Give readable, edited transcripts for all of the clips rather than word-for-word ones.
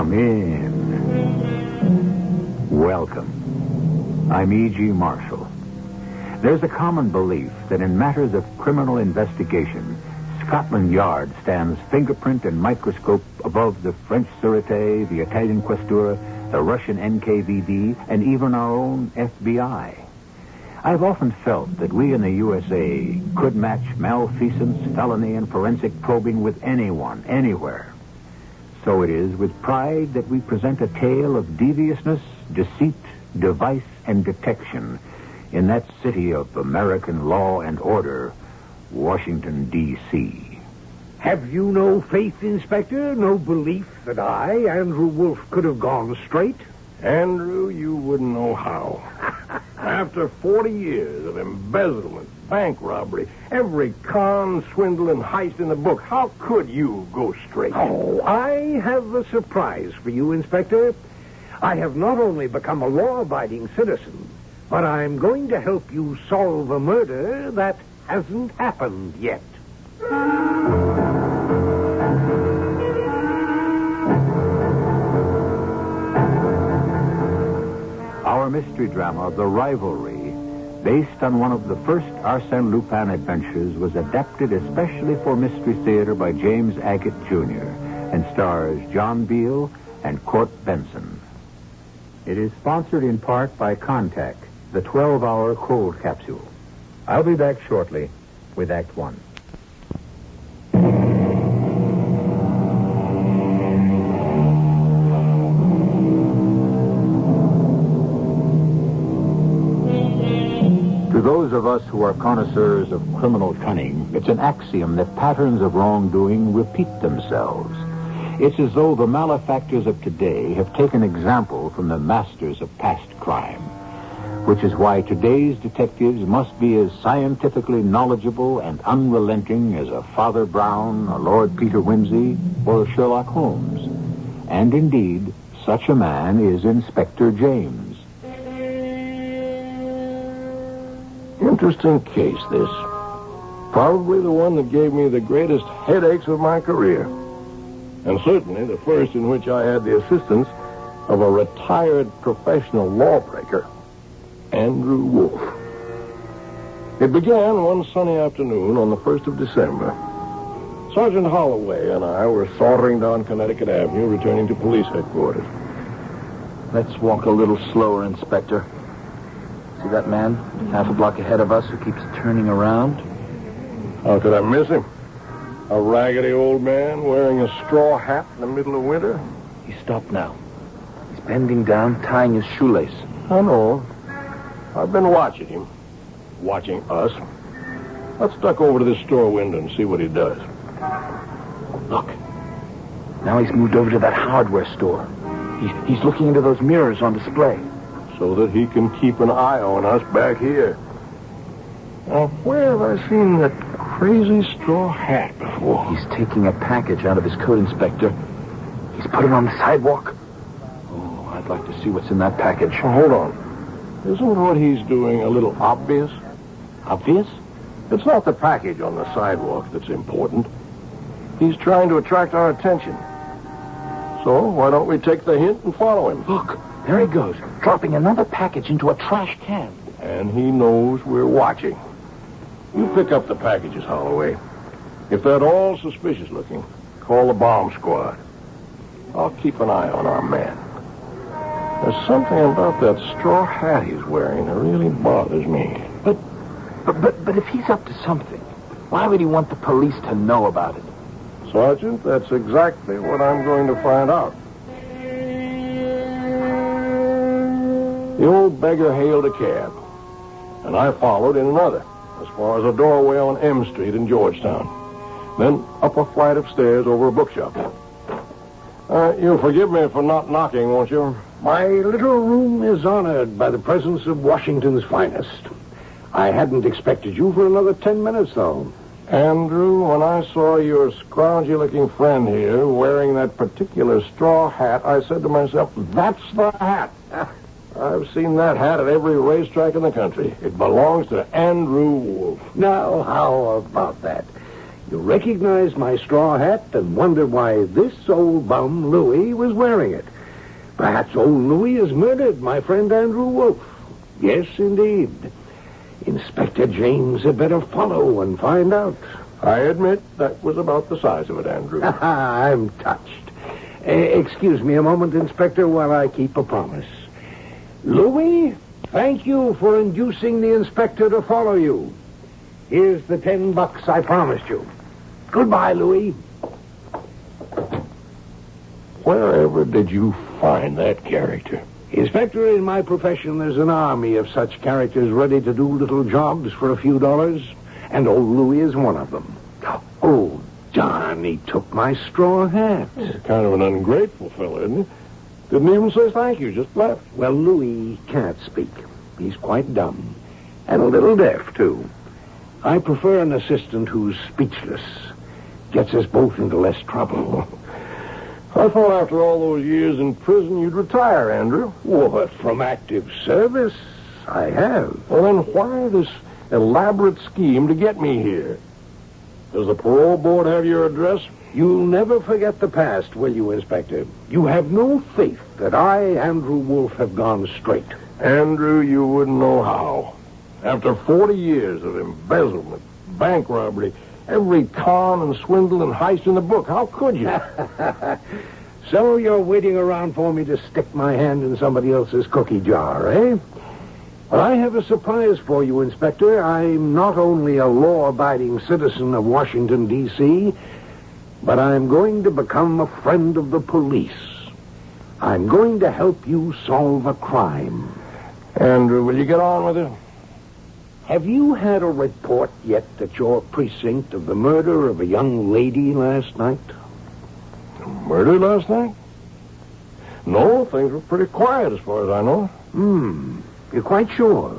Come in. Welcome. I'm E.G. Marshall. There's a common belief that in matters of criminal investigation, Scotland Yard stands fingerprint and microscope above the French Sûreté, the Italian Questura, the Russian NKVD, and even our own FBI. I've often felt that we in the USA could match malfeasance, felony, and forensic probing with anyone, anywhere. So it is with pride that we present a tale of deviousness, deceit, device, and detection in that city of American law and order, Washington, D.C. Have you no faith, Inspector? No belief that I, Andrew Wolfe, could have gone straight? Andrew, you wouldn't know how. After 40 years of embezzlement, bank robbery, every con, swindle, and heist in the book, how could you go straight? Oh, I have a surprise for you, Inspector. I have not only become a law-abiding citizen, but I'm going to help you solve a murder that hasn't happened yet. Our mystery drama, The Rivalry, based on one of the first Arsène Lupin adventures, was adapted especially for Mystery Theater by James Agate, Jr. and stars John Beale and Court Benson. It is sponsored in part by Contact, the 12-hour cold capsule. I'll be back shortly with Act One. To those of us who are connoisseurs of criminal cunning, it's an axiom that patterns of wrongdoing repeat themselves. It's as though the malefactors of today have taken example from the masters of past crime, which is why today's detectives must be as scientifically knowledgeable and unrelenting as a Father Brown, a Lord Peter Wimsey, or a Sherlock Holmes. And indeed, such a man is Inspector James. Interesting case, this. Probably the one that gave me the greatest headaches of my career. And certainly the first in which I had the assistance of a retired professional lawbreaker, Andrew Wolfe. It began one sunny afternoon on the 1st of December. Sergeant Holloway and I were sauntering down Connecticut Avenue, returning to police headquarters. Let's walk a little slower, Inspector. See that man half a block ahead of us who keeps turning around? How could I miss him? A raggedy old man wearing a straw hat in the middle of winter? He stopped now. He's bending down, tying his shoelace. I know. I've been watching him. Watching us. Let's duck over to this store window and see what he does. Look. Now he's moved over to that hardware store. He's looking into those mirrors on display. So that he can keep an eye on us back here. Now, where have I seen that crazy straw hat before? He's taking a package out of his coat, Inspector. He's put it on the sidewalk. Oh, I'd like to see what's in that package. Oh, hold on. Isn't what he's doing a little obvious? Obvious? It's not the package on the sidewalk that's important. He's trying to attract our attention. So, why don't we take the hint and follow him? Look, there he goes, dropping another package into a trash can. And he knows we're watching. You pick up the packages, Holloway. If they're at all suspicious looking, call the bomb squad. I'll keep an eye on our man. There's something about that straw hat he's wearing that really bothers me. But if he's up to something, why would he want the police to know about it? Sergeant, that's exactly what I'm going to find out. The old beggar hailed a cab, and I followed in another, as far as a doorway on M Street in Georgetown. Then up a flight of stairs over a bookshop. You'll forgive me for not knocking, won't you? My little room is honored by the presence of Washington's finest. I hadn't expected you for another 10 minutes, though. Andrew, when I saw your scroungy-looking friend here wearing that particular straw hat, I said to myself, that's the hat. I've seen that hat at every racetrack in the country. It belongs to Andrew Wolfe. Now, how about that? You recognized my straw hat and wondered why this old bum, Louis, was wearing it. Perhaps old Louis has murdered my friend Andrew Wolf. Yes, indeed. Inspector James had better follow and find out. I admit that was about the size of it, Andrew. I'm touched. Excuse me a moment, Inspector, while I keep a promise. Louis, thank you for inducing the inspector to follow you. Here's the $10 I promised you. Goodbye, Louis. Wherever did you find that character? Inspector, in my profession, there's an army of such characters ready to do little jobs for a few dollars, and old Louis is one of them. Oh, darn, he took my straw hat. He's kind of an ungrateful fellow, isn't he? Didn't even say thank you, just left. Well, Louis can't speak. He's quite dumb, and a little deaf, too. I prefer an assistant who's speechless. Gets us both into less trouble. I thought after all those years in prison you'd retire, Andrew. What, from active service? I have. Well, then why this elaborate scheme to get me here? Does the parole board have your address? You'll never forget the past, will you, Inspector? You have no faith that I, Andrew Wolf, have gone straight. Andrew, you wouldn't know how. After 40 years of embezzlement, bank robbery, every con and swindle and heist in the book, how could you? So you're waiting around for me to stick my hand in somebody else's cookie jar, eh? Well, I have a surprise for you, Inspector. I'm not only a law-abiding citizen of Washington, D.C., but I'm going to become a friend of the police. I'm going to help you solve a crime. Andrew, will you get on with it? Have you had a report yet at your precinct of the murder of a young lady last night? Murder last night? No, things were pretty quiet as far as I know. You're quite sure?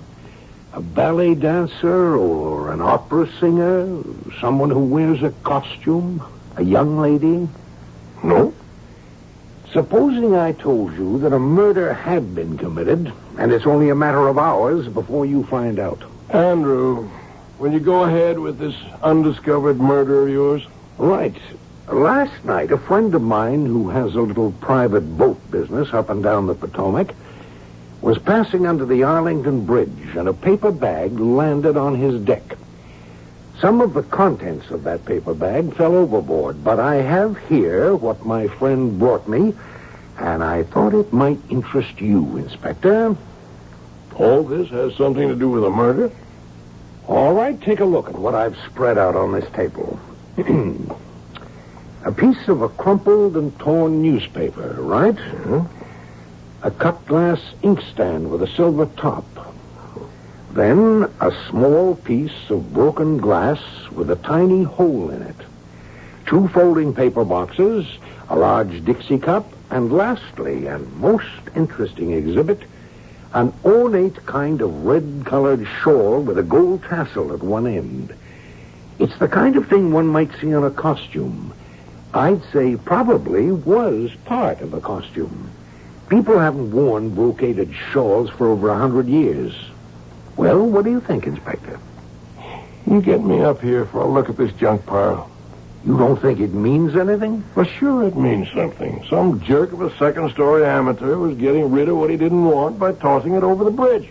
A ballet dancer or an opera singer? Someone who wears a costume? A young lady? No. Supposing I told you that a murder had been committed, and it's only a matter of hours before you find out. Andrew, will you go ahead with this undiscovered murder of yours? Right. Last night, a friend of mine who has a little private boat business up and down the Potomac was passing under the Arlington Bridge, and a paper bag landed on his deck. Some of the contents of that paper bag fell overboard, but I have here what my friend brought me, and I thought it might interest you, Inspector. All this has something to do with a murder? All right, take a look at what I've spread out on this table. A piece of a crumpled and torn newspaper, right? A cut glass inkstand with a silver top. Then a small piece of broken glass with a tiny hole in it. 2 folding paper boxes, a large Dixie cup, and lastly, and most interesting exhibit, an ornate kind of red-colored shawl with a gold tassel at one end. It's the kind of thing one might see on a costume. I'd say probably was part of a costume. People haven't worn brocaded shawls for over 100 years. Well, what do you think, Inspector? You get me up here for a look at this junk pile. You don't think it means anything? Well, sure it means something. Some jerk of a second-story amateur was getting rid of what he didn't want by tossing it over the bridge.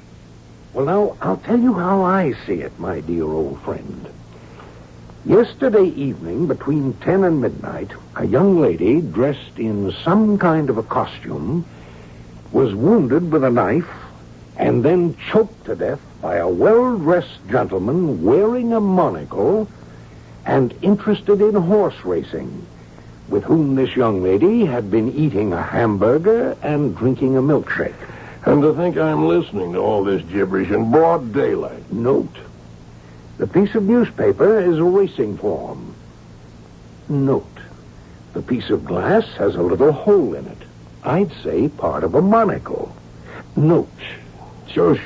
Well, now, I'll tell you how I see it, my dear old friend. Yesterday evening, between 10 and midnight, a young lady dressed in some kind of a costume was wounded with a knife and then choked to death by a well-dressed gentleman wearing a monocle and interested in horse racing, with whom this young lady had been eating a hamburger and drinking a milkshake. And to think I'm listening to all this gibberish in broad daylight. Note, the piece of newspaper is a racing form. Note, the piece of glass has a little hole in it. I'd say part of a monocle. Note. Sure.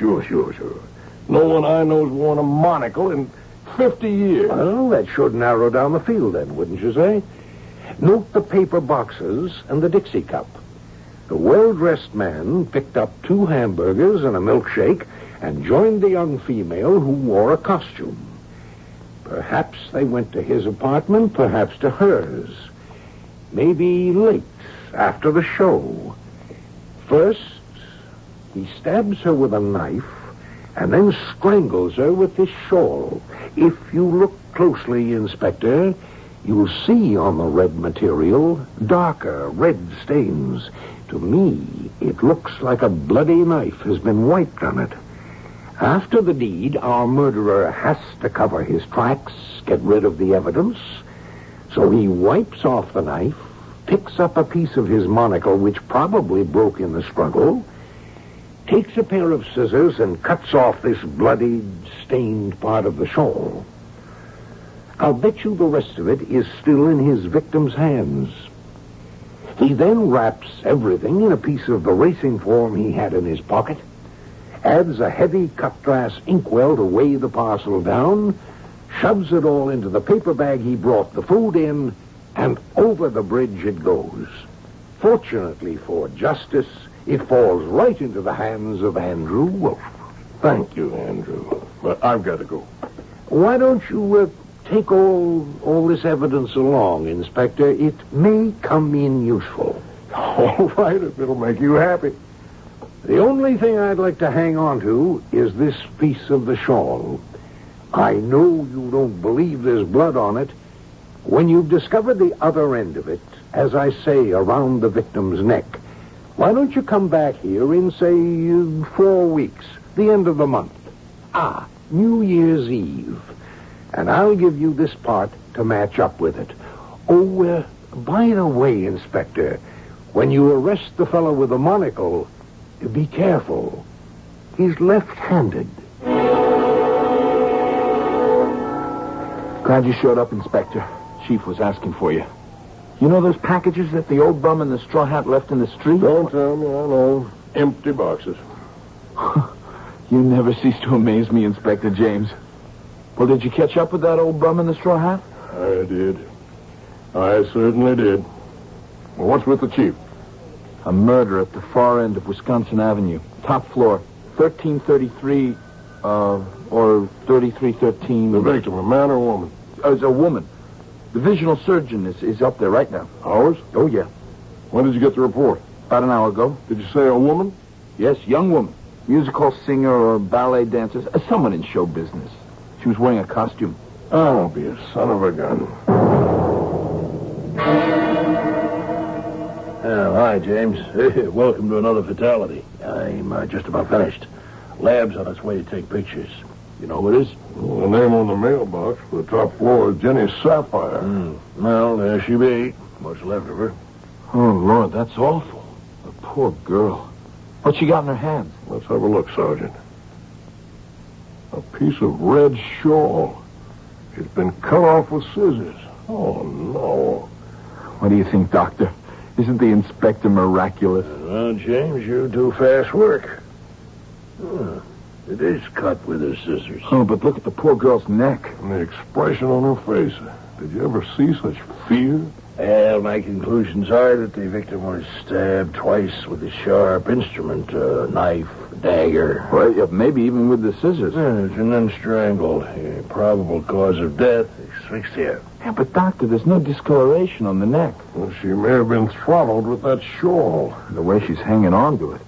No one I know's worn a monocle in 50 years. Well, that should narrow down the field then, wouldn't you say? Note the paper boxes and the Dixie cup. The well-dressed man picked up 2 hamburgers and a milkshake and joined the young female who wore a costume. Perhaps they went to his apartment, perhaps to hers. Maybe late, after the show. First, he stabs her with a knife and then strangles her with this shawl. If you look closely, Inspector, you'll see on the red material darker red stains. To me, it looks like a bloody knife has been wiped on it. After the deed, our murderer has to cover his tracks, get rid of the evidence. So he wipes off the knife, picks up a piece of his monocle, which probably broke in the struggle, takes a pair of scissors and cuts off this bloodied, stained part of the shawl. I'll bet you the rest of it is still in his victim's hands. He then wraps everything in a piece of the racing form he had in his pocket, adds a heavy cut-glass inkwell to weigh the parcel down, shoves it all into the paper bag he brought the food in, and over the bridge it goes. Fortunately for justice, it falls right into the hands of Andrew Wolf. Thank you, Andrew. But I've got to go. Why don't you take all this evidence along, Inspector? It may come in useful. All right, if it'll make you happy. The only thing I'd like to hang on to is this piece of the shawl. I know you don't believe there's blood on it. When you've discovered the other end of it, as I say, around the victim's neck, why don't you come back here in, say, 4 weeks, the end of the month? New Year's Eve. And I'll give you this part to match up with it. Oh, by the way, Inspector, when you arrest the fellow with the monocle, be careful. He's left-handed. Glad you showed up, Inspector. Chief was asking for you. You know those packages that the old bum in the straw hat left in the street? Don't tell me, I know. Empty boxes. You never cease to amaze me, Inspector James. Well, did you catch up with that old bum in the straw hat? I did. I certainly did. Well, what's with the chief? A murder at the far end of Wisconsin Avenue. Top floor. 1333, or 3313. The victim, a man or a woman? It's a woman. The visual surgeon is up there right now. Ours? Oh, yeah. When did you get the report? About an hour ago. Did you say a woman? Yes, young woman. Music hall singer or ballet dancer. Someone in show business. She was wearing a costume. I'll be a son of a gun. Hi, James. Welcome to another fatality. I'm just about finished. Lab's on its way to take pictures. You know who it is? Well, the name on the mailbox for the top floor is Jenny Sapphire. Well, there she be. What's left of her? Oh, Lord, that's awful. The poor girl. What's she got in her hands? Let's have a look, Sergeant. A piece of red shawl. It's been cut off with scissors. Oh, no. What do you think, Doctor? Isn't the inspector miraculous? Well, James, you do fast work. It is cut with her scissors. Oh, but look at the poor girl's neck. And the expression on her face. Did you ever see such fear? Well, my conclusions are that the victim was stabbed twice with a sharp instrument, knife, dagger. Well, yeah, maybe even with the scissors. Yes, and then strangled. Probable cause of death, asphyxia. Yeah, but Doctor, there's no discoloration on the neck. Well, she may have been throttled with that shawl. The way she's hanging on to it.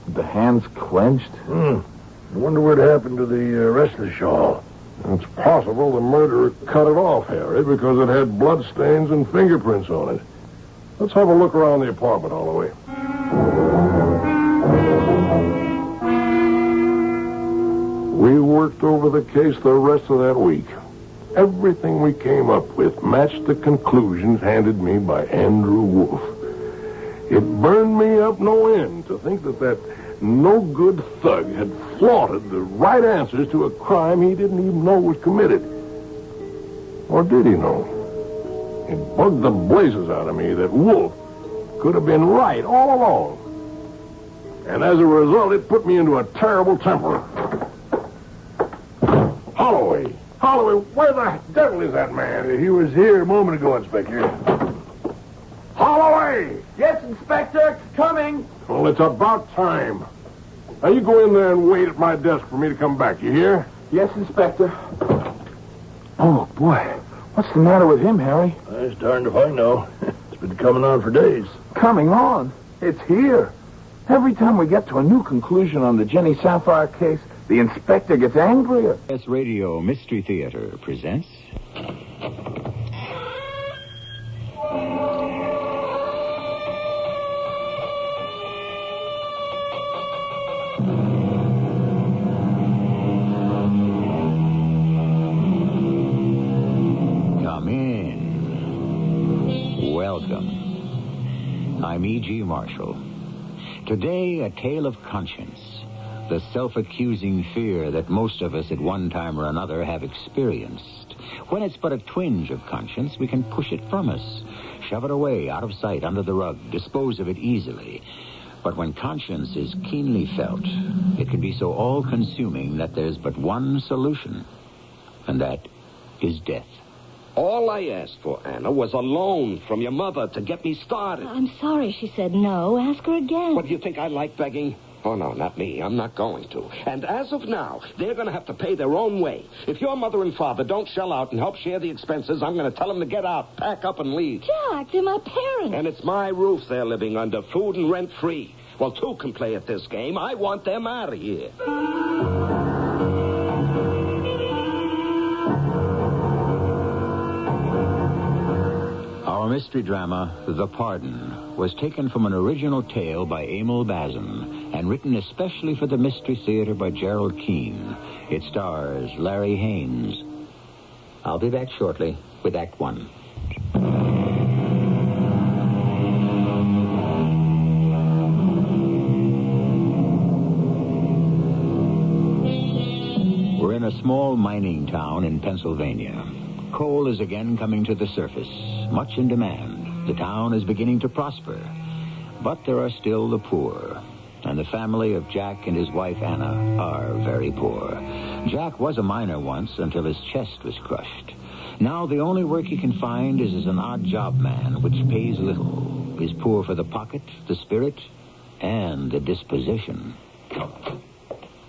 With the hands clenched. I wonder what happened to the rest of the shawl. It's possible the murderer cut it off, Harry, because it had blood stains and fingerprints on it. Let's have a look around the apartment, Holloway. We worked over the case the rest of that week. Everything we came up with matched the conclusions handed me by Andrew Wolf. It burned me up no end to think that no-good thug had flaunted the right answers to a crime he didn't even know was committed. Or did he know? It bugged the blazes out of me that Wolf could have been right all along. And as a result, it put me into a terrible temper. Holloway! Holloway, where the devil is that man? He was here a moment ago, Inspector. Holloway! Yes, Inspector. Coming. Well, it's about time. Now, you go in there and wait at my desk for me to come back. You hear? Yes, Inspector. Oh, boy. What's the matter with him, Harry? It's darned if I know. It's been coming on for days. Coming on? It's here. Every time we get to a new conclusion on the Jenny Sapphire case, the inspector gets angrier. CBS Radio Mystery Theater presents... Come in. Welcome. I'm E.G. Marshall. Today, a tale of conscience. The self-accusing fear that most of us at one time or another have experienced. When it's but a twinge of conscience, we can push it from us, shove it away, out of sight, under the rug, dispose of it easily. But when conscience is keenly felt, it can be so all-consuming that there's but one solution, and that is death. All I asked for, Anna, was a loan from your mother to get me started. I'm sorry she said no. Ask her again. What, do you think I like begging? Oh, no, not me. I'm not going to. And as of now, they're going to have to pay their own way. If your mother and father don't shell out and help share the expenses, I'm going to tell them to get out, pack up, and leave. Jack, they're my parents. And it's my roof they're living under, food and rent-free. Well, two can play at this game. I want them out of here. Our mystery drama, The Pardon, was taken from an original tale by Emil Bazin and written especially for the Mystery Theater by Gerald Keane. It stars Larry Haynes. I'll be back shortly with Act One. We're in a small mining town in Pennsylvania. Coal is again coming to the surface, much in demand. The town is beginning to prosper. But there are still the poor. And the family of Jack and his wife, Anna, are very poor. Jack was a miner once until his chest was crushed. Now the only work he can find is as an odd job man, which pays little. Is poor for the pocket, the spirit, and the disposition.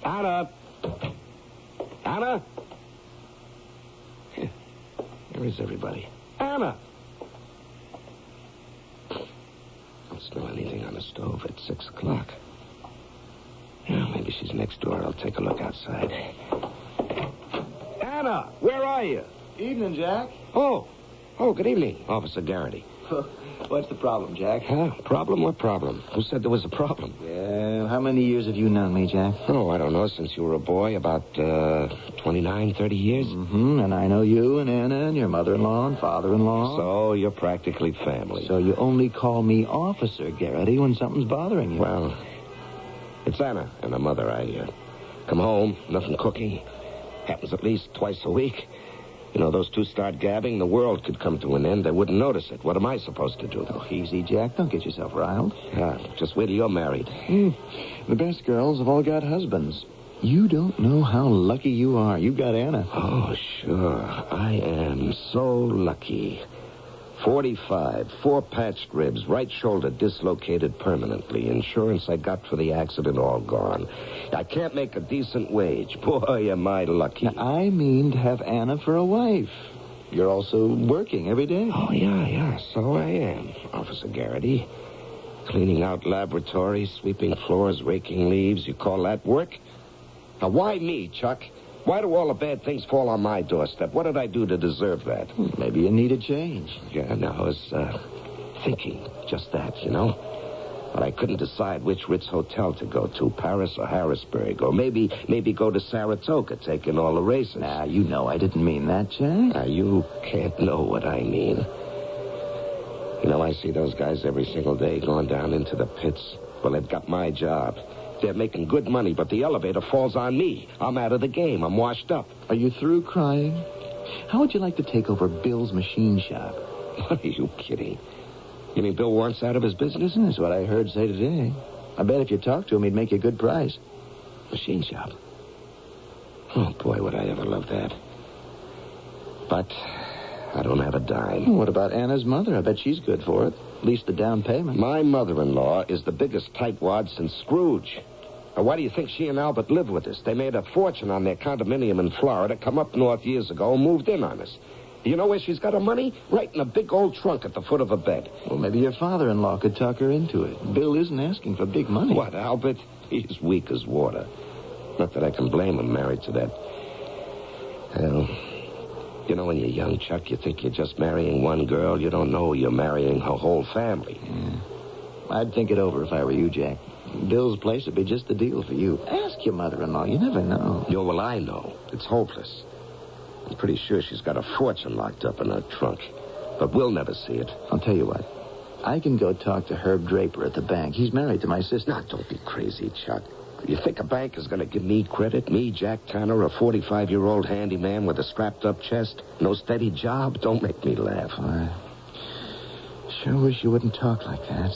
Anna! Anna! Where is everybody? Anna! I don't smell anything on the stove at 6 o'clock. Well, maybe she's next door. I'll take a look outside. Anna, where are you? Evening, Jack. Oh, good evening, Officer Garrity. What's the problem, Jack? Problem? What problem? Who said there was a problem? Yeah, how many years have you known me, Jack? Oh, I don't know, since you were a boy, about 29, 30 years. Mm-hmm, and I know you and Anna and your mother-in-law and father-in-law. So you're practically family. So you only call me Officer Garrity when something's bothering you. Well, it's Anna and her mother. I come home, nothing cooking. Happens at least twice a week. You know, those two start gabbing, the world could come to an end. They wouldn't notice it. What am I supposed to do? Oh, easy, Jack. Don't get yourself riled. Just wait till you're married. The best girls have all got husbands. You don't know how lucky you are. You've got Anna. Oh, sure. I am so lucky. 45, 4 patched ribs, right shoulder dislocated permanently. Insurance I got for the accident all gone. I can't make a decent wage. Boy, am I lucky. Now, I mean to have Anna for a wife. You're also working every day. Oh, yeah, so I am, Officer Garrity. Cleaning out laboratories, sweeping floors, raking leaves. You call that work? Now, why me, Chuck? Why do all the bad things fall on my doorstep? What did I do to deserve that? Maybe you need a change. Yeah, no, I was thinking just that, you know. But I couldn't decide which Ritz hotel to go to, Paris or Harrisburg. Or maybe go to Saratoga, take in all the races. Now, you know I didn't mean that, Jack. Now, you can't know what I mean. You know, I see those guys every single day going down into the pits. Well, they've got my job. They're making good money, but the elevator falls on me. I'm out of the game. I'm washed up. Are you through crying? How would you like to take over Bill's machine shop? What are you kidding? You mean Bill wants out of his business? That's what I heard say today. I bet if you talked to him, he'd make you a good price. Machine shop? Oh, boy, would I ever love that. But I don't have a dime. Well, what about Anna's mother? I bet she's good for it. At least the down payment. My mother-in-law is the biggest tightwad since Scrooge. Now, why do you think she and Albert live with us? They made a fortune on their condominium in Florida, come up north years ago, and moved in on us. You know where she's got her money? Right in a big old trunk at the foot of her bed. Well, maybe your father-in-law could talk her into it. Bill isn't asking for big money. What, Albert? He's weak as water. Not that I can blame him, married to that. Well, you know, when you're young, Chuck, you think you're just marrying one girl. You don't know you're marrying her whole family. Yeah. I'd think it over if I were you, Jack. Bill's place would be just the deal for you. Ask your mother-in-law. You never know. Yeah, well, I know. It's hopeless. I'm pretty sure she's got a fortune locked up in her trunk. But we'll never see it. I'll tell you what. I can go talk to Herb Draper at the bank. He's married to my sister. Now, don't be crazy, Chuck. You think a bank is going to give me credit? Me, Jack Tanner, a 45-year-old handyman with a strapped-up chest? No steady job? Don't make me laugh. I sure wish you wouldn't talk like that.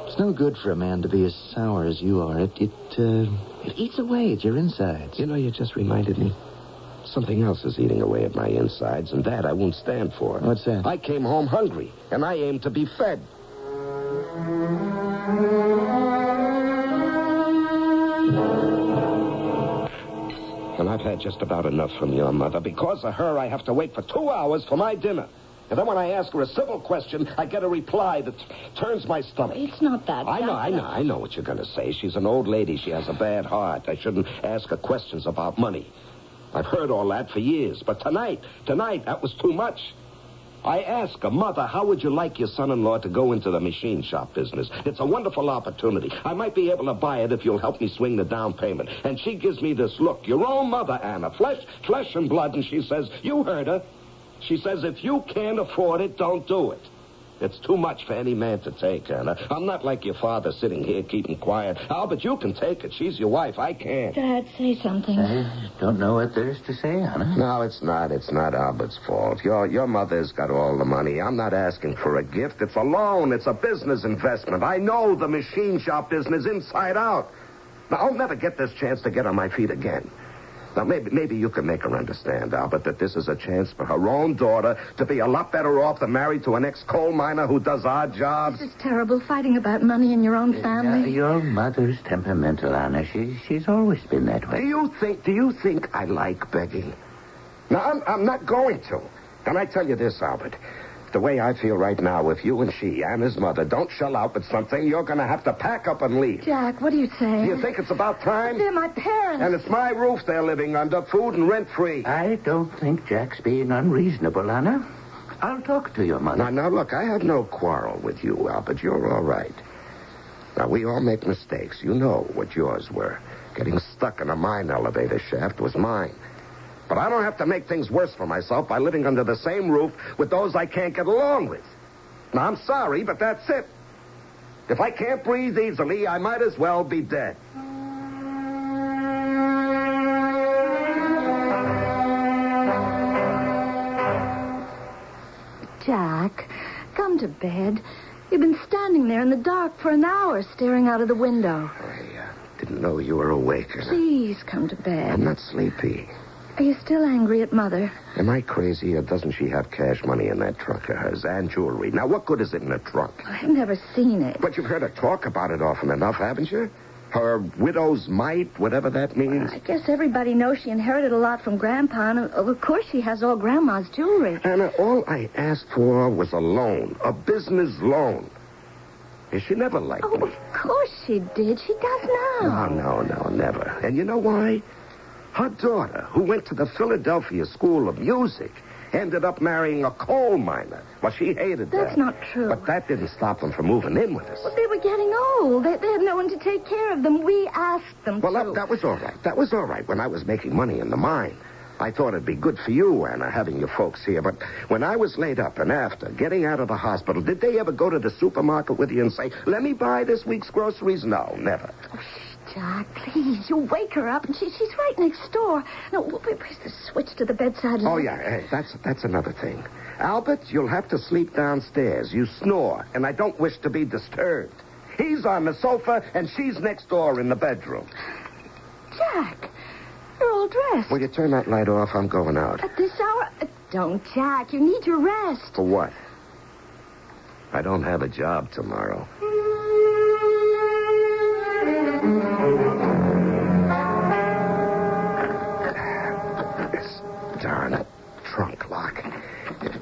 It's no good for a man to be as sour as you are. It eats away at your insides. You know, you just reminded me. Something else is eating away at my insides, and that I won't stand for. What's that? I came home hungry, and I aim to be fed. And I've had just about enough from your mother. Because of her, I have to wait for 2 hours for my dinner. And then when I ask her a civil question, I get a reply that turns my stomach. It's not that. I know what you're going to say. She's an old lady. She has a bad heart. I shouldn't ask her questions about money. I've heard all that for years. But tonight, that was too much. I asked her, Mother, how would you like your son-in-law to go into the machine shop business? It's a wonderful opportunity. I might be able to buy it if you'll help me swing the down payment. And she gives me this look. Your own mother, Anna. Flesh and blood. And she says, you heard her. She says, if you can't afford it, don't do it. It's too much for any man to take, Anna. I'm not like your father sitting here keeping quiet. Albert, you can take it. She's your wife. I can't. Dad, say something. I don't know what there is to say, Anna. No, it's not. It's not Albert's fault. Your mother's got all the money. I'm not asking for a gift. It's a loan. It's a business investment. I know the machine shop business inside out. Now, I'll never get this chance to get on my feet again. Now, maybe you can make her understand, Albert, that this is a chance for her own daughter to be a lot better off than married to an ex-coal miner who does odd jobs. This is terrible, fighting about money in your own family. Your mother's temperamental, Anna. She's always been that way. Do you think I like begging? No, I'm not going to. And I tell you this, Albert. The way I feel right now, if you and she, Anna's mother, don't shell out with something, you're going to have to pack up and leave. Jack, what are you saying? Do you think it's about time? They're my parents. And it's my roof they're living under, food and rent-free. I don't think Jack's being unreasonable, Anna. I'll talk to your mother. Now, look, I have no quarrel with you, Albert. You're all right. Now, we all make mistakes. You know what yours were. Getting stuck in a mine elevator shaft was mine. But I don't have to make things worse for myself by living under the same roof with those I can't get along with. Now, I'm sorry, but that's it. If I can't breathe easily, I might as well be dead. Jack, come to bed. You've been standing there in the dark for an hour staring out of the window. I didn't know you were awake. Please come to bed. I'm not sleepy. Are you still angry at Mother? Am I crazy, or doesn't she have cash money in that trunk of hers and jewelry? Now, what good is it in a trunk? I've never seen it. But you've heard her talk about it often enough, haven't you? Her widow's mite, whatever that means. I guess everybody knows she inherited a lot from Grandpa, and of course she has all Grandma's jewelry. Anna, all I asked for was a loan, a business loan. She never liked me. Of course she did. She does now. No, never. And you know why? Her daughter, who went to the Philadelphia School of Music, ended up marrying a coal miner. Well, she hated that. That's not true. But that didn't stop them from moving in with us. Well, they were getting old. They had no one to take care of them. We asked them to. Well, that was all right. That was all right when I was making money in the mine. I thought it'd be good for you, Anna, having your folks here. But when I was laid up and after, getting out of the hospital, did they ever go to the supermarket with you and say, let me buy this week's groceries? No, never. Oh, Jack, please, you wake her up, and she's right next door. No, where's the switch to the bedside lamp? Oh, yeah, hey, that's another thing. Albert, you'll have to sleep downstairs. You snore, and I don't wish to be disturbed. He's on the sofa, and she's next door in the bedroom. Jack, you're all dressed. Will you turn that light off? I'm going out. At this hour? Don't, Jack. You need your rest. For what? I don't have a job tomorrow.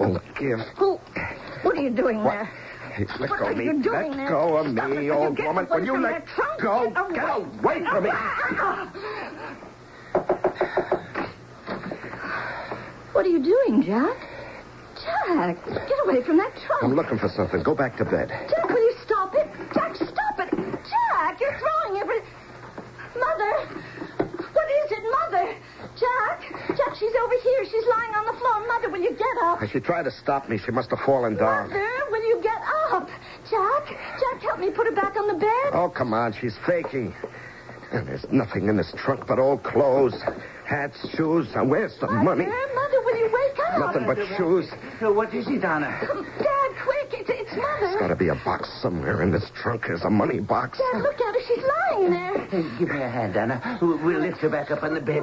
won't give. What are you doing there? Hey, let What go are of me. you doing Let there? go of Stop me, it. old Get woman. away Will you from let that trunk. go? Get away from me. What are you doing, Jack? Jack, get away from that trunk. I'm looking for something. Go back to bed. Jack, will you stop it? Jack, stop it. Jack, you're throwing every... Mother! What is it, Mother? Jack, she's over here. She's lying on the floor. Mother, will you get up? She tried to stop me. She must have fallen down. Mother, will you get up? Jack, help me put her back on the bed. Oh, come on. She's faking. And there's nothing in this trunk but old clothes, hats, shoes. And where's the money? Mother, will you wake up? Nothing but shoes. What is it, Anna? Dad, quick. It's Mother. There's got to be a box somewhere in this trunk. There's a money box. Dad, look at her. She's lying there. Hey, give me a hand, Anna. We'll lift her back up on the bed.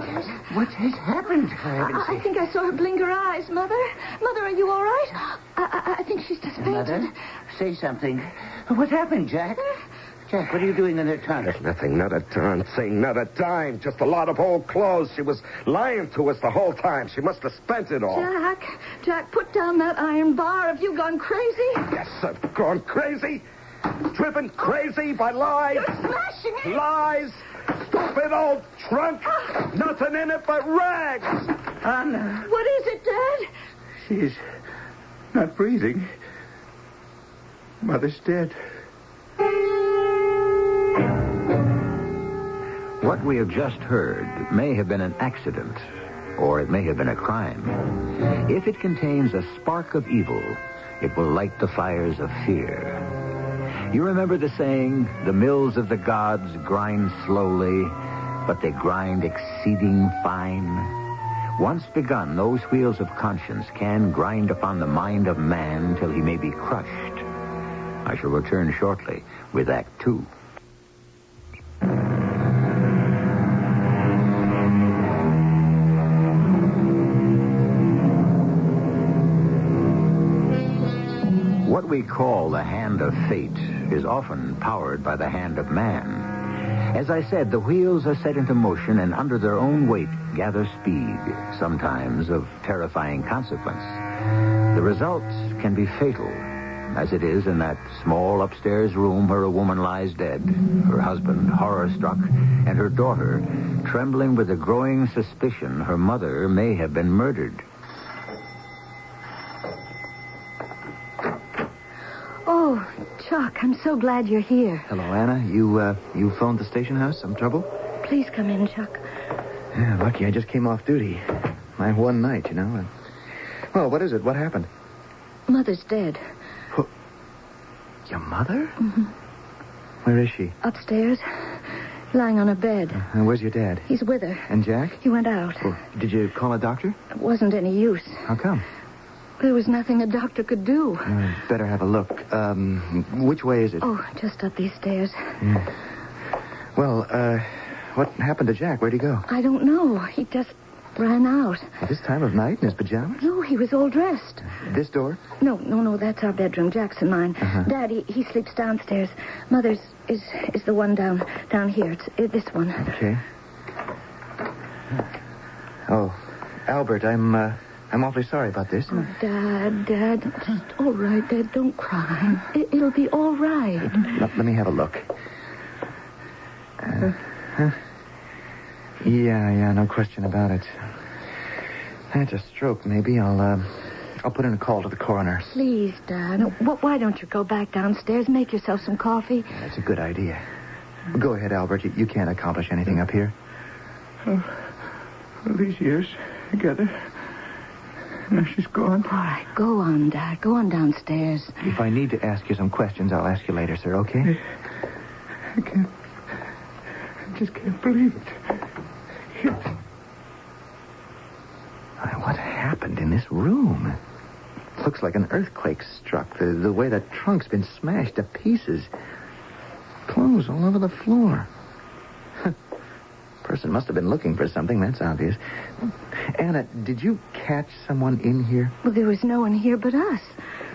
What has happened? I think I saw her blink her eyes, Mother. Mother, are you all right? I think she's just fainted. Mother, say something. What happened, Jack? Jack, what are you doing in her trunk? There's nothing, not a darn thing, not a dime. Just a lot of old clothes. She was lying to us the whole time. She must have spent it all. Jack, put down that iron bar. Have you gone crazy? Yes, I've gone crazy. Driven crazy by lies. You're smashing it. Lies. Stupid old trunk. Nothing in it but rags. Anna. What is it, Dad? She's not breathing. Mother's dead. What we have just heard may have been an accident, or it may have been a crime. If it contains a spark of evil, it will light the fires of fear. You remember the saying, the mills of the gods grind slowly, but they grind exceeding fine? Once begun, those wheels of conscience can grind upon the mind of man till he may be crushed. I shall return shortly with Act 2. What we call the hand of fate is often powered by the hand of man. As I said, the wheels are set into motion and under their own weight gather speed, sometimes of terrifying consequence. The result can be fatal, as it is in that small upstairs room where a woman lies dead, her husband horror-struck, and her daughter trembling with a growing suspicion her mother may have been murdered. Oh, Chuck, I'm so glad you're here. Hello, Anna. You phoned the station house? Some trouble? Please come in, Chuck. Yeah, lucky I just came off duty. My one night, you know. Well, what is it? What happened? Mother's dead. Your mother? Mm-hmm. Where is she? Upstairs, lying on her bed. And where's your dad? He's with her. And Jack? He went out. Oh, did you call a doctor? It wasn't any use. How come? There was nothing a doctor could do. Better have a look. Which way is it? Oh, just up these stairs. Yeah. Well, what happened to Jack? Where'd he go? I don't know. He just ran out. At this time of night in his pajamas? No, he was all dressed. This door? No, that's our bedroom. Jack's and mine. Uh-huh. Dad, he sleeps downstairs. Mother's is the one down here. It's this one. Okay. Oh, Albert, I'm awfully sorry about this. Oh, Dad, just all right, Dad. Don't cry. It'll be all right. Let me have a look. Yeah, no question about it. That's a stroke, maybe. I'll put in a call to the coroner. Please, Dad. Why don't you go back downstairs, make yourself some coffee? Yeah, that's a good idea. Go ahead, Albert. You can't accomplish anything up here. All these years together. Now she's gone. All right, go on, Dad. Go on downstairs. If I need to ask you some questions, I'll ask you later, sir, okay? I just can't believe it. What happened in this room? Looks like an earthquake struck. The way the trunk's been smashed to pieces. Clothes all over the floor. Person must have been looking for something, that's obvious. Anna, did you catch someone in here? Well, there was no one here but us.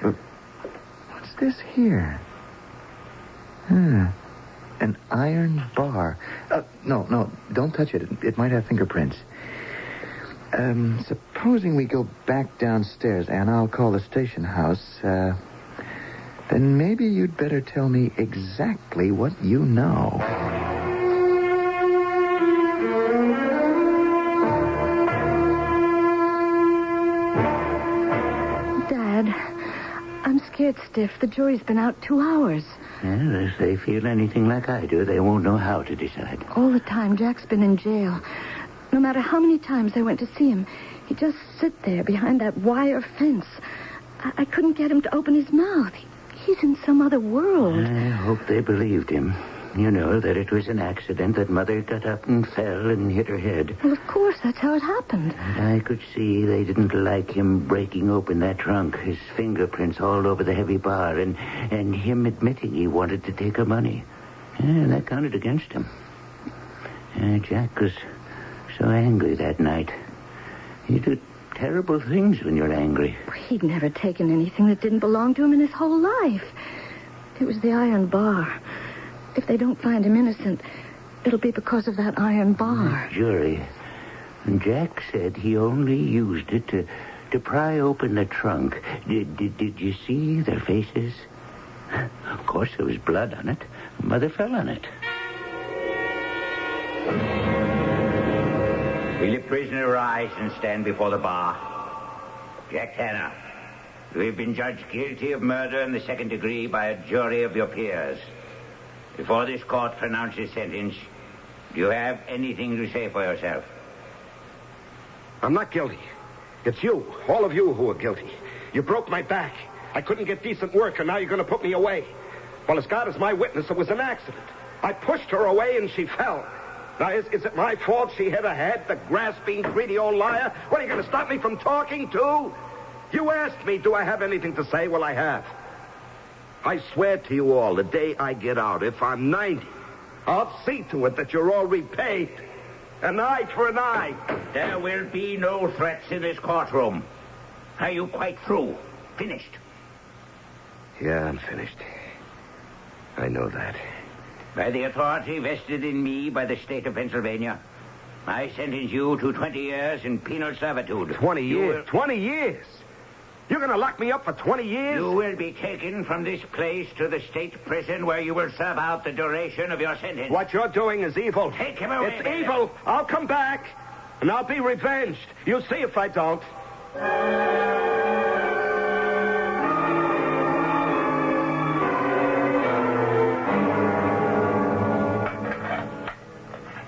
What's this here? An iron bar. No, don't touch it. It might have fingerprints. Supposing we go back downstairs, Anna, I'll call the station house. Then maybe you'd better tell me exactly what you know. Dad, I'm scared stiff. The jury's been out 2 hours. Well, if they feel anything like I do, they won't know how to decide. All the time, Jack's been in jail. No matter how many times I went to see him, he'd just sit there behind that wire fence. I couldn't get him to open his mouth. He's in some other world. I hope they believed him. You know, that it was an accident, that Mother got up and fell and hit her head. Well, of course, that's how it happened. And I could see they didn't like him breaking open that trunk, his fingerprints all over the heavy bar, and him admitting he wanted to take her money. Yeah, that counted against him. Jack was so angry that night. You do terrible things when you're angry. He'd never taken anything that didn't belong to him in his whole life. It was the iron bar. If they don't find him innocent, it'll be because of that iron bar. Jury. And Jack said he only used it to pry open the trunk. Did you see their faces? Of course, there was blood on it. Mother fell on it. Will the prisoner rise and stand before the bar? Jack Tanner, you have been judged guilty of murder in the second degree by a jury of your peers. Before this court pronounces sentence, do you have anything to say for yourself? I'm not guilty. It's you, all of you, who are guilty. You broke my back. I couldn't get decent work, and now you're going to put me away. Well, as God is my witness, it was an accident. I pushed her away, and she fell. Now, is it my fault she hit her head, the grasping, greedy old liar? What, are you going to stop me from talking, too? You asked me, do I have anything to say? Well, I have. I swear to you all, the day I get out, if I'm 90, I'll see to it that you're all repaid. An eye for an eye. There will be no threats in this courtroom. Are you quite through? Finished? Yeah, I'm finished. I know that. By the authority vested in me by the state of Pennsylvania, I sentence you to 20 years in penal servitude. 20 years? 20 years? You're going to lock me up for 20 years? You will be taken from this place to the state prison where you will serve out the duration of your sentence. What you're doing is evil. Take him away. It's evil. I'll come back, and I'll be revenged. You'll see if I don't.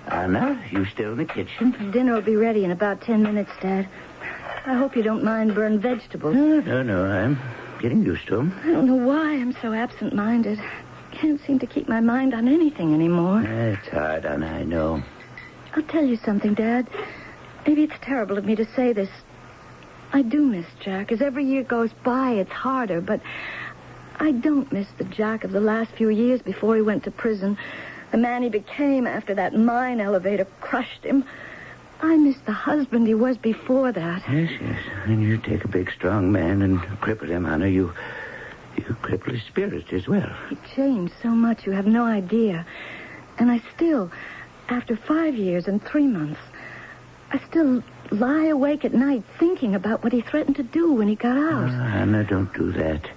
Anna, you still in the kitchen? Dinner will be ready in about 10 minutes, Dad. I hope you don't mind burned vegetables. No. I'm getting used to them. I don't know why I'm so absent-minded. Can't seem to keep my mind on anything anymore. It's hard, Anna, I know. I'll tell you something, Dad. Maybe it's terrible of me to say this. I do miss Jack. As every year goes by, it's harder, but I don't miss the Jack of the last few years before he went to prison. The man he became after that mine elevator crushed him. I miss the husband he was before that. Yes. And you take a big, strong man and cripple him, Anna. You cripple his spirit as well. He changed so much, you have no idea. And I still, after 5 years and 3 months, I still lie awake at night thinking about what he threatened to do when he got out. Anna, don't do that.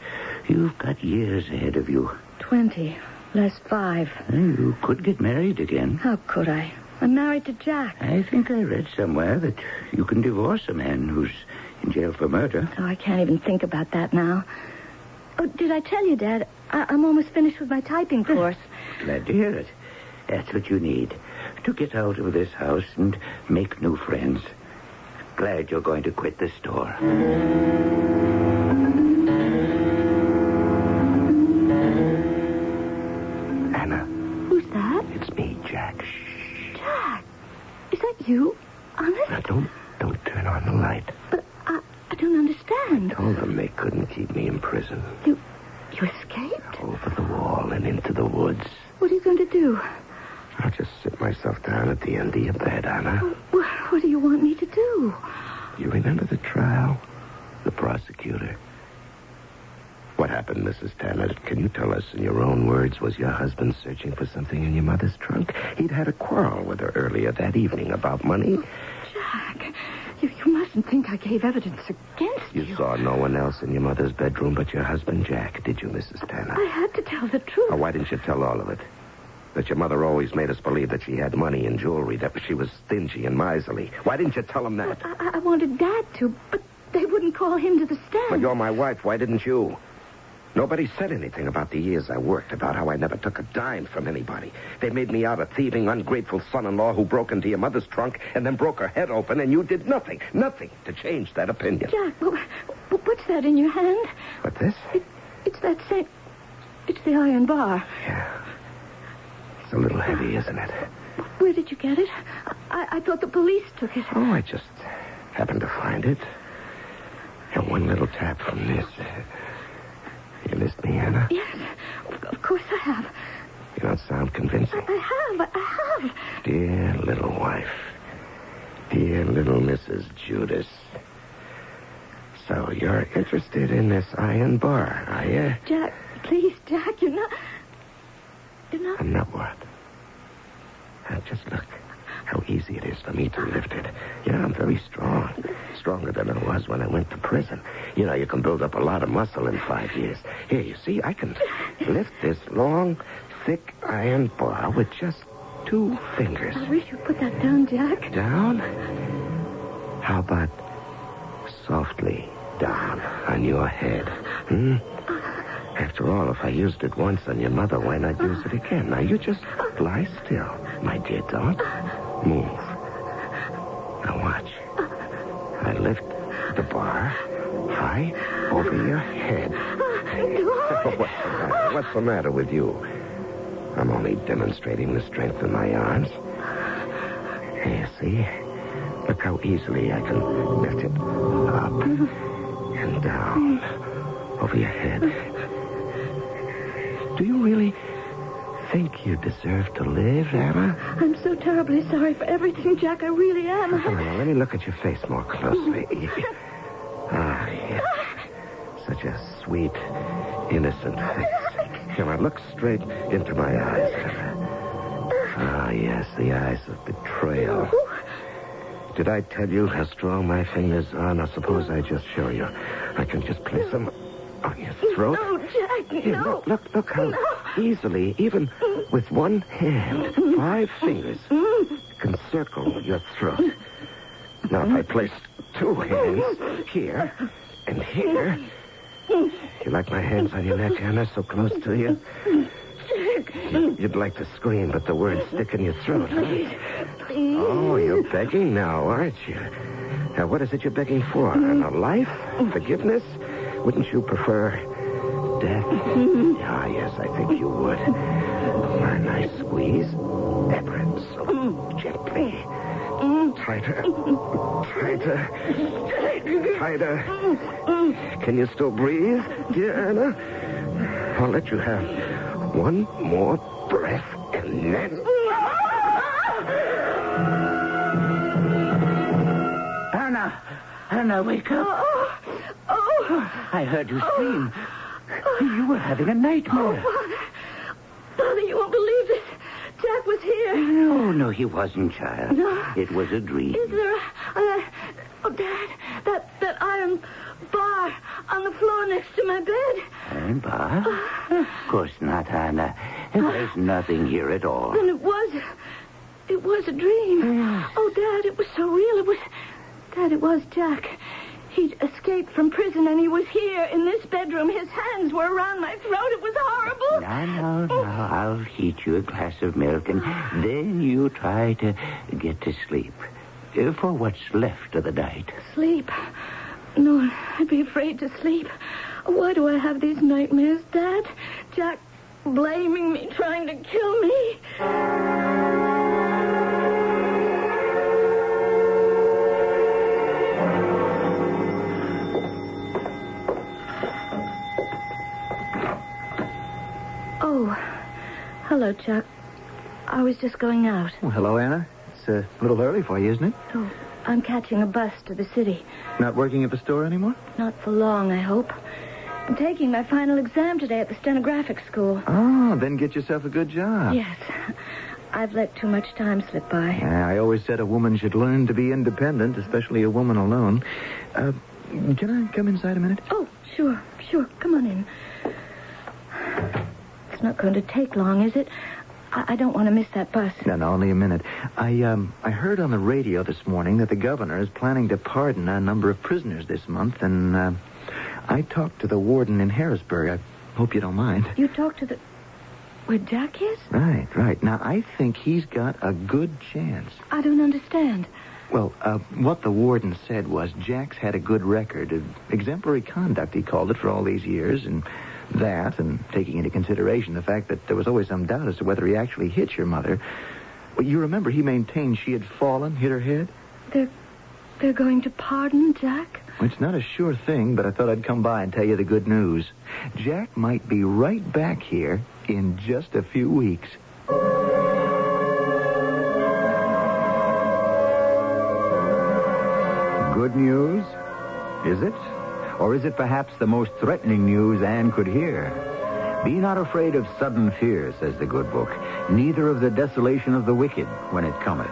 You've got years ahead of you. 20, less 5. You could get married again. How could I? I'm married to Jack. I think I read somewhere that you can divorce a man who's in jail for murder. Oh, I can't even think about that now. Oh, did I tell you, Dad? I'm almost finished with my typing course. Glad to hear it. That's what you need. To get out of this house and make new friends. Glad you're going to quit the store. Anna. Who's that? It's me, Jack. Shh. Jack, is that you? Honest? Now, don't turn on the light. But I don't understand. I told them they couldn't keep me in prison. You escaped? Over the wall and into the woods. What are you going to do? I'll just sit myself down at the end of your bed, Anna. What do you want me to do? You remember the trial? The prosecutor. What happened, Mrs. Tanner? Can you tell us in your own words? Was your husband searching for something in your mother's trunk? He'd had a quarrel with her earlier that evening about money. Jack, You mustn't think I gave evidence against you. You saw no one else in your mother's bedroom but your husband, Jack, did you, Mrs. Tanner? I had to tell the truth. Oh, why didn't you tell all of it? That your mother always made us believe that she had money and jewelry, that she was stingy and miserly. Why didn't you tell them that? I wanted Dad to, but they wouldn't call him to the stand. But you're my wife. Why didn't you? Nobody said anything about the years I worked, about how I never took a dime from anybody. They made me out a thieving, ungrateful son-in-law who broke into your mother's trunk and then broke her head open, and you did nothing to change that opinion. Jack, what's that in your hand? What, this? It's that same... It's the iron bar. Yeah. It's a little heavy, isn't it? Where did you get it? I thought the police took it. Oh, I just happened to find it. And one little tap from this. You missed me, Anna? Yes, of course I have. You don't sound convincing. I have. Dear little wife. Dear little Mrs. Judas. So you're interested in this iron bar, are you? Jack, please, Jack, you're not... I'm not what? Just look how easy it is for me to lift it. Yeah, I'm very strong. Stronger than I was when I went to prison. You know, you can build up a lot of muscle in 5 years. Here, you see, I can lift this long, thick iron bar with just 2 fingers. I wish you'd put that down, Jack. Down? How about softly down on your head? After all, if I used it once on your mother, why not use it again? Now, you just lie still. My dear, don't move. Now, watch. I lift the bar high over your head. What's the matter with you? I'm only demonstrating the strength of my arms. Here, see? Look how easily I can lift it up and down over your head. Do you really think you deserve to live, Anna? I'm so terribly sorry for everything, Jack. I really am. Come on, let me look at your face more closely. Ah, yes. Such a sweet, innocent face. Come on, look straight into my eyes, Anna. Ah, yes, the eyes of betrayal. Did I tell you how strong my fingers are? Now, suppose I just show you. I can just place them on your throat. No, Jack, Here, no. Look how easily, even with one hand, 5 fingers can circle your throat. Now, if I place 2 hands here and here, you like my hands on your neck, Anna, so close to you? You'd like to scream, but the words stick in your throat. Please. Oh, you're begging now, aren't you? Now, what is it you're begging for? A life? Forgiveness? Wouldn't you prefer death? Ah, yes, I think you would. A nice squeeze. Ever so gently. Tighter. Tighter. Tighter. Can you still breathe, dear Anna? I'll let you have one more breath, and then... Anna, wake up. I heard you scream. You were having a nightmare. Father, you won't believe this. Jack was here. No, he wasn't, child. No. It was a dream. Is there Dad, that iron bar on the floor next to my bed? Iron bar? Of course not, Anna. There's nothing here at all. Then it was a dream. Oh, Dad, it was so real. It was Jack. He'd escaped from prison, and he was here in this bedroom. His hands were around my throat. It was horrible. No. I'll heat you a glass of milk, and then you try to get to sleep. For what's left of the night. Sleep? No, I'd be afraid to sleep. Why do I have these nightmares, Dad? Jack blaming me, trying to kill me. Oh, hello, Chuck. I was just going out. Well, hello, Anna. It's a little early for you, isn't it? Oh, I'm catching a bus to the city. Not working at the store anymore? Not for long, I hope. I'm taking my final exam today at the stenographic school. Oh, then get yourself a good job. Yes. I've let too much time slip by. I always said a woman should learn to be independent, especially a woman alone. Can I come inside a minute? Oh, sure. Come on in. It's not going to take long, is it? I don't want to miss that bus. No, only a minute. I heard on the radio this morning that the governor is planning to pardon a number of prisoners this month, and I talked to the warden in Harrisburg. I hope you don't mind. You talked to the... Where Jack is? Right. Now, I think he's got a good chance. I don't understand. Well, what the warden said was Jack's had a good record of exemplary conduct, he called it, for all these years, and taking into consideration the fact that there was always some doubt as to whether he actually hit your mother. Well, you remember he maintained she had fallen, hit her head? They're going to pardon Jack? Well, it's not a sure thing, but I thought I'd come by and tell you the good news. Jack might be right back here in just a few weeks. Good news? Is it? Or is it perhaps the most threatening news Anne could hear? Be not afraid of sudden fear, says the good book, neither of the desolation of the wicked when it cometh.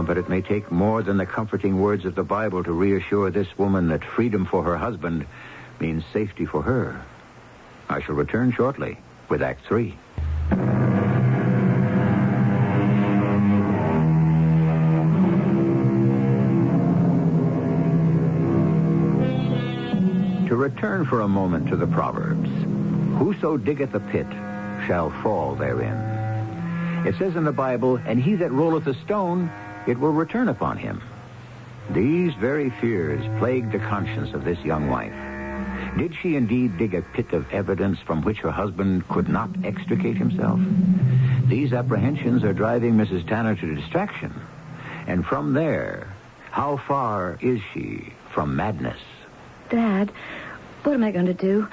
But it may take more than the comforting words of the Bible to reassure this woman that freedom for her husband means safety for her. I shall return shortly with Act 3. To return for a moment to the Proverbs. Whoso diggeth a pit shall fall therein. It says in the Bible, and he that rolleth a stone, it will return upon him. These very fears plagued the conscience of this young wife. Did she indeed dig a pit of evidence from which her husband could not extricate himself? These apprehensions are driving Mrs. Tanner to distraction. And from there, how far is she from madness? Dad, what am I going to do?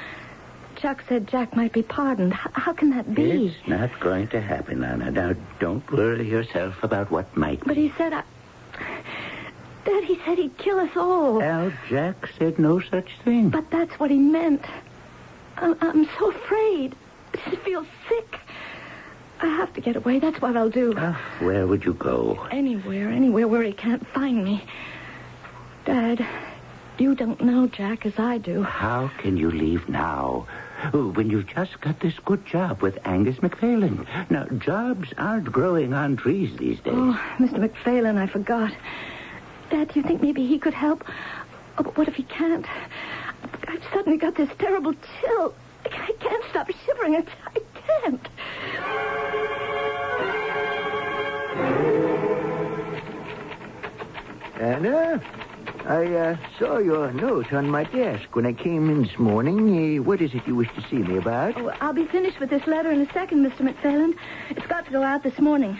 Chuck said Jack might be pardoned. How can that be? It's not going to happen, Anna. Now, don't worry yourself about what might be. But he said Dad, he said he'd kill us all. Well, Jack said no such thing. But that's what he meant. I'm so afraid. I just feel sick. I have to get away. That's what I'll do. Where would you go? Anywhere where he can't find me. Dad, you don't know Jack as I do. How can you leave now? When you've just got this good job with Angus McPhalen. Now, jobs aren't growing on trees these days. Oh, Mr. McPhalen, I forgot. Dad, do you think maybe he could help? Oh, but what if he can't? I've suddenly got this terrible chill. I can't stop shivering. I can't. Anna, I saw your note on my desk when I came in this morning. What is it you wish to see me about? Oh, I'll be finished with this letter in a second, Mr. McPhalen. It's got to go out this morning.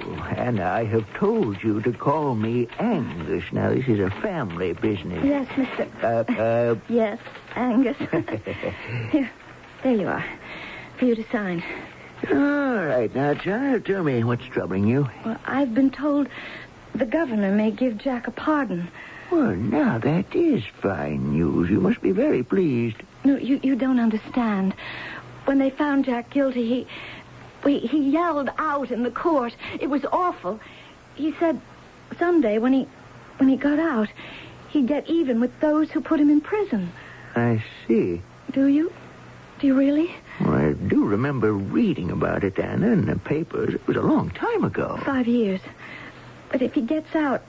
Oh, Anna, I have told you to call me Angus. Now, this is a family business. Yes, Mr. Yes, Angus. Here, there you are, for you to sign. All right, now, child, tell me what's troubling you. Well, I've been told the governor may give Jack a pardon. Well, now, that is fine news. You must be very pleased. No, you don't understand. When they found Jack guilty, he yelled out in the court. It was awful. He said someday when he got out, he'd get even with those who put him in prison. I see. Do you? Do you really? Well, I do remember reading about it, Anna, in the papers. It was a long time ago. 5 years. But if he gets out,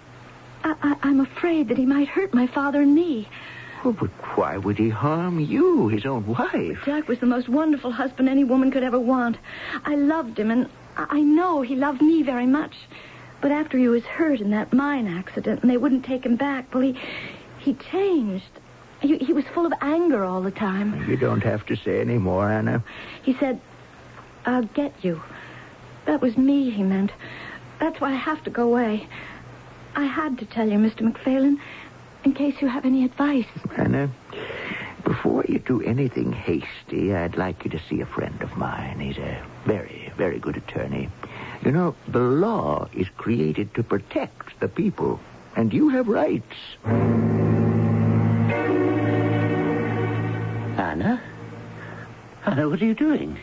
I'm afraid that he might hurt my father and me. Oh, but why would he harm you, his own wife? Jack was the most wonderful husband any woman could ever want. I loved him, and I know he loved me very much. But after he was hurt in that mine accident, and they wouldn't take him back, well, he changed. He was full of anger all the time. You don't have to say any more, Anna. He said, I'll get you. That was me, he meant. That's why I have to go away. I had to tell you, Mr. McPhalen, in case you have any advice. Anna, before you do anything hasty, I'd like you to see a friend of mine. He's a very, very good attorney. You know, the law is created to protect the people, and you have rights. Anna? Anna, what are you doing?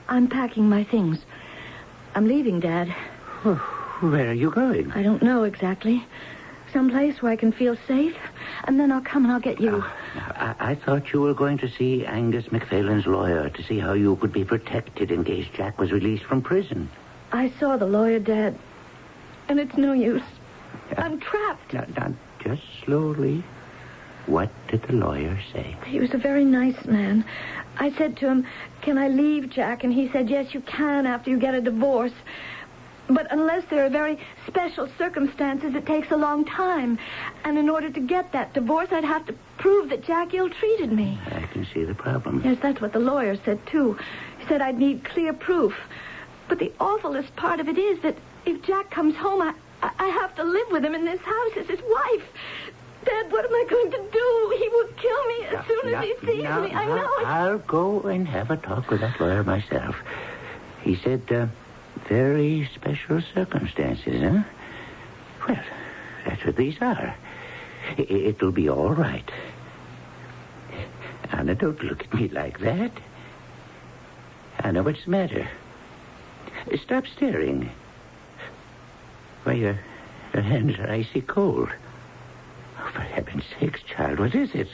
I'm packing my things. I'm leaving, Dad. Where are you going? I don't know exactly. Someplace where I can feel safe, and then I'll come and I'll get you. I thought you were going to see Angus McPhail's lawyer to see how you could be protected in case Jack was released from prison. I saw the lawyer, Dad, and it's no use. I'm trapped. Now, just slowly. What did the lawyer say? He was a very nice man. I said to him, "Can I leave, Jack?" And he said, "Yes, you can after you get a divorce. But unless there are very special circumstances, it takes a long time. And in order to get that divorce, I'd have to prove that Jack ill-treated me." I can see the problem. Yes, that's what the lawyer said, too. He said I'd need clear proof. But the awfulest part of it is that if Jack comes home, I have to live with him in this house as his wife. Dad, what am I going to do? He will kill me as soon as he sees me. I know it. I'll go and have a talk with that lawyer myself. He said, very special circumstances, huh? Well, that's what these are. It'll be all right. Anna, don't look at me like that. Anna, what's the matter? Stop staring. Why, your hands are icy cold. Oh, for heaven's sakes, child, what is it?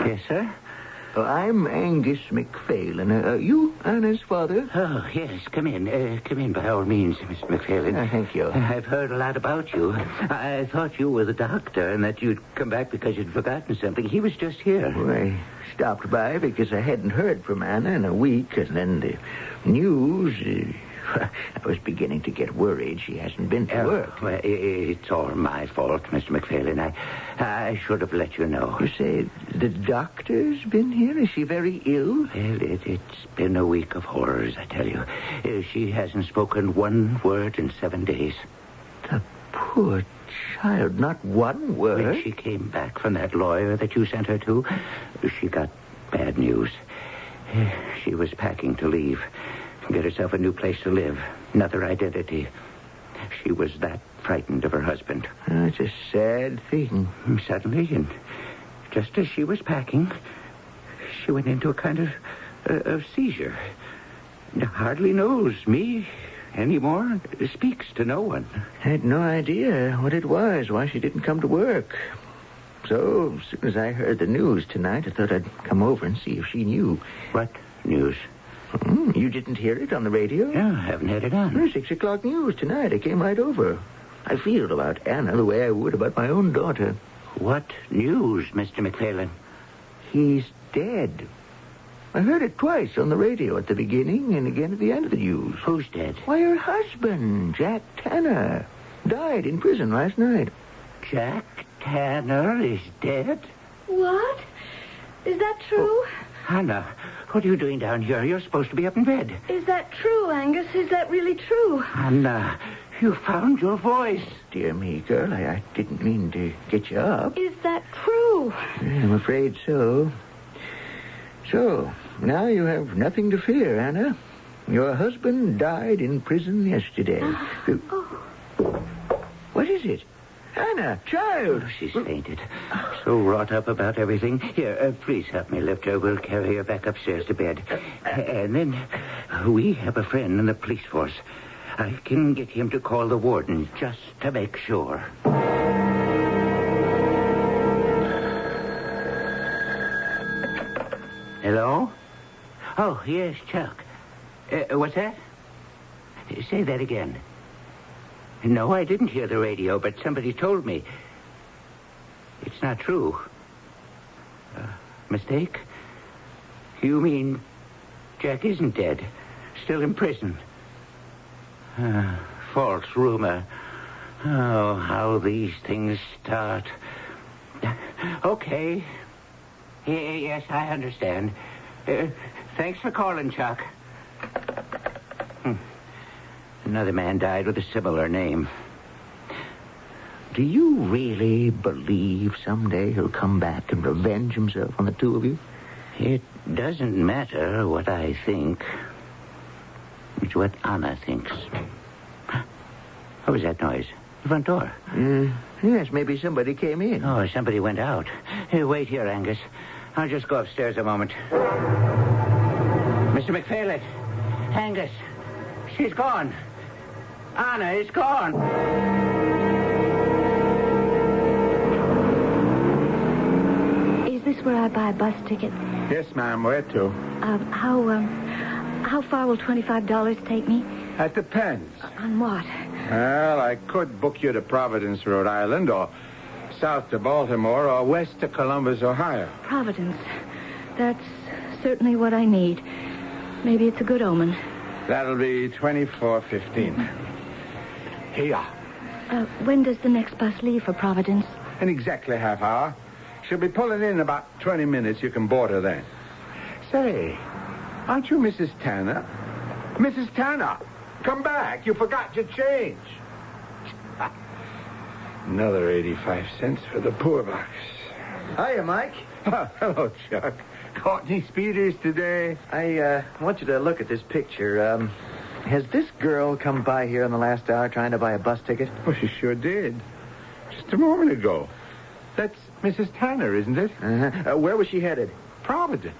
Yes, sir? I'm Angus McPhail. Are you Anna's father? Oh, yes. Come in. Come in by all means, Mr. McPhail. Thank you. I've heard a lot about you. I thought you were the doctor and that you'd come back because you'd forgotten something. He was just here. Well, I stopped by because I hadn't heard from Anna in a week, and then the news... I was beginning to get worried she hasn't been to work. Well, it's all my fault, Mr. McPhail. I should have let you know. You say the doctor's been here? Is she very ill? Well, it's been a week of horrors, I tell you. She hasn't spoken one word in 7 days. The poor child, not one word? When she came back from that lawyer that you sent her to, she got bad news. She was packing to leave. Get herself a new place to live. Another identity. She was that frightened of her husband. It's a sad thing. Suddenly, and just as she was packing, she went into a kind of seizure. Hardly knows me anymore. Speaks to no one. I had no idea what it was, why she didn't come to work. So, as soon as I heard the news tonight, I thought I'd come over and see if she knew. What news? You didn't hear it on the radio? No, I haven't had it on. 6 o'clock news tonight. I came right over. I feel about Anna the way I would about my own daughter. What news, Mr. McPhail? He's dead. I heard it twice on the radio at the beginning and again at the end of the news. Who's dead? Why, her husband, Jack Tanner. Died in prison last night. Jack Tanner is dead? What? Is that true? Anna, what are you doing down here? You're supposed to be up in bed. Is that true, Angus? Is that really true? Anna, you found your voice. Dear me, girl, I didn't mean to get you up. Is that true? I'm afraid so. So, now you have nothing to fear, Anna. Your husband died in prison yesterday. What is it? Anna, child. Oh, she's fainted. So wrought up about everything. Here, please help me lift her. We'll carry her back upstairs to bed. And then we have a friend in the police force. I can get him to call the warden just to make sure. Hello? Oh, yes, Chuck. What's that? Say that again. No, I didn't hear the radio, but somebody told me. It's not true. Mistake? You mean Jack isn't dead? Still in prison? False rumor. Oh, how these things start. Okay. Yes, I understand. Thanks for calling, Chuck. Another man died with a similar name. Do you really believe someday he'll come back and revenge himself on the two of you? It doesn't matter what I think. It's what Anna thinks. What was that noise? The front door. Yes, maybe somebody came in. Oh, somebody went out. Hey, wait here, Angus. I'll just go upstairs a moment. Mr. McPhail. Angus. She's gone. Anna is gone. Is this where I buy a bus ticket? Yes, ma'am. Where to? How far will $25 take me? That depends. On what? Well, I could book you to Providence, Rhode Island, or south to Baltimore, or west to Columbus, Ohio. Providence. That's certainly what I need. Maybe it's a good omen. That'll be $24.15. Here. When does the next bus leave for Providence? In exactly half hour. She'll be pulling in about 20 minutes. You can board her then. Say, aren't you Mrs. Tanner? Mrs. Tanner, come back. You forgot your change. Another 85 cents for the poor box. Hiya, Mike. Hello, Chuck. Caught any speeders today? I want you to look at this picture. Has this girl come by here in the last hour trying to buy a bus ticket? Well, she sure did. Just a moment ago. That's Mrs. Tanner, isn't it? Uh-huh. Where was she headed? Providence.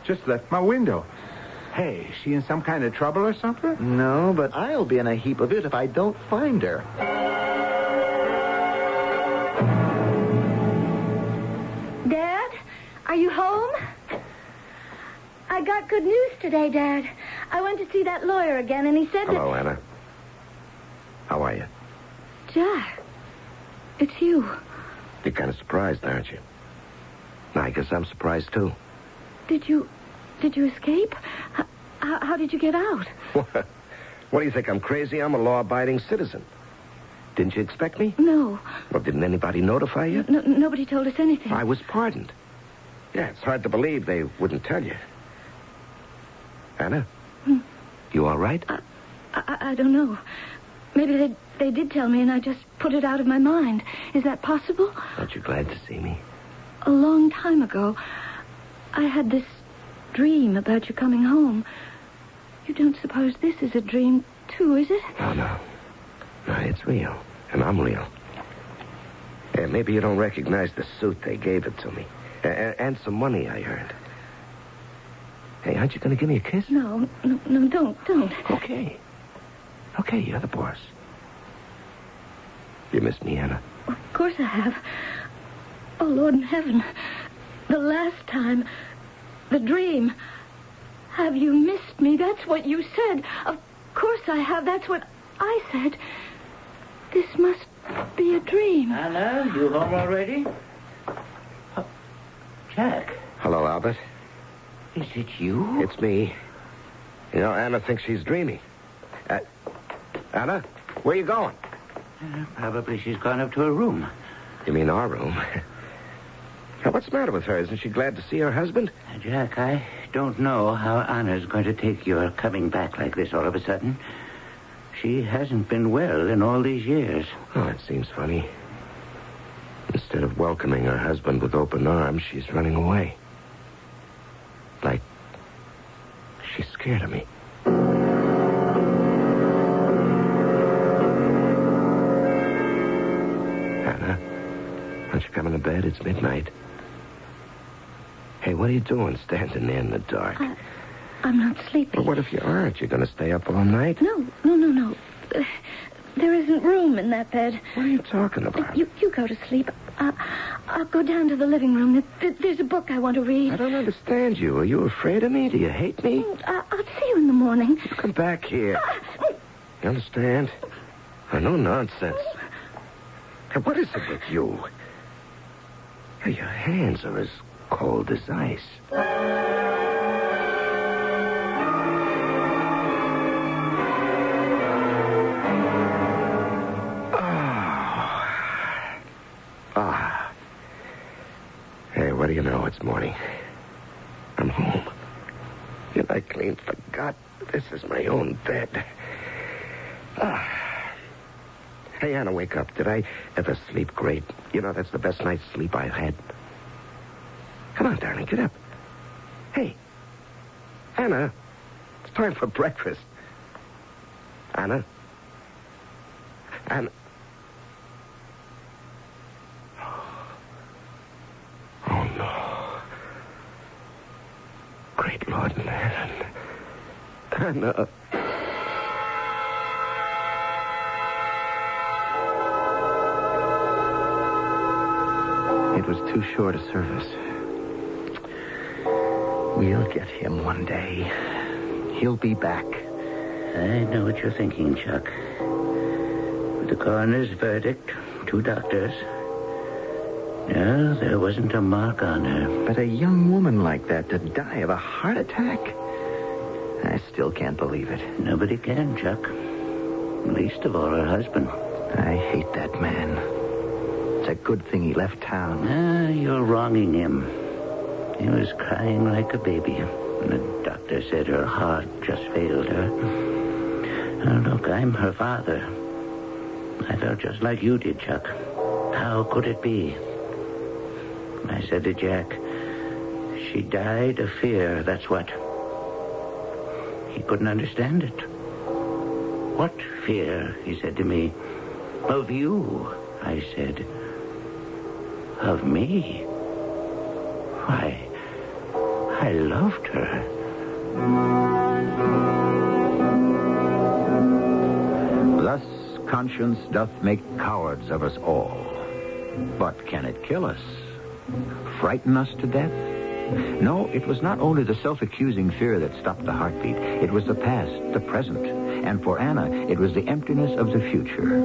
Just left my window. Hey, is she in some kind of trouble or something? No, but I'll be in a heap of it if I don't find her. Dad, are you home? I got good news today, Dad. I went to see that lawyer again, and he said Hello, Anna. How are you? Jack, it's you. You're kind of surprised, aren't you? I guess I'm surprised, too. Did you escape? How did you get out? What do you think? I'm crazy? I'm a law-abiding citizen. Didn't you expect me? No. Well, didn't anybody notify you? Nobody told us anything. I was pardoned. Yeah, it's hard to believe they wouldn't tell you. Anna? You all right? I don't know. Maybe they did tell me, and I just put it out of my mind. Is that possible? Aren't you glad to see me? A long time ago, I had this dream about you coming home. You don't suppose this is a dream, too, is it? Oh, no. No, it's real. And I'm real. Yeah, maybe you don't recognize the suit. They gave it to me. And some money I earned. Hey, aren't you going to give me a kiss? No, don't. Okay. Okay, you're the boss. You miss me, Anna? Of course I have. Oh, Lord in heaven. The last time. The dream. Have you missed me? That's what you said. Of course I have. That's what I said. This must be a dream. Anna, you home already? Oh, Jack. Hello, Albert. Is it you? It's me. You know, Anna thinks she's dreaming. Anna, where you going? Probably she's gone up to her room. You mean our room? Now, what's the matter with her? Isn't she glad to see her husband? Jack, I don't know how Anna's going to take your coming back like this all of a sudden. She hasn't been well in all these years. Oh, it seems funny. Instead of welcoming her husband with open arms, she's running away. Like she's scared of me. Anna, aren't you coming to bed? It's midnight. Hey, what are you doing standing there in the dark? I'm not sleepy. Well, what if you aren't? You're going to stay up all night? No. There isn't room in that bed. What are you talking about? You go to sleep. I'll go down to the living room. There's a book I want to read. I don't understand you. Are you afraid of me? Do you hate me? I'll see you in the morning. You come back here. You understand? No nonsense. Hey, what is it with you? Hey, your hands are as cold as ice. Hey, what do you know? It's morning. I'm home. And I clean forgot this is my own bed. Hey, Anna, wake up. Did I ever sleep great? You know, that's the best night's sleep I've had. Come on, darling, get up. Hey, Anna, it's time for breakfast. Anna? right, Lord Land. Anna. It was too short a service. We'll get him one day. He'll be back. I know what you're thinking, Chuck. With the coroner's verdict, 2 doctors. No, there wasn't a mark on her. But a young woman like that to die of a heart attack? I still can't believe it. Nobody can, Chuck. Least of all her husband. I hate that man. It's a good thing he left town. You're wronging him. He was crying like a baby when the doctor said her heart just failed her. Now, look, I'm her father. I felt just like you did, Chuck. How could it be? I said to Jack, she died of fear, that's what. He couldn't understand it. What fear, he said to me. Of you, I said. Of me? Why, I loved her. Thus conscience doth make cowards of us all. But can it kill us? Frighten us to death? No, it was not only the self-accusing fear that stopped the heartbeat. It was the past, the present. And for Anna, it was the emptiness of the future.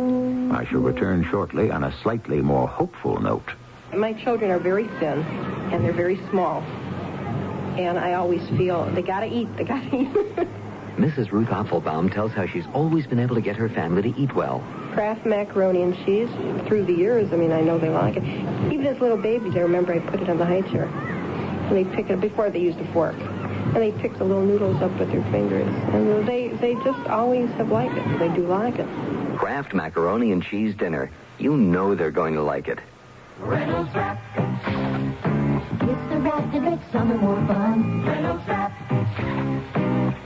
I shall return shortly on a slightly more hopeful note. My children are very thin, and they're very small. And I always feel they gotta eat. Mrs. Ruth Opfelbaum tells how she's always been able to get her family to eat well. Kraft macaroni and cheese through the years. I mean, I know they like it. Even as little babies, I remember I put it on the high chair. And they pick it before they used a fork. And they pick the little noodles up with their fingers. And they just always have liked it. They do like it. Kraft macaroni and cheese dinner. You know they're going to like it. Reynolds Wrap. It's the wrap that makes summer more fun. Reynolds Wrap.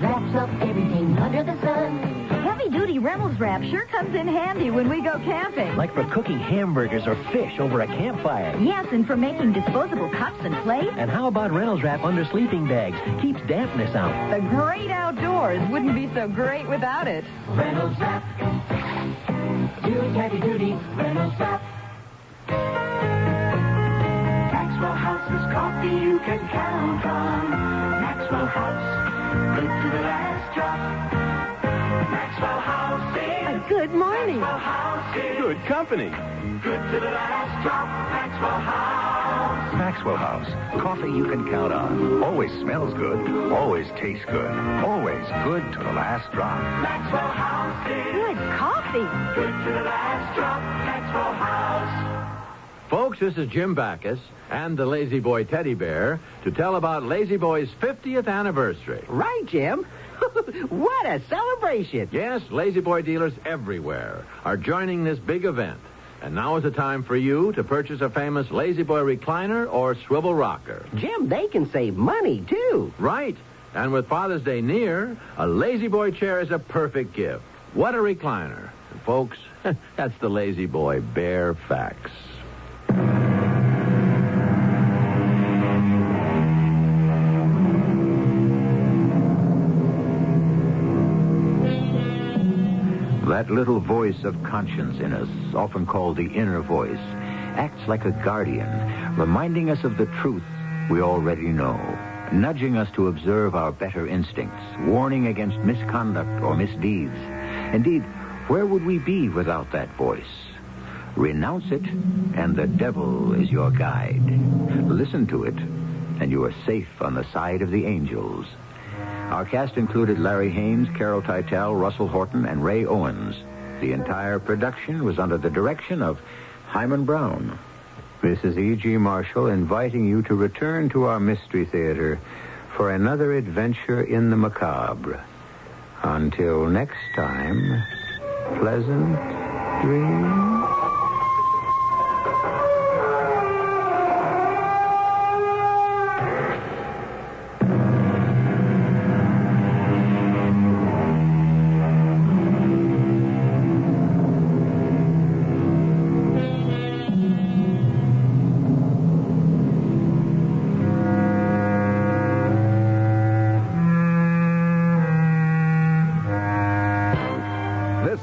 Wraps up everything under the sun. Heavy-duty Reynolds Wrap sure comes in handy when we go camping. Like for cooking hamburgers or fish over a campfire. Yes, and for making disposable cups and plates. And how about Reynolds Wrap under sleeping bags? Keeps dampness out. The great outdoors wouldn't be so great without it. Reynolds Wrap. Use heavy-duty Reynolds Wrap. Maxwell House's coffee you can count on. Maxwell House. Good to the last drop. Maxwell House. Good morning. Maxwell House. Good company. Good to the last drop. Maxwell House. Maxwell House. Coffee you can count on. Always smells good. Always tastes good. Always good to the last drop. Maxwell House. Good coffee. Good to the last drop. Maxwell House. Folks, this is Jim Backus and the Lazy Boy Teddy Bear to tell about Lazy Boy's 50th anniversary. Right, Jim. What a celebration. Yes, Lazy Boy dealers everywhere are joining this big event. And now is the time for you to purchase a famous Lazy Boy recliner or swivel rocker. Jim, they can save money, too. Right. And with Father's Day near, a Lazy Boy chair is a perfect gift. What a recliner. And folks, that's the Lazy Boy Bear Facts. That little voice of conscience in us, often called the inner voice, acts like a guardian, reminding us of the truth we already know, nudging us to observe our better instincts, warning against misconduct or misdeeds. Indeed, where would we be without that voice? Renounce it, and the devil is your guide. Listen to it, and you are safe on the side of the angels. Our cast included Larry Haynes, Carol Teitel, Russell Horton, and Ray Owens. The entire production was under the direction of Hyman Brown. This is E.G. Marshall inviting you to return to our Mystery Theater for another adventure in the macabre. Until next time, pleasant dreams.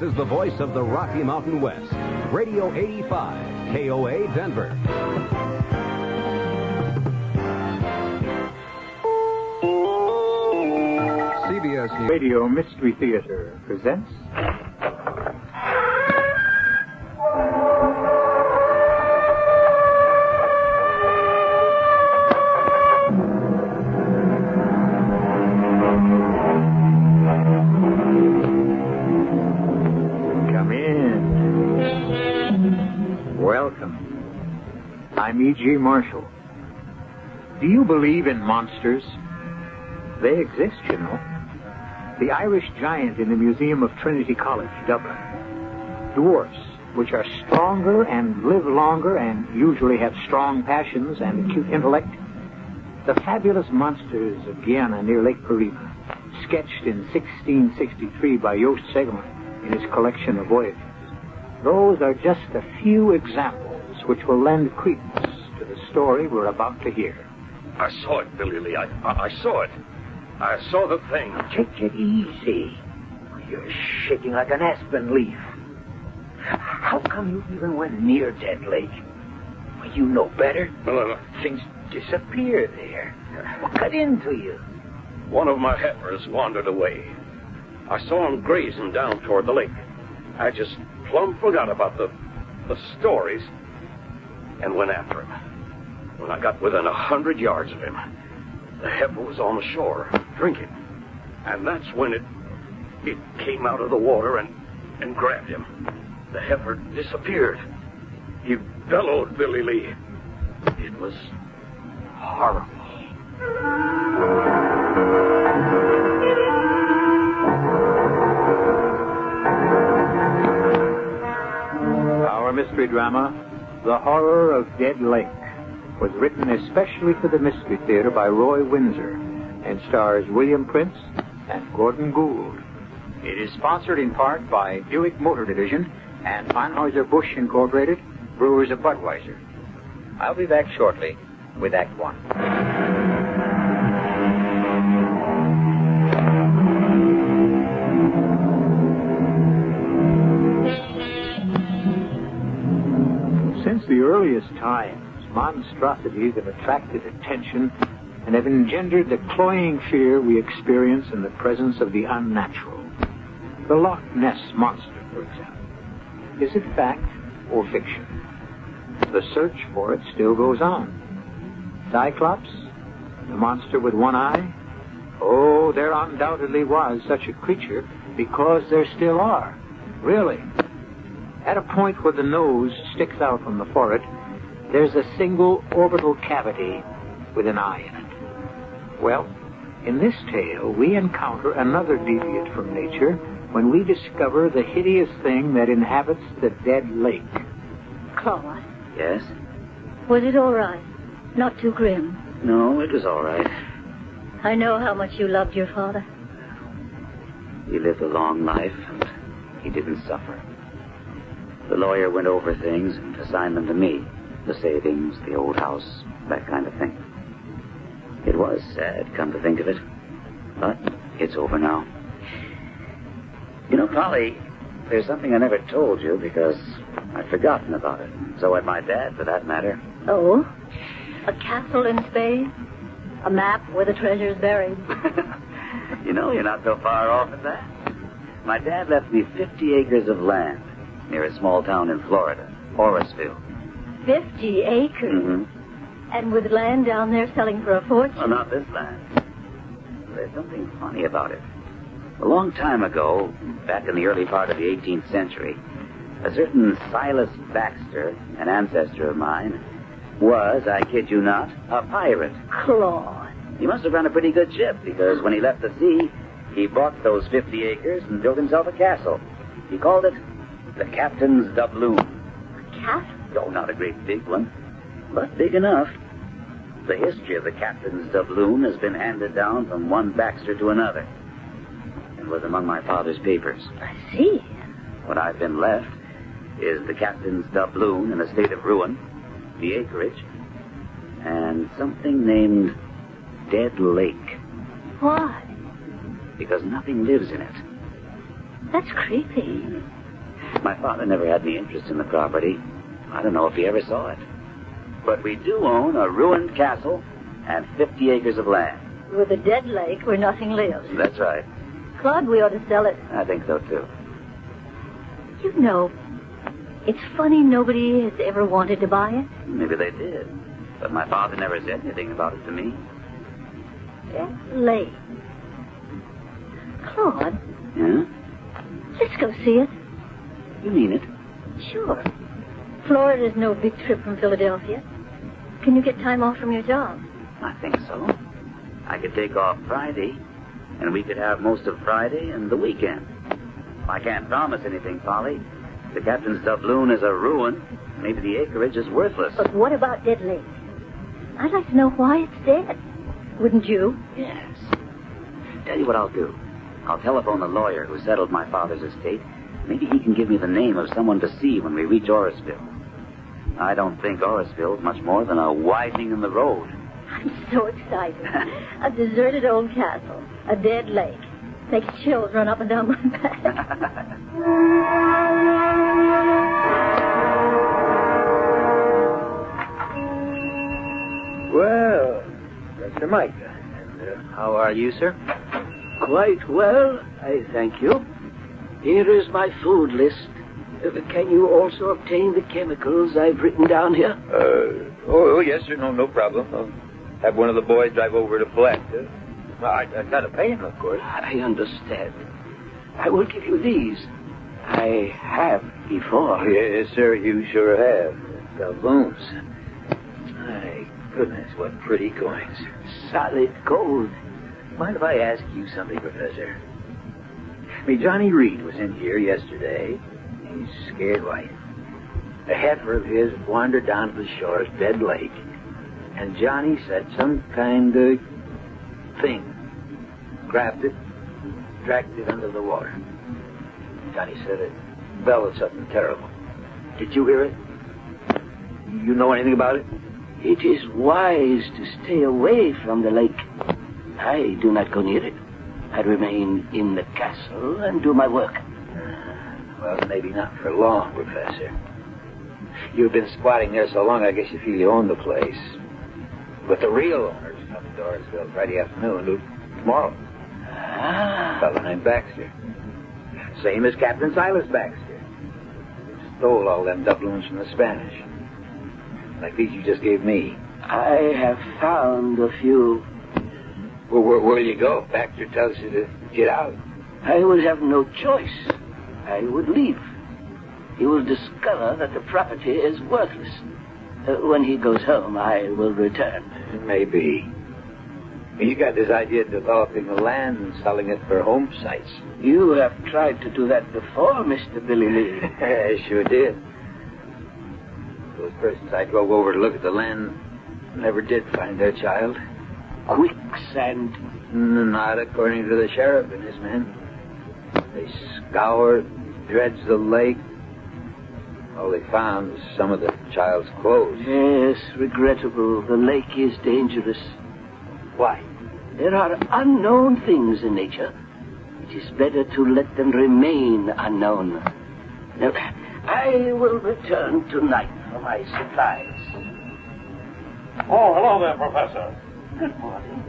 is the voice of the Rocky Mountain West. Radio 85, KOA Denver. CBS Radio Mystery Theater presents... Come in. Welcome. I'm E.G. Marshall. Do you believe in monsters? They exist, you know. The Irish giant in the Museum of Trinity College, Dublin. Dwarfs, which are stronger and live longer and usually have strong passions and acute intellect. The fabulous monsters of Guyana near Lake Parima, sketched in 1663 by Joost Segelman in his collection of voyages. Those are just a few examples which will lend credence to the story we're about to hear. I saw it, Billy Lee. I saw it. I saw the thing. Take it easy. You're shaking like an aspen leaf. How come you even went near Dead Lake? Well, you know better. Things disappear there. What got into you? One of my heifers wandered away. I saw him grazing down toward the lake. I just plumb forgot about the stories and went after him. When I got within 100 yards of him, the heifer was on the shore, drinking. And that's when it came out of the water and grabbed him. The heifer disappeared. He bellowed, Billy Lee. It was horrible. Our mystery drama, The Horror of Dead Lake, was written especially for the Mystery Theater by Roy Windsor and stars William Prince and Gordon Gould. It is sponsored in part by Buick Motor Division and Anheuser-Busch Incorporated, Brewers of Budweiser. I'll be back shortly with Act One. Since the earliest times, monstrosities have attracted attention and have engendered the cloying fear we experience in the presence of the unnatural. The Loch Ness Monster, for example. Is it fact or fiction? The search for it still goes on. Cyclops? The monster with one eye? Oh, there undoubtedly was such a creature because there still are. Really. At a point where the nose sticks out from the forehead, there's a single orbital cavity with an eye in it. Well, in this tale, we encounter another deviate from nature when we discover the hideous thing that inhabits the dead lake. Claude, Yes? was it all right? Not too grim? No, it was all right. I know how much you loved your father. He lived a long life, and he didn't suffer. The lawyer went over things and assigned them to me. The savings, the old house, that kind of thing. It was sad, come to think of it. But it's over now. You know, Polly, there's something I never told you because I'd forgotten about it. So had my dad, for that matter. Oh? A castle in Spain? A map where the treasure's buried? You know, you're not so far off at that. My dad left me 50 acres of land near a small town in Florida, Orisville. 50 acres? Mm-hmm. And with land down there selling for a fortune? Well, not this land. There's something funny about it. A long time ago, back in the early part of the 18th century, a certain Silas Baxter, an ancestor of mine, was, I kid you not, a pirate. Claude. He must have run a pretty good ship, because when he left the sea, he bought those 50 acres and built himself a castle. He called it the Captain's Doubloon. A castle? Oh, not a great big one, but big enough. The history of the Captain's Doubloon has been handed down from one Baxter to another. It was among my father's papers. I see. What I've been left is the Captain's Doubloon in a state of ruin, the acreage, and something named Dead Lake. Why? Because nothing lives in it. That's creepy. My father never had any interest in the property. I don't know if he ever saw it. But we do own a ruined castle and 50 acres of land. With a dead lake where nothing lives. That's right. Claude, we ought to sell it. I think so, too. You know, it's funny nobody has ever wanted to buy it. Maybe they did. But my father never said anything about it to me. Dead lake. Claude. Yeah? Let's go see it. You mean it? Sure. Florida's no big trip from Philadelphia. Can you get time off from your job? I think so. I could take off Friday, and we could have most of Friday and the weekend. I can't promise anything, Polly. The captain's doubloon is a ruin. Maybe the acreage is worthless. But what about Dead Lake? I'd like to know why it's dead. Wouldn't you? Yes. Tell you what I'll do. I'll telephone the lawyer who settled my father's estate. Maybe he can give me the name of someone to see when we reach Orisville. I don't think Orisville's much more than a widening in the road. I'm so excited. A deserted old castle. A dead lake. Makes chills run up and down my back. Well, Mr. Micah. And how are you, sir? Quite well, I thank you. Here is my food list. Can you also obtain the chemicals I've written down here? Oh, yes, sir. No problem. I'll have one of the boys drive over to Flat. I gotta pay him, of course. I understand. I will give you these. I have before. Yes, sir, you sure have. Doubloons. My goodness, what pretty coins. Solid gold. Mind if I ask you something, Professor? Johnny Reed was in here yesterday. He's scared white. A heifer of his wandered down to the shore of Dead Lake, and Johnny said some kind of thing. Grabbed it, dragged it under the water. Johnny said it bellowed something terrible. Did you hear it? You know anything about it? It is wise to stay away from the lake. I do not go near it. I remain in the castle and do my work. Well, maybe not for long, Professor. You've been squatting there so long, I guess you feel you own the place. But the real owner's coming to Orisville Friday afternoon, tomorrow. A fellow named Baxter. Same as Captain Silas Baxter. Stole all them doubloons from the Spanish. Like these you just gave me. I have found a few. Well, where'll you go? Baxter tells you to get out. I will have no choice. I would leave. He will discover that the property is worthless. When he goes home, I will return. Maybe. You got this idea of developing the land and selling it for home sites. You have tried to do that before, Mr. Billy Lee. I sure did. Those persons I drove over to look at the land never did find their child. Quicksand. Not according to the sheriff and his men. They scoured, dredged the lake. All they found was some of the child's clothes. Yes, regrettable. The lake is dangerous. Why? There are unknown things in nature. It is better to let them remain unknown. Now, I will return tonight for my supplies. Oh, hello there, Professor. Good morning.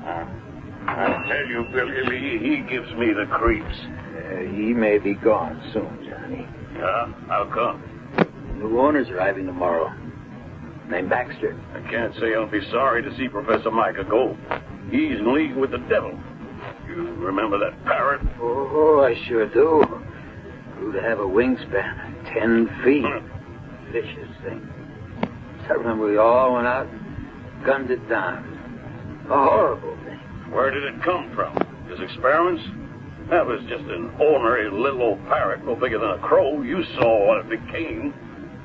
I tell you, Billy Lee, he gives me the creeps. He may be gone soon, Johnny. Yeah? How come? New owner's arriving tomorrow. Named Baxter. I can't say I'll be sorry to see Professor Micah go. He's in league with the devil. You remember that parrot? Oh, I sure do. Grew to have a wingspan of 10 feet. Vicious thing. I remember we all went out and gunned it down. A horrible thing. Where did it come from? His experiments? That was just an ordinary little old parrot, no bigger than a crow. You saw what it became.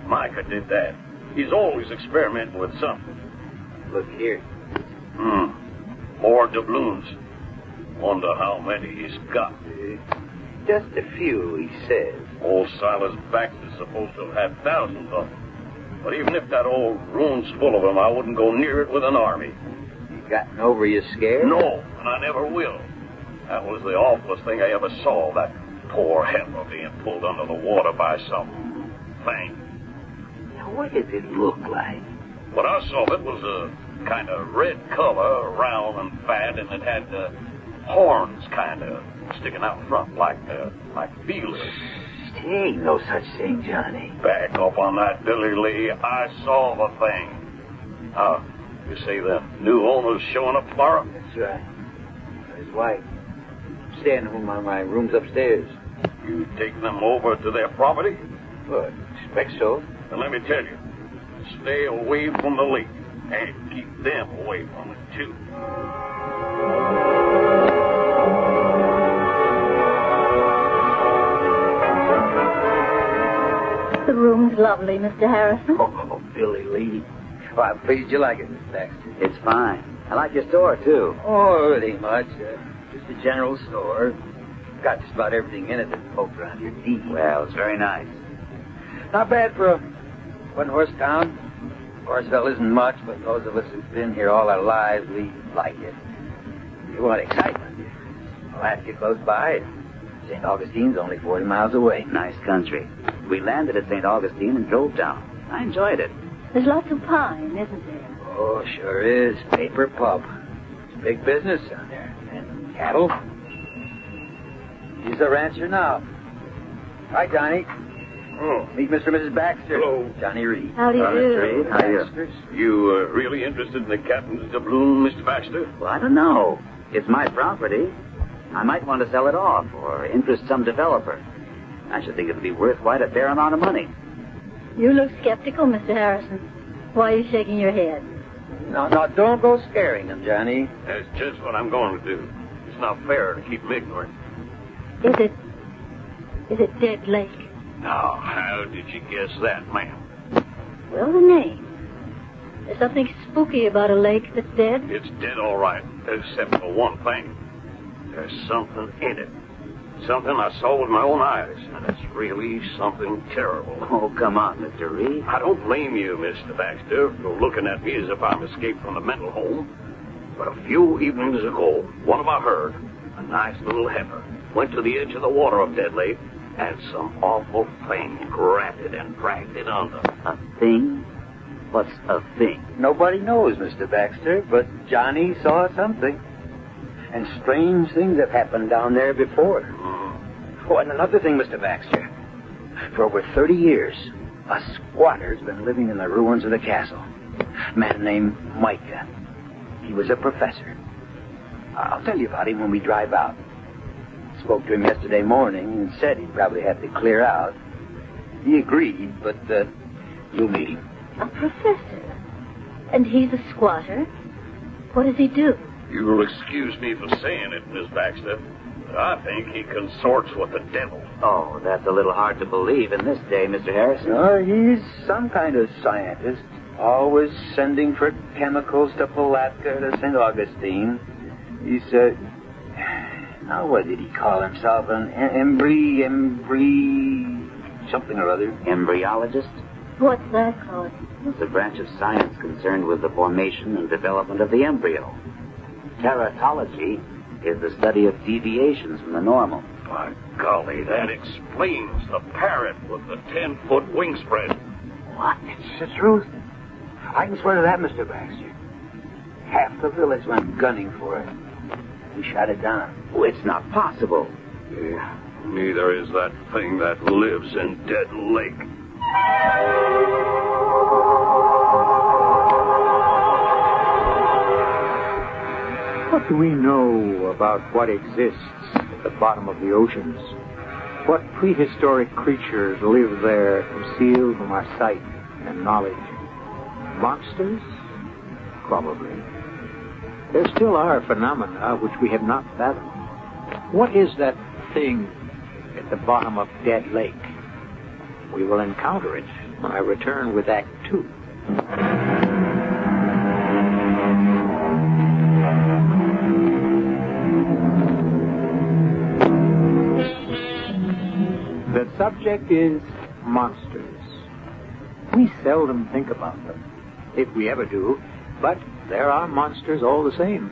Micah did that. He's always experimenting with something. Look here. More doubloons. Wonder how many he's got. Just a few, he says. Old Silas Baxter's supposed to have had thousands of them. But even if that old room's full of them, I wouldn't go near it with an army. You gotten over your scare? No, and I never will. That was the awfulest thing I ever saw, that poor heifer being pulled under the water by some thing. Now, what did it look like? What I saw of it was a kind of red color, round and fat, and it had horns kind of sticking out front like feelers. There ain't no such thing, Johnny. Back up on that, Billy Lee. I saw the thing. You say the new owner's showing up tomorrow? That's right. His wife. Staying in my room's upstairs. You take them over to their property? Well, I expect so. And let me tell you, stay away from the lake. And keep them away from it, too. The room's lovely, Mr. Harrison. Oh, Billy Lee. Oh, I'm pleased you like it, Miss Baxter. It's fine. I like your store, too. Oh, it ain't much. Just a general store. Got just about everything in it that folks around here need. Well, it's very nice. Not bad for a one-horse town. Horseville isn't much, but those of us who've been here all our lives, we like it. You want excitement? I'll have to get close by. St. Augustine's only 40 miles away. Nice country. We landed at St. Augustine and drove down. I enjoyed it. There's lots of pine, isn't there? Oh, sure is. Paper pulp. It's big business down there. And cattle. He's a rancher now. Hi, Johnny. Oh. Meet Mr. and Mrs. Baxter. Hello. Johnny Reed. How do you do? Mr. Reed. How are you? You really interested in the captain's doubloon, Mr. Baxter? Well, I don't know. It's my property. I might want to sell it off or interest some developer. I should think it would be worth quite a fair amount of money. You look skeptical, Mr. Harrison. Why are you shaking your head? No, don't go scaring them, Johnny. That's just what I'm going to do. It's not fair to keep them ignorant. Is it Dead Lake? Now, how did you guess that, ma'am? Well, the name. There's something spooky about a lake that's dead. It's dead all right, except for one thing. There's something in it. Something I saw with my own eyes, and it's really something terrible. Oh, come on, Mr. Reed. I don't blame you, Mr. Baxter, for looking at me as if I'm escaped from the mental home. But a few evenings ago, one of our herd, a nice little heifer, went to the edge of the water of Dead Lake, and some awful thing grabbed it and dragged it under. A thing? What's a thing? Nobody knows, Mr. Baxter, but Johnny saw something. And strange things have happened down there before. Oh, and another thing, Mr. Baxter. For over 30 years, a squatter's been living in the ruins of the castle. A man named Micah. He was a professor. I'll tell you about him when we drive out. Spoke to him yesterday morning and said he'd probably have to clear out. He agreed, but you'll meet him. A professor? And he's a squatter? What does he do? You'll excuse me for saying it, Miss Baxter, but I think he consorts with the devil. Oh, that's a little hard to believe in this day, Mr. Harrison. He's some kind of scientist. Always sending for chemicals to Palatka, to St. Augustine. He's, now what did he call himself? An something or other. Embryologist? What's that called? It's a branch of science concerned with the formation and development of the embryo. Teratology is the study of deviations from the normal. By golly, that explains the parrot with the 10-foot wingspread. What? It's the truth. I can swear to that, Mr. Baxter. Half the village went gunning for it. We shot it down. Oh, it's not possible. Yeah, neither is that thing that lives in Dead Lake. What do we know about what exists at the bottom of the oceans? What prehistoric creatures live there concealed from our sight and knowledge? Monsters? Probably. There still are phenomena which we have not fathomed. What is that thing at the bottom of Dead Lake? We will encounter it when I return with Act 2. The subject is monsters. We seldom think about them, if we ever do, but there are monsters all the same.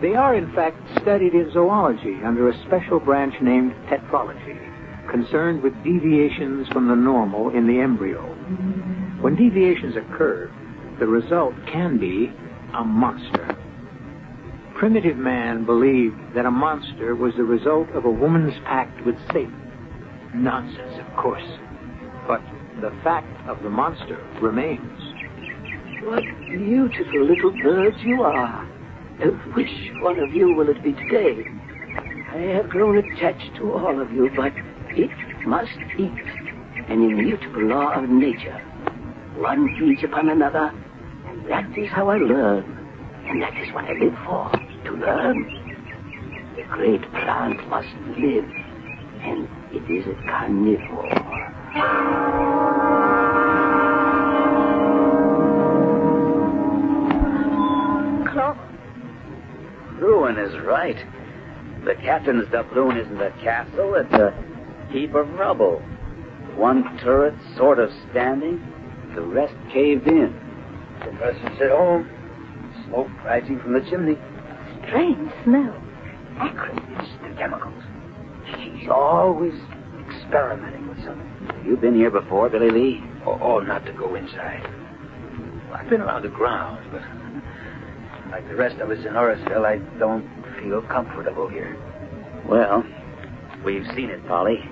They are, in fact, studied in zoology under a special branch named tetralogy. concerned with deviations from the normal in the embryo. When deviations occur, the result can be a monster. Primitive man believed that a monster was the result of a woman's pact with Satan. Nonsense, of course. But the fact of the monster remains. What beautiful little birds you are. Which one of you will it be today? I have grown attached to all of you, but it must eat. An immutable law of nature. One feeds upon another, and that is how I learn. And that is what I live for, to learn. The great plant must live, and it is a carnivore. Claude. Ruin is right. The captain's doubloon isn't a castle, it's a heap of rubble. One turret sort of standing, the rest caved in. The Professor's at home. Smoke rising from the chimney. Strange smell. Acrid. It's the chemicals. She's always experimenting with something. You been here before, Billy Lee? Oh, not to go inside. I've been around the grounds, but like the rest of us in Orrisville, I don't feel comfortable here. Well, we've seen it, Polly.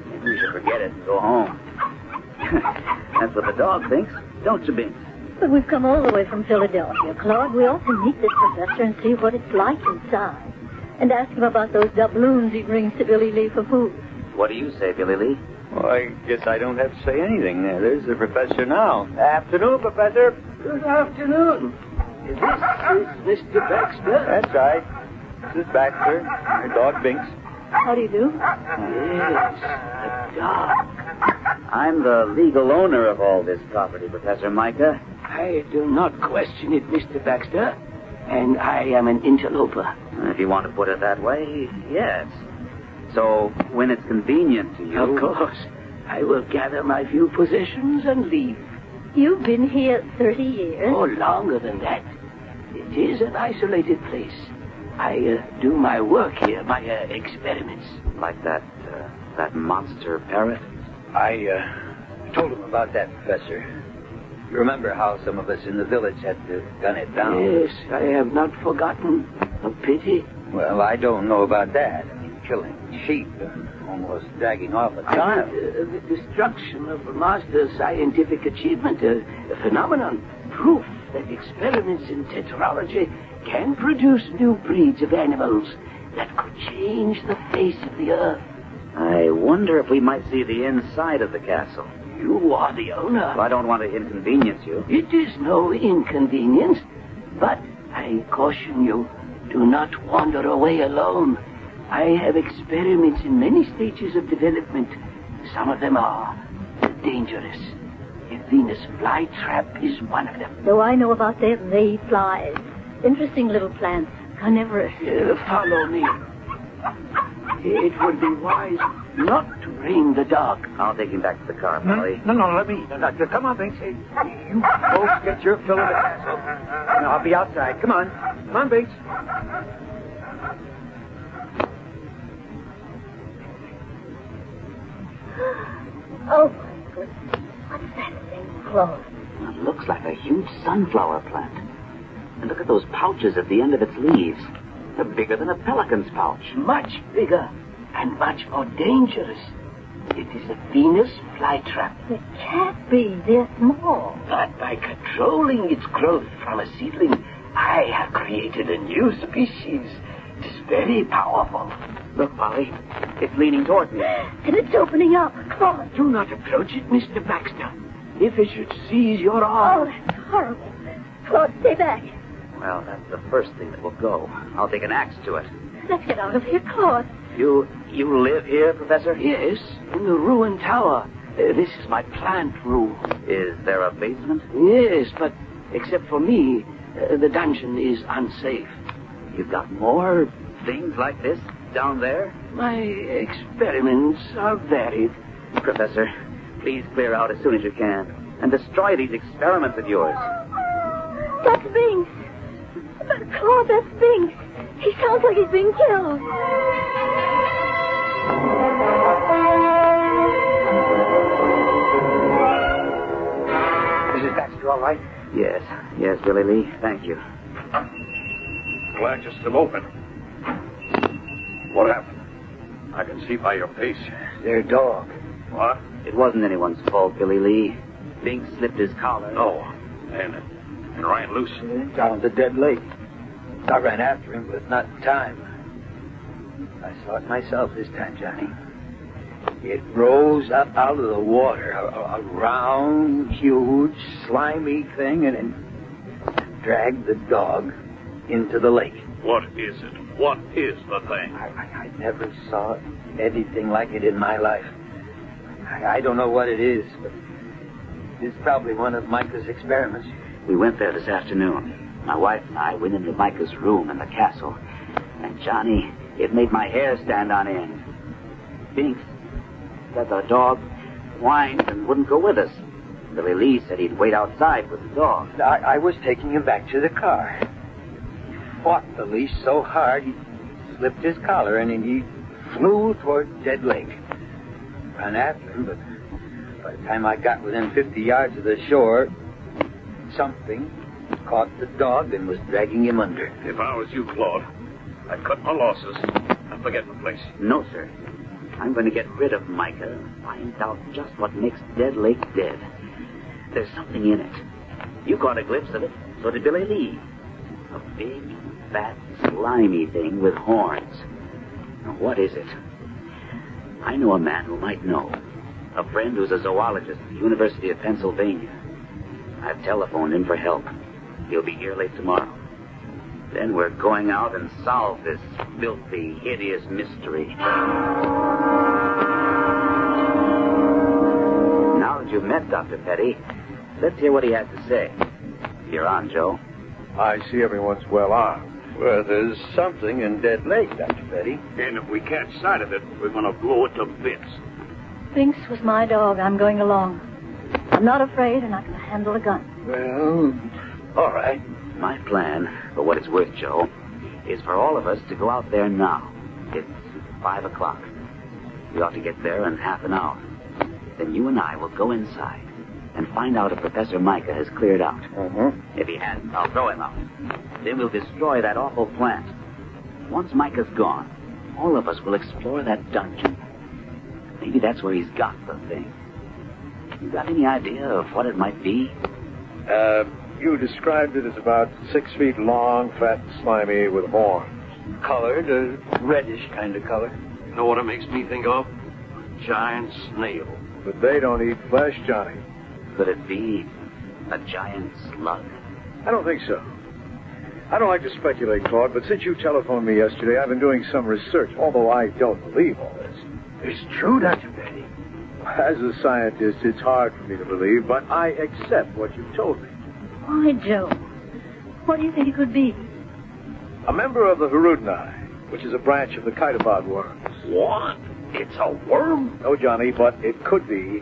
Maybe we should forget it and go home. That's what the dog thinks, don't you, Binks? But we've come all the way from Philadelphia, Claude. We ought to meet this professor and see what it's like inside. And ask him about those doubloons he brings to Billy Lee for food. What do you say, Billy Lee? Well, I guess I don't have to say anything. There's the professor now. Afternoon, Professor. Good afternoon. This is Mr. Baxter. That's right. This is Baxter. Your dog, Binks. How do you do? Yes, the dog. I'm the legal owner of all this property, Professor Micah. I do not question it, Mr. Baxter. And I am an interloper. If you want to put it that way, yes. So, when it's convenient to you... Of course. I will gather my few possessions and leave. You've been here 30 years? Oh, longer than that. It is an isolated place. I do my work here, my experiments. Like that monster parrot? I told him about that, Professor. You remember how some of us in the village had to gun it down? Yes, I have not forgotten. A pity. Well, I don't know about that. I mean, killing sheep and almost dragging off a child. The destruction of a master's scientific achievement, a phenomenon, proof that experiments in tetralogy can produce new breeds of animals that could change the face of the earth. I wonder if we might see the inside of the castle. You are the owner. Well, I don't want to inconvenience you. It is no inconvenience, but I caution you, do not wander away alone. I have experiments in many stages of development. Some of them are dangerous. A Venus flytrap is one of them. So I know about them. They eat flies. Interesting little plants. Carnivorous. Follow me. It would be wise not to bring the dog. I'll take him back to the car, Polly. No, let me. No, come on, Binks. Hey, you folks get your fill of the castle. And I'll be outside. Come on. Come on, Binks. Oh, my goodness. What's that thing, Claude? It looks like a huge sunflower plant. And look at those pouches at the end of its leaves. They're bigger than a pelican's pouch. Much bigger and much more dangerous. It is a Venus flytrap. It can't be this small. But by controlling its growth from a seedling, I have created a new species. It is very powerful. Look, Polly. It's leaning toward me. And it's opening up. Claude. Do not approach it, Mr. Baxter. If it should seize your arm... Oh, that's horrible. Claude, stay back. Well, that's the first thing that will go. I'll take an axe to it. Let's get out of here, Claude. You live here, Professor? Yes, in the ruined tower. This is my plant room. Is there a basement? Yes, but except for me, the dungeon is unsafe. You've got more things like this down there? My experiments are varied. Professor, please clear out as soon as you can and destroy these experiments of yours. That's Binks. But Claude, that's Binks. He sounds like he's being killed. You all right? Yes, Billy Lee. Thank you. Glad you're still open. What happened? I can see by your face. Their dog. What? It wasn't anyone's fault, Billy Lee. Bink slipped his collar. No. And ran loose. Down the dead lake. I ran after him, but not in time. I saw it myself this time, Johnny. It rose up out of the water, a round, huge, slimy thing, and dragged the dog into the lake. What is it? What is the thing? I never saw anything like it in my life. I don't know what it is, but it's probably one of Micah's experiments. We went there this afternoon. My wife and I went into Micah's room in the castle. And, Johnny, it made my hair stand on end. Binks said the dog whined and wouldn't go with us. Billy Lee said he'd wait outside with the dog. I was taking him back to the car. He fought the leash so hard, he slipped his collar and he flew toward Dead Lake. Ran after him, but by the time I got within 50 yards of the shore, something caught the dog and was dragging him under. If I was you, Claude, I'd cut my losses and forget the place. No, sir. I'm going to get rid of Micah and find out just what makes Dead Lake dead. There's something in it. You caught a glimpse of it, so did Billy Lee. A big, fat, slimy thing with horns. Now, what is it? I know a man who might know. A friend who's a zoologist at the University of Pennsylvania. I've telephoned him for help. He'll be here late tomorrow. Then we're going out and solve this filthy, hideous mystery. Now that you've met Dr. Petty, let's hear what he has to say. You're on, Joe. I see everyone's well armed. Well, there's something in Dead Lake, Dr. Petty. And if we catch sight of it, we're going to blow it to bits. Binks was my dog. I'm going along. I'm not afraid, and I can handle a gun. Well, all right. My plan, for what it's worth, Joe, is for all of us to go out there now. It's 5 o'clock. We ought to get there in half an hour. Then you and I will go inside and find out if Professor Micah has cleared out. If he hasn't, I'll throw him out. Then we'll destroy that awful plant. Once Micah's gone, all of us will explore that dungeon. Maybe that's where he's got the thing. You got any idea of what it might be? You described it as about 6 feet long, fat, slimy, with horns. Colored, a reddish kind of color. You know what it makes me think of? A giant snail. But they don't eat flesh, Johnny. Could it be a giant slug? I don't think so. I don't like to speculate, Claude, but since you telephoned me yesterday, I've been doing some research, although I don't believe all this. It's true, Dr. Petty. As a scientist, it's hard for me to believe, but I accept what you've told me. Why, Joe? What do you think it could be? A member of the Hirudinai, which is a branch of the Chaetopod worms. What? It's a worm? No, Johnny, but it could be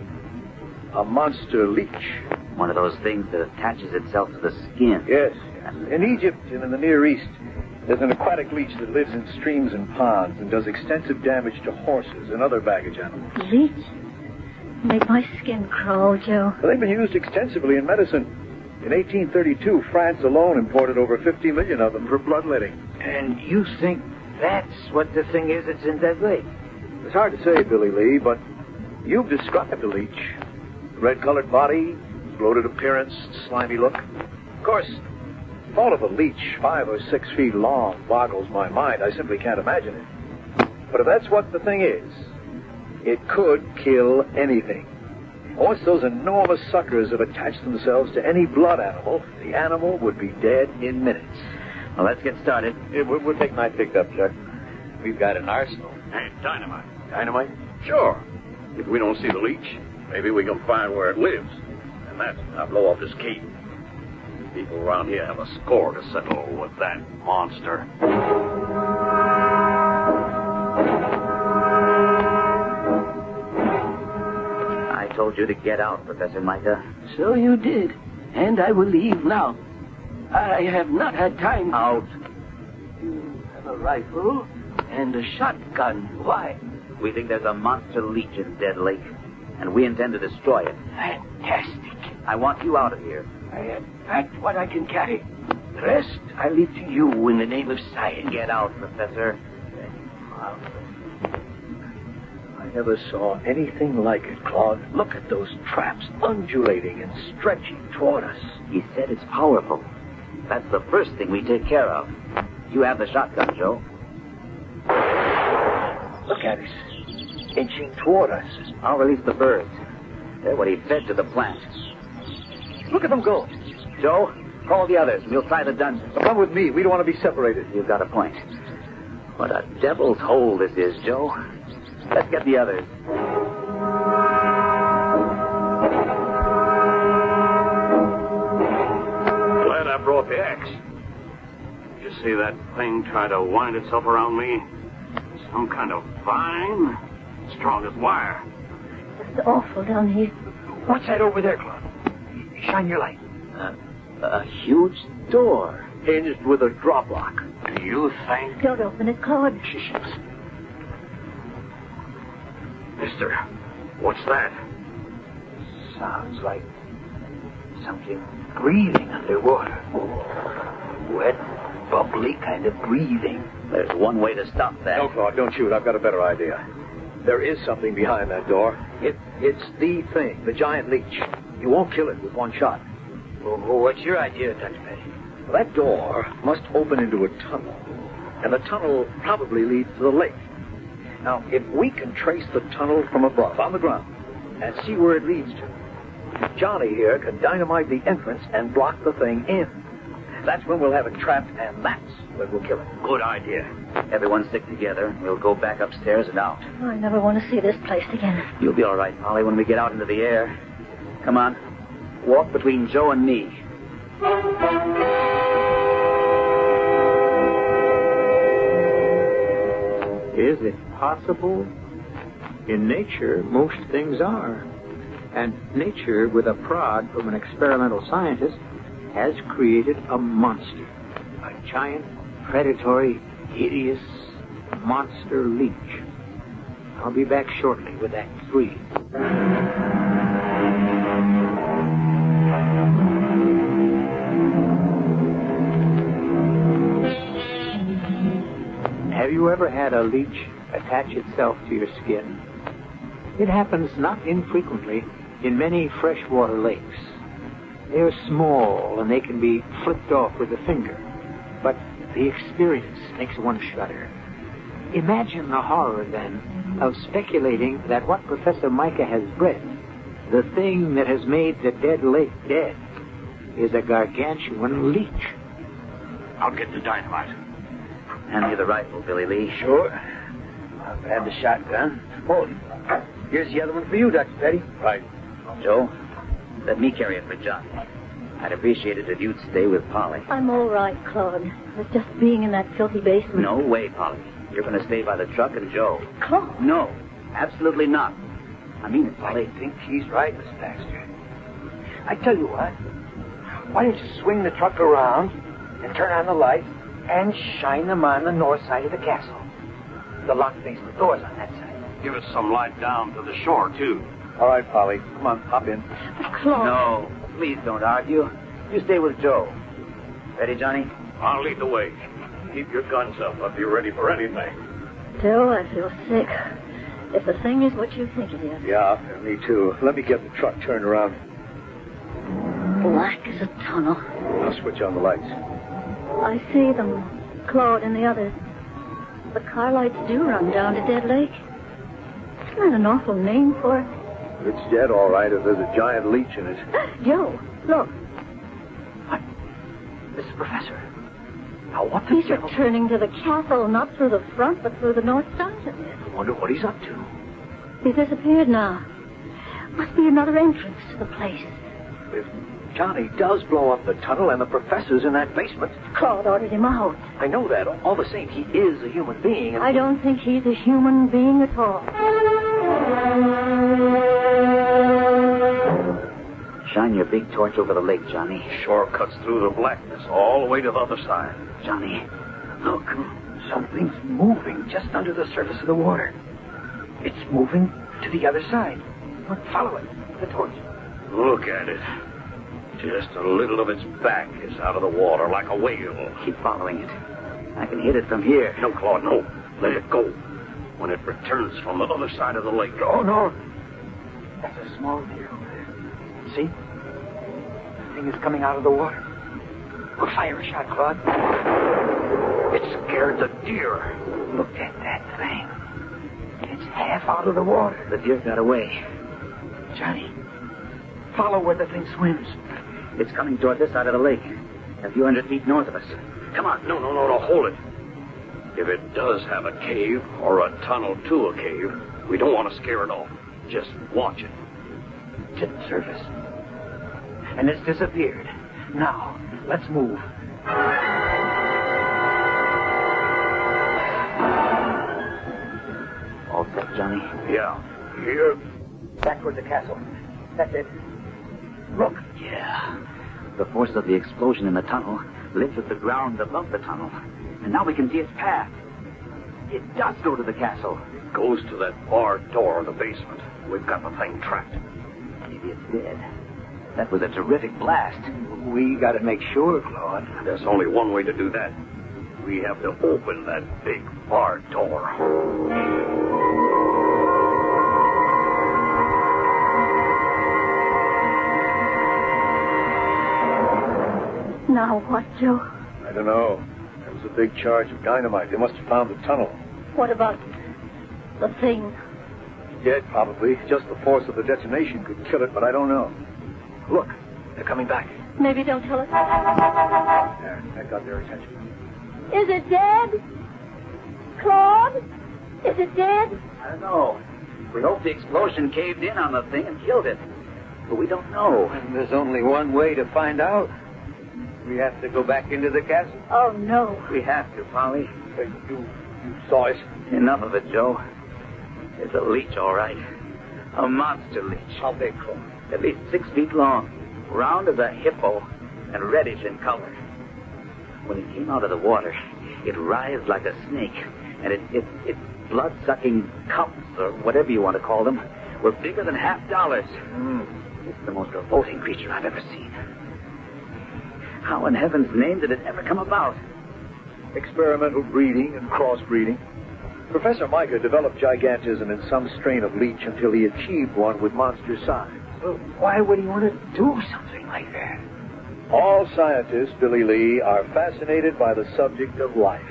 a monster leech. One of those things that attaches itself to the skin. Yes. In Egypt and in the Near East, there's an aquatic leech that lives in streams and ponds and does extensive damage to horses and other baggage animals. Leech? Make my skin crawl, Joe. Well, they've been used extensively in medicine. In 1832, France alone imported over 50 million of them for bloodletting. And you think that's what the thing is that's in Dead Lake? It's hard to say, Billy Lee, but you've described the leech. Red-colored body, bloated appearance, slimy look. Of course, the thought of a leech 5 or 6 feet long boggles my mind. I simply can't imagine it. But if that's what the thing is, it could kill anything. Once those enormous suckers have attached themselves to any blood animal, the animal would be dead in minutes. Well, let's get started. We'll take my pickup, Chuck. We've got an arsenal. Hey, dynamite. Dynamite? Sure. If we don't see the leech, maybe we can find where it lives. And that's when I blow off this key. People around here have a score to settle with that monster. I told you to get out, Professor Micah. So you did. And I will leave now. I have not had time. Out. You have a rifle and a shotgun. Why? We think there's a monster leech in Dead Lake, and we intend to destroy it. Fantastic. I want you out of here. I have packed what I can carry. The rest I leave to you in the name of science. Get out, Professor. I never saw anything like it, Claude. Look at those traps undulating and stretching toward us. He said it's powerful. That's the first thing we take care of. You have the shotgun, Joe. Look at it. Inching toward us. I'll release the birds. They're what he fed to the plant. Look at them go. Joe, call the others. We'll try the dungeon. Come with me. We don't want to be separated. You've got a point. What a devil's hole this is, Joe. Let's get the others. Glad I brought the axe. You see that thing try to wind itself around me? Some kind of vine? Strong as wire. It's awful down here. What's that over there, Claude? Shine your light. A huge door. Hinged with a drop lock. Do you think? Don't open it, Claude. Mister, what's that? Sounds like something breathing underwater. Wet, bubbly kind of breathing. There's one way to stop that. No, Claude, don't shoot. I've got a better idea. There is something behind that door. It's the thing, the giant leech. You won't kill it with one shot. Well, what's your idea, Dr. Petty? Well, that door must open into a tunnel, and the tunnel probably leads to the lake. Now, if we can trace the tunnel from above, on the ground, and see where it leads to, Johnny here can dynamite the entrance and block the thing in. That's when we'll have it trapped, and that's when we'll kill it. Good idea. Everyone stick together. We'll go back upstairs and out. I never want to see this place again. You'll be all right, Polly, when we get out into the air. Come on. Walk between Joe and me. Is it possible? In nature, most things are. And nature, with a prod from an experimental scientist, has created a monster. A giant, predatory, hideous monster leech. I'll be back shortly with Act 3. Have you ever had a leech attach itself to your skin? It happens not infrequently in many freshwater lakes. They're small and they can be flipped off with a finger, but the experience makes one shudder. Imagine the horror, then, of speculating that what Professor Micah has bred, the thing that has made the dead lake dead, is a gargantuan leech. I'll get the dynamite. Hand me the rifle, Billy Lee. Sure. I'll grab the shotgun. Oh, here's the other one for you, Dr. Petty. Right. Joe, let me carry it for Johnny. I'd appreciate it if you'd stay with Polly. I'm all right, Claude. It's just being in that filthy basement. No way, Polly. You're going to stay by the truck and Joe. Claude? No, absolutely not. I mean it, Polly. I think he's right, Miss Baxter. I tell you what. Why don't you swing the truck around and turn on the lights and shine them on the north side of the castle? The locked basement door's on that side. Give us some light down to the shore, too. All right, Polly. Come on, hop in. Claude. No, please don't argue. You stay with Joe. Ready, Johnny? I'll lead the way. Keep your guns up. I'll be ready for anything. Joe, I feel sick. If the thing is what you think it is. Yeah, me too. Let me get the truck turned around. Black as a tunnel. I'll switch on the lights. I see them, Claude and the others. The car lights do run down to Dead Lake. Isn't that an awful name for it? It's dead, all right, if there's a giant leech in it. Joe, look. Mr. Professor. Now, what the He's devil... returning to the castle, not through the front, but through the north side of it. I wonder what he's up to. He's disappeared now. Must be another entrance to the place. If Johnny does blow up the tunnel and the professor's in that basement... Claude ordered him out. I know that. All the same, he is a human being. And... I don't think he's a human being at all. Shine your big torch over the lake, Johnny. Shore cuts through the blackness all the way to the other side. Johnny, look. Something's moving just under the surface of the water. It's moving to the other side. Look, follow it. The torch. Look at it. Just a little of its back is out of the water like a whale. Keep following it. I can hit it from here. No, Claude, no. Let it go. When it returns from the other side of the lake. Oh, no. That's a small deer over there. See? The thing is coming out of the water. We'll fire a shot, Claude. It scared the deer. Look at that thing. It's half out of the water. The deer got away. Johnny, follow where the thing swims. It's coming toward this side of the lake, a few hundred feet north of us. Come on. No, hold it. If it does have a cave or a tunnel to a cave, we don't want to scare it off. Just watch it. It's at the surface. And it's disappeared. Now, let's move. All set, Johnny? Yeah. Here. Back toward the castle. That's it. Look. Yeah. The force of the explosion in the tunnel lifted the ground above the tunnel. And now we can see its path. It does go to the castle. It goes to that barred door in the basement. We've got the thing trapped. Maybe it's dead. That was a terrific blast. We got to make sure, Claude. There's only one way to do that. We have to open that big barred door. Now what, Joe? I don't know. There was a big charge of dynamite. They must have found the tunnel. What about the thing? Dead, probably. Just the force of the detonation could kill it, but I don't know. Look, they're coming back. Maybe they'll tell us. There, that got their attention. Is it dead? Claude? Is it dead? I don't know. We hope the explosion caved in on the thing and killed it. But we don't know. And there's only one way to find out. We have to go back into the castle. Oh, no. We have to, Polly. You saw it? Enough of it, Joe. It's a leech, all right. A monster leech. How big, Claude? At least 6 feet long, round as a hippo, and reddish in color. When it came out of the water, it writhed like a snake, and its blood-sucking cups, or whatever you want to call them, were bigger than $50. It's the most revolting creature I've ever seen. How in heaven's name did it ever come about? Experimental breeding and crossbreeding. Professor Micah developed gigantism in some strain of leech until he achieved one with monster size. Well, why would he want to do something like that? All scientists, Billy Lee, are fascinated by the subject of life.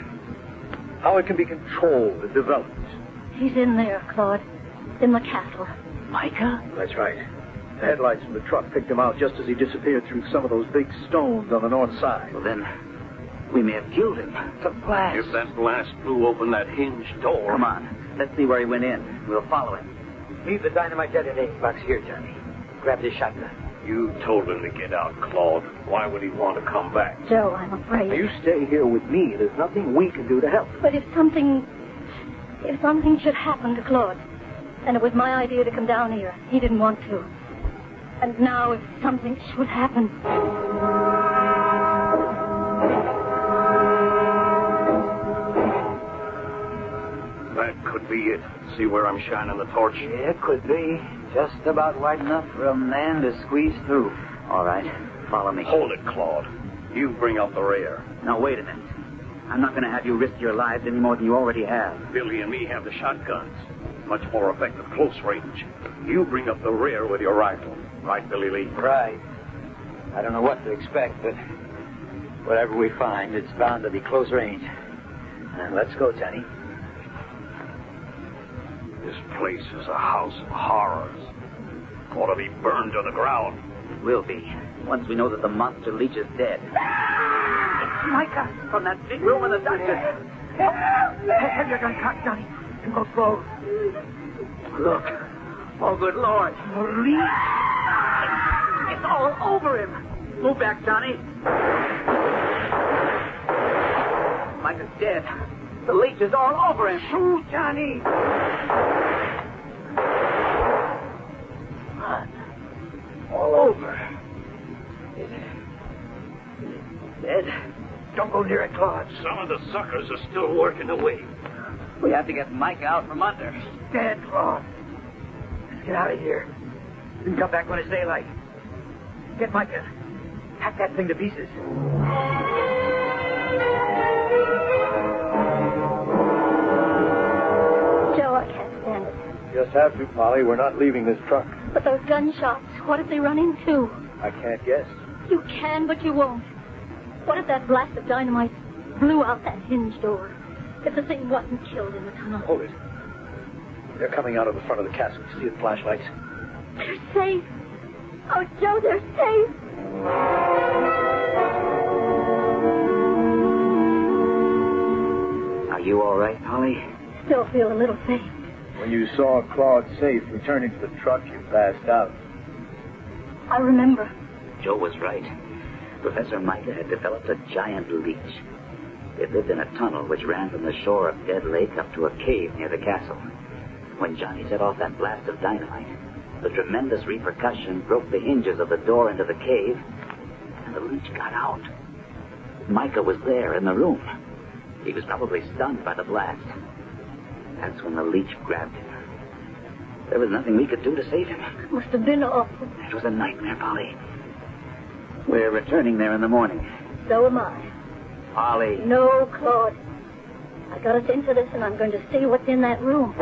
How it can be controlled and developed. He's in there, Claude. In the castle. Micah? That's right. The headlights from the truck picked him out just as he disappeared through some of those big stones on the north side. Well, then, we may have killed him. The blast. If that blast blew open that hinged door... Come on. Let's see where he went in. We'll follow him. Leave the dynamite detonating box here, Johnny. Grab this shotgun. You told him to get out, Claude. Why would he want to come back? Joe, I'm afraid. Now, you stay here with me. There's nothing we can do to help. But if something should happen to Claude, and it was my idea to come down here, he didn't want to. And now if something should happen... That could be it. See where I'm shining the torch? Yeah, it could be. Just about wide enough for a man to squeeze through. All right, follow me. Hold it, Claude. You bring up the rear. Now, wait a minute. I'm not going to have you risk your lives any more than you already have. Billy and me have the shotguns. Much more effective close range. You bring up the rear with your rifle. Right, Billy Lee? Right. I don't know what to expect, but whatever we find, it's bound to be close range. Now, let's go, Johnny. This place is a house of horrors. Ought to be burned to the ground. It will be, once we know that the monster leech is dead. It's Micah from that big room in the dungeon. Have your gun cocked, Johnny. And go slow. Look. Oh, good Lord. The leech. It's all over him. Move back, Johnny. Micah's dead. The leech is all over him. Shoot, Johnny. Blood. All over. Is it dead? Don't go near it, Claude. Some of the suckers are still working away. We have to get Micah out from under. Dead, Claude. Let's get out of here. You can come back when it's daylight. Get Micah. Hack that thing to pieces. Joe, I can't stand it. Just have to, Polly. We're not leaving this truck. But those gunshots, what if they run into? I can't guess. You can, but you won't. What if that blast of dynamite blew out that hinge door? If the thing wasn't killed in the tunnel? Hold it. They're coming out of the front of the castle. See the flashlights? They're safe. Oh, Joe, they're safe. Are you all right, Polly? Still feel a little faint. When you saw Claude's safe returning to the truck, you passed out. I remember. Joe was right. Professor Micah had developed a giant leech. It lived in a tunnel which ran from the shore of Dead Lake up to a cave near the castle. When Johnny set off that blast of dynamite, the tremendous repercussion broke the hinges of the door into the cave, and the leech got out. Micah was there in the room. He was probably stunned by the blast. That's when the leech grabbed him. There was nothing we could do to save him. It must have been awful. It was a nightmare, Polly. We're returning there in the morning. So am I. Polly. No, Claude. I got us into this, and I'm going to see what's in that room.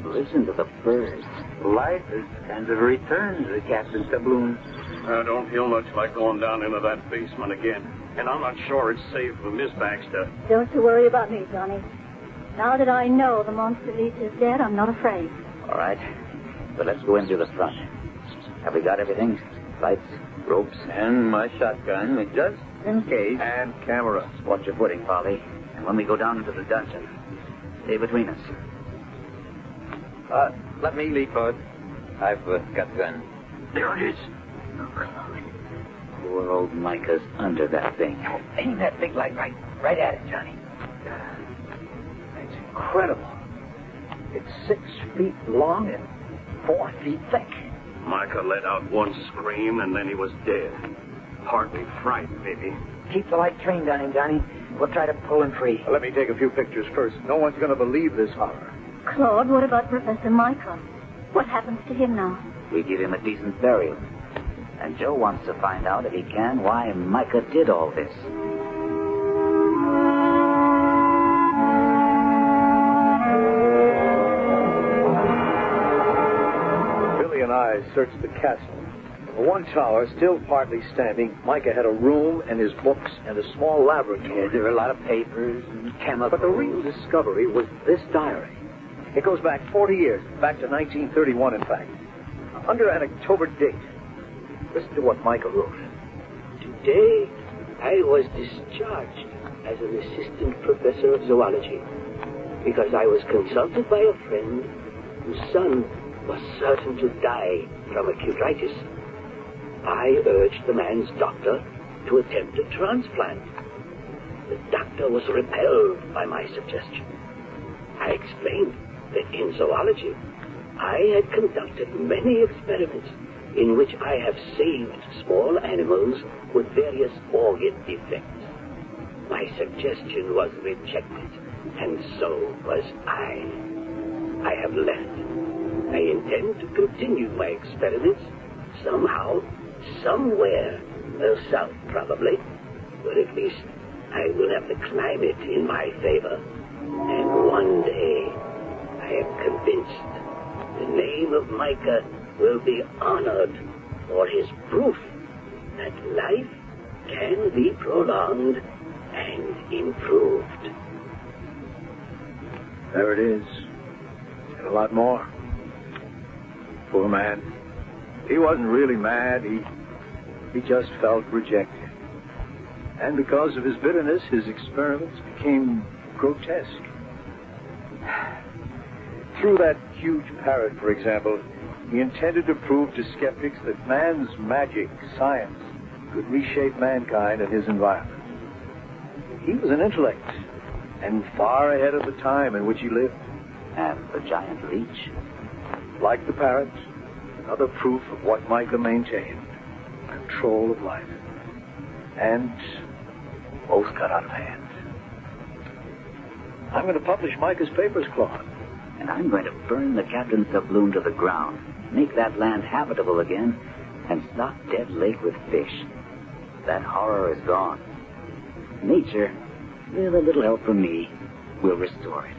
Listen to the birds. Life has kind of returned to Captain Tabloon. I don't feel much like going down into that basement again. And I'm not sure it's safe for Miss Baxter. Don't you worry about me, Johnny. Now that I know the monster leech is dead, I'm not afraid. All right. But let's go in through the front. Have we got everything? Lights, ropes, And my shotgun, just in case. And camera. Watch your footing, Polly. And when we go down into the dungeon, stay between us. Let me lead, Claude. I've got the gun. There it is. Oh, Claude. Poor old Micah's under that thing. Now, aim that big light right at it, Johnny. It's incredible. It's 6 feet long and 4 feet thick. Micah let out one scream, and then he was dead. Hardly frightened, maybe. Keep the light trained on him, Johnny. We'll try to pull him free. Let me take a few pictures first. No one's going to believe this horror. Claude, what about Professor Micah? What happens to him now? We give him a decent burial. And Joe wants to find out, if he can, why Micah did all this. Billy and I searched the castle. The one tower, still partly standing, Micah had a room and his books and a small laboratory. Yeah, there were a lot of papers and chemicals. But the real discovery was this diary. It goes back 40 years, back to 1931, in fact. Under an October date. Listen to what Micah wrote. Today, I was discharged as an assistant professor of zoology because I was consulted by a friend whose son was certain to die from acutitis. I urged the man's doctor to attempt a transplant. The doctor was repelled by my suggestion. I explained that in zoology, I had conducted many experiments in which I have saved small animals with various organ defects. My suggestion was rejected, and so was I. I have left. I intend to continue my experiments somehow, somewhere, south probably, but at least I will have the climate in my favor. And one day, I am convinced the name of Micah will be honored for his proof that life can be prolonged and improved. There it is. And a lot more. Poor man. He wasn't really mad. He just felt rejected. And because of his bitterness, his experiments became grotesque. Through that huge parrot, for example, he intended to prove to skeptics that man's magic, science, could reshape mankind and his environment. He was an intellect, and far ahead of the time in which he lived. And the giant leech? Like the parrot, another proof of what Micah maintained, control of life. And both got out of hand. I'm going to publish Micah's papers, Claude. And I'm going to burn the captain's doubloon to the ground, make that land habitable again, and stock Dead Lake with fish. That horror is gone. Nature, with a little help from me, will restore it.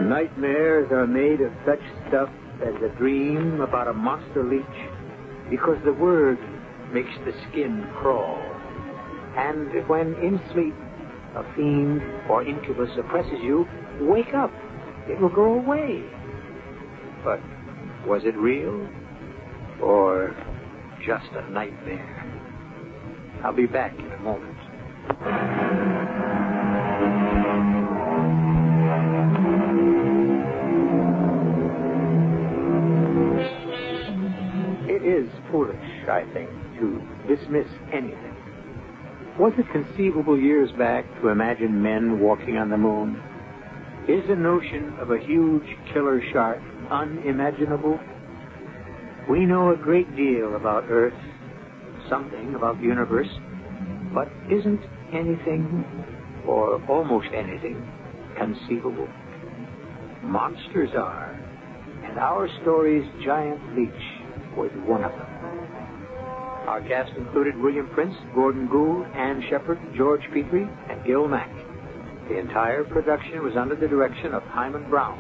Nightmares are made of such stuff as a dream about a monster leech, because the word makes the skin crawl. And when in sleep a fiend or incubus oppresses you, wake up. It will go away. But was it real or just a nightmare? I'll be back in a moment. It is foolish, I think, to dismiss anything. Was it conceivable years back to imagine men walking on the moon? Is the notion of a huge killer shark unimaginable? We know a great deal about Earth, something about the universe, but isn't anything, or almost anything, conceivable? Monsters are, and our story's giant leech was one of them. Our cast included William Prince, Gordon Gould, Ann Shepard, George Petrie, and Gil Mack. The entire production was under the direction of Hyman Brown.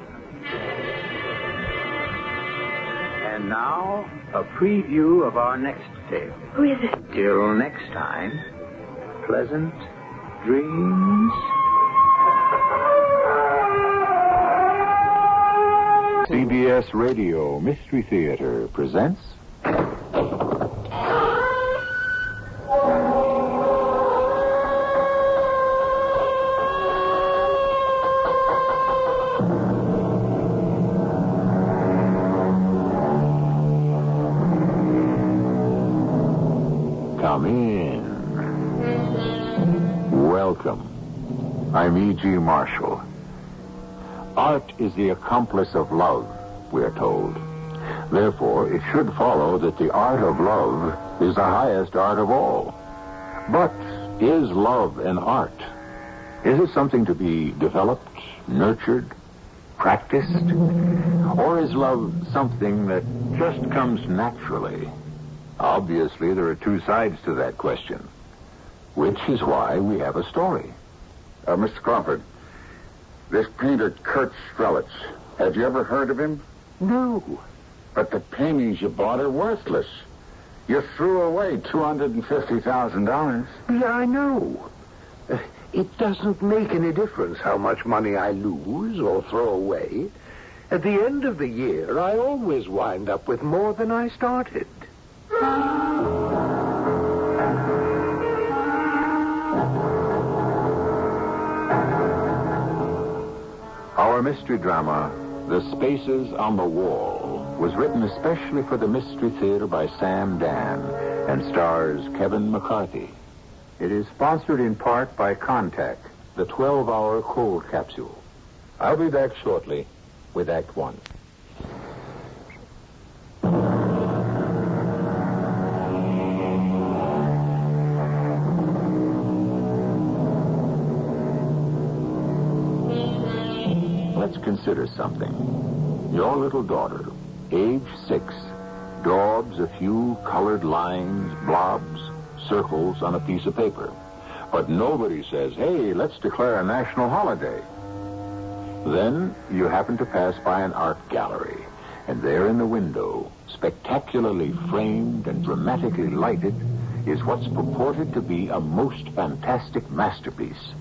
And now, a preview of our next tale. Who is it? Till next time, pleasant dreams. CBS Radio Mystery Theater presents... Come in. Welcome. I'm E.G. Marshall. Art is the accomplice of love, we're told. Therefore, it should follow that the art of love is the highest art of all. But is love an art? Is it something to be developed, nurtured, practiced? Or is love something that just comes naturally? Obviously, there are two sides to that question, which is why we have a story. Mr. Crawford, this painter Kurt Strelitz, have you ever heard of him? No. But the paintings you bought are worthless. You threw away $250,000. Yeah, I know. It doesn't make any difference how much money I lose or throw away. At the end of the year, I always wind up with more than I started. Our mystery drama, The Spaces on the Wall, was written especially for the Mystery Theater by Sam Dan and stars Kevin McCarthy. It is sponsored in part by Contact, the 12-hour cold capsule. I'll be back shortly with Act One. Let's consider something. Your little daughter, age 6, daubs a few colored lines, blobs, circles on a piece of paper. But nobody says, hey, let's declare a national holiday. Then you happen to pass by an art gallery, and there in the window, spectacularly framed and dramatically lighted, is what's purported to be a most fantastic masterpiece.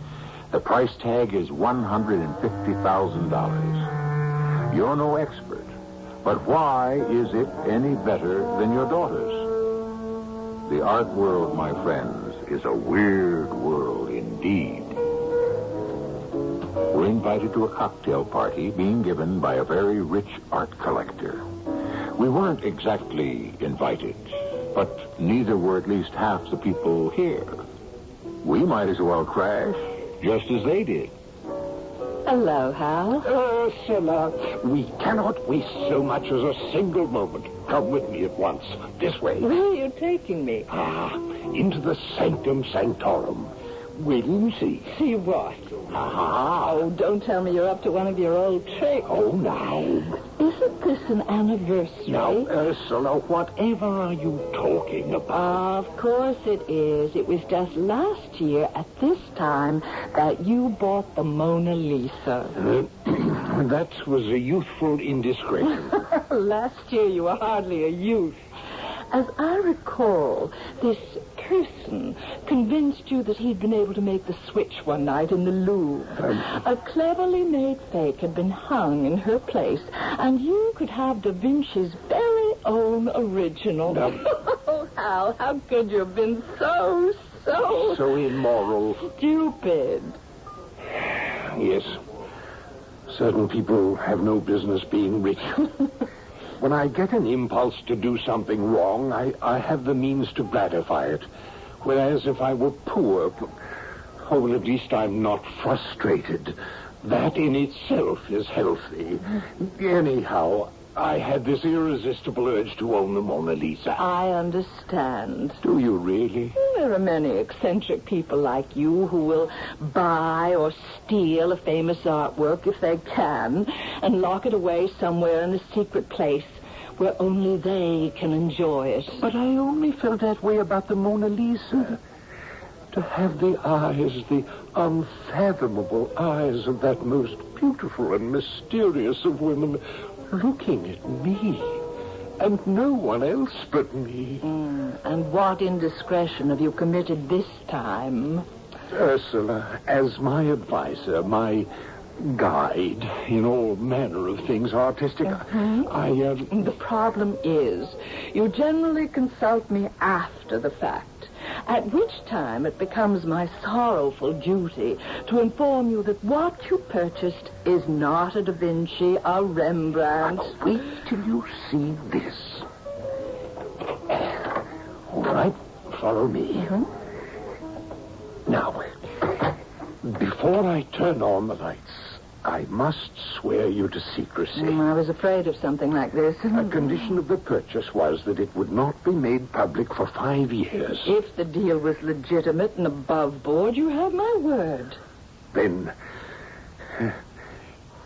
The price tag is $150,000. You're no expert, but why is it any better than your daughter's? The art world, my friends, is a weird world indeed. We're invited to a cocktail party being given by a very rich art collector. We weren't exactly invited, but neither were at least half the people here. We might as well crash just as they did. Hello, Hal. Ursula, we cannot waste so much as a single moment. Come with me at once. This way. Where are you taking me? Into the sanctum sanctorum. Wait and see. See what? Oh, don't tell me you're up to one of your old tricks. Oh, now. Isn't this an anniversary? Now, Ursula, whatever are you talking about? Of course it is. It was just last year at this time that you bought the Mona Lisa. That was a youthful indiscretion. Last year you were hardly a youth. As I recall, this person convinced you that he'd been able to make the switch one night in the Louvre. A cleverly made fake had been hung in her place, and you could have Da Vinci's very own original. Oh, Hal, how could you have been so immoral. Stupid. Yes. Certain people have no business being rich. When I get an impulse to do something wrong, I have the means to gratify it. Whereas if I were poor, well, at least I'm not frustrated. That in itself is healthy. Anyhow, I had this irresistible urge to own the Mona Lisa. I understand. Do you really? There are many eccentric people like you who will buy or steal a famous artwork if they can and lock it away somewhere in a secret place where only they can enjoy it. But I only felt that way about the Mona Lisa. To have the eyes, the unfathomable eyes of that most beautiful and mysterious of women looking at me, and no one else but me. And what indiscretion have you committed this time? Ursula, as my advisor, my guide in all manner of things artistic, The problem is, you generally consult me after the fact, at which time it becomes my sorrowful duty to inform you that what you purchased is not a Da Vinci, a Rembrandt. Wait till you see this. All right, follow me. Now, before I turn on the lights, I must swear you to secrecy. I was afraid of something like this. A condition of the purchase was that it would not be made public for 5 years. If the deal was legitimate and above board, you have my word. Then,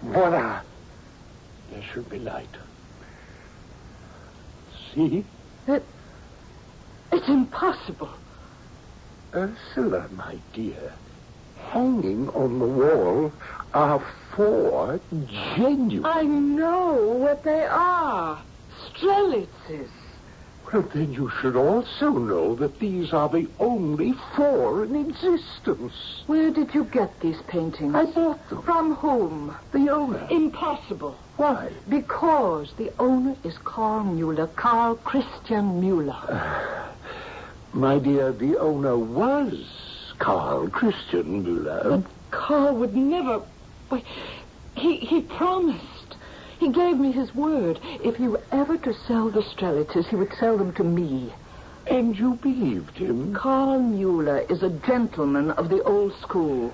voila. There should be light. See? It's impossible. Ursula, my dear, hanging on the wall are 4 genuine... I know what they are. Strelitzes. Well, then you should also know that these are the only 4 in existence. Where did you get these paintings? I bought them. From whom? The owner. Impossible. Why? Because the owner is Carl Mueller, Carl Christian Mueller. My dear, the owner was Carl Christian Mueller. But Carl would never... Wait, he promised. He gave me his word. If he were ever to sell the Strelitzes, he would sell them to me. And you believed him? Carl Mueller is a gentleman of the old school.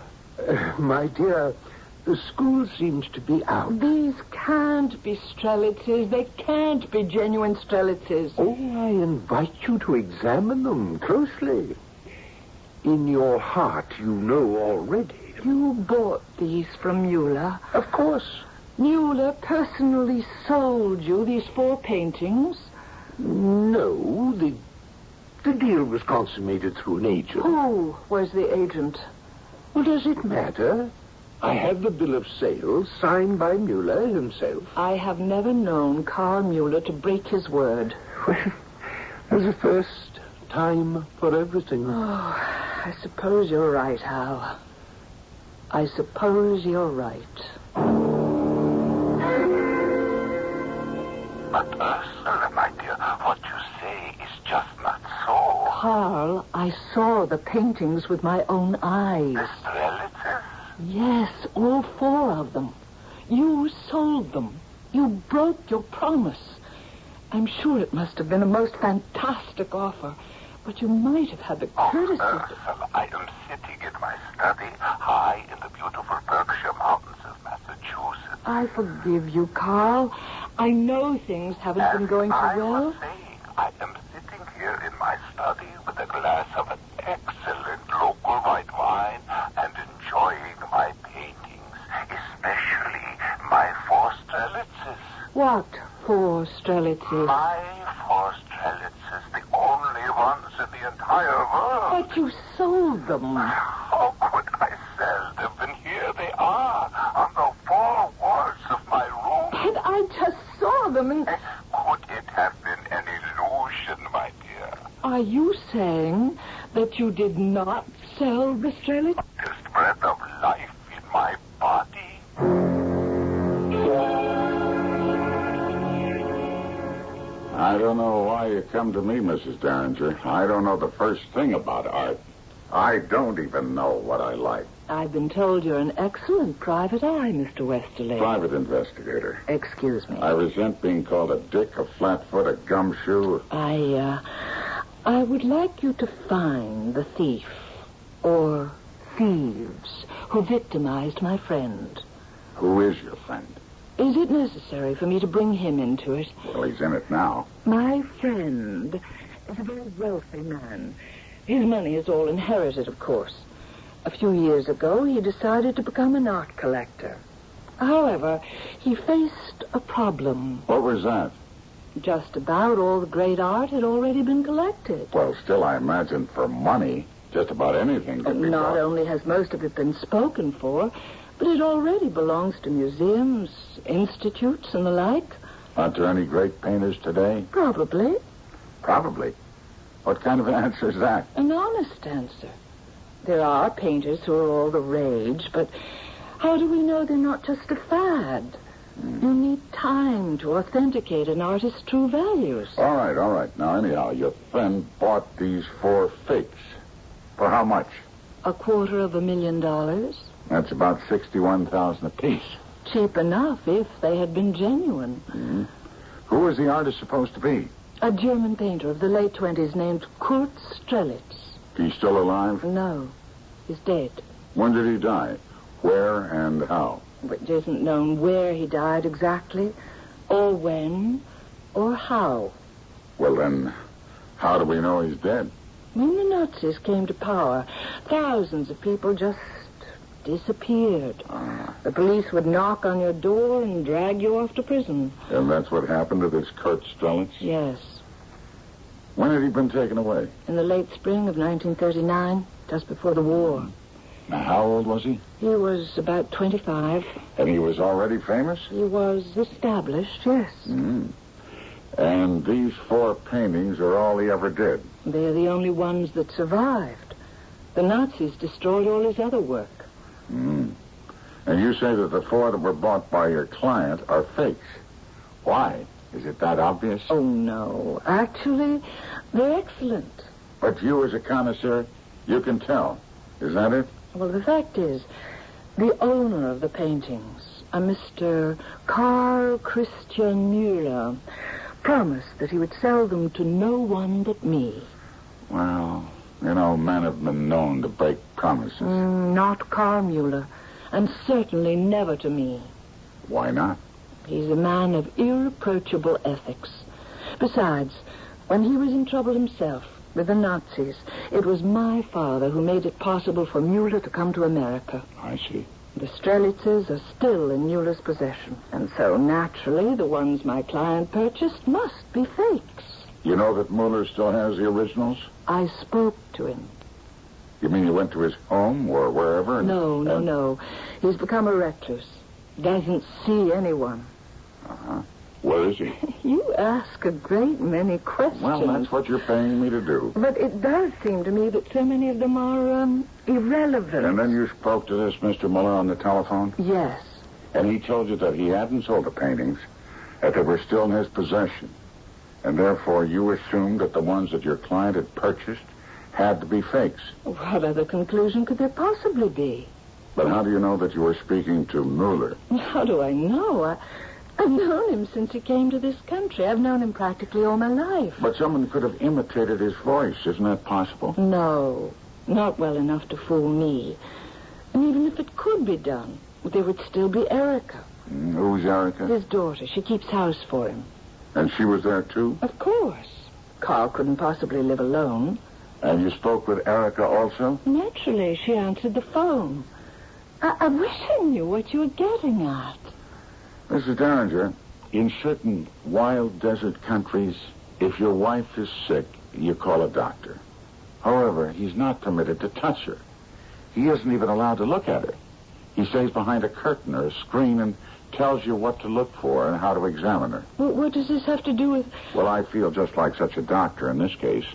My dear, the school seems to be out. These can't be Strelitzes. They can't be genuine Strelitzes. Oh, I invite you to examine them closely. In your heart, you know already. You bought these from Mueller? Of course. Mueller personally sold you these 4 paintings? No, the deal was consummated through an agent. Who was the agent? Well, does it matter? I have the bill of sale signed by Mueller himself. I have never known Carl Mueller to break his word. Well, there's a first time for everything. Oh, I suppose you're right, Hal. I suppose you're right. But Ursula, my dear, what you say is just not so. Carl, I saw the paintings with my own eyes. The Strelitzes? Yes, all 4 of them. You sold them. You broke your promise. I'm sure it must have been a most fantastic offer, but you might have had the courtesy... Ursula, I am sitting in my study high in the beautiful Berkshire Mountains of I forgive you, Carl. I know things haven't been going too well. I am sitting here in my study with a glass of an excellent local white wine and enjoying my paintings, especially my four strelitzes. What four strelitzes? My four strelitzes, the only ones in the entire world. But you sold them. How could I sell them? And here they are on the four walls of my room. And I just saw them and... Could it have been an illusion, my dear? Are you saying that you did not sell the strelitzes? This breath of life in my body. I don't know why you come to me, Mrs. Derringer. I don't know the first thing about art. I don't even know what I like. I've been told you're an excellent private eye, Mr. Westerly. Private investigator. Excuse me. I resent being called a dick, a flatfoot, a gumshoe. I would like you to find the thief, or thieves, who victimized my friend. Who is your friend? Is it necessary for me to bring him into it? Well, he's in it now. My friend is a very wealthy man. His money is all inherited, of course. A few years ago, he decided to become an art collector. However, he faced a problem. What was that? Just about all the great art had already been collected. Well, still, I imagine for money, just about anything could be Not bought. only has most of it been spoken for, but it already belongs to museums, institutes, and the like. Aren't there any great painters today? Probably. Probably. What kind of an answer is that? An honest answer. There are painters who are all the rage, but how do we know they're not just a fad? You need time to authenticate an artist's true values. All right. Now, anyhow, your friend bought these 4 fakes. For how much? $250,000. That's about $61,000 apiece. Cheap enough if they had been genuine. Mm-hmm. Who was the artist supposed to be? A German painter of the late 20s named Kurt Strelitz. He's still alive? No, he's dead. When did he die? Where and how? It isn't known where he died exactly, or when, or how. Well, then, how do we know he's dead? When the Nazis came to power, thousands of people just disappeared. The police would knock on your door and drag you off to prison. And that's what happened to this Kurt Strelitz? Yes. When had he been taken away? In the late spring of 1939, just before the war. Now, how old was he? He was about 25. And he was already famous? He was established, yes. And these 4 paintings are all he ever did? They're the only ones that survived. The Nazis destroyed all his other work. And you say that the 4 that were bought by your client are fakes. Why? Is it that obvious? Oh, no. Actually, they're excellent. But you, as a connoisseur, you can tell. Is that it? Well, the fact is, the owner of the paintings, a Mr. Carl Christian Müller, promised that he would sell them to no one but me. Well, you know, men have been known to break promises. Not Carl Müller, and certainly never to me. Why not? He's a man of irreproachable ethics. Besides, when he was in trouble himself with the Nazis, it was my father who made it possible for Müller to come to America. I see. The Strelitzes are still in Müller's possession. And so, naturally, the ones my client purchased must be fakes. You know that Müller still has the originals? I spoke to him. You mean you went to his home or wherever? No. He's become a recluse. Doesn't see anyone. Where is he? You ask a great many questions. Well, that's what you're paying me to do. But it does seem to me that so many of them are, irrelevant. And then you spoke to this Mr. Müller on the telephone? Yes. And he told you that he hadn't sold the paintings, that they were still in his possession. And therefore you assumed that the ones that your client had purchased had to be fakes. What other conclusion could there possibly be? But how do you know that you were speaking to Müller? How do I know? I've known him since he came to this country. I've known him practically all my life. But someone could have imitated his voice. Isn't that possible? No, not well enough to fool me. And even if it could be done, there would still be Erica, Who's Erica? His daughter. She keeps house for him. And she was there, too? Of course. Carl couldn't possibly live alone. And you spoke with Erica also? Naturally, she answered the phone. I wish I knew what you were getting at. Mrs. Derringer, in certain wild desert countries, if your wife is sick, you call a doctor. However, he's not permitted to touch her. He isn't even allowed to look at her. He stays behind a curtain or a screen and tells you what to look for and how to examine her. Well, what does this have to do with... Well, I feel just like such a doctor in this case.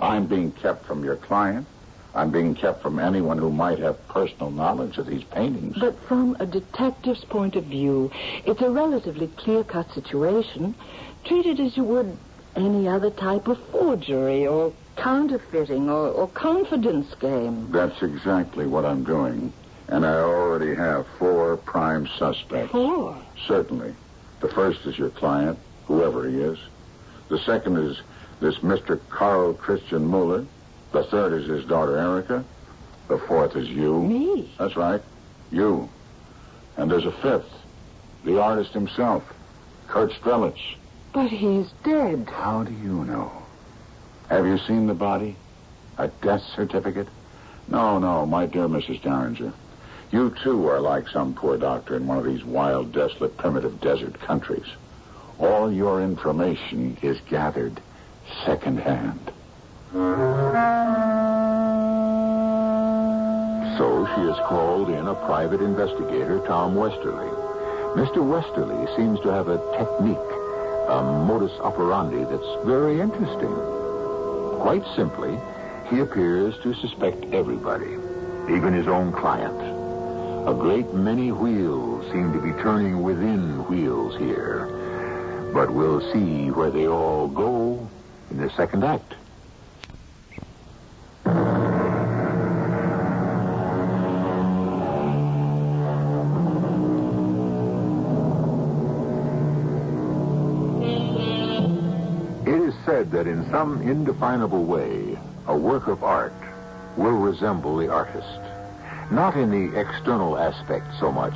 I'm being kept from your client. I'm being kept from anyone who might have personal knowledge of these paintings. But from a detective's point of view, it's a relatively clear-cut situation. Treat it as you would any other type of forgery or counterfeiting or confidence game. That's exactly what I'm doing. And I already have 4 prime suspects. 4? Certainly. The first is your client, whoever he is. The second is this Mr. Carl Christian Mueller. The third is his daughter, Erica. The fourth is you. Me? That's right. You. And there's a fifth. The artist himself, Kurt Strelitz. But he's dead. How do you know? Have you seen the body? A death certificate? No, my dear Mrs. Derringer. You, too, are like some poor doctor in one of these wild, desolate, primitive desert countries. All your information is gathered secondhand. So she has called in a private investigator, Tom Westerly. Mr. Westerly seems to have a technique, a modus operandi that's very interesting. Quite simply, he appears to suspect everybody, even his own client. A great many wheels seem to be turning within wheels here. But we'll see where they all go in the second act. It is said that in some indefinable way, a work of art will resemble the artist. Not in the external aspect so much,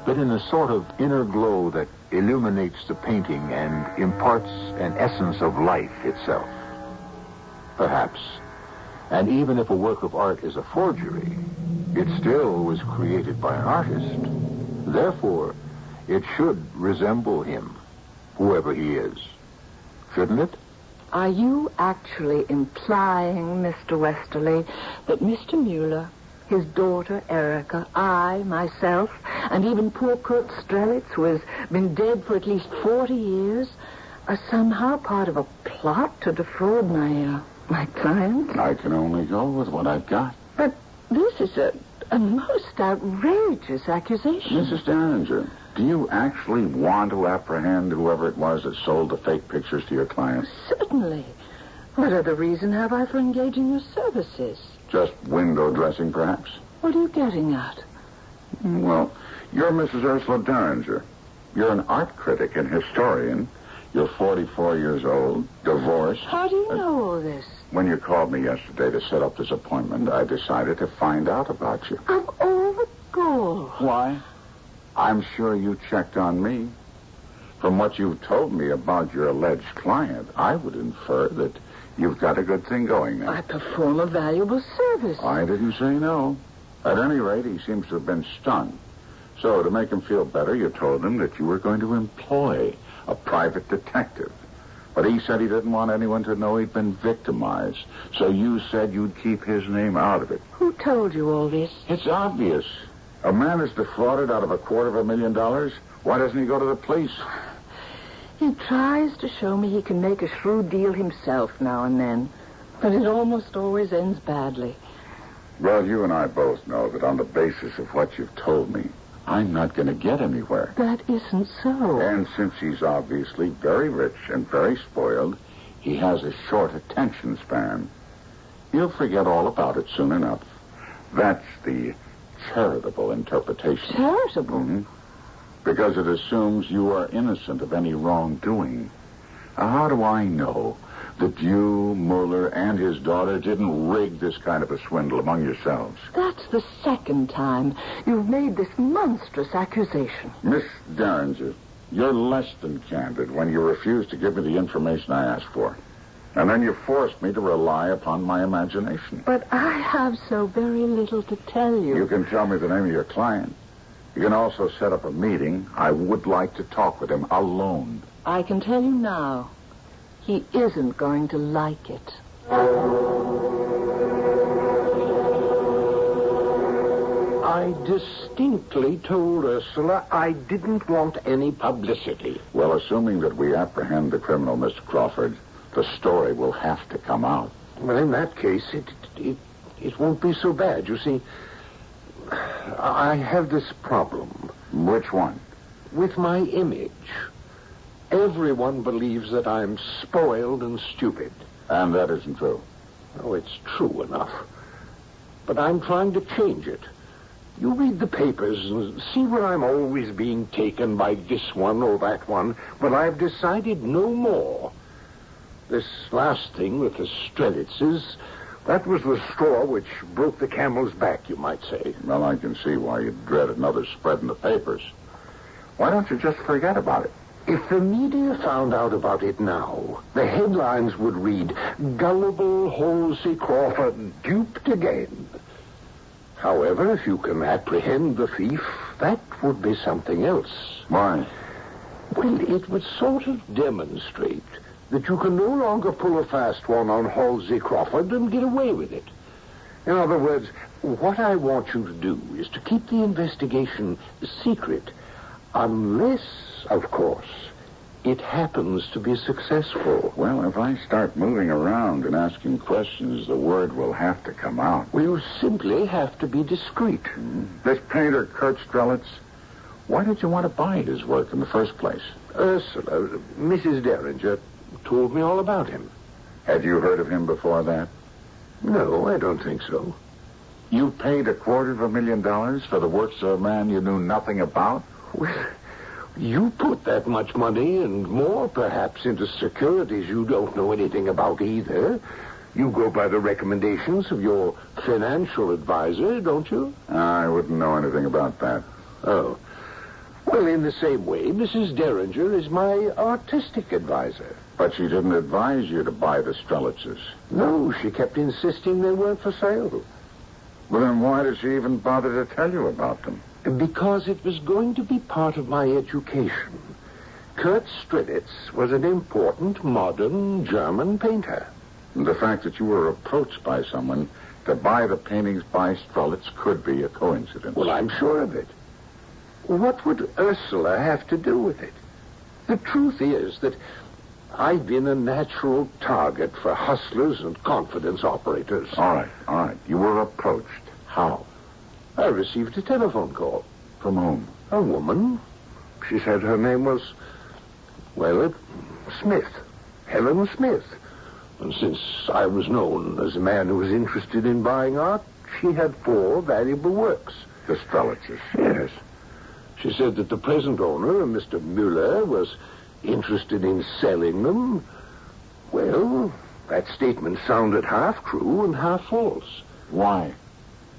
but in a sort of inner glow that illuminates the painting and imparts an essence of life itself. Perhaps. And even if a work of art is a forgery, it still was created by an artist. Therefore, it should resemble him, whoever he is. Shouldn't it? Are you actually implying, Mr. Westerly, that Mr. Mueller, his daughter, Erica, I, myself, and even poor Kurt Strelitz, who has been dead for at least 40 years, are somehow part of a plot to defraud my client? I can only go with what I've got. But this is a most outrageous accusation. Mrs. Derringer, do you actually want to apprehend whoever it was that sold the fake pictures to your client? Certainly. What other reason have I for engaging your services? Just window dressing, perhaps? What are you getting at? Well, you're Mrs. Ursula Derringer. You're an art critic and historian. You're 44 years old, divorced. How do you know all this? When you called me yesterday to set up this appointment, I decided to find out about you. Of all the gall. Why? I'm sure you checked on me. From what you've told me about your alleged client, I would infer that you've got a good thing going now. I perform a valuable service. I didn't say no. At any rate, he seems to have been stunned. So, to make him feel better, you told him that you were going to employ a private detective. But he said he didn't want anyone to know he'd been victimized. So you said you'd keep his name out of it. Who told you all this? It's obvious. A man is defrauded out of $250,000. Why doesn't he go to the police? He tries to show me he can make a shrewd deal himself now and then. But it almost always ends badly. Well, you and I both know that on the basis of what you've told me, I'm not going to get anywhere. That isn't so. And since he's obviously very rich and very spoiled, he has a short attention span. He'll forget all about it soon enough. That's the charitable interpretation. Charitable? Mm-hmm. Because it assumes you are innocent of any wrongdoing. How do I know that you, Mueller, and his daughter didn't rig this kind of a swindle among yourselves? That's the second time you've made this monstrous accusation. Miss Derringer, you're less than candid when you refuse to give me the information I asked for. And then you forced me to rely upon my imagination. But I have so very little to tell you. You can tell me the name of your client. You can also set up a meeting. I would like to talk with him alone. I can tell you now, he isn't going to like it. I distinctly told Ursula I didn't want any publicity. Well, assuming that we apprehend the criminal, Mr. Crawford, the story will have to come out. Well, in that case, it won't be so bad. You see, I have this problem. Which one? With my image. Everyone believes that I'm spoiled and stupid. And that isn't true. Oh, it's true enough. But I'm trying to change it. You read the papers and see where I'm always being taken by this one or that one. Well, I've decided no more. This last thing with the Strelitzes, that was the straw which broke the camel's back, you might say. Well, I can see why you dread another spread in the papers. Why don't you just forget about it? If the media found out about it now, the headlines would read, "Gullible Halsey Crawford duped again." However, if you can apprehend the thief, that would be something else. Why? Well, it would sort of demonstrate that you can no longer pull a fast one on Halsey Crawford and get away with it. In other words, what I want you to do is to keep the investigation secret, unless, of course, it happens to be successful. Well, if I start moving around and asking questions, the word will have to come out. Well, you simply have to be discreet. This painter, Kurt Strelitz, why did you want to buy his work in the first place? Ursula, Mrs. Derringer, told me all about him. Had you heard of him before that? No, I don't think so. You paid $250,000 for the works of a man you knew nothing about? Well, you put that much money and more, perhaps, into securities you don't know anything about either. You go by the recommendations of your financial advisor, don't you? I wouldn't know anything about that. Oh. Well, in the same way, Mrs. Derringer is my artistic advisor. But she didn't advise you to buy the Strelitzes. No, she kept insisting they weren't for sale. Well, then why did she even bother to tell you about them? Because it was going to be part of my education. Kurt Strelitz was an important modern German painter. And the fact that you were approached by someone to buy the paintings by Strelitz could be a coincidence. Well, I'm sure of it. What would Ursula have to do with it? The truth is that I've been a natural target for hustlers and confidence operators. All right. You were approached. How? I received a telephone call. From whom? A woman. She said her name was, Smith. Helen Smith. And since I was known as a man who was interested in buying art, she had 4 valuable works. The Strelitzes? Yes. She said that the present owner, Mr. Mueller, was interested in selling them. Well, that statement sounded half true and half false. Why?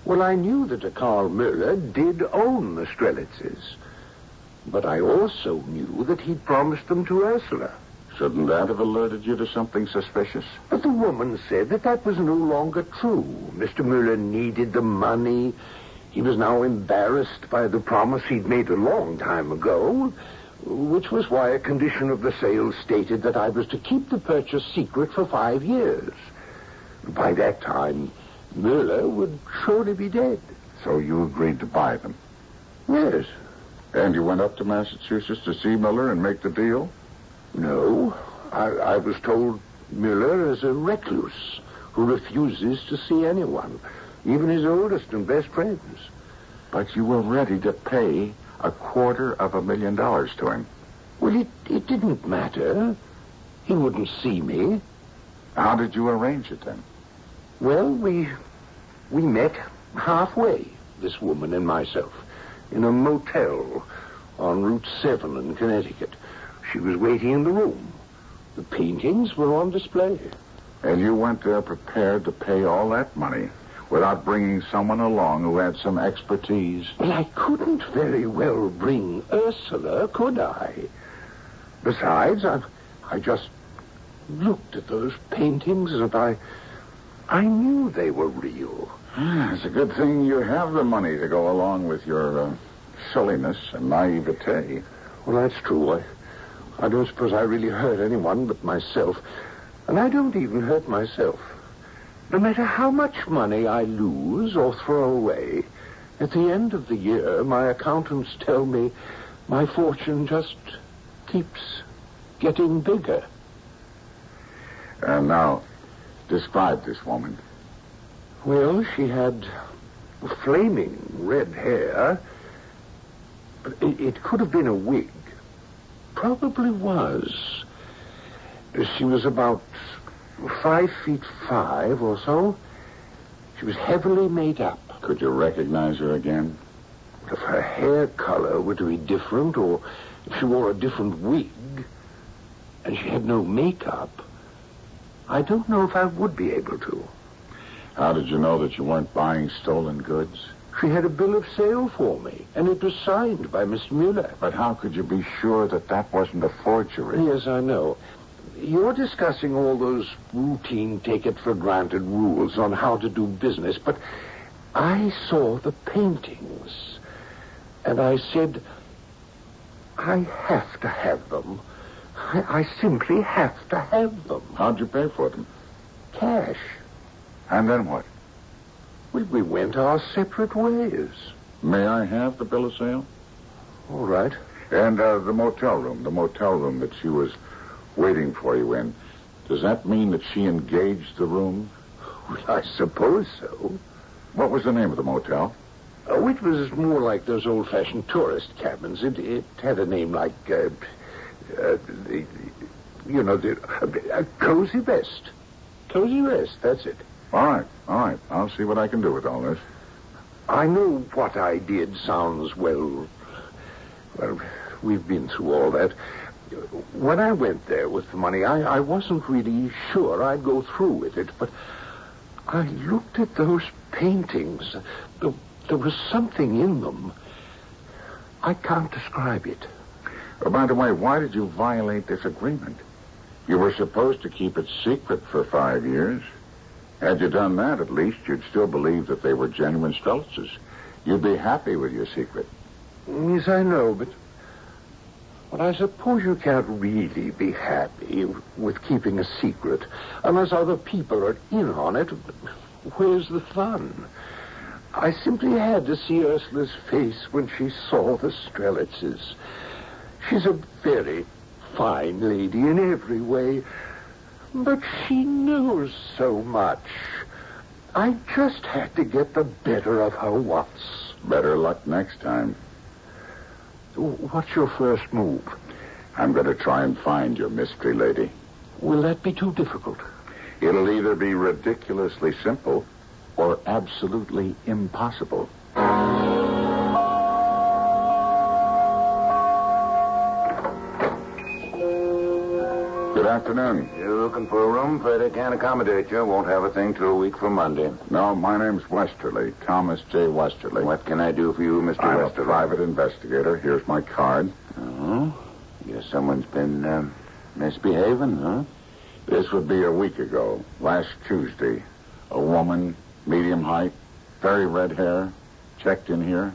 Well, I knew that a Carl Mueller did own the Strelitzes. But I also knew that he'd promised them to Ursula. Shouldn't that have alerted you to something suspicious? But the woman said that was no longer true. Mr. Mueller needed the money. He was now embarrassed by the promise he'd made a long time ago, which was why a condition of the sale stated that I was to keep the purchase secret for 5 years. By that time, Mueller would surely be dead. So you agreed to buy them? Yes. And you went up to Massachusetts to see Mueller and make the deal? No. I was told Mueller is a recluse who refuses to see anyone, even his oldest and best friends. But you were ready to pay $250,000 to him. Well, it didn't matter. He wouldn't see me. How did you arrange it, then? Well, we met halfway, this woman and myself, in a motel on Route 7 in Connecticut. She was waiting in the room. The paintings were on display. And you went there prepared to pay all that money without bringing someone along who had some expertise? Well, I couldn't very well bring Ursula, could I? Besides, I just looked at those paintings and I knew they were real. It's a good thing you have the money to go along with your silliness and naivete. Well, that's true. I don't suppose I really hurt anyone but myself. And I don't even hurt myself. No matter how much money I lose or throw away, at the end of the year, my accountants tell me my fortune just keeps getting bigger. And now, describe this woman. Well, she had flaming red hair. But it could have been a wig. Probably was. She was about 5'5" or so. She was heavily made up. Could you recognize her again? If her hair color were to be different, or if she wore a different wig, and she had no makeup, I don't know if I would be able to. How did you know that you weren't buying stolen goods? She had a bill of sale for me, and it was signed by Miss Mueller. But how could you be sure that that wasn't a forgery? Yes, I know. You're discussing all those routine take-it-for-granted rules on how to do business, but I saw the paintings, and I said, I have to have them. I simply have to have them. How'd you pay for them? Cash. And then what? We went our separate ways. May I have the bill of sale? All right. And the motel room that she was waiting for you in, does that mean that she engaged the room? Well, I suppose so. What was the name of the motel? Oh, it was more like those old-fashioned tourist cabins. It had a name like, Cozy Rest. Cozy Rest, that's it. All right. I'll see what I can do with all this. I know what I did sounds, well, we've been through all that. When I went there with the money, I wasn't really sure I'd go through with it, but I looked at those paintings. There was something in them. I can't describe it. By the way, why did you violate this agreement? You were supposed to keep it secret for 5 years. Had you done that, at least you'd still believe that they were genuine Strelitzes. You'd be happy with your secret. Yes, I know, but I suppose you can't really be happy with keeping a secret unless other people are in on it. Where's the fun? I simply had to see Ursula's face when she saw the Strelitzes. She's a very fine lady in every way, but she knows so much. I just had to get the better of her once. Better luck next time. What's your first move? I'm going to try and find your mystery lady. Will that be too difficult? It'll either be ridiculously simple or absolutely impossible. Good afternoon. You're looking for a room? Afraid I can't accommodate you. Won't have a thing till a week from Monday. No, my name's Westerly, Thomas J. Westerly. What can I do for you, Mr. I'm Westerly? a private investigator. Here's my card. Oh? Guess someone's been misbehaving, huh? This would be a week ago, last Tuesday. A woman, medium height, very red hair, checked in here.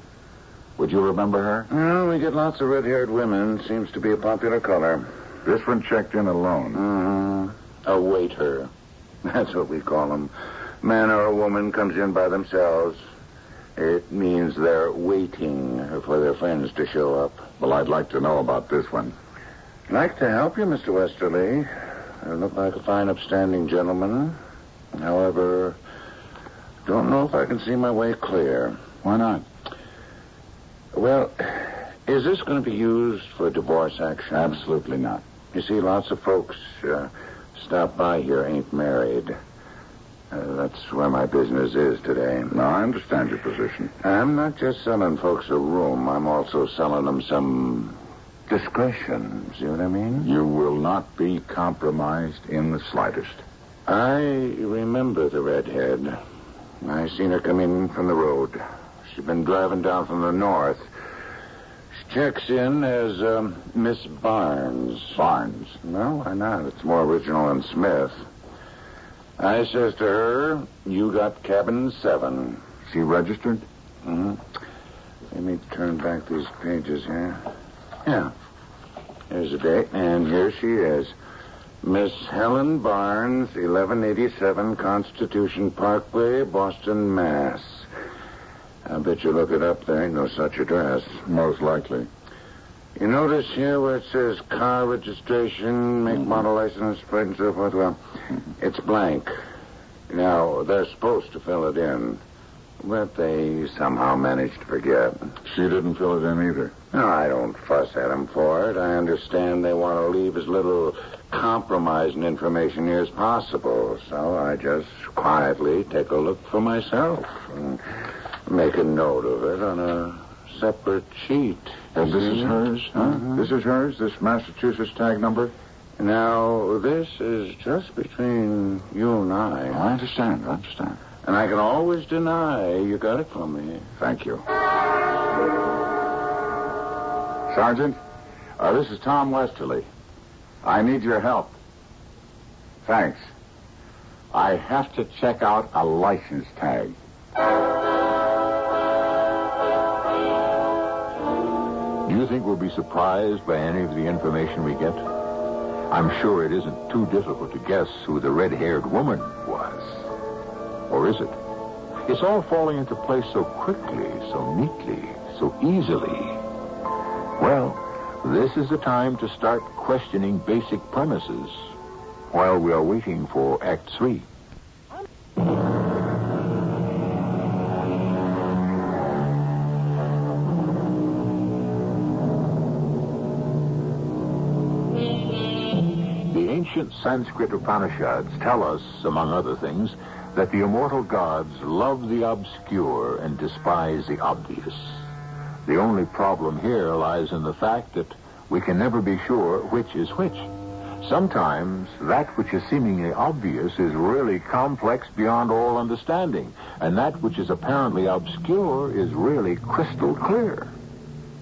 Would you remember her? Well, we get lots of red-haired women. Seems to be a popular color. This one checked in alone. Mm-hmm. A waiter. That's what we call them. Man or a woman comes in by themselves. It means they're waiting for their friends to show up. Well, I'd like to know about this one. I'd like to help you, Mr. Westerly. You look like a fine, upstanding gentleman. However, don't know if I can see my way clear. Why not? Well, is this going to be used for a divorce action? Absolutely not. You see, lots of folks stop by here ain't married. That's where my business is today. No, I understand your position. I'm not just selling folks a room. I'm also selling them some discretion. See what I mean? You will not be compromised in the slightest. I remember the redhead. I seen her come in from the road. She'd been driving down from the north. She checks in as Miss Barnes. Barnes? No, why not? It's more original than Smith. I says to her, you got cabin 7. She registered? Mm-hmm. Let me turn back these pages here. Yeah. Here's the date, and here she is. Miss Helen Barnes, 1187 Constitution Parkway, Boston, Mass. I bet you look it up. There ain't no such address. Most likely. You notice here where it says car registration, make, model, license, plate, and so forth? Well, it's blank. Now, they're supposed to fill it in, but they somehow managed to forget. She didn't fill it in either. No, I don't fuss at them for it. I understand they want to leave as little compromising information here as possible, so I just quietly take a look for myself and make a note of it on a separate sheet. And this is hers, huh? Mm-hmm. This is hers, this Massachusetts tag number? Now, this is just between you and I. I understand. And I can always deny you got it from me. Thank you. Sergeant, this is Tom Westerly. I need your help. Thanks. I have to check out a license tag. Do you think we'll be surprised by any of the information we get? I'm sure it isn't too difficult to guess who the red-haired woman was. Or is it? It's all falling into place so quickly, so neatly, so easily. Well, this is the time to start questioning basic premises while we are waiting for Act 3. The ancient Sanskrit Upanishads tell us, among other things, that the immortal gods love the obscure and despise the obvious. The only problem here lies in the fact that we can never be sure which is which. Sometimes that which is seemingly obvious is really complex beyond all understanding, and that which is apparently obscure is really crystal clear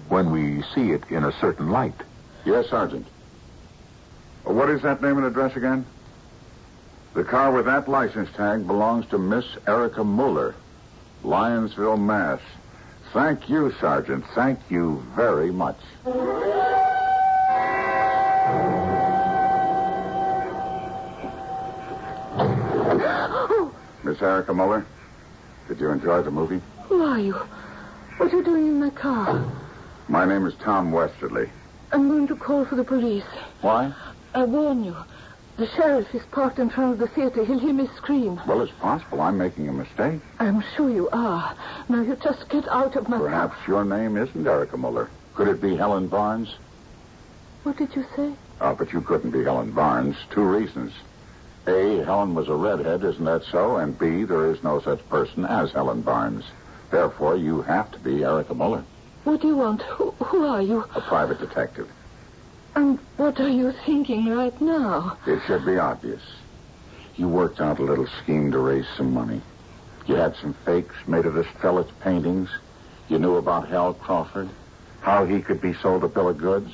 when we see it in a certain light. Yes, Sergeant. What is that name and address again? The car with that license tag belongs to Miss Erica Muller, Lyonsville, Mass. Thank you, Sergeant. Thank you very much. Miss Erica Muller, did you enjoy the movie? Who are you? What are you doing in my car? My name is Tom Westerly. I'm going to call for the police. Why? I warn you. The sheriff is parked in front of the theater. He'll hear me scream. Well, it's possible I'm making a mistake. I'm sure you are. Now, you just get out of my car. Perhaps your name isn't Erica Muller. Could it be Helen Barnes? What did you say? Oh, but you couldn't be Helen Barnes. 2 reasons. A, Helen was a redhead, isn't that so? And B, there is no such person as Helen Barnes. Therefore, you have to be Erica Muller. What do you want? Who are you? A private detective. And what are you thinking right now? It should be obvious. You worked out a little scheme to raise some money. You had some fakes made of this fella's paintings. You knew about Hal Crawford, how he could be sold a bill of goods.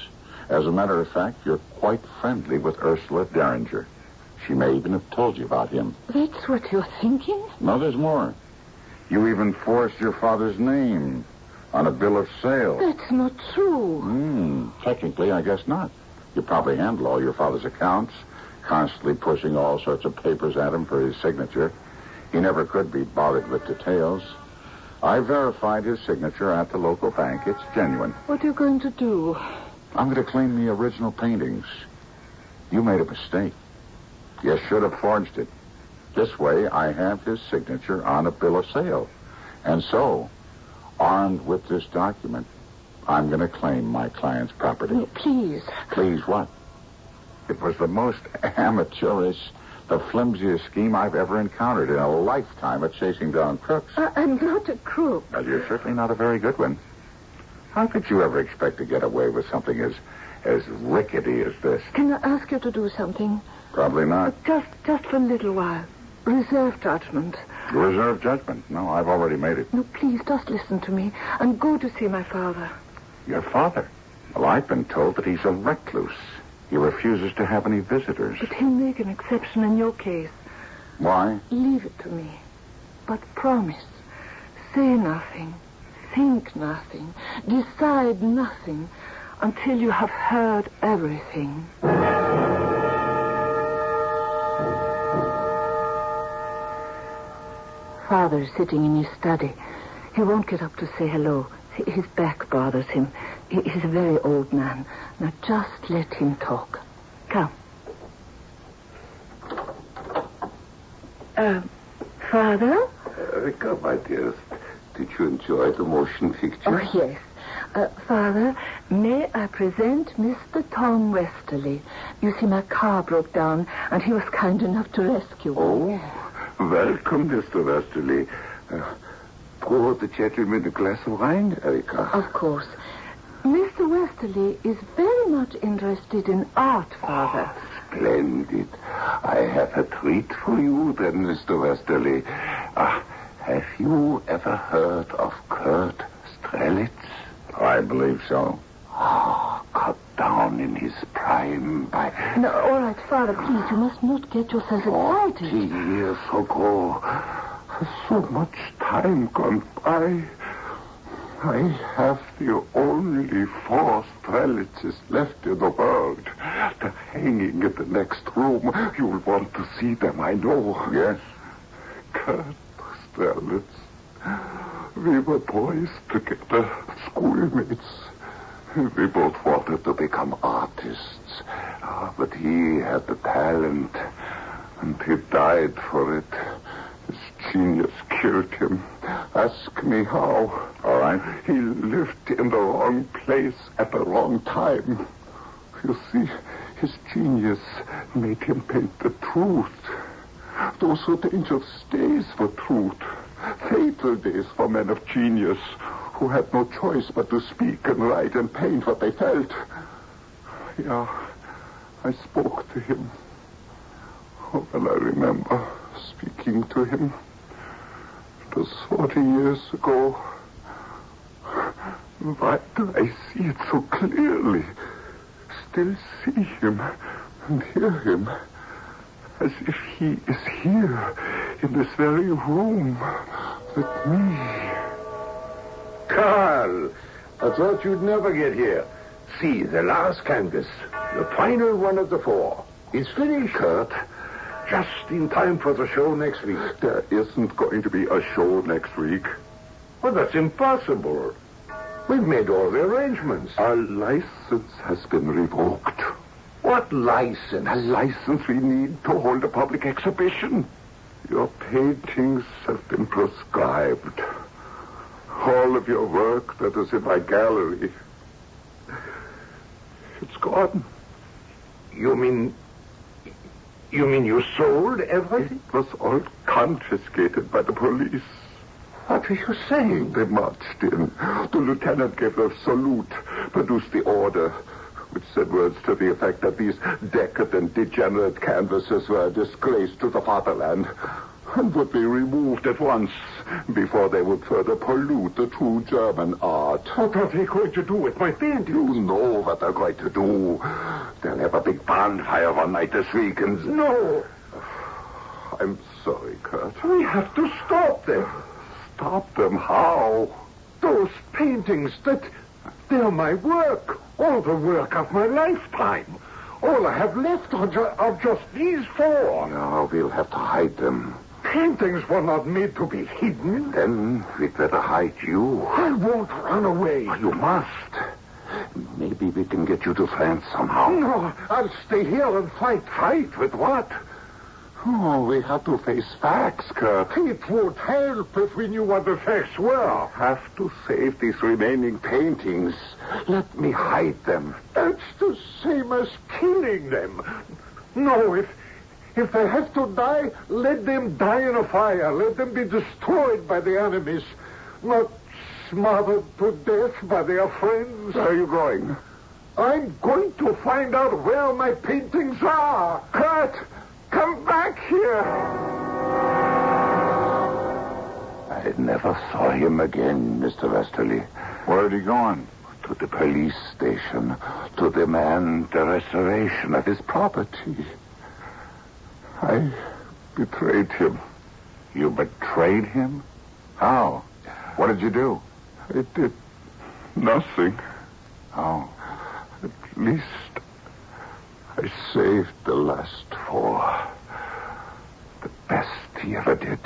As a matter of fact, you're quite friendly with Ursula Derringer. She may even have told you about him. That's what you're thinking? No, there's more. You even forced your father's name on a bill of sale. That's not true. Technically, I guess not. You probably handle all your father's accounts, constantly pushing all sorts of papers at him for his signature. He never could be bothered with details. I verified his signature at the local bank. It's genuine. What are you going to do? I'm going to claim the original paintings. You made a mistake. You should have forged it. This way, I have his signature on a bill of sale. And so, armed with this document, I'm going to claim my client's property. No, please. Please what? It was the most amateurish, the flimsiest scheme I've ever encountered in a lifetime of chasing down crooks. I'm not a crook. Well, you're certainly not a very good one. How could you ever expect to get away with something as rickety as this? Can I ask you to do something? Probably not. Just for a little while. Reserve judgment. Reserve judgment? No, I've already made it. No, please, just listen to me and go to see my father. Your father? Well, I've been told that he's a recluse. He refuses to have any visitors. But he'll make an exception in your case. Why? Leave it to me. But promise. Say nothing. Think nothing. Decide nothing until you have heard everything. Father's sitting in his study. He won't get up to say hello. His back bothers him. He's a very old man. Now just let him talk. Come. Father? Come, my dearest. Did you enjoy the motion picture? Oh, yes. Father, may I present Mr. Tom Westerly? You see, my car broke down, and he was kind enough to rescue me. Oh, welcome, Mr. Westerly. Pour the gentleman a glass of wine, Erika. Of course. Mr. Westerly is very much interested in art, Father. Splendid. I have a treat for you, then, Mr. Westerly. Have you ever heard of Kurt Strelitz? I believe so. Cut down in his prime by... No, all right, Father, please, you must not get yourself excited. 40 years ago. So much time gone by. I have the only 4 Strelitzes left in the world. They're hanging in the next room. You'll want to see them, I know. Yes. Kurt Strelitz. We were boys together, schoolmates. We both wanted to become artists. But he had the talent, and he died for it. His genius killed him. Ask me how. All right. He lived in the wrong place at the wrong time. You see, his genius made him paint the truth. Those were dangerous days for truth. Fatal days for men of genius who had no choice but to speak and write and paint what they felt. Yeah, I spoke to him. Oh, well, I remember speaking to him. It was 40 years ago. Why do I see it so clearly? Still see him and hear him. As if he is here, in this very room, with me. Carl, I thought you'd never get here. See, the last canvas, the final one of the 4, is finished. Kurt, just in time for the show next week. There isn't going to be a show next week. Well, that's impossible. We've made all the arrangements. Our license has been revoked. What license? A license we need to hold a public exhibition. Your paintings have been proscribed. All of your work that is in my gallery. It's gone. You mean you sold everything? It was all confiscated by the police. What are you saying? They marched in. The lieutenant gave a salute, produced the order, which said words to the effect that these decadent, degenerate canvases were a disgrace to the fatherland and would be removed at once before they would further pollute the true German art. What are they going to do with my paintings? You know what they're going to do. They'll have a big bonfire one night this week and... No! I'm sorry, Kurt. We have to stop them. Stop them? How? Those paintings, they're my work. All the work of my lifetime. All I have left are just these 4. No, we'll have to hide them. Paintings were not made to be hidden. Then we'd better hide you. I won't run away. You must. Maybe we can get you to France somehow. No, I'll stay here and fight. Fight? With what? Oh, we have to face facts, Kurt. It would help if we knew what the facts were. We have to save these remaining paintings. Let me hide them. That's the same as killing them. No, if they have to die, let them die in a fire. Let them be destroyed by the enemies. Not smothered to death by their friends. Where are you going? I'm going to find out where my paintings are. Kurt, come back here. I never saw him again, Mr. Westerly. Where had he gone? To the police station to demand the restoration of his property. I betrayed him. You betrayed him? How? What did you do? I did nothing. Oh. At least I saved the last 4. The best he ever did.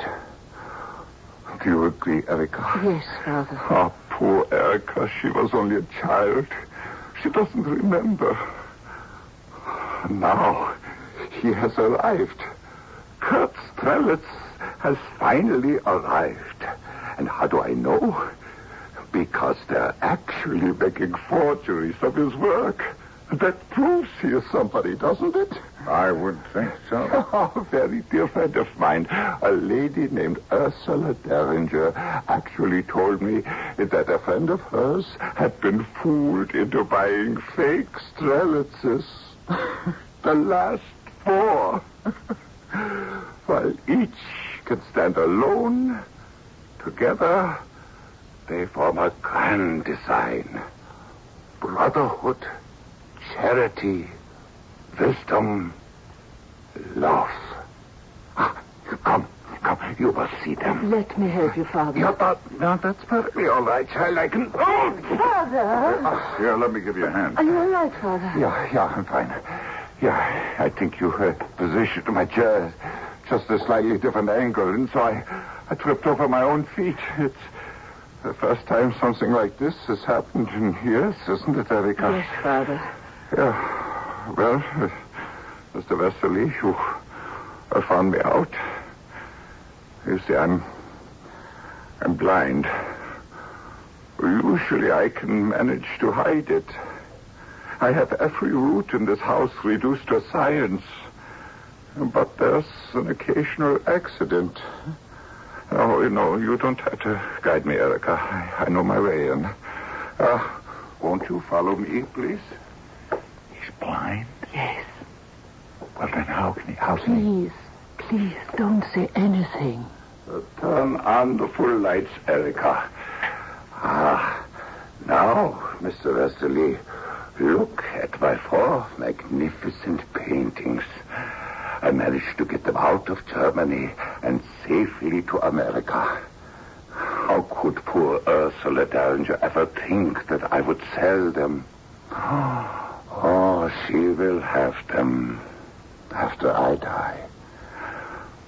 Do you agree, Erica? Yes, Father. Oh, poor Erica. She was only a child. She doesn't remember. Now he has arrived. Kurt Strelitz has finally arrived. And how do I know? Because they're actually making forgeries of his work. That proves he is somebody, doesn't it? I would think so. Oh, a very dear friend of mine, a lady named Ursula Derringer, actually told me that a friend of hers had been fooled into buying fake Strelitzes. The last 4. While each can stand alone, together they form a grand design. Brotherhood, charity, wisdom, love. Come, you must see them. Let me help you, Father. No, that's perfectly all right, child. I can... Oh! Father! Here, let me give you a hand. Are you all right, Father? Yeah, I'm fine. Yeah, I think you positioned my chair just a slightly different angle, and so I tripped over my own feet. It's the first time something like this has happened in years, isn't it, Erica? Yes, Father. Yeah. Well, Mr. Westerly, you found me out. You see, I'm blind. Usually I can manage to hide it. I have every root in this house reduced to science. But there's an occasional accident. Oh, no, you don't have to guide me, Erica. I know my way in. Won't you follow me, please? He's blind? Yes. Well, then how can he... Please, don't say anything. Turn on the full lights, Erica. Now, Mr. Westerly, look at my 4 magnificent paintings. I managed to get them out of Germany and safely to America. How could poor Ursula Derringer ever think that I would sell them? Oh, she will have them after I die.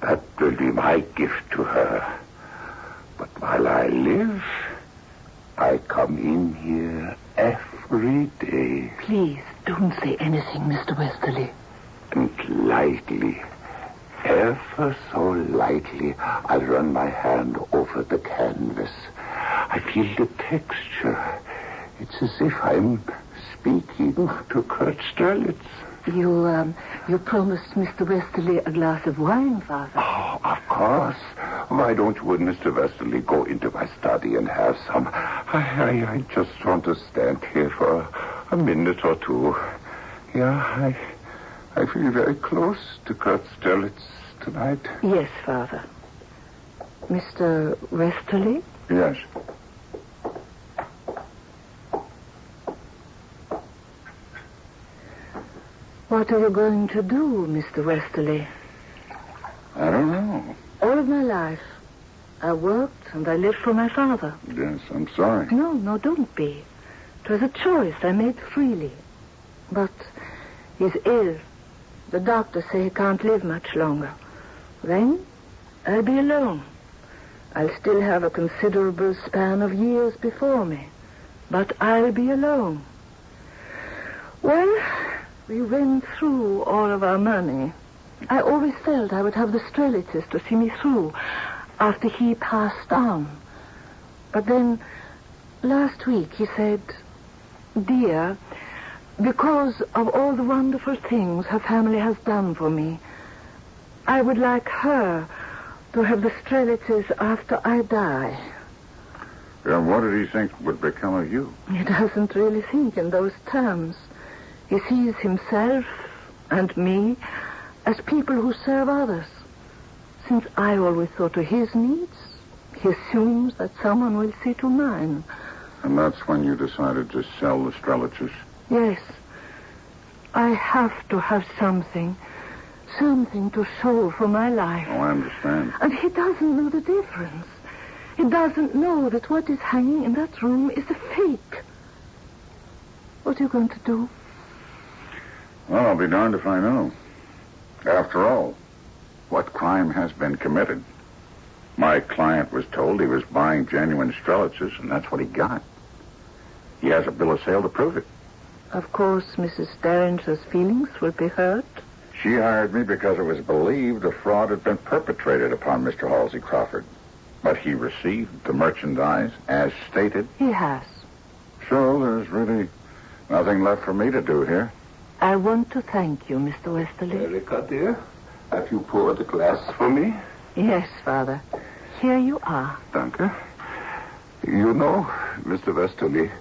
That will be my gift to her. But while I live, I come in here every day. Please, don't say anything, Mr. Westerly. And lightly, ever so lightly, I run my hand over the canvas. I feel the texture. It's as if I'm speaking to Kurt Strelitz. You promised Mr. Westerly a glass of wine, Father. Oh, of course. Why don't you and Mr. Westerly go into my study and have some? I just want to stand here for a minute or 2. Yeah, I feel very close to Kurt Strelitz tonight. Yes, Father. Mr. Westerly? Yes. What are you going to do, Mr. Westerly? I don't know. All of my life, I worked and I lived for my father. Yes, I'm sorry. No, don't be. It was a choice I made freely. But he's ill. The doctors say he can't live much longer. Then I'll be alone. I'll still have a considerable span of years before me. But I'll be alone. Well, we went through all of our money. I always felt I would have the Strelitzes to see me through after he passed on. But then, last week, he said, "Dear, because of all the wonderful things her family has done for me, I would like her to have the Strelitzes after I die." And what did he think would become of you? He doesn't really think in those terms. He sees himself and me as people who serve others. Since I always saw to his needs, he assumes that someone will see to mine. And that's when you decided to sell the Strelitzes? Yes. I have to have something to show for my life. Oh, I understand. And he doesn't know the difference. He doesn't know that what is hanging in that room is a fake. What are you going to do? Well, I'll be darned if I know. After all, what crime has been committed? My client was told he was buying genuine Strelitzes, and that's what he got. He has a bill of sale to prove it. Of course, Mrs. Derringer's feelings will be hurt. She hired me because it was believed a fraud had been perpetrated upon Mr. Halsey Crawford. But he received the merchandise as stated. He has. So there's really nothing left for me to do here. I want to thank you, Mr. Westerly. Erika, dear, have you poured a glass for me? Yes, Father. Here you are. Danke. You know, Mr. Westerly,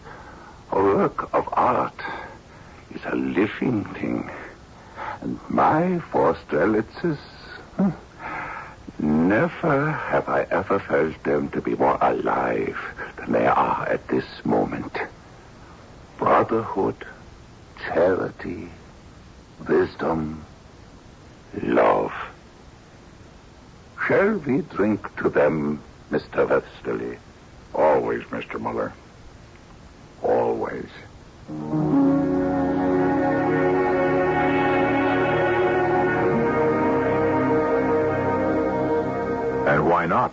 a work of art is a living thing. And my 4 Strelitzes, never have I ever felt them to be more alive than they are at this moment. Brotherhood, charity, wisdom, love. Shall we drink to them, Mr. Westerly? Always, Mr. Muller. Always. And why not?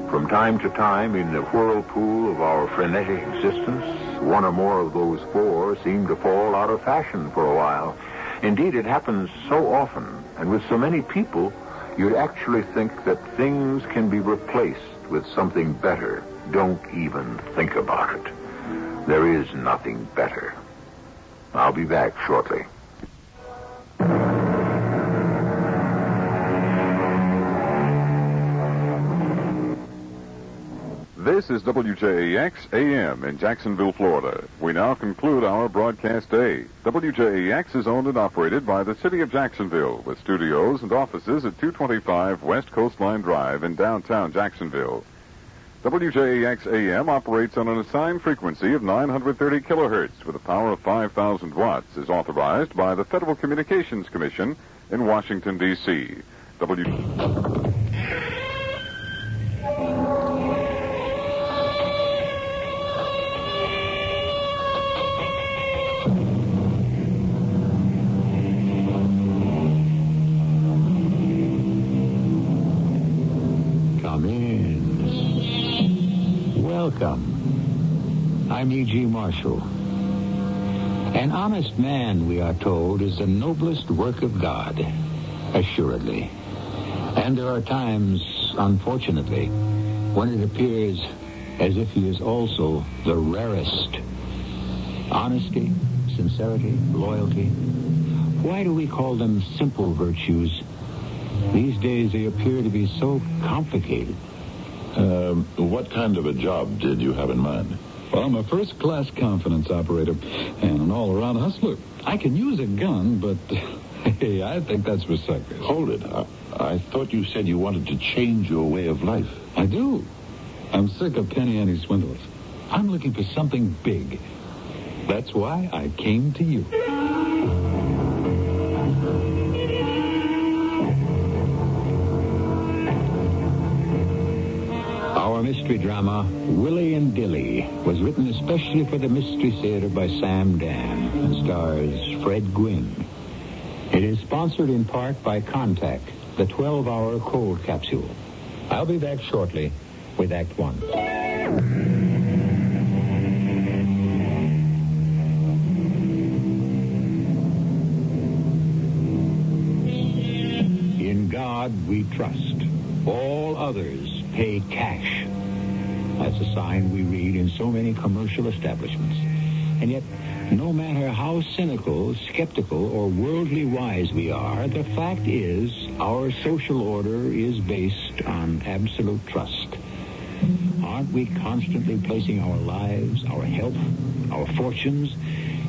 From time to time, in the whirlpool of our frenetic existence, one or more of those 4 seem to fall out of fashion for a while. Indeed, it happens so often, and with so many people, you'd actually think that things can be replaced with something better. Don't even think about it. There is nothing better. I'll be back shortly. This is WJAX AM in Jacksonville, Florida. We now conclude our broadcast day. WJAX is owned and operated by the City of Jacksonville, with studios and offices at 225 West Coastline Drive in downtown Jacksonville. WJAX AM operates on an assigned frequency of 930 kilohertz with a power of 5,000 watts, is authorized by the Federal Communications Commission in Washington, D.C. Welcome. I'm E.G. Marshall. An honest man, we are told, is the noblest work of God, assuredly. And there are times, unfortunately, when it appears as if he is also the rarest. Honesty, sincerity, loyalty. Why do we call them simple virtues? These days they appear to be so complicated. What kind of a job did you have in mind? Well, I'm a first-class confidence operator and an all-around hustler. I can use a gun, but hey, I think that's for suckers. Hold it. I thought you said you wanted to change your way of life. I do. I'm sick of penny ante swindles. I'm looking for something big. That's why I came to you. Our mystery drama, Willie and Dilly, was written especially for the Mystery Theater by Sam Dan and stars Fred Gwynn. It is sponsored in part by Contact, the 12-hour cold capsule. I'll be back shortly with Act One. In God we trust. All others pay cash. That's a sign we read in so many commercial establishments. And yet, no matter how cynical, skeptical, or worldly wise we are, the fact is our social order is based on absolute trust. Aren't we constantly placing our lives, our health, our fortunes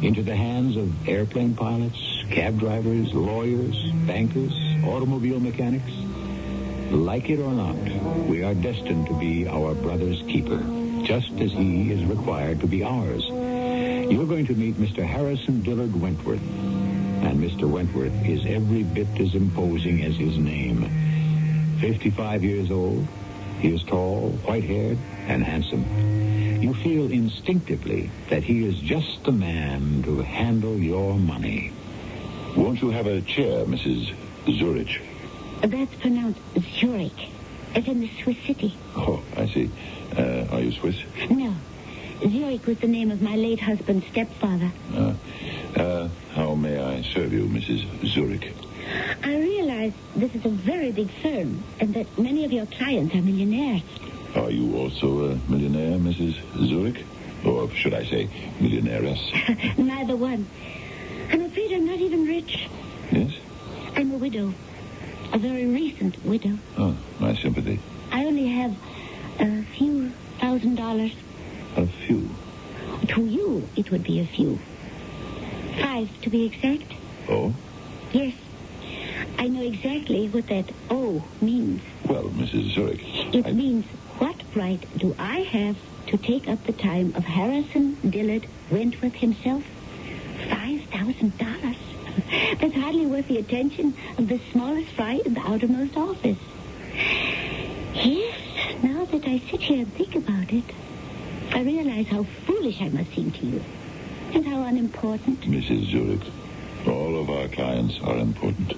into the hands of airplane pilots, cab drivers, lawyers, bankers, automobile mechanics? Like it or not, we are destined to be our brother's keeper, just as he is required to be ours. You're going to meet Mr. Harrison Dillard Wentworth. And Mr. Wentworth is every bit as imposing as his name. 55 years old, he is tall, white-haired, and handsome. You feel instinctively that he is just the man to handle your money. Won't you have a chair, Mrs. Zurich? That's pronounced Zurich, as in the Swiss city. Oh, I see. Are you Swiss? No. Zurich was the name of my late husband's stepfather. How may I serve you, Mrs. Zurich? I realize this is a very big firm and that many of your clients are millionaires. Are you also a millionaire, Mrs. Zurich? Or should I say, millionairess? Neither one. I'm afraid I'm not even rich. Yes? I'm a widow. A very recent widow. Oh, my sympathy. I only have a few $1,000. A few? To you, it would be a few. 5, to be exact. Oh? Yes. I know exactly what that O means. Well, Mrs. Zurich... It means, what right do I have to take up the time of Harrison Dillard Wentworth himself? $5,000. That's hardly worth the attention of the smallest fry in the outermost office. Yes, now that I sit here and think about it, I realize how foolish I must seem to you. And how unimportant. Mrs. Zurich, all of our clients are important.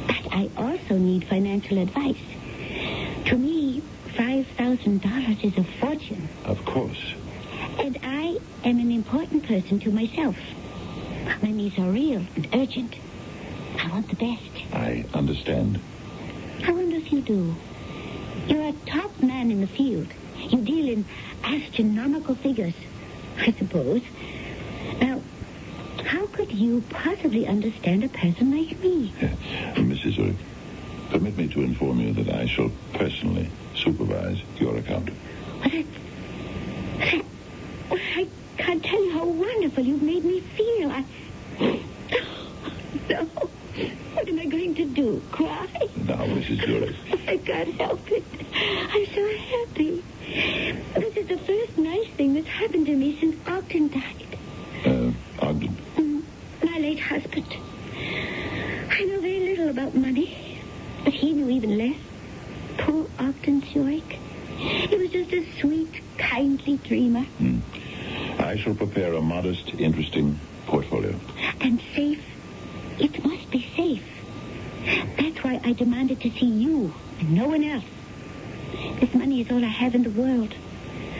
But I also need financial advice. To me, $5,000 is a fortune. Of course. And I am an important person to myself. My needs are real and urgent. I want the best. I understand. I wonder if you do. You're a top man in the field. You deal in astronomical figures, I suppose. Now, how could you possibly understand a person like me? Mrs. Zurich, permit me to inform you that I shall personally supervise your account. I can't tell you how wonderful you've made me feel. No. What am I going to do? Cry? Now, Mrs. Zurich. I can't help it. I'm so happy. This is the first nice thing that's happened to me since Ogden died. Ogden? My late husband. I know very little about money, but he knew even less. Poor Ogden Zurich. He was just a sweet, kindly dreamer. I shall prepare a modest, interesting portfolio. And safe. It must be safe. That's why I demanded to see you and no one else. This money is all I have in the world.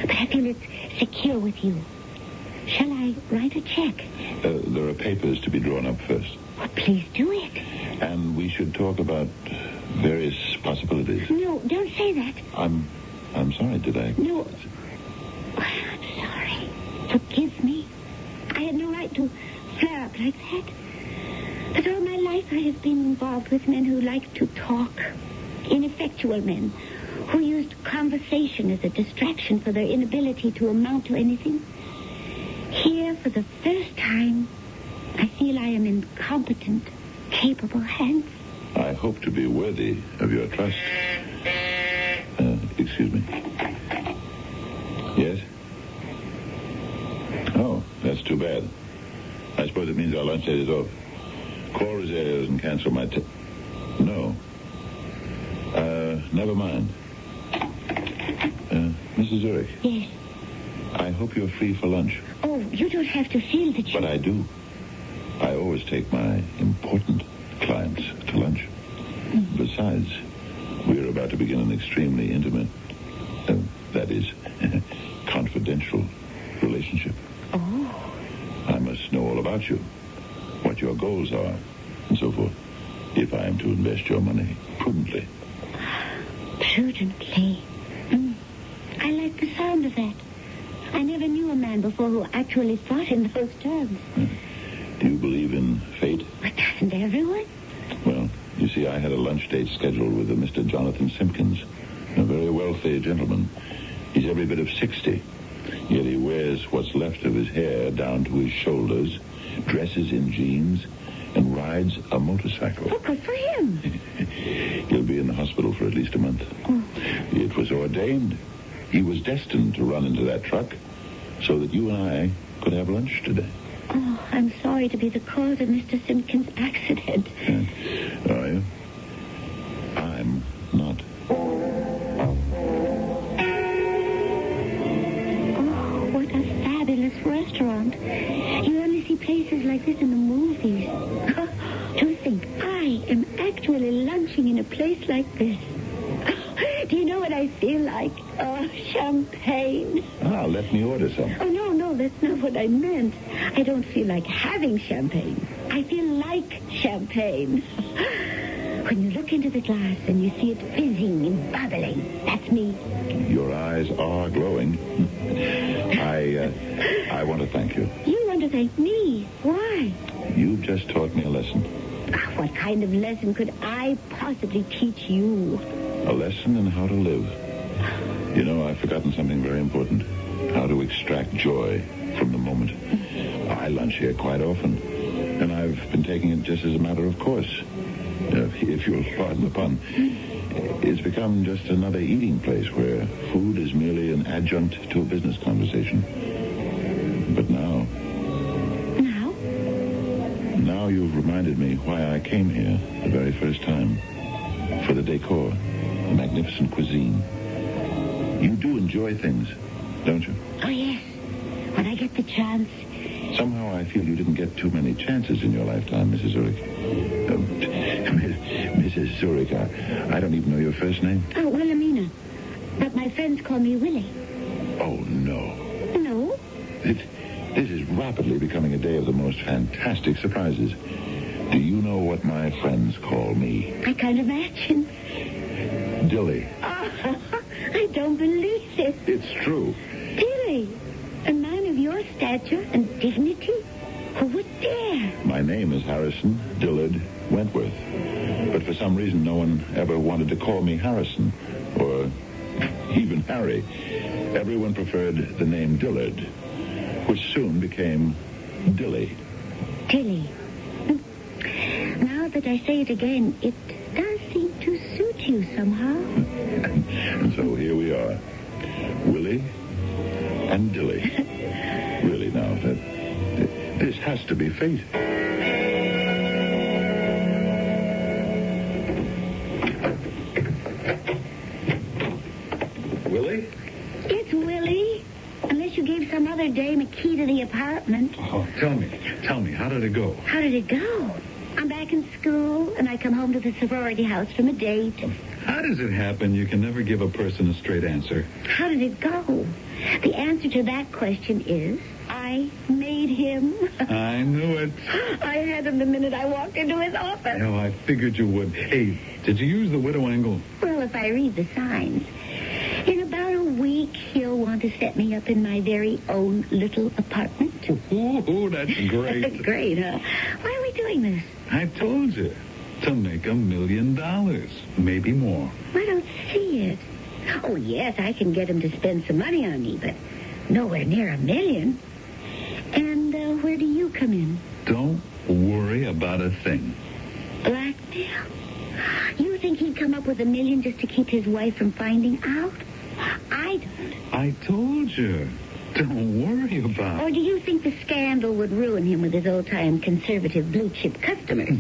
But I feel it's secure with you. Shall I write a check? There are papers to be drawn up first. Well, please do it. And we should talk about various possibilities. No, don't say that. I'm sorry, did I? No. I'm sorry. Forgive me. I had no right to flare up like that. But all my life I have been involved with men who like to talk. Ineffectual men who used conversation as a distraction for their inability to amount to anything. Here, for the first time, I feel I am in competent, capable hands. I hope to be worthy of your trust. Excuse me. Yes? Oh, that's too bad. I suppose it means our lunch date is off. Call Rosario's and cancel my No. Never mind. Mrs. Zurich. Yes? I hope you're free for lunch. Oh, you don't have to feel that you... But I do. I always take my important clients to lunch. Besides, we're about to begin an extremely intimate, that is, confidential relationship. Oh. I must know all about you, what your goals are, and so forth, if I am to invest your money prudently. Prudently? I like the sound of that. I never knew a man before who actually thought in those terms. Do you believe in fate? But doesn't everyone? Well, you see, I had a lunch date scheduled with a Mr. Jonathan Simpkins, a very wealthy gentleman. He's every bit of 60, yet he wears what's left of his hair down to his shoulders, dresses in jeans, and rides a motorcycle. Oh, good for him. He'll be in the hospital for at least a month. Oh. It was ordained. He was destined to run into that truck so that you and I could have lunch today. Oh, I'm sorry to be the cause of Mr. Simpkins' accident. Are you? I'm not. Oh, what a fabulous restaurant. You only see places like this in the movies. To think, I am actually lunching in a place like this. Do you know what I feel like? Oh, champagne. Let me order some. Oh, no, that's not what I meant. I don't feel like having champagne. I feel like champagne. When you look into the glass and you see it fizzing and bubbling, that's me. Your eyes are glowing. I want to thank you. You want to thank me? Why? You've just taught me a lesson. What kind of lesson could I possibly teach you? A lesson in how to live. You know, I've forgotten something very important. How to extract joy from the moment. I lunch here quite often, and I've been taking it just as a matter of course. If you'll pardon the pun, it's become just another eating place where food is merely an adjunct to a business conversation. But now you've reminded me why I came here the very first time. For the decor, the magnificent cuisine. You do enjoy things, don't you? Oh, yes. When I get the chance. Somehow I feel you didn't get too many chances in your lifetime, Mrs. Zurich. Mrs. Zurich, I don't even know your first name. Oh, Wilhelmina. But my friends call me Willie. Oh, no. No? This is rapidly becoming a day of the most fantastic surprises. Do you know what my friends call me? I can't imagine. Dilly. Oh, I don't believe it. It's true. Dilly? A man of your stature and dignity? Who would dare? My name is Harrison Dillard Wentworth. But for some reason, no one ever wanted to call me Harrison. Or even Harry. Everyone preferred the name Dillard, which soon became Dilly. Dilly. Now that I say it again, it does seem to suit you somehow. And so here we are. Willie and Dilly. Really now, this has to be fate. Willie? It's Willie. Unless you gave some other dame a key to the apartment. Oh, tell me, how did it go? How did it go? I'm back in school, and I come home to the sorority house from a date. How does it happen you can never give a person a straight answer? How did it go? The answer to that question is, I made him. I knew it. I had him the minute I walked into his office. Oh, I figured you would. Hey, did you use the widow angle? Well, if I read the signs. In about a week, he'll want to set me up in my very own little apartment. Oh, that's great. Great, huh? Why are we doing this? I told you. To make $1 million. Maybe more. I don't see it. Oh, yes, I can get him to spend some money on me, but nowhere near $1 million. And where do you come in? Don't worry about a thing. Blackmail? You think he'd come up with $1 million just to keep his wife from finding out? I don't. I told you. Don't worry about it. Or do you think the scandal would ruin him with his old-time conservative blue-chip customers?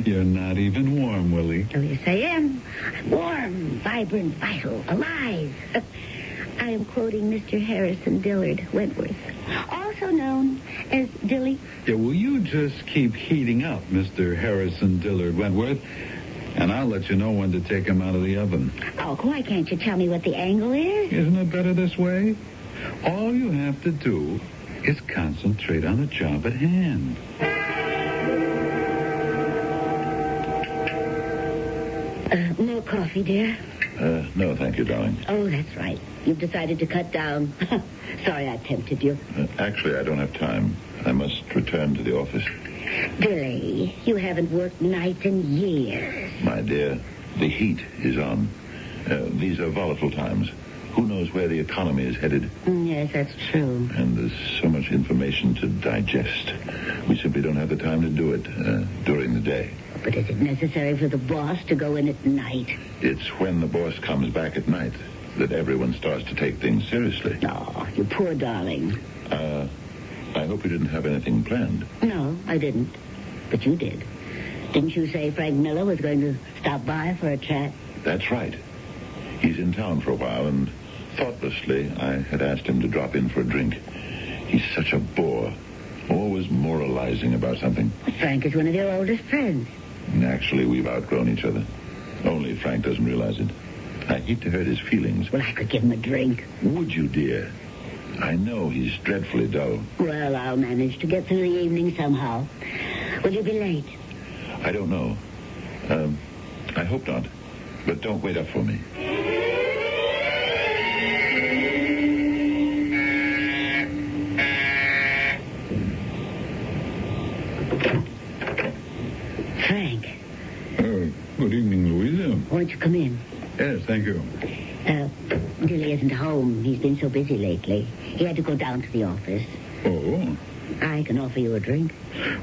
You're not even warm, Willie. Oh, yes, I am. I'm warm, vibrant, vital, alive. I am quoting Mr. Harrison Dillard Wentworth, also known as Dilly. Yeah, will you just keep heating up, Mr. Harrison Dillard Wentworth? And I'll let you know when to take him out of the oven. Oh, why can't you tell me what the angle is? Isn't it better this way? All you have to do is concentrate on the job at hand. More coffee, dear? No, thank you, darling. Oh, that's right. You've decided to cut down. Sorry I tempted you. Actually, I don't have time. I must return to the office. Billy, you haven't worked nights in years. My dear, the heat is on. These are volatile times. Who knows where the economy is headed? Yes, that's true. And there's so much information to digest. We simply don't have the time to do it during the day. But is it necessary for the boss to go in at night? It's when the boss comes back at night that everyone starts to take things seriously. Oh, you poor darling. I hope you didn't have anything planned. No, I didn't. But you did. Didn't you say Frank Miller was going to stop by for a chat? That's right. He's in town for a while, and thoughtlessly, I had asked him to drop in for a drink. He's such a bore. Always moralizing about something. But Frank is one of your oldest friends. Actually, we've outgrown each other. Only Frank doesn't realize it. I hate to hurt his feelings. Well, I could give him a drink. Would you, dear? I know he's dreadfully dull. Well, I'll manage to get through the evening somehow. Will you be late? I don't know. I hope not. But don't wait up for me. Frank. Good evening, Louisa. Won't you come in? Yes, thank you. Dilly isn't home. He's been so busy lately. He had to go down to the office. Oh? I can offer you a drink.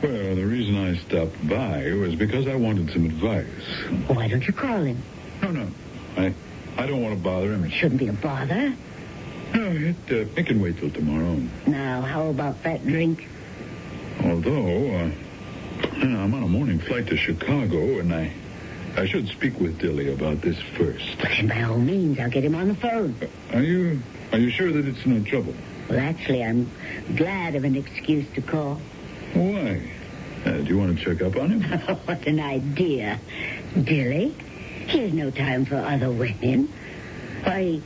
Well, the reason I stopped by was because I wanted some advice. Why don't you call him? No. I don't want to bother him. It shouldn't be a bother. No, it can wait till tomorrow. Now, how about that drink? Although, I'm on a morning flight to Chicago, and I should speak with Dilly about this first. But then, by all means, I'll get him on the phone. Are you sure that it's no trouble? Well, actually, I'm glad of an excuse to call. Why? Do you want to check up on him? What an idea. Dilly? He has no time for other women. Why,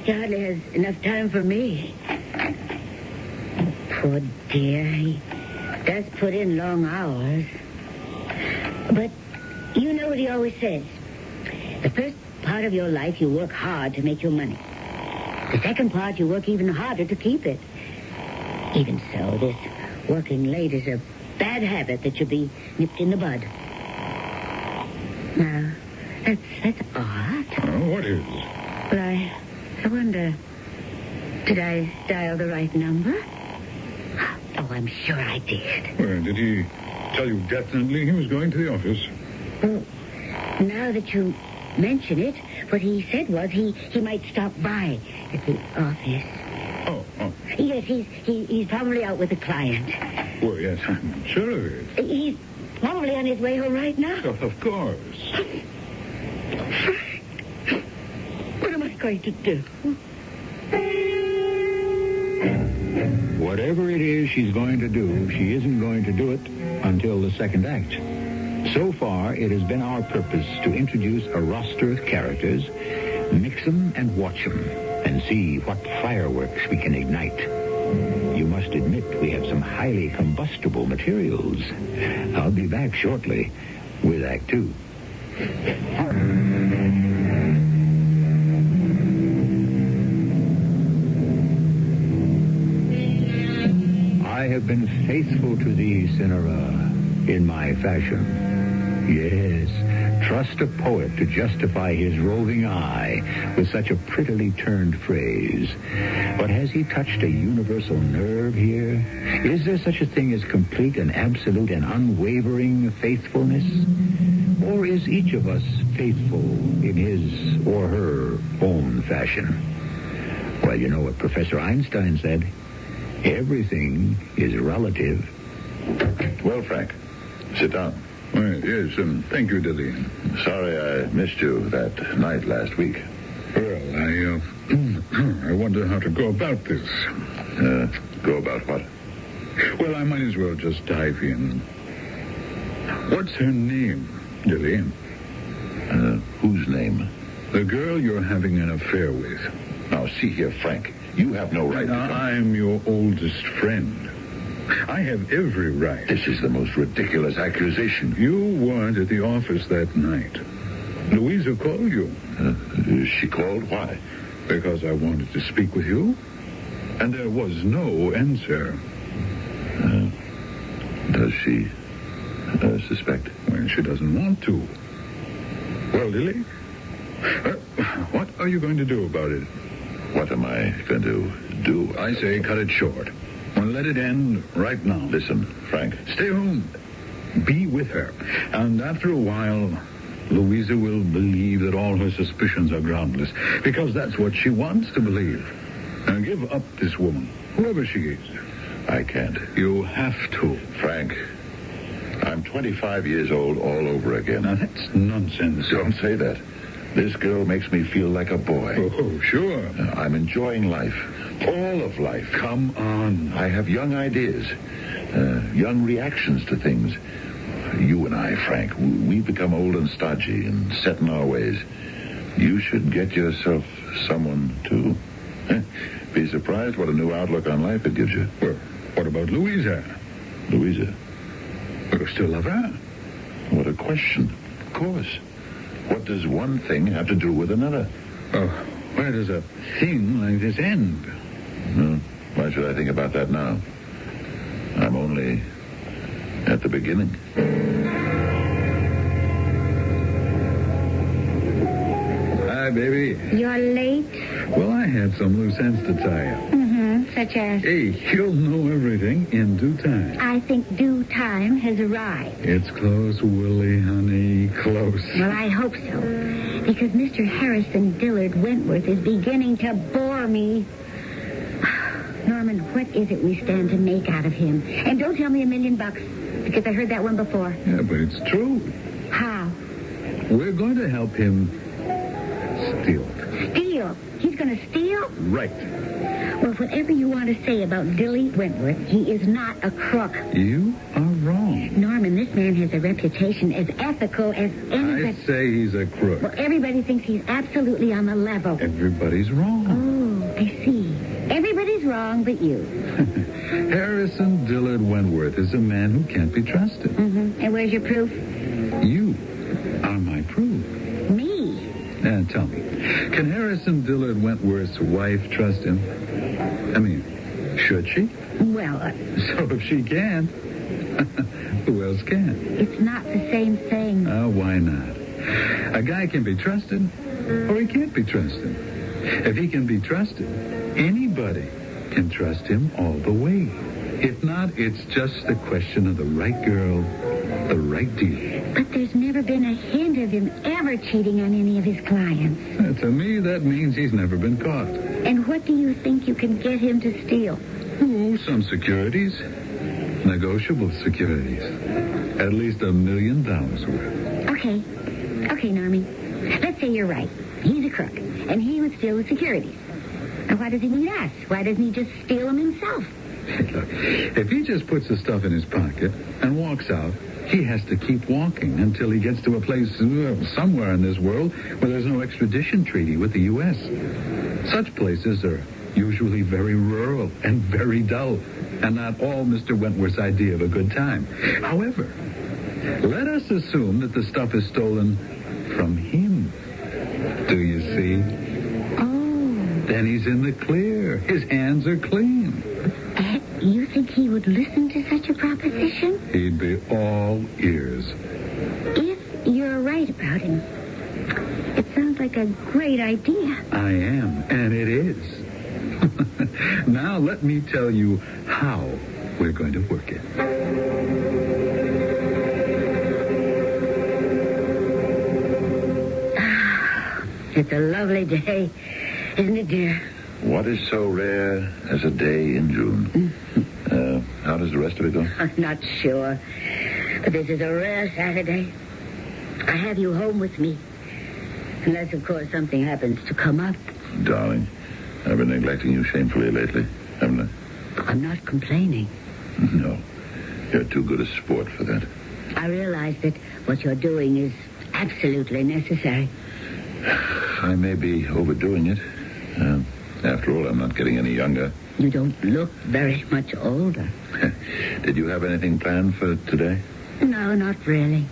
he hardly has enough time for me. Poor dear. He does put in long hours. But you know what he always says. The first part of your life, you work hard to make your money. The second part, you work even harder to keep it. Even so, this working late is a bad habit that should be nipped in the bud. Now, that's odd. What is? Well, I wonder, did I dial the right number? Oh, I'm sure I did. Well, did he tell you definitely he was going to the office? Well, now that you mention it, what he said was he might stop by at the office. Oh. Yes, he's probably out with a client. Well, yes, I'm sure of it. He's probably on his way home right now. Oh, of course. What am I going to do? Whatever it is she's going to do, she isn't going to do it until the second act. So far, it has been our purpose to introduce a roster of characters, mix them and watch them, and see what fireworks we can ignite. You must admit we have some highly combustible materials. I'll be back shortly with Act 2. I have been faithful to thee, Cinera, in my fashion. Yes, trust a poet to justify his roving eye with such a prettily turned phrase. But has he touched a universal nerve here? Is there such a thing as complete and absolute and unwavering faithfulness? Or is each of us faithful in his or her own fashion? Well, you know what Professor Einstein said. Everything is relative. Well, Frank, sit down. Well, yes, thank you, Dilly. Sorry I missed you that night last week. Well, I wonder how to go about this. Go about what? Well, I might as well just dive in. What's her name, Dilly? Whose name? The girl you're having an affair with. Now, see here, Frank. You have no right to... I'm your oldest friend. I have every right. This is the most ridiculous accusation. You weren't at the office that night. Louisa called you. She called? Why? Because I wanted to speak with you. And there was no answer. Does she suspect? Well, she doesn't want to. Well, Lily, what are you going to do about it? What am I going to do? I say cut it short. And let it end right now. Listen, Frank. Stay home. Be with her. And after a while, Louisa will believe that all her suspicions are groundless. Because that's what she wants to believe. Now give up this woman, whoever she is. I can't. You have to. Frank, I'm 25 years old all over again. Now, that's nonsense. Don't say that. This girl makes me feel like a boy. Oh, sure. I'm enjoying life. All of life. Come on. I have young ideas. Young reactions to things. You and I, Frank, we become old and stodgy and set in our ways. You should get yourself someone, too. Be surprised what a new outlook on life it gives you. Well, what about Louisa? Louisa? You still love her? What a question. Of course. What does one thing have to do with another? Oh, where does a thing like this end? Why should I think about that now? I'm only at the beginning. Hi, baby. You're late? Well, I had some loose ends to tie up. Such as? Hey, you'll know everything in due time. I think due time has arrived. It's close, Willie, honey, close. Well, I hope so. Because Mr. Harrison Dillard Wentworth is beginning to bore me. Norman, what is it we stand to make out of him? And don't tell me $1 million, because I heard that one before. Yeah, but it's true. How? We're going to help him steal. Steal? He's going to steal? Right. Well, whatever you want to say about Dilly Wentworth, he is not a crook. You are wrong. Norman, this man has a reputation as ethical as any... I say he's a crook. Well, everybody thinks he's absolutely on the level. Everybody's wrong. Oh, I see. Everybody's wrong but you. Harrison Dillard Wentworth is a man who can't be trusted. And where's your proof? You are my proof. Me? Tell me, can Harrison Dillard Wentworth's wife trust him? I mean, should she? Well, So if she can, who else can? It's not the same thing. Why not? A guy can be trusted, or he can't be trusted. If he can be trusted, anybody can trust him all the way. If not, it's just a question of the right girl, the right deal. But there's never been a hint of him ever cheating on any of his clients. To me, that means he's never been caught. And what do you think you can get him to steal? Oh, some securities. Negotiable securities. At least $1 million worth. Okay, Normie. Let's say you're right. He's a crook, and he would steal the securities. And why does he need us? Why doesn't he just steal them himself? Look, if he just puts the stuff in his pocket and walks out, he has to keep walking until he gets to a place somewhere in this world where there's no extradition treaty with the U.S. Such places are usually very rural and very dull, and not all Mr. Wentworth's idea of a good time. However, let us assume that the stuff is stolen from him. Do you see? Oh. Then he's in the clear. His hands are clean. You think he would listen to such a proposition? He'd be all ears. If you're right about him, it sounds like a great idea. I am, and it is. Now let me tell you how we're going to work it. It's a lovely day, isn't it, dear? What is so rare as a day in June? How does the rest of it go? I'm not sure. But this is a rare Saturday. I have you home with me. Unless, of course, something happens to come up. Darling, I've been neglecting you shamefully lately, haven't I? I'm not complaining. No. You're too good a sport for that. I realize that what you're doing is absolutely necessary. I may be overdoing it. After all, I'm not getting any younger. You don't look very much older. Did you have anything planned for today? No, not really.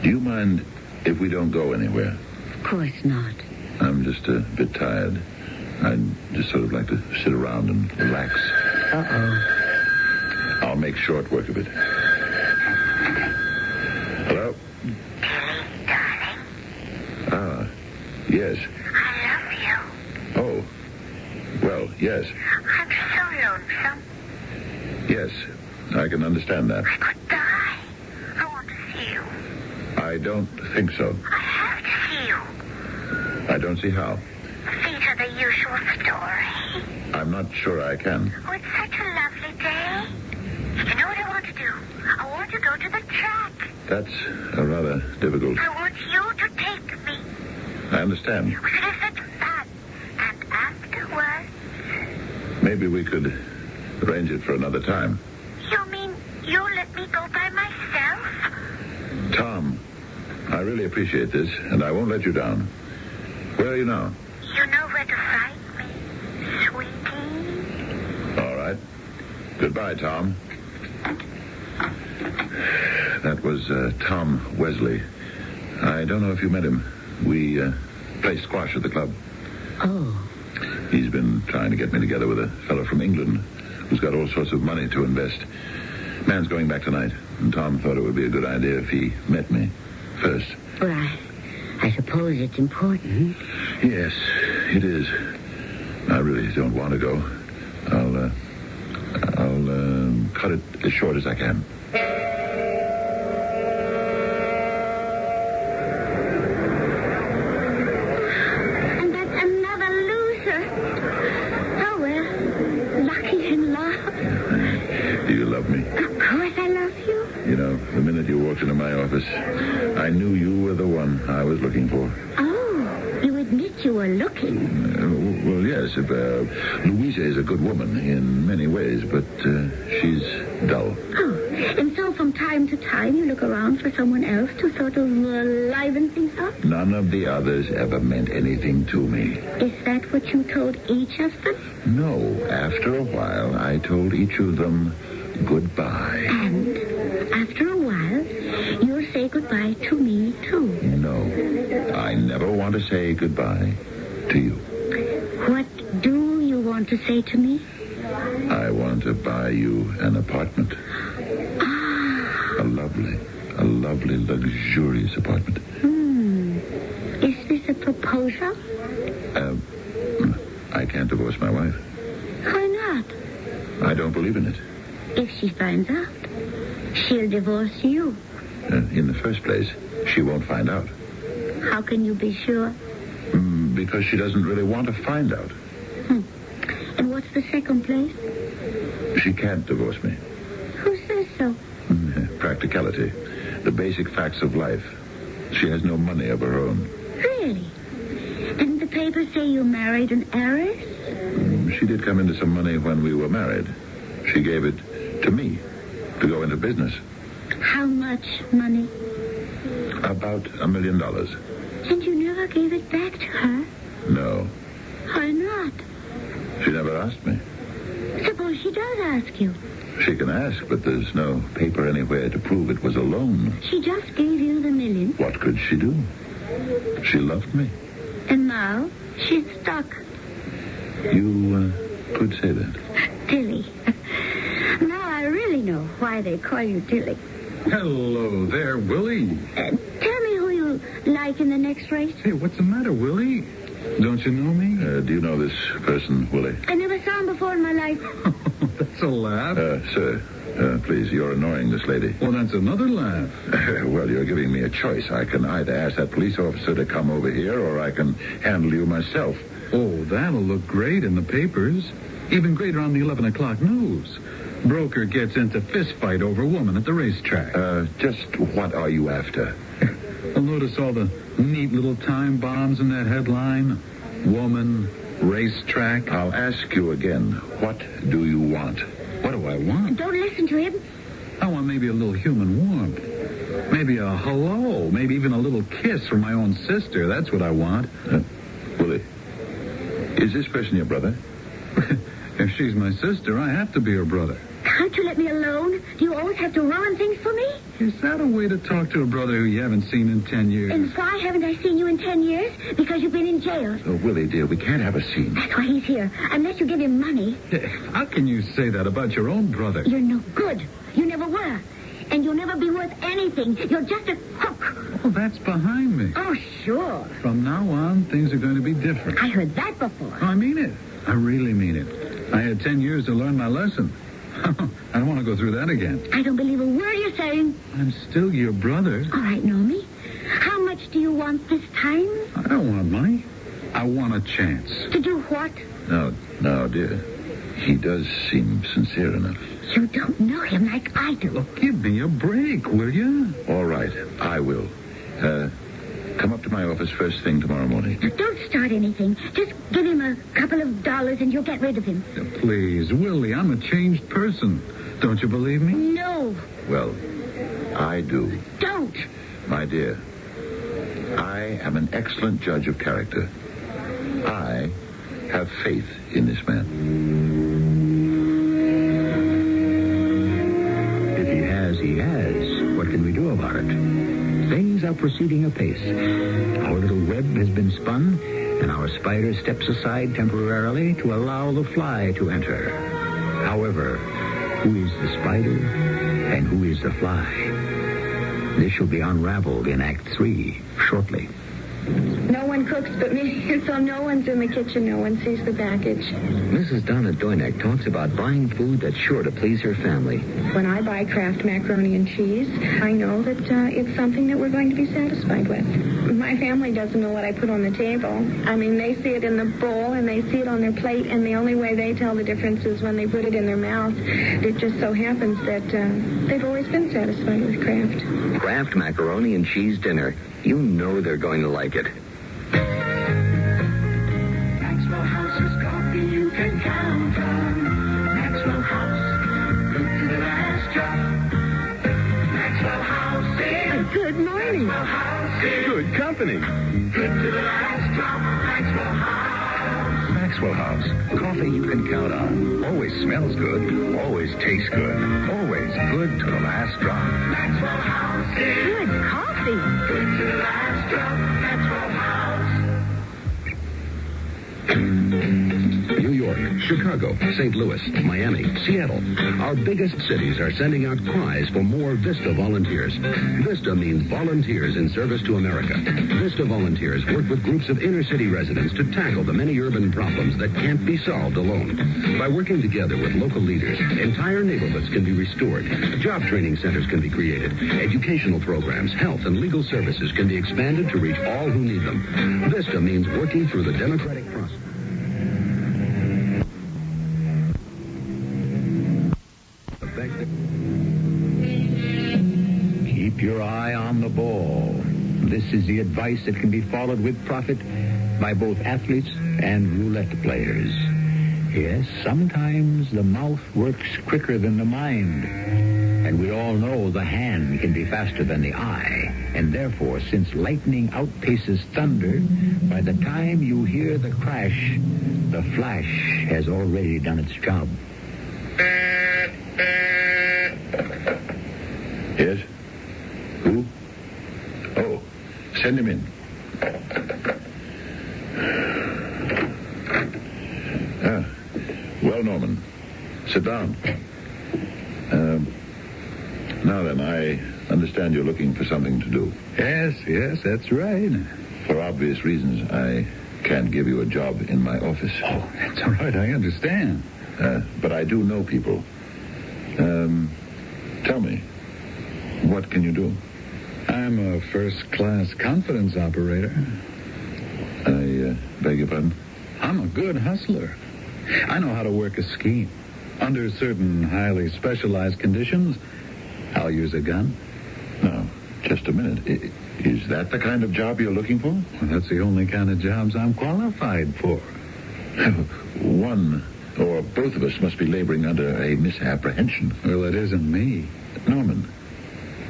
Do you mind if we don't go anywhere? Of course not. I'm just a bit tired. I'd just sort of like to sit around and relax. Uh-oh. I'll make short work of it. Hello? Billy, darling. Ah, yes. I love you. Oh, Yes. I'm so lonesome. Yes, I can understand that. I could die. I want to see you. I don't think so. I have to see you. I don't see how. These are the usual story. I'm not sure I can. Oh, it's such a lovely day. You know what I want to do? I want to go to the track. That's rather difficult. I want you to take me. I understand. We could have such fun. And afterwards... Maybe we could arrange it for another time. You mean you'll let me go by myself? Tom, I really appreciate this, and I won't let you down. Where are you now? You know where to find me, sweetie. All right. Goodbye, Tom. That was Tom Wesley. I don't know if you met him. We play squash at the club. Oh. He's been trying to get me together with a fellow from England who's got all sorts of money to invest. Man's going back tonight, and Tom thought it would be a good idea if he met me first. Well, I suppose it's important. Yes, it is. I really don't want to go. I'll cut it as short as I can. And that's another loser. Oh, well, lucky in love. Do you love me? Of course I love you. You know, the minute you walked into my office, I knew you were the one I was looking for. Oh, you admit you were looking. Well, yes. Louisa is a good woman in many ways, but she's dull. Oh, and so from time to time you look around for someone else to sort of liven things up? None of the others ever meant anything to me. Is that what you told each of them? No. After a while, I told each of them goodbye. And after a while, you'll say goodbye to me, too. No. I never want to say goodbye to you. What do you want to say to me? I want to buy you an apartment. A lovely, luxurious apartment. Is this a proposal? I can't divorce my wife. Why not? I don't believe in it. If she finds out, she'll divorce you. In the first place, she won't find out. How can you be sure? Because she doesn't really want to find out. And what's the second place? She can't divorce me. Who says so? Practicality. The basic facts of life. She has no money of her own. Really? Didn't the papers say you married an heiress? She did come into some money when we were married. She gave it to me to go into business. How much money? About $1 million. And you never gave it back to her? No. Why not? She never asked me. Suppose she does ask you. She can ask, but there's no paper anywhere to prove it was a loan. She just gave you the $1 million. What could she do? She loved me. And now she's stuck. You could say that. Tilly. Now I really know why they call you Tilly. Hello there, Willie. Tell me who you like in the next race. Hey, what's the matter, Willie? Don't you know me? Do you know this person, Willie? I never saw him before in my life. That's a laugh. Sir, please, you're annoying this lady. Well, that's another laugh. Well, you're giving me a choice. I can either ask that police officer to come over here, or I can handle you myself. Oh, that'll look great in the papers. Even greater on the 11 o'clock news. Broker gets into fist fight over woman at the racetrack. Just what are you after? I'll notice all the neat little time bombs in that headline. Woman, racetrack. I'll ask you again. What do you want? What do I want? Don't listen to him. I want maybe a little human warmth. Maybe a hello. Maybe even a little kiss from my own sister. That's what I want. Willie, is this person your brother? If she's my sister, I have to be her brother. Can't you let me alone? Do you always have to ruin things for me? Is that a way to talk to a brother who you haven't seen in 10 years? And why haven't I seen you in 10 years? Because you've been in jail. Oh, Willie, dear, we can't have a scene. That's why he's here. Unless you give him money. How can you say that about your own brother? You're no good. You never were. And you'll never be worth anything. You're just a crook. Oh, that's behind me. Oh, sure. From now on, things are going to be different. I heard that before. I mean it. I really mean it. I had 10 years to learn my lesson. I don't want to go through that again. I don't believe a word you're saying. I'm still your brother. All right, Normie. How much do you want this time? I don't want money. I want a chance. To do what? No, dear. He does seem sincere enough. You don't know him like I do. Look, give me a break, will you? All right, I will. Come up to my office first thing tomorrow morning. Don't start anything. Just give him a couple of dollars and you'll get rid of him. Please, Willie, I'm a changed person. Don't you believe me? No. Well, I do. Don't. My dear, I am an excellent judge of character. I have faith in this man. If he has, he has. What can we do about it? Things are proceeding apace. Our little web has been spun, and our spider steps aside temporarily to allow the fly to enter. However, who is the spider and who is the fly? This shall be unraveled in Act 3 shortly. No one cooks but me, and so no one's in the kitchen. No one sees the package. Mrs. Donna Doynek talks about buying food that's sure to please her family. When I buy Kraft macaroni and cheese, I know that it's something that we're going to be satisfied with. My family doesn't know what I put on the table. I mean, they see it in the bowl, and they see it on their plate, and the only way they tell the difference is when they put it in their mouth. It just so happens that they've always been satisfied with Kraft. Kraft macaroni and cheese dinner. You know they're going to like it. Maxwell House is coffee you can count on. Maxwell House, good to the last drop. Maxwell House is... Good morning. Maxwell House is... Good company. Good to the last drop. Maxwell House. Maxwell House. Coffee you can count on. Always smells good. Always tastes good. Always good to the last drop. Maxwell House is... Good coffee. Good to the last drop. Maxwell House. New York, Chicago, St. Louis, Miami, Seattle. Our biggest cities are sending out cries for more VISTA volunteers. VISTA means Volunteers in Service to America. VISTA volunteers work with groups of inner-city residents to tackle the many urban problems that can't be solved alone. By working together with local leaders, entire neighborhoods can be restored. Job training centers can be created. Educational programs, health, and legal services can be expanded to reach all who need them. VISTA means working through the democratic process. Keep your eye on the ball. This is the advice that can be followed with profit by both athletes and roulette players. Yes, sometimes the mouth works quicker than the mind. And we all know the hand can be faster than the eye. And therefore, since lightning outpaces thunder, by the time you hear the crash, the flash has already done its job. Yes? Who? Oh, send him in. Well, Norman, sit down. Now then, I understand you're looking for something to do. Yes, that's right. For obvious reasons, I can't give you a job in my office. Oh, that's all right, I understand. But I do know people. Tell me, what can you do? I'm a first-class confidence operator. I beg your pardon? I'm a good hustler. I know how to work a scheme. Under certain highly specialized conditions, I'll use a gun. Now, just a minute. Is that the kind of job you're looking for? Well, that's the only kind of jobs I'm qualified for. One or both of us must be laboring under a misapprehension. Well, it isn't me. Norman,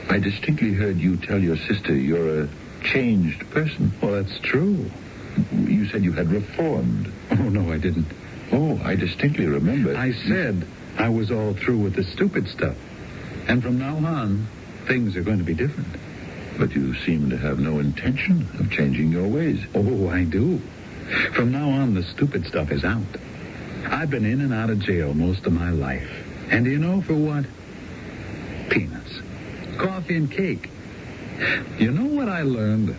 I distinctly heard you tell your sister you're a changed person. Well, that's true. You said you had reformed. Oh, no, I didn't. Oh, I distinctly remember. I said I was all through with the stupid stuff. And from now on, things are going to be different. But you seem to have no intention of changing your ways. Oh, I do. From now on, the stupid stuff is out. I've been in and out of jail most of my life. And do you know for what? Peanuts. Coffee and cake. You know what I learned?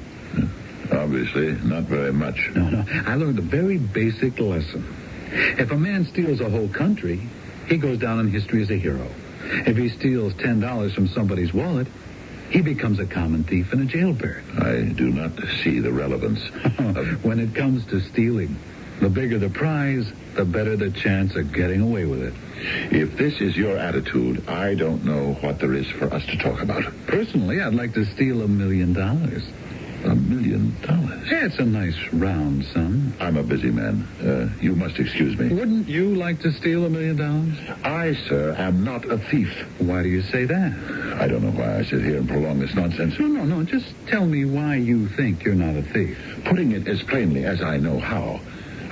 Obviously, not very much. No. I learned a very basic lesson. If a man steals a whole country, he goes down in history as a hero. If he steals $10 from somebody's wallet, he becomes a common thief and a jailbird. I do not see the relevance of... When it comes to stealing, the bigger the prize, the better the chance of getting away with it. If this is your attitude, I don't know what there is for us to talk about. Personally, I'd like to steal $1 million. $1 million? That's a nice round sum. I'm a busy man. You must excuse me. Wouldn't you like to steal $1 million? I, sir, am not a thief. Why do you say that? I don't know why I sit here and prolong this nonsense. No. Just tell me why you think you're not a thief. Putting it as plainly as I know how,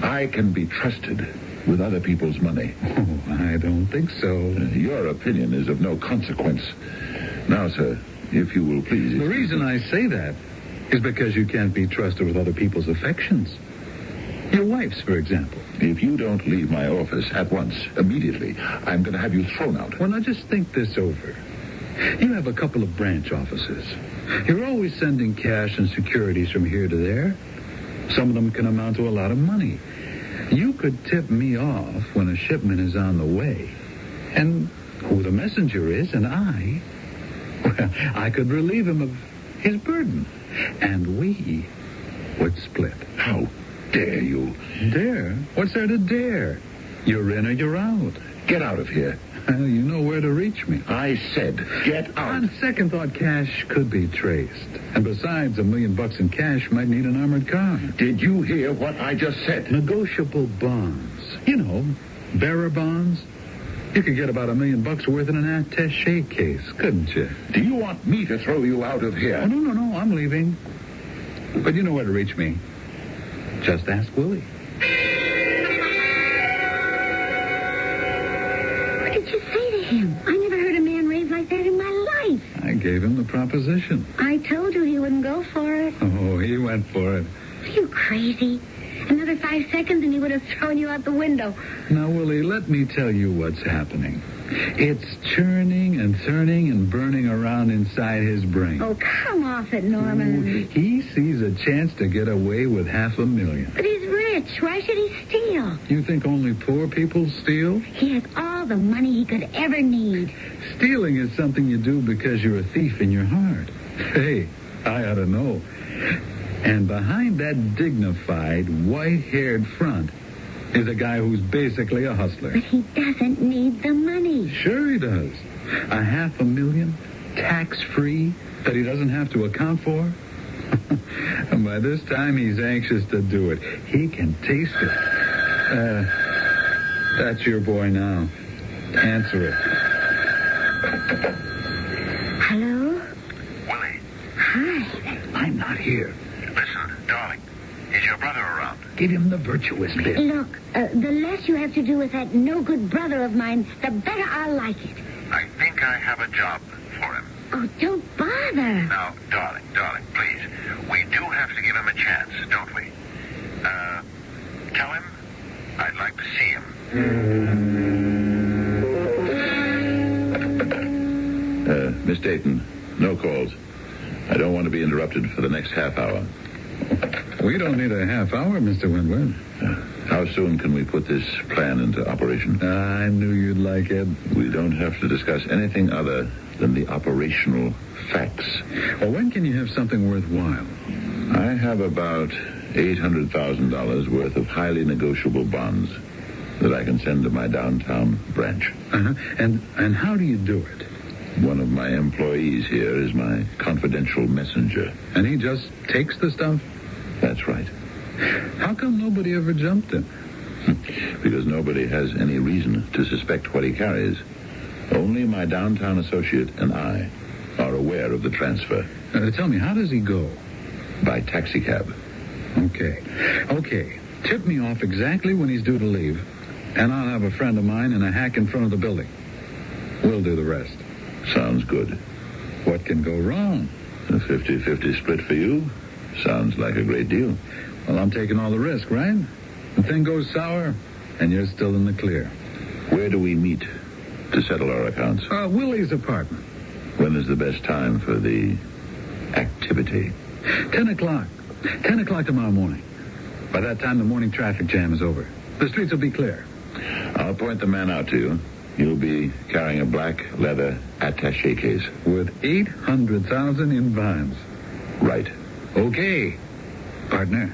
I can be trusted with other people's money. Oh, I don't think so. Your opinion is of no consequence. Now, sir, if you will please... The reason I say that is because you can't be trusted with other people's affections. Your wife's, for example. If you don't leave my office at once, immediately, I'm going to have you thrown out. Well, now just think this over. You have a couple of branch offices. You're always sending cash and securities from here to there. Some of them can amount to a lot of money. You could tip me off when a shipment is on the way. And who the messenger is, and I could relieve him of his burden. And we would split. How dare you? Dare? What's there to dare? You're in or you're out. Get out of here. Well, you know where to reach me. I said, get out. On second thought, cash could be traced. And besides, $1 million in cash might need an armored car. Did you hear what I just said? Negotiable bonds. You know, bearer bonds. You could get about $1 million worth in an attaché case, couldn't you? Do you want me to throw you out of here? Oh, no, I'm leaving. But you know where to reach me. Just ask Willie. What did you say to him? I never heard a man rave like that in my life. I gave him the proposition. I told you he wouldn't go for it. Oh, he went for it. Are you crazy? Another 5 seconds and he would have thrown you out the window. Now, Willie, let me tell you what's happening. It's churning and turning and burning around inside his brain. Oh, come off it, Norman. He sees a chance to get away with $500,000. But he's rich. Why should he steal? You think only poor people steal? He has all the money he could ever need. Stealing is something you do because you're a thief in your heart. Hey, I ought to know. And behind that dignified, white-haired front is a guy who's basically a hustler. But he doesn't need the money. Sure he does. $500,000, tax-free, that he doesn't have to account for. And by this time, he's anxious to do it. He can taste it. That's your boy now. Answer it. Hello? Willie. Hi. I'm not here. Listen, darling. Is your brother around? Give him the virtuous bit. Look, the less you have to do with that no-good brother of mine, the better I'll like it. I think I have a job for him. Oh, don't bother. Now, darling, please. We do have to give him a chance, don't we? Tell him I'd like to see him. Miss Dayton, no calls. I don't want to be interrupted for the next half hour. We don't need a half hour, Mr. Windward. How soon can we put this plan into operation? I knew you'd like it. We don't have to discuss anything other than the operational facts. Well, when can you have something worthwhile? I have about $800,000 worth of highly negotiable bonds that I can send to my downtown branch. Uh-huh. And how do you do it? One of my employees here is my confidential messenger. And he just takes the stuff? That's right. How come nobody ever jumped him? Because nobody has any reason to suspect what he carries. Only my downtown associate and I are aware of the transfer. Tell me, how does he go? By taxicab. Okay. Tip me off exactly when he's due to leave, and I'll have a friend of mine in a hack in front of the building. We'll do the rest. Sounds good. What can go wrong? A 50-50 split for you? Sounds like a great deal. Well, I'm taking all the risk, right? The thing goes sour, and you're still in the clear. Where do we meet to settle our accounts? Willie's apartment. When is the best time for the activity? 10 o'clock. 10 o'clock tomorrow morning. By that time, the morning traffic jam is over. The streets will be clear. I'll point the man out to you. You'll be carrying a black leather attaché case. With $800,000 in bonds. Right. Okay, partner.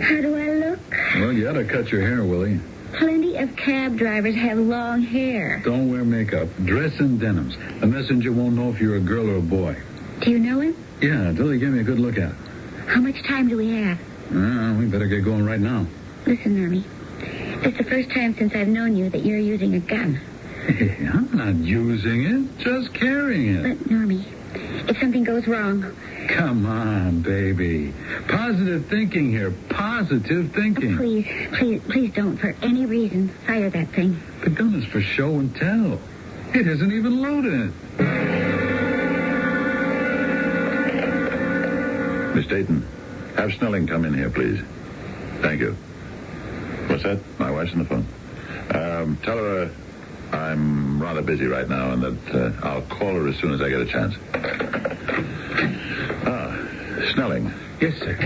How do I look? Well, you ought to cut your hair, Willie. Plenty of cab drivers have long hair. Don't wear makeup. Dress in denims. The messenger won't know if you're a girl or a boy. Do you know him? Yeah, Dilly gave me a good look at. How much time do we have? We better get going right now. Listen, Normie. It's the first time since I've known you that you're using a gun. Hey, I'm not using it, just carrying it. But, Normie, if something goes wrong... Come on, baby. Positive thinking here. Positive thinking. Oh, please don't, for any reason, fire that thing. The gun is for show and tell. It isn't even loaded. Miss Dayton, have Snelling come in here, please. Thank you. What's that? My wife's on the phone. Tell her I'm rather busy right now and that I'll call her as soon as I get a chance. Snelling. Yes, sir.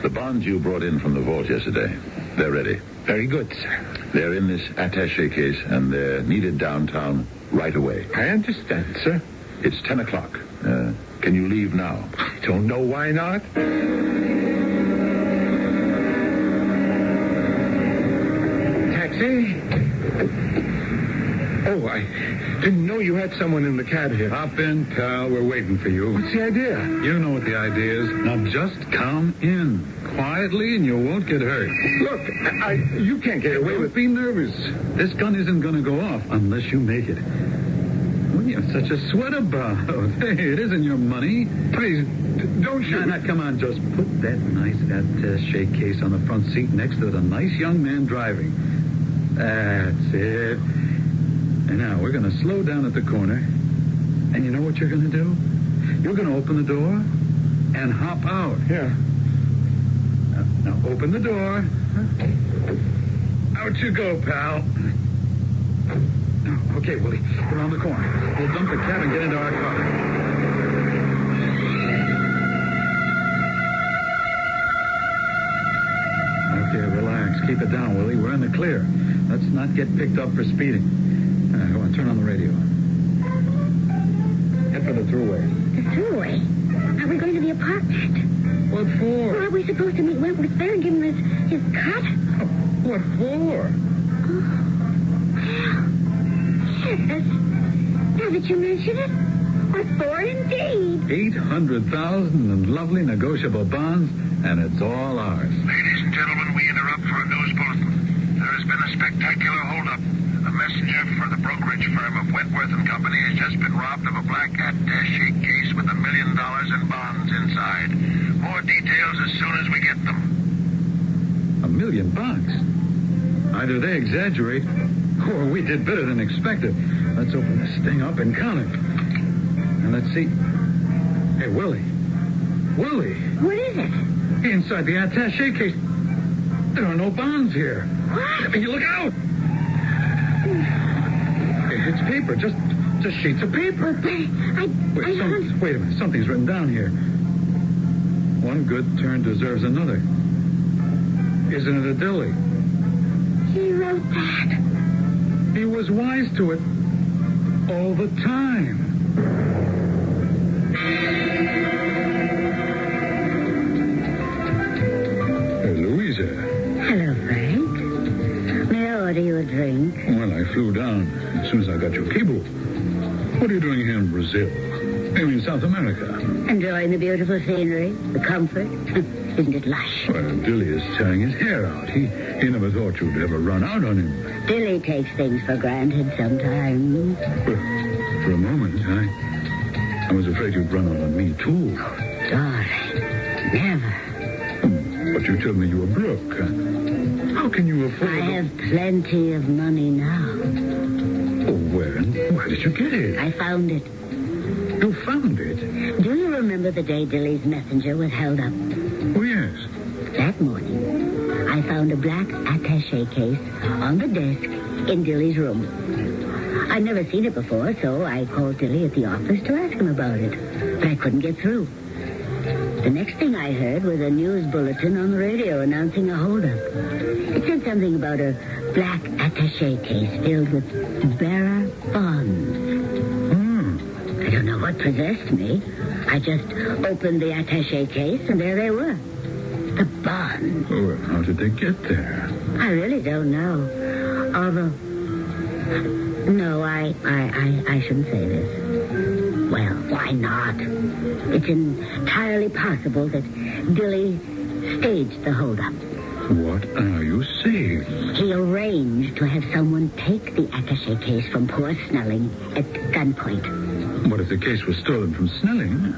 The bonds you brought in from the vault yesterday, they're ready. Very good, sir. They're in this attaché case, and they're needed downtown right away. I understand, sir. It's 10 o'clock. Can you leave now? I don't know why not. Taxi? Oh, I didn't know you had someone in the cab here. Hop in, pal. We're waiting for you. What's the idea? You know what the idea is. Now just come in. Quietly, and you won't get hurt. Look, you can't get away with... Don't be nervous. This gun isn't going to go off unless you make it. What are you such a sweat about? Hey, it isn't your money. Please, don't shoot. Now, come on. Just put that nice attaché case on the front seat next to the nice young man driving. That's it. And now we're going to slow down at the corner. And you know what you're going to do? You're going to open the door and hop out. Yeah. Now open the door. Out you go, pal. Now, okay, Willie. Around the corner. We'll dump the cab and get into our car. Okay, relax. Keep it down, Willie. We're in the clear. Let's not get picked up for speeding. Go on, turn on the radio. Head for the thruway. The thruway? Are we going to the apartment? What for? Well, are we supposed to meet Wentworth there and give him his cut? What for? Yes, now that you mention it, what for indeed? 800,000 in lovely negotiable bonds, and it's all ours. Ladies and gentlemen, we interrupt for a news bulletin. There has been a spectacular holdup. A messenger for the brokerage firm of Wentworth & Company has just been robbed of a black attaché case with $1 million in bonds inside. More details as soon as we get them. $1 million? Either they exaggerate, or we did better than expected. Let's open this thing up and count it. And let's see. Hey, Willie. Willie. What is it? Inside the attaché case, there are no bonds here. What? You look out! It's paper, just sheets of paper. Wait a minute, something's written down here. One good turn deserves another. Isn't it a dilly? He wrote that. He was wise to it all the time. Hey, Louisa. Hello, Frank. May I order you a drink? Well, I flew down as soon as I got your cable. What are you doing here in Brazil? I mean, South America. Enjoying the beautiful scenery, the comfort. Isn't it lush? Well, Dilly is tearing his hair out. He never thought you'd ever run out on him. Dilly takes things for granted sometimes. For a moment, I was afraid you'd run out on me, too. Oh, darling, never. But you told me you were broke. How can you afford... I have plenty of money now. Oh, where did you get it? I found it. You found it? Do you remember the day Dilly's messenger was held up? Oh, yes. That morning, I found a black attaché case on the desk in Dilly's room. I'd never seen it before, so I called Dilly at the office to ask him about it. But I couldn't get through. The next thing I heard was a news bulletin on the radio announcing a holdup. It said something about a black attaché case filled with bearer bonds. I don't know what possessed me. I just opened the attaché case, and there they were. The bonds. Oh, how did they get there? I really don't know. Although... No, I shouldn't say this. Well, why not? It's entirely possible that Billy staged the holdup. What are you saying? He arranged to have someone take the attaché case from poor Snelling at gunpoint. What if the case was stolen from Snelling?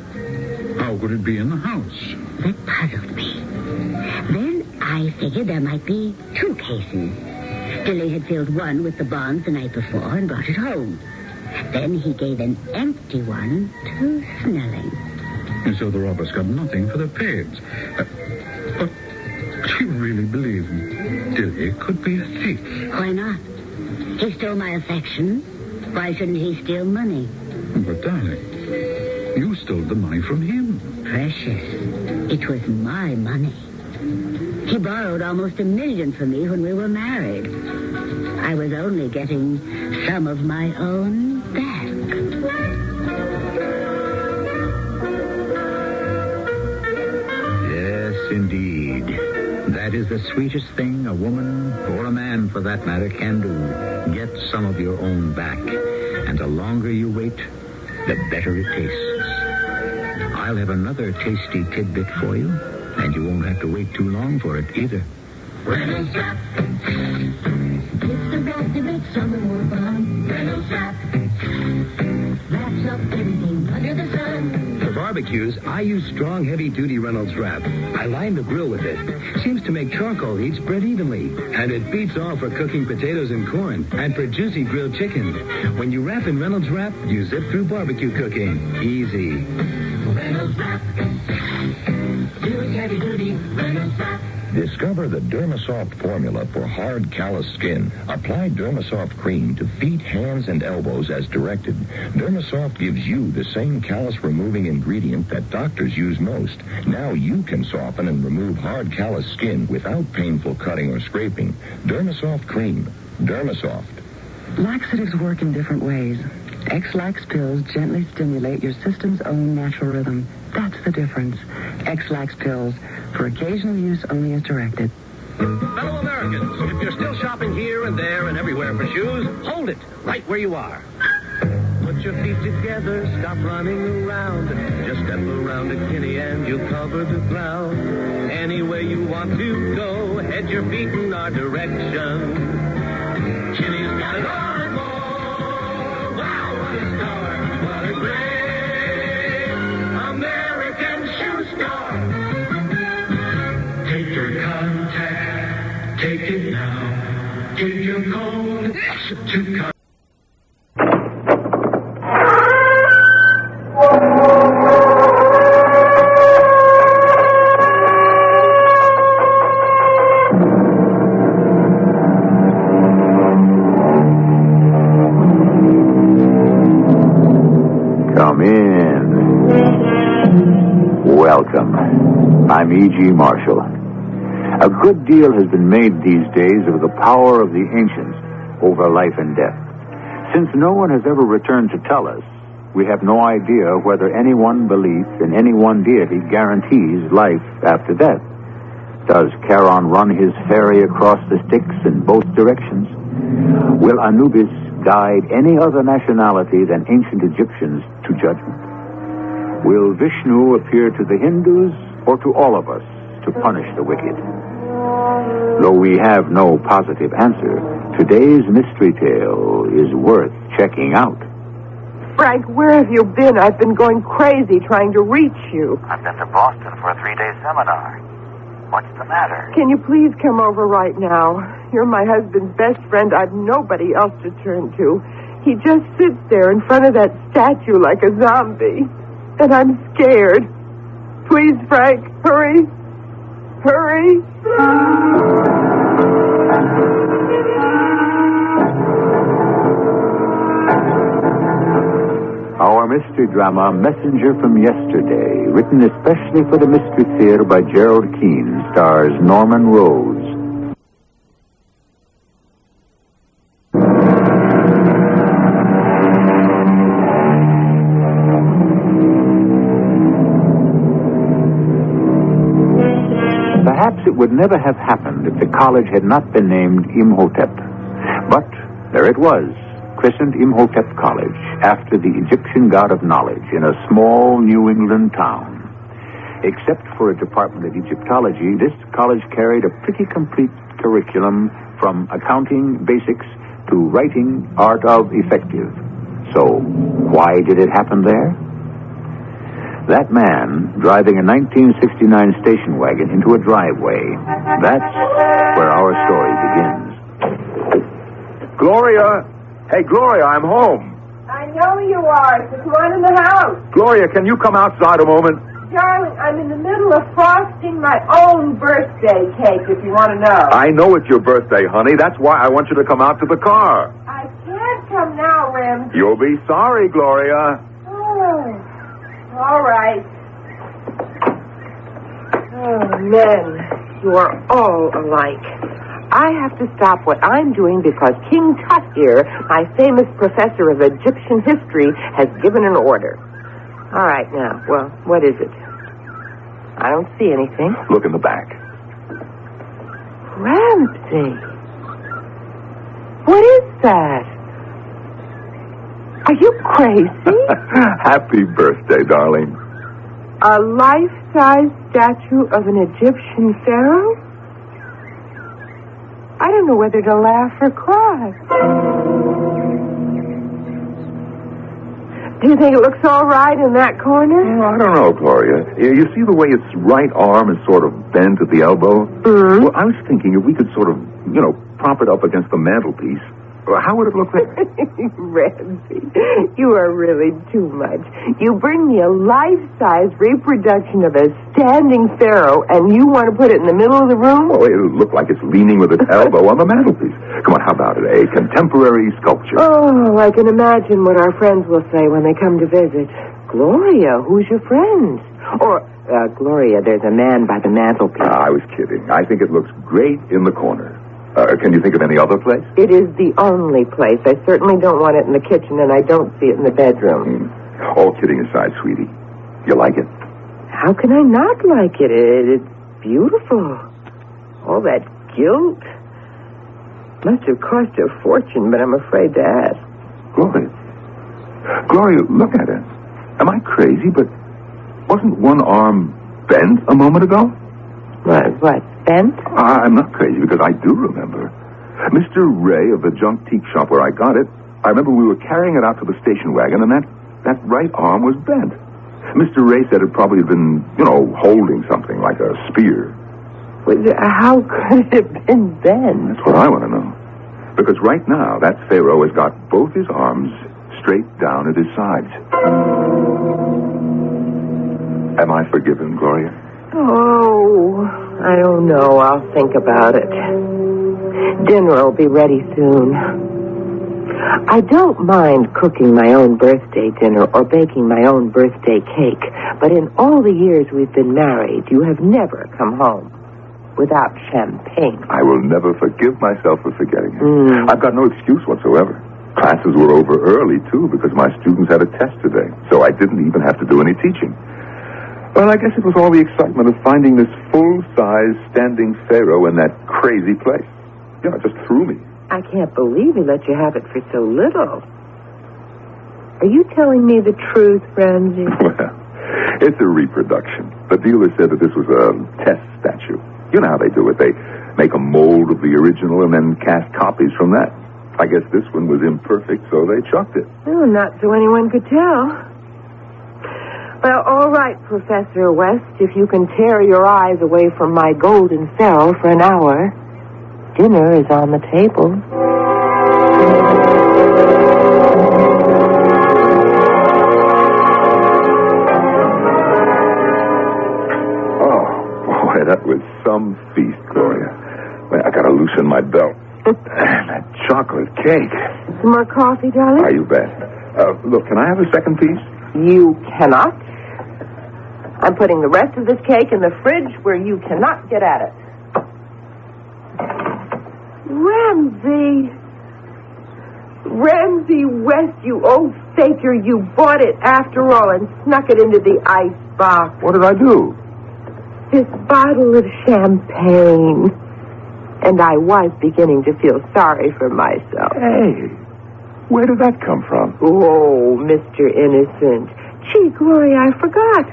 How could it be in the house? That puzzled me. Then I figured there might be two cases. Billy had filled one with the bonds the night before and brought it home. Then he gave an empty one to Snelling. And so the robbers got nothing for their pains. But you really believe Dilly could be a thief? Why not? He stole my affection. Why shouldn't he steal money? But, darling, you stole the money from him. Precious. It was my money. He borrowed almost $1 million from me when we were married. I was only getting some of my own back. Yes, indeed. That is the sweetest thing a woman, or a man for that matter, can do. Get some of your own back. And the longer you wait, the better it tastes. I'll have another tasty tidbit for you, and you won't have to wait too long for it either. Reynolds Wrap. It's the wrap that makes summer more fun. Reynolds Wrap. Wraps up everything under the sun. For barbecues, I use strong, heavy-duty Reynolds Wrap. I line the grill with it. Seems to make charcoal heat spread evenly. And it beats all for cooking potatoes and corn, and for juicy grilled chicken. When you wrap in Reynolds Wrap, you zip through barbecue cooking. Easy. Reynolds Wrap. Doing heavy-duty Reynolds Wrap. Discover the Dermasoft formula for hard, callous skin. Apply Dermasoft cream to feet, hands, and elbows as directed. Dermasoft gives you the same callus-removing ingredient that doctors use most. Now you can soften and remove hard, callous skin without painful cutting or scraping. Dermasoft cream. Dermasoft. Laxatives work in different ways. X-Lax pills gently stimulate your system's own natural rhythm. That's the difference. X-Lax pills, for occasional use only as directed. Fellow Americans, if you're still shopping here and there and everywhere for shoes, hold it right where you are. Put your feet together, stop running around. Just step around a Kinney and you'll cover the ground. Anywhere you want to go, head your feet in our direction. Kinney's got it all and more. Wow, what a store, what a great American shoe store. Take your contact, take it now. Give your code to contact. Come in. Welcome. I'm E.G. Marshall. A good deal has been made these days of the power of the ancients over life and death. Since no one has ever returned to tell us, we have no idea whether any one belief in any one deity guarantees life after death. Does Charon run his ferry across the Styx in both directions? Will Anubis guide any other nationality than ancient Egyptians to judgment? Will Vishnu appear to the Hindus or to all of us to punish the wicked? Though we have no positive answer, today's mystery tale is worth checking out. Frank, where have you been? I've been going crazy trying to reach you. I've been to Boston for a 3-day seminar. What's the matter? Can you please come over right now? You're my husband's best friend. I've nobody else to turn to. He just sits there in front of that statue like a zombie. And I'm scared. Please, Frank, hurry. Hurry. Our mystery drama Messenger from Yesterday, written especially for the Mystery Theater by Gerald Keane, stars Norman Rose. Perhaps it would never have happened if the college had not been named Imhotep. But there it was, christened Imhotep College, after the Egyptian god of knowledge, in a small New England town. Except for a department of Egyptology, this college carried a pretty complete curriculum from accounting basics to writing art of effective. So, why did it happen there? That man driving a 1969 station wagon into a driveway. That's where our story begins. Gloria! Hey, Gloria, I'm home. I know you are. There's one in the house. Gloria, can you come outside a moment? Darling, I'm in the middle of frosting my own birthday cake, if you want to know. I know it's your birthday, honey. That's why I want you to come out to the car. I can't come now, Ramsey. You'll be sorry, Gloria. Oh, all right. Oh, men, you are all alike. I have to stop what I'm doing because King Tut here, my famous professor of Egyptian history, has given an order. All right, now, well, what is it? I don't see anything. Look in the back. Ramsey. What is that? Are you crazy? Happy birthday, darling. A life-size statue of an Egyptian pharaoh? I don't know whether to laugh or cry. Do you think it looks all right in that corner? I don't know, Gloria. You see the way its right arm is sort of bent at the elbow? Mm-hmm. Well, I was thinking if we could sort of, prop it up against the mantelpiece, how would it look there? Ramsey, you are really too much. You bring me a life-size reproduction of a standing pharaoh, and you want to put it in the middle of the room? Oh, it'll look like it's leaning with its elbow on the mantelpiece. Come on, how about it? A contemporary sculpture. Oh, I can imagine what our friends will say when they come to visit. Gloria, who's your friend? Or, Gloria, there's a man by the mantelpiece. I was kidding. I think it looks great in the corner. Can you think of any other place? It is the only place. I certainly don't want it in the kitchen, and I don't see it in the bedroom. All kidding aside, sweetie. You like it? How can I not like it? It's beautiful. All that gilt. Must have cost a fortune, but I'm afraid to ask. Gloria, look at it. Am I crazy? But wasn't one arm bent a moment ago? What? Bent? I'm not crazy because I do remember. Mr. Ray of the junk teak shop where I got it, I remember we were carrying it out to the station wagon, and that right arm was bent. Mr. Ray said it probably had been, holding something like a spear. How could it have been bent? That's what I want to know. Because right now, that pharaoh has got both his arms straight down at his sides. Am I forgiven, Gloria? Oh, I don't know. I'll think about it. Dinner will be ready soon. I don't mind cooking my own birthday dinner or baking my own birthday cake, but in all the years we've been married, you have never come home without champagne. I will never forgive myself for forgetting it. I've got no excuse whatsoever. Classes were over early, too, because my students had a test today, so I didn't even have to do any teaching. Well, I guess it was all the excitement of finding this full-size standing pharaoh in that crazy place. It just threw me. I can't believe he let you have it for so little. Are you telling me the truth, Ramsey? Well, it's a reproduction. The dealer said that this was a test statue. You know how they do it. They make a mold of the original and then cast copies from that. I guess this one was imperfect, so they chucked it. Oh, not so anyone could tell. Well, all right, Professor West, if you can tear your eyes away from my golden pharaoh for an hour, dinner is on the table. Oh, boy, that was some feast, Gloria. Well, I gotta loosen my belt. That chocolate cake. Some more coffee, darling? You bet. Look, can I have a second piece? You cannot. I'm putting the rest of this cake in the fridge where you cannot get at it. Ramsey West, you old faker, you bought it after all and snuck it into the ice box. What did I do? This bottle of champagne. And I was beginning to feel sorry for myself. Hey, where did that come from? Oh, Mr. Innocent. Gee, Gloria, I forgot.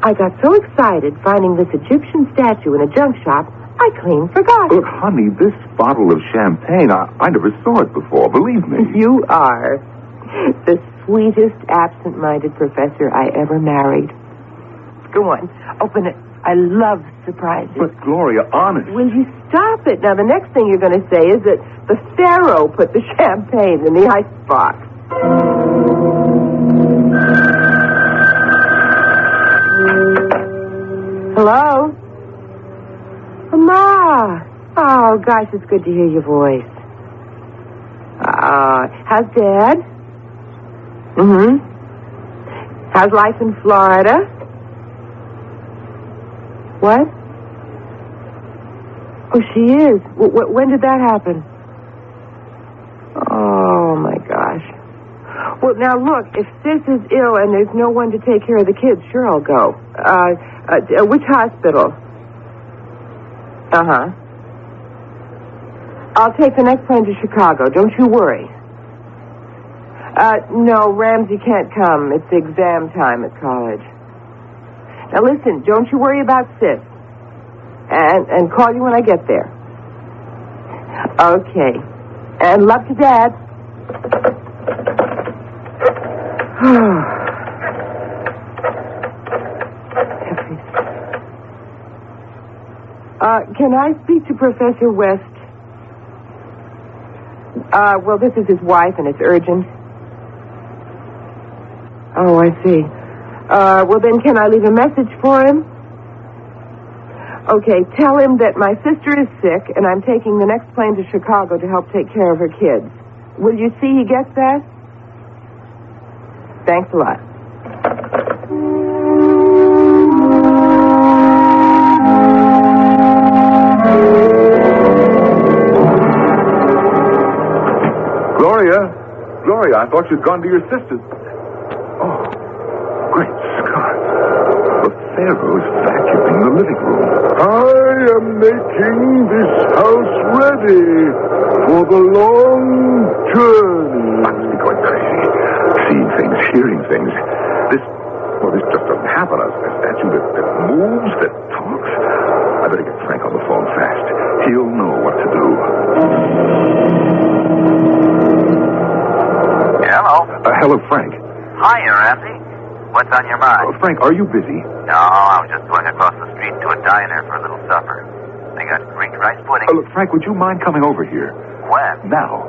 I got so excited finding this Egyptian statue in a junk shop, I clean forgot. Look, honey, this bottle of champagne, I never saw it before, believe me. You are the sweetest absent-minded professor I ever married. Go on, open it. I love surprises. But, Gloria, honest. Will you stop it? Now, the next thing you're going to say is that the Pharaoh put the champagne in the icebox. Hello? Ma. Oh, gosh, it's good to hear your voice. How's Dad? Mm-hmm. How's life in Florida? What? Oh, she is. When did that happen? Oh, my gosh. Well, now, look, if Sis is ill and there's no one to take care of the kids, sure, I'll go. Which hospital? Uh-huh. I'll take the next plane to Chicago. Don't you worry. No, Ramsey can't come. It's exam time at college. Now, listen, don't you worry about Sis. And call you when I get there. Okay. And love to Dad. Can I speak to Professor West? Well, this is his wife, and it's urgent. Oh, I see. Well, then, can I leave a message for him? Okay, tell him that my sister is sick, and I'm taking the next plane to Chicago to help take care of her kids. Will you see he gets that? Thanks a lot. Gloria, I thought you'd gone to your sister's. Oh, great Scott. The Pharaoh's vacuuming the living room. I am making this house ready for the long journey. I must be going crazy. Seeing things, hearing things. This just doesn't happen. A statue that moves, that talks. I better get Frank on the phone fast. He'll know what to do. Hello. Hello, Frank. Hiya, Ramsey. What's on your mind? Frank, are you busy? No, I was just going across the street to a diner for a little supper. They got Greek rice pudding. Look, Frank, would you mind coming over here? When? Now.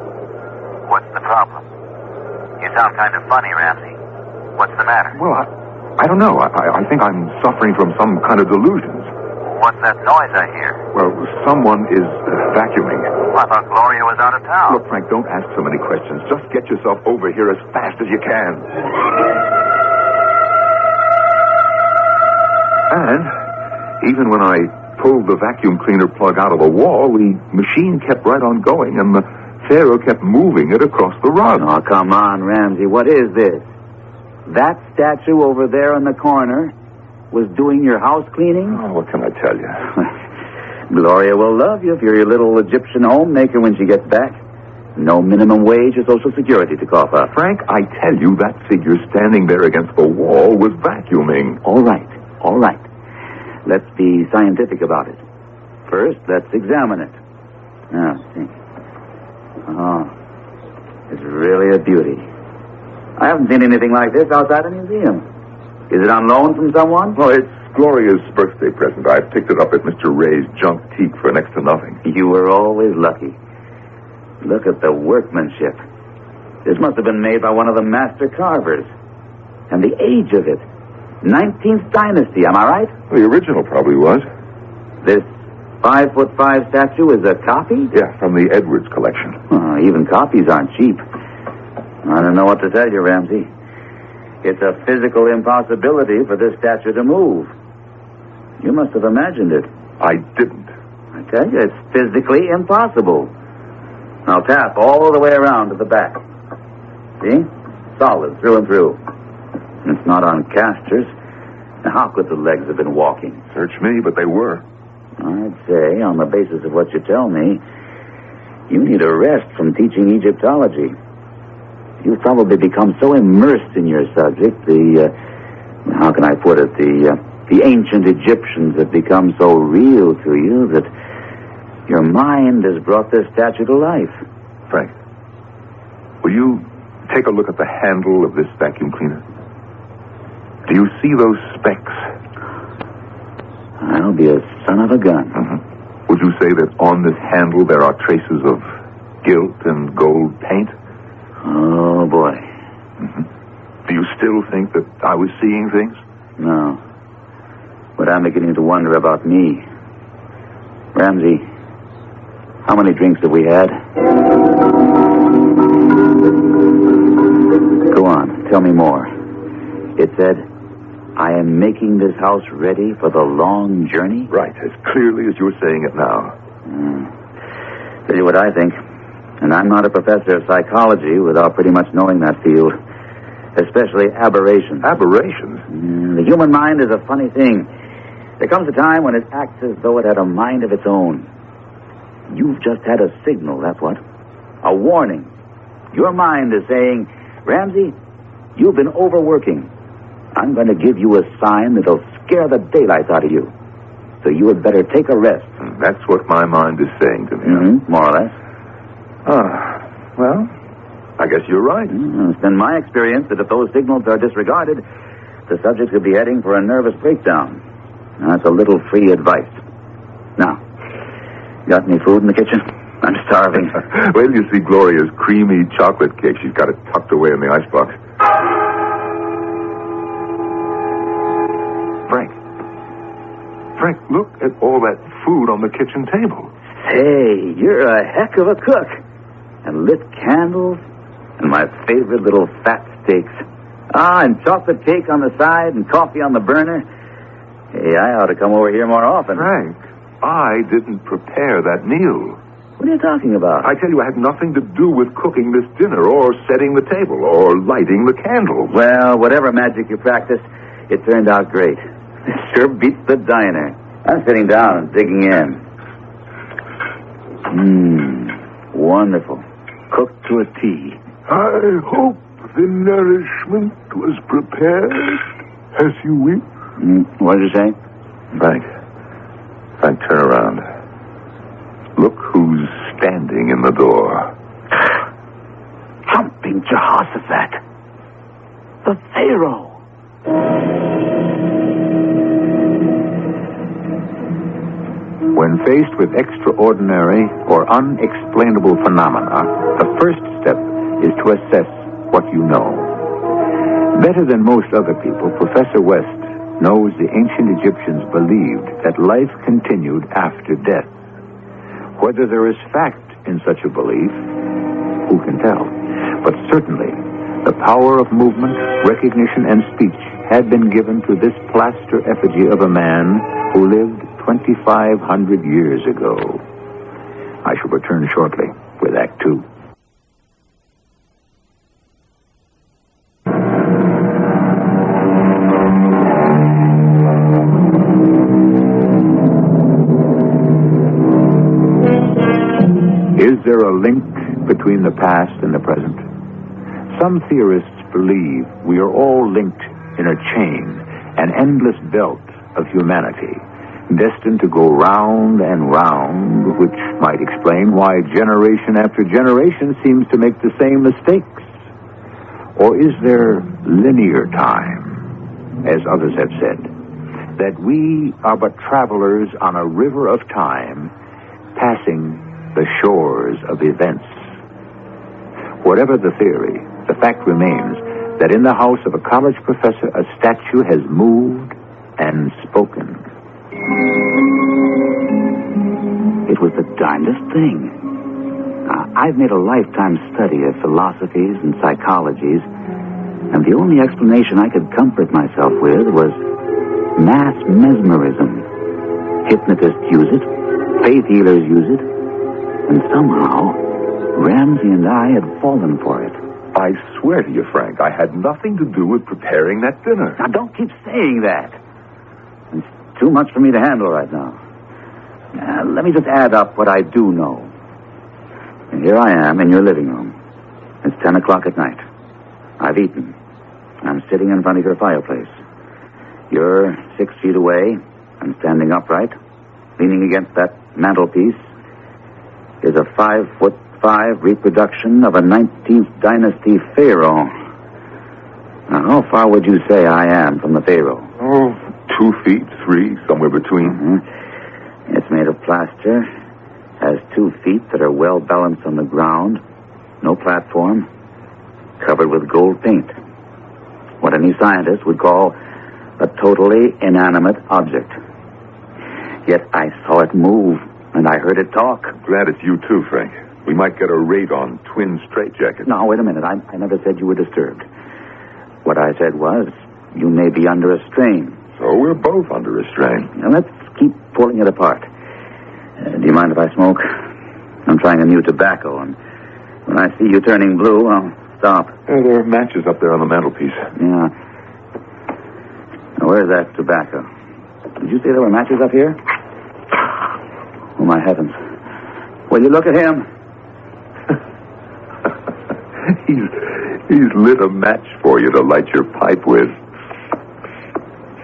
What's the problem? You sound kind of funny, Ramsey. What's the matter? Well, I don't know. I think I'm suffering from some kind of delusions. What's that noise I hear? Well, someone is vacuuming. Well, I thought Gloria was out of town. Look, Frank, don't ask so many questions. Just get yourself over here as fast as you can. And even when I pulled the vacuum cleaner plug out of the wall, the machine kept right on going, and the Pharaoh kept moving it across the rug. Oh, come on, Ramsey. What is this? That statue over there in the corner was doing your house cleaning? Oh, what can I tell you? Gloria will love you if you're your little Egyptian homemaker when she gets back. No minimum wage or Social Security to cough up. Frank, I tell you, that figure standing there against the wall was vacuuming. All right. Let's be scientific about it. First, let's examine it. Now, see. Oh, it's really a beauty. I haven't seen anything like this outside a museum. Is it on loan from someone? Well, it's Gloria's birthday present. I picked it up at Mr. Ray's junk teak for next to nothing. You were always lucky. Look at the workmanship. This must have been made by one of the master carvers. And the age of it. 19th dynasty, am I right? The original probably was. This 5'5" statue is a copy? Yeah, from the Edwards collection. Oh, even copies aren't cheap. I don't know what to tell you, Ramsey. It's a physical impossibility for this statue to move. You must have imagined it. I didn't. I tell you, it's physically impossible. Now tap all the way around to the back. See? Solid, through and through. It's not on casters. Now, how could the legs have been walking? Search me, but they were. I'd say, on the basis of what you tell me, you need a rest from teaching Egyptology. You've probably become so immersed in your subject, how can I put it, the ancient Egyptians have become so real to you that your mind has brought this statue to life. Frank, will you take a look at the handle of this vacuum cleaner? Do you see those specks? I'll be a son of a gun. Mm-hmm. Would you say that on this handle there are traces of gilt and gold paint? Oh, boy. Mm-hmm. Do you still think that I was seeing things? No. But I'm beginning to wonder about me. Ramsey, how many drinks have we had? Go on, tell me more. It said, I am making this house ready for the long journey? Right, as clearly as you're saying it now. Tell you what I think. And I'm not a professor of psychology without pretty much knowing that field. Especially aberrations. Aberrations? The human mind is a funny thing. There comes a time when it acts as though it had a mind of its own. You've just had a signal, that's what. A warning. Your mind is saying, Ramsey, you've been overworking. I'm going to give you a sign that'll scare the daylights out of you. So you had better take a rest. That's what my mind is saying to me. Mm-hmm, more or less. Well, I guess you're right. It's been my experience that if those signals are disregarded, the subject could be heading for a nervous breakdown. That's a little free advice. Now, got any food in the kitchen? I'm starving. Wait till you see Gloria's creamy chocolate cake. She's got it tucked away in the icebox. Frank, look at all that food on the kitchen table. Hey, you're a heck of a cook. And lit candles, and my favorite little fat steaks. And chocolate cake on the side, and coffee on the burner. Hey, I ought to come over here more often. Frank, I didn't prepare that meal. What are you talking about? I tell you, I had nothing to do with cooking this dinner, or setting the table, or lighting the candles. Well, whatever magic you practiced, it turned out great. It sure beats the diner. I'm sitting down and digging in. Wonderful. Cooked to a T. I hope the nourishment was prepared as you wish. What did you say? Frank, turn around. Look who's standing in the door. Jumping Jehoshaphat. The Pharaoh. When faced with extraordinary or unexplainable phenomena, the first step is to assess what you know. Better than most other people, Professor West knows the ancient Egyptians believed that life continued after death. Whether there is fact in such a belief, who can tell? But certainly, the power of movement, recognition, and speech had been given to this plaster effigy of a man who lived 2,500 years ago. I shall return shortly with Act Two. Is there a link between the past and the present? Some theorists believe we are all linked in a chain, an endless belt of humanity, destined to go round and round, which might explain why generation after generation seems to make the same mistakes. Or is there linear time, as others have said, that we are but travelers on a river of time, passing the shores of events? Whatever the theory, the fact remains that in the house of a college professor, a statue has moved and spoken. It was the darndest thing. I've made a lifetime study of philosophies and psychologies, And the only explanation I could comfort myself with was mass mesmerism. Hypnotists use it, faith healers use it, and somehow Ramsey and I had fallen for it. I swear to you, Frank, I had nothing to do with preparing that dinner. Now, don't keep saying that. It's too much for me to handle right now. Let me just add up what I do know. And here I am in your living room. It's 10 o'clock at night. I've eaten. I'm sitting in front of your fireplace. You're 6 feet away. I'm standing upright. Leaning against that mantelpiece is a 5'5" reproduction of a 19th dynasty pharaoh. Now, how far would you say I am from the pharaoh? Oh, 2 feet, 3, somewhere between. Mm-hmm. It's made of plaster, has 2 feet that are well balanced on the ground, no platform, covered with gold paint. What any scientist would call a totally inanimate object. Yet I saw it move, and I heard it talk. Glad it's you too, Frank. We might get a raid on twin straitjackets. No, wait a minute. I never said you were disturbed. What I said was, you may be under a strain. So we're both under a strain. Now, let's keep pulling it apart. Do you mind if I smoke? I'm trying a new tobacco, and when I see you turning blue, I'll stop. There are matches up there on the mantelpiece. Yeah. Now, where's that tobacco? Did you say there were matches up here? Oh, my heavens. Will you look at him? He's lit a match for you to light your pipe with.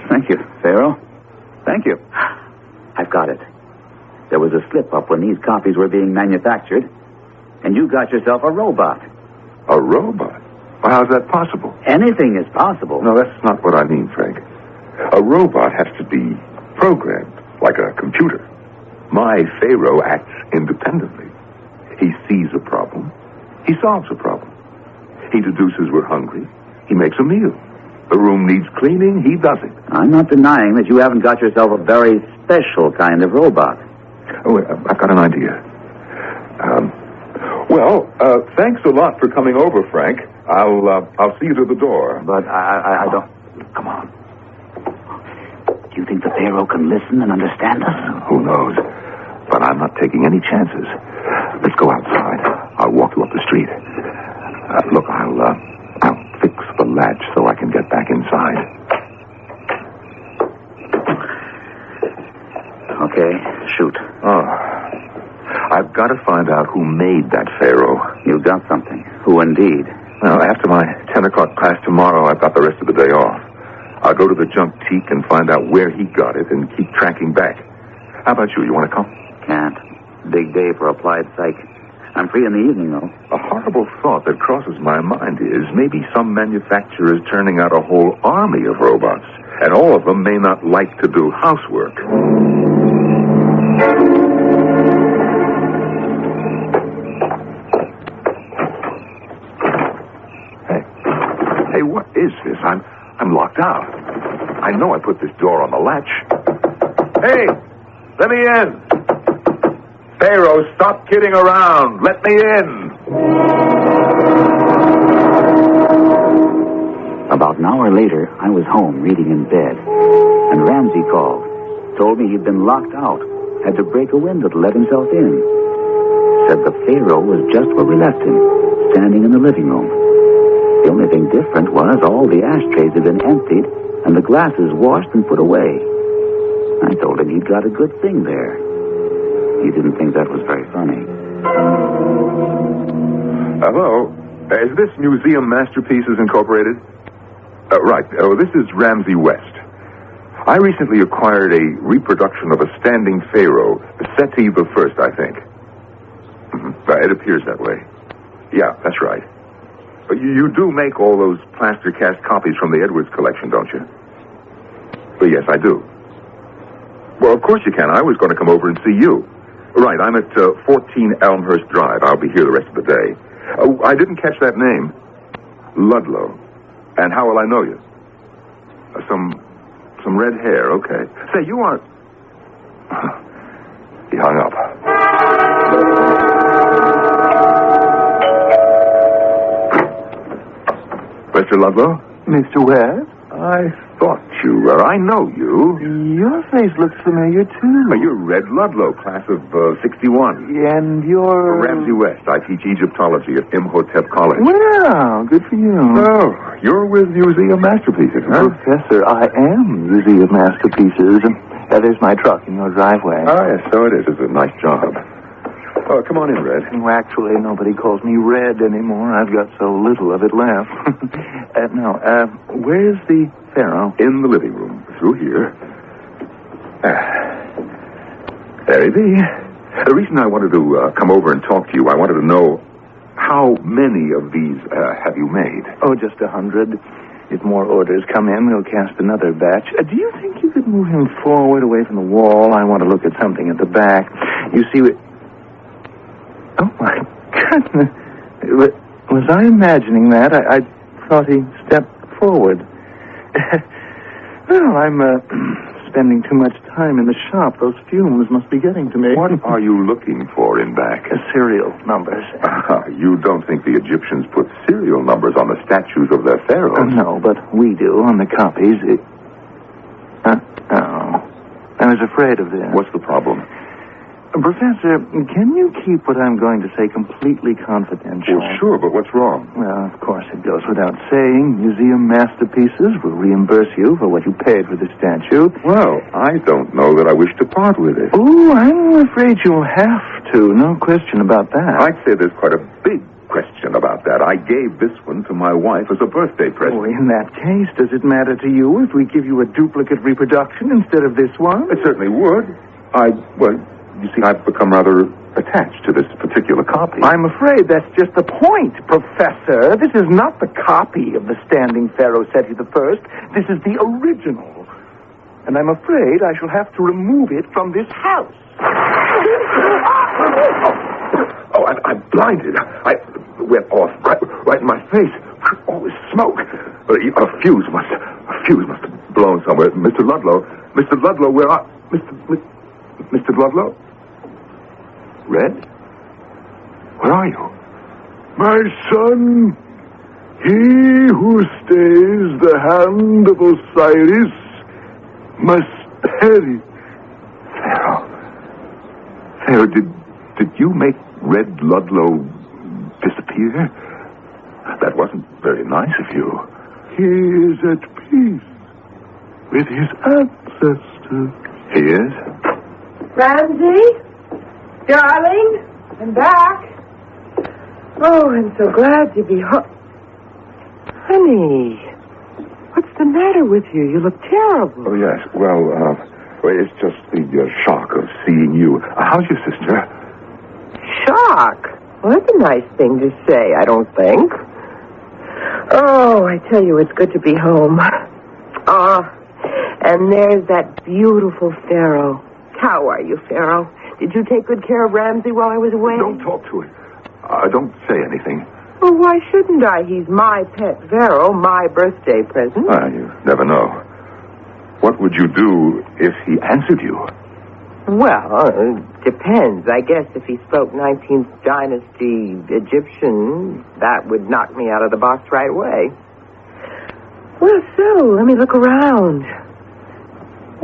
Thank you, Pharaoh. Thank you. I've got it. There was a slip-up when these copies were being manufactured, and you got yourself a robot. A robot? Well, how's that possible? Anything is possible. No, that's not what I mean, Frank. A robot has to be programmed, like a computer. My Pharaoh acts independently. He sees a problem. He solves a problem. He deduces we're hungry. He makes a meal. The room needs cleaning. He does it. I'm not denying that you haven't got yourself a very special kind of robot. Oh, I've got an idea. Thanks a lot for coming over, Frank. I'll see you to the door. But I don't... Come on. Do you think the Pharaoh can listen and understand us? Who knows? But I'm not taking any chances. Let's go outside. I'll walk you up the street. Look, I'll fix the latch so I can get back inside. Okay, shoot. Oh. I've got to find out who made that Pharaoh. You got something. Who indeed? Well, after my 10 o'clock class tomorrow, I've got the rest of the day off. I'll go to the junk-teak and find out where he got it and keep tracking back. How about you? You want to come? Can't. Big day for applied psych. I'm free in the evening, though. A horrible thought that crosses my mind is maybe some manufacturer is turning out a whole army of robots, and all of them may not like to do housework. Hey, what is this? I'm locked out. I know I put this door on the latch. Hey, let me in. Pharaoh, stop kidding around. Let me in. About an hour later, I was home reading in bed, and Ramsey called. Told me he'd been locked out. Had to break a window to let himself in. Said the Pharaoh was just where we left him, standing in the living room. The only thing different was all the ashtrays had been emptied and the glasses washed and put away. I told him he'd got a good thing there. He didn't think that was very funny. Hello. Is this Museum Masterpieces Incorporated? Right. Oh, this is Ramsey West. I recently acquired a reproduction of a standing pharaoh, Seti the First, I think. It appears that way. Yeah, that's right. But you do make all those plaster cast copies from the Edwards collection, don't you? Well, yes, I do. Well, of course you can. I was going to come over and see you. Right, I'm at 14 Elmhurst Drive. I'll be here the rest of the day. Oh, I didn't catch that name. Ludlow. And how will I know you? Some red hair, okay. Say, you aren't... He hung up. Mr. Ludlow? Mr. West? I thought you were. I know you. Your face looks familiar, too. You're Red Ludlow, class of 61. And you're... Ramsey West. I teach Egyptology at Imhotep College. Well, good for you. Oh, you're with Museum Masterpieces, huh? Professor, I am Museum Masterpieces. There's my truck in your driveway. Oh, yes, so it is. It's a nice job. Oh, come on in, Red. Well, actually, nobody calls me Red anymore. I've got so little of it left. Where's the Pharaoh? In the living room. Through here. There he be. The reason I wanted to come over and talk to you, I wanted to know how many of these have you made? Oh, just 100. If more orders come in, we'll cast another batch. Do you think you could move him forward away from the wall? I want to look at something at the back. You see, oh, my goodness. Was I imagining that? I thought he stepped forward. Well, I'm spending too much time in the shop. Those fumes must be getting to me. What are you looking for in back? Serial numbers. You don't think the Egyptians put serial numbers on the statues of their pharaohs? No, but we do on the copies. I was afraid of this. What's the problem? Professor, can you keep what I'm going to say completely confidential? Well, sure, but what's wrong? Well, of course, it goes without saying. Museum Masterpieces will reimburse you for what you paid for the statue. Well, I don't know that I wish to part with it. Oh, I'm afraid you'll have to. No question about that. I'd say there's quite a big question about that. I gave this one to my wife as a birthday present. Oh, in that case, does it matter to you if we give you a duplicate reproduction instead of this one? It certainly would. You see, I've become rather attached to this particular copy. I'm afraid that's just the point, Professor. This is not the copy of the standing pharaoh Seti I. This is the original. And I'm afraid I shall have to remove it from this house. I'm blinded. I went off right in my face. All this smoke. A fuse must have blown somewhere. Mr. Ludlow, where are... Mr. Ludlow? Red? Where are you? My son, he who stays the hand of Osiris must perish. Pharaoh, did you make Red Ludlow disappear? That wasn't very nice of you. He is at peace with his ancestors. He is? Ramsey? Darling? I'm back. Oh, I'm so glad to be home. Honey, what's the matter with you? You look terrible. Oh, yes. Well, it's just the shock of seeing you. How's your sister? Shock? Well, that's a nice thing to say, I don't think. Oh, I tell you, it's good to be home. And there's that beautiful Pharaoh. How are you, Pharaoh? Did you take good care of Ramsey while I was away? Don't talk to him. Don't say anything. Well, why shouldn't I? He's my pet Pharaoh, my birthday present. You never know. What would you do if he answered you? Well, depends. I guess if he spoke 19th dynasty Egyptian, that would knock me out of the box right away. Well, so, let me look around.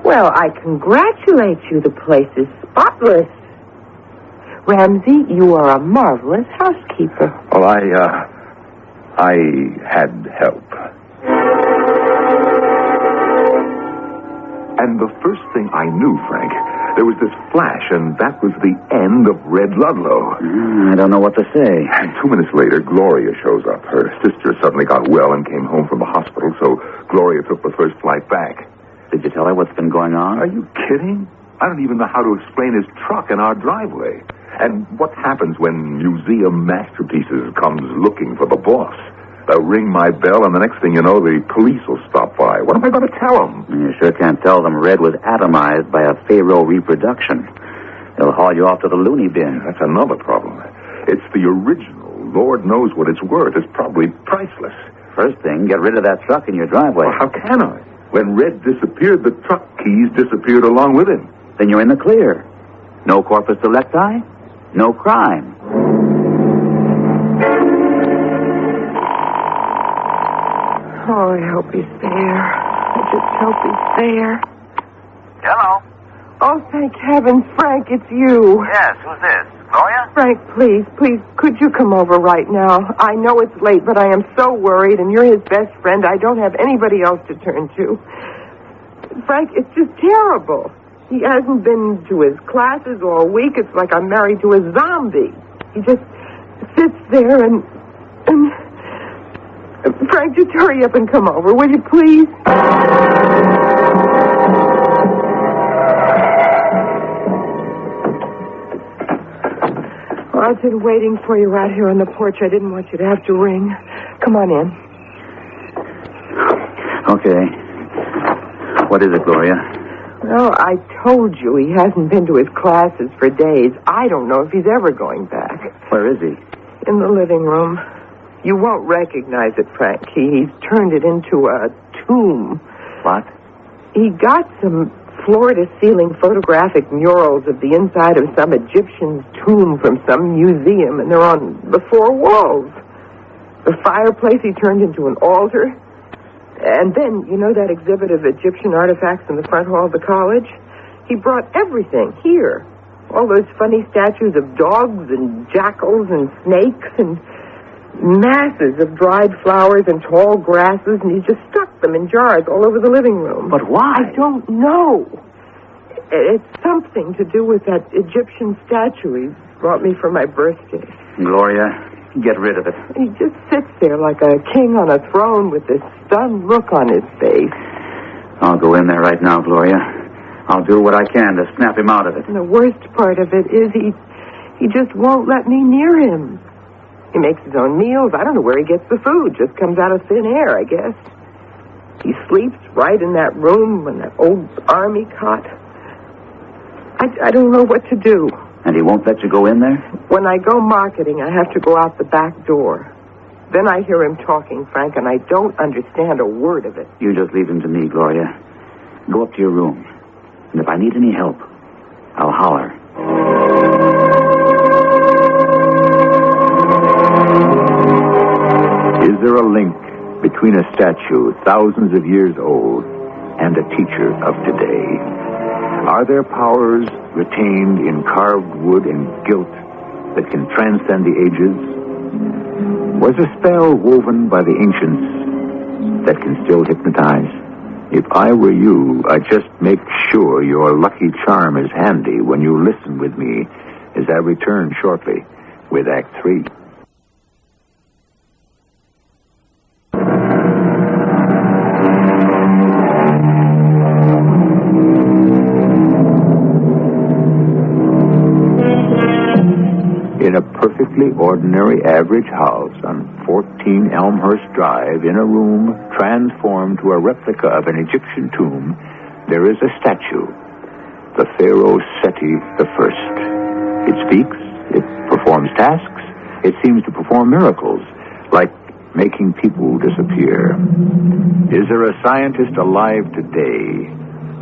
Well, I congratulate you. The place is spotless. Ramsey, you are a marvelous housekeeper. Well, I had help. And the first thing I knew, Frank, there was this flash, and that was the end of Red Ludlow. I don't know what to say. And 2 minutes later, Gloria shows up. Her sister suddenly got well and came home from the hospital, so Gloria took the first flight back. Did you tell her what's been going on? Are you kidding? I don't even know how to explain his truck in our driveway. And what happens when Museum Masterpieces comes looking for the boss? They'll ring my bell, and the next thing you know, the police will stop by. What am I going to tell them? You sure can't tell them Red was atomized by a pharaoh reproduction. They'll haul you off to the loony bin. That's another problem. It's the original. Lord knows what it's worth. It's probably priceless. First thing, get rid of that truck in your driveway. Well, how can I? When Red disappeared, the truck keys disappeared along with him. Then you're in the clear. No corpus delicti, no crime. Oh, I hope he's there. I just hope he's there. Hello? Oh, thank heavens, Frank, it's you. Yes, who's this? Gloria? Frank, please, could you come over right now? I know it's late, but I am so worried, and you're his best friend. I don't have anybody else to turn to. Frank, it's just terrible. He hasn't been to his classes all week. It's like I'm married to a zombie. He just sits there and... Frank, just hurry up and come over, will you please? Well, I've been waiting for you out here on the porch. I didn't want you to have to ring. Come on in. Okay. What is it, Gloria? Well, I told you he hasn't been to his classes for days. I don't know if he's ever going back. Where is he? In the living room. You won't recognize it, Frank. He's turned it into a tomb. What? He got some floor-to-ceiling photographic murals of the inside of some Egyptian's tomb from some museum, and they're on the four walls. The fireplace he turned into an altar. And then, you know that exhibit of Egyptian artifacts in the front hall of the college? He brought everything here. All those funny statues of dogs and jackals and snakes and masses of dried flowers and tall grasses, and he just stuck them in jars all over the living room. But why? I don't know. It's something to do with that Egyptian statue he brought me for my birthday. Gloria, get rid of it. He just sits there like a king on a throne with this stunned look on his face. I'll go in there right now, Gloria. I'll do what I can to snap him out of it. And the worst part of it is he just won't let me near him. He makes his own meals. I don't know where he gets the food. Just comes out of thin air, I guess. He sleeps right in that room in that old army cot. I don't know what to do. And he won't let you go in there? When I go marketing, I have to go out the back door. Then I hear him talking, Frank, and I don't understand a word of it. You just leave him to me, Gloria. Go up to your room. And if I need any help, I'll holler. Is there a link between a statue thousands of years old and a teacher of today? Are there powers retained in carved wood and gilt that can transcend the ages? Was a spell woven by the ancients that can still hypnotize? If I were you, I'd just make sure your lucky charm is handy when you listen with me as I return shortly with Act 3. In a perfectly ordinary average house on 14 Elmhurst Drive, in a room transformed to a replica of an Egyptian tomb, there is a statue, the Pharaoh Seti I. It speaks, it performs tasks, it seems to perform miracles, like making people disappear. Is there a scientist alive today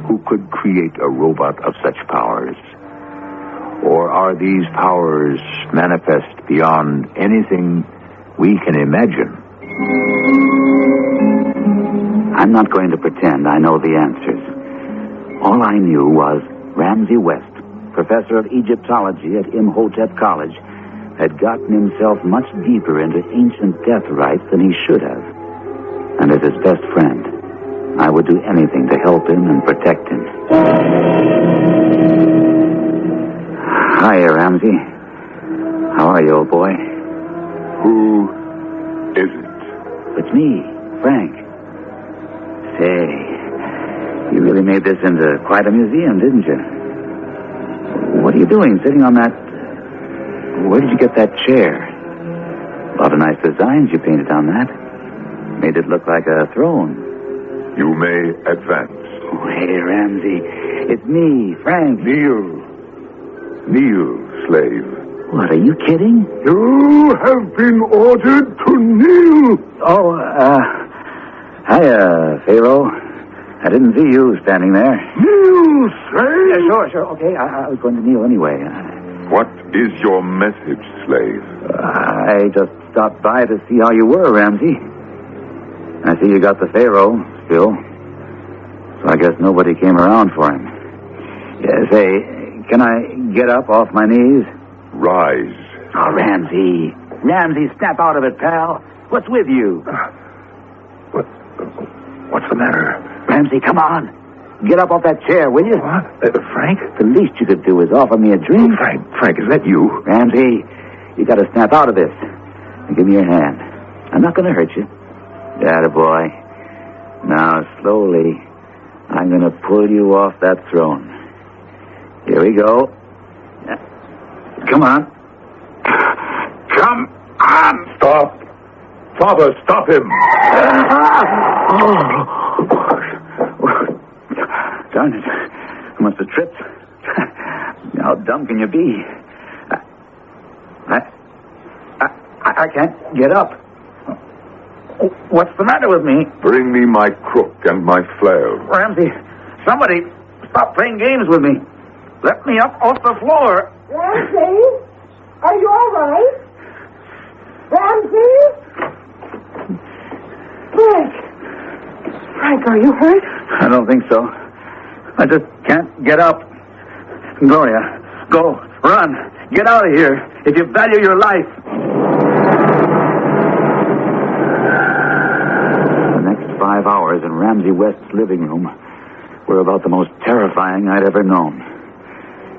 who could create a robot of such powers? Or are these powers manifest beyond anything we can imagine? I'm not going to pretend I know the answers. All I knew was Ramsey West, professor of Egyptology at Imhotep College, had gotten himself much deeper into ancient death rites than he should have. And as his best friend, I would do anything to help him and protect him. Hiya, Ramsey. How are you, old boy? Who is it? It's me, Frank. Say, you really made this into quite a museum, didn't you? What are you doing sitting on that... Where did you get that chair? A lot of nice designs you painted on that. Made it look like a throne. You may advance. Oh, hey, Ramsey. It's me, Frank. Kneel, slave. What, are you kidding? You have been ordered to kneel. Oh, hiya, Pharaoh. I didn't see you standing there. Kneel, slave. Sure. Okay, I was going to kneel anyway. What is your message, slave? I just stopped by to see how you were, Ramsey. I see you got the Pharaoh still. So I guess nobody came around for him. Yeah, say, can I get up off my knees? Rise. Oh, Ramsey. Ramsey, snap out of it, pal. What's with you? What's the matter? Ramsey, come on. Get up off that chair, will you? What? Frank? The least you could do is offer me a drink. Frank, is that you? Ramsey, you got to snap out of this. Now, give me your hand. I'm not going to hurt you. Attaboy. Now, slowly, I'm going to pull you off that throne. Here we go. Come on. Come on. Stop. Father, stop him. Darn it. I must have tripped. How dumb can you be? I can't get up. What's the matter with me? Bring me my crook and my flail. Ramsey, somebody stop playing games with me. Let me up off the floor. Ramsey? Are you all right? Ramsey? Frank, are you hurt? I don't think so. I just can't get up. Gloria, go, run, get out of here if you value your life. The next 5 hours in Ramsey West's living room were about the most terrifying I'd ever known.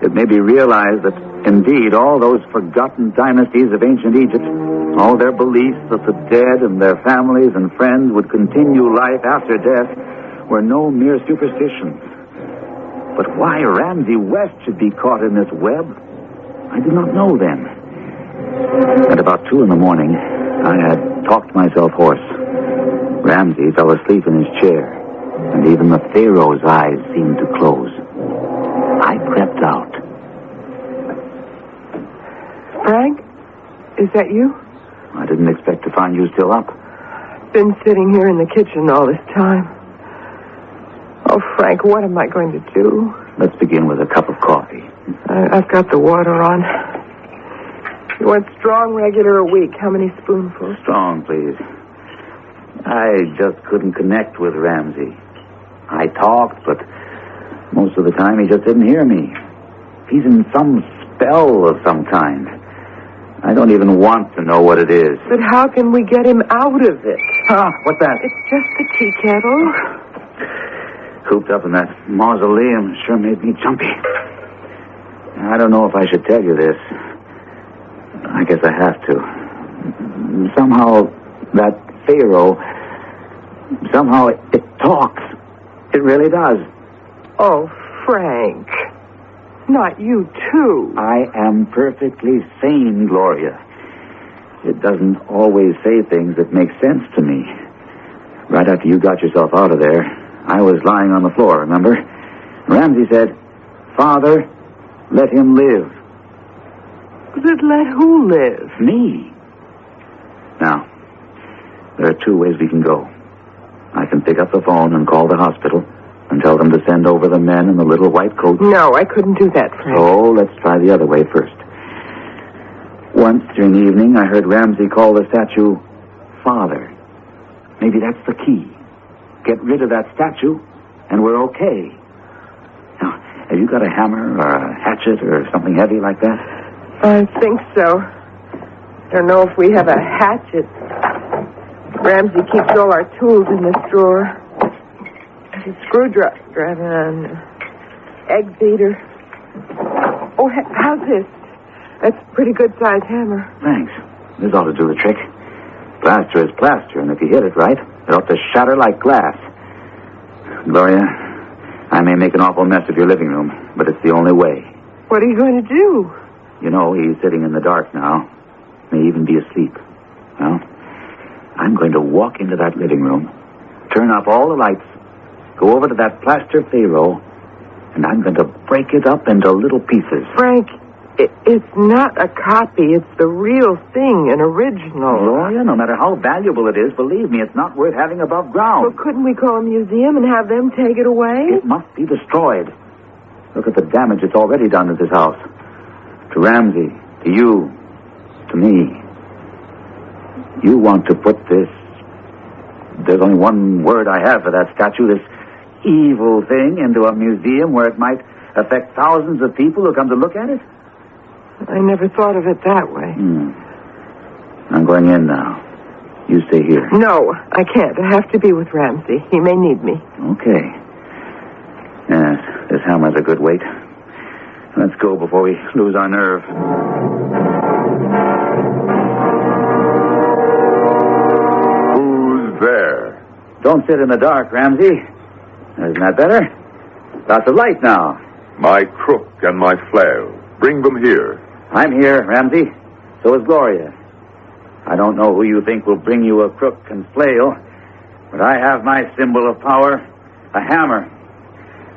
It made me realize that, indeed, all those forgotten dynasties of ancient Egypt, all their beliefs that the dead and their families and friends would continue life after death, were no mere superstitions. But why Ramsey West should be caught in this web, I did not know then. At about 2 a.m, I had talked myself hoarse. Ramsey fell asleep in his chair, and even the Pharaoh's eyes seemed to close. I crept out. Frank, is that you? I didn't expect to find you still up. Been sitting here in the kitchen all this time. Oh, Frank, what am I going to do? Let's begin with a cup of coffee. I've got the water on. You want strong, regular, or weak? How many spoonfuls? Strong, please. I just couldn't connect with Ramsey. I talked, but most of the time he just didn't hear me. He's in some spell of some kind. I don't even want to know what it is. But how can we get him out of it? What's that? It's just the tea kettle. Cooped up in that mausoleum sure made me jumpy. I don't know if I should tell you this. I guess I have to. Somehow, that Pharaoh, somehow it talks. It really does. Oh, Frank. Not you, too. I am perfectly sane, Gloria. It doesn't always say things that make sense to me. Right after you got yourself out of there, I was lying on the floor, remember? Ramsey said, "Father, let him live." But let who live? Me. Now, there are 2 ways we can go. I can pick up the phone and call the hospital and tell them to send over the men in the little white coats. No, I couldn't do that, Frank. So let's try the other way first. Once during the evening, I heard Ramsey call the statue Father. Maybe that's the key. Get rid of that statue, and we're okay. Now, have you got a hammer or a hatchet or something heavy like that? I think so. Don't know if we have a hatchet. Ramsey keeps all our tools in this drawer. A screwdriver and an egg beater. Oh, how's this? That's a pretty good-sized hammer. Thanks. This ought to do the trick. Plaster is plaster, and if you hit it right, it ought to shatter like glass. Gloria, I may make an awful mess of your living room, but it's the only way. What are you going to do? You know, he's sitting in the dark now. May even be asleep. Well, I'm going to walk into that living room, turn off all the lights, go over to that plaster Pharaoh, and I'm going to break it up into little pieces. Frank, it's not a copy. It's the real thing, an original. Gloria, no matter how valuable it is, believe me, it's not worth having above ground. Well, couldn't we call a museum and have them take it away? It must be destroyed. Look at the damage it's already done to this house. To Ramsey, to you, to me. You want to put this There's only one word I have for that statue, this evil thing, into a museum where it might affect thousands of people who come to look at it? I never thought of it that way. I'm going in now. You stay here. No, I can't. I have to be with Ramsey. He may need me. Okay. Yes, this hammer's a good weight. Let's go before we lose our nerve. Who's there? Don't sit in the dark, Ramsey. Isn't that better? Lots of light now. My crook and my flail. Bring them here. I'm here, Ramsey. So is Gloria. I don't know who you think will bring you a crook and flail, but I have my symbol of power, a hammer.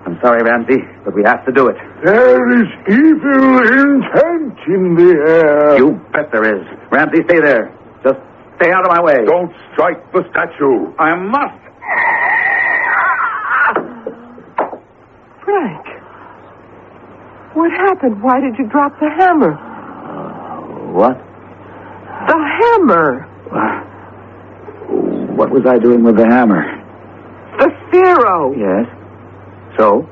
I'm sorry, Ramsey, but we have to do it. There is evil intent in the air. You bet there is. Ramsey, stay there. Just stay out of my way. Don't strike the statue. I must. Frank, what happened? Why did you drop the hammer? What? The hammer. What was I doing with the hammer? The Pharaoh. Yes. So?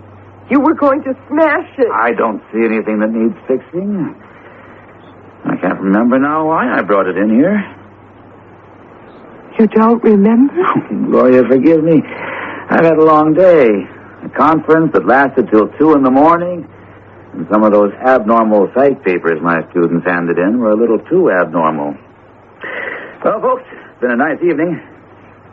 You were going to smash it. I don't see anything that needs fixing. I can't remember now why I brought it in here. You don't remember? Gloria, forgive me. I've had a long day. A conference that lasted till 2 in the morning. And some of those abnormal psych papers my students handed in were a little too abnormal. Well, folks, it's been a nice evening.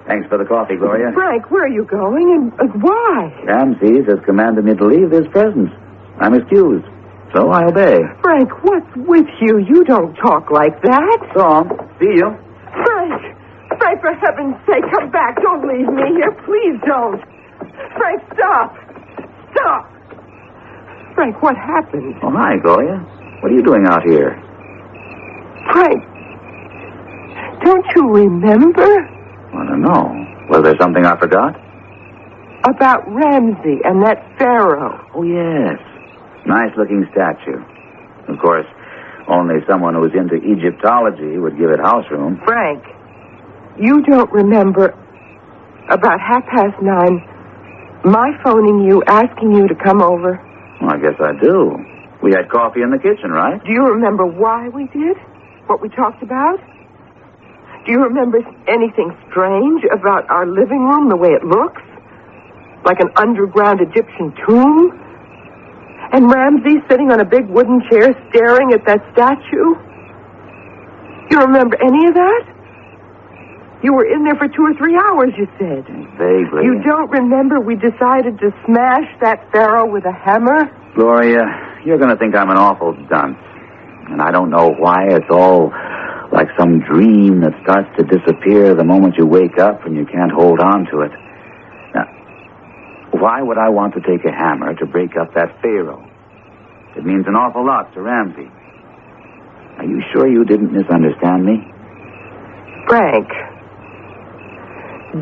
Thanks for the coffee, Gloria. Frank, where are you going and why? Ramses has commanded me to leave this presence. I'm excused, so I obey. Frank, what's with you? You don't talk like that. So on. See you. Frank, for heaven's sake, come back. Don't leave me here. Please don't. Frank, stop. Stop. Frank, what happened? Oh, hi, Gloria. What are you doing out here? Frank, don't you remember? I don't know. Was there something I forgot? About Ramsey and that pharaoh. Oh, yes. Nice-looking statue. Of course, only someone who's into Egyptology would give it house room. Frank, you don't remember about 9:30 my phoning you, asking you to come over? Well, I guess I do. We had coffee in the kitchen, right? Do you remember why we did? What we talked about? Do you remember anything strange about our living room, the way it looks? Like an underground Egyptian tomb? And Ramsey sitting on a big wooden chair staring at that statue? You remember any of that? You were in there for 2 or 3 hours, you said. Vaguely. You don't remember we decided to smash that pharaoh with a hammer? Gloria, you're going to think I'm an awful dunce. And I don't know why it's all like some dream that starts to disappear the moment you wake up and you can't hold on to it. Now, why would I want to take a hammer to break up that pharaoh? It means an awful lot to Ramsey. Are you sure you didn't misunderstand me? Frank,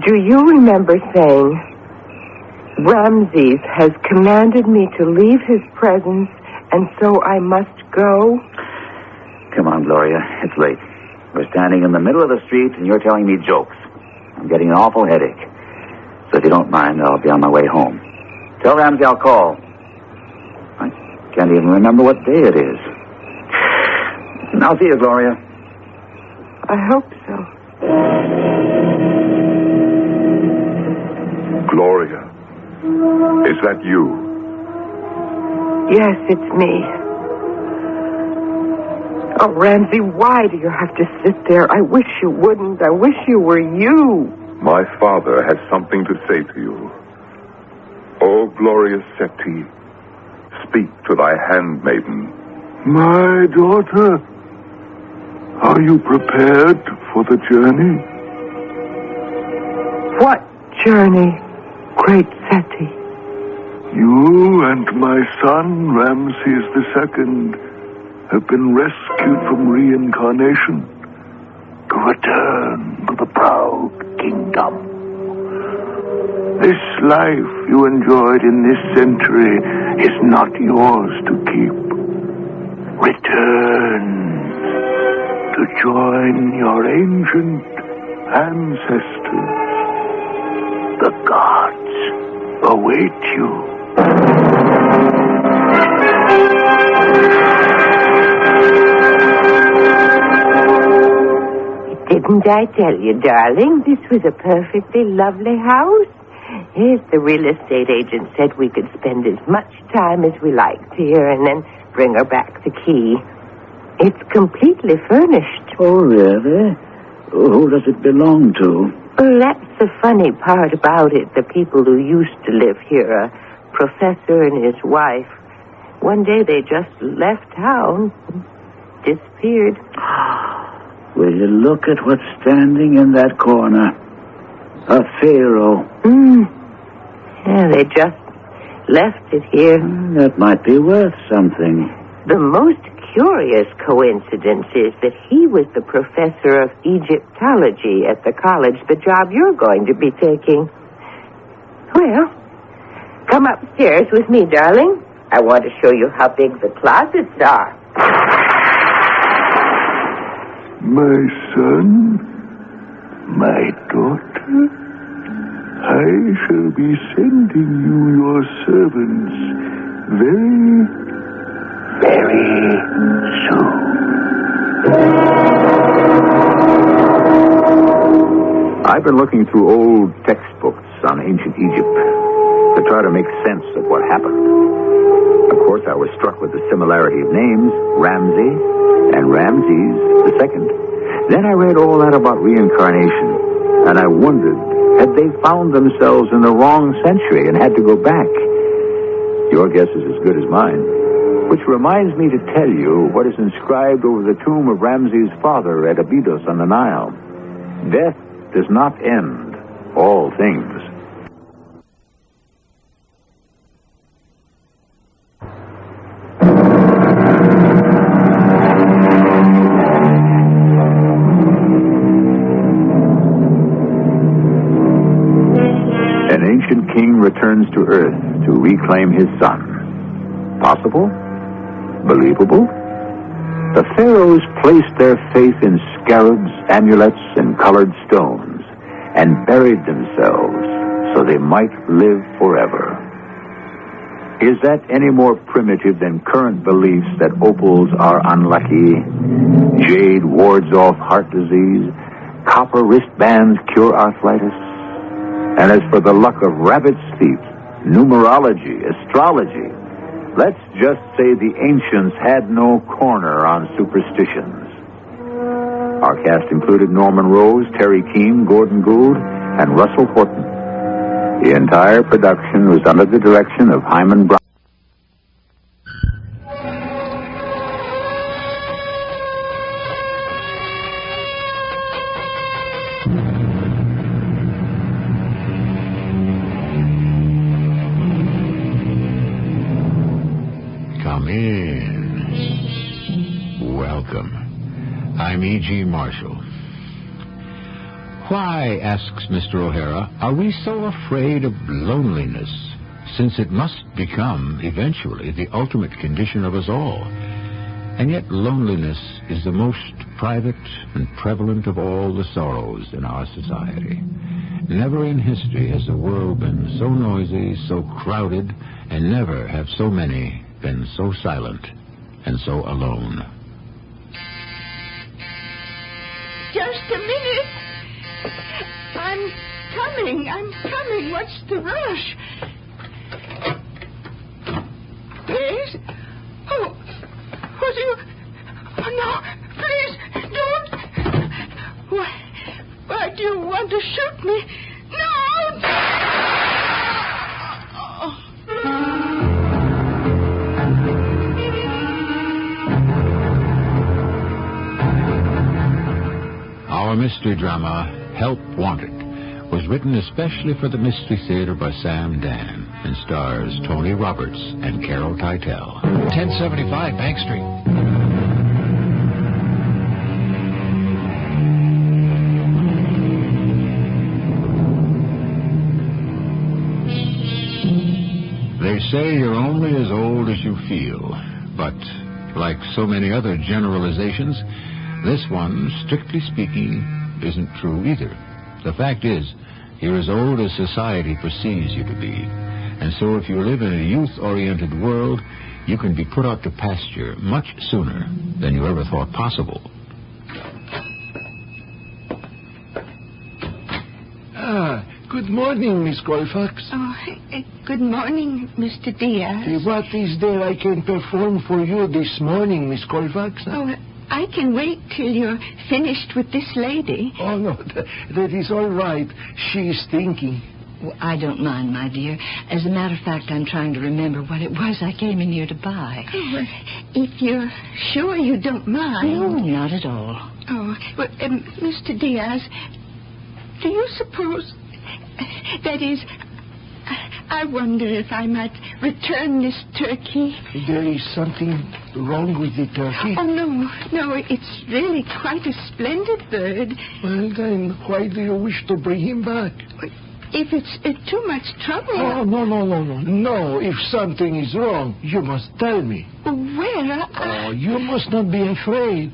do you remember saying, Ramses has commanded me to leave his presence, and so I must go? Come on, Gloria. It's late. We're standing in the middle of the street, and you're telling me jokes. I'm getting an awful headache. So if you don't mind, I'll be on my way home. Tell Ramsey I'll call. I can't even remember what day it is. I'll see you, Gloria. I hope so. Gloria, is that you? Yes, it's me. Oh, Ramsey, why do you have to sit there? I wish you wouldn't. I wish you were you. My father has something to say to you. O glorious Seti, speak to thy handmaiden. My daughter, are you prepared for the journey? What journey, great Seti? You and my son, Ramses II, have been rescued from reincarnation to return to the proud kingdom. This life you enjoyed in this century is not yours to keep. Return to join your ancient ancestors. The gods await you. Didn't I tell you, darling, this was a perfectly lovely house? Yes, the real estate agent said we could spend as much time as we liked here and then bring her back the key. It's completely furnished. Oh, really? Who does it belong to? Well, that's the funny part about it. The people who used to live here, a professor and his wife, one day they just left town, disappeared. Will you look at what's standing in that corner? A pharaoh. Yeah, they just left it here. That might be worth something. The most curious coincidence is that he was the professor of Egyptology at the college, the job you're going to be taking. Well, come upstairs with me, darling. I want to show you how big the closets are. My son, my daughter, I shall be sending you your servants very soon. I've been looking through old textbooks on ancient Egypt to try to make sense of what happened. Of course, I was struck with the similarity of names, Ramsey and Ramses II. Then I read all that about reincarnation, and I wondered, had they found themselves in the wrong century and had to go back? Your guess is as good as mine. Which reminds me to tell you what is inscribed over the tomb of Ramses' father at Abydos on the Nile. Death does not end all things. An ancient king returns to Earth to reclaim his son. Possible? Believable? The pharaohs placed their faith in scarabs, amulets, and colored stones, and buried themselves so they might live forever. Is that any more primitive than current beliefs that opals are unlucky, jade wards off heart disease, copper wristbands cure arthritis? And as for the luck of rabbit's feet, numerology, astrology, let's just say the ancients had no corner on superstitions. Our cast included Norman Rose, Terry Keane, Gordon Gould, and Russell Horton. The entire production was under the direction of Hyman Brown. Come in. Welcome. I'm E.G. Marshall. Why, asks Mr. O'Hara, are we so afraid of loneliness, since it must become, eventually, the ultimate condition of us all? And yet loneliness is the most private and prevalent of all the sorrows in our society. Never in history has the world been so noisy, so crowded, and never have so many been so silent and so alone. Just a minute. I'm coming. What's the rush? Yes? Oh, do you... Oh, no, please, don't. Why do you want to shoot me? No! Our mystery drama, Help Wanted, was written especially for the Mystery Theater by Sam Dan and stars Tony Roberts and Carol Teitel. 1075 Bank Street. They say you're only as old as you feel, but like so many other generalizations, this one, strictly speaking, isn't true either. The fact is, You're as old as society perceives you to be. And so if you live in a youth-oriented world, you can be put out to pasture much sooner than you ever thought possible. Good morning, Miss Colfax. Oh, good morning, Mr. Diaz. What is there I can perform for you this morning, Miss Colfax? Oh, I can wait till you're finished with this lady. Oh, no, that is all right. She is thinking. Well, I don't mind, my dear. As a matter of fact, I'm trying to remember what it was I came in here to buy. Oh, if you're sure you don't mind. No, not at all. Oh, well, Mr. Diaz, do you suppose... That is, I wonder if I might return this turkey. There is something wrong with the turkey? Oh, no, it's really quite a splendid bird. Well, then, why do you wish to bring him back? If it's too much trouble... Oh, no. No, if something is wrong, you must tell me. Well, Oh, you must not be afraid.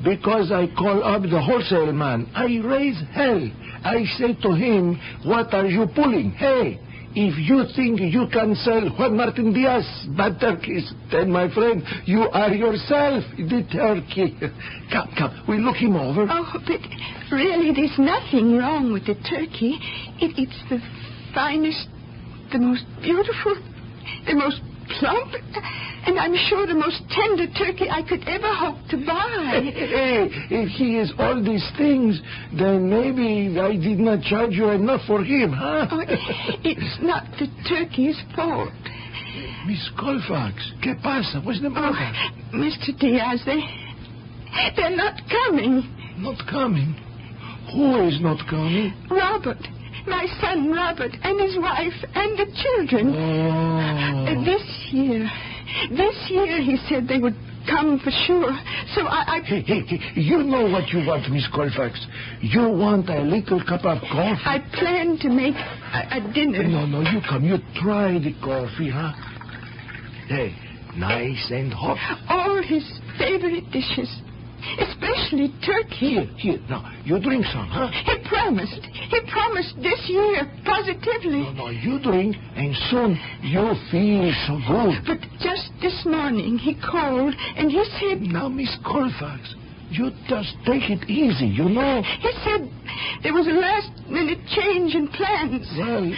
Because I call up the wholesale man, I raise hell. I say to him, what are you pulling? Hey, if you think you can sell Juan Martin Diaz bad turkeys, then, my friend, you are yourself the turkey. Come, we'll look him over. Oh, but really, there's nothing wrong with the turkey. It's the finest, the most beautiful, the most plump, and I'm sure the most tender turkey I could ever hope to buy. Hey, if he is all these things, then maybe I did not charge you enough for him, huh? Oh, it's not the turkey's fault. Miss Colfax, ¿qué pasa? What's the matter? Oh, Mr. Diaz, they're not coming. Not coming? Who is not coming? Robert. My son, Robert, and his wife, and the children. Oh. This year, he said they would come for sure. So I... Hey, you know what you want, Miss Colfax. You want a little cup of coffee? I plan to make a dinner. No, you come. You try the coffee, huh? Hey, nice and hot. All his favorite dishes. Especially turkey. Here. Now, you drink some, huh? He promised this year, positively. No, you drink, and soon you'll feel so good. But just this morning, he called, and he said... Now, Miss Colfax, you just take it easy, you know. He said there was a last-minute change in plans. Well,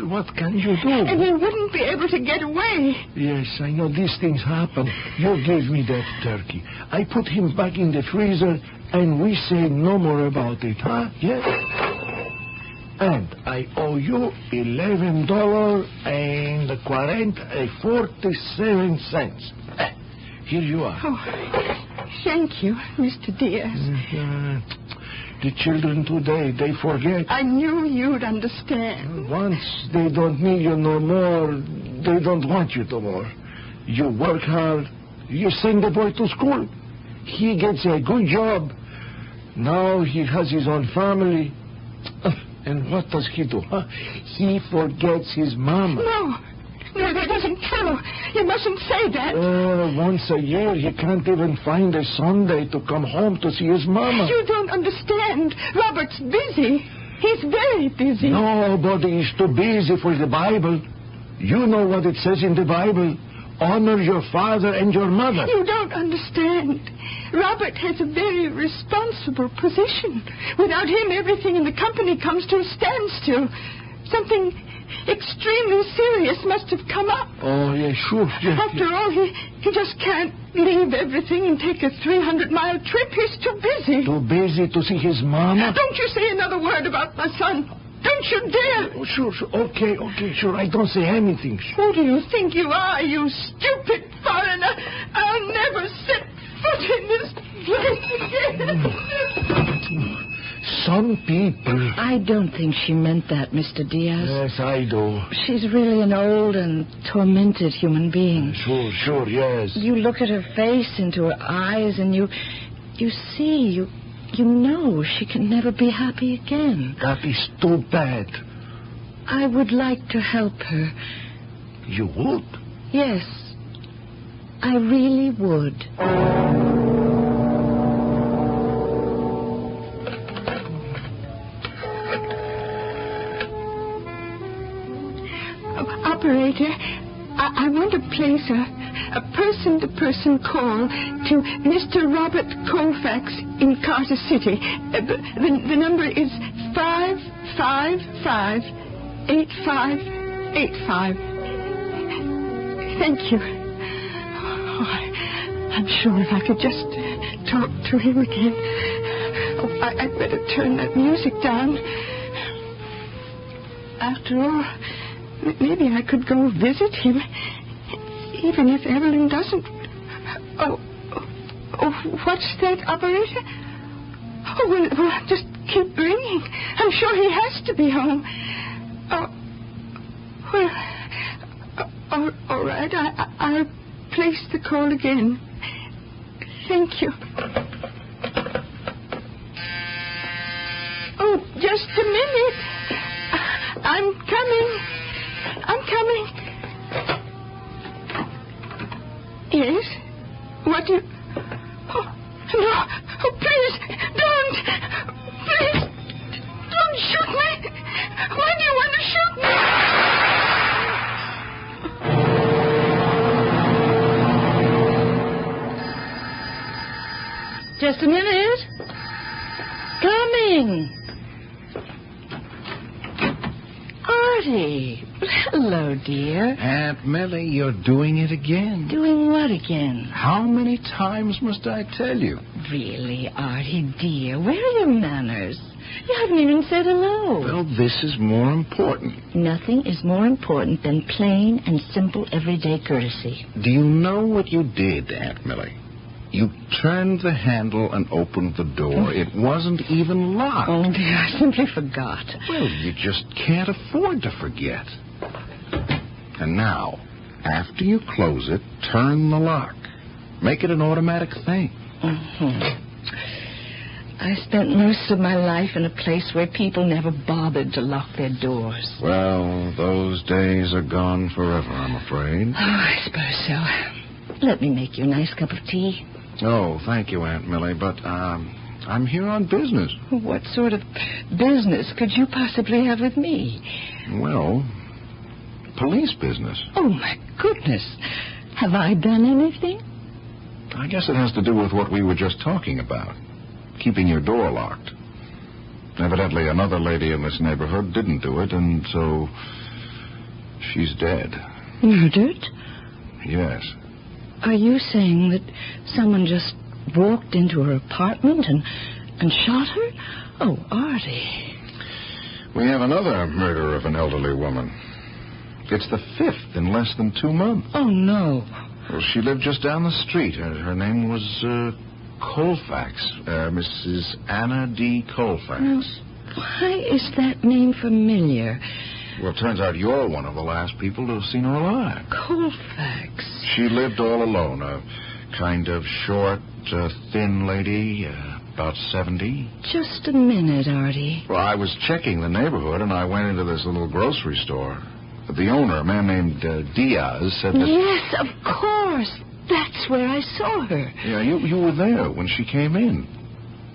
what can you do? And he wouldn't be able to get away. Yes, I know these things happen. You gave me that turkey. I put him back in the freezer, and we say no more about it, huh? Yes? And I owe you $11.47. Here you are. Oh, thank you, Mr. Diaz. The children today, they forget. I knew you'd understand. Once they don't need you no more, they don't want you no more. You work hard. You send the boy to school. He gets a good job. Now he has his own family. And what does he do? Huh? He forgets his mama. No, that isn't true. You mustn't say that. Once a year, he can't even find a Sunday to come home to see his mama. You don't understand. Robert's busy. He's very busy. Nobody is too busy for the Bible. You know what it says in the Bible. Honor your father and your mother. You don't understand. Robert has a very responsible position. Without him, everything in the company comes to a standstill. Something extremely serious must have come up. Oh, yeah, sure. After all, he just can't leave everything and take a 300-mile trip. He's too busy. Too busy to see his mama? Don't you say another word about my son. Don't you dare. Oh, sure. Okay, sure. I don't say anything. Who do you think you are, you stupid foreigner? I'll never set foot in this place again. Some people... I don't think she meant that, Mr. Diaz. Yes, I do. She's really an old and tormented human being. Sure, yes. You look at her face, into her eyes, and you see, you know she can never be happy again. That is too bad. I would like to help her. You would? Yes, I really would. operator, I want to place a person-to-person call to Mr. Robert Colfax in Carter City. The number is 555-8585. Thank you. Oh, I'm sure if I could just talk to him again. Oh, I'd better turn that music down. After all, maybe I could go visit him, even if Evelyn doesn't. Oh, what's that, operator? Oh, well, just keep ringing. I'm sure he has to be home. Well, all right. I'll place the call again. Thank you. Oh, just a minute. I'm coming. Yes? What do you... Oh, no. Oh, please, don't. Please, don't shoot me. Why do you want to shoot me? Just a minute. Coming. Artie. Hello, dear. Aunt Millie, you're doing it again. Doing what again? How many times must I tell you? Really, Artie, dear, where are your manners? You haven't even said hello. Well, this is more important. Nothing is more important than plain and simple everyday courtesy. Do you know what you did, Aunt Millie? You turned the handle and opened the door. It wasn't even locked. Oh, dear, I simply forgot. Well, you just can't afford to forget. And now, after you close it, turn the lock. Make it an automatic thing. Mm-hmm. I spent most of my life in a place where people never bothered to lock their doors. Well, those days are gone forever, I'm afraid. Oh, I suppose so. Let me make you a nice cup of tea. Oh, thank you, Aunt Millie, but I'm here on business. What sort of business could you possibly have with me? Well, police business. Oh, my goodness. Have I done anything? I guess it has to do with what we were just talking about. Keeping your door locked. Evidently, another lady in this neighborhood didn't do it, and so she's dead. Murdered? Yes. Are you saying that someone just walked into her apartment and shot her? Oh, Artie. We have another murder of an elderly woman. It's the 5th in less than 2 months. Oh, no. Well, she lived just down the street. Her name was Colfax. Mrs. Anna D. Colfax. Well, why is that name familiar? Well, it turns out you're one of the last people to have seen her alive. Colfax. She lived all alone, a kind of short, thin lady, about 70. Just a minute, Artie. Well, I was checking the neighborhood, and I went into this little grocery store. The owner, a man named Diaz, said that... Yes, of course. That's where I saw her. Yeah, you were there when she came in.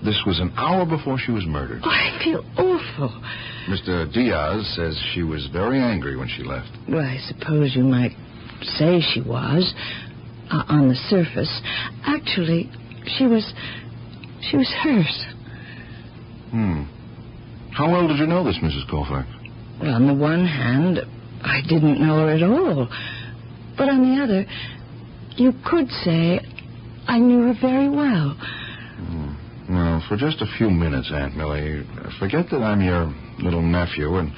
This was an hour before she was murdered. Oh, I feel awful. Mr. Diaz says she was very angry when she left. Well, I suppose you might say she was, on the surface. Actually, she was hers. How well did you know this, Mrs. Colfax? Well, on the one hand, I didn't know her at all. But on the other, you could say I knew her very well. Well, for just a few minutes, Aunt Millie, forget that I'm your little nephew and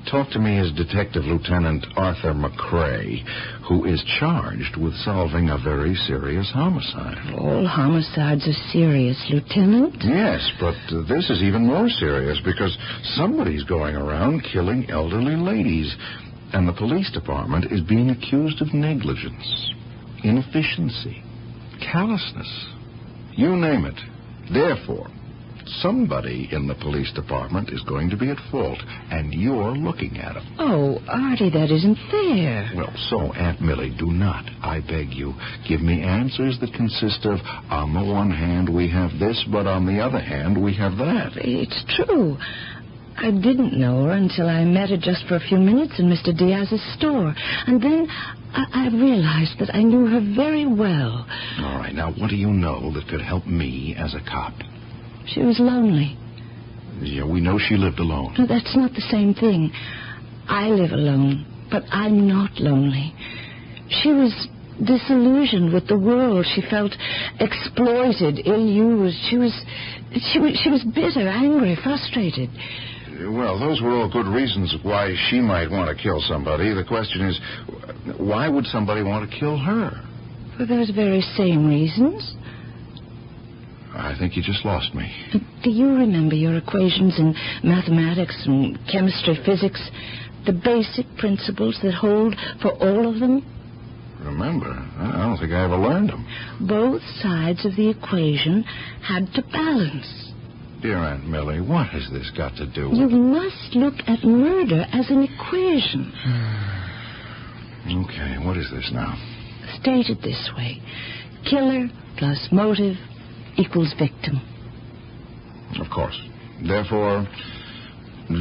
talk to me as Detective Lieutenant Arthur McCrae, who is charged with solving a very serious homicide. All homicides are serious, Lieutenant. Yes, but this is even more serious because somebody's going around killing elderly ladies, and the police department is being accused of negligence, inefficiency, callousness. You name it. Therefore, somebody in the police department is going to be at fault, and you're looking at him. Oh, Artie, that isn't fair. Well, so, Aunt Millie, do not, I beg you, give me answers that consist of, on the one hand, we have this, but on the other hand, we have that. It's true. I didn't know her until I met her just for a few minutes in Mr. Diaz's store. And then I realized that I knew her very well. All right, now, what do you know that could help me as a cop? She was lonely. Yeah, we know she lived alone. No, that's not the same thing. I live alone, but I'm not lonely. She was disillusioned with the world. She felt exploited, ill-used. She was bitter, angry, frustrated. Well, those were all good reasons why she might want to kill somebody. The question is, why would somebody want to kill her? For those very same reasons. I think you just lost me. Do you remember your equations in mathematics and chemistry, physics? The basic principles that hold for all of them? Remember? I don't think I ever learned them. Both sides of the equation had to balance. Dear Aunt Millie, what has this got to do with... You must look at murder as an equation. Okay, what is this now? Stated this way. Killer plus motive equals victim. Of course. Therefore,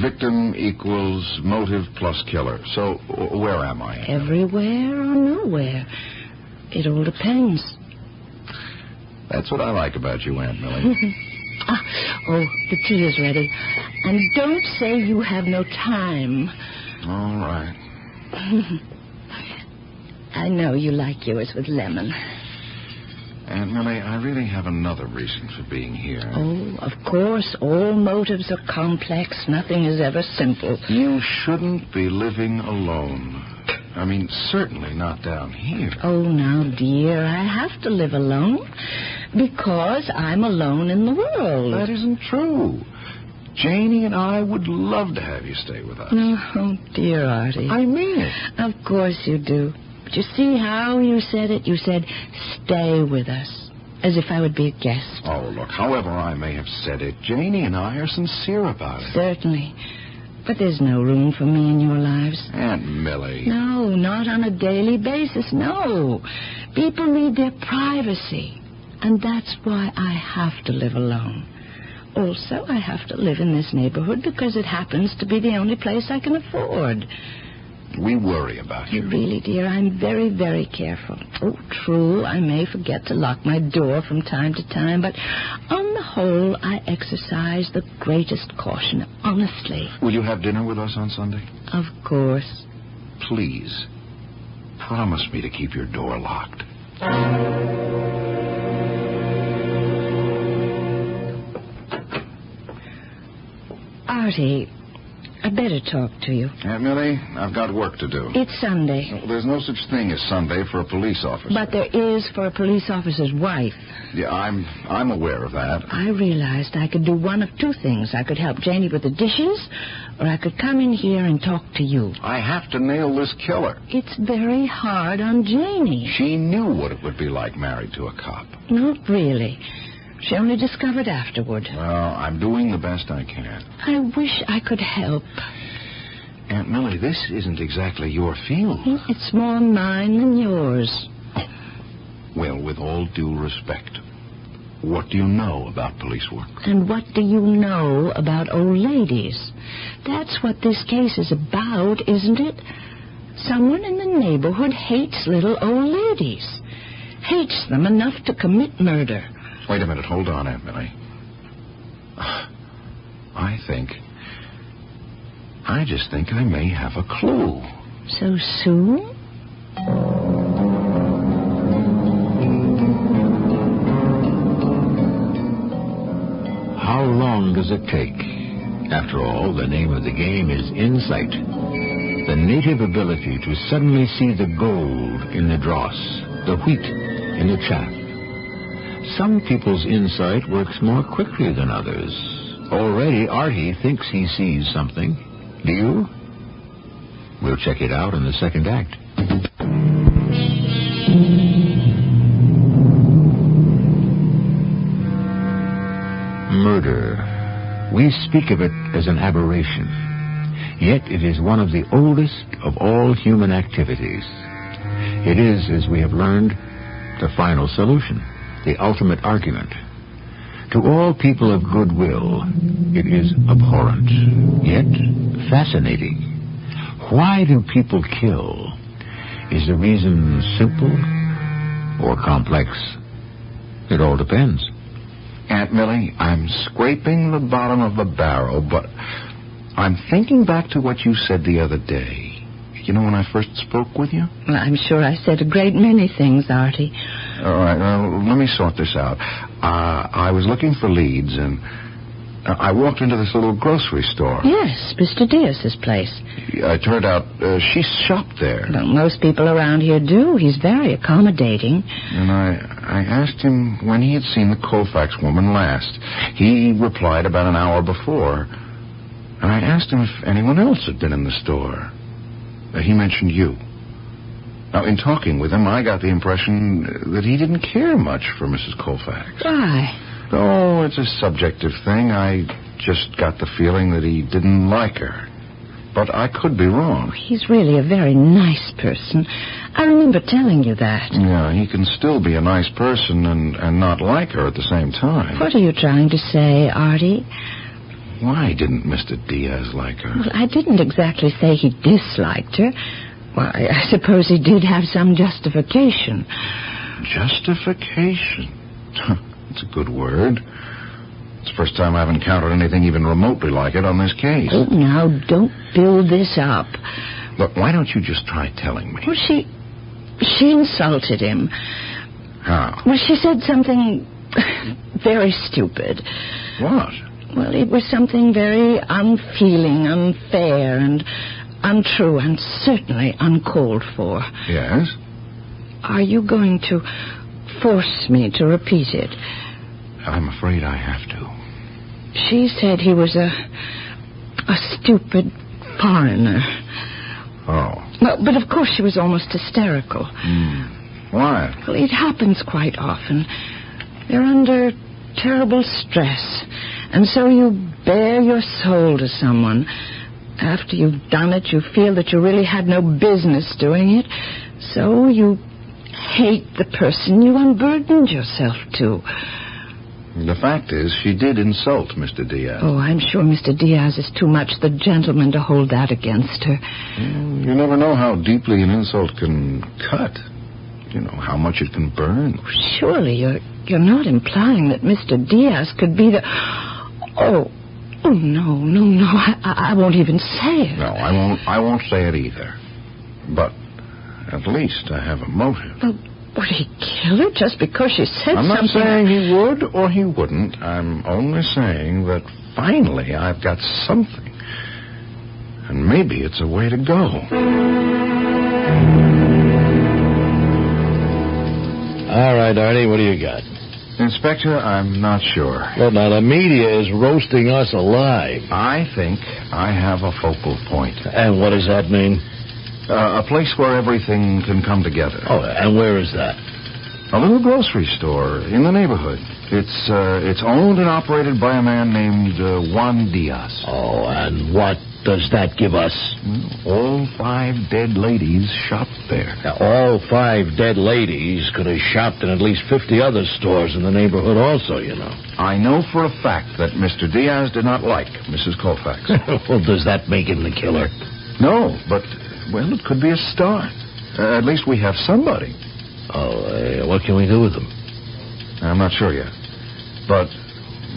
victim equals motive plus killer. So, where am I? Everywhere or nowhere. It all depends. That's what I like about you, Aunt Millie. The tea is ready. And don't say you have no time. All right. I know you like yours with lemon. Aunt Millie, I really have another reason for being here. Oh, of course. All motives are complex. Nothing is ever simple. You shouldn't be living alone. I mean, certainly not down here. Oh, now, dear, I have to live alone because I'm alone in the world. That isn't true. Janie and I would love to have you stay with us. Oh, dear Artie. I mean it. Of course you do. But you see how you said it? You said, stay with us, as if I would be a guest. Oh, look, however I may have said it, Janie and I are sincere about it. Certainly. But there's no room for me in your lives. Aunt Millie. No, not on a daily basis, no. People need their privacy. And that's why I have to live alone. Also, I have to live in this neighborhood because it happens to be the only place I can afford. We worry about you. Really, dear, I'm very, very careful. Oh, true, I may forget to lock my door from time to time, but on the whole, I exercise the greatest caution, honestly. Will you have dinner with us on Sunday? Of course. Please, promise me to keep your door locked. Artie, I'd better talk to you. Aunt Millie, I've got work to do. It's Sunday. There's no such thing as Sunday for a police officer. But there is for a police officer's wife. Yeah, I'm aware of that. I realized I could do one of two things. I could help Janie with the dishes, or I could come in here and talk to you. I have to nail this killer. It's very hard on Janie. She knew what it would be like married to a cop. Not really. She only discovered afterward. Well, I'm doing the best I can. I wish I could help. Aunt Millie, this isn't exactly your field. It's more mine than yours. Oh. Well, with all due respect, what do you know about police work? And what do you know about old ladies? That's what this case is about, isn't it? Someone in the neighborhood hates little old ladies. Hates them enough to commit murder. Wait a minute. Hold on, Aunt Millie. I just think I may have a clue. So soon? How long does it take? After all, the name of the game is insight. The native ability to suddenly see the gold in the dross, the wheat in the chaff. Some people's insight works more quickly than others. Already, Artie thinks he sees something. Do you? We'll check it out in the second act. Murder. We speak of it as an aberration. Yet it is one of the oldest of all human activities. It is, as we have learned, the final solution. The ultimate argument. To all people of goodwill, it is abhorrent, yet fascinating. Why do people kill? Is the reason simple or complex? It all depends. Aunt Millie, I'm scraping the bottom of the barrel, but I'm thinking back to what you said the other day. You know, when I first spoke with you? Well, I'm sure I said a great many things, Artie. All right, let me sort this out. I was looking for leads, and I walked into this little grocery store. Yes, Mr. Diaz's place. It turned out she shopped there. Well, most people around here do. He's very accommodating. And I asked him when he had seen the Colfax woman last. He replied about an hour before. And I asked him if anyone else had been in the store. He mentioned you. Now, in talking with him, I got the impression that he didn't care much for Mrs. Colfax. Why? Oh, it's a subjective thing. I just got the feeling that he didn't like her. But I could be wrong. He's really a very nice person. I remember telling you that. Yeah, he can still be a nice person and not like her at the same time. What are you trying to say, Artie? Why didn't Mr. Diaz like her? Well, I didn't exactly say he disliked her. Well, I suppose he did have some justification. Justification? That's a good word. It's the first time I've encountered anything even remotely like it on this case. Oh, now, don't build this up. Look, why don't you just try telling me? Well, she insulted him. How? Well, she said something very stupid. What? Well, it was something very unfeeling, unfair, and untrue, and certainly uncalled for. Yes? Are you going to force me to repeat it? I'm afraid I have to. She said he was a stupid foreigner. Oh. Well, but of course she was almost hysterical. Why? Well, it happens quite often. They're under terrible stress. And so you bare your soul to someone. After you've done it, you feel that you really had no business doing it. So you hate the person you unburdened yourself to. The fact is, she did insult Mr. Diaz. Oh, I'm sure Mr. Diaz is too much the gentleman to hold that against her. You never know how deeply an insult can cut. You know, how much it can burn. Surely you're not implying that Mr. Diaz could be the... Oh, no. I won't even say it. No, I won't say it either. But at least I have a motive. Well, would he kill her just because she said something? I'm not saying he would or he wouldn't. I'm only saying that finally I've got something. And maybe it's a way to go. All right, Artie, what do you got? Inspector, I'm not sure. Well, now, the media is roasting us alive. I think I have a focal point. And what does that mean? A place where everything can come together. Oh, and where is that? A little grocery store in the neighborhood. It's owned and operated by a man named Juan Diaz. Oh, and what does that give us? All 5 dead ladies shopped there. Now, all 5 dead ladies could have shopped in at least 50 other stores in the neighborhood also, you know. I know for a fact that Mr. Diaz did not like Mrs. Colfax. Well, does that make him the killer? No, but, well, it could be a start. At least we have somebody. Oh, what can we do with them? I'm not sure yet. But,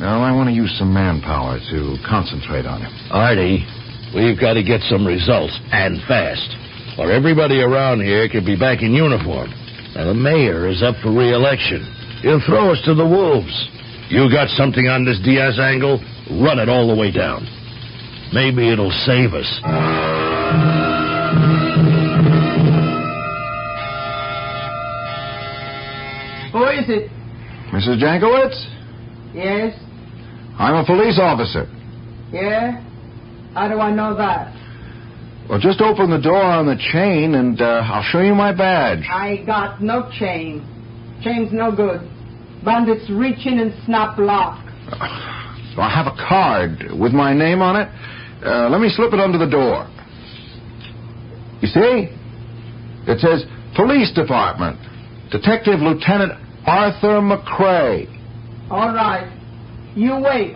well, I want to use some manpower to concentrate on him. Artie, we've got to get some results, and fast, or everybody around here could be back in uniform. Now, the mayor is up for re-election. He'll throw us to the wolves. You got something on this Diaz angle? Run it all the way down. Maybe it'll save us. Who is it? Mrs. Jankowitz? Yes? I'm a police officer. Yeah? How do I know that? Well, just open the door on the chain and I'll show you my badge. I got no chain. Chain's no good. Bandits reach in and snap lock. I have a card with my name on it. Let me slip it under the door. You see? It says Police Department. Detective Lieutenant Arthur McCrae. All right. You wait.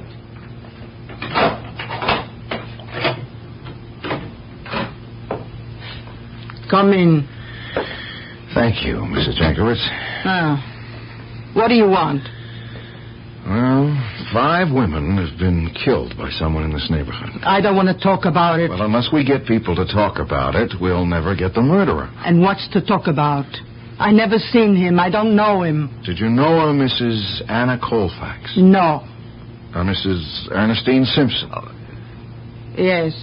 Come in. Thank you, Mrs. Jankowitz. What do you want? Well, 5 women have been killed by someone in this neighborhood. I don't want to talk about it. Well, unless we get people to talk about it, we'll never get the murderer. And what's to talk about? I never seen him. I don't know him. Did you know a Mrs. Anna Colfax? No. A Mrs. Ernestine Simpson? Yes.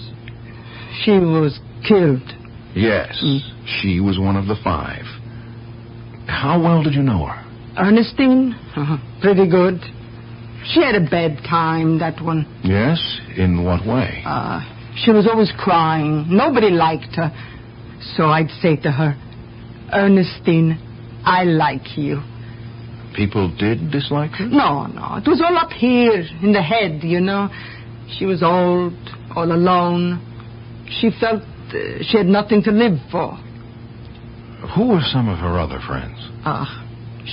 She was killed. Yes. She was one of the 5. How well did you know her? Ernestine? Pretty good. She had a bad time, that one. Yes? In what way? She was always crying. Nobody liked her. So I'd say to her, Ernestine, I like you. People did dislike her? No. It was all up here, in the head, you know. She was old, all alone. She felt she had nothing to live for. Who were some of her other friends?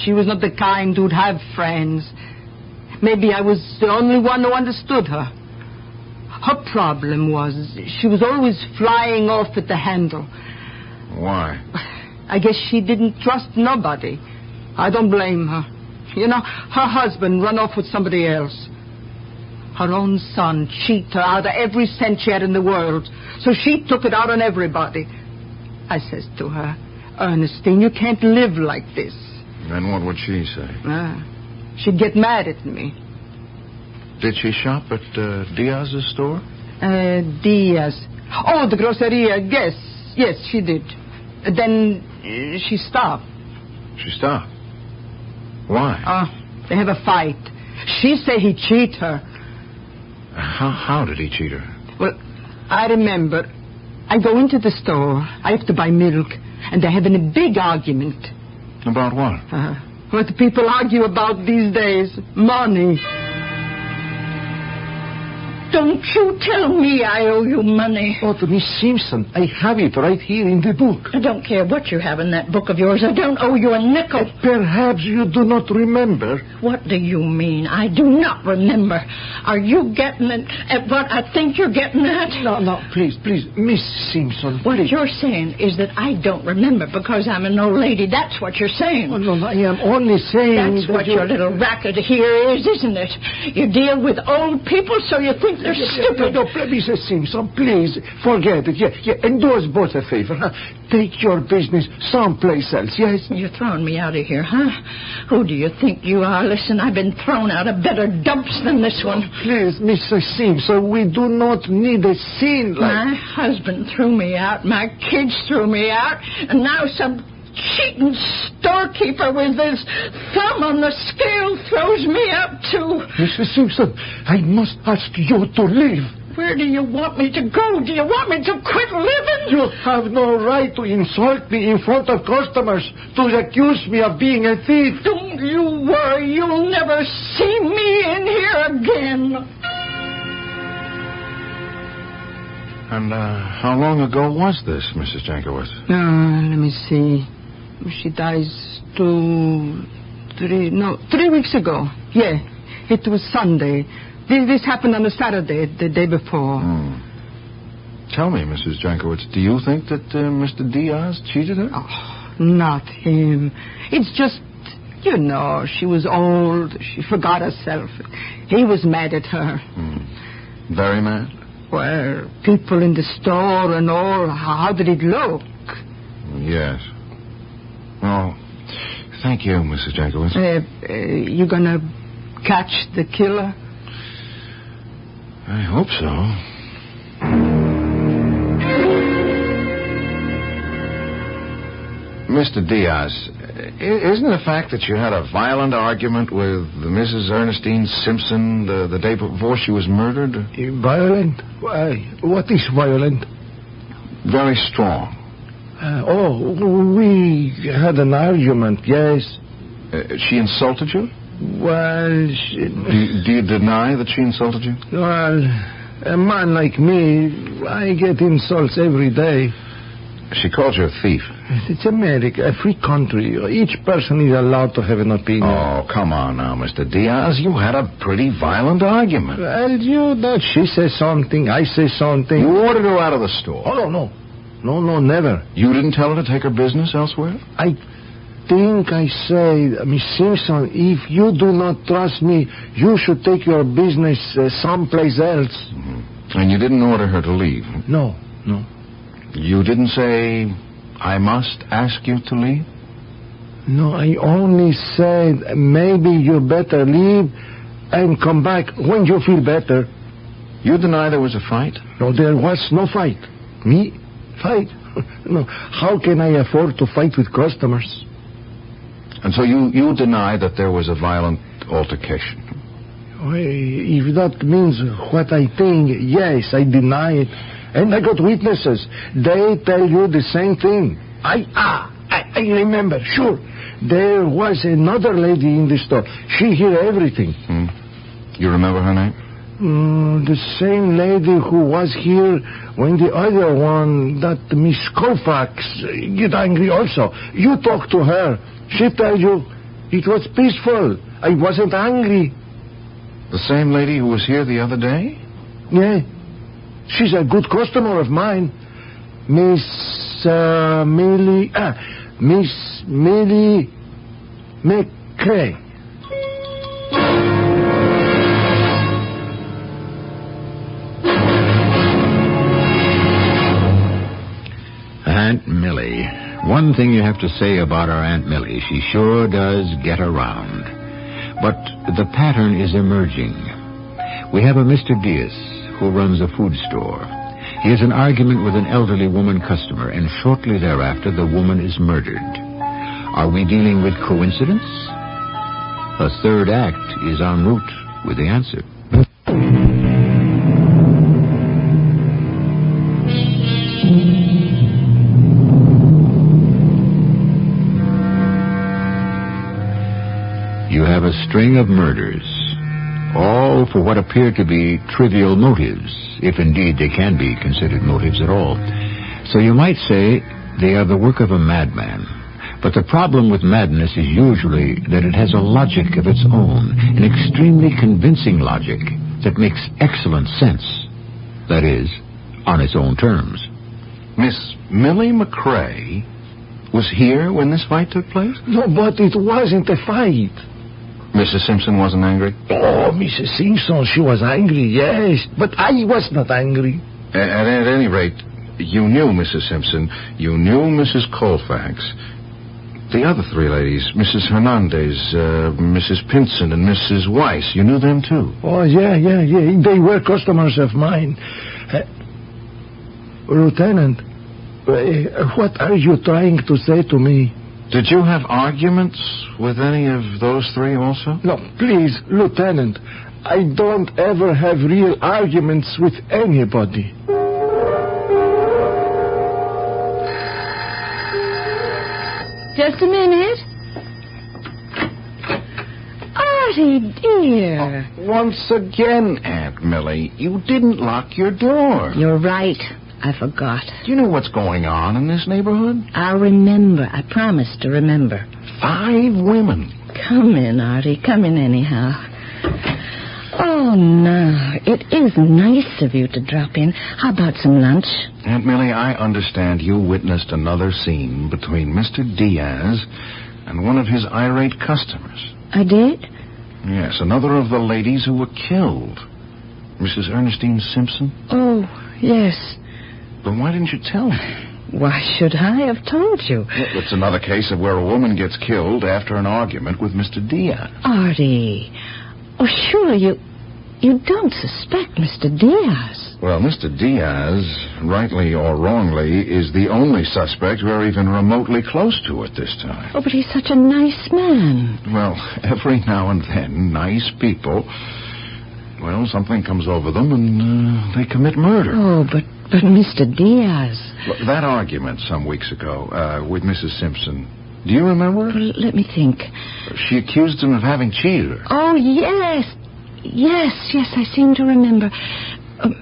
She was not the kind who'd have friends. Maybe I was the only one who understood her. Her problem was she was always flying off at the handle. Why? I guess she didn't trust nobody. I don't blame her. You know, her husband run off with somebody else. Her own son cheated her out of every cent she had in the world. So she took it out on everybody. I says to her, Ernestine, you can't live like this. Then what would she say? She'd get mad at me. Did she shop at Diaz's store? Diaz. Oh, the groceria. Yes, she did. Then she stopped. She stopped? Why? They have a fight. She say he cheat her. How did he cheat her? Well, I remember. I go into the store. I have to buy milk. And they're having a big argument. About what? What people argue about these days. Money. Don't you tell me I owe you money. Oh, to Miss Simpson, I have it right here in the book. I don't care what you have in that book of yours. I don't owe you a nickel. Perhaps you do not remember. What do you mean? I do not remember. Are you getting at what I think you're getting at? No, please, Miss Simpson. What you're saying is that I don't remember because I'm an old lady. That's what you're saying. Oh, no, I am only saying that's what your little racket here is, isn't it? You deal with old people, so you think they're stupid. No, Mrs. Simpson, please, forget it. Yeah, and do us both a favor. Take your business someplace else, yes? You're throwing me out of here, huh? Who do you think you are? Listen, I've been thrown out of better dumps than this one. Please, Mrs. Simpson, we do not need a scene like... My husband threw me out, my kids threw me out, and now some cheating storekeeper with his thumb on the scale throws me out too. Mrs. Simpson, I must ask you to leave. Where do you want me to go? Do you want me to quit living? You have no right to insult me in front of customers, to accuse me of being a thief. Don't you worry. You'll never see me in here again. And how long ago was this, Mrs. Jankowitz? Let me see. She dies 3 weeks ago. Yeah, it was Sunday. This happened on a Saturday, the day before. Tell me, Mrs. Jankowitz, do you think that Mr. Diaz cheated her? Oh, not him. It's just, you know, she was old. She forgot herself. He was mad at her. Very mad? Well, people in the store and all. How did it look? Yes. Oh, thank you, Mrs. Jankowitz. You gonna catch the killer? I hope so. Mr. Diaz, isn't the fact that you had a violent argument with Mrs. Ernestine Simpson the day before she was murdered? Violent? Why, what is violent? Very strong. We had an argument, yes. She insulted you? Well, Do you deny that she insulted you? Well, a man like me, I get insults every day. She called you a thief. It's America, a free country. Each person is allowed to have an opinion. Oh, come on now, Mr. Diaz. You had a pretty violent argument. Well, you know, she says something, I say something. You ordered her out of the store. Oh, no. No, never. You didn't tell her to take her business elsewhere? I think I said, Miss Simpson, if you do not trust me, you should take your business someplace else. Mm-hmm. And you didn't order her to leave? No. You didn't say, I must ask you to leave? No, I only said, maybe you better leave and come back when you feel better. You deny there was a fight? No, there was no fight. Me? Fight? No. How can I afford to fight with customers? And so you deny that there was a violent altercation? If that means what I think, yes, I deny it. And I got witnesses. They tell you the same thing. I remember, sure. There was another lady in the store. She heard everything. You remember her name? The same lady who was here when the other one, that Miss Colfax, get angry also. You talk to her. She tell you it was peaceful. I wasn't angry. The same lady who was here the other day? Yeah. She's a good customer of mine. Miss Millie McCray. Aunt Millie. One thing you have to say about our Aunt Millie, she sure does get around. But the pattern is emerging. We have a Mr. Diaz who runs a food store. He has an argument with an elderly woman customer, and shortly thereafter the woman is murdered. Are we dealing with coincidence? A third act is en route with the answer. You have a string of murders, all for what appear to be trivial motives, if indeed they can be considered motives at all. So you might say they are the work of a madman. But the problem with madness is usually that it has a logic of its own, an extremely convincing logic that makes excellent sense. That is, on its own terms. Miss Millie McCray was here when this fight took place? No, but it wasn't a fight. Mrs. Simpson wasn't angry? Oh, Mrs. Simpson, she was angry, yes. But I was not angry. At any rate, you knew Mrs. Simpson. You knew Mrs. Colfax. The other three ladies, Mrs. Hernandez, Mrs. Pinson, and Mrs. Weiss, you knew them too? Oh, yeah. They were customers of mine. Lieutenant, what are you trying to say to me? Did you have arguments with any of those three also? No, please, Lieutenant. I don't ever have real arguments with anybody. Just a minute. Artie, dear. Once again, Aunt Millie, you didn't lock your door. You're right. I forgot. Do you know what's going on in this neighborhood? I'll remember. I promise to remember. 5 women. Come in, Artie. Come in anyhow. Oh, no. It is nice of you to drop in. How about some lunch? Aunt Millie, I understand you witnessed another scene between Mr. Diaz and one of his irate customers. I did? Yes, another of the ladies who were killed. Mrs. Ernestine Simpson? Oh, yes. Then why didn't you tell me? Why should I have told you? It's another case of where a woman gets killed after an argument with Mr. Diaz. Artie. Oh, sure, you don't suspect Mr. Diaz. Well, Mr. Diaz, rightly or wrongly, is the only suspect we're even remotely close to at this time. Oh, but he's such a nice man. Well, every now and then, nice people, well, something comes over them and they commit murder. Oh, but Mr. Diaz... Look, that argument some weeks ago with Mrs. Simpson, do you remember? Well, let me think. She accused him of having cheated her. Oh, yes. Yes, I seem to remember.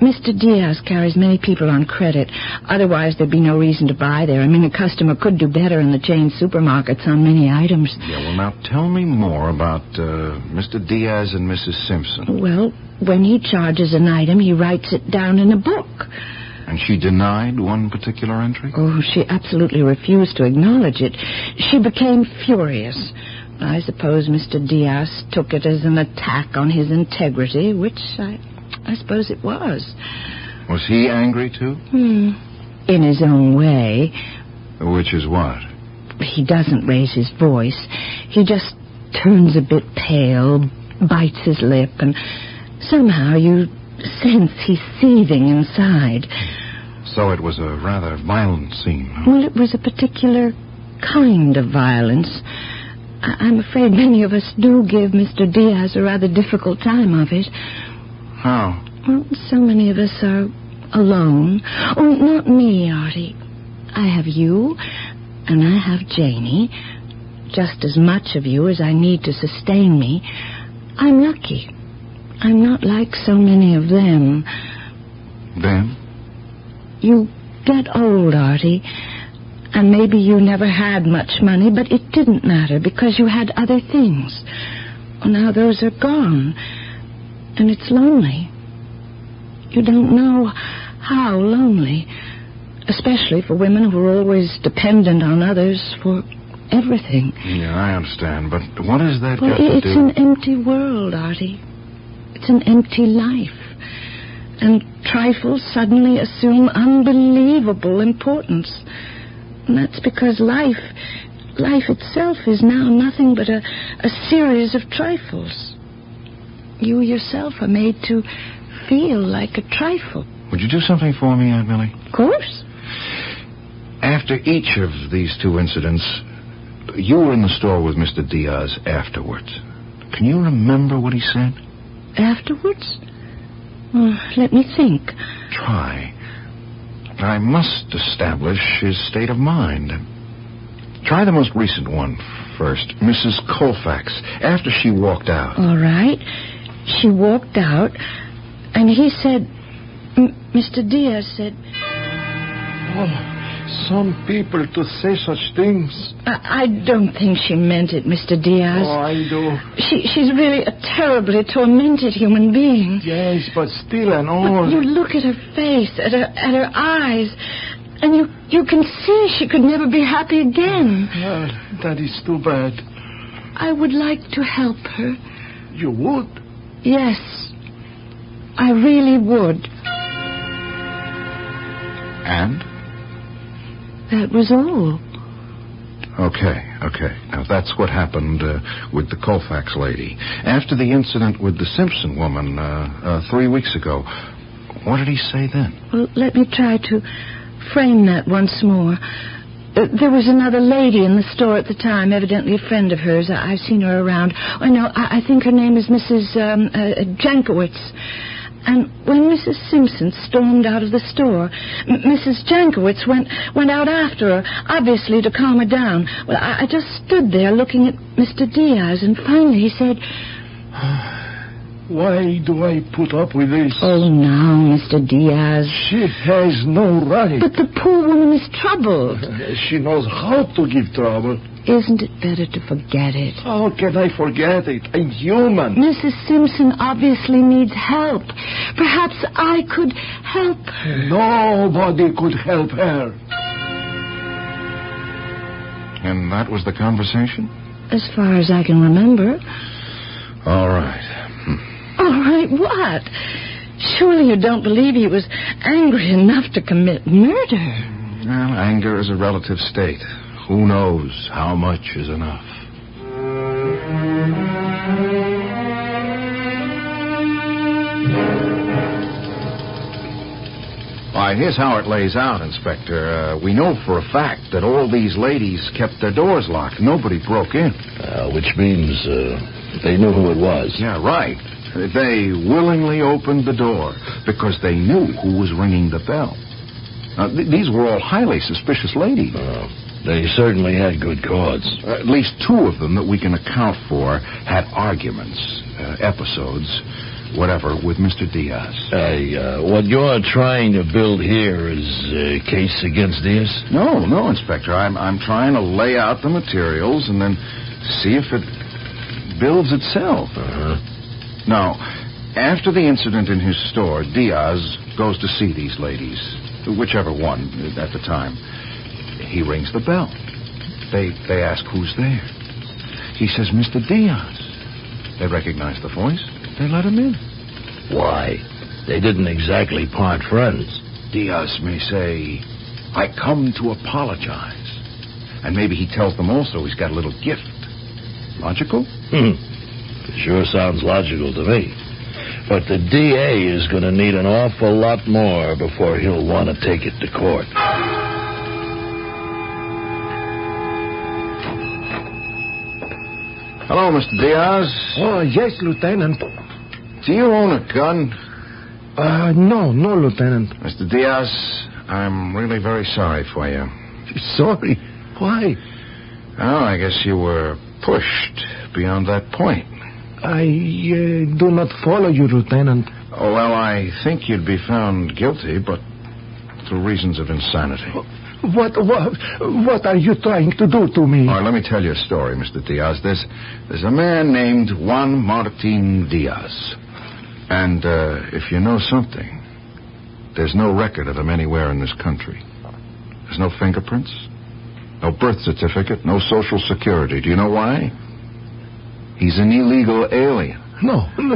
Mr. Diaz carries many people on credit. Otherwise, there'd be no reason to buy there. I mean, a customer could do better in the chain supermarkets on many items. Yeah, well, now tell me more about Mr. Diaz and Mrs. Simpson. Well, when he charges an item, he writes it down in a book. And she denied one particular entry? Oh, she absolutely refused to acknowledge it. She became furious. I suppose Mr. Diaz took it as an attack on his integrity, which I suppose it was. Was he angry, too? In his own way. Which is what? He doesn't raise his voice. He just turns a bit pale, bites his lip, and somehow you sense he's seething inside. So it was a rather violent scene, huh? Well, it was a particular kind of violence. I'm afraid many of us do give Mr. Diaz a rather difficult time of it. How? Well, so many of us are alone. Oh, not me, Artie. I have you, and I have Janie. Just as much of you as I need to sustain me. I'm lucky. I'm not like so many of them. Them? You get old, Artie, and maybe you never had much money, but it didn't matter because you had other things. Well, now those are gone, and it's lonely. You don't know how lonely, especially for women who are always dependent on others for everything. Yeah, I understand, but what is that Well, got to do? it's an empty world, Artie. It's an empty life. And trifles suddenly assume unbelievable importance. And that's because life itself is now nothing but a series of trifles. You yourself are made to feel like a trifle. Would you do something for me, Aunt Millie? Of course. After each of these two incidents, you were in the store with Mr. Diaz afterwards. Can you remember what he said? Afterwards? Let me think. Try. I must establish his state of mind. Try the most recent one first, Mrs. Colfax, after she walked out. All right. She walked out, and he said, Mr. Diaz said... Oh, some people to say such things. I don't think she meant it, Mr. Diaz. Oh, I do. She's really a terribly tormented human being. Yes, but still and all. But you look at her face, at her eyes, and you can see she could never be happy again. Well, that is too bad. I would like to help her. You would? Yes, I really would. And? That was all. Okay. Now, that's what happened with the Colfax lady. After the incident with the Simpson woman 3 weeks ago, what did he say then? Well, let me try to frame that once more. There was another lady in the store at the time, evidently a friend of hers. I've seen her around. Oh, no, I think her name is Mrs. Jankowitz. And when Mrs. Simpson stormed out of the store, Mrs. Jankowitz went out after her, obviously to calm her down. Well, I just stood there looking at Mr. Diaz, and finally he said... Why do I put up with this? Oh, now, Mr. Diaz. She has no right. But the poor woman is troubled. She knows how to give trouble. Isn't it better to forget it? How can I forget it? I'm human. Mrs. Simpson obviously needs help. Perhaps I could help her. Nobody could help her. And that was the conversation? As far as I can remember. All right. All right, what? Surely you don't believe he was angry enough to commit murder? Well, anger is a relative state. Who knows how much is enough? Why, here's how it lays out, Inspector. We know for a fact that all these ladies kept their doors locked. Nobody broke in. Which means they knew who it was. Yeah, right. They willingly opened the door because they knew who was ringing the bell. These were all highly suspicious ladies. They certainly had good cause. At least two of them that we can account for had arguments, episodes. whatever, with Mr. Diaz. What you're trying to build here is a case against Diaz? No, Inspector. I'm trying to lay out the materials and then see if it builds itself. Now, after the incident in his store, Diaz goes to see these ladies, whichever one at the time. He rings the bell. They ask who's there. He says, Mr. Diaz. They recognize the voice. They let him in. Why? They didn't exactly part friends. Diaz may say, I come to apologize. And maybe he tells them also he's got a little gift. Logical? It sure sounds logical to me. But the DA is going to need an awful lot more before he'll want to take it to court. Hello, Mr. Diaz. Oh, yes, Lieutenant. Do you own a gun? No, Lieutenant. Mr. Diaz, I'm really very sorry for you. Sorry? Why? Oh, I guess you were pushed beyond that point. I do not follow you, Lieutenant. Oh, well, I think you'd be found guilty, but through reasons of insanity. What are you trying to do to me? All right, let me tell you a story, Mr. Diaz. There's a man named Juan Martin Diaz. And if you know something, there's no record of him anywhere in this country. There's no fingerprints, no birth certificate, no social security. Do you know why? He's an illegal alien. No, I'm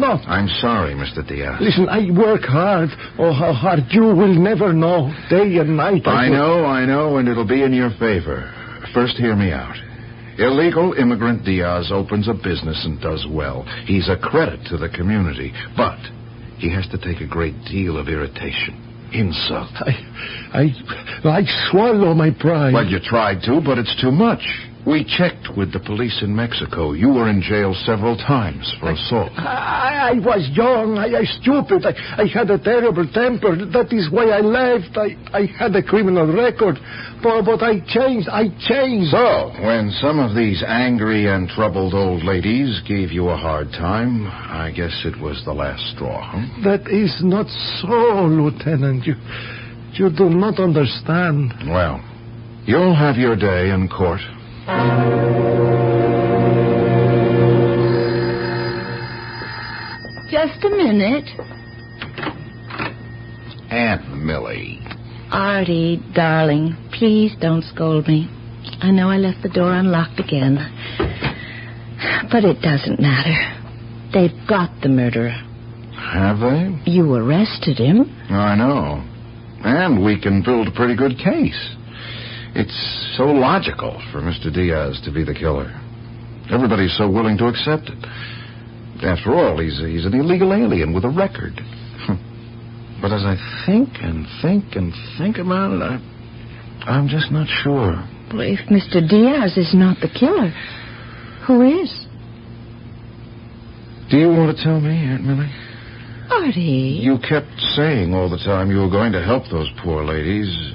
not. I'm sorry, Mr. Diaz. Listen, I work hard. Oh, how hard you will never know. Day and night. I know, and it'll be in your favor. First, hear me out. Illegal immigrant Diaz opens a business and does well. He's a credit to the community, but he has to take a great deal of irritation, insult. I swallow my pride. Well, you tried to, but it's too much. We checked with the police in Mexico. You were in jail several times for assault. I was young. I stupid. I had a terrible temper. That is why I left. I had a criminal record. But I changed. So, when some of these angry and troubled old ladies gave you a hard time, I guess it was the last straw, huh? That is not so, Lieutenant. You do not understand. Well, you'll have your day in court. Just a minute. Aunt Millie. Artie, darling, please don't scold me. I know I left the door unlocked again. But it doesn't matter. They've got the murderer. Have they? You arrested him. I know. And we can build a pretty good case. It's so logical for Mr. Diaz to be the killer. Everybody's so willing to accept it. After all, he's an illegal alien with a record. But as I think about it, I'm just not sure. Well, if Mr. Diaz is not the killer, who is? Do you want to tell me, Aunt Millie? Artie. You kept saying all the time you were going to help those poor ladies.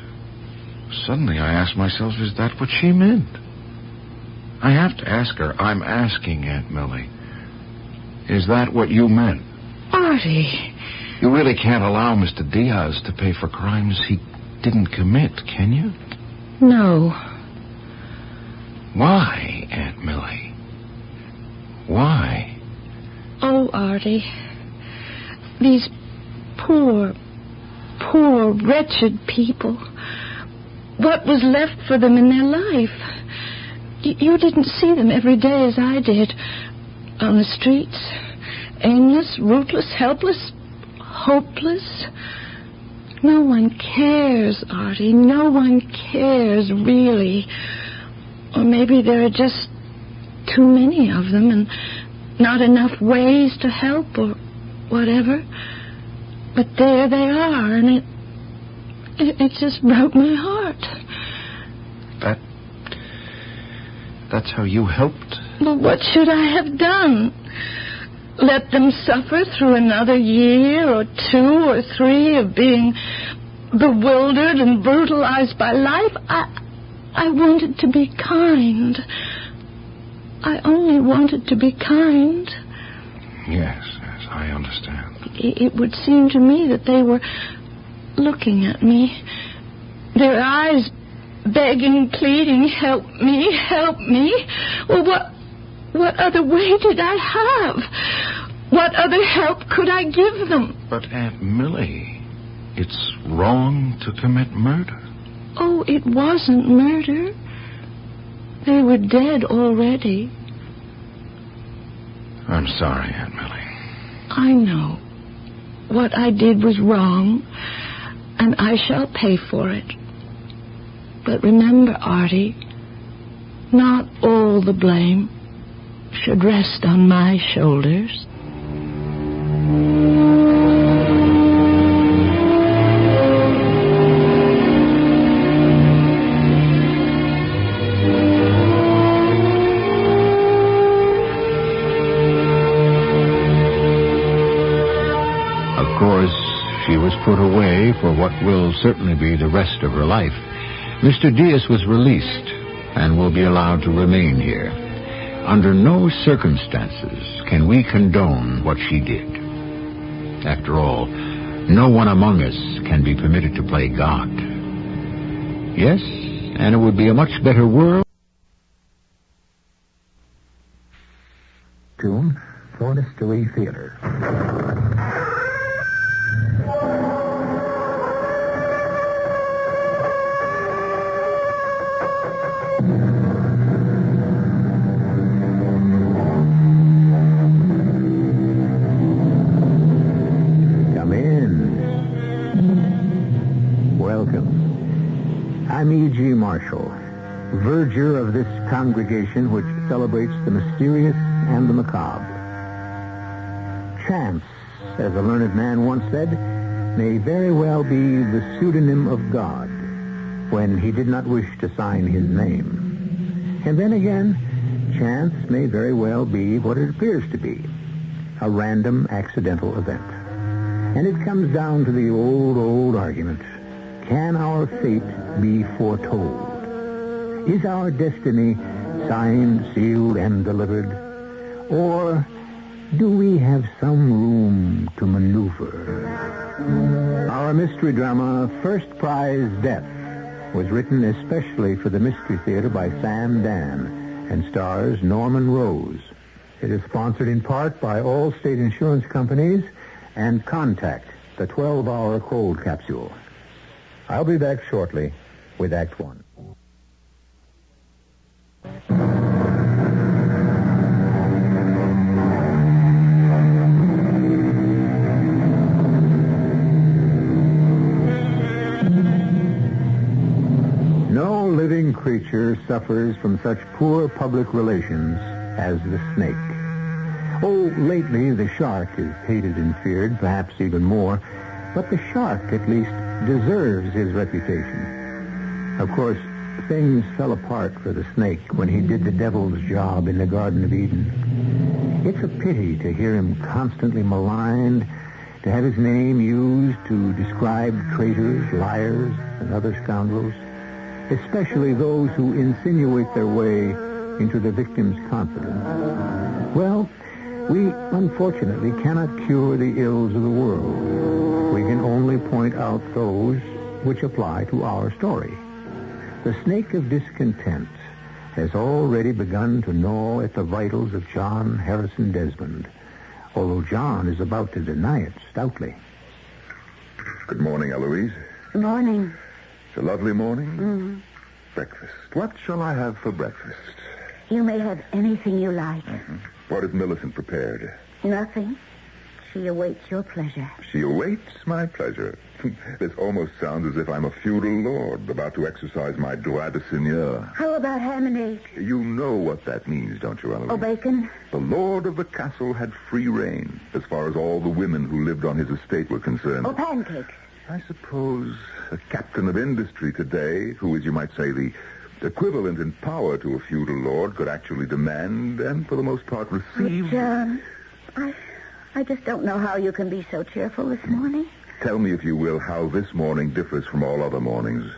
Suddenly I asked myself, is that what she meant? I have to ask her. I'm asking, Aunt Millie. Is that what you meant? Artie. You really can't allow Mr. Diaz to pay for crimes he didn't commit, can you? No. Why, Aunt Millie? Why? Oh, Artie. These poor, wretched people. What was left for them in their life? You didn't see them every day as I did. On the streets. Aimless, rootless, helpless, hopeless. No one cares, Artie. No one cares, really. Or maybe there are just too many of them and not enough ways to help or whatever. But there they are, and it just broke my heart. That's how you helped? Well, what should I have done? Let them suffer through another year or 2 or 3 of being bewildered and brutalized by life? I wanted to be kind. I only wanted to be kind. Yes, I understand. It would seem to me that they were looking at me, their eyes begging, pleading, help me, help me. Well, what other way did I have? What other help could I give them? But, Aunt Millie, it's wrong to commit murder. Oh, it wasn't murder. They were dead already. I'm sorry, Aunt Millie. I know. What I did was wrong, and I shall pay for it. But remember, Artie, not all the blame should rest on my shoulders. Of course, she was put away for what will certainly be the rest of her life. Mr. Diaz was released and will be allowed to remain here. Under no circumstances can we condone what she did. After all, no one among us can be permitted to play God. Yes, and it would be a much better world. Tune for Mystery Theater. I'm E.G. Marshall, verger of this congregation which celebrates the mysterious and the macabre. Chance, as a learned man once said, may very well be the pseudonym of God when he did not wish to sign his name. And then again, chance may very well be what it appears to be, a random accidental event. And it comes down to the old argument. Can our fate be foretold? Is our destiny signed, sealed, and delivered? Or do we have some room to maneuver? Our mystery drama, First Prize Death, was written especially for the Mystery Theater by Sam Dan and stars Norman Rose. It is sponsored in part by all state insurance companies and Contact, the 12-hour cold capsule. I'll be back shortly with Act One. No living creature suffers from such poor public relations as the snake. Oh, lately the shark is hated and feared, perhaps even more, but the shark at least deserves his reputation. Of course, things fell apart for the snake when he did the devil's job in the Garden of Eden. It's a pity to hear him constantly maligned, to have his name used to describe traitors, liars, and other scoundrels, especially those who insinuate their way into the victim's confidence. Well, we unfortunately cannot cure the ills of the world. We can only point out those which apply to our story. The snake of discontent has already begun to gnaw at the vitals of John Harrison Desmond, although John is about to deny it stoutly. Good morning, Eloise. Good morning. It's a lovely morning. Mm-hmm. Breakfast. What shall I have for breakfast? You may have anything you like. Mm-hmm. What has Millicent prepared? Nothing. She awaits your pleasure. She awaits my pleasure. This almost sounds as if I'm a feudal lord about to exercise my droit de seigneur. How about ham and eggs? You know what that means, don't you, Eloise? Oh, bacon? The lord of the castle had free reign as far as all the women who lived on his estate were concerned. Oh, pancakes. I suppose a captain of industry today, who is, you might say, the equivalent in power to a feudal lord, could actually demand and, for the most part, receive... John, I just don't know how you can be so cheerful this morning. Tell me, if you will, how this morning differs from all other mornings.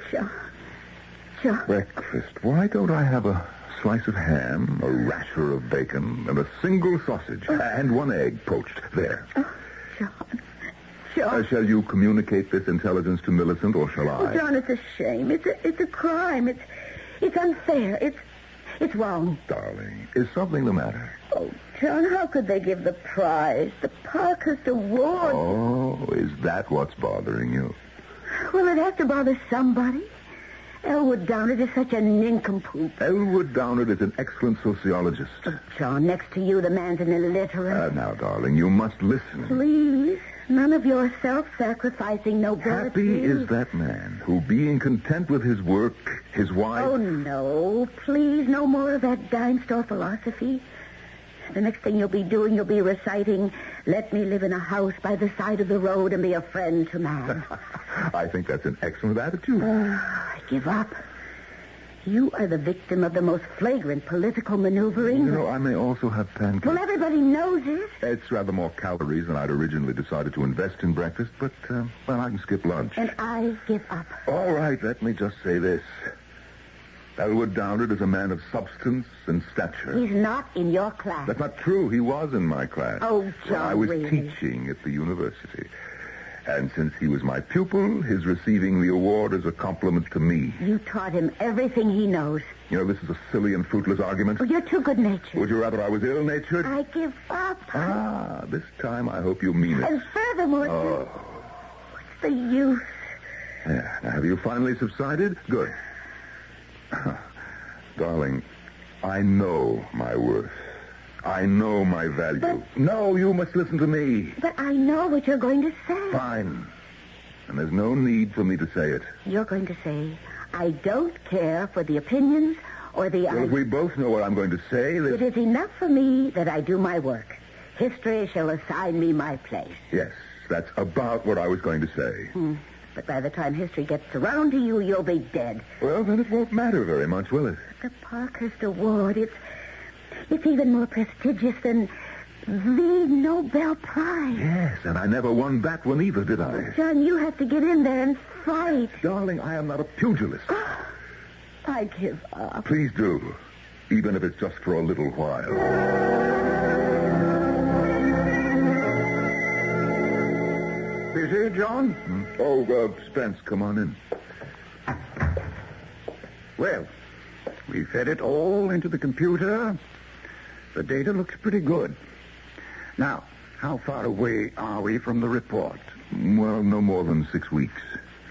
Sure. Breakfast. Why don't I have a slice of ham, a rasher of bacon, and a single sausage, and 1 egg poached. There. Oh, John. Shall you communicate this intelligence to Millicent, or shall I? Oh, John, it's a shame. It's a crime. It's unfair. It's wrong. Darling, is something the matter? Oh, John, how could they give the prize? The Parkhurst Award. Oh, is that what's bothering you? Well, it has to bother somebody. Elwood Downard is such a nincompoop. Elwood Downard is an excellent sociologist. Oh, John, next to you, the man's an illiterate. Now, darling, you must listen. Please, none of your self-sacrificing nobility. Happy is that man who, being content with his work, his wife... Oh, no, please, no more of that dime store philosophy. The next thing you'll be doing, you'll be reciting, "Let me live in a house by the side of the road and be a friend to man." I think that's an excellent attitude. I give up. You are the victim of the most flagrant political maneuvering. You know, I may also have pancakes. Well, everybody knows it. It's rather more calories than I'd originally decided to invest in breakfast, but, I can skip lunch. And I give up. All right, let me just say this. Elwood Downard is a man of substance and stature. He's not in your class. That's not true. He was in my class. Oh, John, I was really? teaching at the university. And since he was my pupil, his receiving the award is a compliment to me. You taught him everything he knows. You know, this is a silly and fruitless argument. Oh, you're too good-natured. Would you rather I was ill-natured? I give up. This time I hope you mean it. And furthermore, what's the use? Yeah. Now, have you finally subsided? Good. Darling, I know my worth. I know my value. No, you must listen to me. But I know what you're going to say. Fine. And there's no need for me to say it. You're going to say, "I don't care for the opinions or the Well, if we both know what I'm going to say, then... It is enough for me that I do my work. History shall assign me my place." Yes, that's about what I was going to say. But by the time history gets around to you, you'll be dead. Well, then it won't matter very much, will it? The Parkhurst Award, it's even more prestigious than the Nobel Prize. Yes, and I never won that one either, did I? John, you have to get in there and fight. Darling, I am not a pugilist. I give up. Please do, even if it's just for a little while. Busy, John? Spence, come on in. Well, we fed it all into the computer. The data looks pretty good. Now, how far away are we from the report? Well, no more than 6 weeks.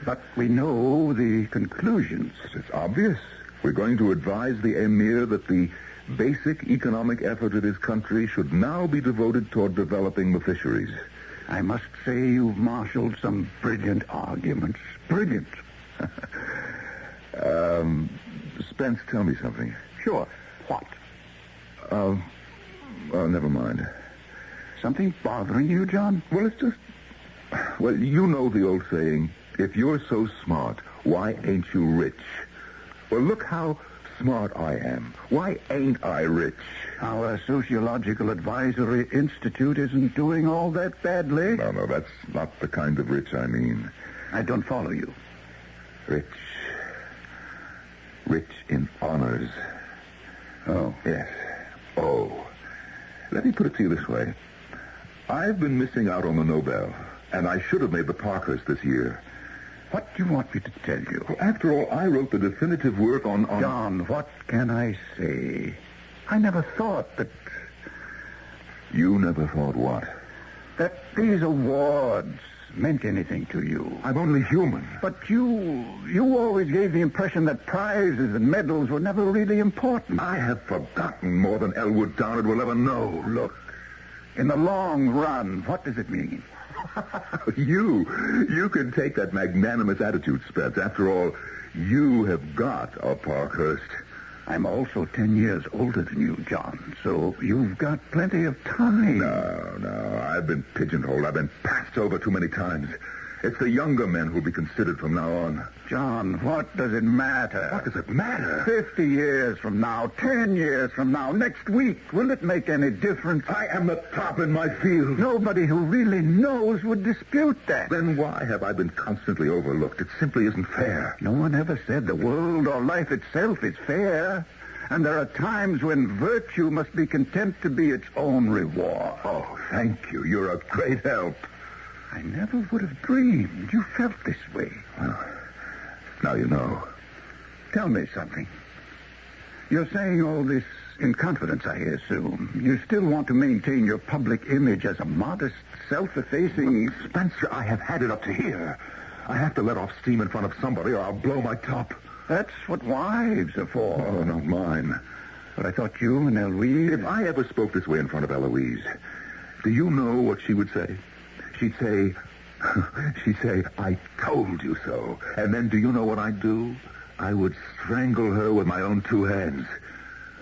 But we know the conclusions. It's obvious. We're going to advise the Emir that the basic economic effort of his country should now be devoted toward developing the fisheries. I must say you've marshaled some brilliant arguments. Brilliant. Spence, tell me something. Sure. What? Never mind. Something bothering you, John? Well, it's just... Well, you know the old saying, if you're so smart, why ain't you rich? Well, look how smart I am. Why ain't I rich? Our Sociological Advisory Institute isn't doing all that badly. No, that's not the kind of rich I mean. I don't follow you. Rich in honors. Oh. Yes. Oh. Let me put it to you this way. I've been missing out on the Nobel, and I should have made the Parkhurst this year. What do you want me to tell you? Well, after all, I wrote the definitive work on... John, what can I say? I never thought that... You never thought what? That these awards meant anything to you. I'm only human. But you always gave the impression that prizes and medals were never really important. I have forgotten more than Elwood Downard will ever know. Look, in the long run, what does it mean? You can take that magnanimous attitude, Spence. After all, you have got a Parkhurst. I'm also 10 years older than you, John, so you've got plenty of time. No, I've been pigeonholed. I've been passed over too many times. It's the younger men who'll be considered from now on. John, what does it matter? What does it matter? 50 years from now, 10 years from now, next week, will it make any difference? I am the top in my field. Nobody who really knows would dispute that. Then why have I been constantly overlooked? It simply isn't fair. No one ever said the world or life itself is fair. And there are times when virtue must be content to be its own reward. Oh, thank you. You're a great help. I never would have dreamed you felt this way. Well, now you know. Tell me something. You're saying all this in confidence, I assume. You still want to maintain your public image as a modest, self-effacing... Spencer, I have had it up to here. I have to let off steam in front of somebody or I'll blow my top. That's what wives are for. Oh, not mine. But I thought you and Eloise... If I ever spoke this way in front of Eloise, do you know what she would say? She'd say, I told you so. And then do you know what I'd do? I would strangle her with my own two hands.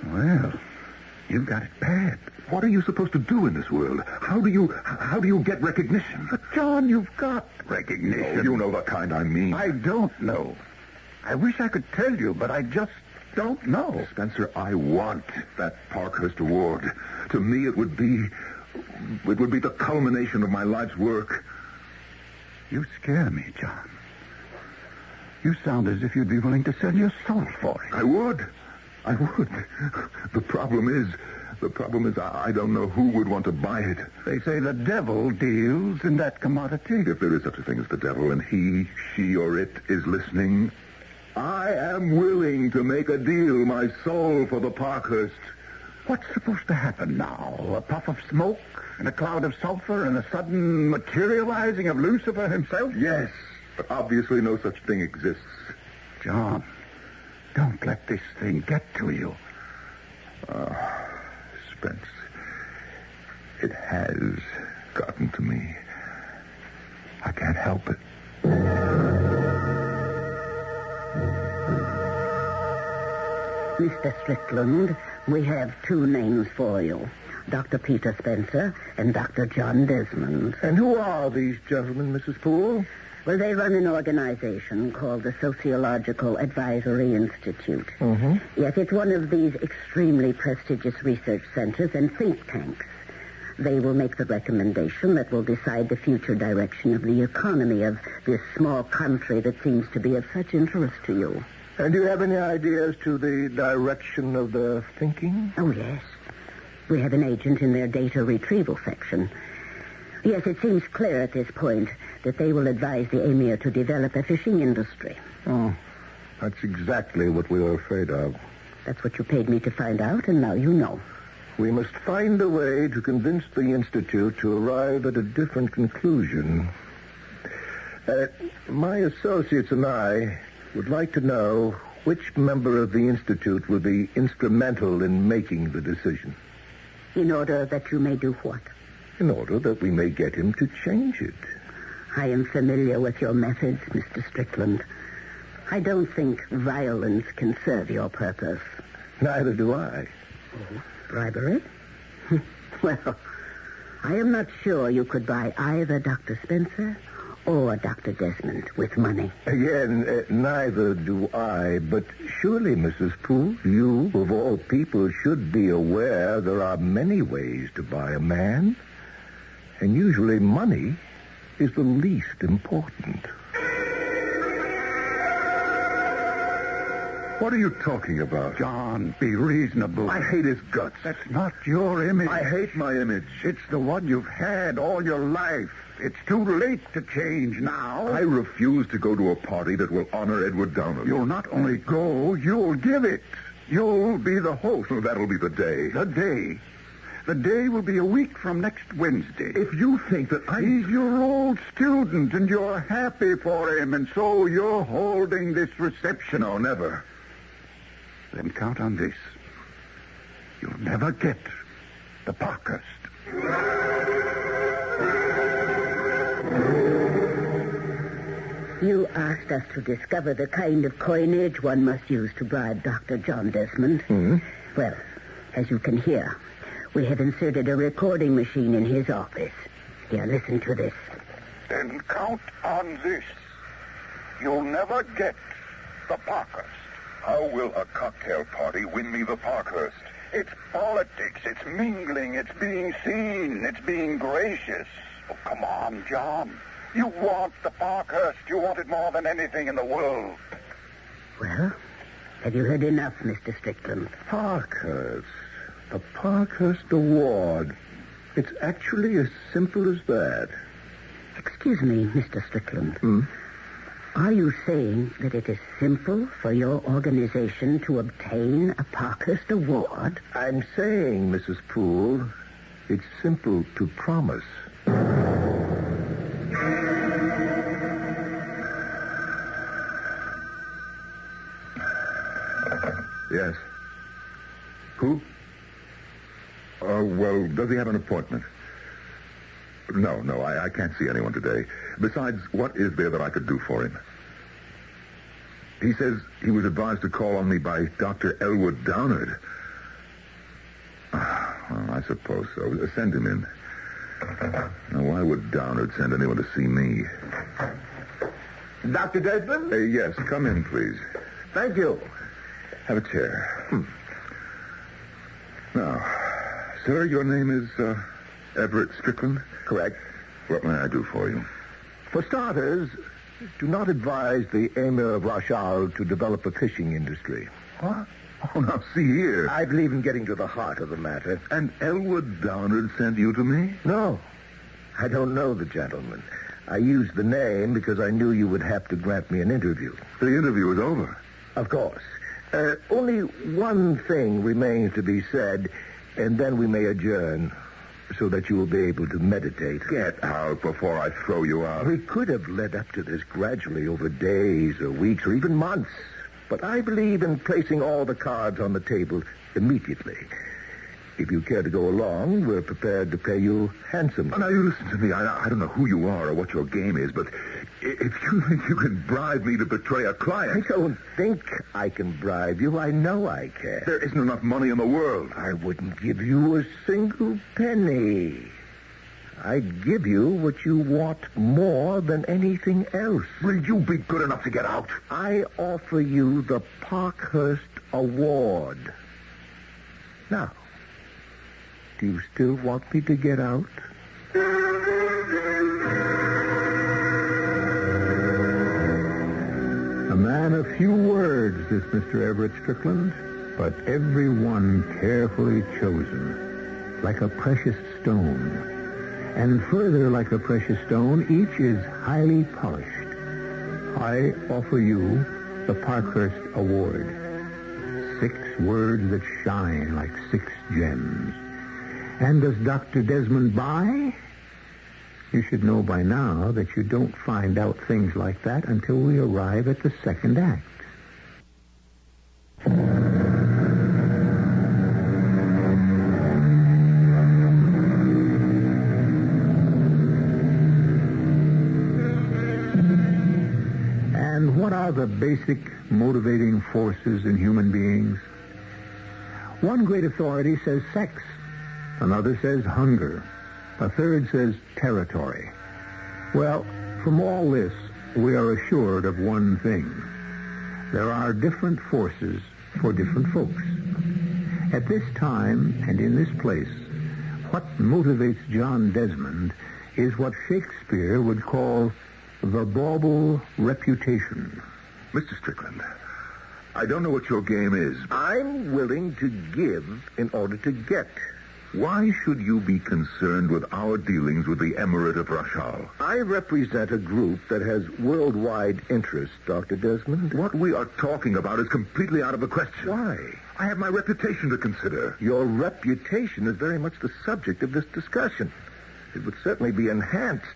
Well, you've got it bad. What are you supposed to do in this world? How do you get recognition? But, John, you've got recognition. Oh, you know the kind I mean. I don't know. I wish I could tell you, but I just don't know. Spencer, I want that Parkhurst Award. To me, it would be the culmination of my life's work. You scare me, John. You sound as if you'd be willing to sell your soul for it. I would. The problem is I don't know who would want to buy it. They say the devil deals in that commodity. If there is such a thing as the devil and he, she, or it is listening, I am willing to make a deal, my soul for the Parkhurst. What's supposed to happen now? A puff of smoke and a cloud of sulfur and a sudden materializing of Lucifer himself? Yes, but obviously no such thing exists. John, don't let this thing get to you. Spence, it has gotten to me. I can't help it. Mr. Strickland, we have two names for you. Dr. Peter Spencer and Dr. John Desmond. And who are these gentlemen, Mrs. Poole? Well, they run an organization called the Sociological Advisory Institute. Mm-hmm. Yes, it's one of these extremely prestigious research centers and think tanks. They will make the recommendation that will decide the future direction of the economy of this small country that seems to be of such interest to you. And do you have any ideas to the direction of the thinking? Oh, yes. We have an agent in their data retrieval section. Yes, it seems clear at this point that they will advise the Emir to develop a fishing industry. Oh, that's exactly what we were afraid of. That's what you paid me to find out, and now you know. We must find a way to convince the Institute to arrive at a different conclusion. My associates and I would like to know which member of the Institute will be instrumental in making the decision. In order that you may do what? In order that we may get him to change it. I am familiar with your methods, Mr. Strickland. I don't think violence can serve your purpose. Neither do I. Oh, bribery? Well, I am not sure you could buy either Dr. Spencer or Dr. Desmond with money. Again, neither do I, but surely, Mrs. Poole, you, of all people, should be aware there are many ways to buy a man, and usually money is the least important. What are you talking about? John, be reasonable. I hate his guts. That's not your image. I hate my image. It's the one you've had all your life. It's too late to change now. I refuse to go to a party that will honor Edward Downham. You'll not only go, you'll give it. You'll be the host. Oh, that'll be the day. The day. The day will be a week from next Wednesday. If you think that He's your old student, and you're happy for him, and so you're holding this reception. No, never. Then count on this. You'll never get the Parkhurst. You asked us to discover the kind of coinage one must use to bribe Dr. John Desmond. Mm-hmm. Well, as you can hear, we have inserted a recording machine in his office. Here, listen to this. Then count on this. You'll never get the Parkhurst. How will a cocktail party win me the Parkhurst? It's politics. It's mingling. It's being seen. It's being gracious. Oh, come on, John. You want the Parkhurst. You want it more than anything in the world. Well, Have you heard enough, Mr. Strickland? Parkhurst. The Parkhurst Award. It's actually as simple as that. Excuse me, Mr. Strickland. Are you saying that it is simple for your organization to obtain a Parkhurst Award? I'm saying, Mrs. Poole, it's simple to promise. Yes. Who? Well, does he have an appointment? No, I can't see anyone today. Besides, what is there that I could do for him? He says he was advised to call on me by Dr. Elwood Downard. Well, I suppose so. Send him in. Now, why would Downard send anyone to see me? Dr. Desmond? Yes, come in, please. Thank you. Have a chair. Now, sir, your name is Everett Strickland? Correct. What may I do for you? For starters, do not advise the Emir of Rashal to develop a fishing industry. What? Oh, now, see here. I believe in getting to the heart of the matter. And Elwood Downard sent you to me? No. I don't know the gentleman. I used the name because I knew you would have to grant me an interview. The interview is over. Of course. Only one thing remains to be said, and then we may adjourn, so that you will be able to meditate. Get out before I throw you out. We could have led up to this gradually over days or weeks or even months, but I believe in placing all the cards on the table immediately. If you care to go along, we're prepared to pay you handsomely. Now, you listen to me. I don't know who you are or what your game is, but if you think you can bribe me to betray a client... I don't think I can bribe you. I know I can. There isn't enough money in the world. I wouldn't give you a single penny. I'd give you what you want more than anything else. Will you be good enough to get out? I offer you the Parkhurst Award. Now, do you still want me to get out? A man of few words, this Mr. Everett Strickland, but every one carefully chosen, like a precious stone. And further, like a precious stone, each is highly polished. I offer you the Parkhurst Award. 6 words that shine like 6 gems. And does Dr. Desmond buy? You should know by now that you don't find out things like that until we arrive at the second act. And what are the basic motivating forces in human beings? One great authority says sex. Another says hunger. A third says territory. Well, from all this, we are assured of one thing. There are different forces for different folks. At this time and in this place, what motivates John Desmond is what Shakespeare would call the bauble reputation. Mr. Strickland, I don't know what your game is. I'm willing to give in order to get. Why should you be concerned with our dealings with the Emirate of Rashal? I represent a group that has worldwide interests, Dr. Desmond. What we are talking about is completely out of the question. Why? I have my reputation to consider. Your reputation is very much the subject of this discussion. It would certainly be enhanced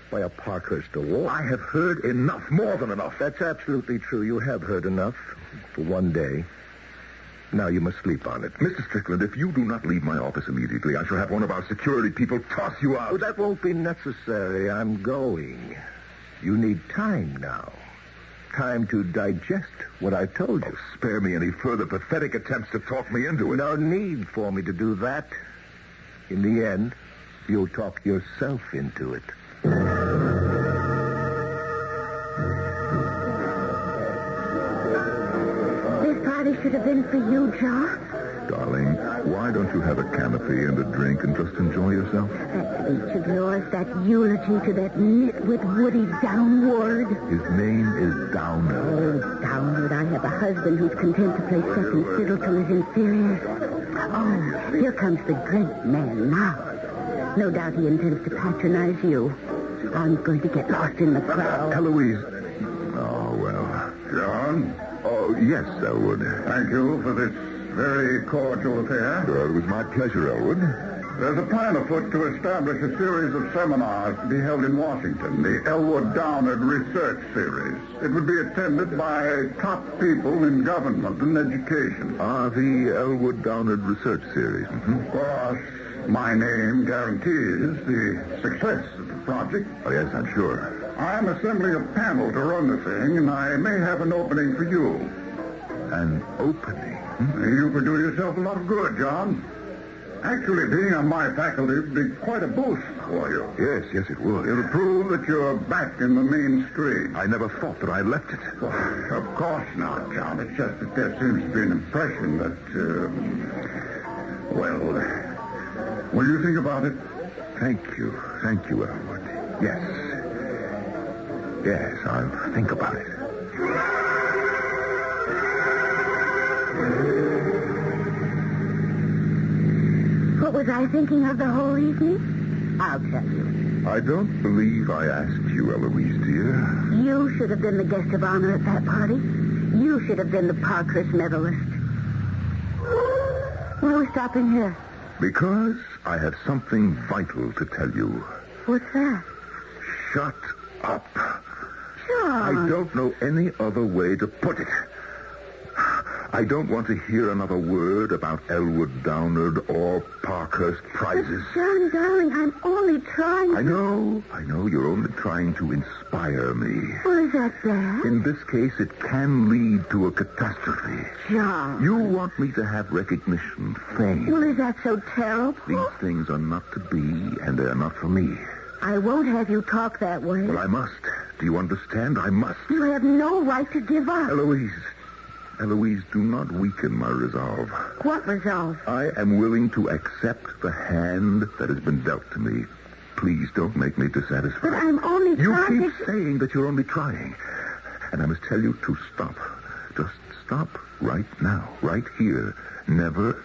by a Parkhurst Award. I have heard enough, more than enough. That's absolutely true. You have heard enough for one day. Now you must sleep on it. Mr. Strickland, if you do not leave my office immediately, I shall have one of our security people toss you out. Oh, that won't be necessary. I'm going. You need time now. Time to digest what I've told you. Oh, spare me any further pathetic attempts to talk me into it. No need for me to do that. In the end, you'll talk yourself into it. This party should have been for you, Joe. darling, why don't you have a canopy and a drink and just enjoy yourself? That speech of yours, that eulogy to that nitwit Woody Downward. His name is Downard. Oh, Downward, I have a husband who's content to play second fiddle to his inferiors. Oh, here comes the great man now. No doubt he intends to patronize you. I'm going to get lost in the crowd. Eloise. Oh, well. John? Oh, yes, Elwood. Thank you for this very cordial affair. It was my pleasure, Elwood. There's a plan afoot to establish a series of seminars to be held in Washington, the Elwood Downard Research Series. It would be attended by top people in government and education. The Elwood Downard Research Series. Mm-hmm. Of course, my name guarantees the success of the project. Oh, yes, I'm sure. I'm assembling a panel to run the thing, and I may have an opening for you. An opening? You could do yourself a lot of good, John. Actually, being on my faculty would be quite a boost for you. Yes, it would. It'll prove that you're back in the mainstream. I never thought that I left it. Well, of course not, John. It's just that there seems to be an impression that, will you think about it? Thank you, Elwood. Yes, I'll think about it. What was I thinking of the whole evening? I'll tell you. I don't believe I asked you, Eloise, dear. You should have been the guest of honor at that party. You should have been the Parkhurst medalist. Why are we stopping here? Because I have something vital to tell you. What's that? Shut up. John. I don't know any other way to put it. I don't want to hear another word about Elwood Downard or Parkhurst prizes. But John, darling, I'm only trying. I know. You're only trying to inspire me. Well, is that bad? In this case, it can lead to a catastrophe. John. You want me to have recognition, fame. Well, is that so terrible? These things are not to be, and they're not for me. I won't have you talk that way. Well, I must. Do you understand? I must. You have no right to give up. Eloise, do not weaken my resolve. What resolve? I am willing to accept the hand that has been dealt to me. Please don't make me dissatisfied. But I'm only trying. You keep saying that you're only trying. And I must tell you to stop. Just stop right now, right here. Never,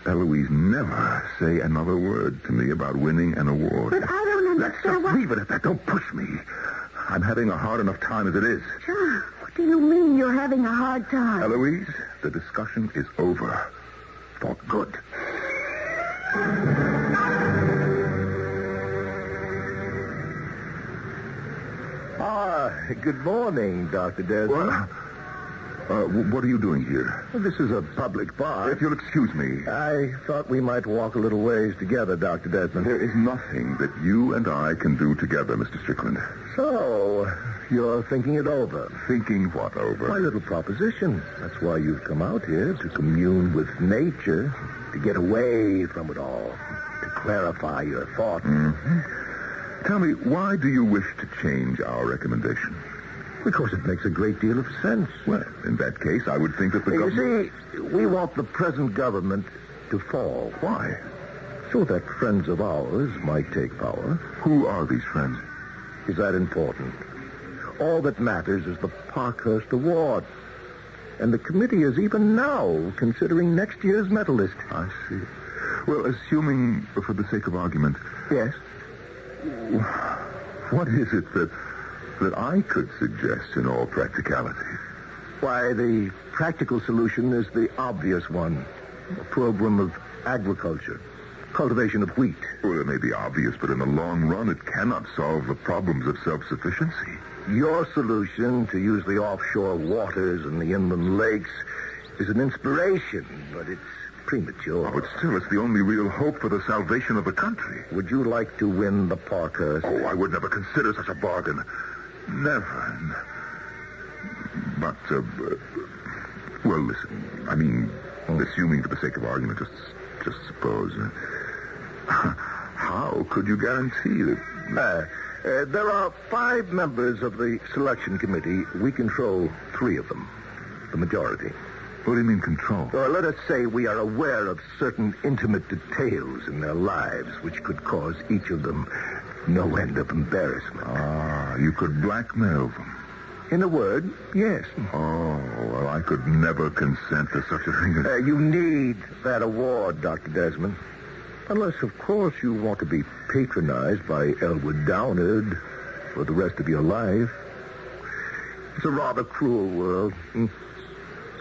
Eloise, never say another word to me about winning an award. But I don't understand. Let's just leave it at that. Don't push me. I'm having a hard enough time as it is. John, what do you mean you're having a hard time? Eloise, the discussion is over. For good. Good morning, Dr. Desmond. What are you doing here? Well, this is a public bar. If you'll excuse me. I thought we might walk a little ways together, Dr. Desmond. There is nothing that you and I can do together, Mr. Strickland. So, you're thinking it over. Thinking what over? My little proposition. That's why you've come out here, to commune with nature, to get away from it all, to clarify your thoughts. Mm-hmm. Tell me, why do you wish to change our recommendation? Because it makes a great deal of sense. Well, in that case, I would think that the government... You see, we want the present government to fall. Why? So that friends of ours might take power. Who are these friends? Is that important? All that matters is the Parkhurst Award. And the committee is even now considering next year's medalist. I see. Well, assuming, for the sake of argument... Yes? What is it that I could suggest in all practicality? Why, the practical solution is the obvious one. A program of agriculture. Cultivation of wheat. Well, it may be obvious, but in the long run, it cannot solve the problems of self-sufficiency. Your solution, to use the offshore waters and the inland lakes, is an inspiration, but it's premature. Oh, it's the only real hope for the salvation of the country. Would you like to win the Parkhurst? Oh, I would never consider such a bargain. Never. But, well, listen. I mean, assuming for the sake of argument, just suppose. How could you guarantee that? There are 5 members of the selection committee. We control 3 of them. The majority. What do you mean, control? Or let us say we are aware of certain intimate details in their lives which could cause each of them no end of embarrassment. Ah, you could blackmail them. In a word, yes. Oh, well, I could never consent to such a thing. You need that award, Dr. Desmond. Unless, of course, you want to be patronized by Elwood Downard for the rest of your life. It's a rather cruel world.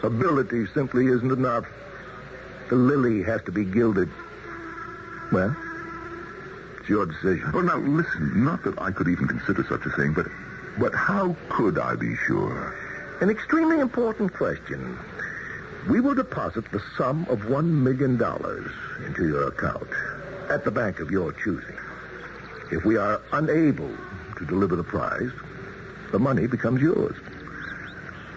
Ability simply isn't enough. The lily has to be gilded. Well, it's your decision. Well, now, listen, not that I could even consider such a thing, but how could I be sure? An extremely important question. We will deposit the sum of $1 million into your account at the bank of your choosing. If we are unable to deliver the prize, the money becomes yours.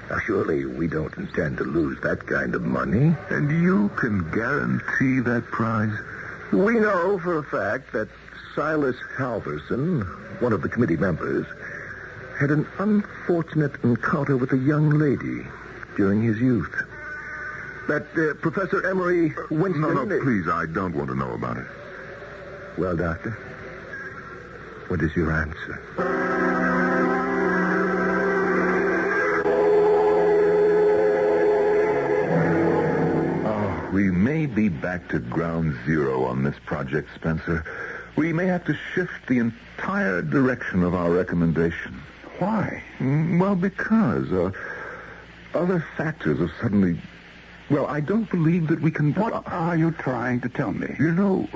Now, surely we don't intend to lose that kind of money. And you can guarantee that prize? We know for a fact that Silas Halverson, one of the committee members, had an unfortunate encounter with a young lady during his youth. That Professor Emery Winston... No, please, I don't want to know about it. Well, Doctor, what is your answer? We may be back to ground zero on this project, Spencer. We may have to shift the entire direction of our recommendation. Why? Well, because other factors have suddenly... Well, I don't believe that we can... What are you trying to tell me? You know,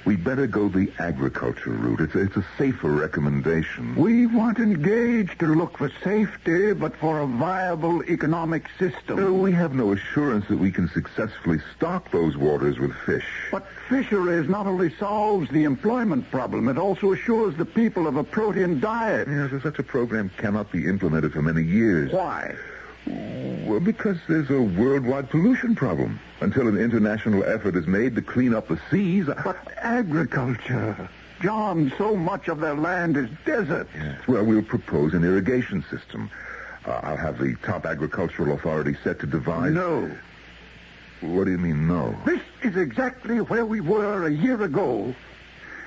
we'd better go the agriculture route. It's a safer recommendation. We weren't engaged to look for safety, but for a viable economic system. We have no assurance that we can successfully stock those waters with fish. But fisheries not only solves the employment problem, it also assures the people of a protein diet. Yes, such a program cannot be implemented for many years. Why? Well, because there's a worldwide pollution problem. Until an international effort is made to clean up the seas... But agriculture... John, so much of their land is desert. Yes. Well, we'll propose an irrigation system. I'll have the top agricultural authority set to divide... No. What do you mean, no? This is exactly where we were a year ago.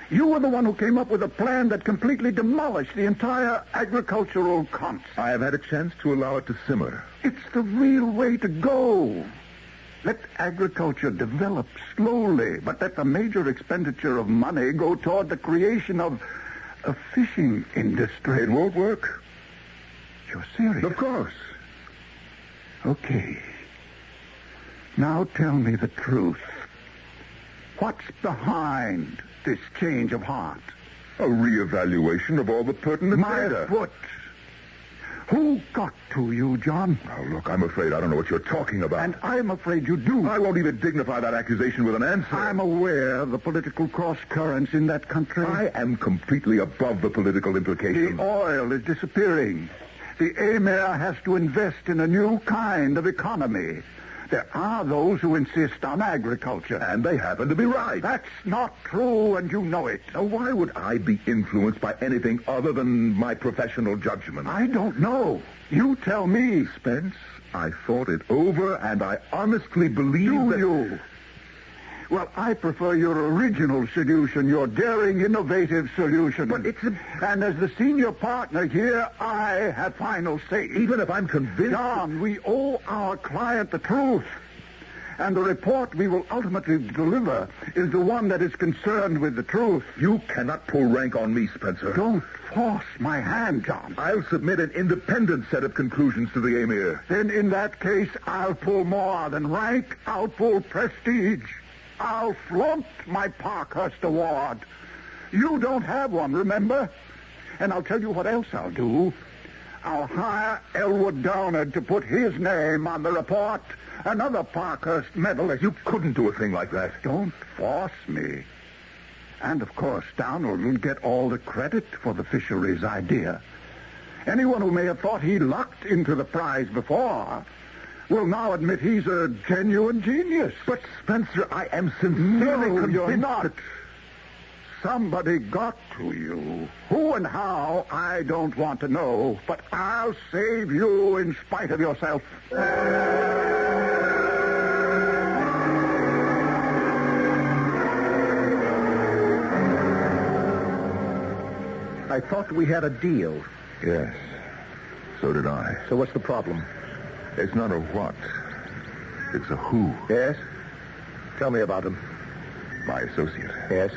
You were the one who came up with a plan that completely demolished the entire agricultural concept. I have had a chance to allow it to simmer. It's the real way to go. Let agriculture develop slowly, but let the major expenditure of money go toward the creation of a fishing industry. It won't work. You're serious? Of course. Okay. Now tell me the truth. What's behind this change of heart? A reevaluation of all the pertinent data. My foot. Who got to you, John? Now, look, I'm afraid I don't know what you're talking about. And I'm afraid you do. I won't even dignify that accusation with an answer. I'm aware of the political cross-currents in that country. I am completely above the political implications. The oil is disappearing. The Emir has to invest in a new kind of economy. There are those who insist on agriculture. And they happen to be right. That's not true, and you know it. Now, why would I be influenced by anything other than my professional judgment? I don't know. You tell me. Spence, I thought it over, and I honestly believe that... Do you? Well, I prefer your original solution, your daring, innovative solution. But it's And as the senior partner here, I have final say. Even if I'm convinced... John, we owe our client the truth. And the report we will ultimately deliver is the one that is concerned with the truth. You cannot pull rank on me, Spencer. Don't force my hand, John. I'll submit an independent set of conclusions to the Emir. Then in that case, I'll pull more than rank. I'll pull prestige. I'll flaunt my Parkhurst Award. You don't have one, remember? And I'll tell you what else I'll do. I'll hire Elwood Downard to put his name on the report. Another Parkhurst medalist. You couldn't do a thing like that. Don't force me. And, of course, Downard will get all the credit for the fisheries idea. Anyone who may have thought he lucked into the prize before will now admit he's a genuine genius. But, Spencer, I am sincerely convinced... you're not. Somebody got to you. Who and how, I don't want to know. But I'll save you in spite of yourself. I thought we had a deal. Yes, so did I. So what's the problem? It's not a what. It's a who. Yes? Tell me about him. My associate. Yes?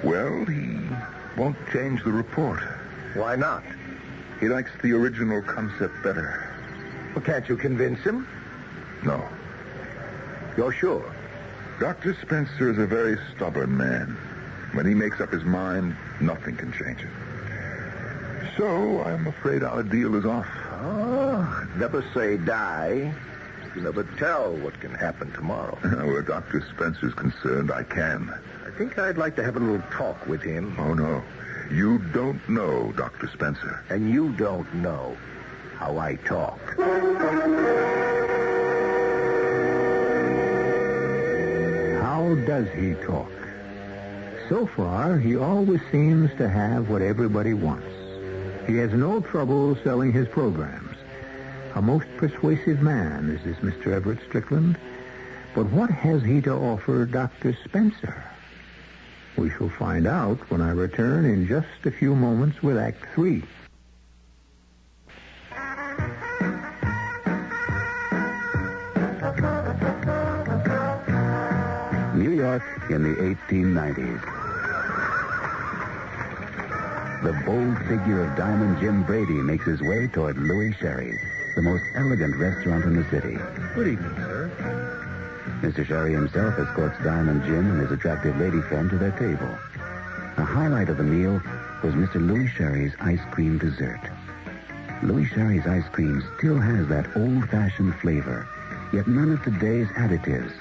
Well, he won't change the report. Why not? He likes the original concept better. Well, can't you convince him? No. You're sure? Dr. Spencer is a very stubborn man. When he makes up his mind, nothing can change it. So, I'm afraid our deal is off. Oh, never say die. You never tell what can happen tomorrow. Where Dr. Spencer's concerned, I can. I think I'd like to have a little talk with him. Oh, no. You don't know Dr. Spencer. And you don't know how I talk. How does he talk? So far, he always seems to have what everybody wants. He has no trouble selling his programs. A most persuasive man is this Mr. Everett Strickland. But what has he to offer Dr. Spencer? We shall find out when I return in just a few moments with Act 3. New York in the 1890s. The bold figure of Diamond Jim Brady makes his way toward Louis Sherry's, the most elegant restaurant in the city. Good evening, sir. Mr. Sherry himself escorts Diamond Jim and his attractive lady friend to their table. The highlight of the meal was Mr. Louis Sherry's ice cream dessert. Louis Sherry's ice cream still has that old-fashioned flavor, yet none of today's additives.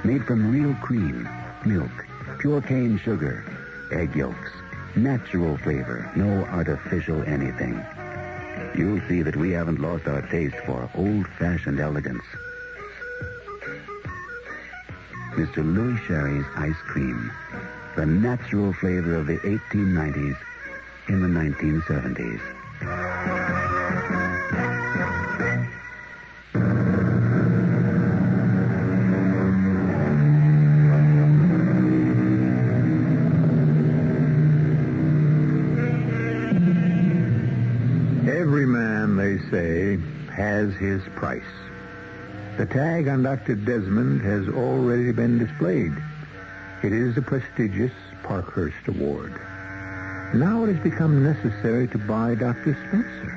Made from real cream, milk, pure cane sugar, egg yolks, natural flavor, no artificial anything. You'll see that we haven't lost our taste for old-fashioned elegance. Mr. Louis Sherry's ice cream, the natural flavor of the 1890s in the 1970s. Every man, they say, has his price. The tag on Dr. Desmond has already been displayed. It is the prestigious Parkhurst Award. Now it has become necessary to buy Dr. Spencer.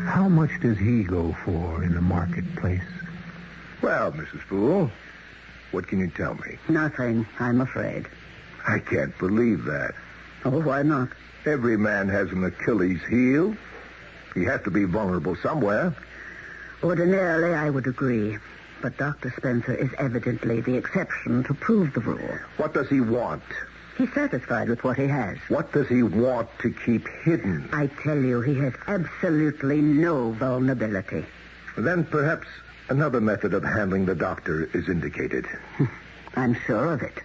How much does he go for in the marketplace? Well, Mrs. Fool, what can you tell me? Nothing, I'm afraid. I can't believe that. Oh, why not? Every man has an Achilles heel. He has to be vulnerable somewhere. Ordinarily, I would agree. But Dr. Spencer is evidently the exception to prove the rule. What does he want? He's satisfied with what he has. What does he want to keep hidden? I tell you, he has absolutely no vulnerability. Then perhaps another method of handling the doctor is indicated. I'm sure of it.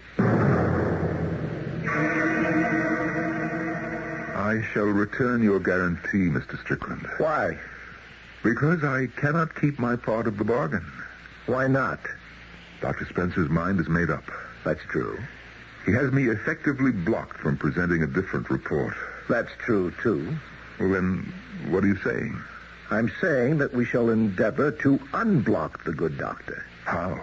I shall return your guarantee, Mr. Strickland. Why? Because I cannot keep my part of the bargain. Why not? Dr. Spencer's mind is made up. That's true. He has me effectively blocked from presenting a different report. That's true, too. Well, then, what are you saying? I'm saying that we shall endeavor to unblock the good doctor. How?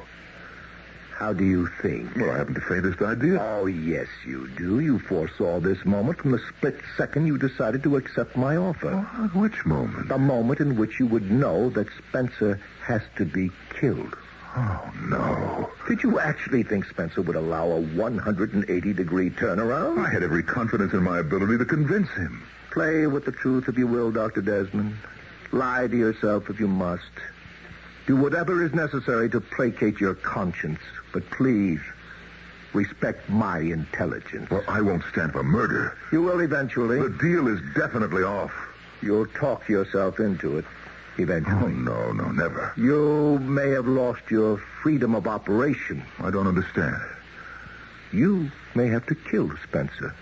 How do you think? Well, I haven't the faintest idea. Oh, yes, you do. You foresaw this moment from the split second you decided to accept my offer. Oh, which moment? The moment in which you would know that Spencer has to be killed. Oh, no. Did you actually think Spencer would allow a 180-degree turnaround? I had every confidence in my ability to convince him. Play with the truth if you will, Dr. Desmond. Lie to yourself if you must. Do whatever is necessary to placate your conscience. But please, respect my intelligence. Well, I won't stand for murder. You will eventually. The deal is definitely off. You'll talk yourself into it. Eventually. Oh, no, never. You may have lost your freedom of operation. I don't understand. You may have to kill Spencer.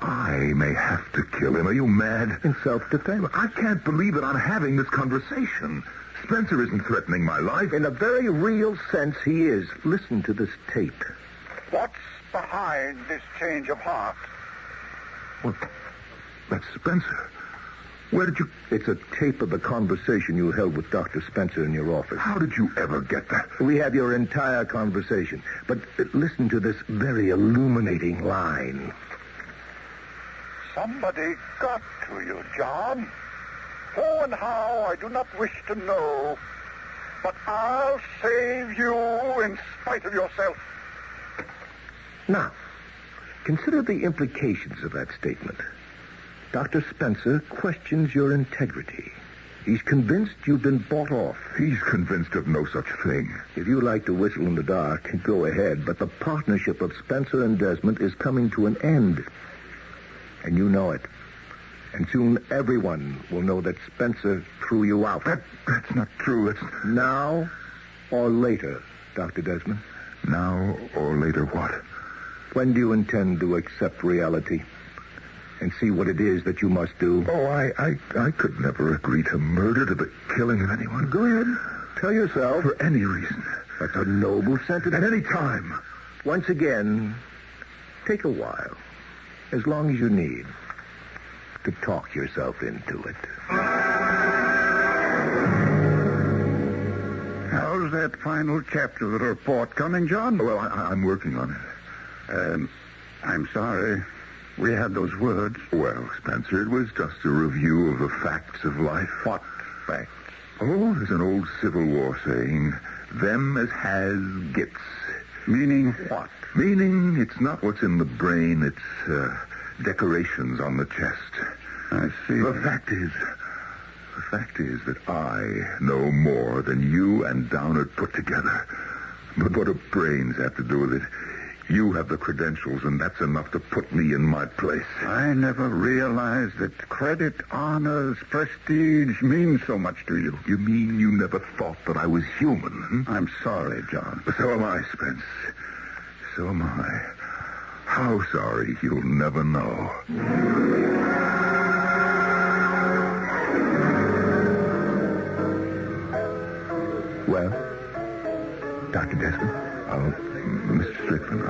I may have to kill him. Are you mad? In self-defense. I can't believe that I'm having this conversation. Spencer isn't threatening my life. In a very real sense, he is. Listen to this tape. What's behind this change of heart? Well, that's Spencer. Where did you... It's a tape of the conversation you held with Dr. Spencer in your office. How did you ever get that? We have your entire conversation. But listen to this very illuminating line. Somebody got to you, John. Who and how, I do not wish to know. But I'll save you in spite of yourself. Now, consider the implications of that statement. Dr. Spencer questions your integrity. He's convinced you've been bought off. He's convinced of no such thing. If you like to whistle in the dark, go ahead. But the partnership of Spencer and Desmond is coming to an end. And you know it. And soon everyone will know that Spencer threw you out. That's not true. Now or later, Dr. Desmond? Now or later what? When do you intend to accept reality and see what it is that you must do? Oh, I could never agree to murder, to the killing of anyone. Go ahead. Tell yourself. For any reason. That's a noble sentiment. At any time. Once again, take a while. As long as you need to talk yourself into it. How's that final chapter of the report coming, John? Well, I'm working on it. I'm sorry. We had those words. Well, Spencer, it was just a review of the facts of life. What facts? Oh, there's an old Civil War saying, them as has gets. Meaning what? Meaning it's not what's in the brain, it's decorations on the chest. I see. The fact is that I know more than you and Downard put together. But what do brains have to do with it? You have the credentials, and that's enough to put me in my place. I never realized that credit, honors, prestige mean so much to you. You mean you never thought that I was human? I'm sorry, John. So am I, Spence. So am I. How sorry, you'll never know. Well, Dr. Desmond? Mr. Strickland,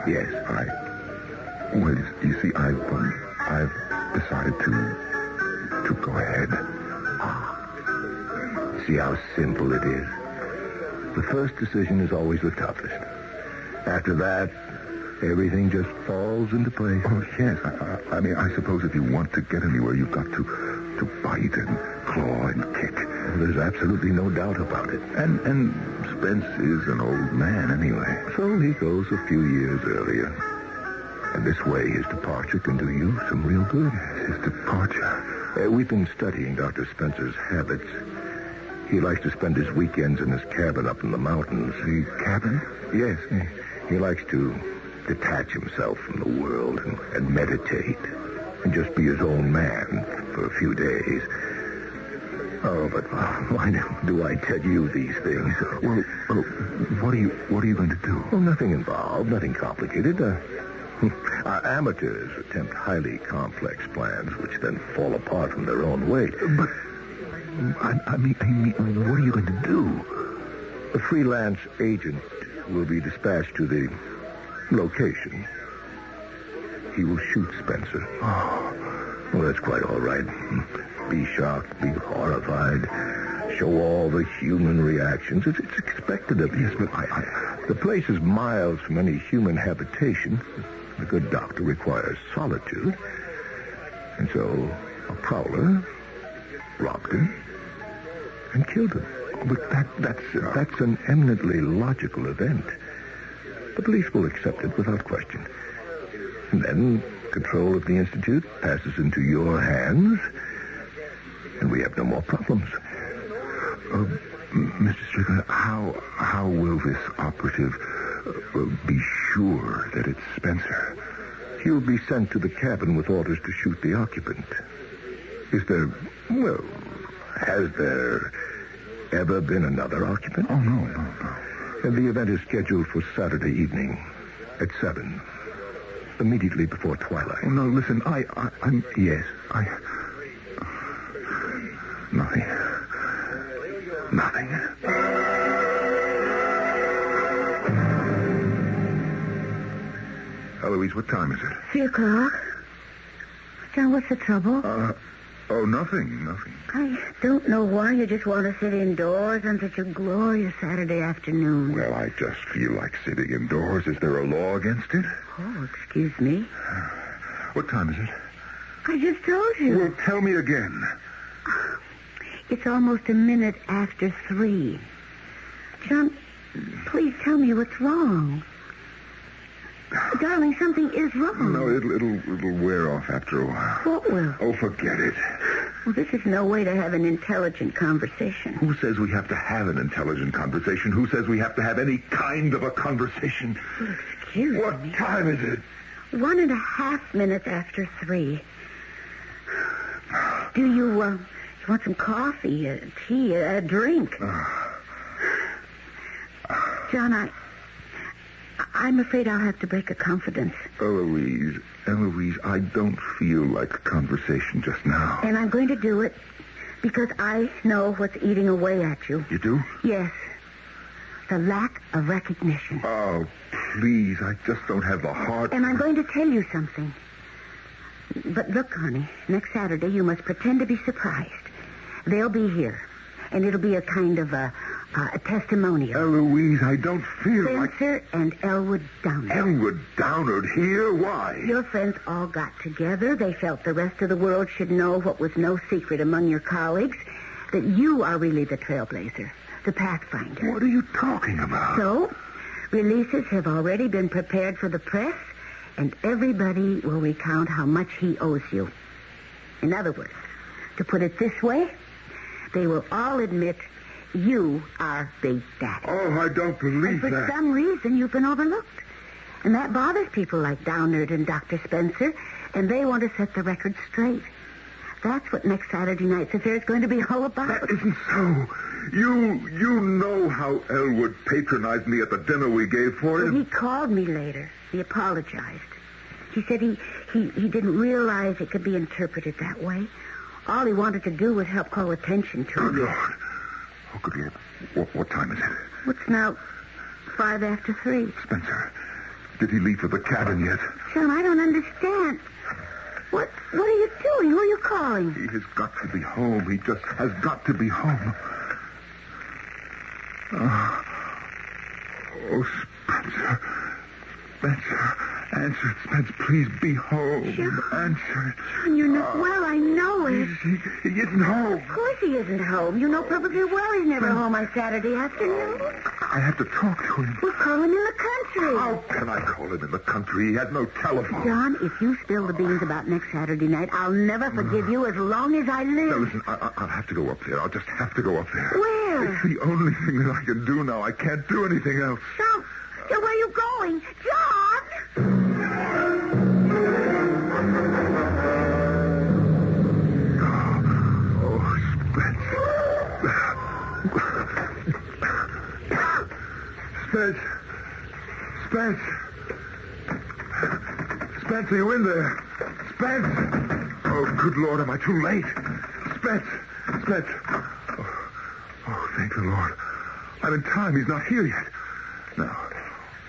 Yes. Well, you see, I've decided to go ahead. See how simple it is? The first decision is always the toughest. After that, everything just falls into place. Oh, yes. I mean, I suppose if you want to get anywhere, you've got to bite and claw and kick. Well, there's absolutely no doubt about it. And Spence is an old man anyway. So he goes a few years earlier. And this way, his departure can do you some real good. His departure? We've been studying Dr. Spencer's habits. He likes to spend his weekends in his cabin up in the mountains. The cabin? Yes. He likes to detach himself from the world and meditate and just be his own man for a few days. Oh, but why do I tell you these things? Well, what are you going to do? Well, nothing involved, nothing complicated. Our amateurs attempt highly complex plans, which then fall apart from their own weight. But I mean, what are you going to do? A freelance agent will be dispatched to the location. He will shoot Spencer. Oh, well, that's quite all right. Be shocked, be horrified, show all the human reactions. It's expected of you. Yes, but The place is miles from any human habitation. The good doctor requires solitude. And so a prowler robbed him and killed him. But that's an eminently logical event. The police will accept it without question. And then control of the Institute passes into your hands, and we have no more problems. Mr. Strickland, how will this operative be sure that it's Spencer? He'll be sent to the cabin with orders to shoot the occupant. Has there ever been another occupant? Oh, no. And the event is scheduled for Saturday evening at 7, immediately before twilight. Oh, no, listen, I'm... Yes. Nothing. Eloise, what time is it? 3 o'clock. John, what's the trouble? Nothing. I don't know why you just want to sit indoors on such a glorious Saturday afternoon. Well, I just feel like sitting indoors. Is there a law against it? Oh, excuse me. What time is it? I just told you. Well, tell me again. It's almost a minute after 3. John, please tell me what's wrong. Darling, something is wrong. No, it'll wear off after a while. What will? Oh, forget it. Well, this is no way to have an intelligent conversation. Who says we have to have an intelligent conversation? Who says we have to have any kind of a conversation? Well, excuse me. What time is it? 1.5 minutes after 3. Do you want some coffee, tea, a drink? John, I'm afraid I'll have to break a confidence. Eloise, I don't feel like a conversation just now. And I'm going to do it because I know what's eating away at you. You do? Yes. The lack of recognition. Oh, please, I just don't have the heart. And I'm going to tell you something. But look, honey, next Saturday you must pretend to be surprised. They'll be here. And it'll be a kind of a testimonial. Eloise, I don't feel Spencer and Elwood Downard. Elwood Downard here? Why? Your friends all got together. They felt the rest of the world should know what was no secret among your colleagues, that you are really the trailblazer, the pathfinder. What are you talking about? So, releases have already been prepared for the press, and everybody will recount how much he owes you. In other words, to put it this way, they will all admit you are Big Daddy. Oh, I don't believe that. For some reason, you've been overlooked. And that bothers people like Downard and Dr. Spencer, and they want to set the record straight. That's what next Saturday night's affair is going to be all about. That isn't so. You know how Elwood patronized me at the dinner we gave for him. Well, he called me later. He apologized. He said he didn't realize it could be interpreted that way. All he wanted to do was help call attention to it. Oh, good Lord. What time is it? It's now 5 after 3. Spencer, did he leave for the cabin yet? John, I don't understand. What are you doing? Who are you calling? He has got to be home. He just has got to be home. Oh, Spencer. Answer it, Spence. Please be home. John. Answer it. John, you're not well. I know it. He isn't home. Of course he isn't home. You know perfectly well he's never home on Saturday afternoon. I have to talk to him. We'll call him in the country. How can I call him in the country? He has no telephone. John, if you spill the beans about next Saturday night, I'll never forgive you as long as I live. Now, listen, I'll have to go up there. I'll just have to go up there. Where? It's the only thing that I can do now. I can't do anything else. John, where are you going? John! Oh, Spence. Spence, are you in there? Spence! Oh, good Lord, am I too late? Spence! Oh, thank the Lord. I'm in time. He's not here yet. Now,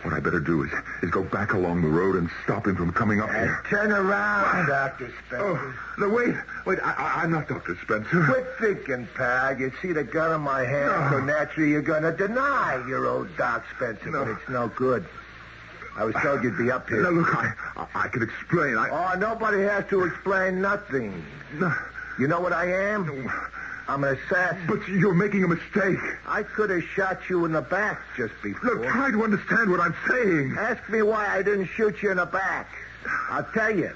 what I better do is go back along the road and stop him from coming up here. Turn around, Dr. Spencer. Oh, no, wait. I'm not Dr. Spencer. Quit thinking, pal. You see the gun in my hand, so naturally you're going to deny you're old Doc Spencer, but it's no good. I was told you'd be up here. Now, look, I can explain. Nobody has to explain nothing. No. You know what I am? I'm an assassin. But you're making a mistake. I could have shot you in the back just before. Look, try to understand what I'm saying. Ask me why I didn't shoot you in the back. I'll tell you.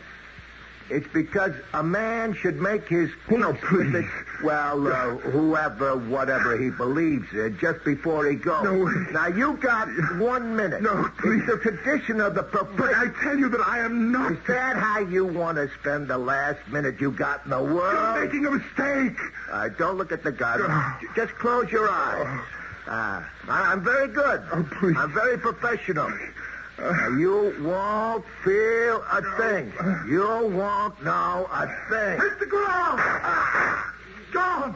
It's because a man should make his peace with it, whoever, whatever he believes in, just before he goes. No. Now, you got 1 minute. No, please. It's the tradition of the profession. But I tell you that I am not. Is that how you want to spend the last minute you got in the world? You're making a mistake. Don't look at the gun. Just close your eyes. I'm very good. Oh, please. I'm very professional. You won't feel a thing. You won't know a thing. Hit the ground! John!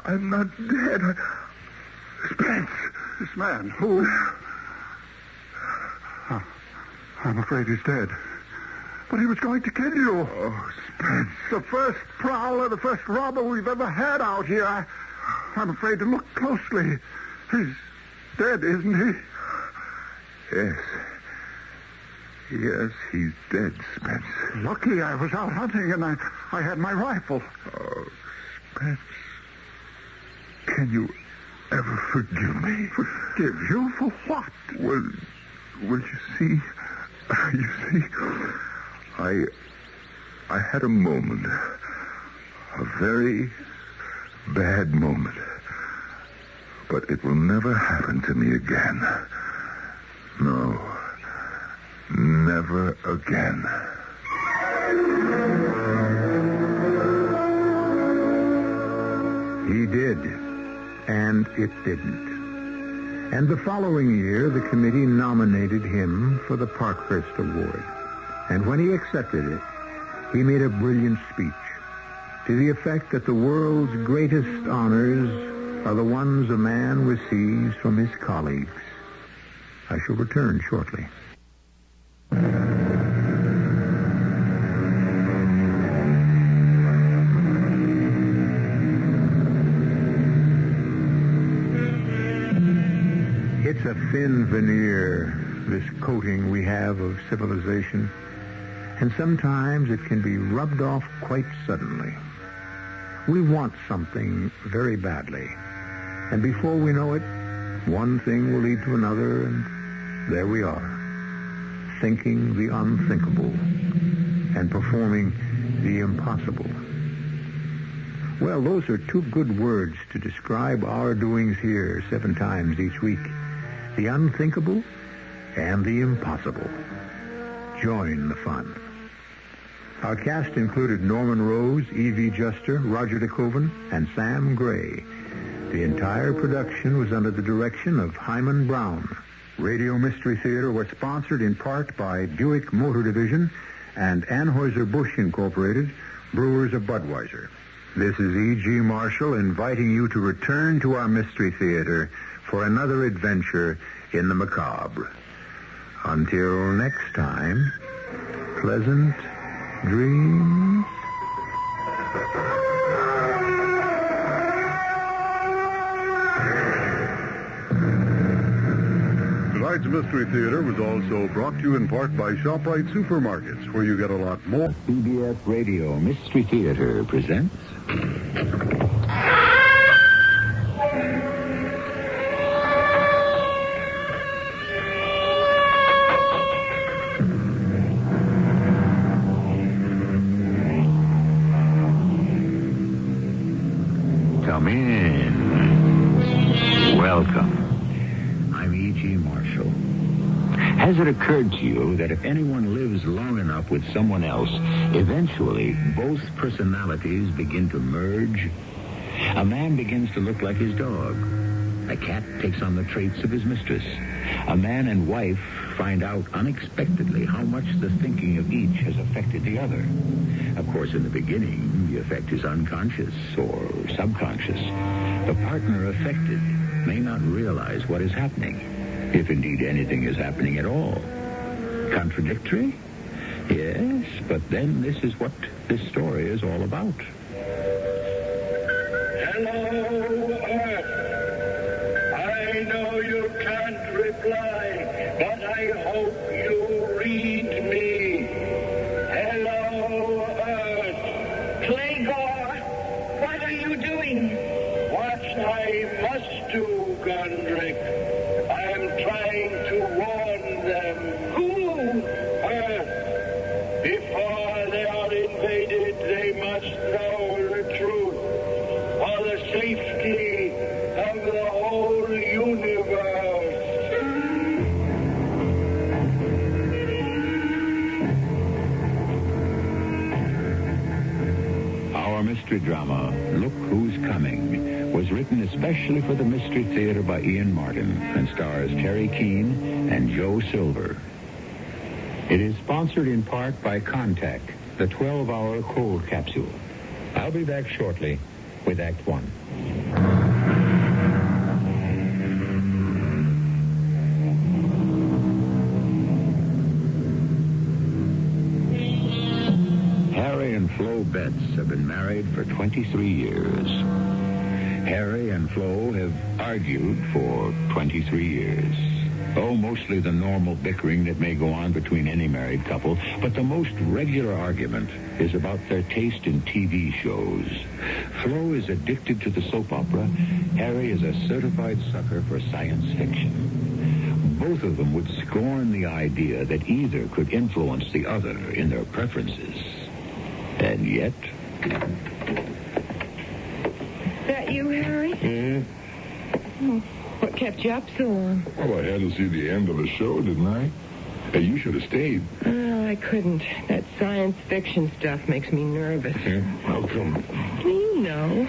I'm not dead. Spence. This man, who? I'm afraid he's dead. But he was going to kill you. Oh, Spence. The first prowler, the first robber we've ever had out here. I'm afraid to look closely. He's dead, isn't he? Yes. Yes, he's dead, Spence. Lucky I was out hunting and I had my rifle. Oh, Spence. Can you ever forgive me? Forgive you for what? Well, you see, I had a moment, a very bad moment, but it will never happen to me again. No, never again. He did, and it didn't. And the following year, the committee nominated him for the Parkhurst Award. And when he accepted it, he made a brilliant speech to the effect that the world's greatest honors are the ones a man receives from his colleagues. I shall return shortly. It's a thin veneer, this coating we have of civilization, and sometimes it can be rubbed off quite suddenly. We want something very badly, and before we know it, one thing will lead to another, and there we are, thinking the unthinkable and performing the impossible. Well, those are two good words to describe our doings here 7 times each week. The unthinkable and the impossible. Join the fun. Our cast included Norman Rose, E.V. Juster, Roger DeKoven, and Sam Gray. The entire production was under the direction of Hyman Brown. Radio Mystery Theater was sponsored in part by Buick Motor Division and Anheuser-Busch Incorporated, brewers of Budweiser. This is E.G. Marshall inviting you to return to our Mystery Theater for another adventure in the macabre. Until next time, pleasant dreams. Tonight's Mystery Theater was also brought to you in part by ShopRite Supermarkets, where you get a lot more. CBS Radio Mystery Theater presents... Come in. Welcome. I'm E.G. Marshall. Has it occurred to you that if anyone lives long enough with someone else, eventually both personalities begin to merge? A man begins to look like his dog. A cat takes on the traits of his mistress. A man and wife find out unexpectedly how much the thinking of each has affected the other. Of course, in the beginning, the effect is unconscious or subconscious. The partner affected may not realize what is happening, if indeed anything is happening at all. Contradictory? Yes, but then this is what this story is all about. Hello, Earth. I know you can't reply, but I hope you read me. Hello, Earth. Playgor, what are you doing? What I must do, Gondrick. I'm trying to warn them. Who? Earth. Before they are invaded, they must know the truth. For the safety of the whole universe. Our mystery drama, Look Who's Coming, was written especially for the Mystery Theater by Ian Martin and stars Terry Keane and Joe Silver. It is sponsored in part by Contact, the 12-hour cold capsule. I'll be back shortly with Act 1. and Flo Betts have been married for 23 years. Harry and Flo have argued for 23 years. Oh, mostly the normal bickering that may go on between any married couple, but the most regular argument is about their taste in TV shows. Flo is addicted to the soap opera. Harry is a certified sucker for science fiction. Both of them would scorn the idea that either could influence the other in their preferences. And yet... That you, Harry? Yeah. What kept you up so long? Well, I had to see the end of the show, didn't I? Hey, you should have stayed. Oh, I couldn't. That science fiction stuff makes me nervous. Yeah? How come? You know.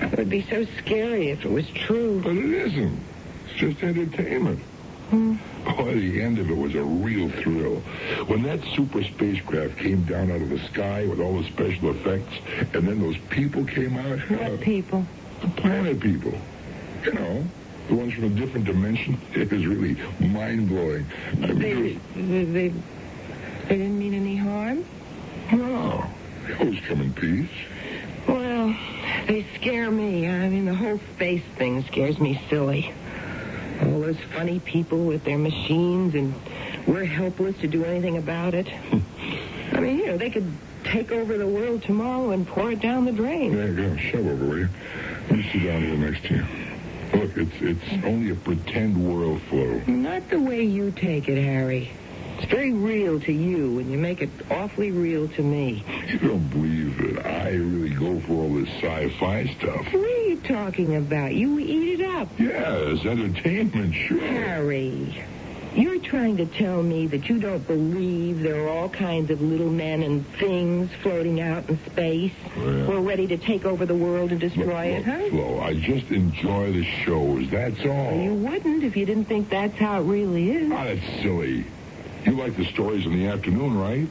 It would be so scary if it was true. But it isn't. It's just entertainment. Boy, the end of it was a real thrill. When that super spacecraft came down out of the sky with all the special effects, and then those people came out. What people? The planet people. You know, the ones from a different dimension. It was really mind-blowing. I mean, they didn't mean any harm? No. They always come in peace. Well, they scare me. I mean, the whole space thing scares me silly. All those funny people with their machines, and we're helpless to do anything about it. I mean, you know, they could take over the world tomorrow and pour it down the drain. There you go. Shove over, will you? Let me sit down here next to you. Look, it's only a pretend world, Flo. Not the way you take it, Harry. It's very real to you, and you make it awfully real to me. You don't believe that I really go for all this sci-fi stuff. What are you talking about? You eat it up. Yes, entertainment, sure. Harry, you're trying to tell me that you don't believe there are all kinds of little men and things floating out in space? Well, we're ready to take over the world and destroy it, huh? Flo, I just enjoy the shows, that's all. Well, you wouldn't if you didn't think that's how it really is. Oh, that's silly. You like the stories in the afternoon, right?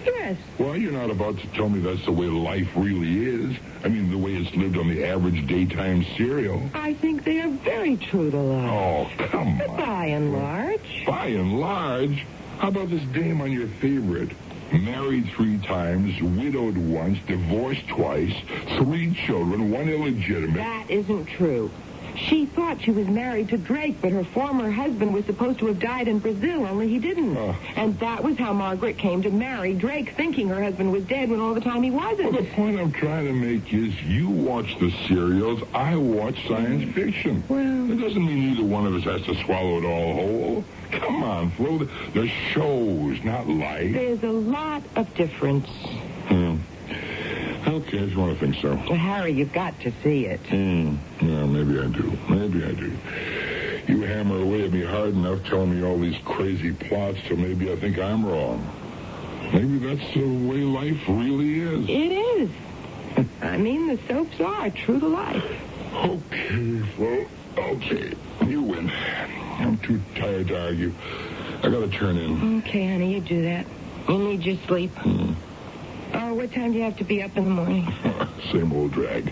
Yes. Well, you're not about to tell me that's the way life really is. I mean, the way it's lived on the average daytime serial. I think they are very true to life. Oh, come on. By and large. By and large? How about this dame on your favorite? Married 3 times, widowed once, divorced twice, 3 children, 1 illegitimate. That isn't true. She thought she was married to Drake, but her former husband was supposed to have died in Brazil, only he didn't. And that was how Margaret came to marry Drake, thinking her husband was dead when all the time he wasn't. Well, the point I'm trying to make is you watch the serials, I watch science fiction. Well... It doesn't mean either one of us has to swallow it all whole. Come on, Flo. They're shows, not life. There's a lot of difference. Okay, if you want to think so. Well, Harry, you've got to see it. Yeah, maybe I do. Maybe I do. You hammer away at me hard enough telling me all these crazy plots, so maybe I think I'm wrong. Maybe that's the way life really is. It is. I mean, the soaps are true to life. Okay, Flo. Okay. You win. I'm too tired to argue. I gotta turn in. Okay, honey, you do that. You need your sleep. Oh, what time do you have to be up in the morning? Same old drag.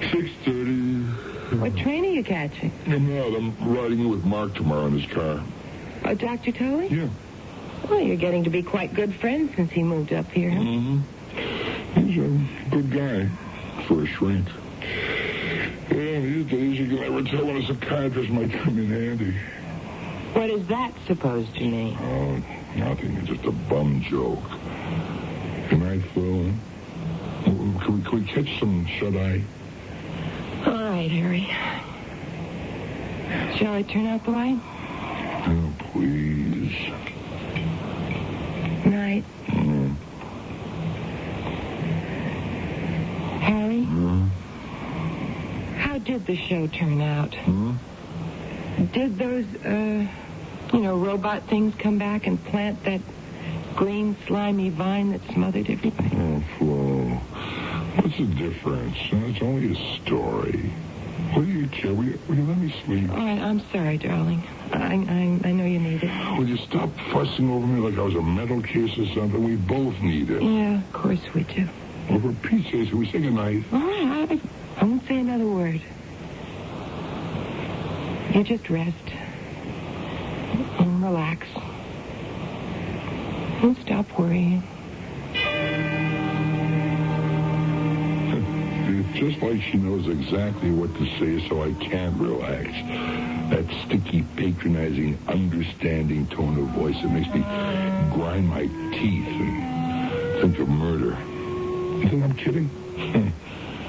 6:30. What train are you catching? I'm riding with Mark tomorrow in his car. Oh, Dr. Tolley? Yeah. Well, you're getting to be quite good friends since he moved up here. He's a good guy for a shrink. Yeah, these days you can never tell when a psychiatrist might come in handy. What is that supposed to mean? Oh, nothing. It's just a bum joke. Good night, Phil. Can we catch some shut-eye? All right, Harry. Shall I turn out the light? Oh, please. Night. Harry? How did the show turn out? Did those, robot things come back and plant that green, slimy vine that smothered everybody? Oh, Flo. What's the difference? It's only a story. What do you care? Will you let me sleep? All right, I'm sorry, darling. I know you need it. Will you stop fussing over me like I was a mental case or something? We both need it. Yeah, of course we do. Well, for Pete's sake, can we say goodnight? All right, I won't say another word. You just rest. And relax. And stop worrying. just like she knows exactly what to say so I can't relax. That sticky, patronizing, understanding tone of voice that makes me grind my teeth and think of murder. You think I'm kidding?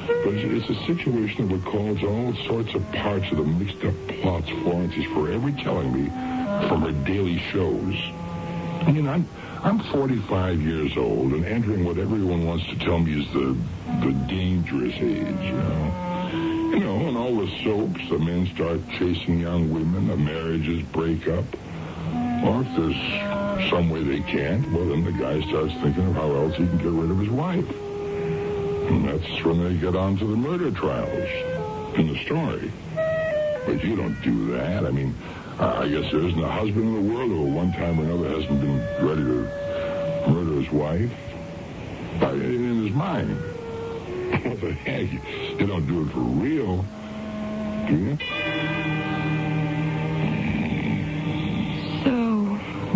But it's a situation that recalls all sorts of parts of the mixed-up plots Florence is forever telling me from her daily shows. I mean, I'm 45 years old and entering what everyone wants to tell me is the dangerous age, you know. You know, in all the soaps, the men start chasing young women, the marriages break up. Or if there's some way they can't, well, then the guy starts thinking of how else he can get rid of his wife. And that's when they get on to the murder trials in the story. But you don't do that. I mean, I guess there isn't a husband in the world who at one time or another hasn't been ready to murder his wife. In his mind. What the heck? You don't do it for real, do you? So,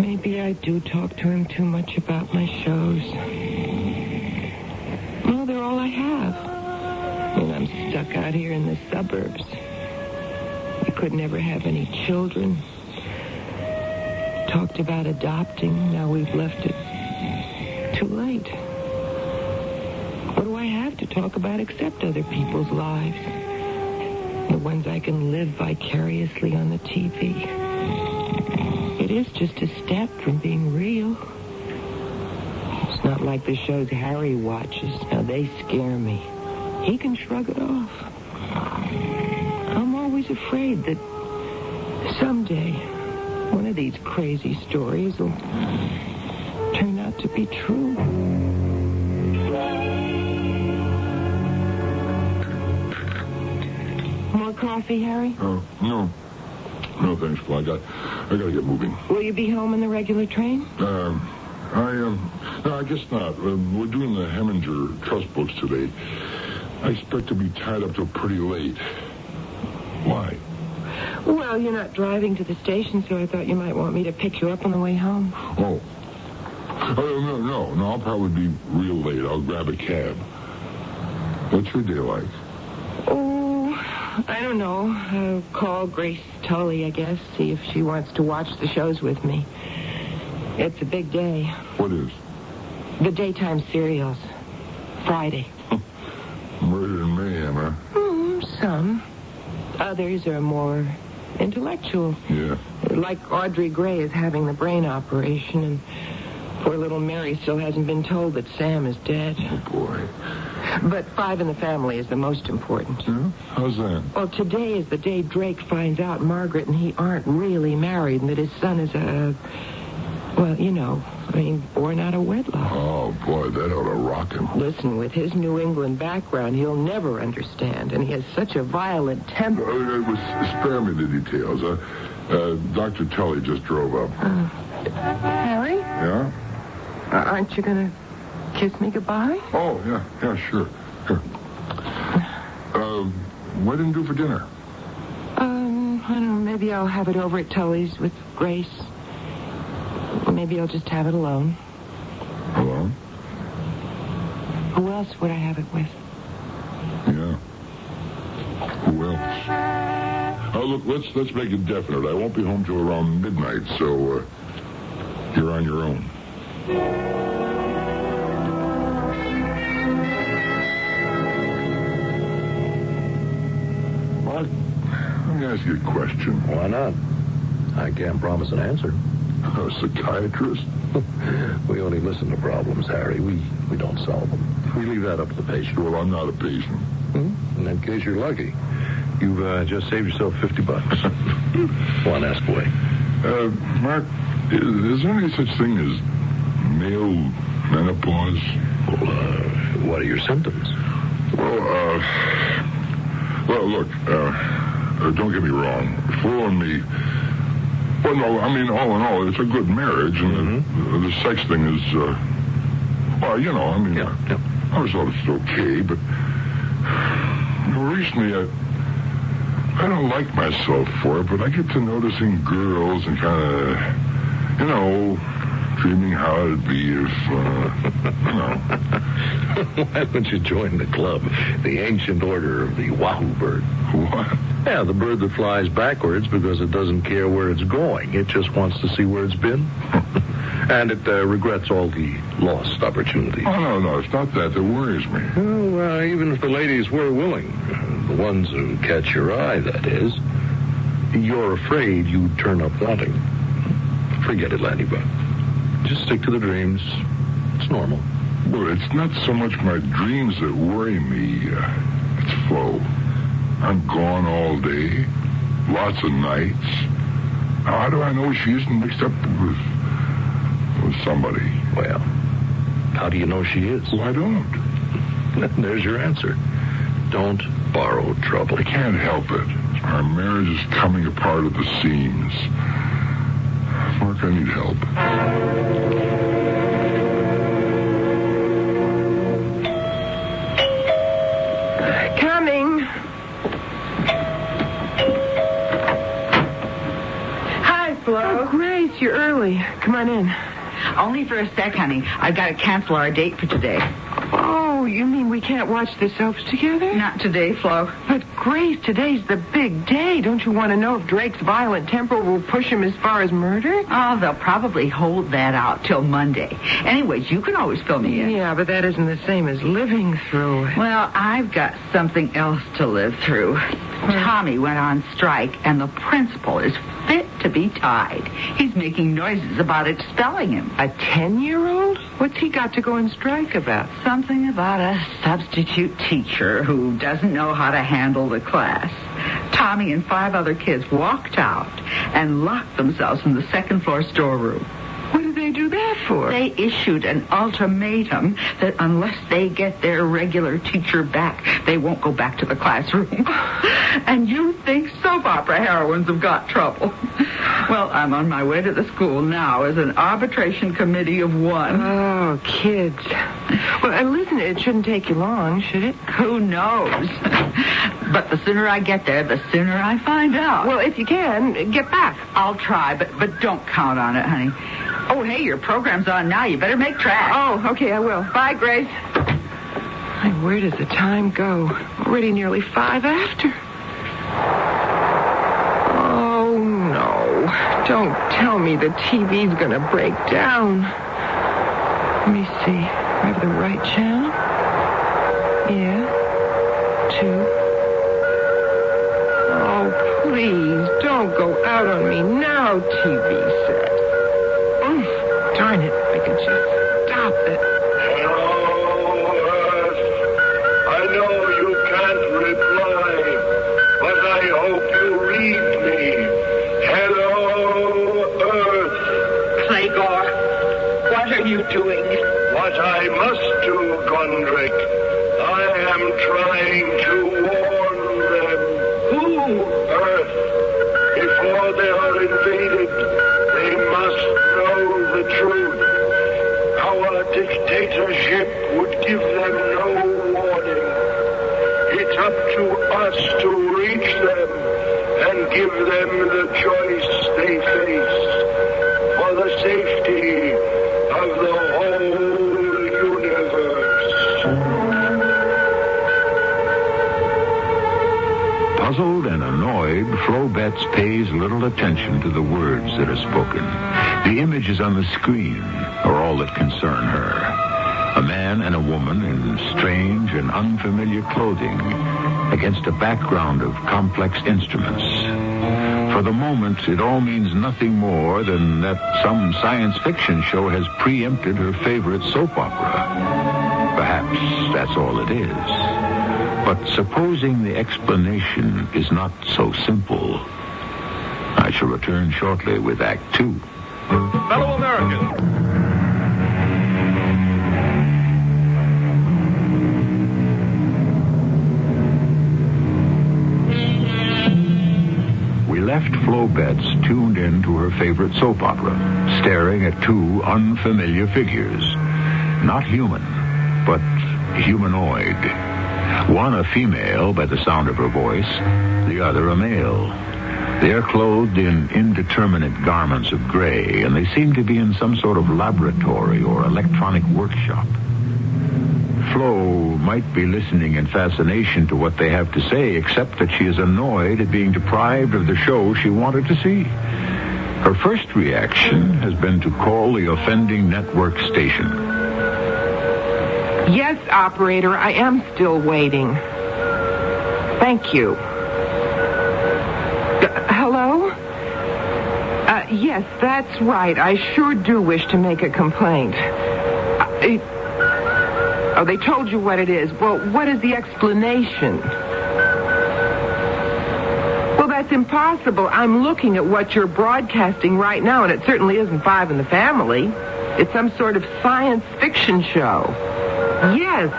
maybe I do talk to him too much about my shows. Well, they're all I have. And I'm stuck out here in the suburbs. We could never have any children. Talked about adopting. Now we've left it too late. What do I have to talk about except other people's lives? The ones I can live vicariously on the TV. It is just a step from being real. It's not like the shows Harry watches. Now, they scare me. He can shrug it off. I'm always afraid that someday one of these crazy stories will turn out to be true. More coffee, Harry? No. No, thanks, Flo. I gotta get moving. Will you be home in the regular train? No, I guess not. We're doing the Heminger Trust books today. I expect to be tied up till pretty late. Why? Well, you're not driving to the station, so I thought you might want me to pick you up on the way home. Oh. No, I'll probably be real late. I'll grab a cab. What's your day like? Oh, I don't know. I'll call Grace Tully, I guess, see if she wants to watch the shows with me. It's a big day. What is? The daytime serials. Friday. Murder and mayhem, huh? Some. Others are more intellectual. Yeah. Like Audrey Gray is having the brain operation, and poor little Mary still hasn't been told that Sam is dead. Oh, boy. But Five in the Family is the most important. Yeah? How's that? Well, today is the day Drake finds out Margaret and he aren't really married and that his son is born out of wedlock. Oh, boy, that ought to rock him. Listen, with his New England background, he'll never understand, and he has such a violent temper. Spare me the details. Dr. Tully just drove up. Harry? Yeah? Aren't you going to kiss me goodbye? Oh, yeah, sure. What did you do for dinner? I don't know, maybe I'll have it over at Tully's with Grace. Or maybe I'll just have it alone. Alone? Who else would I have it with? Yeah. Who else? Oh, look, let's make it definite. I won't be home till around midnight, so you're on your own. What? Let me ask you a question. Why not? I can't promise an answer. A psychiatrist? We only listen to problems, Harry. We don't solve them. We leave that up to the patient. Well, I'm not a patient. In that case, you're lucky. You've just saved yourself $50. Go on, ask away. Mark, is there any such thing as male menopause? Well, what are your symptoms? Well, look, don't get me wrong. Flo and me... Well, no, I mean, all in all, it's a good marriage, and the sex thing is, I was thought it's okay, but recently I don't like myself for it, but I get to noticing girls and kind of, dreaming how it'd be if, Why don't you join the club? The ancient order of the wahoo bird. What? Yeah, the bird that flies backwards because it doesn't care where it's going. It just wants to see where it's been. And it regrets all the lost opportunities. Oh, no, it's not that worries me. Oh, even if the ladies were willing, the ones who catch your eye, that is, you're afraid you'd turn up wanting. Forget it, Landybug. Just stick to the dreams. It's normal. Well, it's not so much my dreams that worry me. It's Flo. I'm gone all day. Lots of nights. Now, how do I know she isn't mixed up with somebody? Well, how do you know she is? Well, I don't. There's your answer. Don't borrow trouble. I can't help it. Our marriage is coming apart at the seams. Mark, I need help. Coming. Hi, Flo. Oh, Grace, you're early. Come on in. Only for a sec, honey. I've got to cancel our date for today. Oh, you mean we can't watch the soaps together? Not today, Flo. But, Grace, today's the big day. Don't you want to know if Drake's violent temper will push him as far as murder? Oh, they'll probably hold that out till Monday. Anyways, you can always fill me in. Yeah, but that isn't the same as living through it. Well, I've got something else to live through. Tommy went on strike, and the principal is fit to be tied. He's making noises about expelling him. A 10-year-old? What's he got to go on strike about? Something about a substitute teacher who doesn't know how to handle the class. Tommy and 5 other kids walked out and locked themselves in the second-floor storeroom. What did they do that for? They issued an ultimatum that unless they get their regular teacher back, they won't go back to the classroom. And you think soap opera heroines have got trouble. Well, I'm on my way to the school now as an arbitration committee of 1. Oh, kids. Well, listen, it shouldn't take you long, should it? Who knows? But the sooner I get there, the sooner I find out. Well, if you can, get back. I'll try, but don't count on it, honey. Oh, hey, your program's on now. You better make tracks. Oh, okay, I will. Bye, Grace. And where does the time go? Already nearly 5 after. Oh, no. Don't tell me the TV's going to break down. Let me see. I have the right channel. Yeah. 2. Oh, please, don't go out on me now, TV set. Darn it, I could just stop it. Hello, Earth. I know you can't reply, but I hope you read me. Hello, Earth. Playgor, what are you doing? What I must do, Gondrick. I am trying to warn them. Who? Earth. Before they are invaded, they must know the truth. Our dictatorship would give them no warning. It's up to us to reach them and give them the choice they face for the safety of the whole universe. Puzzled and annoyed, Flo Betts pays little attention to the words that are spoken. The images on the screen are all that concern her. A man and a woman in strange and unfamiliar clothing against a background of complex instruments. For the moment, it all means nothing more than that some science fiction show has preempted her favorite soap opera. Perhaps that's all it is. But supposing the explanation is not so simple, I shall return shortly with Act 2. Fellow Americans. We left Flo Betts tuned in to her favorite soap opera, staring at 2 unfamiliar figures. Not human, but humanoid. One a female by the sound of her voice, the other a male. They are clothed in indeterminate garments of gray, and they seem to be in some sort of laboratory or electronic workshop. Flo might be listening in fascination to what they have to say, except that she is annoyed at being deprived of the show she wanted to see. Her first reaction has been to call the offending network station. Yes, operator, I am still waiting. Thank you. Hello? Yes, that's right. I sure do wish to make a complaint. Oh, they told you what it is. Well, what is the explanation? Well, that's impossible. I'm looking at what you're broadcasting right now, and it certainly isn't Five in the Family. It's some sort of science fiction show. Yes,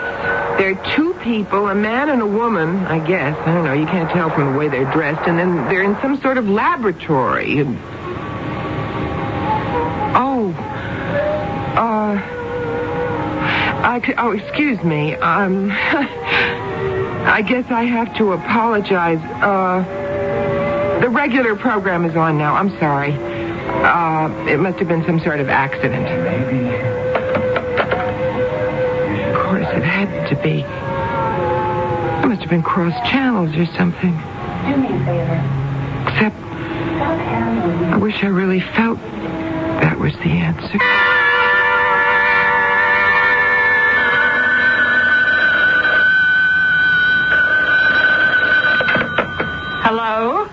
there are two people, a man and a woman, I guess. I don't know, you can't tell from the way they're dressed, and then they're in some sort of laboratory. Excuse me. I guess I have to apologize. The regular program is on now. I'm sorry. It must have been some sort of accident. Of course, it had to be. It must have been cross channels or something. Do me a favor. Except, I wish I really felt that was the answer. Hello?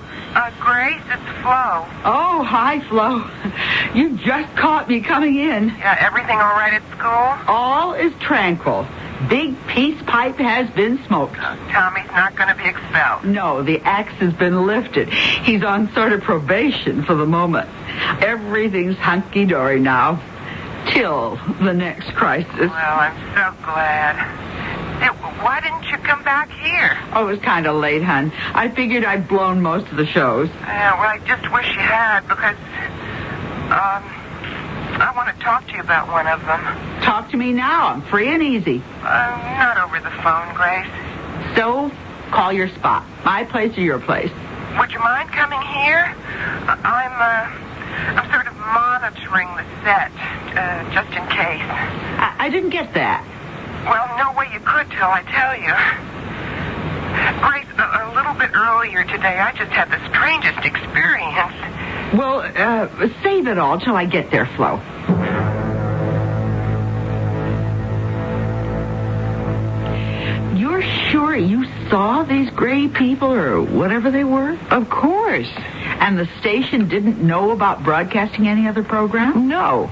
Grace, it's Flo. Oh, hi, Flo. You just caught me coming in. Yeah, everything all right at school? All is tranquil. Big peace pipe has been smoked. Tommy's not going to be expelled. No, the axe has been lifted. He's on sort of probation for the moment. Everything's hunky-dory now. Till the next crisis. Well, I'm so glad. Why didn't you come back here? Oh, it was kind of late, hon. I figured I'd blown most of the shows. Yeah, well, I just wish you had, because, I want to talk to you about one of them. Talk to me now. I'm free and easy. Not over the phone, Grace. So, call your spot. My place or your place? Would you mind coming here? I'm sort of monitoring the set, just in case. I didn't get that. Well, no way you could till I tell you. Grace, a little bit earlier today, I just had the strangest experience. Well, save it all till I get there, Flo. You're sure you saw these gray people or whatever they were? Of course. And the station didn't know about broadcasting any other program? No.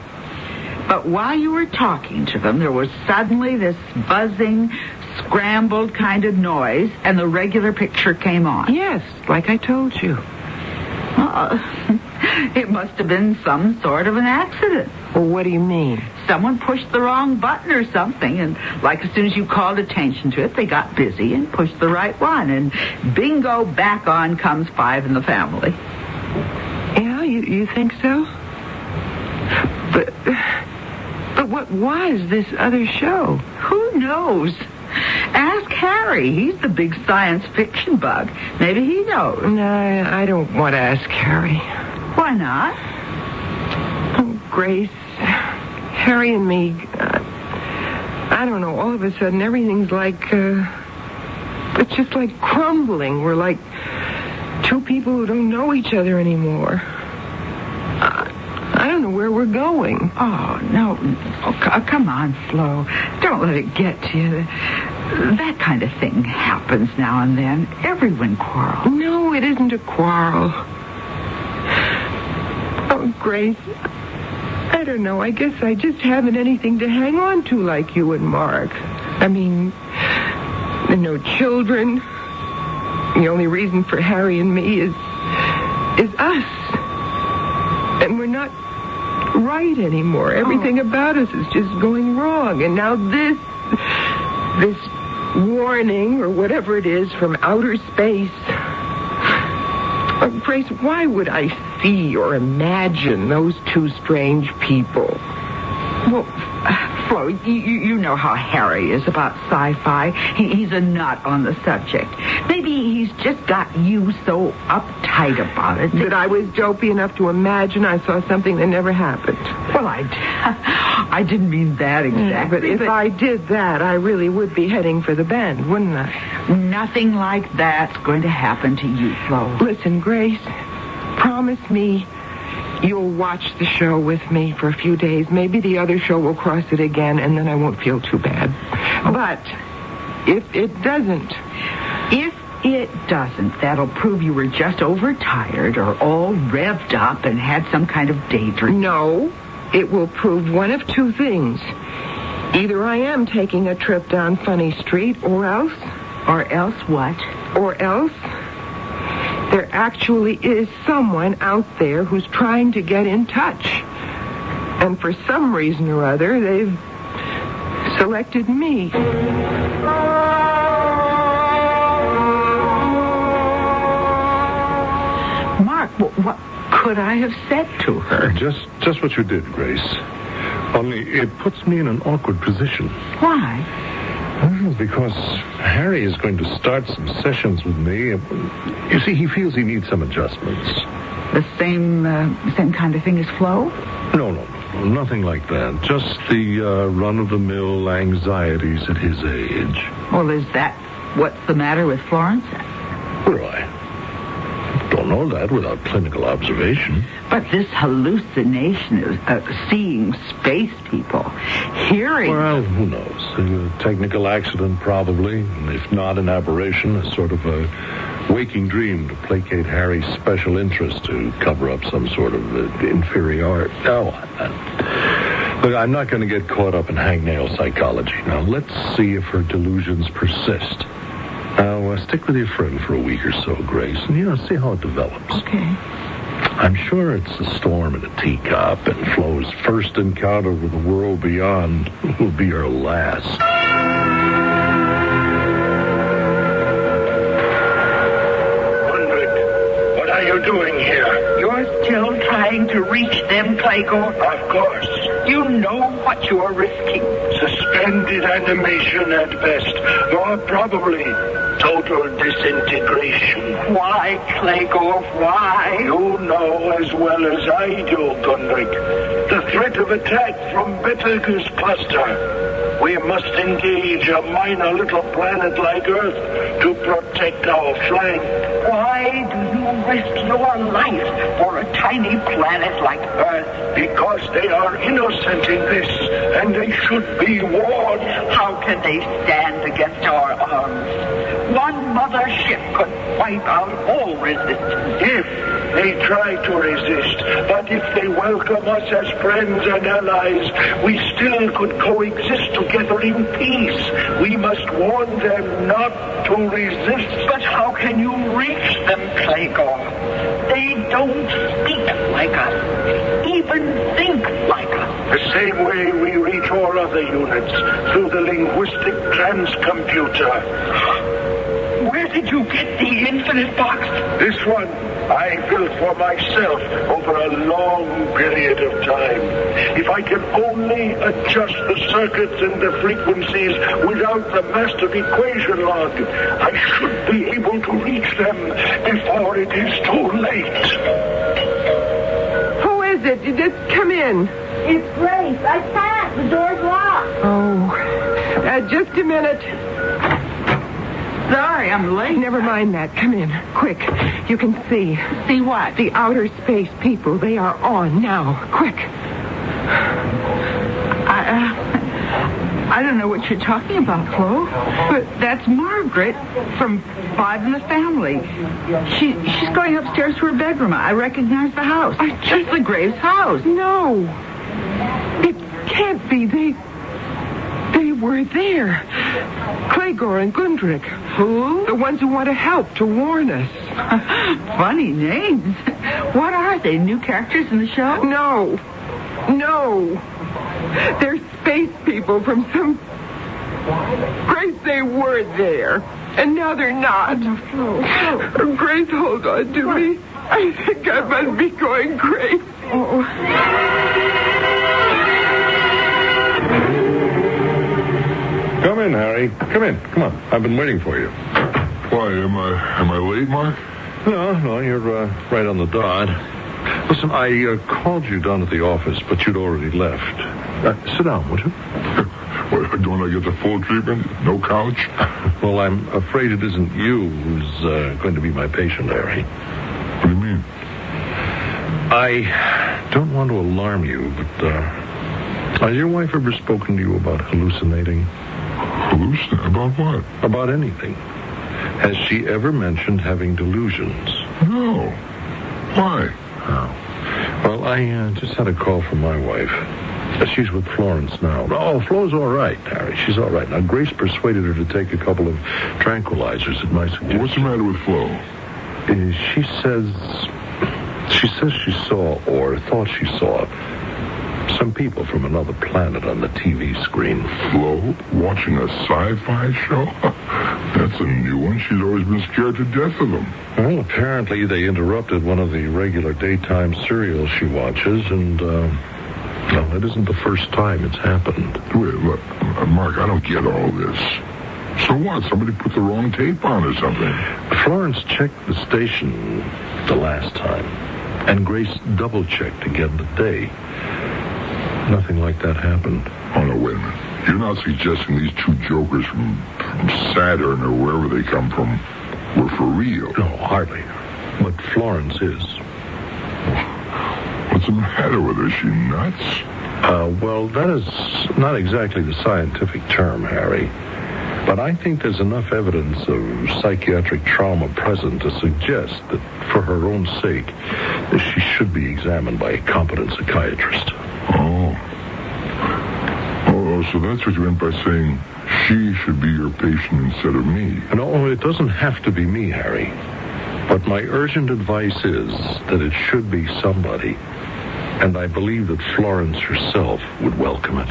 But while you were talking to them, there was suddenly this buzzing, scrambled kind of noise, and the regular picture came on. Yes, like I told you. It must have been some sort of an accident. Well, what do you mean? Someone pushed the wrong button or something, and like as soon as you called attention to it, they got busy and pushed the right one, and bingo, back on comes Five in the Family. Yeah, you think so? But what was this other show? Who knows? Ask Harry. He's the big science fiction bug. Maybe he knows. No, I don't want to ask Harry. Why not? Oh, Grace, Harry and me, I don't know, all of a sudden everything's like, it's just like crumbling. We're like two people who don't know each other anymore. I don't know where we're going. Oh, no. Oh, come on, Flo. Don't let it get to you. That kind of thing happens now and then. Everyone quarrels. No, it isn't a quarrel. Oh, Grace, I don't know. I guess I just haven't anything to hang on to like you and Mark. I mean, there are no children. The only reason for Harry and me is us. And we're not right anymore. Everything about us is just going wrong. And now this warning or whatever it is from outer space. Oh, Grace, why would I see or imagine those two strange people? Well, Flo, you know how Harry is about sci-fi. He's a nut on the subject. Maybe he's just got you so uptight about it that I was dopey enough to imagine I saw something that never happened. Well, I didn't mean that exactly. But if I did that, I really would be heading for the bend, wouldn't I? Nothing like that's going to happen to you, Flo. Listen, Grace, promise me you'll watch the show with me for a few days. Maybe the other show will cross it again, and then I won't feel too bad. But if it doesn't... If it doesn't, that'll prove you were just overtired or all revved up and had some kind of daydream. No, it will prove one of two things. Either I am taking a trip down Funny Street, or else... Or else what? Or else... there actually is someone out there who's trying to get in touch. And for some reason or other, they've selected me. Mark, what could I have said to her? Just what you did, Grace. Only it puts me in an awkward position. Why? Because Harry is going to start some sessions with me. You see, he feels he needs some adjustments. The same kind of thing as Flo? No, nothing like that. Just the run-of-the-mill anxieties at his age. Well, is that what's the matter with Florence? Well, I don't know that without clinical observation. But this hallucination of seeing space people, hearing... Well, who knows? A technical accident, probably. And if not an aberration, a sort of a waking dream to placate Harry's special interest, to cover up some sort of inferiority. No, look, I'm not going to get caught up in hangnail psychology. Now, let's see if her delusions persist. Now, stick with your friend for a week or so, Grace, and, see how it develops. Okay. I'm sure it's a storm in a teacup, and Flo's first encounter with the world beyond will be her last. Undred, what are you doing here? You're still trying to reach them, Clayco? Of course. You know what you're risking. Suspended animation at best, or probably total disintegration. Why, Clayco, why? You know as well as I do, Gundrick. The threat of attack from Betelgeuse cluster. We must engage a minor little planet like Earth to protect our flank. Why do you risk your life for a tiny planet like Earth? Because they are innocent in this, and they should be warned. How can they stand against our arms? One mother ship could wipe out all resistance. If they try to resist, but if they welcome us as friends and allies, we still could coexist together in peace. We must warn them not to resist. But how can you reach them, Clayco? They don't speak like us, even think like us. The same way we reach all other units, through the linguistic transcomputer. Where did you get the infinite box? This one I built for myself over a long period of time. If I can only adjust the circuits and the frequencies without the master equation log, I should be able to reach them before it is too late. Who is it? You just come in. It's Grace. I can't. The door's locked. Oh, just a minute. Sorry, I'm late. Never mind that. Come in, quick. You can see. See what? The outer space people. They are on now. Quick. I don't know what you're talking about, Flo. But that's Margaret from Five in the Family. She's going upstairs to her bedroom. I recognize the house. It's the Graves' house. No. It can't be. They were there. Clegor and Gundrick. Who? The ones who want to help, to warn us. Funny names. What are they? New characters in the show? No. They're space people from some... Grace, they were there. And now they're not. No. Grace, hold on to me. I think I must be going crazy. Oh. Come in, Harry. Come in. Come on. I've been waiting for you. Why, am I late, Mark? No, you're right on the dot. Listen, I called you down at the office, but you'd already left. Sit down, would you? Well, don't I get the full treatment? No couch? Well, I'm afraid it isn't you who's going to be my patient, Harry. What do you mean? I don't want to alarm you, but has your wife ever spoken to you about hallucinating? Hallucinate? About what? About anything. Has she ever mentioned having delusions? No. Why? Oh. Well, I just had a call from my wife. She's with Florence now. Oh, Flo's all right, Harry. She's all right. Now, Grace persuaded her to take a couple of tranquilizers at my suggestion. What's the matter with Flo? She says she saw, or thought she saw, some people from another planet on the TV screen. Flo? Watching a sci-fi show? That's a new one. She's always been scared to death of them. Well, apparently they interrupted one of the regular daytime serials she watches, and, well, it isn't the first time it's happened. Wait, look, Mark, I don't get all this. So what? Somebody put the wrong tape on or something? Florence checked the station the last time, and Grace double-checked again today. Nothing like that happened. Oh, no, wait a minute. You're not suggesting these two jokers from Saturn or wherever they come from were for real? No, hardly. But Florence is. What's the matter with her? Is she nuts? Well, that is not exactly the scientific term, Harry. But I think there's enough evidence of psychiatric trauma present to suggest that for her own sake, she should be examined by a competent psychiatrist. Oh, so that's what you meant by saying she should be your patient instead of me. No, it doesn't have to be me, Harry. But my urgent advice is that it should be somebody. And I believe that Florence herself would welcome it.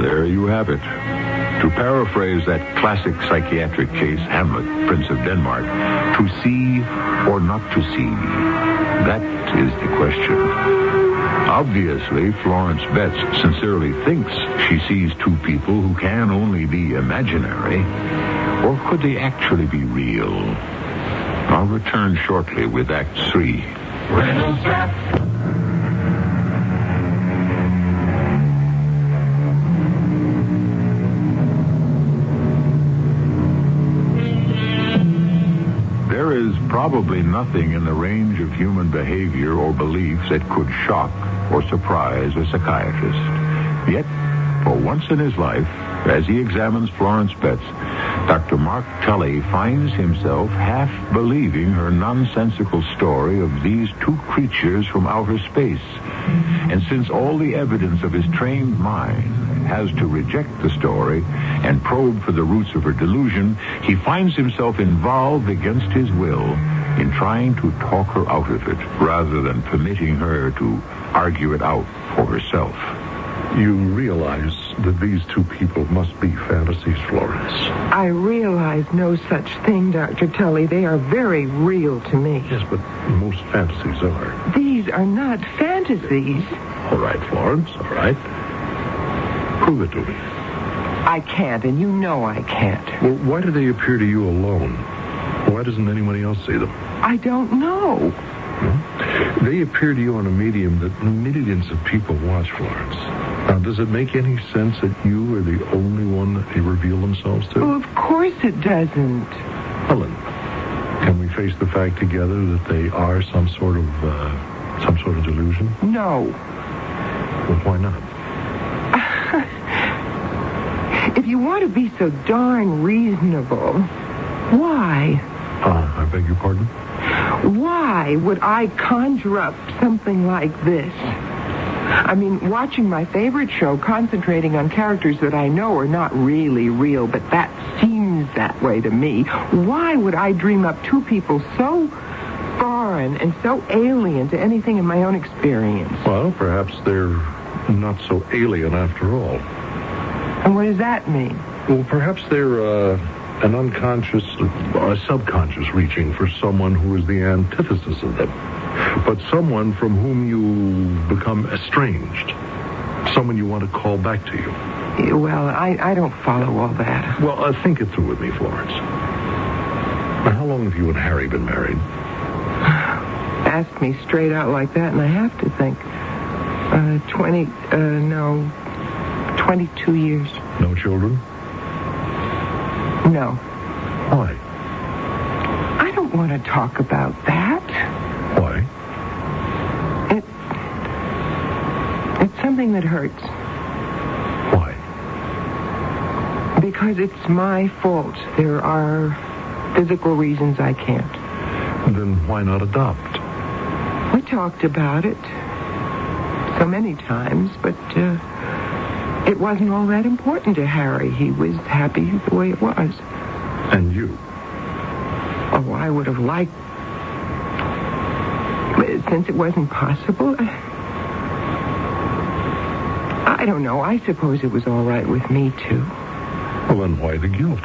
There you have it. To paraphrase that classic psychiatric case, Hamlet, Prince of Denmark, to see or not to see, that is the question. Obviously, Florence Betts sincerely thinks she sees two people who can only be imaginary. Or could they actually be real? I'll return shortly with Act 3. Reynolds Trap. There is probably nothing in the range of human behavior or beliefs that could shock or surprise a psychiatrist. Yet, for once in his life, as he examines Florence Betts, Dr. Mark Tully finds himself half believing her nonsensical story of these two creatures from outer space. And since all the evidence of his trained mind has to reject the story and probe for the roots of her delusion, he finds himself involved against his will in trying to talk her out of it, rather than permitting her to argue it out for herself. You realize that these two people must be fantasies, Florence. I realize no such thing, Dr. Tully. They are very real to me. Yes, but most fantasies are. These are not fantasies. All right, Florence, all right. Prove it to me. I can't, and you know I can't. Well, why do they appear to you alone? Why doesn't anybody else see them? I don't know. They appear to you on a medium that millions of people watch, Florence. Now, does it make any sense that you are the only one that they reveal themselves to? Well, of course it doesn't. Helen, can we face the fact together that they are some sort of delusion? No. Well, why not? If you want to be so darn reasonable, why? I beg your pardon? Why would I conjure up something like this? I mean, watching my favorite show, concentrating on characters that I know are not really real, but that seems that way to me. Why would I dream up two people so foreign and so alien to anything in my own experience? Well, perhaps they're not so alien after all. And what does that mean? Well, perhaps they're an unconscious or a subconscious reaching for someone who is the antithesis of them. but someone from whom you become estranged. Someone you want to call back to you. Well, I don't follow all that. Well, think it through with me, Florence. Now, how long have you and Harry been married? Ask me straight out like that, and I have to think. 22 years. No children? No. Why? I don't want to talk about that. Why? It's something that hurts. Why? Because it's my fault. There are physical reasons I can't. Then why not adopt? We talked about it so many times, but it wasn't all that important to Harry. He was happy the way it was. And you? Oh, I would have liked... Since it wasn't possible... I don't know. I suppose it was all right with me, too. Well, then why the guilt?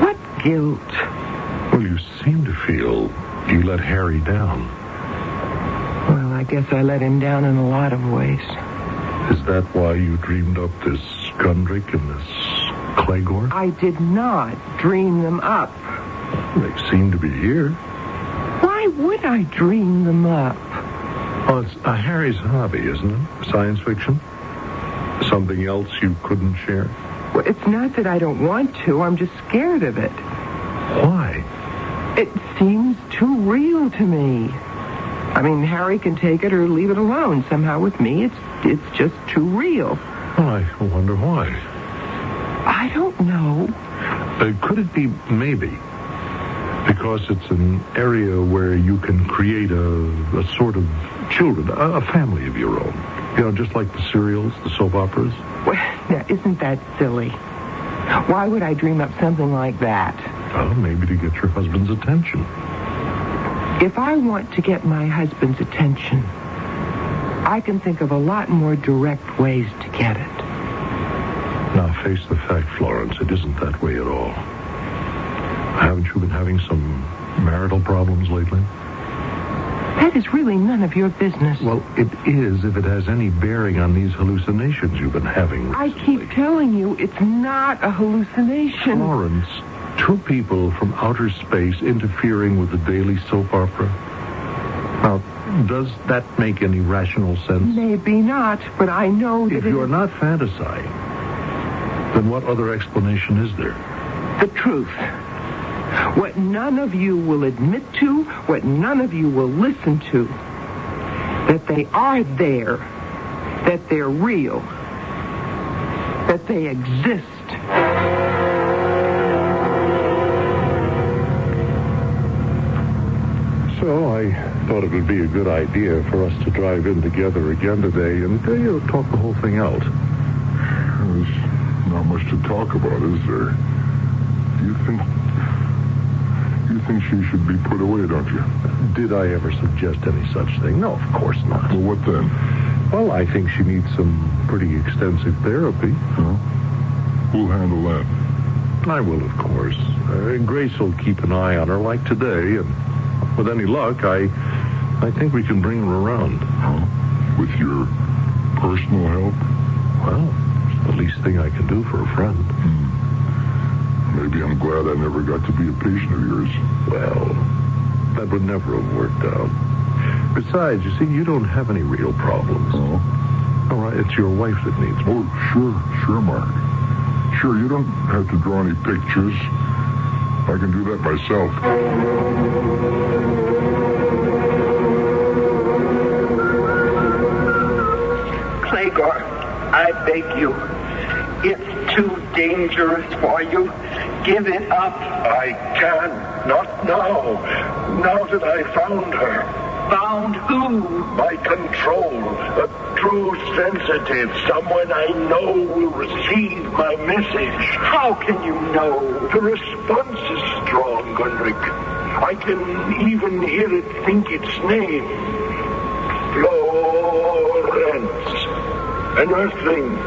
What guilt? Well, you seem to feel you let Harry down. Well, I guess I let him down in a lot of ways. Is that why you dreamed up this Gundrick and this Clegor? I did not dream them up. They seem to be here. Why would I dream them up? Well, it's Harry's hobby, isn't it? Science fiction? Something else you couldn't share? Well, it's not that I don't want to. I'm just scared of it. Why? It seems too real to me. I mean, Harry can take it or leave it alone. Somehow with me, it's just too real. Well, I wonder why. I don't know. Could it be maybe because it's an area where you can create a sort of children, a family of your own? You know, just like the serials, the soap operas? Well, now, isn't that silly? Why would I dream up something like that? Well, maybe to get your husband's attention. If I want to get my husband's attention, I can think of a lot more direct ways to get it. Now, face the fact, Florence, it isn't that way at all. Haven't you been having some marital problems lately? That is really none of your business. Well, it is if it has any bearing on these hallucinations you've been having recently. I keep telling you, it's not a hallucination. Florence, two people from outer space interfering with the daily soap opera. Now, does that make any rational sense? Maybe not, but I know that if you're not fantasizing, then what other explanation is there? The truth. What none of you will admit to, what none of you will listen to. That they are there. That they're real. That they exist. So I thought it would be a good idea for us to drive in together again today and talk the whole thing out. There's not much to talk about, is there? You think she should be put away, don't you? Did I ever suggest any such thing? No, of course not. Well, what then? Well, I think she needs some pretty extensive therapy. Huh? Who'll handle that? I will, of course. Grace will keep an eye on her like today, and with any luck, I think we can bring her around. Huh? With your personal help? Well, it's the least thing I can do for a friend. Maybe I'm glad I never got to be a patient of yours. Well, that would never have worked out. Besides, you see, you don't have any real problems. Oh? All right, it's your wife that needs me. Oh, sure, Mark. Sure, you don't have to draw any pictures. I can do that myself. Clegor, I beg you. It's too dangerous for you. Give it up. I can't. Not now. Now that I found her. Found who? My control. A true sensitive. Someone I know will receive my message. How can you know? The response is strong, Gundrick. I can even hear it think its name. Florence. An earthling.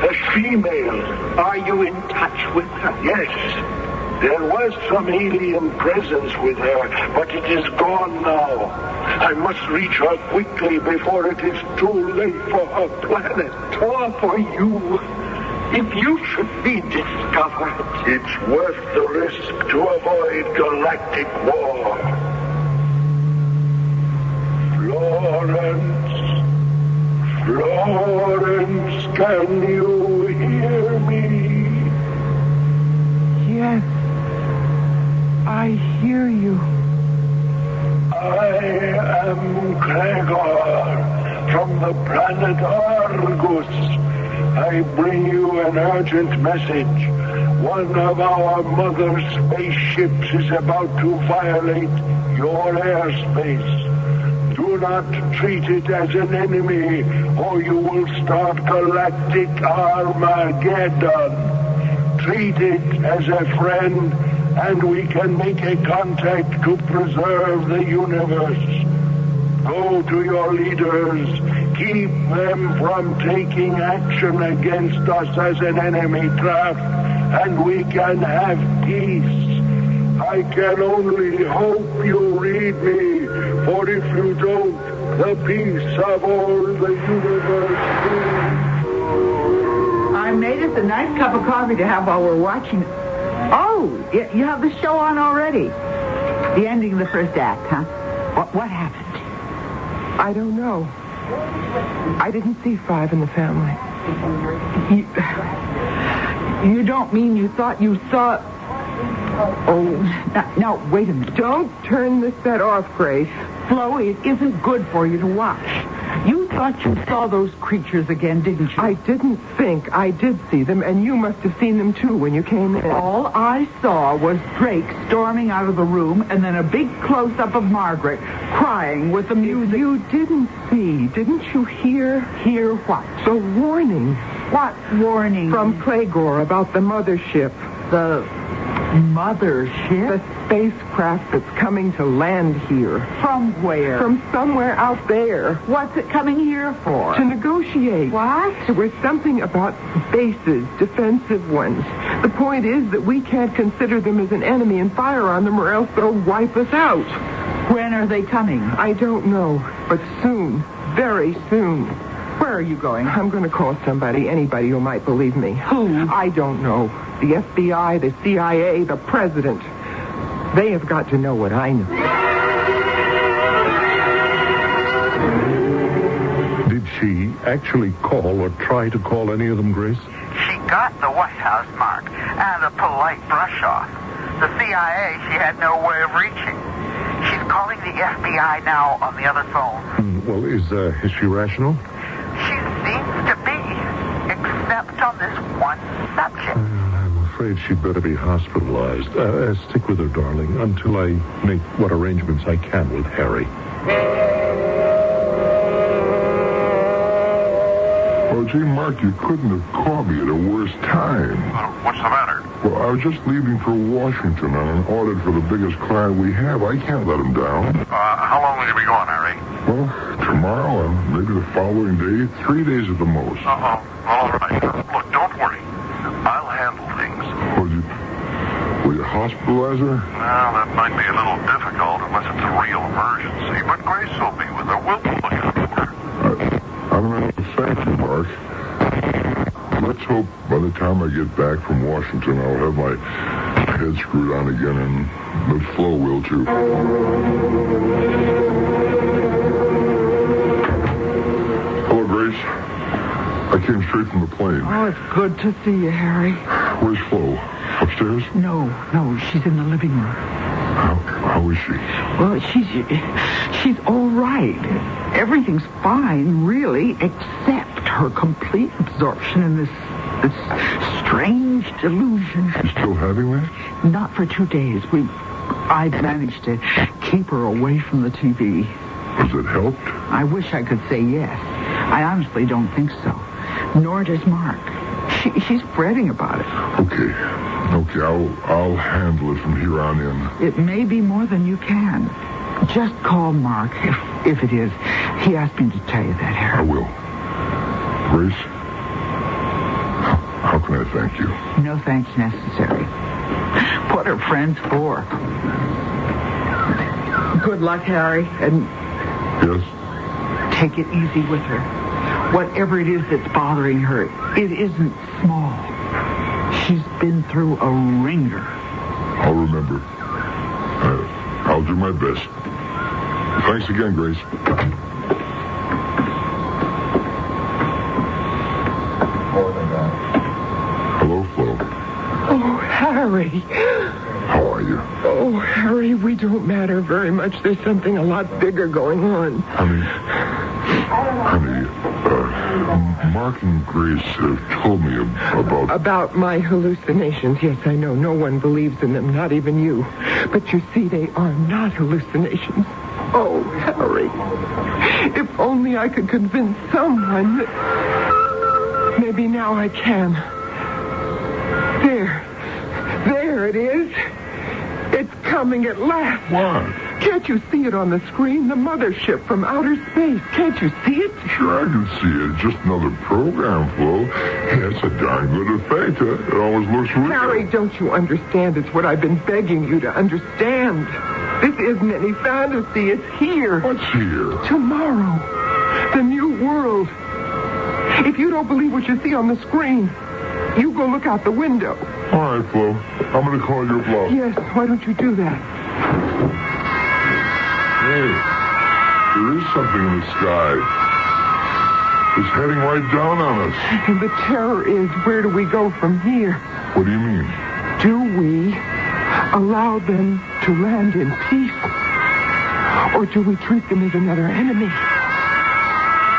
A female. Are you in touch with her? Yes. There was some alien presence with her, but it is gone now. I must reach her quickly before it is too late for her planet or for you. If you should be discovered, it's worth the risk to avoid galactic war. Florence, can you hear me? Yes, I hear you. I am Gregor from the planet Argus. I bring you an urgent message. One of our mother spaceships is about to violate your airspace. Do not treat it as an enemy, or you will start galactic Armageddon. Treat it as a friend, and we can make a contact to preserve the universe. Go to your leaders. Keep them from taking action against us as an enemy craft, and we can have peace. I can only hope you read me, for if you don't, the peace of all the universe I made us a nice cup of coffee to have while we're watching. Oh, you have the show on already. The ending of the first act, huh? What happened? I don't know. I didn't see 5 in the family. You don't mean you thought you saw... Oh, now, wait a minute. Don't turn the set off, Grace. Flo, it isn't good for you to watch. You thought you saw those creatures again, didn't you? I didn't think. I did see them, and you must have seen them, too, when you came in. All I saw was Drake storming out of the room, and then a big close-up of Margaret crying with the music. You didn't see. Didn't you hear? Hear what? The warning. What warning? From Clegor about the mothership. The mothership? The spacecraft that's coming to land here. From where? From somewhere out there. What's it coming here for? To negotiate. What? There was something about bases, defensive ones. The point is that we can't consider them as an enemy and fire on them, or else they'll wipe us out. When are they coming? I don't know, but soon. Very soon. Where are you going? I'm going to call somebody, anybody who might believe me. Who? I don't know. The FBI, the CIA, the president. They have got to know what I know. Did she actually call or try to call any of them, Grace? She got the White House, Mark, and a polite brush-off. The CIA she had no way of reaching. She's calling the FBI now on the other phone. Well, is she rational? She seems to be, except on this one subject. I'm afraid she'd better be hospitalized. Stick with her, darling, until I make what arrangements I can with Harry. Well, gee, Mark, you couldn't have called me at a worse time. What's the matter? Well, I was just leaving for Washington on an audit for the biggest client we have. I can't let him down. How long will you be gone, Harry? Well, tomorrow and maybe the following day. 3 days at the most. Well, all right. Look, don't worry. I'll handle things. Will you hospitalize her? Well, that might be a little difficult unless it's a real emergency. But Grace will be with her. We'll look out for her. I don't know. Thank you, Mark. Let's hope by the time I get back from Washington, I'll have my head screwed on again, and the Flo will, too. Hello, Grace. I came straight from the plane. Oh, it's good to see you, Harry. Where's Flo? Upstairs? No, she's in the living room. How is she? Well, she's all right. Everything's fine, really, except her complete absorption in this strange delusion. She's still having that? Not for 2 days. I've managed to keep her away from the TV. Has it helped? I wish I could say yes. I honestly don't think so. Nor does Mark. She's fretting about it. Okay, I'll handle it from here on in. It may be more than you can. Just call Mark, if it is. He asked me to tell you that, Harry. I will. Grace, how can I thank you? No thanks necessary. What are friends for? Good luck, Harry, and Yes? take it easy with her. Whatever it is that's bothering her, it isn't small. She's been through a ringer. I'll remember. I'll do my best. Thanks again, Grace. Hello, Flo. Oh, Harry. How are you? Oh, Harry, we don't matter very much. There's something a lot bigger going on. Honey, Mark and Grace have told me about... About my hallucinations. Yes, I know. No one believes in them, not even you. But you see, they are not hallucinations. Oh, Harry. If only I could convince someone that... Maybe now I can. There it is. It's coming at last. What? Can't you see it on the screen? The mothership from outer space. Can't you see it? Sure, I can see it. It's just another program, Flo. Yeah, it's a darn good effect. It always looks real. Harry, don't you understand? It's what I've been begging you to understand. This isn't any fantasy. It's here. What's here? Tomorrow. The new world. If you don't believe what you see on the screen, you go look out the window. All right, Flo. I'm going to call your bluff. Yes, why don't you do that? Hey, there is something in the sky. It's heading right down on us. And the terror is, where do we go from here? What do you mean? Do we allow them to land in peace? Or do we treat them as another enemy?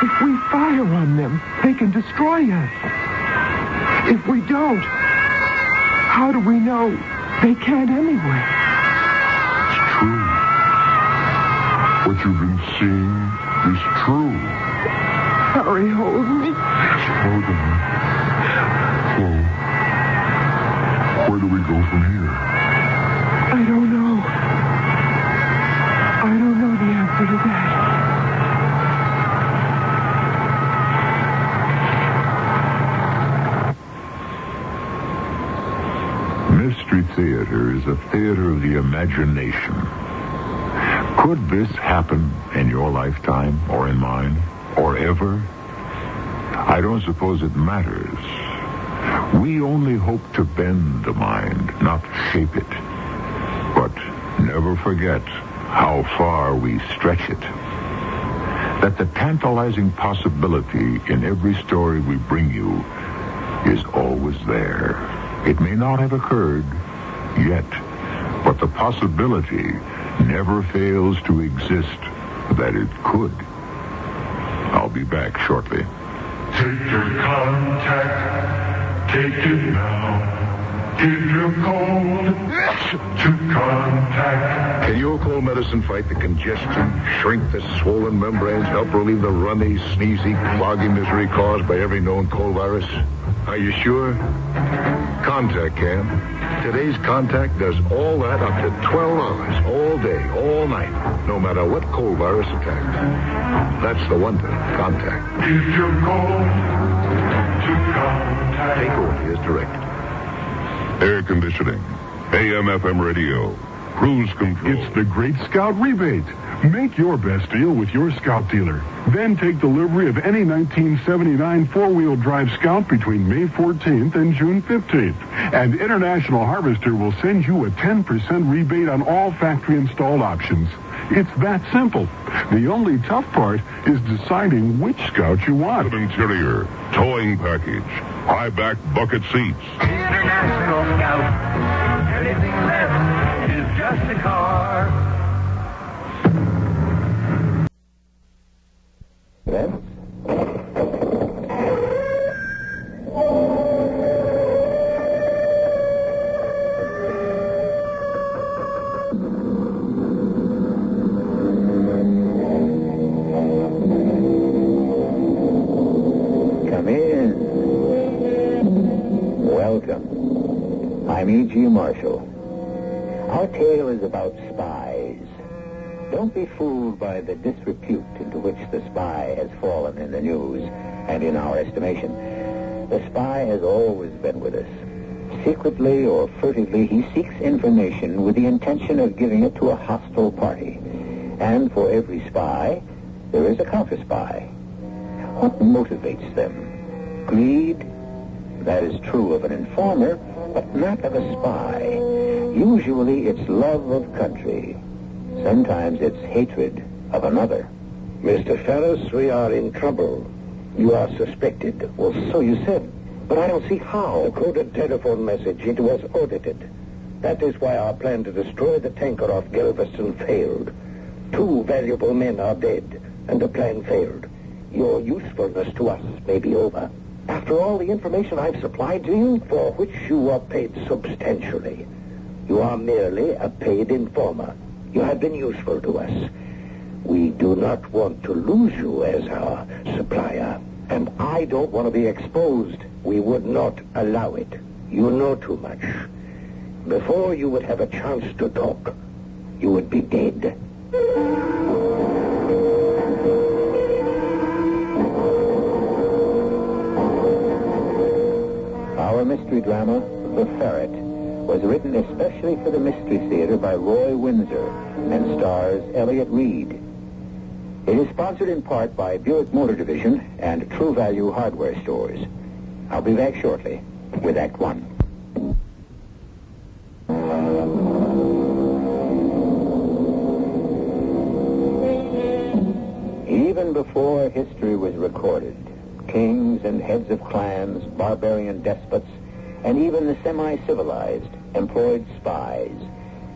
If we fire on them, they can destroy us. If we don't, how do we know they can't anyway? It's true. What you've been seeing is true. Harry, hold me. Slow down. Flo, where do we go from here? I don't know. I don't know the answer to that. Mystery Theater is a theater of the imagination. Could this happen in your lifetime, or in mine, or ever? I don't suppose it matters. We only hope to bend the mind, not shape it. But never forget how far we stretch it. That the tantalizing possibility in every story we bring you is always there. It may not have occurred yet, but the possibility never fails to exist that it could. I'll be back shortly. Take your contact, take it now. Give your cold to contact. Can your cold medicine fight the congestion, shrink the swollen membranes, help relieve the runny, sneezy, cloggy misery caused by every known cold virus? Are you sure? Contact can. Today's Contact does all that up to 12 hours, all day, all night, no matter what cold virus attacks. That's the wonder of Contact. Give your cold to contact. Take orders directed. Air conditioning, AM/FM radio, cruise control. It's the Great Scout Rebate. Make your best deal with your Scout dealer. Then take delivery of any 1979 four-wheel drive Scout between May 14th and June 15th. And International Harvester will send you a 10% rebate on all factory-installed options. It's that simple. The only tough part is deciding which Scout you want. Interior, towing package, high-back bucket seats. International Scout. Anything less is just a car. Come in. Welcome. I'm E.G. Marshall. Our tale is about spies. Don't be fooled by the disrepute into which the spy has fallen in the news and in our estimation. The spy has always been with us. Secretly or furtively, he seeks information with the intention of giving it to a hostile party. And for every spy, there is a counter-spy. What motivates them? Greed? That is true of an informer, but not of a spy. Usually it's love of country. Sometimes it's hatred of another. Mr. Ferris, we are in trouble. You are suspected. Well, so you said, but I don't see how. The coded telephone message, it was audited. That is why our plan to destroy the tanker off Galveston failed. 2 valuable men are dead, and the plan failed. Your usefulness to us may be over. After all the information I've supplied to you? For which you are paid substantially. You are merely a paid informer. You have been useful to us. We do not want to lose you as our supplier. And I don't want to be exposed. We would not allow it. You know too much. Before you would have a chance to talk, you would be dead. Our mystery drama, The Ferret, was written especially for the Mystery Theater by Roy Windsor and stars Elliott Reed. It is sponsored in part by Buick Motor Division and True Value Hardware Stores. I'll be back shortly with Act 1. Even before history was recorded, kings and heads of clans, barbarian despots, and even the semi-civilized employed spies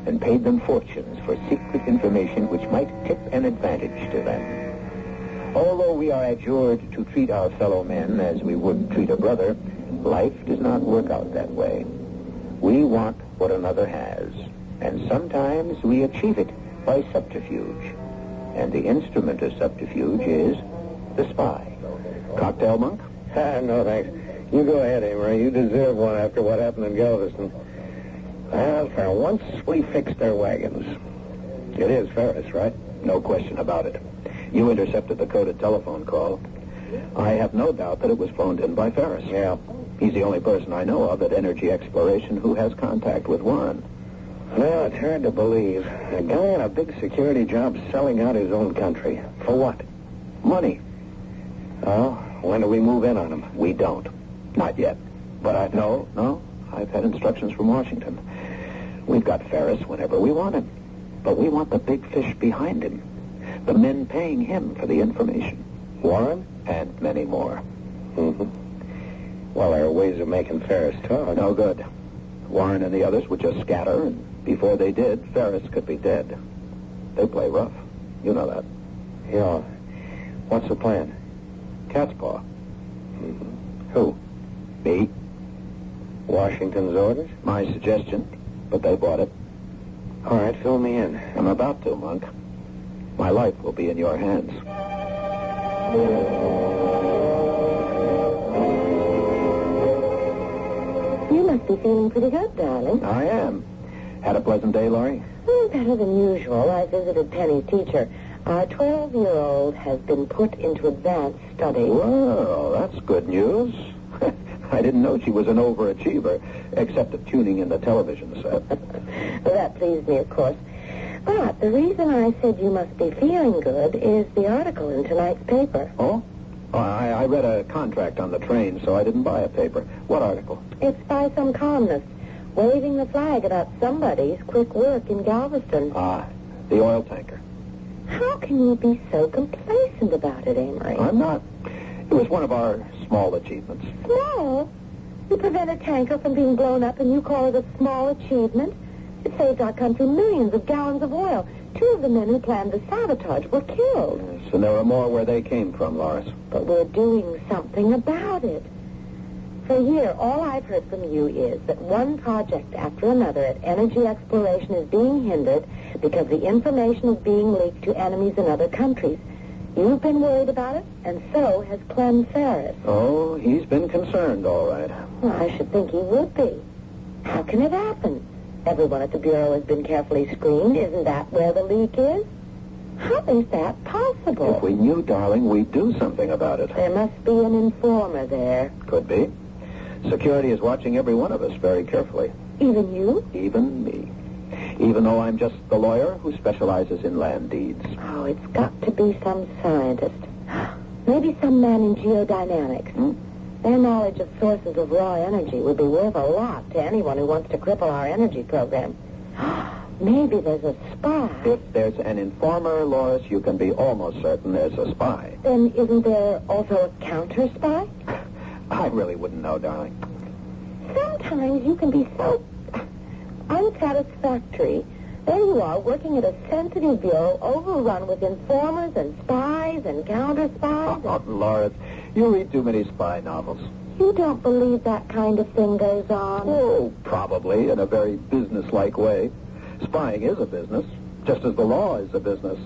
and paid them fortunes for secret information which might tip an advantage to them. Although we are adjured to treat our fellow men as we would treat a brother, life does not work out that way. We want what another has, and sometimes we achieve it by subterfuge. And the instrument of subterfuge is the spy. Cocktail, Monk? No, thanks. You go ahead, Amory. You deserve one after what happened in Galveston. Well, for once, we fixed their wagons. It is Ferris, right? No question about it. You intercepted the coded telephone call. I have no doubt that it was phoned in by Ferris. Yeah. He's the only person I know of at Energy Exploration who has contact with Warren. Well, it's hard to believe. A guy on a big security job selling out his own country. For what? Money. Oh, when do we move in on him? We don't. Not yet. But No. I've had instructions from Washington. We've got Ferris whenever we want him. But we want the big fish behind him. The men paying him for the information. Warren? And many more. Mm-hmm. Well, there are ways of making Ferris talk. No good. Warren and the others would just scatter, and before they did, Ferris could be dead. They play rough. You know that. Yeah. What's the plan? Cat's paw. Mm-hmm. Who? Me. Washington's orders? My suggestion, but they bought it. All right, fill me in. I'm about to, Monk. My life will be in your hands. You must be feeling pretty good, darling. I am. Had a pleasant day, Laurie? Better than usual. I visited Penny's teacher. Our 12-year-old has been put into advanced study. Well, that's good news. I didn't know she was an overachiever, except at tuning in the television set. Well, that pleased me, of course. But the reason I said you must be feeling good is the article in tonight's paper. Oh? I read a contract on the train, so I didn't buy a paper. What article? It's by some columnist waving the flag about somebody's quick work in Galveston. The oil tanker. How can you be so complacent about it, Amory? I'm not. It was one of our small achievements. Small? You prevent a tanker from being blown up and you call it a small achievement? It saved our country millions of gallons of oil. 2 of the men who planned the sabotage were killed. Yes, and there are more where they came from, Loris. But we're doing something about it. For a year, all I've heard from you is that one project after another at Energy Exploration is being hindered because the information is being leaked to enemies in other countries. You've been worried about it, and so has Clem Ferris. Oh, he's been concerned, all right. Well, I should think he would be. How can it happen? Everyone at the Bureau has been carefully screened. Isn't that where the leak is? How is that possible? If we knew, darling, we'd do something about it. There must be an informer there. Could be. Security is watching every one of us very carefully. Even you? Even me. Even though I'm just the lawyer who specializes in land deeds. Oh, it's got to be some scientist. Maybe some man in geodynamics. Their knowledge of sources of raw energy would be worth a lot to anyone who wants to cripple our energy program. Maybe there's a spy. If there's an informer, Lois, you can be almost certain there's a spy. Then isn't there also a counter-spy? I really wouldn't know, darling. Sometimes you can be so unsatisfactory. There you are, working at a sensitive bureau, overrun with informers and spies and counter-spies. Oh, Lois, you read too many spy novels. You don't believe that kind of thing goes on? Oh, probably, in a very business-like way. Spying is a business, just as the law is a business.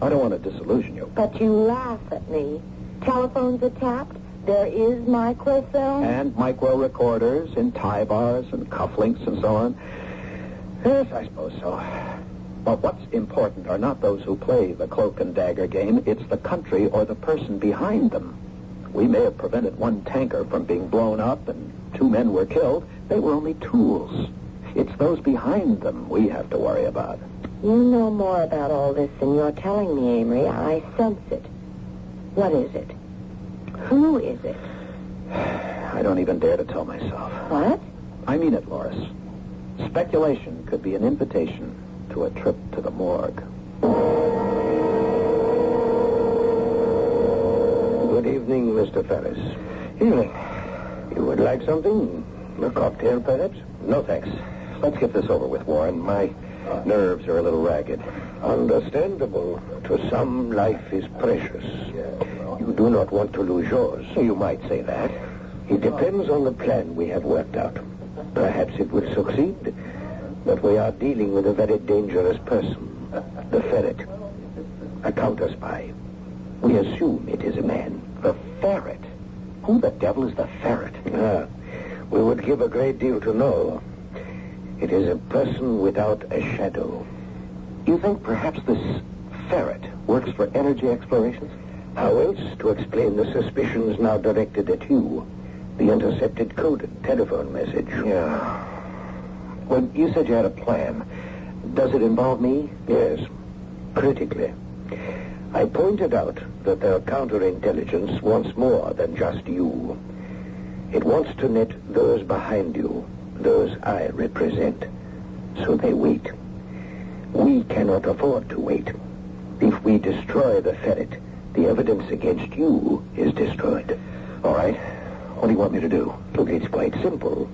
I don't want to disillusion you. But you laugh at me. Telephones are tapped. There is microfilm. And micro-recorders in tie bars and cufflinks and so on. Yes, I suppose so. But what's important are not those who play the cloak and dagger game. It's the country or the person behind them. We may have prevented one tanker from being blown up and 2 men were killed. They were only tools. It's those behind them we have to worry about. You know more about all this than you're telling me, Amory. I sense it. What is it? Who is it? I don't even dare to tell myself. What? I mean it, Lois. Speculation could be an invitation to a trip to the morgue. Good evening, Mr. Ferris. Evening. You would like something? A cocktail, perhaps? No, thanks. Let's get this over with, Warren. My nerves are a little ragged. Understandable. To some, life is precious. You do not want to lose yours. You might say that. It depends on the plan we have worked out. Perhaps it will succeed, but we are dealing with a very dangerous person. The ferret. A counter-spy. We assume it is a man. The ferret? Who the devil is the ferret? We would give a great deal to know. It is a person without a shadow. You think perhaps this ferret works for energy explorations? How else to explain the suspicions now directed at you? The intercepted coded telephone message. Yeah. Well, you said you had a plan. Does it involve me? Yes, critically. I pointed out that their counterintelligence wants more than just you. It wants to net those behind you, those I represent. So they wait. We cannot afford to wait. If we destroy the ferret, the evidence against you is destroyed. All right. What do you want me to do? Look, it's quite simple.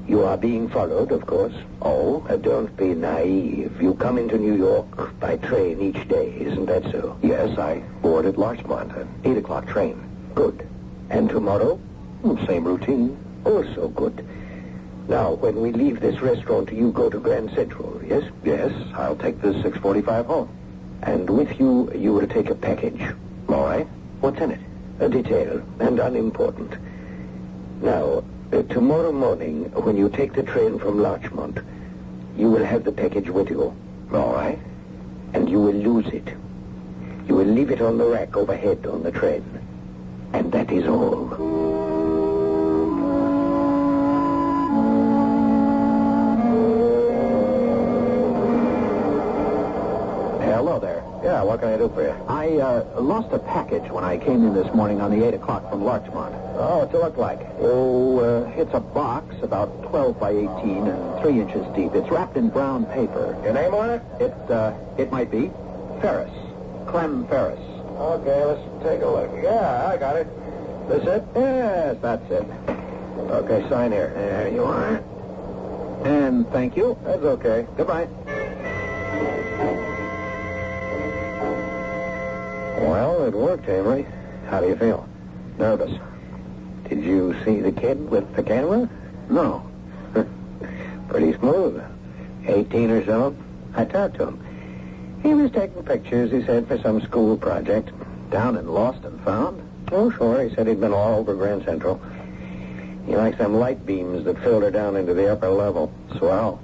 You are being followed, of course. Oh? Don't be naive. You come into New York by train each day, isn't that so? Yes, I board at Larchmont, an 8 o'clock train. Good. And tomorrow? Same routine. Also good. Now, when we leave this restaurant, you go to Grand Central, yes? Yes, I'll take the 6:45 home. And with you, you will take a package. All right. What's in it? A detail, and unimportant. Now, tomorrow morning, when you take the train from Larchmont, you will have the package with you. All right. And you will lose it. You will leave it on the rack overhead on the train. And that is all. Hello there. Yeah, what can I do for you? I lost a package when I came in this morning on the 8 o'clock from Larchmont. Oh, what's it look like? Oh, it's a box about 12 by 18 and 3 inches deep. It's wrapped in brown paper. Your name on it? It might be Ferris. Clem Ferris. Okay, let's take a look. Yeah, I got it. This it? Yes, that's it. Okay, sign here. There you are. And thank you. That's okay. Goodbye. Well, it worked, Amory. How do you feel? Nervous. Did you see the kid with the camera? No. Pretty smooth. 18 or so. I talked to him. He was taking pictures, he said, for some school project. Down in Lost and Found? Oh, sure. He said he'd been all over Grand Central. He likes them light beams that filter down into the upper level. Swell.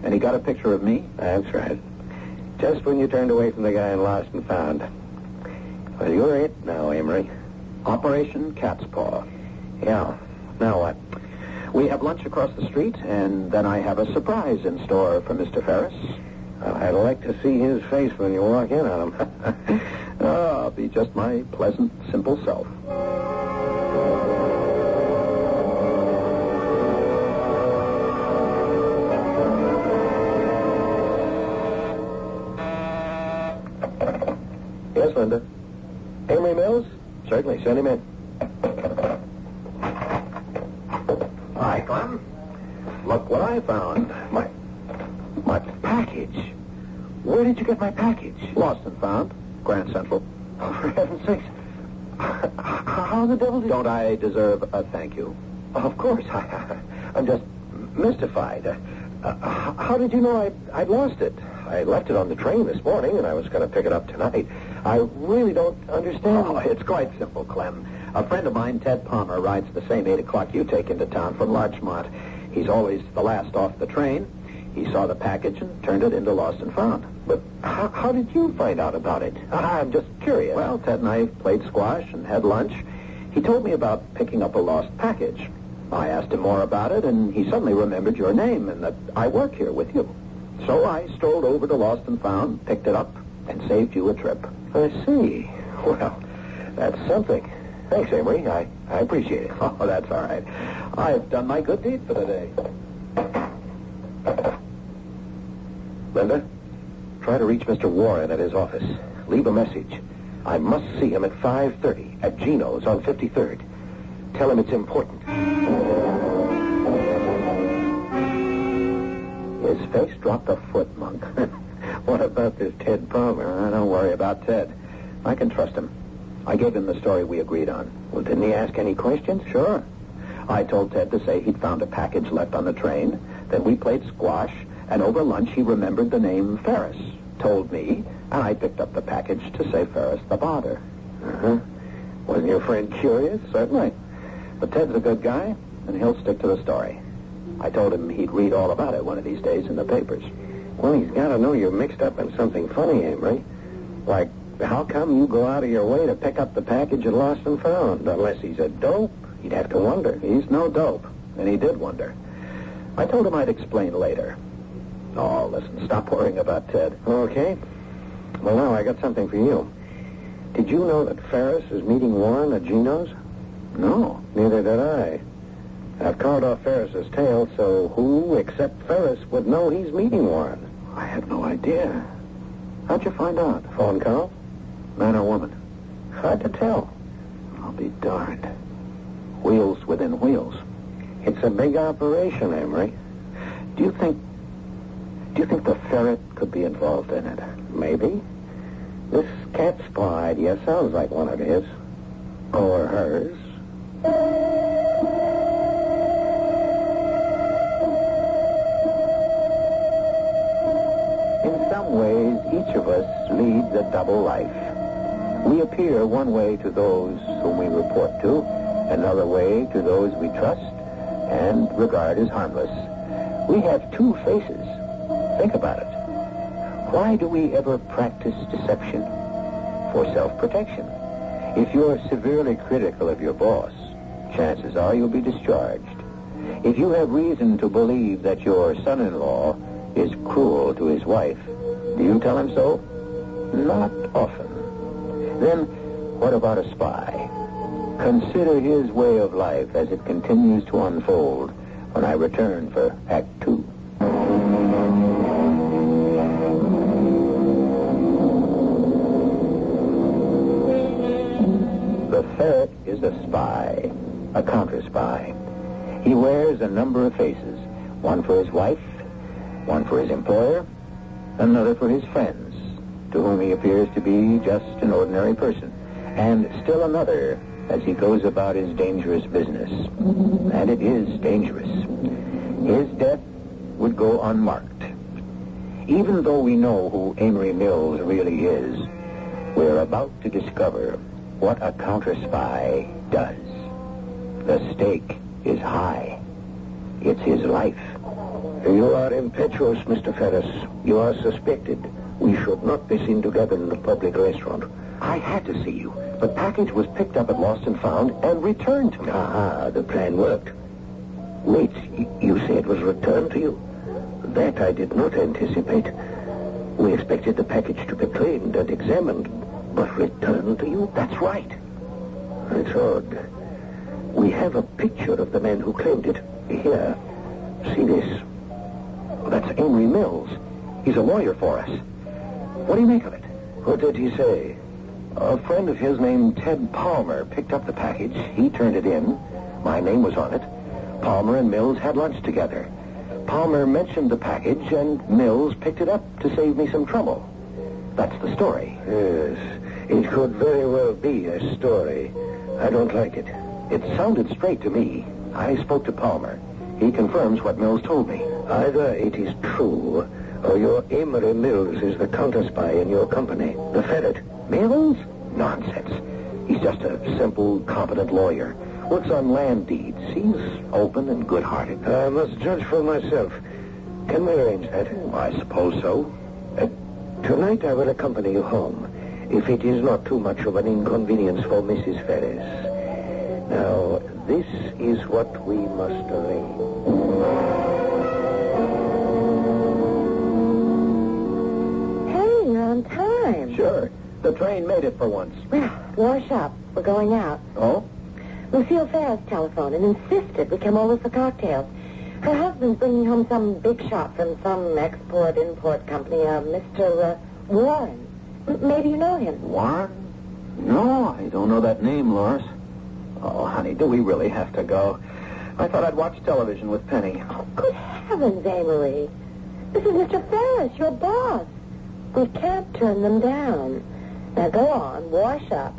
And he got a picture of me? That's right. Just when you turned away from the guy in Lost and Found. Well, you're it now, Amory. Operation Cat's Paw. Yeah. Now what? We have lunch across the street, and then I have a surprise in store for Mr. Ferris. I'd like to see his face when you walk in on him. I'll be just my pleasant, simple self. Yes, Linda. Amory Mills? Certainly. Send him in. Hi, Clem. Look what I found. My package. Where did you get my package? Lost and found. Grand Central. Oh, for heaven's sakes. How the devil did... Don't I deserve a thank you? Of course. I'm just mystified. How did you know I'd lost it? I left it on the train this morning, and I was going to pick it up tonight. I really don't understand. Oh, it's quite simple, Clem. A friend of mine, Ted Palmer, rides the same 8 o'clock you take into town from Larchmont. He's always the last off the train. He saw the package and turned it into Lost and Found. But how did you find out about it? I'm just curious. Well, Ted and I played squash and had lunch. He told me about picking up a lost package. I asked him more about it, and he suddenly remembered your name and that I work here with you. So I strolled over to Lost and Found, picked it up, and saved you a trip. I see. Well, that's something. Thanks, Amory. I appreciate it. Oh, that's all right. I've done my good deed for the day. Linda, try to reach Mr. Warren at his office. Leave a message. I must see him at 5:30 at Gino's on 53rd. Tell him it's important. His face dropped a foot, Monk. What about this Ted Palmer? Don't worry about Ted. I can trust him. I gave him the story we agreed on. Well, didn't he ask any questions? Sure. I told Ted to say he'd found a package left on the train. Then we played squash, and over lunch he remembered the name Ferris. Told me, and I picked up the package to save Ferris the bother. Uh-huh. Wasn't your friend curious? Certainly. But Ted's a good guy, and he'll stick to the story. I told him he'd read all about it one of these days in the papers. Well, he's got to know you're mixed up in something funny, Amory. Like, how come you go out of your way to pick up the package at Lost and Found? Unless he's a dope, he'd have to wonder. He's no dope, and he did wonder. I told him I'd explain later. Oh, listen, stop worrying about Ted. Okay. Well, now I got something for you. Did you know that Ferris is meeting Warren at Gino's? No. Neither did I. I've carved off Ferris's tail, so who except Ferris would know he's meeting Warren? I had no idea. How'd you find out? Phone call? Man or woman? Hard to tell. I'll be darned. Wheels within wheels. It's a big operation, Amory. Do you think the ferret could be involved in it? Maybe. This cat spa idea sounds like one of his. Or hers. In some ways, each of us leads a double life. We appear one way to those whom we report to, another way to those we trust and regard as harmless. We have two faces. Think about it. Why do we ever practice deception? For self-protection. If you're severely critical of your boss, chances are you'll be discharged. If you have reason to believe that your son-in-law is cruel to his wife, do you tell him so? Not often. Then, what about a spy? Consider his way of life as it continues to unfold when I return for Act 2. The ferret is a spy, a counter-spy. He wears a number of faces, one for his wife, one for his employer, another for his friends, to whom he appears to be just an ordinary person, and still another as he goes about his dangerous business. And it is dangerous. His death would go unmarked. Even though we know who Amory Mills really is, we're about to discover what a counter-spy does. The stake is high. It's his life. You are impetuous, Mr. Ferris. You are suspected. We should not be seen together in the public restaurant. I had to see you. The package was picked up at Lost and Found and returned to me. Ah, the plan worked. Wait, you say it was returned to you? That I did not anticipate. We expected the package to be cleaned and examined, but returned to you? That's right. It's odd. We have a picture of the man who claimed it. Here. See this? That's Amory Mills. He's a lawyer for us. What do you make of it? What did he say? A friend of his named Ted Palmer picked up the package. He turned it in. My name was on it. Palmer and Mills had lunch together. Palmer mentioned the package, and Mills picked it up to save me some trouble. That's the story. Yes, it could very well be a story. I don't like it. It sounded straight to me. I spoke to Palmer. He confirms what Mills told me. Either it is true, or your Amory Mills is the counter-spy in your company. The ferret. Mills? Nonsense. He's just a simple, competent lawyer. Works on land deeds. He's open and good-hearted. I must judge for myself. Can we arrange that? I suppose so. Tonight I will accompany you home, if it is not too much of an inconvenience for Mrs. Ferris. Now, this is what we must arrange. Hey, you're on time. Sure. The train made it for once. Well, wash up. We're going out. Oh? Lucille Ferris telephoned and insisted we come over for cocktails. Her husband's bringing home some big shot from some export-import company, Mr. Warren. Maybe you know him. Warren? No, I don't know that name, Loris. Oh, honey, do we really have to go? I thought I'd watch television with Penny. Oh, good heavens, Amory. This is Mr. Ferris, your boss. We can't turn them down. Now go on, wash up,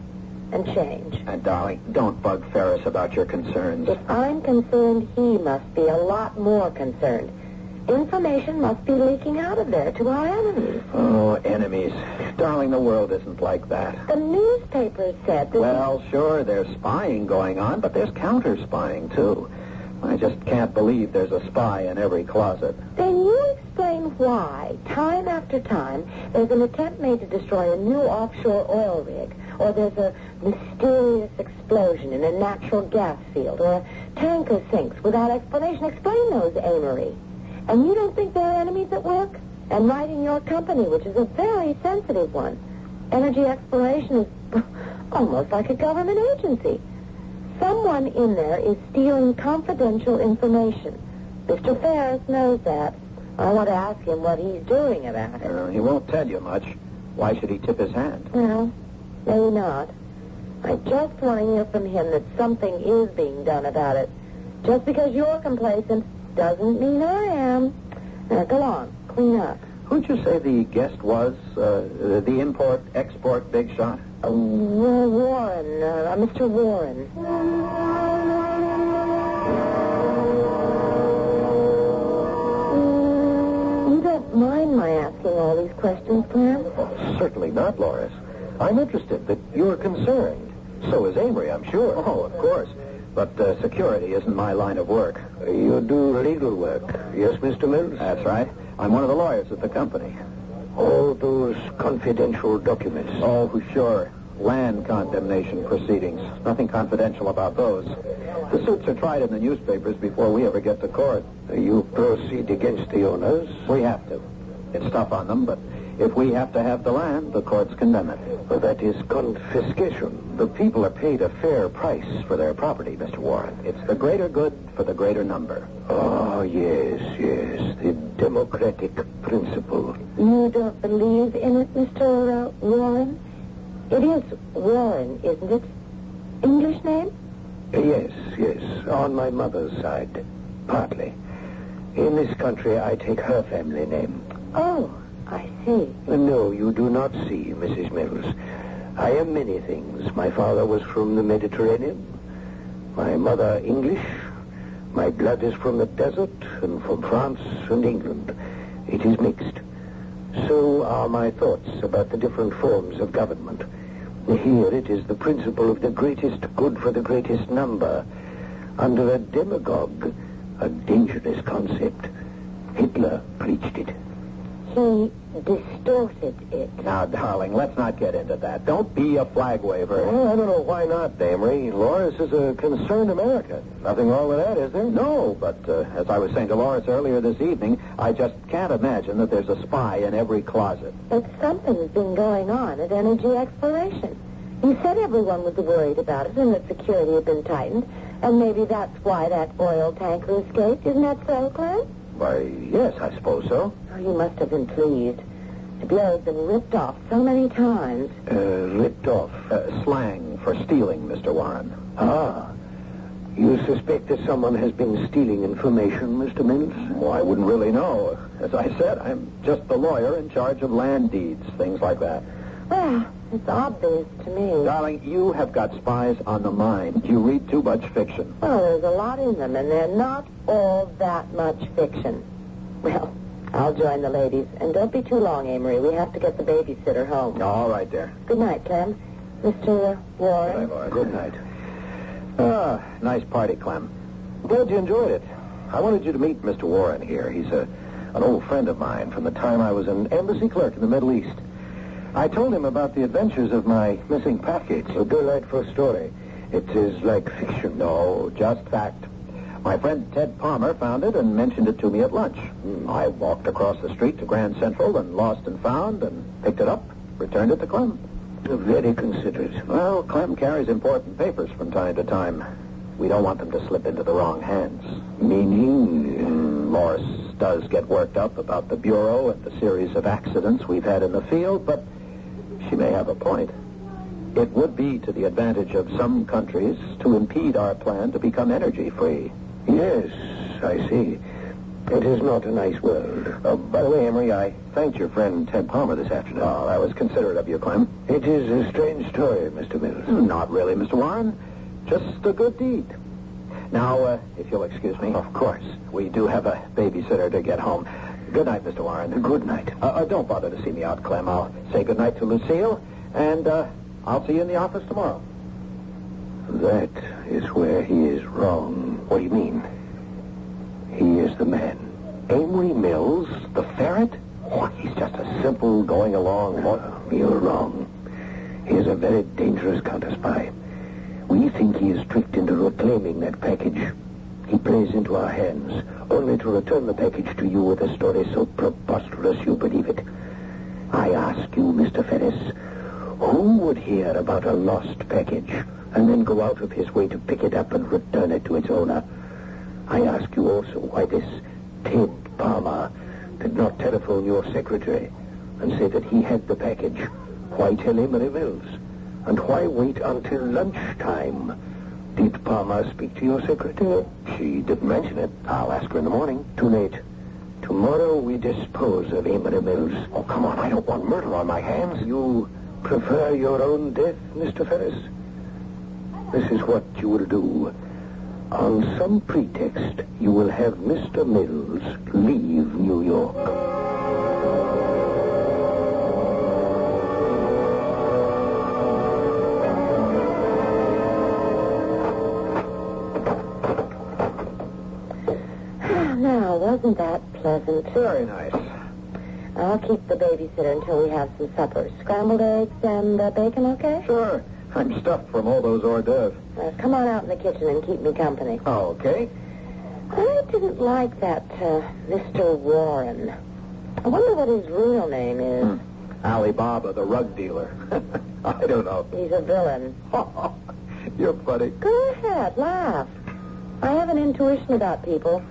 and change. Darling, don't bug Ferris about your concerns. If I'm concerned, he must be a lot more concerned. Information must be leaking out of there to our enemies. Oh, enemies. Darling, the world isn't like that. The newspapers said that... Well, sure, there's spying going on, but there's counter-spying, too. I just can't believe there's a spy in every closet. Then you explain why, time after time, there's an attempt made to destroy a new offshore oil rig, or there's a mysterious explosion in a natural gas field, or a tanker sinks without explanation. Explain those, Amory. And you don't think there are enemies at work? And right in your company, which is a very sensitive one. Energy exploration is almost like a government agency. Someone in there is stealing confidential information. Mr. Ferris knows that. I want to ask him what he's doing about it. He won't tell you much. Why should he tip his hand? Well, maybe not. I just want to hear from him that something is being done about it. Just because you're complacent doesn't mean I am. Now, go on. Clean up. Who'd you say the guest was? The import-export big shot? Warren. Mr. Warren. You don't mind my asking all these questions, Clem? Oh, certainly not, Loris. I'm interested that you're concerned. So is Amory, I'm sure. Oh, of course. But security isn't my line of work. You do legal work, yes, Mr. Mills? That's right. I'm one of the lawyers at the company. All those confidential documents? Oh, sure. Land condemnation proceedings. Nothing confidential about those. The suits are tried in the newspapers before we ever get to court. You proceed against the owners? We have to. It's tough on them, but if we have to have the land, the courts condemn it. Well, that is confiscation. The people are paid a fair price for their property, Mr. Warren. It's the greater good for the greater number. Oh, yes. The democratic principle. You don't believe in it, Mr. Warren? It is Warren, isn't it? English name? Yes. On my mother's side. Partly. In this country, I take her family name. Oh, I see. No, you do not see, Mrs. Mills. I am many things. My father was from the Mediterranean. My mother, English. My blood is from the desert and from France and England. It is mixed. So are my thoughts about the different forms of government. Here it is the principle of the greatest good for the greatest number. Under a demagogue, a dangerous concept. Hitler preached it. He distorted it. Now, darling, let's not get into that. Don't be a flag waver. Well, I don't know why not, Damery. Loris is a concerned American. Nothing wrong with that, is there? No, but as I was saying to Loris earlier this evening, I just can't imagine that there's a spy in every closet. But something's been going on at Energy Exploration. You said everyone was worried about it and that security had been tightened, and maybe that's why that oil tanker escaped. Isn't that so, Clem? Why, yes, I suppose so. Oh, you must have been pleased. The bureau's been ripped off so many times. Ripped off? Slang for stealing, Mr. Warren. Ah. You suspect that someone has been stealing information, Mr. Mills? Well, I wouldn't really know. As I said, I'm just the lawyer in charge of land deeds, things like that. Well, it's obvious to me. Darling, you have got spies on the mind. You read too much fiction. Well, there's a lot in them, and they're not all that much fiction. Well, I'll join the ladies. And don't be too long, Amory. We have to get the babysitter home. All right, dear. Good night, Clem. Mr. Warren. Good night. Nice party, Clem. Glad you enjoyed it. I wanted you to meet Mr. Warren here. He's an old friend of mine from the time I was an embassy clerk in the Middle East. I told him about the adventures of my missing package. A delightful story. It is like fiction. No, just fact. My friend Ted Palmer found it and mentioned it to me at lunch. I walked across the street to Grand Central and lost and found and picked it up, returned it to Clem. Very considerate. Well, Clem carries important papers from time to time. We don't want them to slip into the wrong hands. Meaning? Morris does get worked up about the Bureau and the series of accidents we've had in the field, but she may have a point. It would be to the advantage of some countries to impede our plan to become energy-free. Yes, I see. It is not a nice world. By the way, Emery, I thanked your friend Ted Palmer this afternoon. Oh, that was considerate of you, Clem. It is a strange story, Mr. Mills. Not really, Mr. Warren. Just a good deed. Now, if you'll excuse me. Of course. We do have a babysitter to get home. Good night, Mr. Warren. Good night. Don't bother to see me out, Clem. I'll say good night to Lucille, and I'll see you in the office tomorrow. That is where he is wrong. What do you mean? He is the man. Amory Mills, the ferret? Oh, he's just a simple going along. You're wrong. He is a very dangerous counter-spy. We think he is tricked into reclaiming that package. He plays into our hands, only to return the package to you with a story so preposterous you believe it. I ask you, Mr. Ferris, who would hear about a lost package and then go out of his way to pick it up and return it to its owner? I ask you also why this Ted Palmer did not telephone your secretary and say that he had the package. Why tell Emery Mills? And why wait until lunchtime? Did Palmer speak to your secretary? She didn't mention it. I'll ask her in the morning. Too late. Tomorrow we dispose of Emery Mills. Oh, come on, I don't want murder on my hands. You prefer your own death, Mr. Ferris? This is what you will do. On some pretext, you will have Mr. Mills leave New York. Now, wasn't that pleasant? Very nice. I'll keep the babysitter until we have some supper. Scrambled eggs and bacon, okay? Sure. I'm stuffed from all those hors d'oeuvres. Come on out in the kitchen and keep me company. Oh, okay. I didn't like that Mr. Warren. I wonder what his real name is. Alibaba, the rug dealer. I don't know. He's a villain. You're funny. Go ahead, laugh. I have an intuition about people.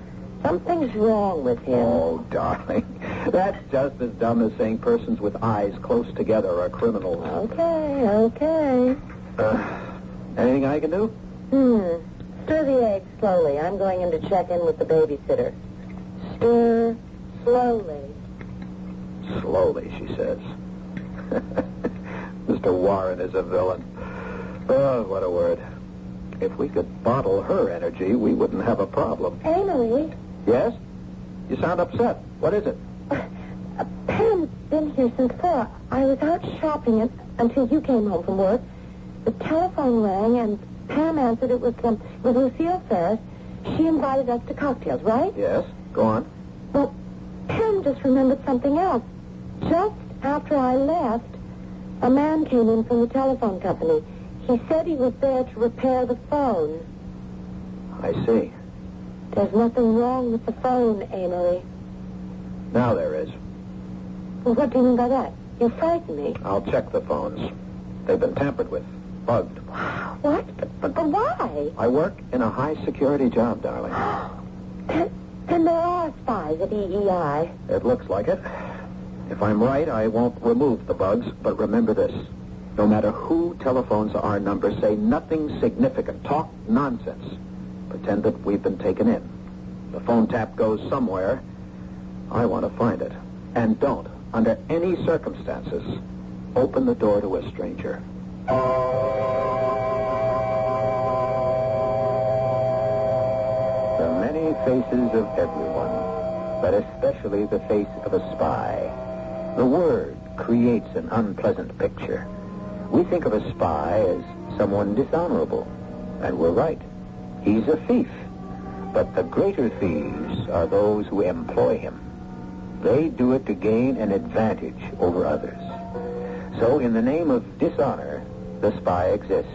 Something's wrong with him. Oh, darling. That's just as dumb as saying persons with eyes close together are criminals. Okay. Anything I can do? Stir the eggs slowly. I'm going in to check in with the babysitter. Stir slowly. Slowly, she says. Mr. Warren is a villain. Oh, what a word. If we could bottle her energy, we wouldn't have a problem. Amory? Yes? You sound upset. What is it? Pam's been here since 4. I was out shopping until you came home from work. The telephone rang, and Pam answered. It was Lucille Ferris. She invited us to cocktails, right? Yes. Go on. Well, Clem just remembered something else. Just after I left, a man came in from the telephone company. He said he was there to repair the phone. I see. There's nothing wrong with the phone, Amory. Now there is. Well, what do you mean by that? You frightened me. I'll check the phones. They've been tampered with. Bugged. What? But why? I work in a high-security job, darling. And there are spies at EEI. It looks like it. If I'm right, I won't remove the bugs, but remember this. No matter who telephones our number, say nothing significant. Talk nonsense. Pretend that we've been taken in. The phone tap goes somewhere. I want to find it. And don't, under any circumstances, open the door to a stranger. The many faces of everyone, but especially the face of a spy. The word creates an unpleasant picture. We think of a spy as someone dishonorable, and we're right. He's a thief. But the greater thieves are those who employ him. They do it to gain an advantage over others. So in the name of dishonor, the spy exists,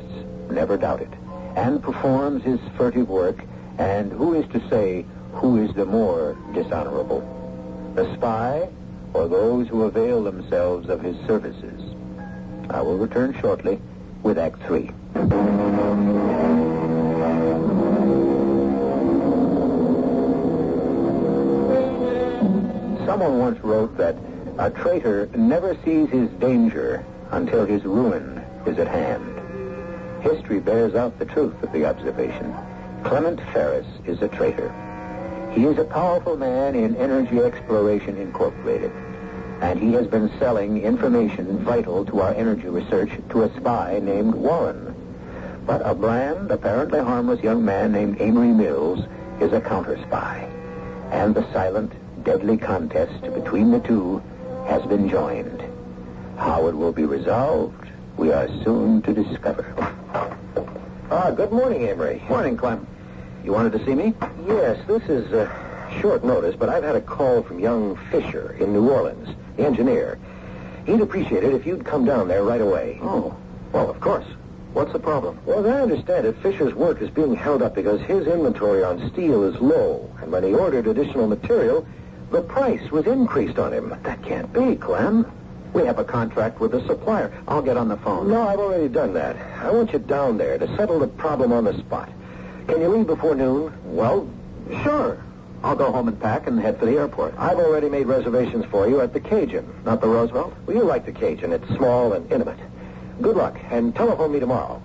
never doubt it, and performs his furtive work, and who is to say who is the more dishonorable? The spy or those who avail themselves of his services? I will return shortly with Act 3. Someone once wrote that a traitor never sees his danger until his ruin is at hand. History bears out the truth of the observation. Clement Ferris is a traitor. He is a powerful man in Energy Exploration Incorporated, and he has been selling information vital to our energy research to a spy named Warren. But a bland, apparently harmless young man named Amory Mills is a counter-spy, and the silent, deadly contest between the two has been joined. How it will be resolved, we are soon to discover. Good morning, Amory. Morning, Clem. You wanted to see me? Yes, this is short notice, but I've had a call from young Fisher in New Orleans, the engineer. He'd appreciate it if you'd come down there right away. Oh, well, of course. What's the problem? Well, as I understand it, Fisher's work is being held up because his inventory on steel is low, and when he ordered additional material, the price was increased on him. That can't be, Clem. We have a contract with the supplier. I'll get on the phone. No, I've already done that. I want you down there to settle the problem on the spot. Can you leave before noon? Well, sure. I'll go home and pack and head for the airport. I've already made reservations for you at the Cajun. Not the Roosevelt? Well, you like the Cajun. It's small and intimate. Good luck, and telephone me tomorrow.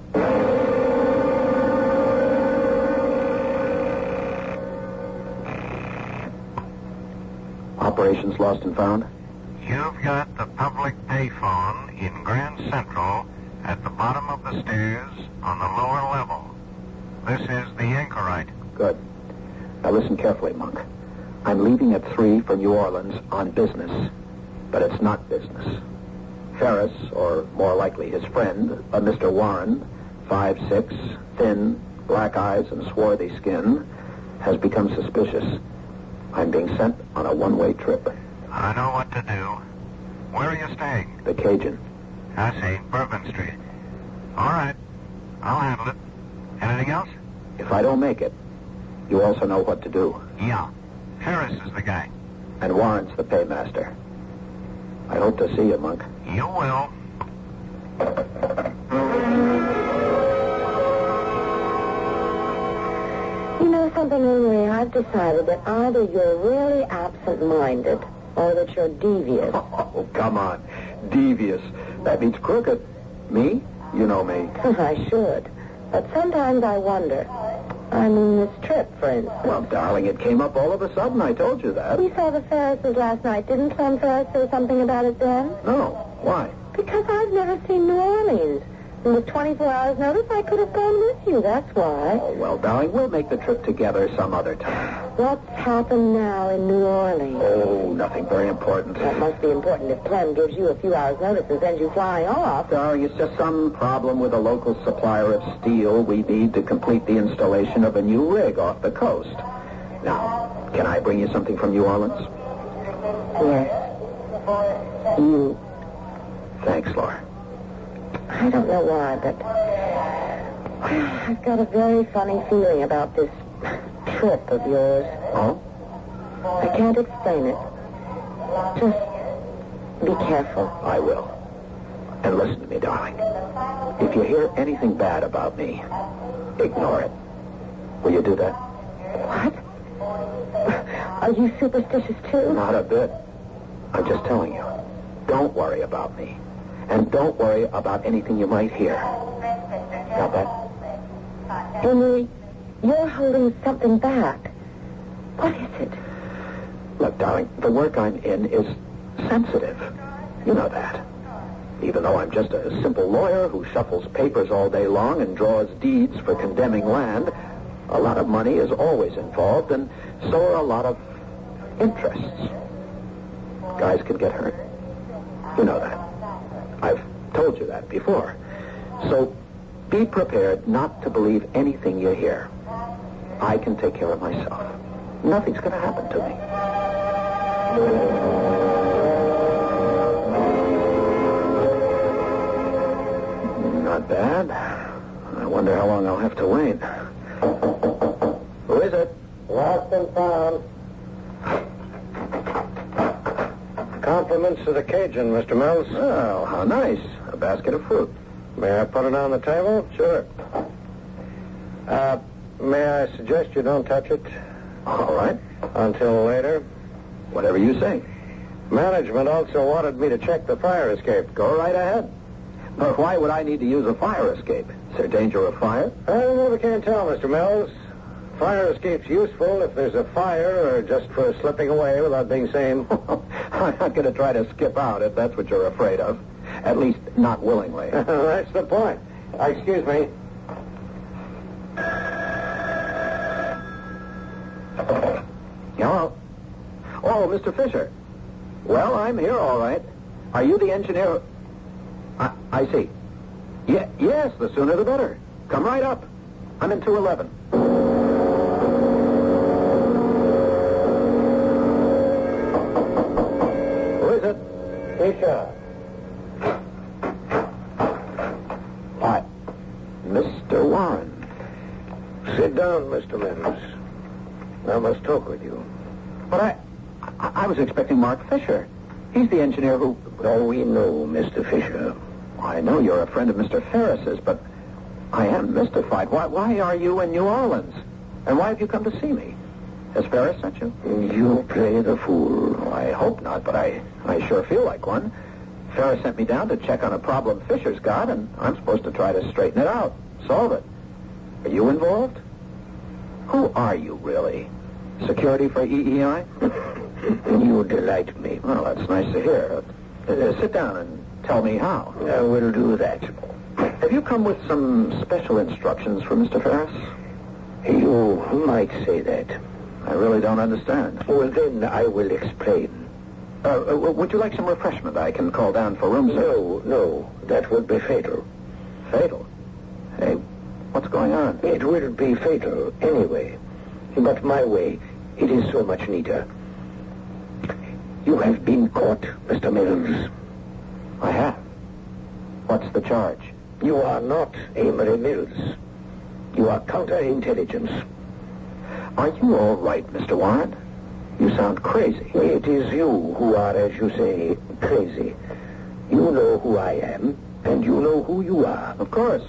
Operations lost and found? You've got the public payphone in Grand Central at the bottom of the stairs on the lower level. This is the anchorite. Good. Now listen carefully, Monk. I'm leaving at 3 for New Orleans on business, but it's not business. Ferris, or more likely his friend, a Mr. Warren, 5'6", thin, black eyes and swarthy skin, has become suspicious. I'm being sent on a one-way trip. I know what to do. Where are you staying? The Cajun. I see. Bourbon Street. All right. I'll handle it. Anything else? If I don't make it, you also know what to do. Yeah. Ferris is the guy. And Warren's the paymaster. I hope to see you, Monk. You will. You know something, Henry? I've decided that either you're really absent-minded or that you're devious. Oh, come on. Devious. That means crooked. Me? You know me. I should. But sometimes I wonder. I mean, this trip, for instance. Well, darling, it came up all of a sudden. I told you that. We saw the Ferrises last night. Didn't Clem Ferris say something about it then? No. Why? Because I've never seen New Orleans. And with 24 hours' notice, I could have gone with you. That's why. Oh, well, darling, we'll make the trip together some other time. What's happened now in New Orleans? Oh, nothing very important. That must be important if Clem gives you a few hours' notice and sends you flying off. Darling, it's just some problem with a local supplier of steel we need to complete the installation of a new rig off the coast. Now, can I bring you something from New Orleans? Yes. You. Thanks, Laura. I don't know why, but I've got a very funny feeling about this trip of yours. Oh? I can't explain it. Just be careful. I will. And listen to me, darling. If you hear anything bad about me, ignore it. Will you do that? What? Are you superstitious, too? Not a bit. I'm just telling you. Don't worry about me. And don't worry about anything you might hear. Got that? Henry, you're holding something back. What is it? Look, darling, the work I'm in is sensitive. You know that. Even though I'm just a simple lawyer who shuffles papers all day long and draws deeds for condemning land, a lot of money is always involved, and so are a lot of interests. Guys can get hurt. You know that. I've told you that before. So be prepared not to believe anything you hear. I can take care of myself. Nothing's going to happen to me. Not bad. I wonder how long I'll have to wait. Who is it? Lost and found. Compliments to the Cajun, Mr. Mills. Oh, how nice. A basket of fruit. May I put it on the table? Sure. May I suggest you don't touch it? All right. Until later. Whatever you say. Management also wanted me to check the fire escape. Go right ahead. But why would I need to use a fire escape? Is there danger of fire? I never can tell, Mr. Mills. Fire escape's useful if there's a fire or just for slipping away without being seen. I'm not going to try to skip out if that's what you're afraid of. At least not willingly. That's the point. Excuse me. Hello? Oh, Mr. Fisher. Well, I'm here, all right. Are you the engineer? I see. Yes, the sooner the better. Come right up. I'm in 211. Who is it? Fisher. Hi. Mr. Warren. Sit down, Mr. Mills. I must talk with you. But I was expecting Mark Fisher. He's the engineer who... Oh, we know Mr. Fisher. I know you're a friend of Mr. Ferris's, but I am mystified. Why are you in New Orleans? And why have you come to see me? Has Ferris sent you? You play the fool. Oh, I hope not, but I sure feel like one. Ferris sent me down to check on a problem Fisher's got, and I'm supposed to try to straighten it out, solve it. Are you involved? Who are you, really? Security for EEI? You delight me. Well, that's nice to hear. Sit down and tell me how. I will do that. Have you come with some special instructions for Mr. Ferris? You might say that. I really don't understand. Well, then I will explain. Would you like some refreshment? I can call down for room service. No. That would be fatal. Fatal? Hey, what's going on? It will be fatal anyway. But my way, it is so much neater. You have been caught, Mr. Mills. I have. What's the charge? You are not Amory Mills. You are counterintelligence. Are you all right, Mr. Warren? You sound crazy. It is you who are, as you say, crazy. You know who I am, and you know who you are. Of course.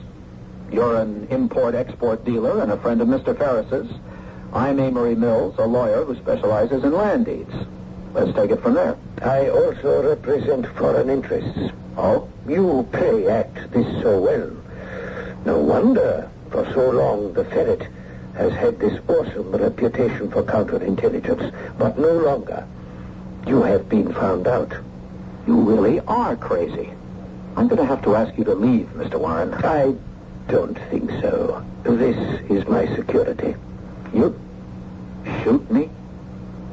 You're an import-export dealer and a friend of Mr. Ferris's. I'm Amory Mills, a lawyer who specializes in land deeds. Let's take it from there. I also represent foreign interests. Oh? You play act this so well. No wonder, for so long, the ferret has had this awesome reputation for counterintelligence, but no longer. You have been found out. You really are crazy. I'm going to have to ask you to leave, Mr. Warren. I don't think so. This is my security. You shoot me?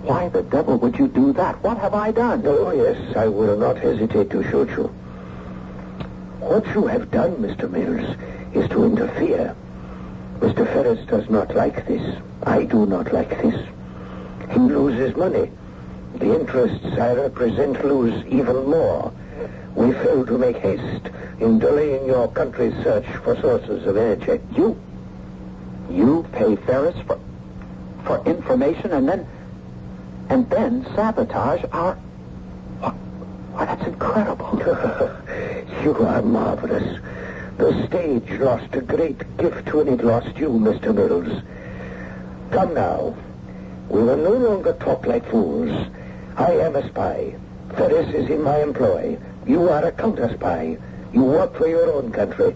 Why the devil would you do that? What have I done? Oh, yes, I will not hesitate to shoot you. What you have done, Mr. Mills, is to interfere. Mr. Ferris does not like this. I do not like this. He loses money. The interests I represent lose even more. We fail to make haste in delaying your country's search for sources of energy. You pay Ferris for information and then sabotage our... Why, that's incredible. You are marvelous. The stage lost a great gift when it lost you, Mr. Mills. Come now. We will no longer talk like fools. I am a spy. Ferris is in my employ. You are a counter-spy. You work for your own country.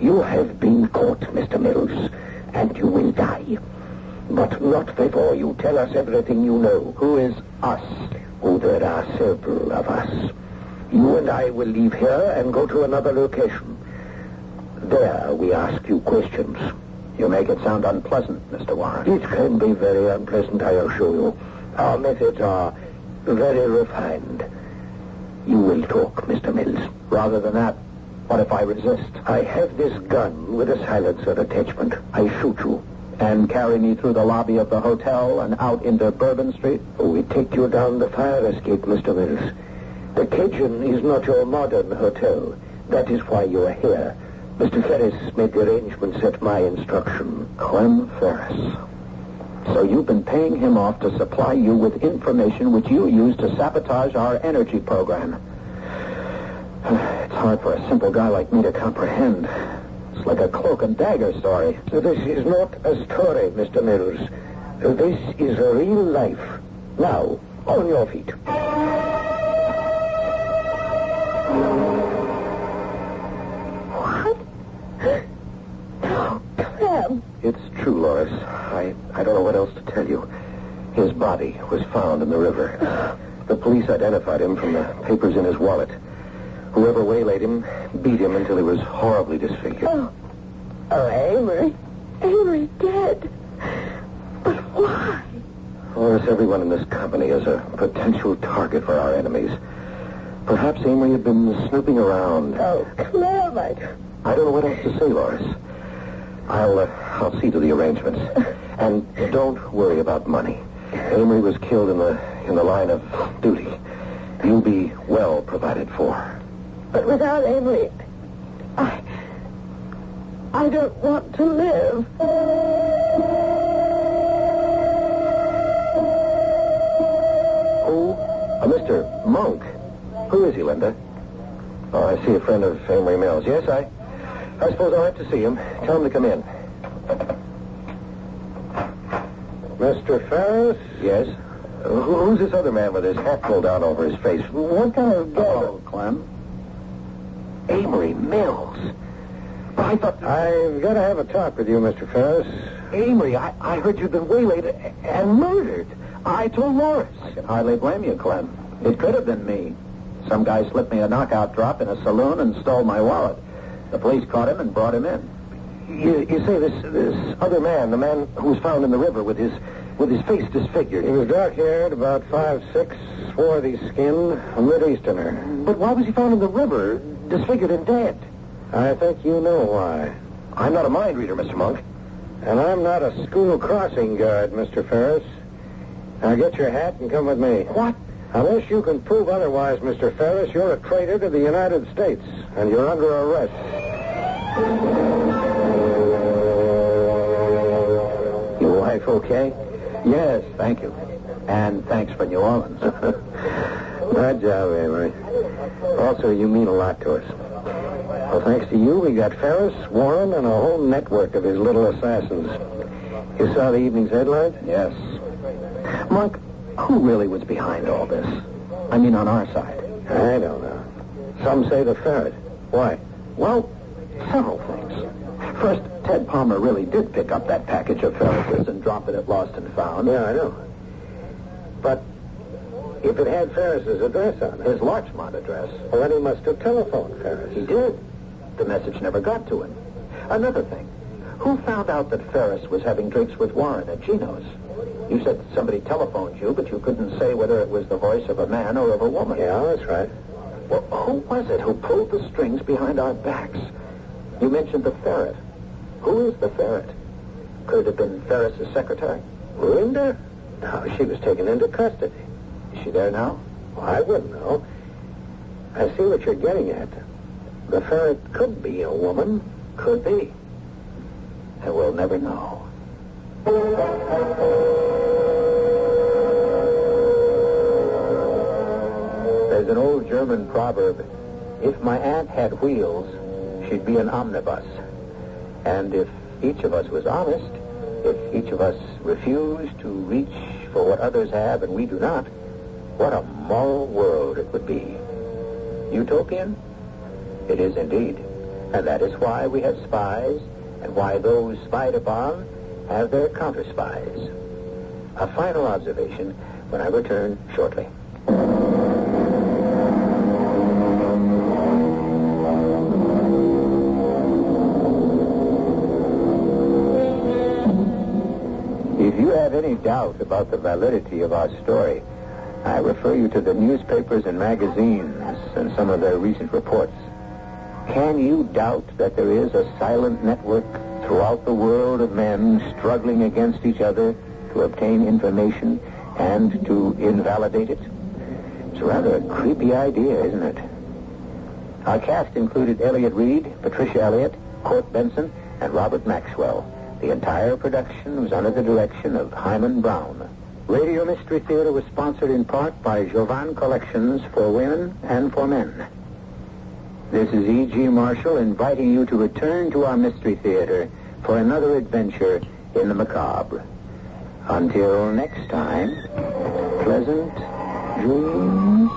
You have been caught, Mr. Mills, and you will die. But not before you tell us everything you know. Who is us? Oh, there are several of us. You and I will leave here and go to another location. There we ask you questions. You make it sound unpleasant, Mr. Warren. It can be very unpleasant, I assure you. Our methods are very refined. You will talk, Mr. Mills. Rather than that, what if I resist? I have this gun with a silencer attachment. I shoot you. And carry me through the lobby of the hotel and out into Bourbon Street? We take you down the fire escape, Mr. Mills. The Cajun is not your modern hotel. That is why you are here. Mr. Ferris made the arrangements at my instruction. Clem Ferris. So you've been paying him off to supply you with information which you use to sabotage our energy program. It's hard for a simple guy like me to comprehend. It's like a cloak and dagger story. This is not a story, Mr. Mills. This is a real life. Now, on your feet. What? Oh, Clem. It's true, Loris. I don't know what else to tell you. His body was found in the river. The police identified him from the papers in his wallet. Whoever waylaid him beat him until he was horribly disfigured. Oh, Amory. Amory's dead. But why? Loris, everyone in this company is a potential target for our enemies. Perhaps Amory had been snooping around. Oh, Clem, I don't know what else to say, Loris. I'll see to the arrangements. And don't worry about money. Amory was killed in the line of duty. You'll be well provided for. But without Amory, I don't want to live. Who? Mr. Monk. Who is he, Linda? Oh, I see a friend of Amory Mills. Yes, I suppose I'll have to see him. Tell him to come in. Mr. Ferris? Yes? Who's this other man with his hat pulled down over his face? What kind of guy? Oh, Clem. Amory Mills. I thought... I've got to have a talk with you, Mr. Ferris. Amory, I heard you'd been waylaid and murdered. I told Loris. I can hardly blame you, Clem. It could have been me. Some guy slipped me a knockout drop in a saloon and stole my wallet. The police caught him and brought him in. You say this other man, the man who was found in the river with his face disfigured. He was dark-haired, about 5'6", swarthy skin, a Mid-Easterner. But why was he found in the river, disfigured and dead? I think you know why. I'm not a mind reader, Mr. Monk. And I'm not a school crossing guard, Mr. Ferris. Now get your hat and come with me. What? Unless you can prove otherwise, Mr. Ferris, you're a traitor to the United States, and you're under arrest. Your wife okay? Yes, thank you. And thanks for New Orleans. Good job, Amory. Also, you mean a lot to us. Well, thanks to you, we got Ferris, Warren, and a whole network of his little assassins. You saw the evening's headlines? Yes. Monk, who really was behind all this? I mean, on our side. I don't know. Some say the ferret. Why? Well, several things. First, Ted Palmer really did pick up that package of Ferris's and drop it at Lost and Found. Yeah, I know. But if it had Ferris's address on it... His Larchmont address. Well, then he must have telephoned Ferris. He did. The message never got to him. Another thing. Who found out that Ferris was having drinks with Warren at Gino's? You said somebody telephoned you, but you couldn't say whether it was the voice of a man or of a woman. Yeah, that's right. Well, who was it who pulled the strings behind our backs? You mentioned the ferret. Who is the ferret? Could it have been Ferris's secretary? Linda? No, she was taken into custody. Is she there now? Well, I wouldn't know. I see what you're getting at. The ferret could be a woman. Could be. And we'll never know. There's an old German proverb, if my aunt had wheels, she'd be an omnibus. And if each of us was honest, if each of us refused to reach for what others have and we do not, what a moral world it would be. Utopian? It is indeed. And that is why we have spies, and why those spied upon have their counter-spies. A final observation when I return shortly. If you have any doubt about the validity of our story, I refer you to the newspapers and magazines and some of their recent reports. Can you doubt that there is a silent network throughout the world of men struggling against each other to obtain information and to invalidate it? It's rather a creepy idea, isn't it? Our cast included Elliot Reed, Patricia Elliott, Court Benson, and Robert Maxwell. The entire production was under the direction of Hyman Brown. Radio Mystery Theater was sponsored in part by Jovan Collections for Women and for Men. This is E.G. Marshall inviting you to return to our Mystery Theater for another adventure in the macabre. Until next time, pleasant dreams.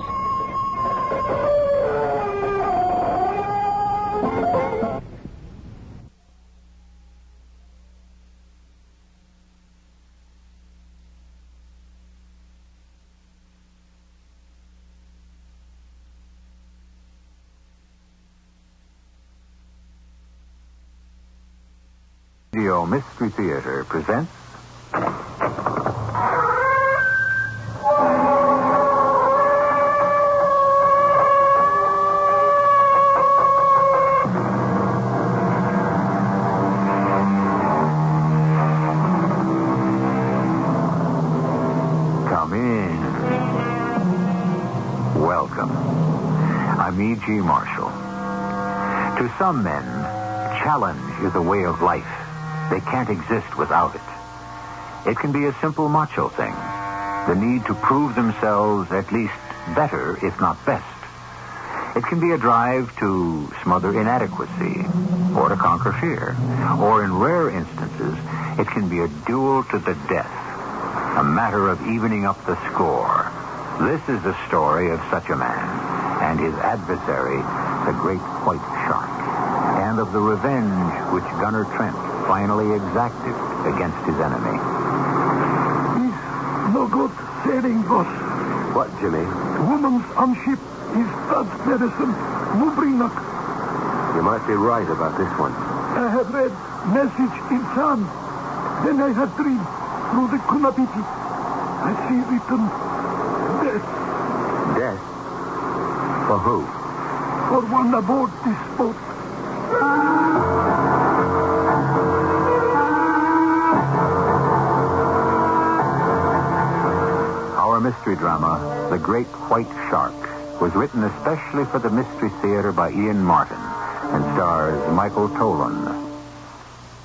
Radio Mystery Theater presents Come in. Welcome. I'm E.G. Marshall. To some men, challenge is a way of life. They can't exist without it. It can be a simple macho thing. The need to prove themselves at least better, if not best. It can be a drive to smother inadequacy or to conquer fear. Or in rare instances, it can be a duel to the death. A matter of evening up the score. This is the story of such a man and his adversary, the great white shark. And of the revenge which Gunner Trent finally exacted against his enemy. He's no good sailing, boss. What, Jimmy? The woman's on ship is bad medicine. No bring luck. You might be right about this one. I have read message in sun. Then I had dream through the Kunabiti. I see written death. Death? For who? For one aboard this boat. Our mystery drama, The Great White Shark, was written especially for the Mystery Theater by Ian Martin and stars Michael Tolan.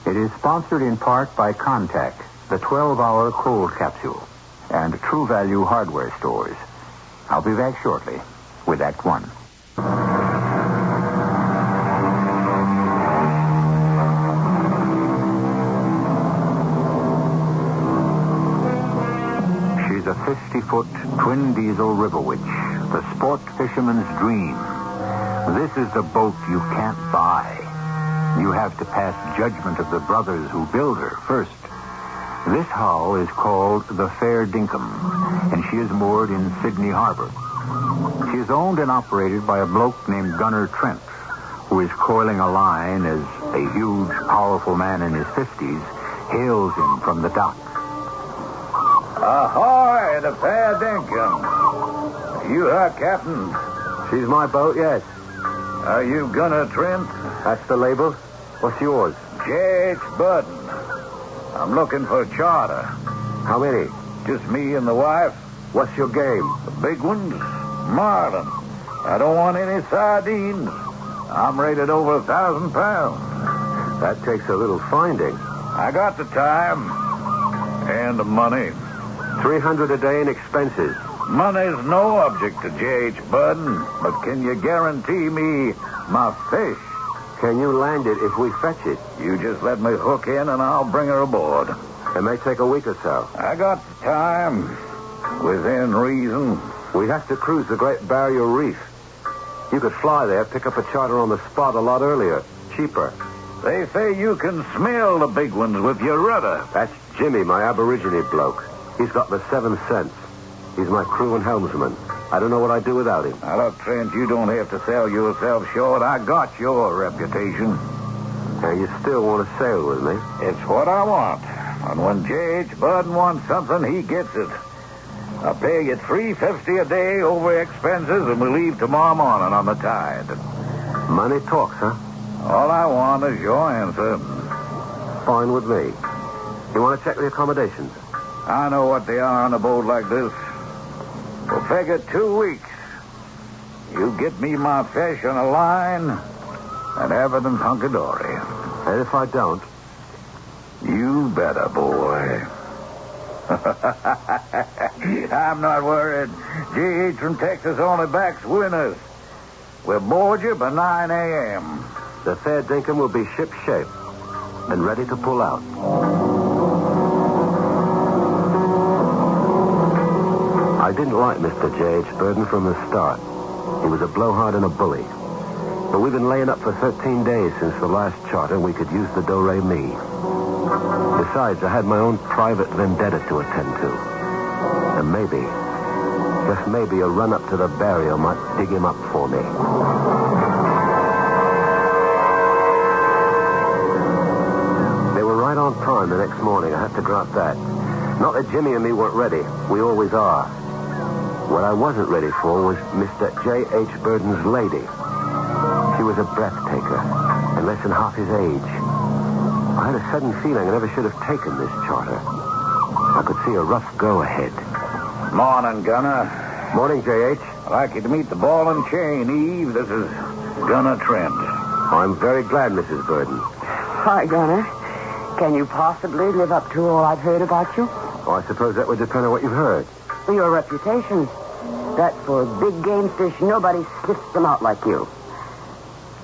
It is sponsored in part by Contact, the 12-hour cold capsule, and True Value hardware stores. I'll be back shortly with Act One. She's a 50-foot twin-diesel river witch, the sport fisherman's dream. This is the boat you can't buy. You have to pass judgment of the brothers who build her first. This hull is called the Fair Dinkum, and she is moored in Sydney Harbor. She is owned and operated by a bloke named Gunner Trent, who is coiling a line as a huge, powerful man in his 50s hails him from the dock. Ahoy, the Fair Dinkum. You her captain? She's my boat, yes. Are you Gunner Trent? That's the label. What's yours? J.H. Burden. I'm looking for a charter. How many? Just me and the wife. What's your game? The big ones? Marlin. I don't want any sardines. I'm rated over 1,000 pounds. That takes a little finding. I got the time. And the money. $300 a day in expenses. Money's no object to J.H. Burden, but can you guarantee me my fish? Can you land it if we fetch it? You just let me hook in and I'll bring her aboard. It may take a week or so. I got the time. Within reason. We have to cruise the Great Barrier Reef. You could fly there, pick up a charter on the spot a lot earlier. Cheaper. They say you can smell the big ones with your rudder. That's Jimmy, my Aborigine bloke. He's got the 7 cents. He's my crew and helmsman. I don't know what I'd do without him. Now, look, Trent, you don't have to sell yourself short. I got your reputation. And you still want to sail with me? It's what I want. And when J.H. Burden wants something, he gets it. I'll pay you $350 a day over expenses, and we leave tomorrow morning on the tide. Money talks, huh? All I want is your answer. Fine with me. You want to check the accommodations? I know what they are on a boat like this. We'll figure 2 weeks. You get me my fish on a line, and everything's hunky-dory. And if I don't? You better, boy. I'm not worried. G.H. from Texas only backs winners. We'll board you by 9 a.m. The Fair Dinkum will be ship-shape and ready to pull out. I didn't like Mr. J.H. Burden from the start. He was a blowhard and a bully. But we've been laying up for 13 days since the last charter, and we could use the do-re-mi. Besides, I had my own private vendetta to attend to. And maybe, just maybe, a run up to the barrier might dig him up for me. They were right on time the next morning. I have to grant that. Not that Jimmy and me weren't ready. We always are. What I wasn't ready for was Mr. J.H. Burden's lady. She was a breath taker, and less than half his age. I had a sudden feeling I never should have taken this charter. I could see a rough go ahead. Morning, Gunner. Morning, J.H. I'd like you to meet the ball and chain, Eve. This is Gunner Trent. I'm very glad, Mrs. Burden. Hi, Gunner. Can you possibly live up to all I've heard about you? Oh, I suppose that would depend on what you've heard. Your reputation. That for big game fish, nobody sniffs them out like you.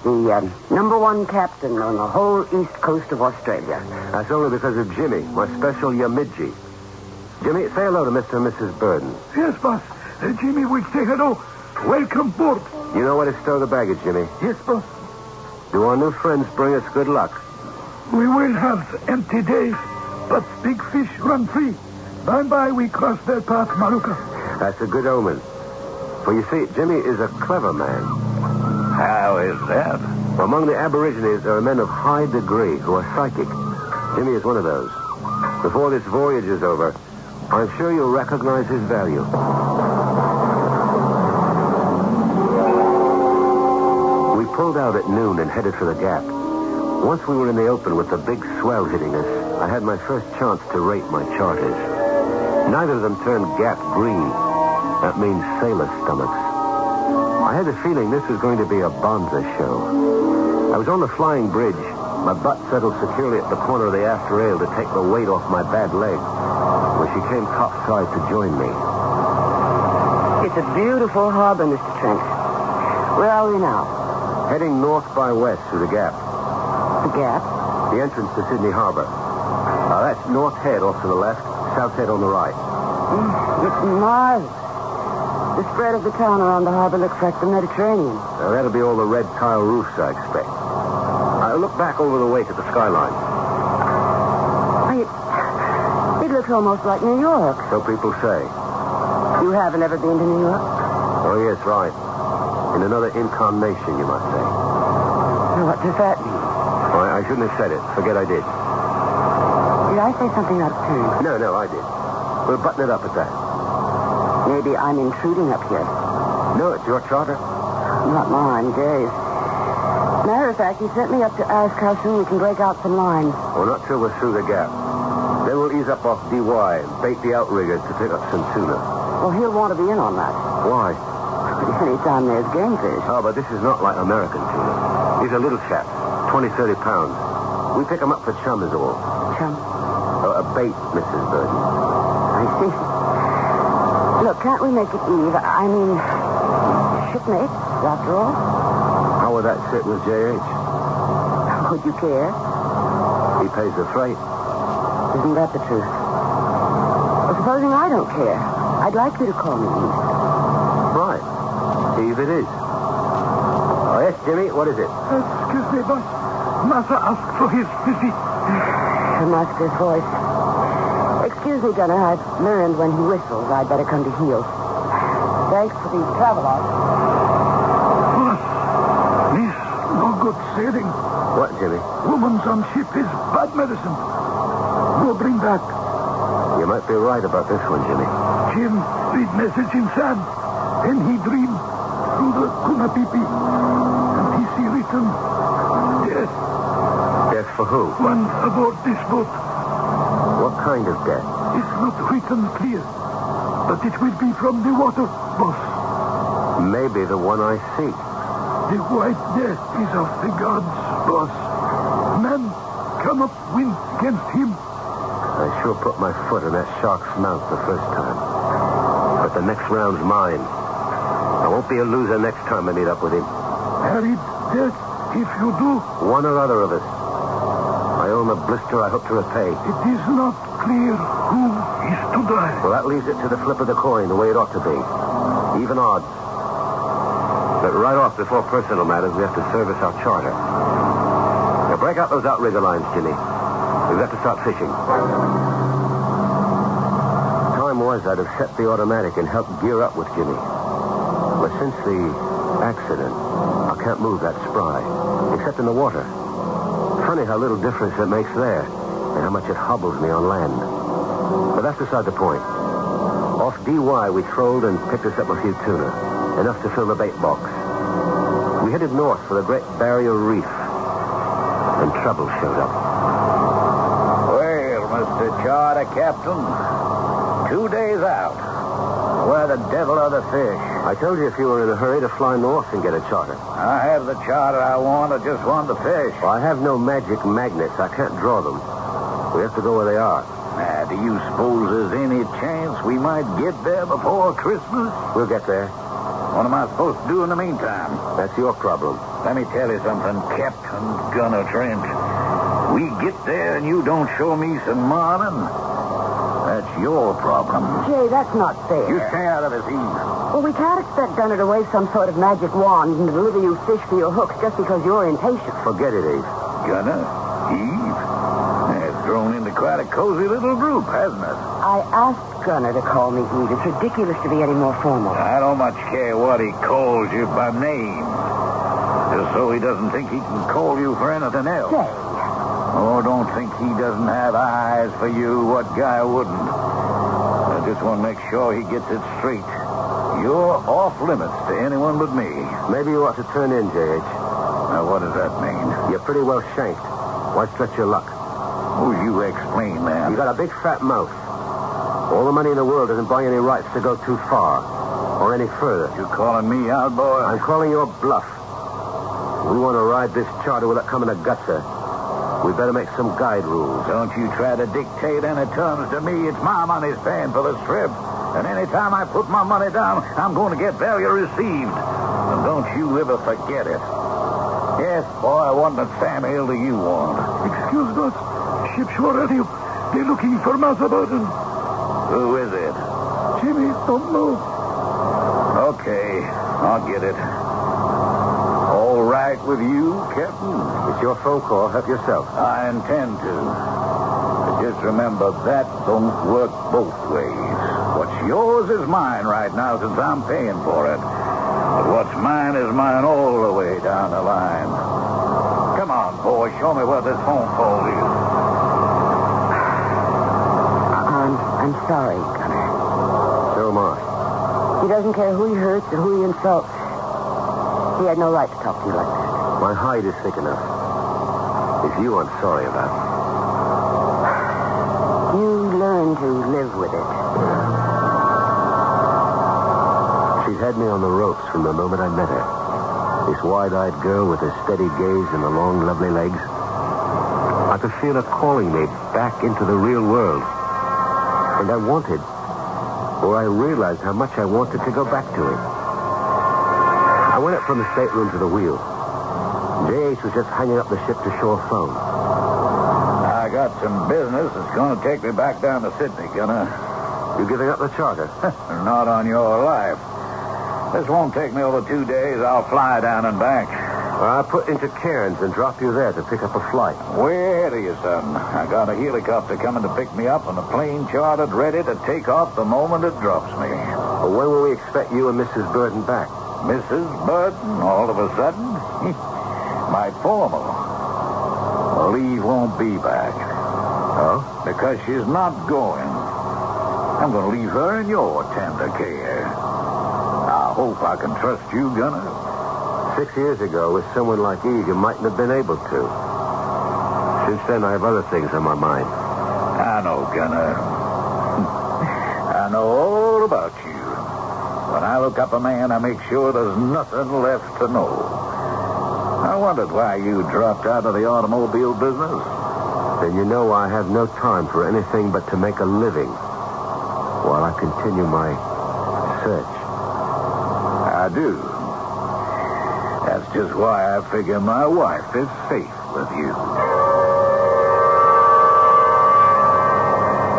The #1 captain on the whole east coast of Australia. That's only because of Jimmy, my special Yamidji. Jimmy, say hello to Mr. and Mrs. Burden. Yes, boss. Jimmy will say hello. Welcome aboard. You know where to stow the baggage, Jimmy? Yes, boss. Do our new friends bring us good luck? We will have empty days, but big fish run free. By and by, we cross their path, Maluka. That's a good omen. For you see, Jimmy is a clever man. How is that? Among the Aborigines, there are men of high degree who are psychic. Jimmy is one of those. Before this voyage is over, I'm sure you'll recognize his value. We pulled out at noon and headed for the Gap. Once we were in the open with the big swell hitting us, I had my first chance to rate my charters. Neither of them turned Gap green. That means sailor stomachs. I had a feeling this was going to be a bonza show. I was on the flying bridge, my butt settled securely at the corner of the aft rail to take the weight off my bad leg, when she came topside to join me. It's a beautiful harbor, Mr. Trent. Where are we now? Heading north by west through the Gap. The Gap? The entrance to Sydney Harbor. That's North Head off to the left, South Head on the right. It's marvelous. The spread of the town around the harbor looks like the Mediterranean. That'll be all the red tile roofs, I expect. Look back over the wake at the skyline. It looks almost like New York. So people say. You haven't ever been to New York? Oh, yes, right. In another incarnation, you might say. What does that mean? Oh, I shouldn't have said it. Forget I did. Did I say something out of turn? No, I did. We'll button it up at that. Maybe I'm intruding up here. No, it's your charter. Not mine, Dave's. Matter of fact, he sent me up to ask how soon we can break out some lines. Well, not till we're through the Gap. Then we'll ease up off DY and bait the outriggers to pick up some tuna. Well, he'll want to be in on that. Why? Anytime there's game fish. Oh, but this is not like American tuna. These are little chaps, 20, 30 pounds. We pick them up for chum is all. Chum? A bait, Mrs. Burton. I see. Look, can't we make it Eve? I mean, shipmates, after all. How would that sit with J.H.? Would you care? He pays the freight. Isn't that the truth? Well, supposing I don't care, I'd like you to call me Eve. Right. Eve it is. Oh, yes, Jimmy, what is it? Excuse me, boss. Massa asked for his visit. The master's voice. Excuse me, Gunner. I've learned when he whistles, I'd better come to heel. Thanks for the travelogue. Boss, this no good sailing. What, Jimmy? Woman's on ship is bad medicine. Go bring back. You might be right about this one, Jimmy. Jim read message in sand. And he dream through the Kunapipi. And he see written death. Death for who? One aboard this boat. What kind of death? It's not written clear. But it will be from the water, boss. Maybe the one I see. The white death is of the gods, boss. Man come up win against him. I sure put my foot in that shark's mouth the first time. But the next round's mine. I won't be a loser next time I meet up with him. Harry, death, if you do. One or other of us. I own a blister I hope to repay. It is not clear who is to die. Well, that leaves it to the flip of the coin, the way it ought to be. Even odds. But right off, before personal matters, we have to service our charter. Now, break out those outrigger lines, Jimmy. We've got to start fishing. Time was I'd have set the automatic and helped gear up with Jimmy. But since the accident, I can't move that spry, except in the water. Funny how little difference it makes there, and how much it hobbles me on land. But that's beside the point. Off DY, we trolled and picked us up a few tuna, enough to fill the bait box. We headed north for the Great Barrier Reef, and trouble showed up. Well, Mr. Charter Captain, 2 days out. Where the devil are the fish? I told you if you were in a hurry to fly north and get a charter. I have the charter I want. I just want the fish. Well, I have no magic magnets. I can't draw them. We have to go where they are. Now, do you suppose there's any chance we might get there before Christmas? We'll get there. What am I supposed to do in the meantime? That's your problem. Let me tell you something, Captain Gunner Trent. We get there and you don't show me some morning. That's your problem. Jay, that's not fair. You stay out of this, Eve. Well, we can't expect Gunner to wave some sort of magic wand and deliver you fish for your hooks just because you're impatient. Forget it, Eve. Gunner? Eve? It's grown into quite a cozy little group, hasn't it? I asked Gunner to call me Eve. It's ridiculous to be any more formal. I don't much care what he calls you by name. Just so he doesn't think he can call you for anything else. Jay. Oh, don't think he doesn't have eyes for you. What guy wouldn't? I just want to make sure he gets it straight. You're off limits to anyone but me. Maybe you ought to turn in, J.H. Now, what does that mean? You're pretty well shanked. Why stretch your luck? Oh, you explain, man. You got a big fat mouth. All the money in the world doesn't buy any rights to go too far. Or any further. You calling me out, boy? I'm calling your bluff. We want to ride this charter without coming to gutser. We better make some guide rules. Don't you try to dictate any terms to me. It's my money's paying for this trip. And any time I put my money down, I'm going to get value received. And don't you ever forget it. Yes, boy, what in the Sam Hill do you want? Excuse us. Ship shore radio. They're looking for Massa Burton. Who is it? Jimmy, don't know. Okay, I'll get it. All right with you, Captain? It's your phone call. Help yourself. I intend to. But just remember, that don't work both ways. What's yours is mine right now since I'm paying for it. But what's mine is mine all the way down the line. Come on, boy. Show me where this phone call is. I'm sorry, Gunner. So am I. He doesn't care who he hurts or who he insults. He had no right to talk to you like that. My hide is thick enough. It's you I'm sorry about. You learn to live with it. had me on the ropes from the moment I met her. This wide-eyed girl with her steady gaze and the long, lovely legs. I could feel her calling me back into the real world. And I wanted, or I realized how much I wanted to go back to it. I went up from the stateroom to the wheel. J.H. was just hanging up the ship-to-shore phone. I got some business that's going to take me back down to Sydney, Gunner. You giving up the charter? Not on your life. This won't take me over 2 days. I'll fly down and back. Well, I'll put into Cairns and drop you there to pick up a flight. Way ahead of you, son. I got a helicopter coming to pick me up and a plane chartered ready to take off the moment it drops me. Well, when will we expect you and Mrs. Burden back? Mrs. Burden, all of a sudden? My formal. Well, Eve won't be back. Oh? Because she's not going. I'm going to leave her in your tender care. I hope I can trust you, Gunner. 6 years ago, with someone like Eve, you mightn't have been able to. Since then, I have other things on my mind. I know, Gunner. I know all about you. When I look up a man, I make sure there's nothing left to know. I wondered why you dropped out of the automobile business. Then you know I have no time for anything but to make a living while I continue my search. I do. That's just why I figure my wife is safe with you.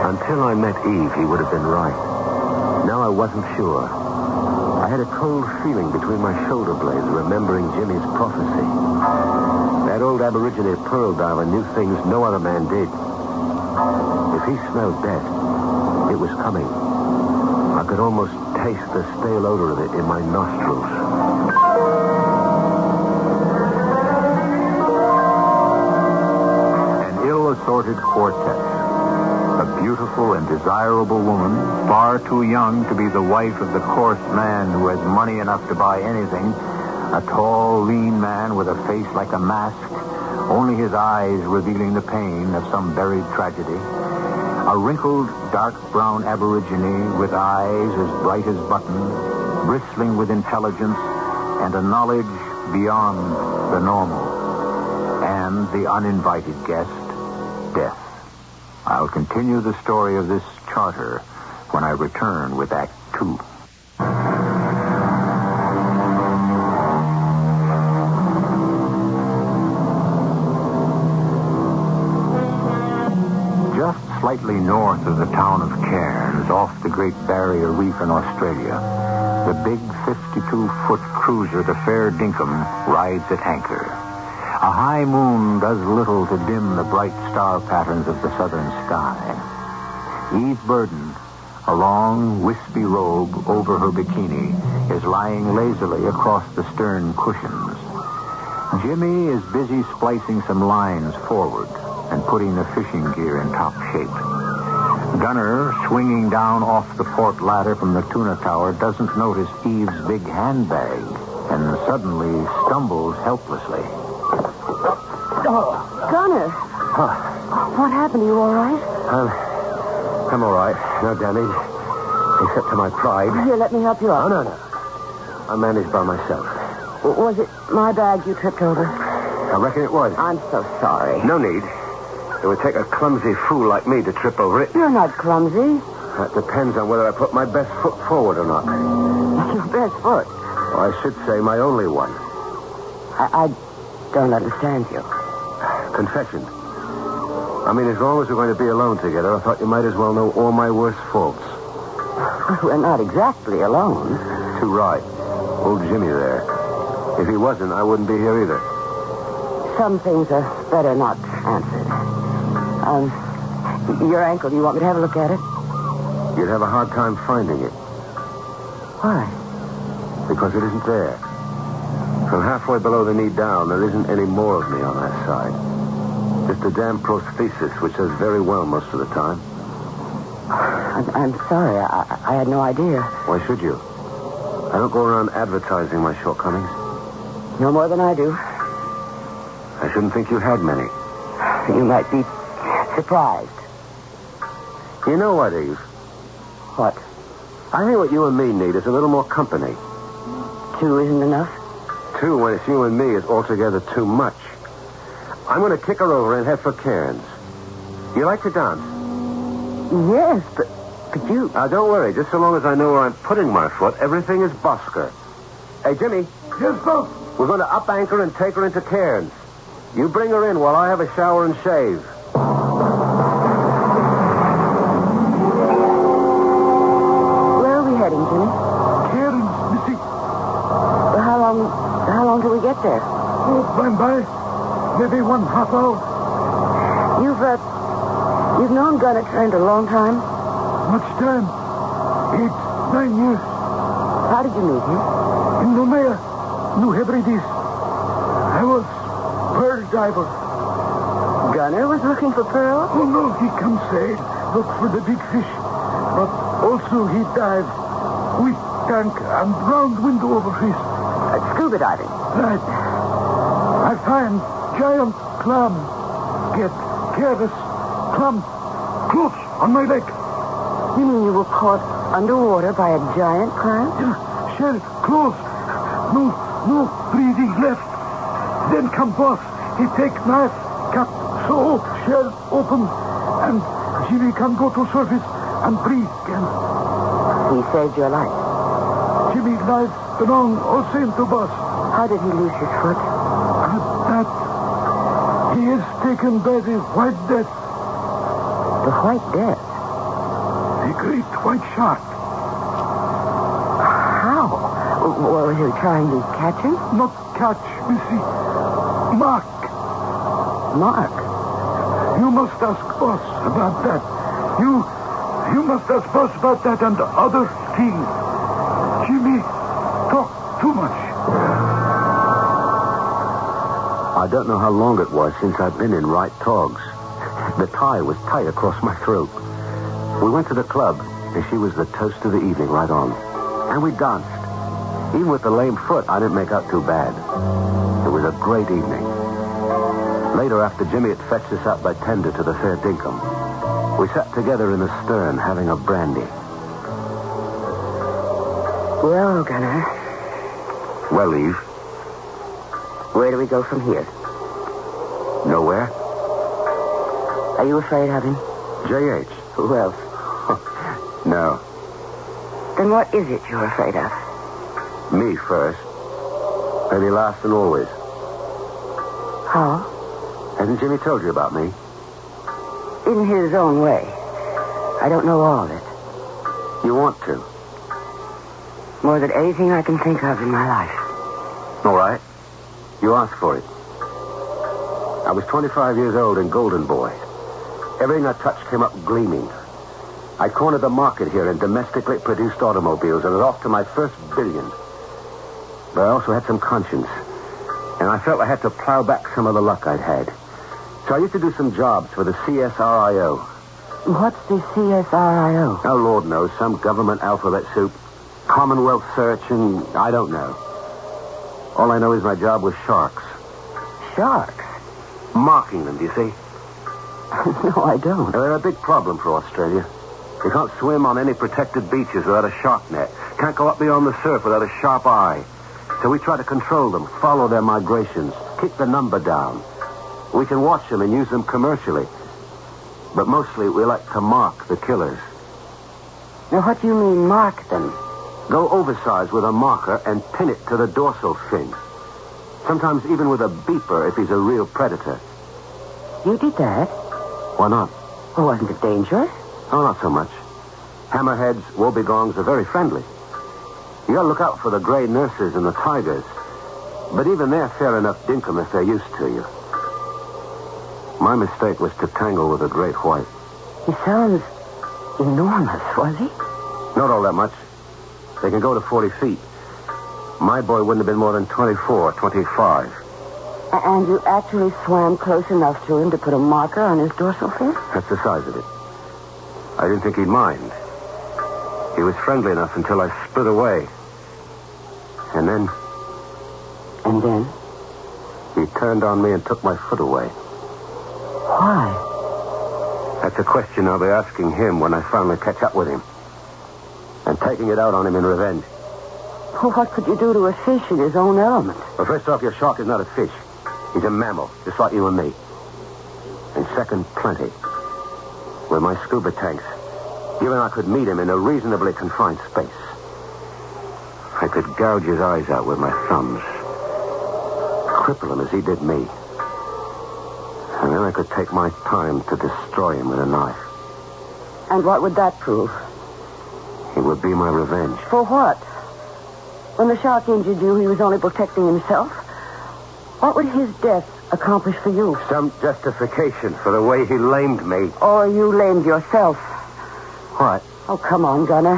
Until I met Eve, he would have been right. Now I wasn't sure. I had a cold feeling between my shoulder blades, remembering Jimmy's prophecy. That old Aborigine pearl diver knew things no other man did. If he smelled death, it was coming. I could almost taste the stale odor of it in my nostrils. An ill-assorted quartet. A beautiful and desirable woman, far too young to be the wife of the coarse man who has money enough to buy anything. A tall, lean man with a face like a mask, only his eyes revealing the pain of some buried tragedy. A wrinkled, dark brown Aborigine with eyes as bright as buttons, bristling with intelligence and a knowledge beyond the normal. And the uninvited guest, death. I'll continue the story of this charter when I return with Act 2. Just slightly north of the town of Cairns, off the Great Barrier Reef in Australia, the big 52-foot cruiser, the Fair Dinkum, rides at anchor. A high moon does little to dim the bright star patterns of the southern sky. Eve Burden, a long, wispy robe over her bikini, is lying lazily across the stern cushions. Jimmy is busy splicing some lines forward and putting the fishing gear in top shape. Gunner, swinging down off the port ladder from the tuna tower, doesn't notice Eve's big handbag and suddenly stumbles helplessly. Oh, Gunner. What happened? Are you all right? I'm all right. No damage. Except to my pride. Here, let me help you out. No. I managed by myself. Was it my bag you tripped over? I reckon it was. I'm so sorry. No need. It would take a clumsy fool like me to trip over it. You're not clumsy. That depends on whether I put my best foot forward or not. Your best foot? Or I should say my only one. I don't understand you. Confession. I mean, as long as we're going to be alone together, I thought you might as well know all my worst faults. We're not exactly alone. Too right. Old Jimmy there. If he wasn't, I wouldn't be here either. Some things are better not answered. Your ankle, do you want me to have a look at it? You'd have a hard time finding it. Why? Because it isn't there. From halfway below the knee down, there isn't any more of me on that side. Just a damn prosthesis, which does very well most of the time. I'm sorry. I had no idea. Why should you? I don't go around advertising my shortcomings. No more than I do. I shouldn't think you had many. You might be surprised. You know what, Eve? What? I think what you and me need is a little more company. 2 isn't enough? 2 when it's you and me is altogether too much. I'm going to kick her over and head for Cairns. You like to dance? Yes, but you... Don't worry. Just so long as I know where I'm putting my foot, everything is Bosker. Hey, Jimmy. Yes, boss. We're going to up anchor and take her into Cairns. You bring her in while I have a shower and shave. Where are we heading, Jimmy? Cairns, Missy. Well, how long till we get there? Oh, by. Maybe 1/2 hour. You've known Gunner Trent a long time? Much time. 8, 9 years. How did you meet him? In Noumea, New Hebrides. I was pearl diver. Gunner was looking for pearls? Oh, no, he comes sail, look for the big fish. But also he dive with tank and round window over his. Scuba diving? Right. I find giant clam. Get careless. Clam close on my leg. You mean you were caught underwater by a giant clam? Yeah, shell close. No breathing left. Then come boss. He take knife, cut, so shell open, and Jimmy can go to surface and breathe again. He saved your life. Jimmy life belong all same to boss. How did he lose his foot? That he is taken by the White Death. The White Death? The great white shark. How? Were you trying to catch him? Not catch, Missy. Mark. Mark? You must ask boss about that. You must ask boss about that and other things. Jimmy, talk too much. I don't know how long it was since I'd been in right togs. The tie was tight across my throat. We went to the club, and she was the toast of the evening right on. And we danced. Even with the lame foot, I didn't make out too bad. It was a great evening. Later, after Jimmy had fetched us out by tender to the Fair Dinkum, we sat together in the stern having a brandy. Well, Gunner. Well, Eve. Where do we go from here? Nowhere. Are you afraid of him? J.H. Who else? No. Then what is it you're afraid of? Me first. Maybe last and always. How? Hasn't Jimmy told you about me? In his own way. I don't know all of it. You want to? More than anything I can think of in my life. All right. You asked for it. I was 25 years old and golden boy. Everything I touched came up gleaming. I cornered the market here in domestically produced automobiles and was off to my first billion. But I also had some conscience. And I felt I had to plow back some of the luck I'd had. So I used to do some jobs for the CSRIO. What's the CSRIO? Oh, Lord knows. Some government alphabet soup. Commonwealth search, and I don't know. All I know is my job was sharks. Sharks? Marking them, do you see? No, I don't. They're a big problem for Australia. You can't swim on any protected beaches without a shark net. Can't go up beyond the surf without a sharp eye. So we try to control them, follow their migrations, keep the number down. We can watch them and use them commercially. But mostly we like to mark the killers. Now, what do you mean, mark them? Go oversized with a marker and pin it to the dorsal fin. Sometimes even with a beeper if he's a real predator. You did that? Why not? Well, wasn't it dangerous? Oh, not so much. Hammerheads, wobegongs are very friendly. You gotta look out for the gray nurses and the tigers. But even they're fair enough dinkum if they're used to you. My mistake was to tangle with a great white. He sounds enormous, was he? Not all that much. They can go to 40 feet. My boy wouldn't have been more than 24, 25. And you actually swam close enough to him to put a marker on his dorsal fin? That's the size of it. I didn't think he'd mind. He was friendly enough until I split away. And then? And then? He turned on me and took my foot away. Why? That's a question I'll be asking him when I finally catch up with him. And taking it out on him in revenge. Well, what could you do to a fish in his own element? Well, first off, your shark is not a fish. He's a mammal, just like you and me. And second, plenty. With my scuba tanks, given I could meet him in a reasonably confined space, I could gouge his eyes out with my thumbs, cripple him as he did me. And then I could take my time to destroy him with a knife. And what would that prove? It would be my revenge. For what? When the shark injured you, he was only protecting himself. What would his death accomplish for you? Some justification for the way he lamed me. Or you lamed yourself. What? Oh, come on, Gunner.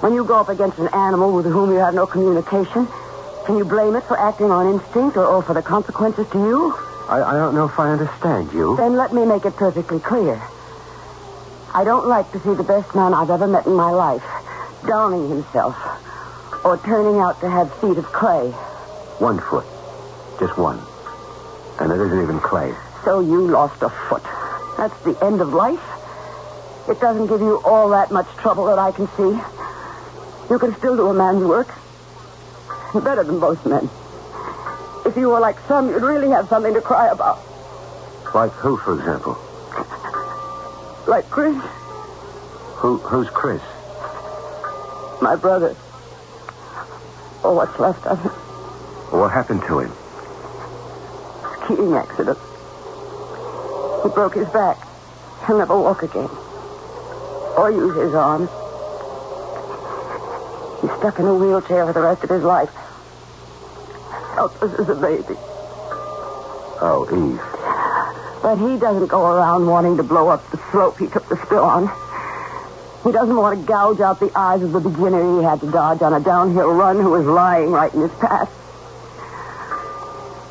When you go up against an animal with whom you have no communication, can you blame it for acting on instinct or for the consequences to you? I don't know if I understand you. Then let me make it perfectly clear. I don't like to see the best man I've ever met in my life downing himself or turning out to have feet of clay. 1 foot. Just one. And it isn't even clay. So you lost a foot. That's the end of life? It doesn't give you all that much trouble that I can see. You can still do a man's work. Better than most men. If you were like some, you'd really have something to cry about. Like who, for example? Like Chris. Who's Chris? My brother. Or what's left of him. What happened to him? Skiing accident. He broke his back. He'll never walk again. Or use his arms. He's stuck in a wheelchair for the rest of his life. Helpless as a baby. Oh, Eve. But he doesn't go around wanting to blow up the slope he took the spill on. He doesn't want to gouge out the eyes of the beginner he had to dodge on a downhill run who was lying right in his path.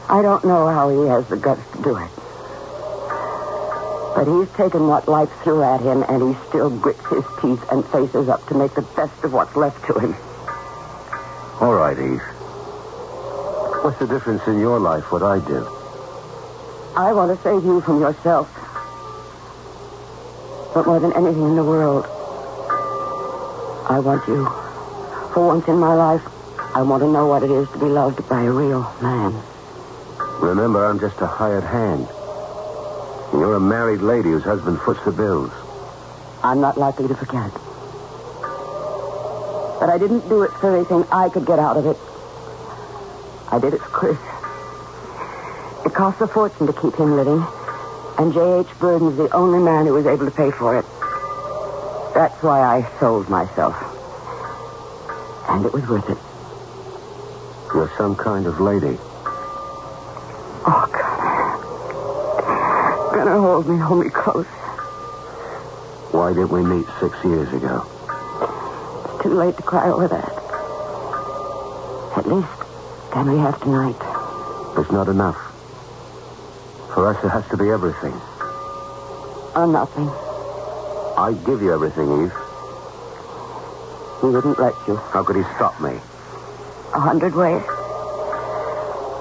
I don't know how he has the guts to do it. But he's taken what life threw at him, and he still grits his teeth and faces up to make the best of what's left to him. All right, Eve. What's the difference in your life, what I do? I want to save you from yourself. But more than anything in the world, I want you. For once in my life, I want to know what it is to be loved by a real man. Remember, I'm just a hired hand. And you're a married lady whose husband foots the bills. I'm not likely to forget. But I didn't do it for anything I could get out of it. I did it for Chris. It cost a fortune to keep him living, and J.H. Burden's the only man who was able to pay for it. That's why I sold myself. And it was worth it. You're some kind of lady. Oh, Gunner, hold me close. Why didn't we meet 6 years ago? It's too late to cry over that. At least, can we have tonight? It's not enough. For us, it has to be everything. Or nothing. I'd give you everything, Eve. He wouldn't let you. How could he stop me? 100 ways.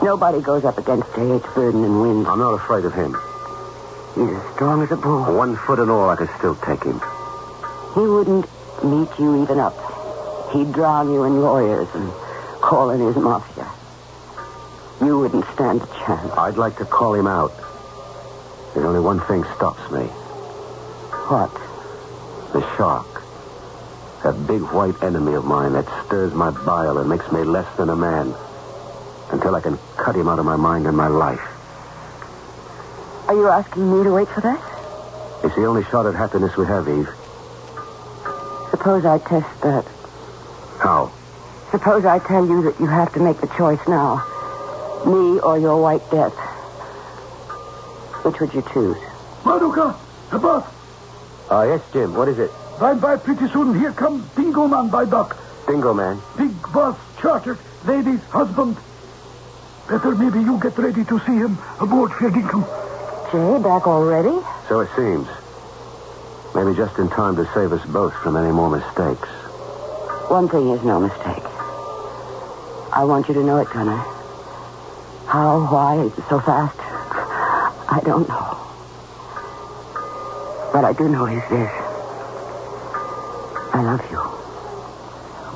Nobody goes up against J.H. Burden and wins. I'm not afraid of him. He's as strong as a bull. 1 foot and all, I could still take him. He wouldn't meet you even up. He'd drown you in lawyers and call in his mafia. You wouldn't stand a chance. I'd like to call him out. There's only one thing stops me. What? The shark. That big white enemy of mine that stirs my bile and makes me less than a man. Until I can cut him out of my mind and my life. Are you asking me to wait for that? It's the only shot at happiness we have, Eve. Suppose I test that. How? Suppose I tell you that you have to make the choice now. Me or your white death. Which would you choose? Madoka, above. Yes, Jim. What is it? Bye, pretty soon. Here comes Dingo Man by dock. Dingo Man? Big boss, chartered, lady's husband. Better maybe you get ready to see him aboard Fair Dinkum. Jay, back already? So it seems. Maybe just in time to save us both from any more mistakes. One thing is no mistake. I want you to know it, Gunner. How, why, is it so fast? I don't know. But I do know is this. I love you.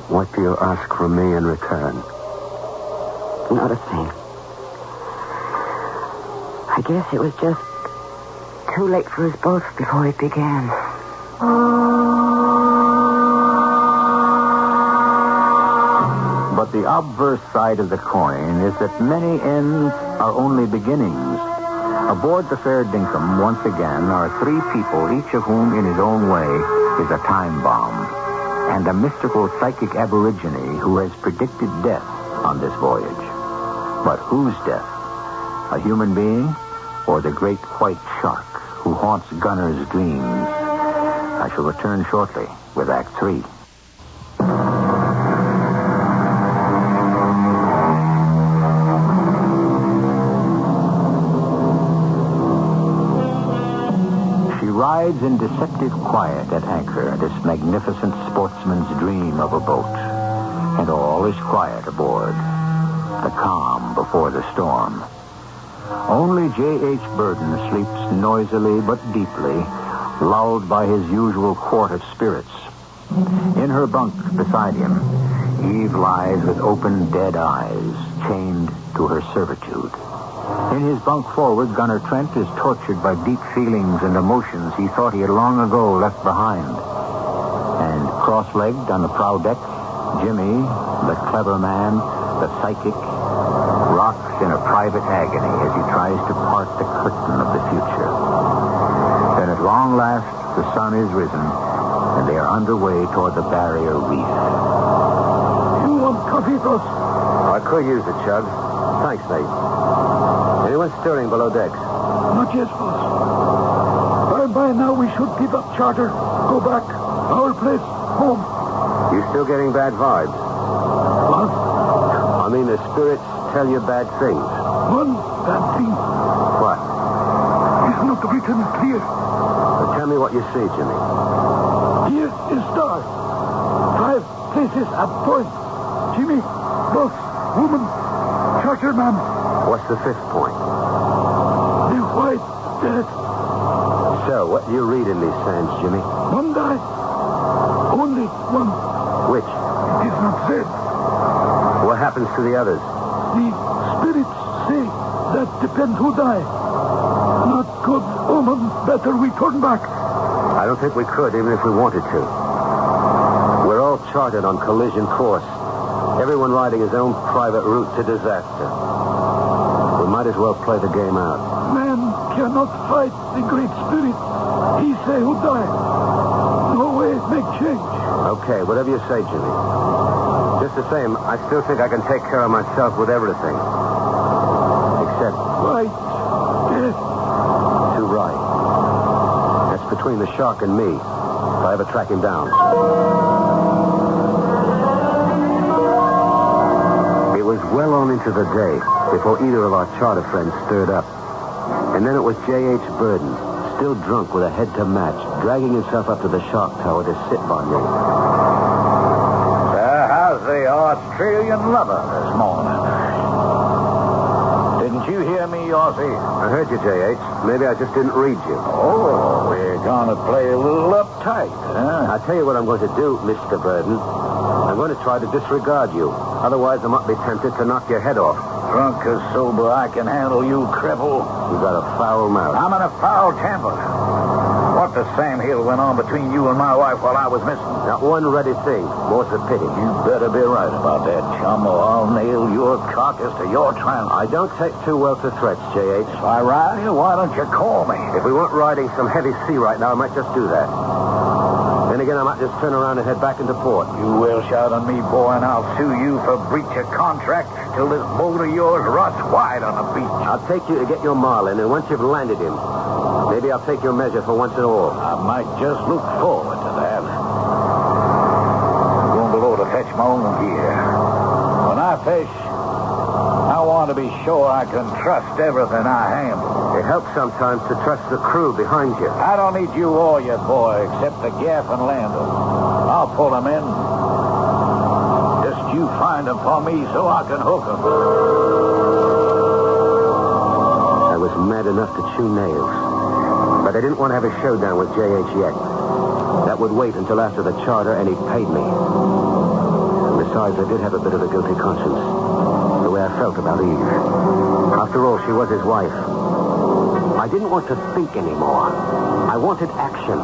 What do you ask from me in return? Not a thing. I guess it was just too late for us both before it began. But the obverse side of the coin is that many ends are only beginnings. Aboard the Fair Dinkum, once again, are three people, each of whom, in his own way, is a time bomb, and a mystical psychic aborigine who has predicted death on this voyage. But whose death? A human being, or the great white shark who haunts gunners' dreams? I shall return shortly with Act 3. Rides in deceptive quiet at anchor, this magnificent sportsman's dream of a boat. And all is quiet aboard. The calm before the storm. Only J.H. Burden sleeps noisily but deeply, lulled by his usual quart of spirits. In her bunk beside him, Eve lies with open, dead eyes, chained to her servitude. In his bunk forward, Gunner Trent is tortured by deep feelings and emotions he thought he had long ago left behind. And cross-legged on the prow deck, Jimmy, the clever man, the psychic, rocks in a private agony as he tries to part the curtain of the future. Then at long last, the sun is risen, and they are underway toward the barrier reef. You want coffee, boss? I could use it, Chug. Thanks, mate. Anyone stirring below decks? Not yet, boss. By now we should give up charter. Go back. Our place. Home. You still getting bad vibes? What? I mean, the spirits tell you bad things. One bad thing. What? It's not written clear. But tell me what you see, Jimmy. Here is star. 5 places at point. Jimmy, boss, woman, charterman. What's the 5th point? The white dead. So, what do you read in these sands, Jimmy? One died. Only one. Which? It is not said. What happens to the others? The spirits say that depends who die. Not good omen. Better we turn back. I don't think we could, even if we wanted to. We're all charted on collision course. Everyone riding his own private route to disaster. We might as well play the game out. Man cannot fight the great spirit. He say who die. No way make change. Okay, whatever you say, Jimmy. Just the same, I still think I can take care of myself with everything. Except... Right. Dead. Too right. That's between the shark and me. If I ever track him down. It was well on into the day before either of our charter friends stirred up. And then it was J.H. Burden, still drunk with a head to match, dragging himself up to the shark tower to sit by me. How's the Australian lover this morning? Didn't you hear me, Aussie? I heard you, J.H. Maybe I just didn't read you. Oh, we're going to play a little uptight, huh? I'll tell you what I'm going to do, Mr. Burden. I'm going to try to disregard you. Otherwise, I might be tempted to knock your head off. Drunk or sober, I can handle you, cripple. You got a foul mouth. I'm in a foul temper. What the Sam Hill went on between you and my wife while I was missing? Not one ready thing. More's the pity. You better be right about that, chum, or I'll nail your carcass to your tramp. I don't take too well to threats, J.H. If I ride you, why don't you call me? If we weren't riding some heavy sea right now, I might just do that. Then again, I might just turn around and head back into port. You will shout on me, boy, and I'll sue you for breach of contract till this boat of yours rots wide on the beach. I'll take you to get your marlin, and once you've landed him, maybe I'll take your measure for once and all. I might just look forward to that. I'm going below to fetch my own gear. When I fish, I want to be sure I can trust everything I handle. It helps sometimes to trust the crew behind you. I don't need you or your boy, except the gaff and lander. I'll pull them in. Just you find them for me so I can hook them. I was mad enough to chew nails. But I didn't want to have a showdown with J.H. yet. That would wait until after the charter and he paid me. Besides, I did have a bit of a guilty conscience. The way I felt about Eve. After all, she was his wife. I didn't want to think anymore. I wanted action.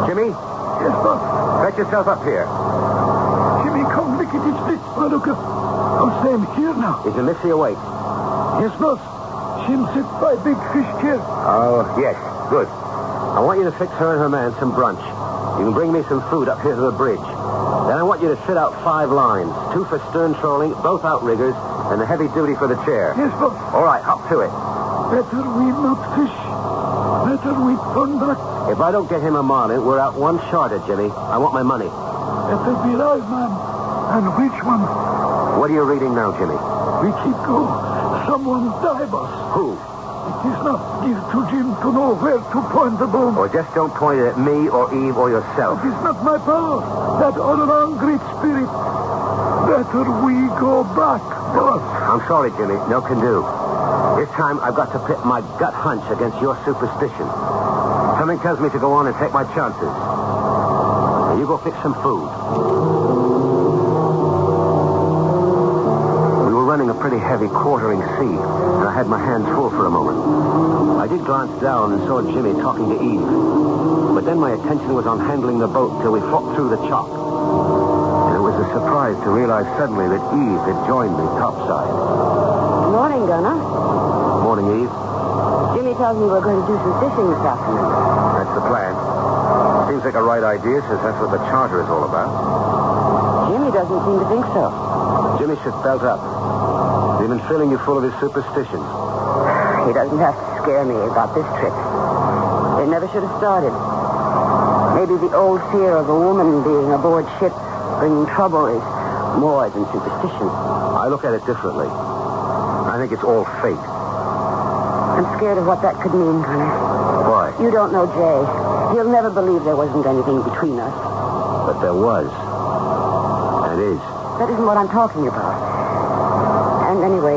Jimmy? Yes, boss. Fetch yourself up here. Jimmy, come look at this bitch, Maruka. I'm saying here now. Is Alicia awake? Yes, boss. She sit by big fish chair. Oh, yes. Good. I want you to fix her and her man some brunch. You can bring me some food up here to the bridge. Then I want you to fit out 5 lines. 2 for stern trolling, both outriggers, and the heavy duty for the chair. Yes, boss. All right, hop to it. Better we not fish. Better we turn back. If I don't get him a marlin, we're out 1 shorter, Jimmy. I want my money. Better be right, man. And which one? What are you reading now, Jimmy? We keep go. Someone die, boss. Who? It is not give to Jim to know where to point the bomb. Or just don't point it at me or Eve or yourself. It is not my power. That all-around great spirit. Better we go back, boss. I'm sorry, Jimmy. No can do. This time I've got to pit my gut hunch against your superstition. Something tells me to go on and take my chances. Now you go fix some food. We were running a pretty heavy quartering sea, and I had my hands full for a moment. I did glance down and saw Jimmy talking to Eve. But then my attention was on handling the boat till we fought through the chop. And it was a surprise to realize suddenly that Eve had joined me topside. Morning, Gunner. Morning, Eve. Jimmy tells me we're going to do some fishing this afternoon. That's the plan. Seems like a right idea, since that's what the charter is all about. Jimmy doesn't seem to think so. Jimmy should belt up. He's been filling you full of his superstitions. He doesn't have to scare me about this trip. They never should have started. Maybe the old fear of a woman being aboard ship bringing trouble is more than superstition. I look at it differently. I think it's all fate. I'm scared of what that could mean, Gunner. Why? You don't know Jay. He'll never believe there wasn't anything between us. But there was. And is. That isn't what I'm talking about. And anyway,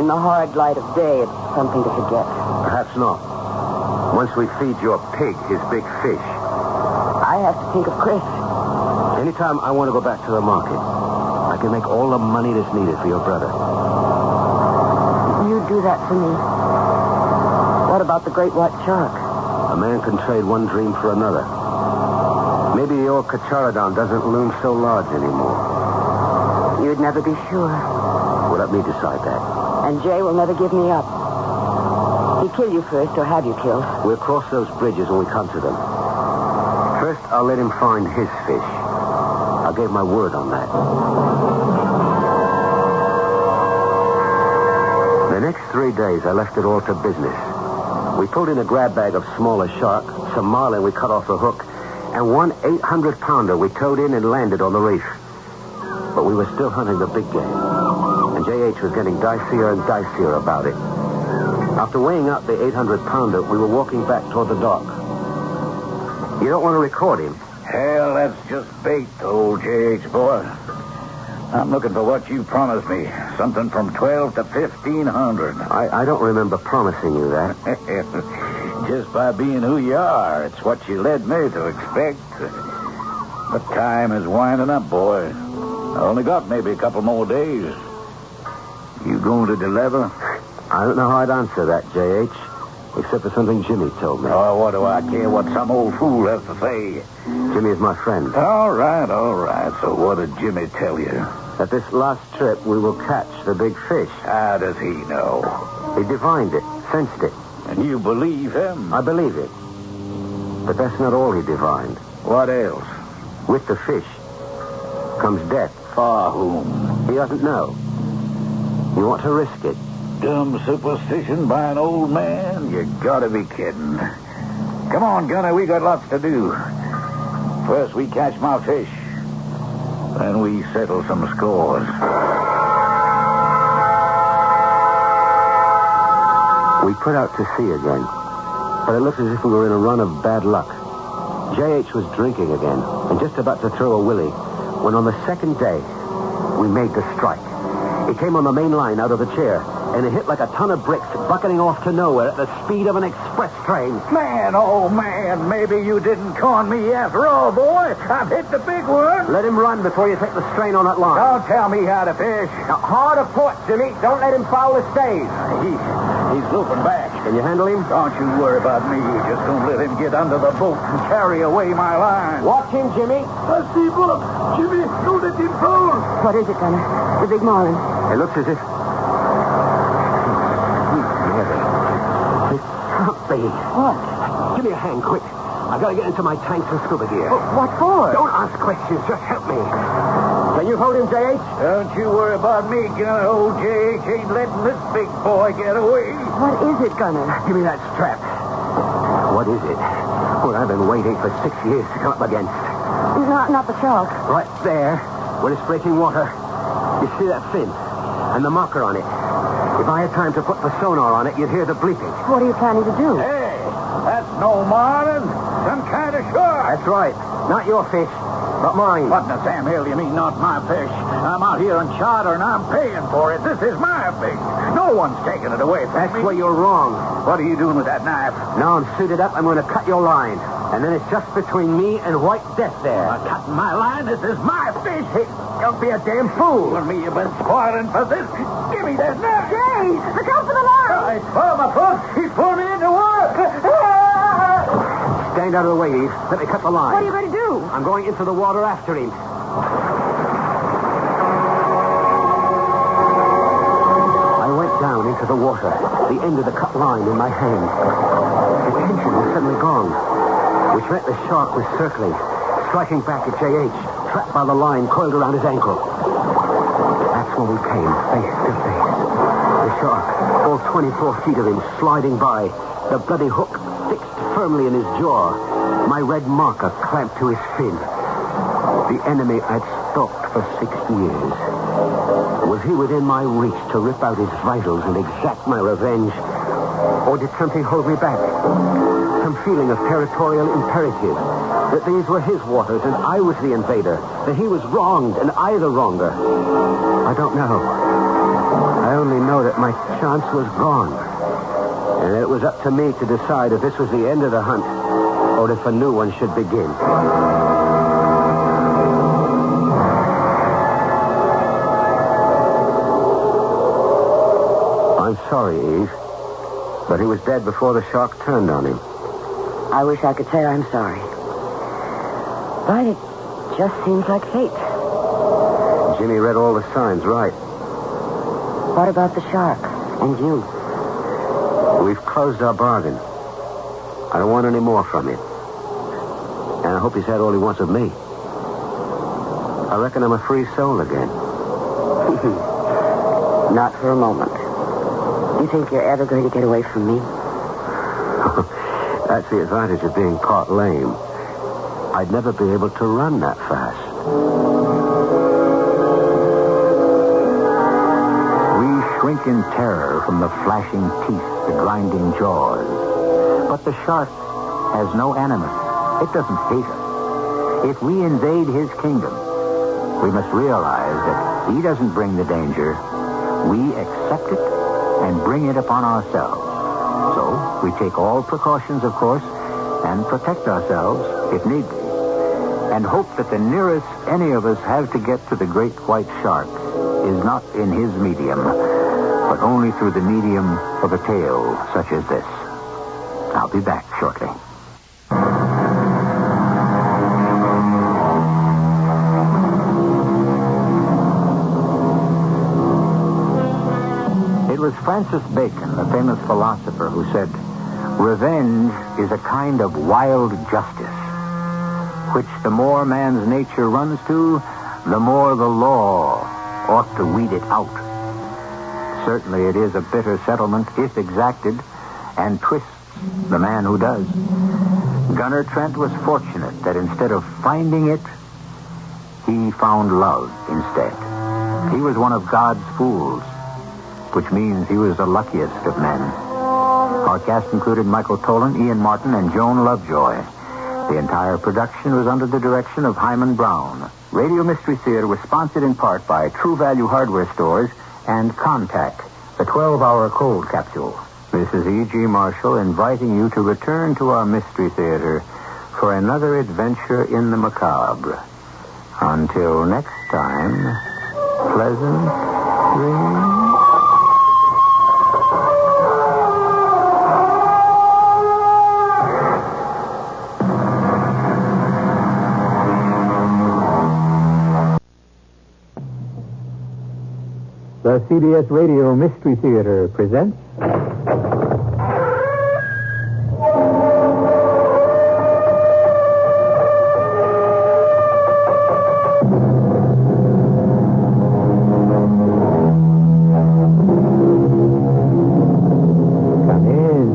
in the hard light of day, it's something to forget. Perhaps not. Once we feed your pig his big fish. I have to think of Chris. Anytime I want to go back to the market, I can make all the money that's needed for your brother. You do that for me. What about the great white shark? A man can trade one dream for another. Maybe the old Cacharodon doesn't loom so large anymore. You'd never be sure. Well, let me decide that. And Jay will never give me up. He'd kill you first, or have you killed. We'll cross those bridges when we come to them. First, I'll let him find his fish. I gave my word on that. The next 3 days, I left it all to business. We pulled in a grab bag of smaller shark, some marlin we cut off the hook, and 1 800-pounder we towed in and landed on the reef. But we were still hunting the big game, and J.H. was getting dicier and dicier about it. After weighing out the 800-pounder, we were walking back toward the dock. You don't want to record him? Hell, that's just bait, old J.H. boy. I'm looking for what you promised me. Something from 12 to 1,500. I don't remember promising you that. Just by being who you are, it's what you led me to expect. But time is winding up, boy. I only got maybe a couple more days. You going to deliver? I don't know how I'd answer that, J.H., except for something Jimmy told me. Oh, what do I care what some old fool has to say? Jimmy is my friend. All right. So what did Jimmy tell you? That this last trip we will catch the big fish. How does he know? He divined it, sensed it. And you believe him? I believe it. But that's not all he divined. What else? With the fish comes death. For whom? He doesn't know. You want to risk it. Dumb superstition by an old man? You gotta be kidding. Come on, Gunner, we got lots to do. First we catch my fish. Then we settle some scores. We put out to sea again. But it looked as if we were in a run of bad luck. J.H. was drinking again, and just about to throw a willy, when on the second day, we made the strike. It came on the main line out of the chair. and it hit like a ton of bricks, bucketing off to nowhere at the speed of an express train. Man, oh man, maybe you didn't con me after all, boy. I've hit the big one. Let him run before you take the strain on that line. Don't tell me how to fish. Now, hard aport, Jimmy. Don't let him foul the stays. He's looping back. Can you handle him? Don't you worry about me. Just don't let him get under the boat and carry away my line. Watch him, Jimmy. I see blood. Jimmy, don't let him fall. What is it, Gunner? The big marlin. It looks as if... It can't be. What? Give me a hand, quick. I've got to get into my tanks and scuba gear. What for? Don't ask questions. Just help me. Can you hold him, J.H.? Don't you worry about me, Gunner. Old J.H. ain't letting this big boy get away. What is it, Gunner? Give me that strap. What is it? What I've been waiting for 6 years to come up against. Not the shark. Right there, where it's breaking water. You see that fin? And the marker on it. If I had time to put the sonar on it, you'd hear the bleeping. What are you planning to do? Hey, that's no marlin. Some kind of shark. That's right. Not your fish, but mine. What in the Sam Hill you mean, not my fish? I'm out here on charter and I'm paying for it. This is my fish. No one's taking it away from me. That's where you're wrong. What are you doing with that knife? Now I'm suited up, I'm going to cut your line. And then it's just between me and White Death there. Cutting my line? This is my fish. Hey, don't be a damn fool. For me, you've been spoiling for this. Give me that knife. Jay, look out for the line. He's pulling my foot. He's pulling me into work. Stand out of the way, Eve. Let me cut the line. What are you going to do? I'm going into the water after him. I went down into the water, the end of the cut line in my hand. The tension was suddenly gone, which meant the shark was circling, striking back at J.H., trapped by the line coiled around his ankle. That's when we came, face to face. The shark, all 24 feet of him, sliding by, the bloody hook fixed firmly in his jaw, my red marker clamped to his fin. The enemy I'd stalked for 6 years. Was he within my reach to rip out his vitals and exact my revenge? Or did something hold me back? Some feeling of territorial imperative. That these were his waters and I was the invader. That he was wronged and I the wronger. I don't know. I only know that my chance was gone. And it was up to me to decide if this was the end of the hunt or if a new one should begin. I'm sorry, Eve. But he was dead before the shark turned on him. I wish I could say I'm sorry. But it just seems like fate. Jimmy read all the signs right. What about the shark and you? We've closed our bargain. I don't want any more from him. And I hope he's had all he wants of me. I reckon I'm a free soul again. Not for a moment. You think you're ever going to get away from me? That's the advantage of being part lame. I'd never be able to run that fast. We shrink in terror from the flashing teeth, the grinding jaws. But the shark has no animus. It doesn't hate us. If we invade his kingdom, we must realize that he doesn't bring the danger. We accept it and bring it upon ourselves. So we take all precautions, of course, and protect ourselves if need be, and hope that the nearest any of us have to get to the great white shark is not in his medium, but only through the medium of a tale such as this. I'll be back shortly. It was Francis Bacon, the famous philosopher, who said, "Revenge is a kind of wild justice, which the more man's nature runs to, the more the law ought to weed it out. Certainly it is a bitter settlement if exacted, and twists the man who does." Gunner Trent was fortunate that instead of finding it, he found love instead. He was one of God's fools, which means he was the luckiest of men. Our cast included Michael Tolan, Ian Martin, and Joan Lovejoy. The entire production was under the direction of Hyman Brown. Radio Mystery Theater was sponsored in part by True Value Hardware Stores and Contact, the 12-hour cold capsule. This is E.G. Marshall inviting you to return to our Mystery Theater for another adventure in the macabre. Until next time, pleasant dreams. The CBS Radio Mystery Theater presents... Come in.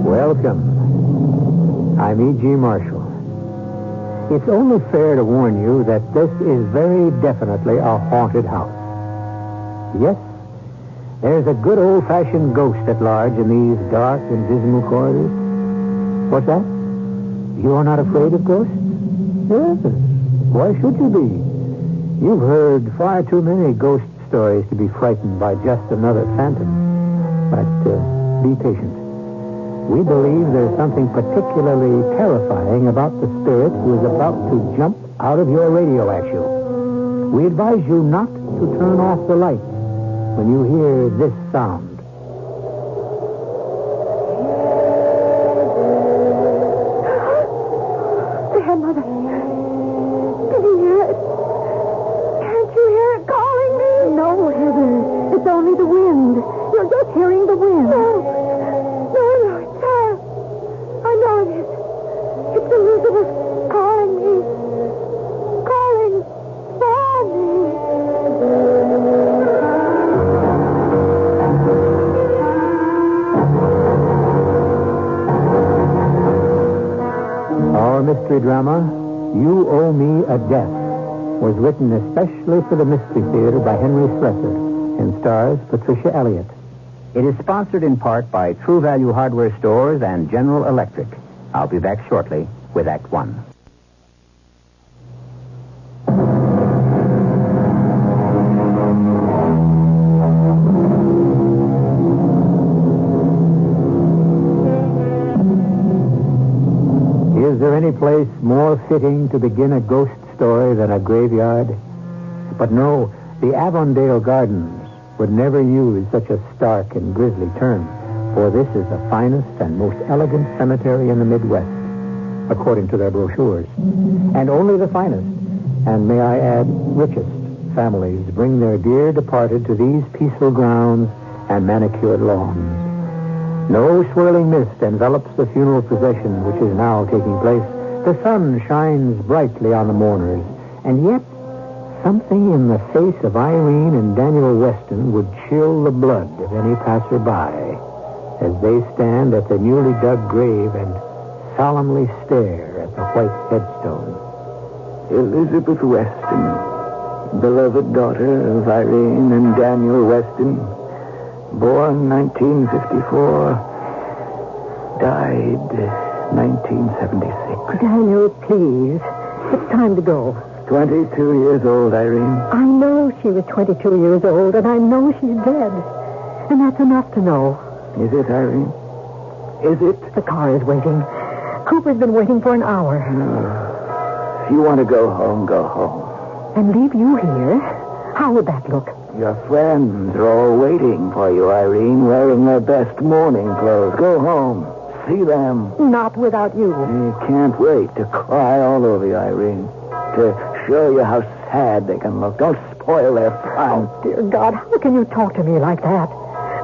Welcome. I'm E.G. Marshall. It's only fair to warn you that this is very definitely a haunted house. Yes, there's a good old-fashioned ghost at large in these dark and dismal corridors. What's that? You are not afraid of ghosts? Yes. Why should you be? You've heard far too many ghost stories to be frightened by just another phantom. But be patient. We believe there's something particularly terrifying about the spirit who is about to jump out of your radio at you. We advise you not to turn off the lights when you hear this sound. Grandmother, can you hear it? Can't you hear it calling me? No, Heather. It's only the wind. You're just hearing the wind. No, it's her. I know it is. It's Elizabeth calling me. Calling for me. Our mystery drama, You Owe Me a Death, was written especially for the Mystery Theater by Henry Slessor and stars Patricia Elliott. It is sponsored in part by True Value Hardware Stores and General Electric. I'll be back shortly with Act One. Is there any place more fitting to begin a ghost story than a graveyard? But no, the Avondale Gardens would never use such a stark and grisly term, for this is the finest and most elegant cemetery in the Midwest, according to their brochures. And only the finest, and may I add, richest families bring their dear departed to these peaceful grounds and manicured lawns. No swirling mist envelops the funeral procession which is now taking place. The sun shines brightly on the mourners, and yet something in the face of Irene and Daniel Weston would chill the blood of any passerby as they stand at the newly dug grave and solemnly stare at the white headstone. Elizabeth Weston, beloved daughter of Irene and Daniel Weston, born 1954, died 1976. Daniel, please. It's time to go. 22 years old, Irene. I know she was 22 years old, and I know she's dead. And that's enough to know. Is it, Irene? Is it? The car is waiting. Cooper's been waiting for an hour. If you want to go home, go home. And leave you here? How would that look? Your friends are all waiting for you, Irene, wearing their best mourning clothes. Go home. See them. Not without you. They can't wait to cry all over you, Irene. To show you how sad they can look. Don't spoil their fun. Oh, dear God, how can you talk to me like that?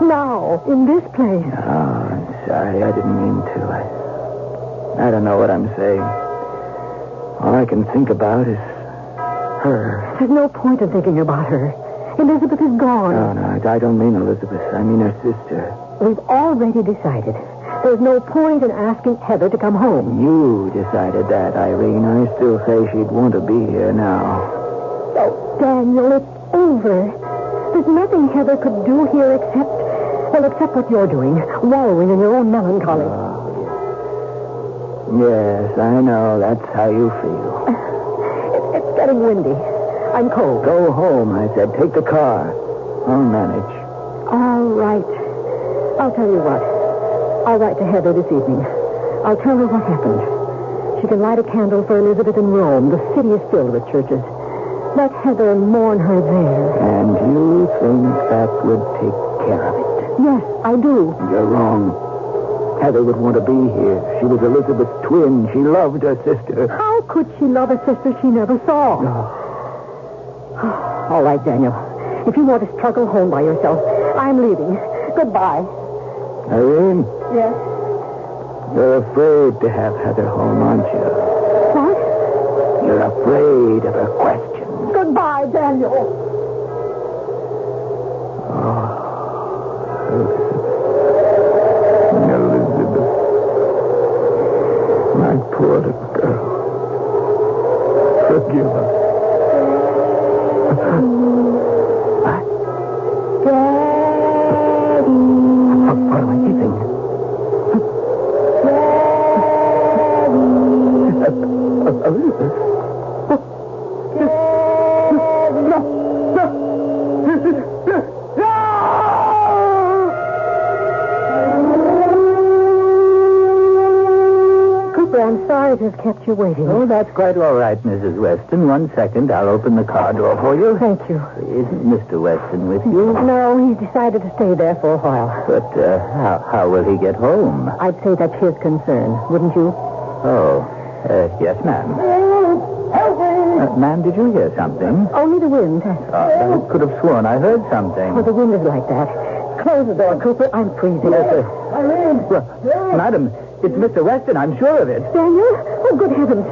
Now, in this place. Oh, I'm sorry. I didn't mean to. I don't know what I'm saying. All I can think about is her. There's no point in thinking about her. Elizabeth is gone. No, I don't mean Elizabeth. I mean her sister. We've already decided. There's no point in asking Heather to come home. You decided that, Irene. I still say she'd want to be here now. Oh, Daniel, it's over. There's nothing Heather could do here except what you're doing, wallowing in your own melancholy. Yes, I know. That's how you feel. It's getting windy. I'm cold. Go home, I said. Take the car. I'll manage. All right. I'll tell you what. I'll write to Heather this evening. I'll tell her what happened. She can light a candle for Elizabeth in Rome. The city is filled with churches. Let Heather mourn her there. And you think that would take care of it? Yes, I do. You're wrong. Heather would want to be here. She was Elizabeth's twin. She loved her sister. How could she love a sister she never saw? No. All right, Daniel. If you want to struggle home by yourself, I'm leaving. Goodbye. Irene, Yes? you're afraid to have Heather home, aren't you? What? You're afraid of her questions. Goodbye, Daniel. Elizabeth. My poor little girl. Forgive us. Daddy. What am I keeping? Elizabeth. I'm sorry to have kept you waiting. Oh, that's quite all right, Mrs. Weston. 1 second. I'll open the car door for you. Thank you. Isn't Mr. Weston with you? No, he decided to stay there for a while. But how will he get home? I'd say that's his concern, wouldn't you? Oh, yes, ma'am. Ma'am, did you hear something? Only the wind. I could have sworn I heard something. Oh, the wind is like that. Close the door, Cooper. I'm freezing. Yes, Madam, it's Mr. Weston. I'm sure of it. Daniel? Oh, good heavens.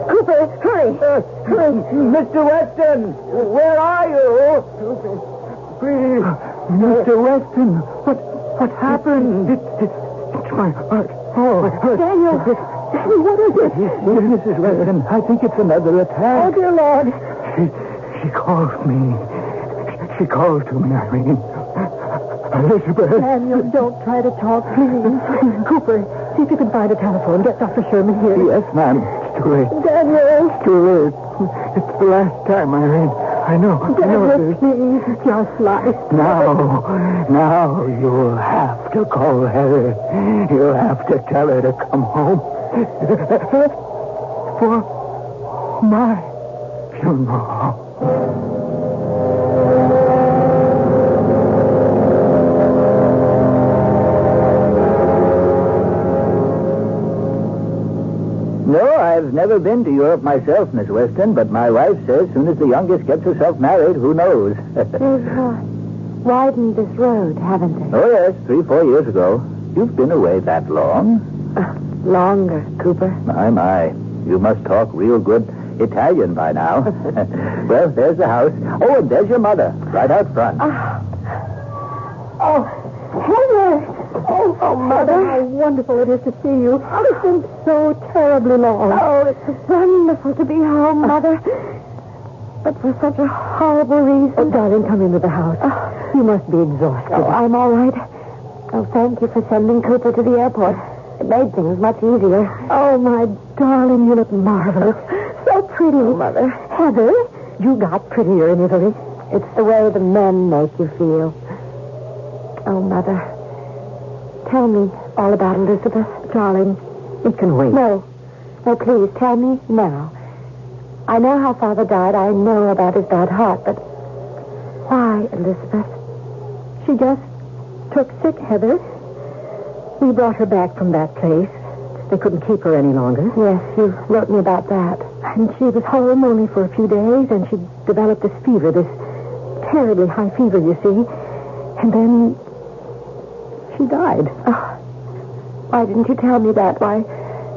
Cooper, hurry. Hurry. Mr. Weston, where are you? Please. Mr. Weston, what happened? It's my heart. Oh, my heart. Daniel, what is it? Mrs. Weston, I think it's another attack. Oh, dear Lord. She called me. She called to me, Irene. Elizabeth. Daniel, don't try to talk, please. Cooper, see if you can find a telephone. Get Dr. Sherman here. Yes, ma'am. It's too late. Daniel. It's too late. It's the last time, Irene. I know. Daniel, please, just lie. Now you'll have to call her. You'll have to tell her to come home. For my funeral. No, I've never been to Europe myself, Miss Weston, but my wife says as soon as the youngest gets herself married, who knows? They've widened this road, haven't they? Oh, yes, 3-4 years ago. You've been away that long? Longer, Cooper. My. You must talk real good Italian by now. Well, there's the house. Oh, and there's your mother, right out front. Heather! Oh, Mother. How wonderful it is to see you. It's been so terribly long. Oh, it's wonderful to be home, Mother. But for such a horrible reason. Oh, darling, come into the house. You must be exhausted. Oh, I'm all right. Oh, thank you for sending Cooper to the airport. It made things much easier. Oh, my darling, you look marvelous. So pretty. Oh, Mother. Heather, you got prettier in Italy. It's the way the men make you feel. Oh, Mother. Tell me all about Elizabeth. Darling, it can wait. No, please, tell me now. I know how Father died. I know about his bad heart, but why, Elizabeth? She just took sick, Heather. We brought her back from that place. They couldn't keep her any longer. Yes, you wrote me about that. And she was home only for a few days, and she developed this fever, this terribly high fever, you see. And then she died. Oh, why didn't you tell me that? Why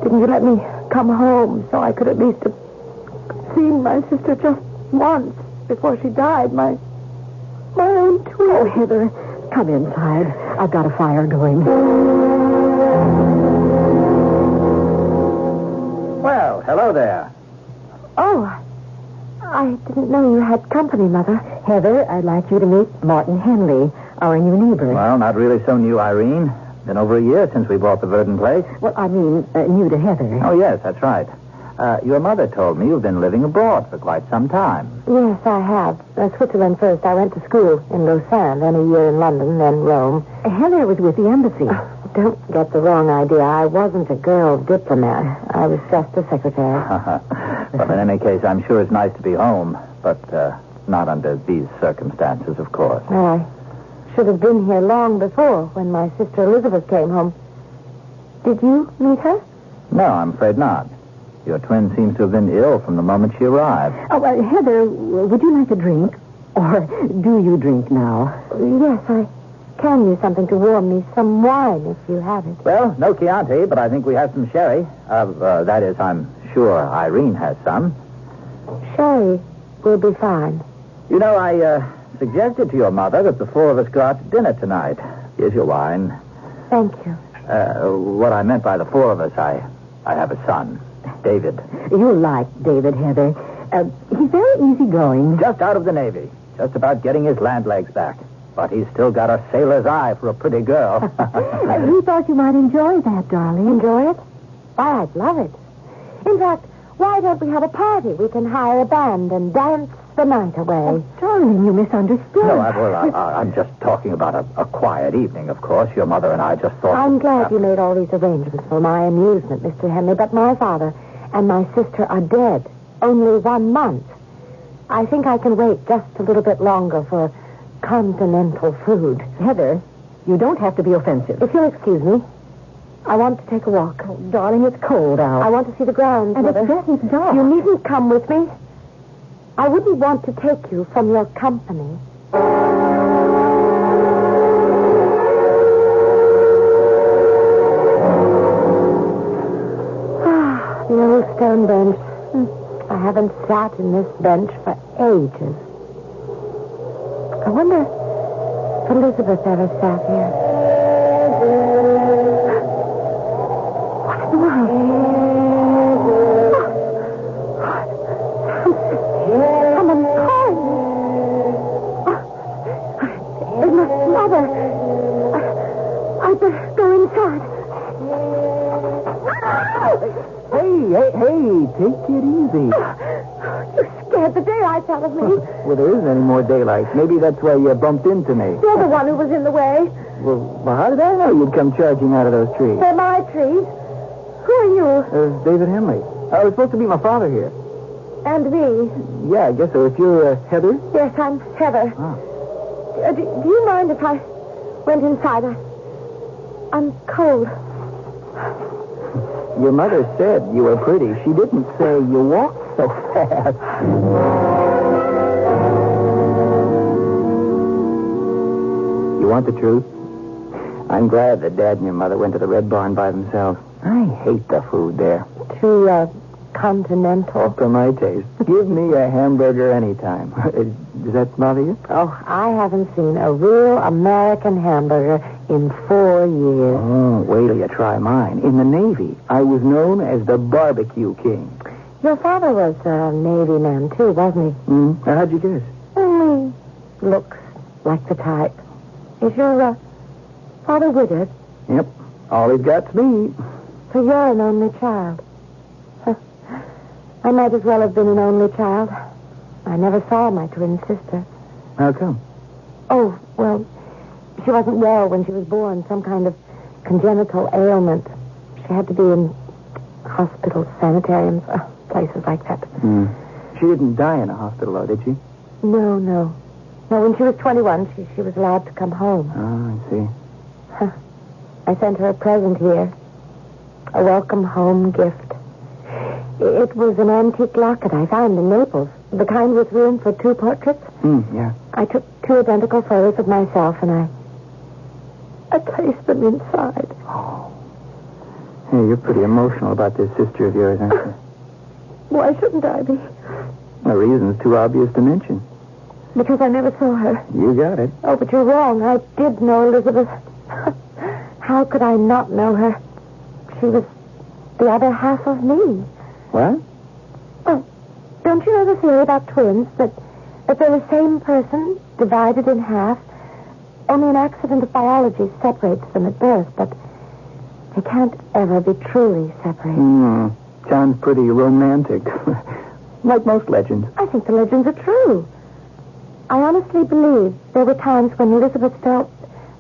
didn't you let me come home so I could at least have seen my sister just once before she died? My own twin. Oh, Heather, come inside. I've got a fire going. Well, hello there. Oh, I didn't know you had company, Mother. Heather, I'd like you to meet Martin Henley, our new neighbor. Well, not really so new, Irene. Been over a year since we bought the Verdon place. Well, I mean, new to Heather. Oh, yes, that's right. Your mother told me you've been living abroad for quite some time. Yes, I have. Switzerland first. I went to school in Lausanne, then a year in London, then Rome. Heather was with the embassy. Don't get the wrong idea. I wasn't a girl diplomat. I was just a secretary. Well, in any case, I'm sure it's nice to be home, but not under these circumstances, of course. Well, I should have been here long before, when my sister Elizabeth came home. Did you meet her? No, I'm afraid not. Your twin seems to have been ill from the moment she arrived. Oh, Heather, would you like a drink? Or do you drink now? Yes, I can use something to warm me. Some wine, if you have it. Well, no Chianti, but I think we have some sherry. That is, I'm sure Irene has some. Sherry will be fine. You know, I suggested to your mother that the four of us go out to dinner tonight. Here's your wine. Thank you. What I meant by the four of us, I have a son, David. You like David, Heather. He's very easygoing. Just out of the Navy. Just about getting his land legs back. But he's still got a sailor's eye for a pretty girl. We thought you might enjoy that, darling. Enjoy it? Why, I'd love it. In fact, why don't we have a party? We can hire a band and dance the night away. Oh, darling, you misunderstood. No, I'm just talking about a quiet evening, of course. Your mother and I just thought... I'm glad you made all these arrangements for my amusement, Mr. Henry, but my father and my sister are dead. Only 1 month. I think I can wait just a little bit longer for continental food. Heather, you don't have to be offensive. If you'll excuse me, I want to take a walk. Oh, darling, it's cold out. I want to see the grounds, and Mother. It's dark. You needn't come with me. I wouldn't want to take you from your company. The old stone bench. I haven't sat in this bench for ages. I wonder if Elizabeth ever sat here. What in the world? Someone's calling. It's my mother. I'd better go inside. Hey, take it easy. You scared the daylights out of me. Well, there isn't any more daylight. Maybe that's why you bumped into me. You're the one who was in the way. Well, how did I know you'd come charging out of those trees? They're my trees. Who are you? David Henley. I was supposed to be my father here. And me. Yeah, I guess so. If you're Heather? Yes, I'm Heather. Oh. Do you mind if I went inside? I'm cold. Your mother said you were pretty. She didn't say you walked so fast. You want the truth? I'm glad that Dad and your mother went to the Red Barn by themselves. I hate the food there. Too, continental. For my taste. Give me a hamburger anytime. Does that bother you? Oh, I haven't seen a real American hamburger in 4 years. Oh, wait till you try mine. In the Navy, I was known as the barbecue king. Your father was a Navy man, too, wasn't he? How'd you guess? Only looks like the type. Is your father widowed? Yep. All he's got's me. So you're an only child. I might as well have been an only child. I never saw my twin sister. How come? Oh, well, she wasn't well when she was born. Some kind of congenital ailment. She had to be in hospitals, sanitariums, places like that. She didn't die in a hospital, though, did she? No. No, when she was 21, she was allowed to come home. Oh, I see. I sent her a present here. A welcome home gift. It was an antique locket I found in Naples. The kind with room for 2 portraits. Yeah. I took 2 identical photos of myself, and I placed them inside. Oh. Hey, you're pretty emotional about this sister of yours, aren't you? Why shouldn't I be? The reason's too obvious to mention. Because I never saw her. You got it. Oh, but you're wrong. I did know Elizabeth. How could I not know her? She was the other half of me. What? Well, don't you know the theory about twins? That they're the same person, divided in half. Only an accident of biology separates them at birth, but they can't ever be truly separated. Sounds pretty romantic. Like most legends. I think the legends are true. I honestly believe there were times when Elizabeth felt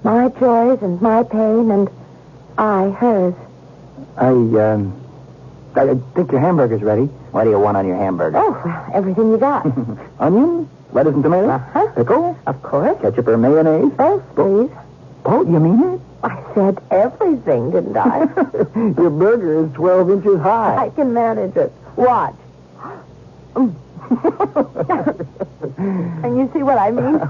my joys and my pain, and I hers. I think your hamburger's ready. What do you want on your hamburger? Oh, well, everything you got. Onion, lettuce and tomatoes, pickle, of course. Ketchup or mayonnaise. Both, please. Oh, you mean it? I said everything, didn't I? Your burger is 12 inches high. I can manage it. Watch. Can you see what I mean?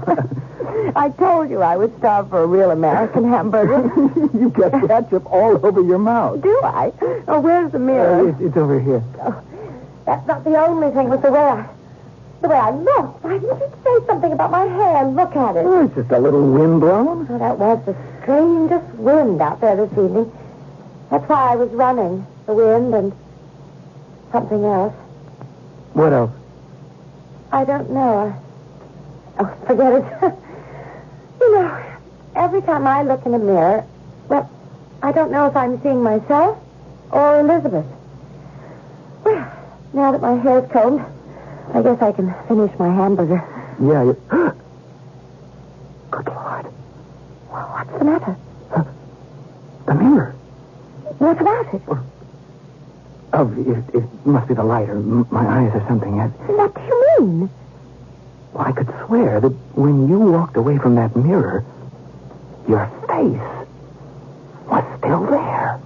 I told you I would starve for a real American hamburger. You've got ketchup all over your mouth. Do I? Oh, where's the mirror? It's over here. Oh, that's not the only thing with the way I look. Why didn't you say something about my hair? Look at it. Oh, it's just a little wind blowing. Oh, that was the strangest wind out there this evening. That's why I was running. The wind and something else. What else? I don't know. Oh, forget it. You know, every time I look in a mirror, well, I don't know if I'm seeing myself or Elizabeth. Well, now that my hair's combed, I guess I can finish my hamburger. Yeah, you... Good Lord. Well, what's the matter? The mirror. What about it? Oh, it must be the light or my eyes or something. What do you mean? Well, I could swear that when you walked away from that mirror, your face was still there.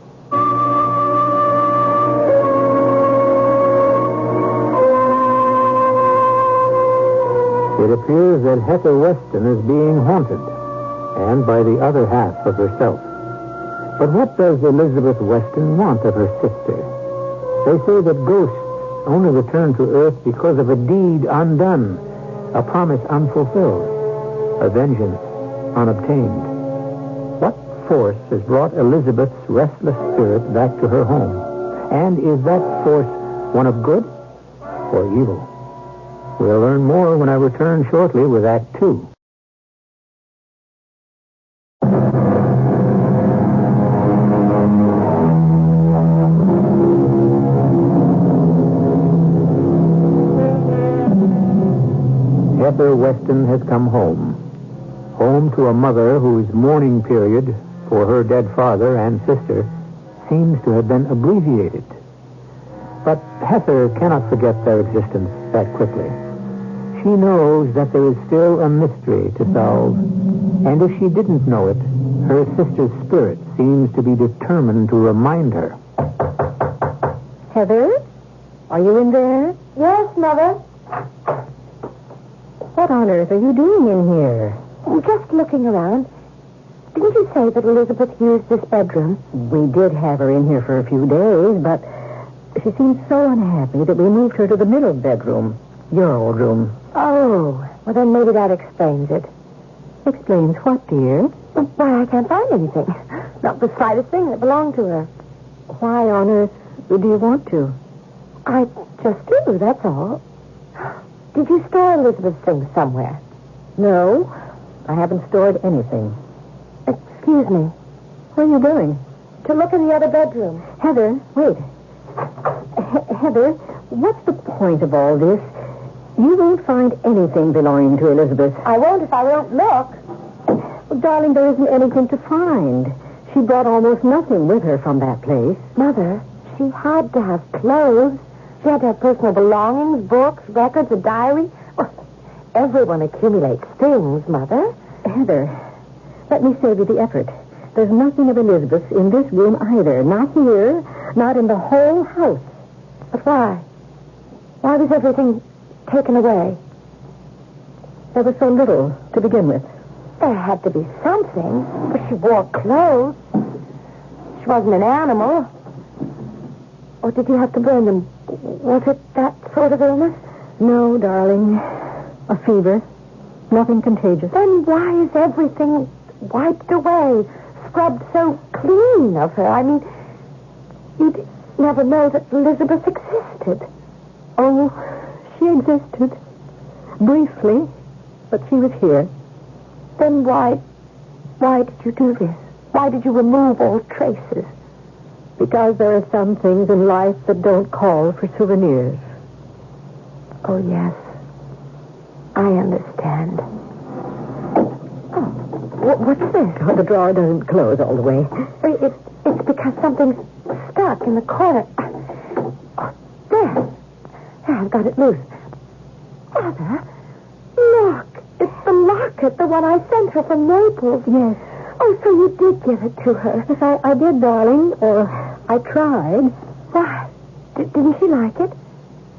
It appears that Heather Weston is being haunted, and by the other half of herself. But what does Elizabeth Weston want of her sister? They say that ghosts only return to Earth because of a deed undone, a promise unfulfilled, a vengeance unobtained. What force has brought Elizabeth's restless spirit back to her home? And is that force one of good or evil? We'll learn more when I return shortly with Act 2. Heather Weston has come home. Home to a mother whose mourning period for her dead father and sister seems to have been abbreviated. But Heather cannot forget their existence that quickly. She knows that there is still a mystery to solve. And if she didn't know it, her sister's spirit seems to be determined to remind her. Heather? Are you in there? Yes, Mother. What on earth are you doing in here? Oh, just looking around. Didn't you say that Elizabeth used this bedroom? We did have her in here for a few days, but she seemed so unhappy that we moved her to the middle bedroom, your old room. Oh, well then maybe that explains it. Explains what, dear? Why, I can't find anything. Not the slightest thing that belonged to her. Why on earth do you want to? I just do, that's all. Did you store Elizabeth's things somewhere? No, I haven't stored anything. Excuse me. Where are you going? To look in the other bedroom. Heather, wait. Heather, what's the point of all this? You won't find anything belonging to Elizabeth. I won't if I won't look. Well, darling, there isn't anything to find. She brought almost nothing with her from that place. Mother, she had to have clothes. She had to have personal belongings, books, records, a diary. Well, everyone accumulates things, Mother. Heather, let me save you the effort. There's nothing of Elizabeth in this room either. Not here, not in the whole house. But why? Why was everything taken away? There was so little to begin with. There had to be something. But she wore clothes. She wasn't an animal. Or did you have to burn them? Was it that sort of illness? No, darling. A fever. Nothing contagious. Then why is everything wiped away, scrubbed so clean of her? I mean, you'd never know that Elizabeth existed. Oh, she existed. Briefly, but she was here. Then why did you do this? Why did you remove all traces? Because there are some things in life that don't call for souvenirs. Oh, yes. I understand. Oh, what's this? Oh, the drawer doesn't close all the way. It's because something's stuck in the corner. Oh, there. I've got it loose. Mother, look. It's the locket, the one I sent her from Naples. Yes. Oh, so you did give it to her. Yes, I did, darling. Or I tried. Why? Didn't she like it?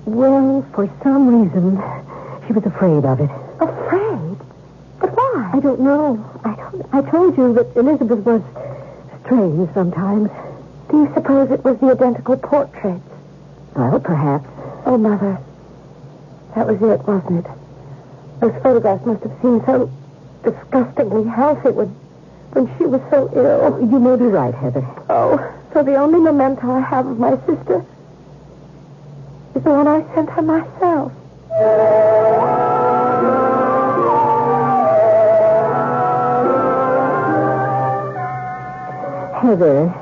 Well, for some reason, she was afraid of it. Afraid? But why? I don't know. I told you that Elizabeth was strange sometimes. Do you suppose it was the identical portraits? Well, perhaps. Oh, Mother. That was it, wasn't it? Those photographs must have seemed so disgustingly healthy when she was so ill. You may be right, Heather. Oh, so the only memento I have of my sister is the one I sent her myself. Heather,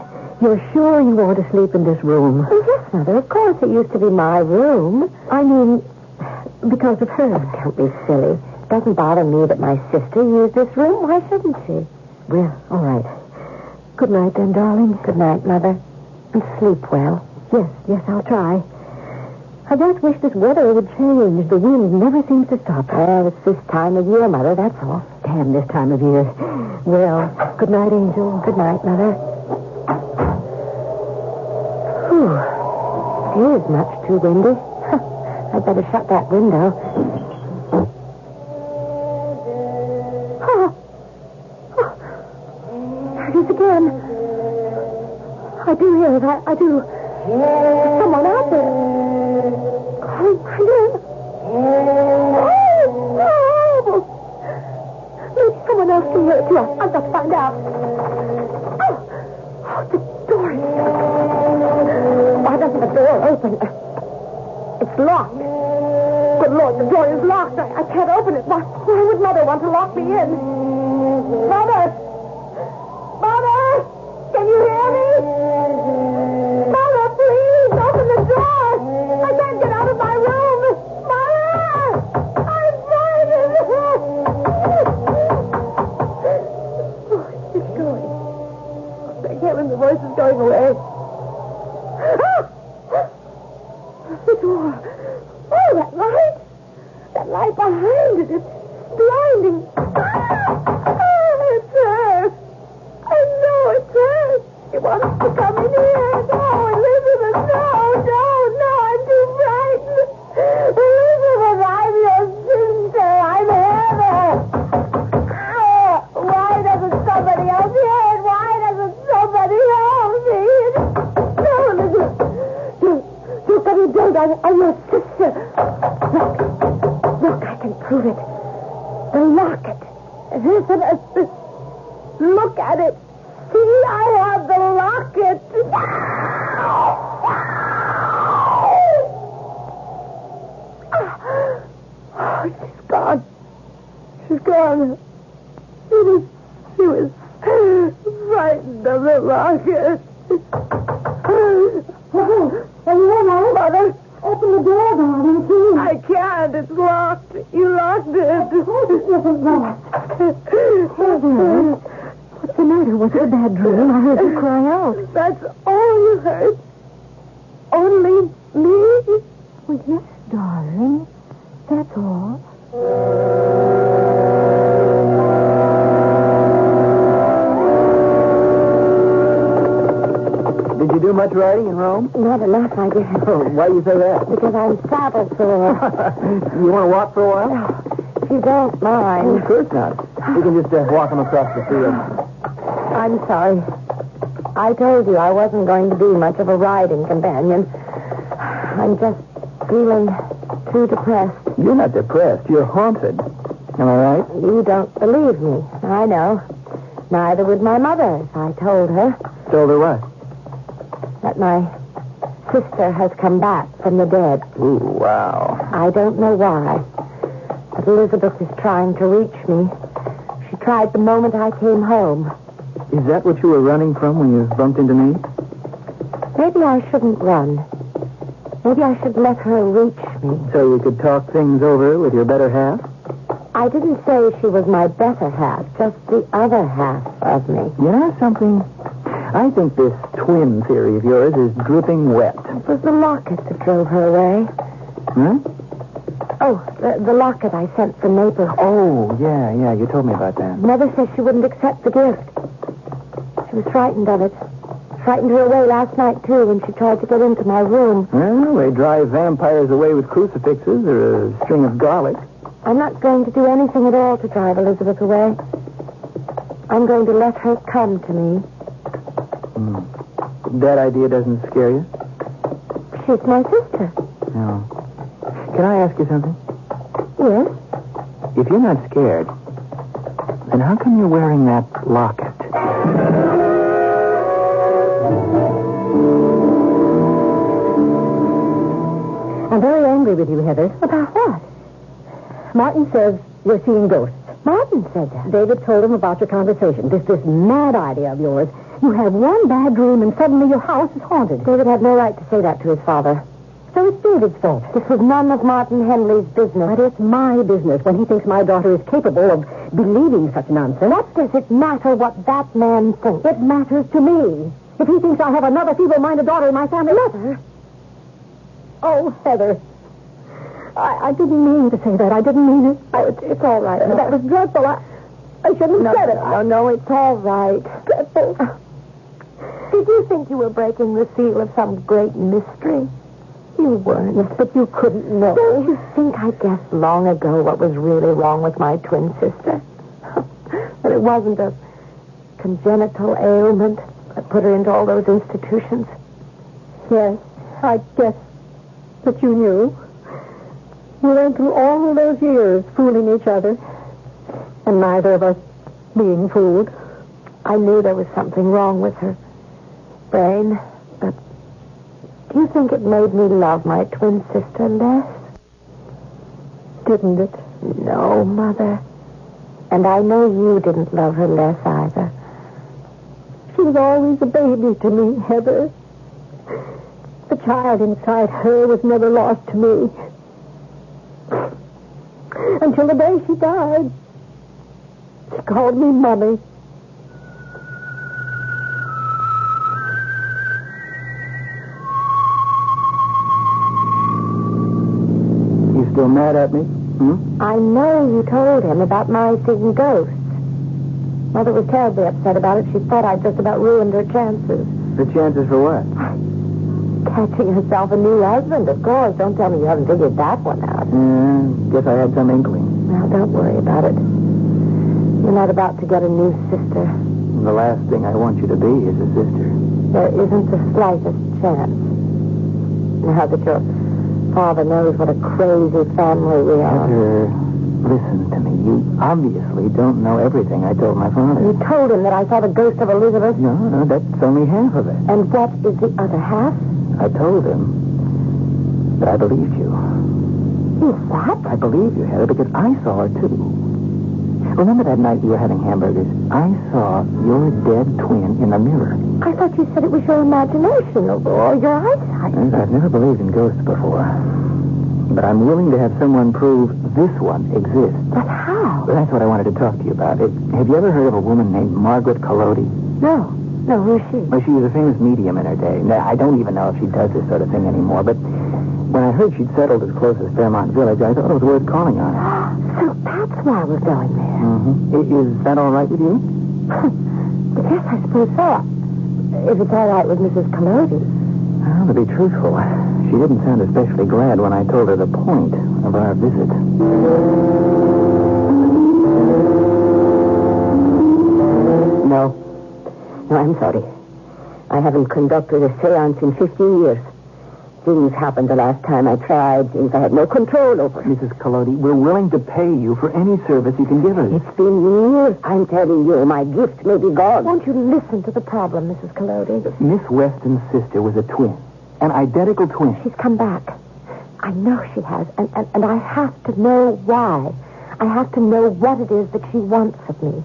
you're sure you want to sleep in this room? Oh, yes, Mother. Of course, it used to be my room. I mean, because of her. Don't be silly. It doesn't bother me that my sister used this room. Why shouldn't she? Well, all right. Good night, then, darling. Good night, Mother. And sleep well. Yes, I'll try. I just wish this weather would change. The wind never seems to stop. Well, it's this time of year, Mother, that's all. Damn this time of year. Well, good night, Angel. Good night, Mother. Whew. It is much too windy. I'd better shut that window. There it is again. I do hear it. I do. There's someone out there. Calling my name. Oh! Maybe someone else can hear it too. I've got to find out. Oh, the door is shut. Why doesn't the door open? It's locked. Good Lord, the door is locked. I can't open it. Why would Mother want to lock me in? Mother! Mother! Can you hear me? Mother, please, open the door. I can't get out of my room. Mother! I'm frightened. Oh, it's going. Thank heaven the voice is going away. The door. Oh, that light. That light behind it. It's blinding. It's her. I know it's her. She wants to come in here. Oh, Elizabeth, no, I'm too frightened. Elizabeth, I'm your sister. I'm Heather. Oh, why doesn't somebody else hear it? Why doesn't somebody help me? No, Elizabeth. Don't. I'm your sister. Look, I can prove it. The locket. Look at it. See, I have the locket. Oh, she's gone. She's gone. She was frightened of the locket. Are you all right, Mother? Open the door, darling, please. I can't. It's locked. You locked it. Of course it isn't locked. What's the matter? Was it a bad dream? I heard you cry out. That's all you heard? Only me? Well, yes, darling. That's all. Did you do much riding in Rome? Not enough, I guess. Oh, why do you say that? Because I'm saddle sore. You want to walk for a while? If you don't mind. Oh, of course not. We can just walk them across the field. I'm sorry. I told you I wasn't going to be much of a riding companion. I'm just feeling too depressed. You're not depressed. You're haunted. Am I right? You don't believe me. I know. Neither would my mother if I told her. Told her what? That my sister has come back from the dead. Ooh, wow. I don't know why. But Elizabeth is trying to reach me. She tried the moment I came home. Is that what you were running from when you bumped into me? Maybe I shouldn't run. Maybe I should let her reach me. So you could talk things over with your better half? I didn't say she was my better half, just the other half of me. You know something? I think this twin theory of yours is dripping wet. It was the locket that drove her away. Huh? Oh, the locket I sent from Naples. Oh, yeah, you told me about that. Mother says she wouldn't accept the gift. She was frightened of it. Frightened her away last night, too, when she tried to get into my room. Well, they drive vampires away with crucifixes or a string of garlic. I'm not going to do anything at all to drive Elizabeth away. I'm going to let her come to me. That idea doesn't scare you? She's my sister. No. Can I ask you something? Yes? If you're not scared, then how come you're wearing that locket? I'm very angry with you, Heather. About what? Martin says you're seeing ghosts. Martin said that? David told him about your conversation. This mad idea of yours. You have one bad dream and suddenly your house is haunted. David had no right to say that to his father. So it's David's fault. This was none of Martin Henley's business. But it's my business when he thinks my daughter is capable of believing such nonsense. What does it matter what that man thinks? It matters to me. If he thinks I have another feeble-minded daughter in my family... Mother! Oh, Heather. I didn't mean to say that. I didn't mean it. It's all right. That was dreadful. I shouldn't have said it. No, it's all right. Dreadful. Did you think you were breaking the seal of some great mystery? You weren't. Yes, but you couldn't know. Don't you think I guessed long ago what was really wrong with my twin sister? That it wasn't a congenital ailment that put her into all those institutions? Yes, I guess that you knew. We went through all of those years fooling each other, and neither of us being fooled. I knew there was something wrong with her brain, but do you think it made me love my twin sister less? Didn't it? No, Mother. And I know you didn't love her less either. She was always a baby to me, Heather. The child inside her was never lost to me. Until the day she died. She called me Mommy. You still mad at me? I know you told him about my seeing ghosts. Mother was terribly upset about it. She thought I'd just about ruined her chances. The chances for what? Catching herself a new husband, of course. Don't tell me you haven't figured that one out. Guess I had some inkling. Well, don't worry about it. You're not about to get a new sister. The last thing I want you to be is a sister. There isn't the slightest chance. Now that your father knows what a crazy family we are. Heather, listen to me. You obviously don't know everything I told my father. You told him that I saw the ghost of Elizabeth? No, that's only half of it. And what is the other half? I told him that I believed you. What? I believed you, Heather, because I saw her, too. Remember that night you were having hamburgers? I saw your dead twin in the mirror. I thought you said it was your imagination or your eyesight. I've never believed in ghosts before. But I'm willing to have someone prove this one exists. But how? Well, that's what I wanted to talk to you about. Have you ever heard of a woman named Margaret Collodi? No. No, who's she? Well, she was a famous medium in her day. Now, I don't even know if she does this sort of thing anymore, but when I heard she'd settled as close as Fairmont Village, I thought it was worth calling on her. So that's why we're going there. Mm-hmm. Is that all right with you? Yes, I suppose so. If it's all right with Mrs. Collodi. Well, to be truthful, she didn't sound especially glad when I told her the point of our visit. No, I'm sorry. I haven't conducted a seance in 15 years. Things happened the last time I tried, things I had no control over. Mrs. Collodi, we're willing to pay you for any service you can give us. It's been years, I'm telling you. My gift may be gone. Won't you listen to the problem, Mrs. Collodi? Miss Weston's sister was a twin. An identical twin. She's come back. I know she has, and I have to know why. I have to know what it is that she wants of me.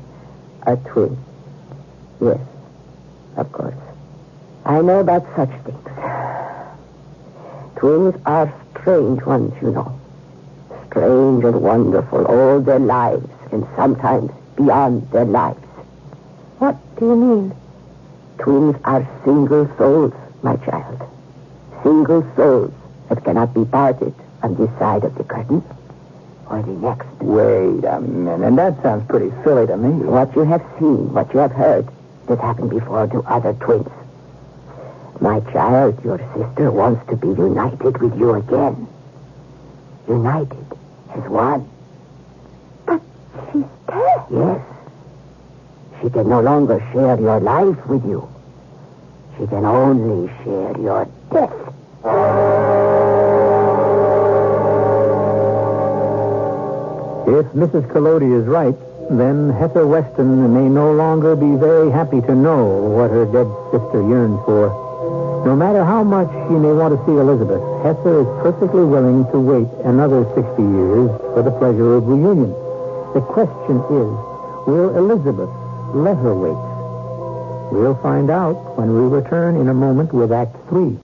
A twin. Yes, of course. I know about such things. Twins are strange ones, you know. Strange and wonderful all their lives, and sometimes beyond their lives. What do you mean? Twins are single souls, my child. Single souls that cannot be parted on this side of the curtain or the next. Wait a minute. That sounds pretty silly to me. What you have seen, what you have heard, this happened before to other twins. My child, your sister wants to be united with you again. United as one. But she's dead. Yes. She can no longer share your life with you. She can only share your death. If Mrs. Collodi is right, then Heather Weston may no longer be very happy to know what her dead sister yearns for. No matter how much she may want to see Elizabeth, Heather is perfectly willing to wait another 60 years for the pleasure of reunion. The question is, will Elizabeth let her wait? We'll find out when we return in a moment with Act 3.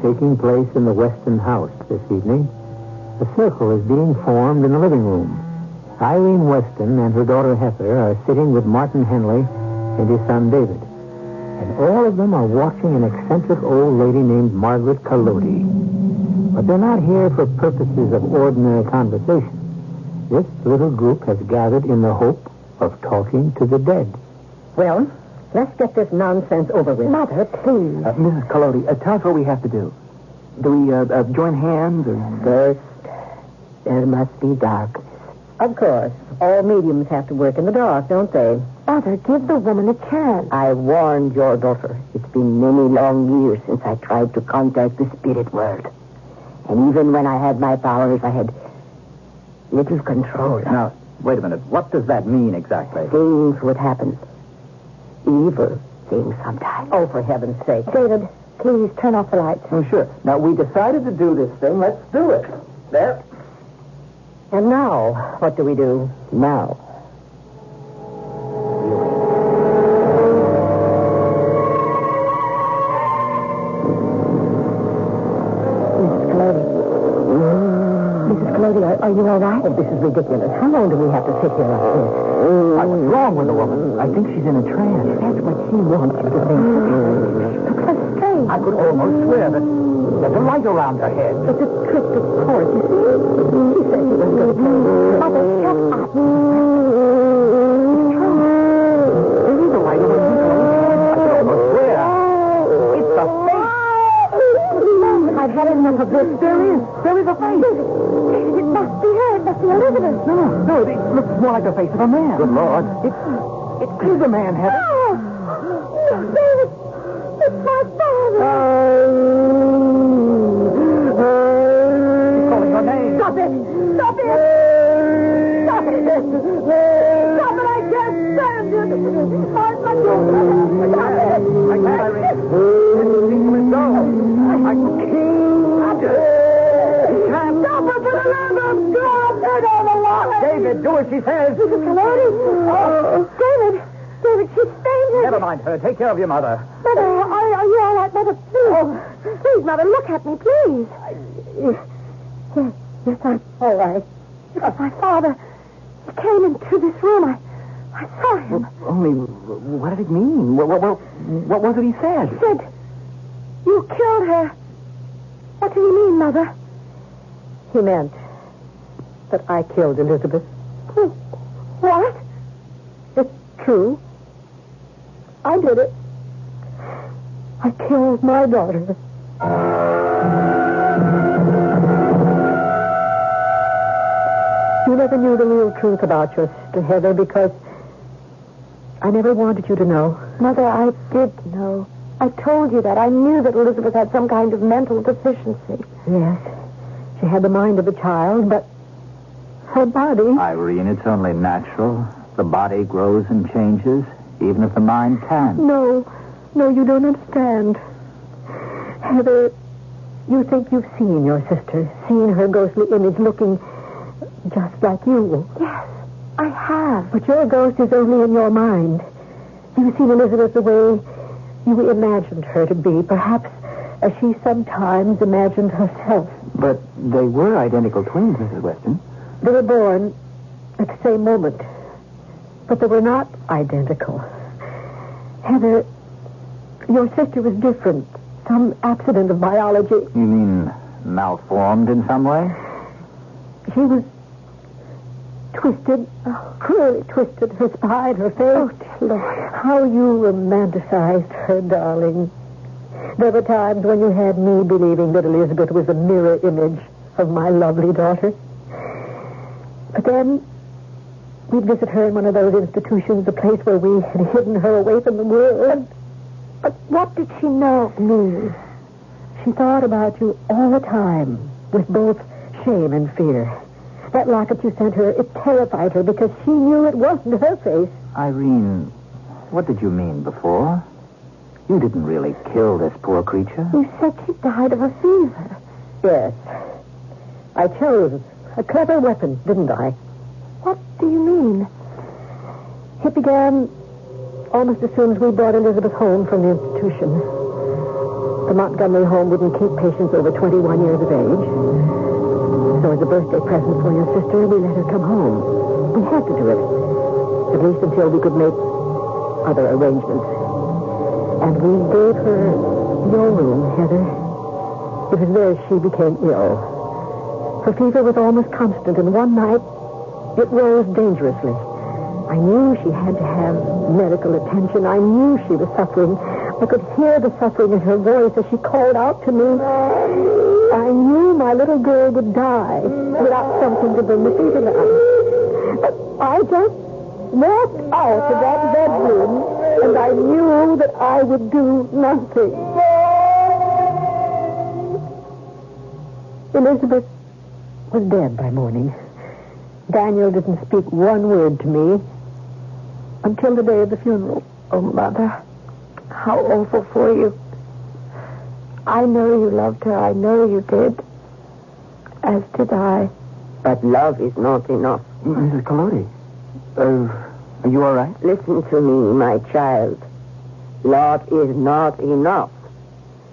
Taking place in the Weston house this evening. A circle is being formed in the living room. Irene Weston and her daughter Heather are sitting with Martin Henley and his son David. And all of them are watching an eccentric old lady named Margaret Collodi. But they're not here for purposes of ordinary conversation. This little group has gathered in the hope of talking to the dead. Well, let's get this nonsense over with. Mother, please. Mrs. Collodi, tell us what we have to do. Do we join hands or... First, there must be darkness. Of course. All mediums have to work in the dark, don't they? Mother, give the woman a chance. I warned your daughter. It's been many long years since I tried to contact the spirit world. And even when I had my powers, I had little control. Now, wait a minute. What does that mean exactly? Things would happen. Evil things sometimes. Oh, for heaven's sake. David, please turn off the lights. Oh, sure. Now, we decided to do this thing. Let's do it. There. And now, what do we do? Now. Mrs. Collodi, are you all right? Oh, this is ridiculous. How long do we have to sit here like this? What's wrong with the woman? I think she's in a trance. That's what she wants you to think. Looks so strange. I could almost swear that there's a light around her head. It's a trick, of course. You see? She said she was going to play. Mother, shut up. It's true. There is a light over her head. I could almost swear. It's a face. I've had enough of this. There is a face. It must be her. It must be Elizabeth. No, it looks more like the face of a man. Good Lord. It is a man, Heather. Oh, David. It's my father. He's calling your name. Stop it. Stop it. Stop it. Stop it. I can't stand it. My daughter. Stop it. I can't, Irene. This seems so. I can't. Stop it for the love of God. Turn on the water. David, do as she says. Mrs. Collodi. Oh, David, she's fainted. Never mind her. Take care of your mother. Mother, are you all right, Mother? Please. Please, Mother, look at me, please. Yes, I'm all right. It was my father. He came into this room. I saw him. Well, only, what did it mean? What was it he said? He said, you killed her. What did he mean, Mother? He meant that I killed Elizabeth. What? It's true. I did it. I killed my daughter. You never knew the real truth about your sister, Heather, because I never wanted you to know. Mother, I did know. I told you that. I knew that Elizabeth had some kind of mental deficiency. Yes. She had the mind of a child, but her body... Irene, it's only natural. The body grows and changes, even if the mind can. No, you don't understand. Heather, you think you've seen your sister, seen her ghostly image looking just like you. Yes, I have. But your ghost is only in your mind. You've seen Elizabeth the way you imagined her to be, perhaps as she sometimes imagined herself. But they were identical twins, Mrs. Weston. They were born at the same moment, but they were not identical. Heather, your sister was different. Some accident of biology. You mean malformed in some way? She was twisted, cruelly twisted. Her spine, her face. Oh, dear Lord. How you romanticized her, darling. There were times when you had me believing that Elizabeth was a mirror image of my lovely daughter. But then we'd visit her in one of those institutions, the place where we had hidden her away from the world. But what did she know of me? She thought about you all the time, with both shame and fear. That locket you sent her, it terrified her because she knew it wasn't her face. Irene, what did you mean before? You didn't really kill this poor creature. You said she died of a fever. Yes. I chose a clever weapon, didn't I? What do you mean? It began almost as soon as we brought Elizabeth home from the institution. The Montgomery home wouldn't keep patients over 21 years of age. So as a birthday present for your sister, we let her come home. We had to do it. At least until we could make other arrangements. And we gave her your room, Heather. It was there she became ill. Her fever was almost constant, and one night it rose dangerously. I knew she had to have medical attention. I knew she was suffering. I could hear the suffering in her voice as she called out to me. I knew my little girl would die without something to bring the fever down. But I just walked out of that bedroom, and I knew that I would do nothing. Elizabeth was dead by morning. Daniel didn't speak one word to me until the day of the funeral. Oh, Mother, how awful for you. I know you loved her. I know you did. As did I. But love is not enough. Mrs. Collodi, are you all right? Listen to me, my child. Love is not enough.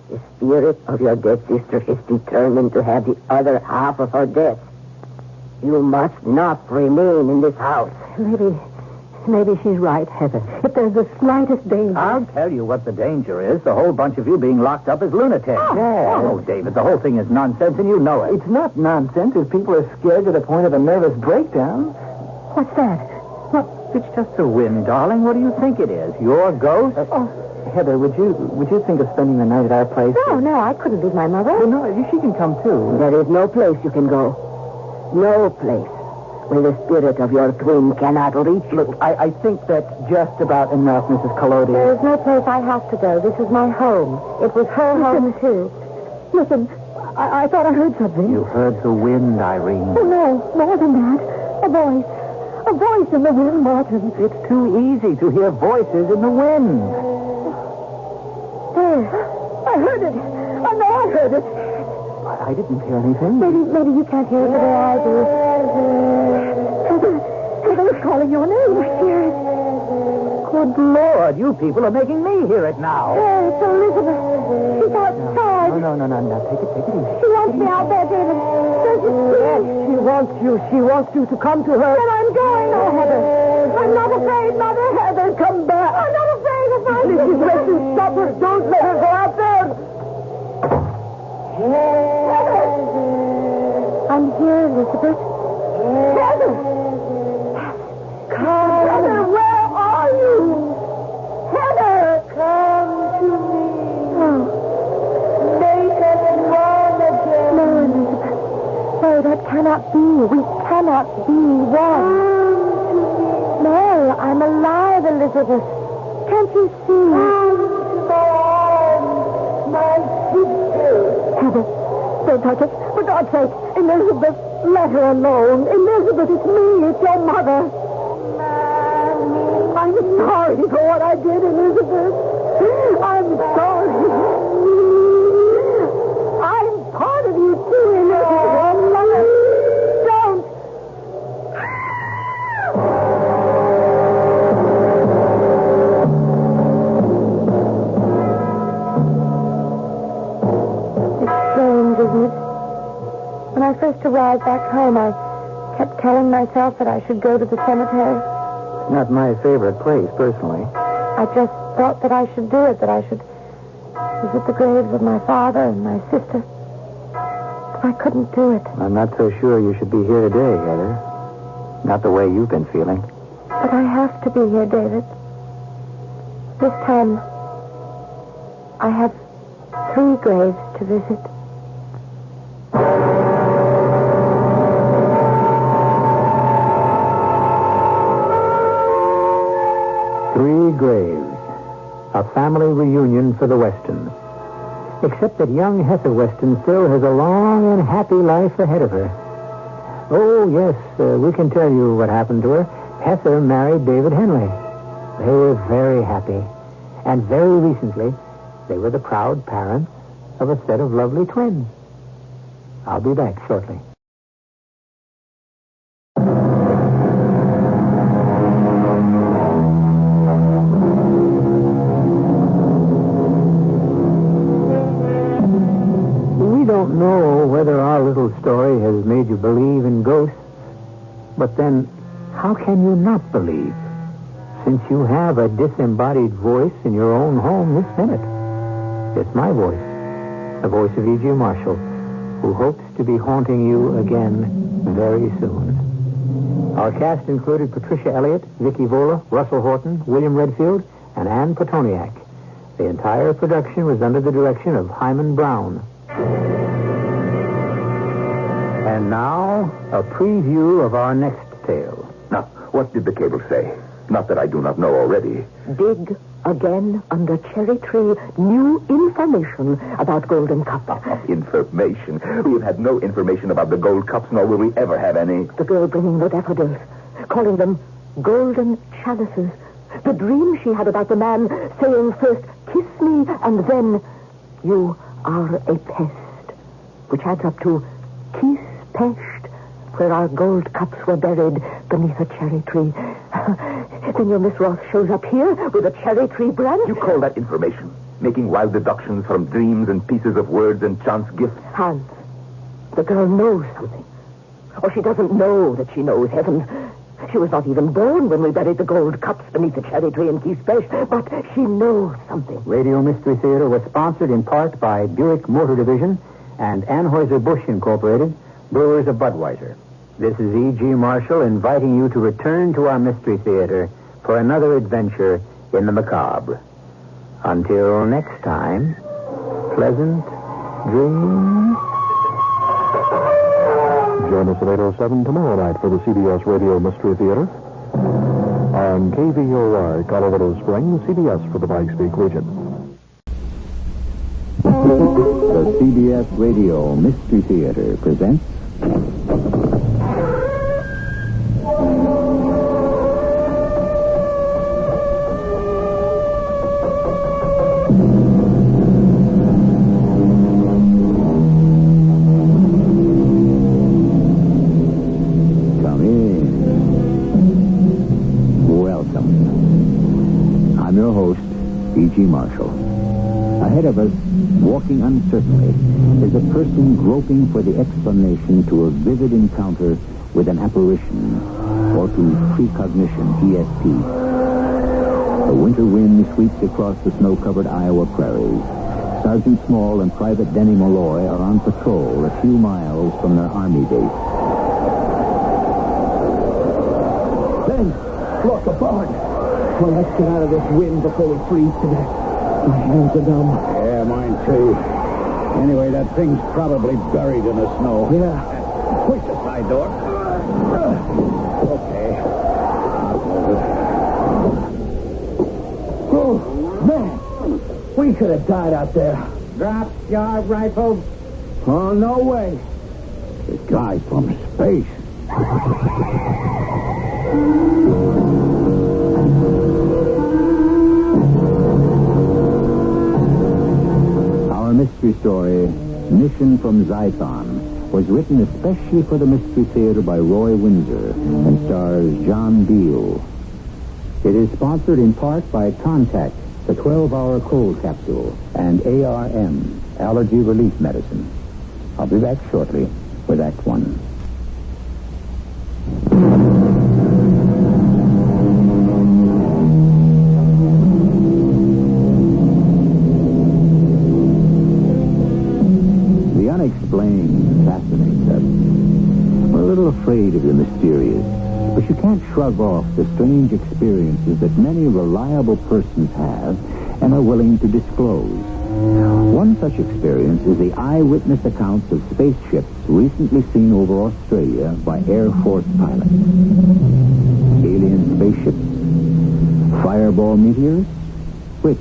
The spirit of your dead sister is determined to have the other half of her death. You must not remain in this house. Maybe she's right, Heather. If there's the slightest danger... I'll tell you what the danger is. The whole bunch of you being locked up as lunatics. Oh, David, the whole thing is nonsense, and you know it. It's not nonsense if people are scared to the point of a nervous breakdown. What's that? What? It's just the wind, darling. What do you think it is? Your ghost? Heather, would you think of spending the night at our place? No, I couldn't leave my mother. Well, no, she can come, too. There is no place you can go. No place where the spirit of your twin cannot reach you. Look, I think that's just about enough, Mrs. Collodi. There is no place I have to go. This is my home. It was her home, too. Listen, I thought I heard something. You heard the wind, Irene. Oh, no, more than that. A voice. A voice in the wind, Martin. It's too easy to hear voices in the wind. There. I heard it. I know I heard it. I didn't hear anything. Maybe you can't hear it the way I do. Heather is calling your name. I hear it. Good Lord, you people are making me hear it now. There, it's Elizabeth. She's outside. No. Take it easy. She wants me out there, David. Yes, she wants you. She wants you to come to her. Then I'm going. Oh, Heather. I'm not afraid, Mother. Heather, come back. I'm not afraid if I... Mrs. Weston, stop her. Don't let her go out there. Heather. I'm here, Elizabeth. Heather. Come. Heather, where are you? Heather. Come to me. Oh. Make us one again. No, Elizabeth. No, that cannot be. We cannot be one. No, I'm alive, Elizabeth. Can't you see? My sister. Heather, don't touch it. For God's sake, Elizabeth, let her alone. Elizabeth, it's me. It's your mother. I'm sorry for what I did, Elizabeth. I'm sorry. drive back home, I kept telling myself that I should go to the cemetery. It's not my favorite place, personally. I just thought that I should do it, that I should visit the graves of my father and my sister. But I couldn't do it. I'm not so sure you should be here today, Heather. Not the way you've been feeling. But I have to be here, David. This time, I have 3 graves to visit. Three graves. A family reunion for the Westons. Except that young Heather Weston still has a long and happy life ahead of her. Oh, yes, we can tell you what happened to her. Heather married David Henley. They were very happy. And very recently, they were the proud parents of a set of lovely twins. I'll be back shortly. We don't know whether our little story has made you believe in ghosts, but then how can you not believe, since you have a disembodied voice in your own home this minute? It's my voice, the voice of E.G. Marshall, who hopes to be haunting you again very soon. Our cast included Patricia Elliott, Vicky Vola, Russell Horton, William Redfield, and Ann Petoniak. The entire production was under the direction of Hyman Brown. And now, a preview of our next tale. Now, what did the cable say? Not that I do not know already. Dig again under cherry tree. New information about golden cups. Information? We have had no information about the gold cups, nor will we ever have any. The girl bringing the daffodils, calling them golden chalices. The dream she had about the man saying first, kiss me, and then, you are a pest, which adds up to kiss pest, where our gold cups were buried beneath a cherry tree. Then your Miss Ross shows up here with a cherry tree branch. You call that information? Making wild deductions from dreams and pieces of words and chance gifts? Hans, the girl knows something. Or she doesn't know that she knows, heaven. She was not even born when we buried the gold cups beneath the cherry tree in Keith's but she knows something. Radio Mystery Theater was sponsored in part by Buick Motor Division and Anheuser-Busch Incorporated, brewers of Budweiser. This is E.G. Marshall inviting you to return to our Mystery Theater for another adventure in the macabre. Until next time, pleasant dreams. Join us at 8:07 tomorrow night for the CBS Radio Mystery Theater on KVOR, Colorado Springs, CBS for the Pikes Peak region. The CBS Radio Mystery Theater presents E.G. Marshall. Ahead of us, walking uncertainly, is a person groping for the explanation to a vivid encounter with an apparition, or to precognition, ESP. The winter wind sweeps across the snow-covered Iowa prairies. Sergeant Small and Private Denny Malloy are on patrol a few miles from their Army base. Ben, look, a barn. Well, let's get out of this wind before we freeze to death. My hands are numb. Yeah, mine too. Anyway, that thing's probably buried in the snow. Yeah. Push the side door. Okay. Oh, man. We could have died out there. Drop your rifle. Oh, no way. The guy from space. Our mystery story, Mission from Zython, was written especially for the Mystery Theater by Roy Windsor and stars John Beal. It is sponsored in part by Contact, the 12-hour cold capsule, and ARM, allergy relief medicine. I'll be back shortly with Act One. but you can't shrug off the strange experiences that many reliable persons have and are willing to disclose. One such experience is the eyewitness accounts of spaceships recently seen over Australia by Air Force pilots. Alien spaceships? Fireball meteors? Which?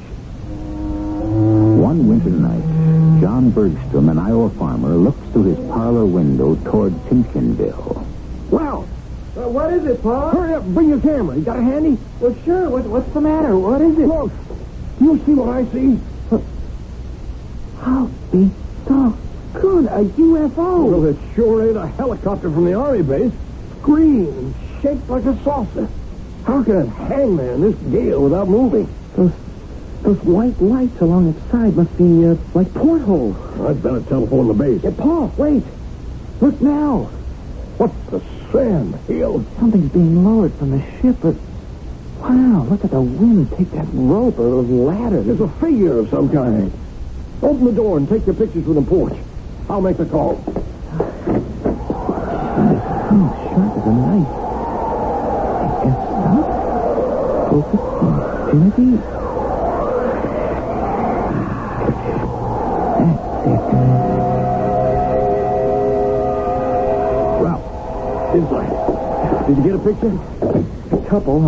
One winter night, John Bergstrom, an Iowa farmer, looks through his parlor window toward Timkenville. Well, what is it, Paul? Hurry up, bring your camera. You got it handy? Well, sure. What's the matter? What is it? Look, do you see what I see? I'll be so good. A UFO. Well, it sure ain't a helicopter from the Army base. Green and shaped like a saucer. How can it hang there in this gale without moving? Those white lights along its side must be like portholes. I'd better telephone the base. Hey, Paul, wait. Look now. What's the sand hill? Something's being lowered from the ship, but... Wow, look at the wind take that rope or those ladders. There's a figure of some kind. Open the door and take your pictures from the porch. I'll make the call. Sharp as a knife. And stop. Focus. Infinity. Did you get a picture? A couple.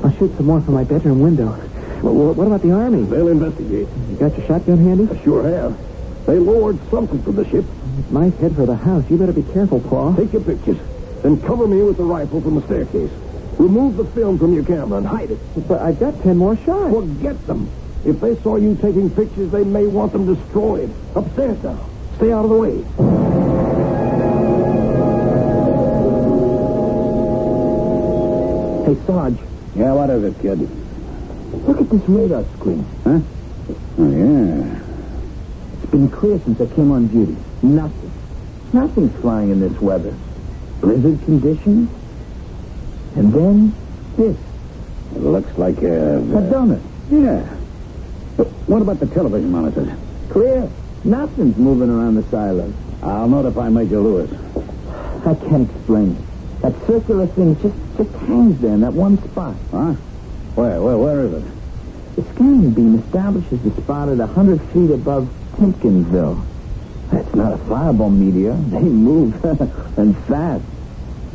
I'll shoot some more from my bedroom window. What about the Army? They'll investigate. You got your shotgun handy? I sure have. They lowered something from the ship. It might head for the house. You better be careful, Paul. Take your pictures. Then cover me with the rifle from the staircase. Remove the film from your camera and hide it. But I've got 10 more shots. Forget them. If they saw you taking pictures, they may want them destroyed. Upstairs now. Stay out of the way. Hey, Sarge. Yeah, what is it, kid? Look at this radar screen. Huh? Oh, yeah. It's been clear since I came on duty. Nothing. Nothing's flying in this weather. Blizzard conditions. And then this. It looks like a donut. Yeah. But what about the television monitors? Clear. Nothing's moving around the silo. I'll notify Major Lewis. I can't explain. That circular thing just hangs there in that one spot. Huh? Where is it? The scanning beam establishes the spot at 100 feet above Timkenville. That's not a fireball meteor. They move and fast.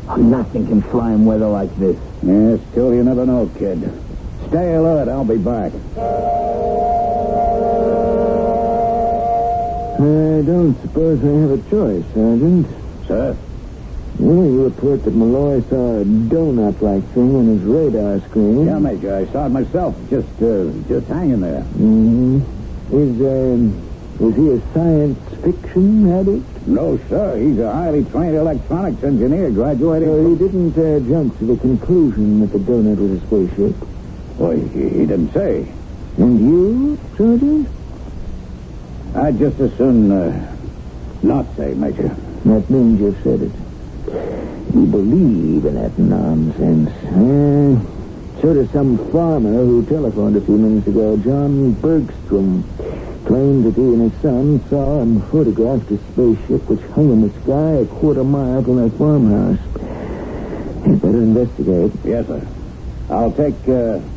Oh, nothing can fly in weather like this. Yeah, still you never know, kid. Stay alert. I'll be back. I don't suppose I have a choice, Sergeant. Sir? Well, you report that Malloy saw a donut-like thing on his radar screen. Yeah, Major. I saw it myself. Just hanging there. Mm-hmm. Is he a science fiction addict? No, sir. He's a highly trained electronics engineer graduating. So he didn't jump to the conclusion that the donut was a spaceship? Well, he didn't say. And you, Sergeant? I'd just as soon not say, Major. That means you've said it. You believe in that nonsense. So does some farmer who telephoned a few minutes ago. John Bergstrom claimed that he and his son saw and photographed a spaceship which hung in the sky a quarter mile from their farmhouse. You'd better investigate. Yes, sir. I'll take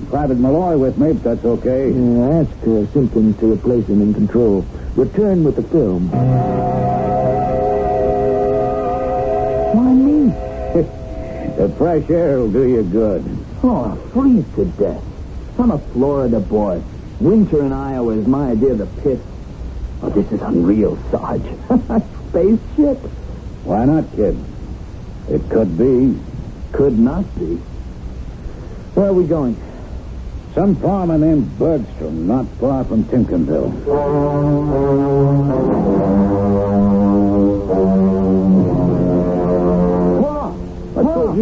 Private Malloy with me, if that's okay. Ask Simpkins to replace him in control. Return with the film. Why me? The fresh air will do you good. Oh, I'll freeze to death. I'm a Florida boy. Winter in Iowa is my idea of the pit. Oh, this is unreal, Sarge. Spaceship? Why not, kid? It could be. Could not be. Where are we going? Some farmer named Bergstrom, not far from Timkenville.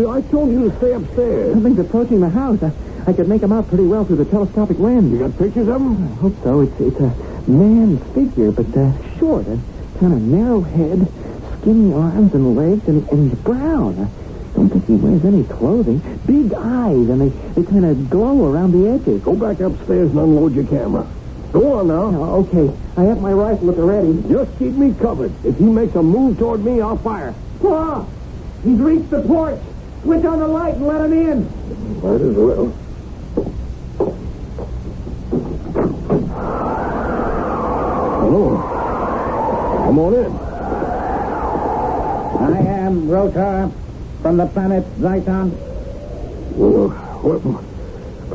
I told you to stay upstairs. Something's approaching the house. I could make him out pretty well through the telescopic lens. You got pictures of him? I hope so. It's a man's figure, but short. A kind of narrow head, skinny arms and legs, and he's brown. I don't think he wears any clothing. Big eyes, and they kind of glow around the edges. Go back upstairs and unload your camera. Go on now. Okay. I have my rifle at the ready. Just keep me covered. If he makes a move toward me, I'll fire. Ah! He's reached the porch. Switch on the light and let him in. Might as well. Hello. Come on in. I am Rotar from the planet Zyton.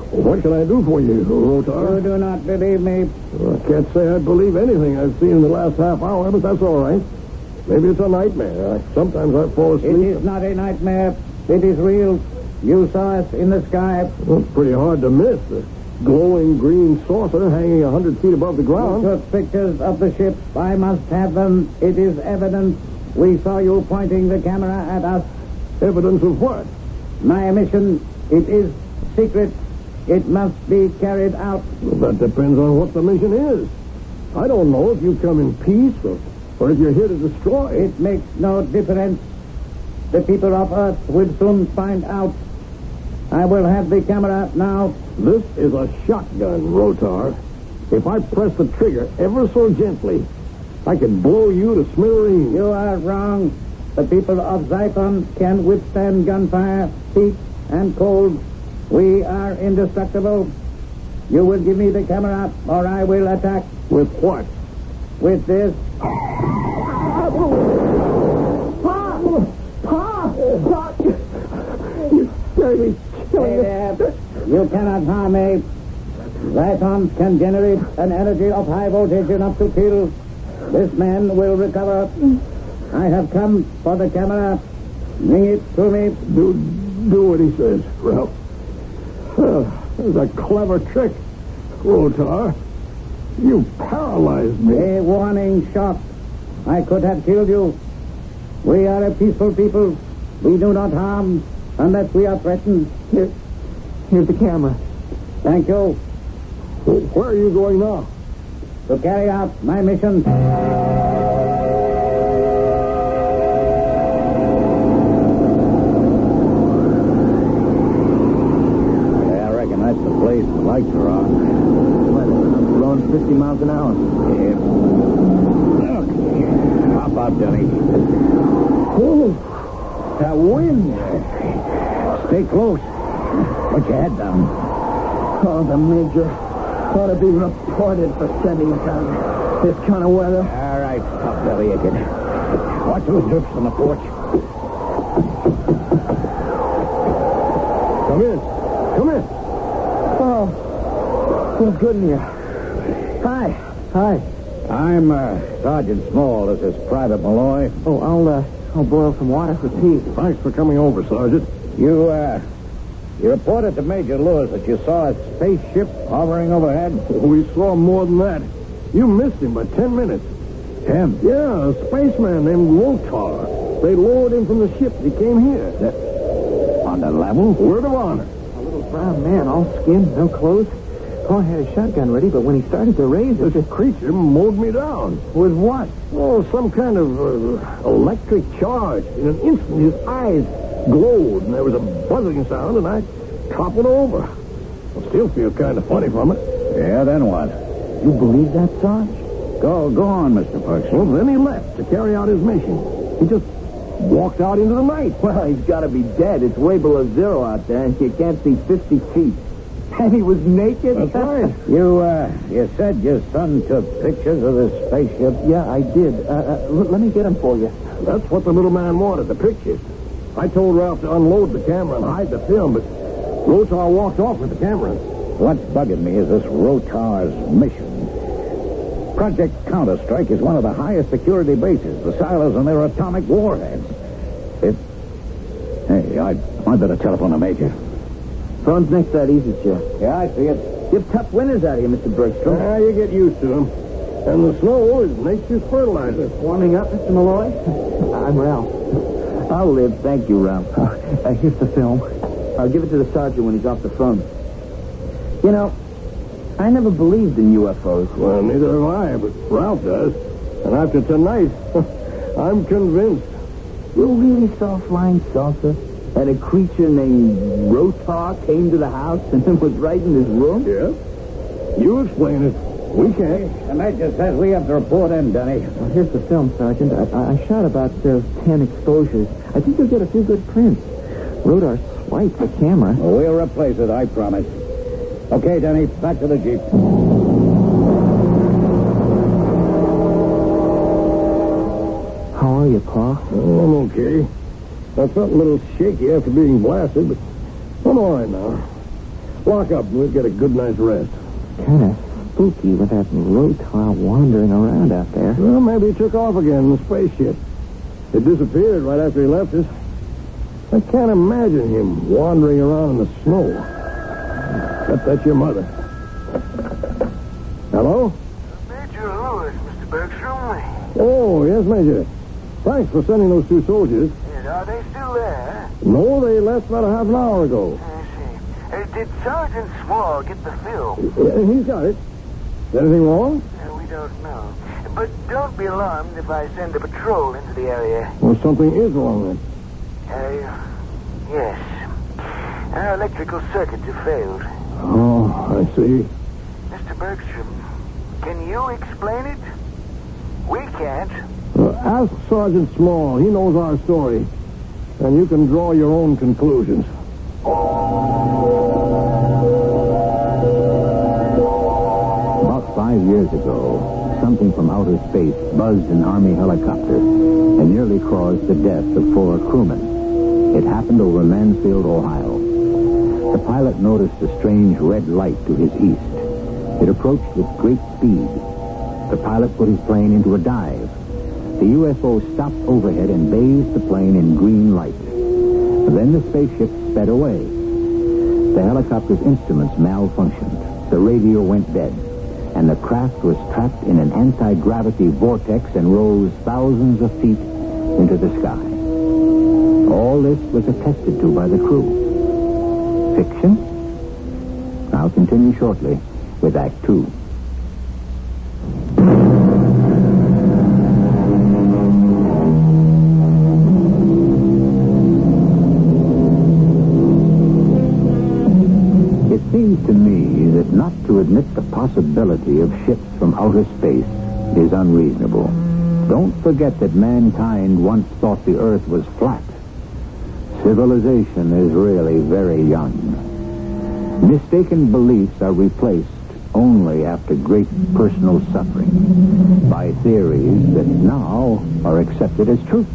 What can I do for you, Rotar? You do not believe me. I can't say I believe anything I've seen in the last half hour, but that's all right. Maybe it's a nightmare. Sometimes I fall asleep. It is not a nightmare. It is real. You saw us in the sky. Well, it's pretty hard to miss. The glowing green saucer hanging 100 feet above the ground. You took pictures of the ship. I must have them. It is evidence. We saw you pointing the camera at us. Evidence of what? My mission. It is secret. It must be carried out. Well, that depends on what the mission is. I don't know if you come in peace or if you're here to destroy. It makes no difference. The people of Earth will soon find out. I will have the camera now. This is a shotgun, Rotar. If I press the trigger ever so gently, I can blow you to smithereens. You are wrong. The people of Zyton can withstand gunfire, heat, and cold. We are indestructible. You will give me the camera, or I will attack. With what? With this. You scared me. Hey there. You cannot harm me. Zytons can generate an energy of high voltage enough to kill. This man will recover. I have come for the camera. Bring it to me. Do what he says, Ralph. That's a clever trick, Rotar. You paralyzed me. A warning shot. I could have killed you. We are a peaceful people. We do not harm unless we are threatened. Here's the camera. Thank you. Where are you going now? To carry out my mission. That's the place. The lights are on. I'm blowing 50 miles an hour. Yeah. Okay. Hop out, Denny. Oh, that wind. Stay close. Put your head down. Oh, the Major ought to be reported for sending us out this kind of weather. All right, stop belly aching. Watch those drips on the porch. Come in. Come in. Oh, feels good in here. Hi. I'm Sergeant Small. This is Private Malloy. Oh, I'll boil some water for tea. Thanks for coming over, Sergeant. You reported to Major Lewis that you saw a spaceship hovering overhead? We saw more than that. You missed him by 10 minutes. Him? Yeah, a spaceman named Rotar. They lowered him from the ship. He came here. On the level? Word of honor. A little brown man, all skin, no clothes. Pa had his shotgun ready, but when he started to raise it... This creature mowed me down. With what? Oh, some kind of electric charge. In an instant, his eyes glowed, and there was a buzzing sound, and I toppled over. I still feel kind of funny from it. Yeah, then what? You believe that, Sarge? Go on, Mr. Perks. Well, then he left to carry out his mission. He just walked out into the night. Well, he's got to be dead. It's way below zero out there, and you can't see 50 feet. And he was naked? That's right. You said your son took pictures of this spaceship? Yeah, I did. Let me get them for you. That's what the little man wanted, the pictures. I told Ralph to unload the camera and hide the film, but Rotar walked off with the camera. What's bugging me is this Rotar's mission. Project Counter-Strike is one of the highest security bases. The silos and their atomic warheads. Hey, I'd better telephone the Major. Phone's next to that easy chair. Yeah, I see it. You have tough winters out here, Mr. Bergstrom. You get used to them. And the snow is nature's fertilizer. Warming up, Mr. Malloy? I'm Ralph. I'll live. Thank you, Ralph. Here's the film. I'll give it to the sergeant when he's off the phone. You know, I never believed in UFOs. Well, neither have I, but Ralph does. And after tonight, I'm convinced. You really saw a flying saucer? And a creature named Rotar came to the house and was right in his room? Yeah. You explain it. We can't. The Major says we have to report in, Denny. Well, here's the film, Sergeant. I shot about 10 exposures. I think you'll get a few good prints. Rudolph swiped the camera. We'll replace it, I promise. Okay, Danny, back to the Jeep. How are you, Pa? Oh, I'm okay. I felt a little shaky after being blasted, but I'm all right now. Lock up and we'll get a good night's rest. Kind of spooky with that rotar wandering around out there. Well, maybe he took off again in the spaceship. It disappeared right after he left us. I can't imagine him wandering around in the snow. Except that's your mother. Hello? Major Lewis, Mr. Bergstrom. Oh, yes, Major. Thanks for sending those 2 soldiers. Yes, are they still there? No, they left about a half an hour ago. I see. Did Sergeant Small get the film? He's got it. Is anything wrong? We don't know. But don't be alarmed if I send a patrol into the area. Well, something is wrong then. Yes. Our electrical circuits have failed. Oh, I see. Mr. Bergstrom, can you explain it? We can't. Ask Sergeant Small. He knows our story. And you can draw your own conclusions. About 5 years ago, something from outer space buzzed an Army helicopter and nearly caused the death of 4 crewmen. It happened over Mansfield, Ohio. The pilot noticed a strange red light to his east. It approached with great speed. The pilot put his plane into a dive. The UFO stopped overhead and bathed the plane in green light. Then the spaceship sped away. The helicopter's instruments malfunctioned. The radio went dead. And the craft was trapped in an anti-gravity vortex and rose thousands of feet into the sky. All this was attested to by the crew. Fiction? I'll continue shortly with Act 2. It seems to me that not to admit the possibility of ships from outer space is unreasonable. Don't forget that mankind once thought the Earth was flat. Civilization is really very young. Mistaken beliefs are replaced only after great personal suffering by theories that now are accepted as truth.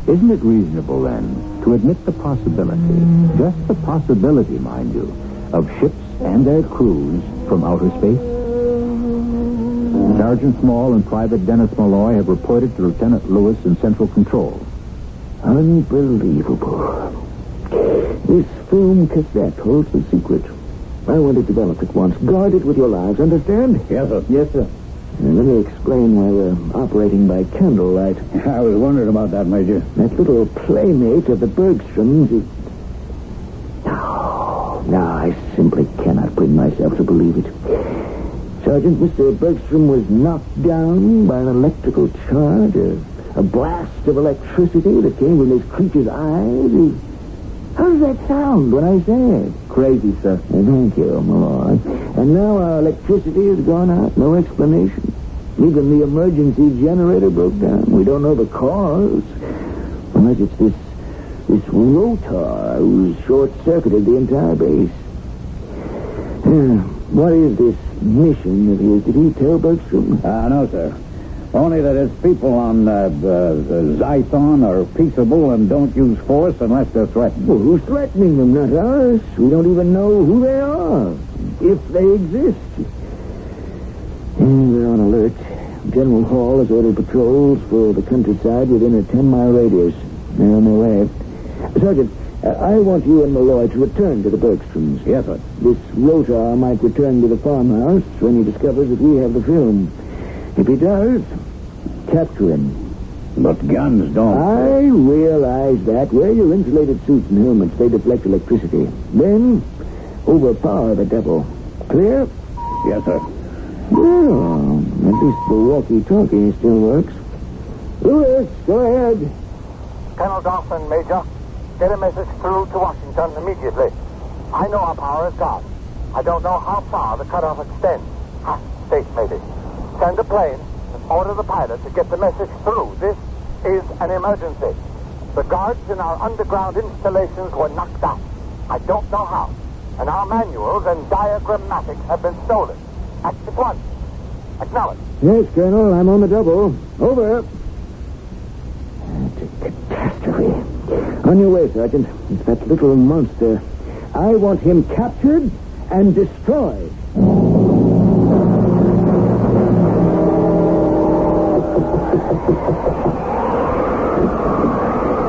Isn't it reasonable, then, to admit the possibility, just the possibility, mind you, of ships and their crews from outer space? Sergeant Small and Private Dennis Malloy have reported to Lieutenant Lewis in Central Control. Unbelievable. This film cassette holds the secret. I want it developed at once. Guard it with your lives, understand? Yes, sir. Yes, sir. And let me explain why we're operating by candlelight. I was wondering about that, Major. That little playmate of the Bergstroms is... No, I simply cannot bring myself to believe it. Sergeant, Mr. Bergstrom was knocked down by an electrical charge, a blast of electricity that came from this creature's eyes. How does that sound when I say it? Crazy, sir. Thank you, Malloy. And now our electricity has gone out. No explanation. Even the emergency generator broke down. We don't know the cause. Unless it's this rotor who's short-circuited the entire base. What is this mission of his? Did he tell Bergstrom? No, sir. Only that his people on Zython are peaceable and don't use force unless they're threatened. Well, who's threatening them? Not us. We don't even know who they are, if they exist. We're on alert. General Hall has ordered patrols for the countryside within a 10-mile radius. They're on their way. Sergeant, I want you and Malloy to return to the Bergstroms. Yes, sir. This rotor might return to the farmhouse when he discovers that we have the film. If he does, capture him. But guns don't. I realize that. Wear your insulated suits and helmets. They deflect electricity. Then, overpower the devil. Clear? Yes, sir. Well, at least the walkie-talkie still works. Lewis, go ahead. Colonel Dawson, Major. Get a message through to Washington immediately. I know our power is gone. I don't know how far the cutoff extends. Half state, maybe. Send a plane and order the pilot to get the message through. This is an emergency. The guards in our underground installations were knocked out. I don't know how. And our manuals and diagrammatics have been stolen. Act at once. Acknowledge. Yes, Colonel, I'm on the double. Over. It's a catastrophe. On your way, Sergeant. It's that little monster. I want him captured and destroyed.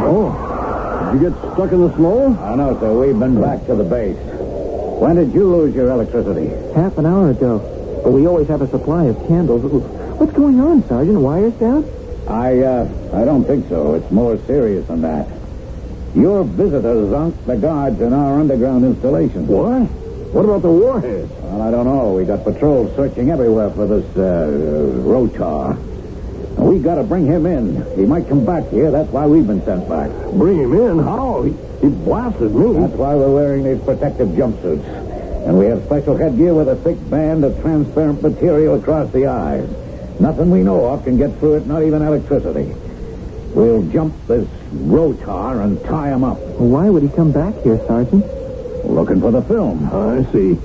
Oh, did you get stuck in the snow? I know, sir. We've been back to the base. When did you lose your electricity? Half an hour ago. But we always have a supply of candles. What's going on, Sergeant? Wires down? I don't think so. It's more serious than that. Your visitors zonked the guards in our underground installation. What? What about the warheads? Well, I don't know. We got patrols searching everywhere for this, Rotar. We gotta bring him in. He might come back here. That's why we've been sent back. Bring him in? How? He blasted me. That's why we're wearing these protective jumpsuits. And we have special headgear with a thick band of transparent material across the eyes. Nothing we know of can get through it, not even electricity. We'll jump this Rotar and tie him up. Why would he come back here, Sergeant? Looking for the film. I see.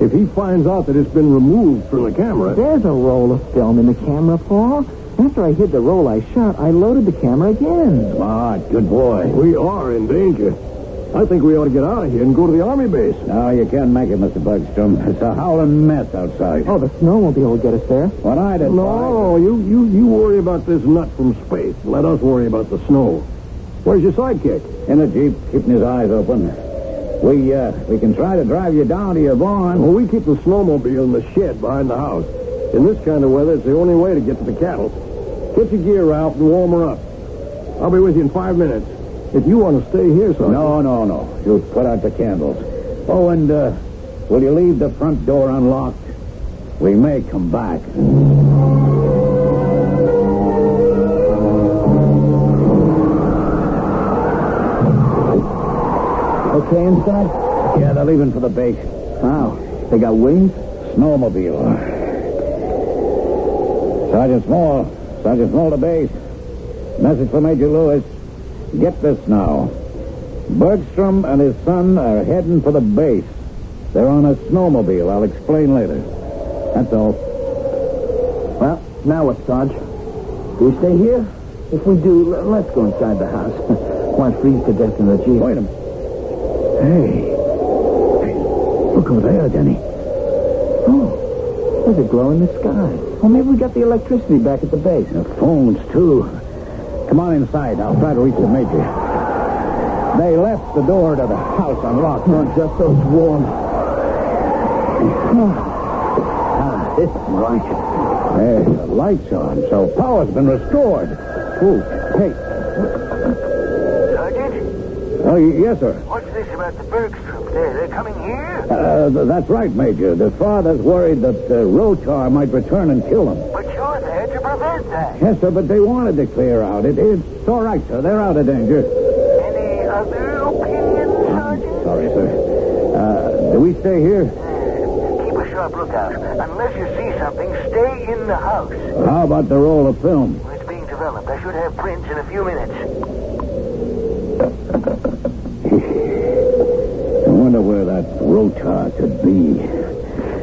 If he finds out that it's been removed from the camera... There's a roll of film in the camera, Paul. After I hid the roll I shot, I loaded the camera again. Smart, good boy. We are in danger. I think we ought to get out of here and go to the Army base. No, you can't make it, Mr. Bergstrom. It's a howling mess outside. Oh, the snowmobile will get us there. What I did... No, you worry about this nut from space. Let us worry about the snow. Where's your sidekick? In the Jeep, keeping his eyes open. We can try to drive you down to your barn. Well, we keep the snowmobile in the shed behind the house. In this kind of weather, it's the only way to get to the cattle. Get your gear, Ralph, and warm her up. I'll be with you in 5 minutes. If you want to stay here, Sergeant... No. You put out the candles. Oh, and, will you leave the front door unlocked? We may come back. Okay inside? Yeah, they're leaving for the base. Wow. They got wings? Snowmobile. Sergeant Small to base. Message for Major Lewis. Get this now. Bergstrom and his son are heading for the base. They're on a snowmobile. I'll explain later. That's all. Well, now what, Sarge? Do we stay here? If we do, let's go inside the house. Why freeze to death in the Jeep? Wait a minute. Hey, look over there, Denny. Oh, there's a glow in the sky. Well, maybe we got the electricity back at the base. The phones, too. Come on inside. I'll try to reach the Major. They left the door to the house unlocked. Oh, just so it's warm. This is right. Hey, the light's on, so power's been restored. Ooh, hey. Sergeant? Oh, yes, sir. What's this about the Bergstroms? They're coming here? That's right, Major. The father's worried that Rotar might return and kill him. But you're there to prevent that. Yes, sir, but they wanted to clear out. It's all right, sir. They're out of danger. Any other opinions, Sergeant? Sorry, sir. Do we stay here? Keep a sharp lookout. Unless you see something, stay in the house. How about the roll of film? It's being developed. I should have prints in a few minutes. I wonder where that Rotar could be.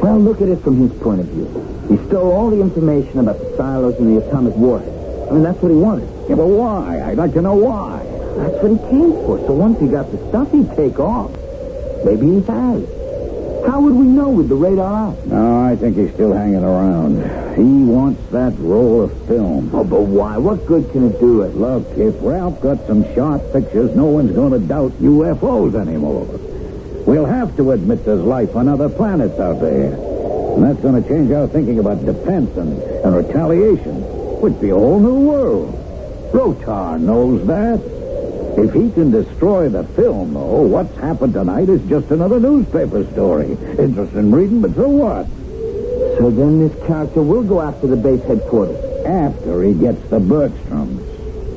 Well, look at it from his point of view. He stole all the information about the silos and the atomic warheads. I mean, that's what he wanted. Yeah, but why? I'd like to know why. That's what he came for. So once he got the stuff, he'd take off. Maybe he has. How would we know with the radar out? No, I think he's still hanging around. He wants that roll of film. Oh, but why? What good can it do it? Look, if Ralph got some sharp pictures, no one's going to doubt UFOs anymore. We'll have to admit there's life on other planets out there. And that's going to change our thinking about defense and retaliation. Would be a whole new world. Rotar knows that. If he can destroy the film, though, what's happened tonight is just another newspaper story. Interesting reading, but so what? So then this character will go after the base headquarters. After he gets the Bergstroms.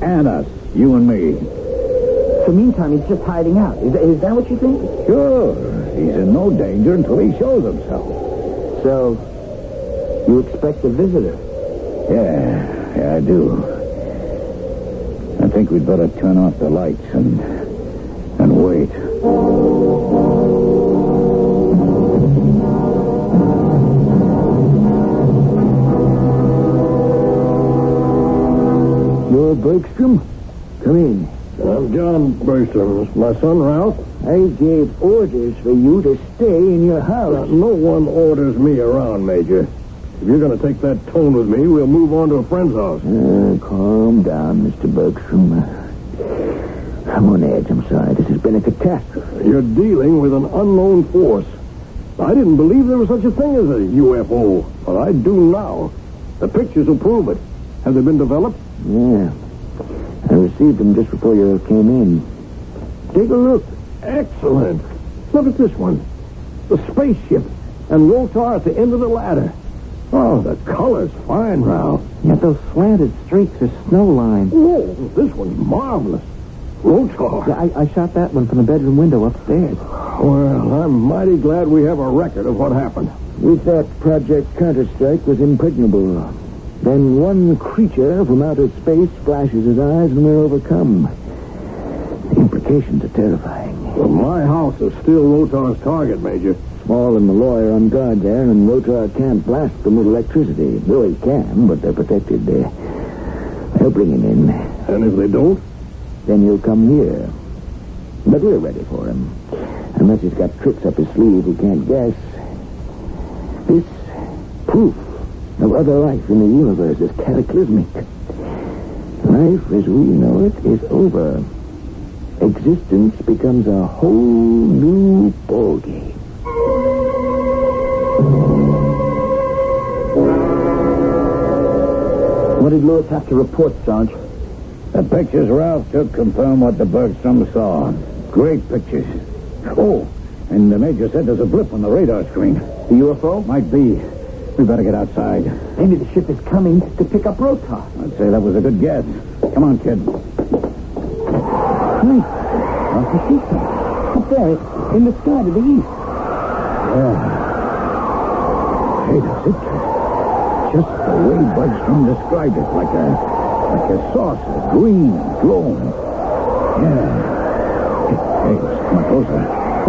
And us, you and me. So meantime, he's just hiding out. Is that what you think? Sure. He's in no danger until he shows himself. So, you expect a visitor? Yeah, I do. I think think we'd better turn off the lights and wait. You're Bergstrom? Come in. I'm John Bergstrom. My son, Ralph. I gave orders for you to stay in your house. No one orders me around, Major. If you're going to take that tone with me, we'll move on to a friend's house. Calm down, Mr. Bergstrom. I'm on edge. I'm sorry. This has been a catastrophe. You're dealing with an unknown force. I didn't believe there was such a thing as a UFO, but I do now. The pictures will prove it. Have they been developed? Yeah. I received them just before you came in. Take a look. Excellent. Look at this one. The spaceship and Rotar at the end of the ladder. Oh, the color's fine, Ralph. Yeah, those slanted streaks are snow lines. Oh, this one's marvelous. Rotar. Yeah, I shot that one from the bedroom window upstairs. Well, I'm mighty glad we have a record of what happened. We thought Project Counter-Strike was impregnable. Then one creature from outer space flashes his eyes and we're overcome. The implications are terrifying. Well, my house is still Rotar's target, Major. Small and Malloy are on guard there, and Rotar can't blast them with electricity. Though he can, but they're protected. They'll bring him in. And if they don't? Then he'll come here. But we're ready for him. Unless he's got tricks up his sleeve we can't guess. This proof of other life in the universe is cataclysmic. Life as we know it is over. Existence becomes a whole new ballgame. What did Lewis have to report, Sarge? The pictures Ralph took confirm what the Bergstrom saw. Great pictures. Oh, and the Major said there's a blip on the radar screen. The UFO? Might be. We better get outside. Maybe the ship is coming to pick up Rotar. I'd say that was a good guess. Come on, kid. Hey, I see something. Up there, in the sky to the east. Yeah. Hey, that's it. Just the way Bergstrom described it, like a saucer, green and glowing. Yeah. Hey, it's coming closer.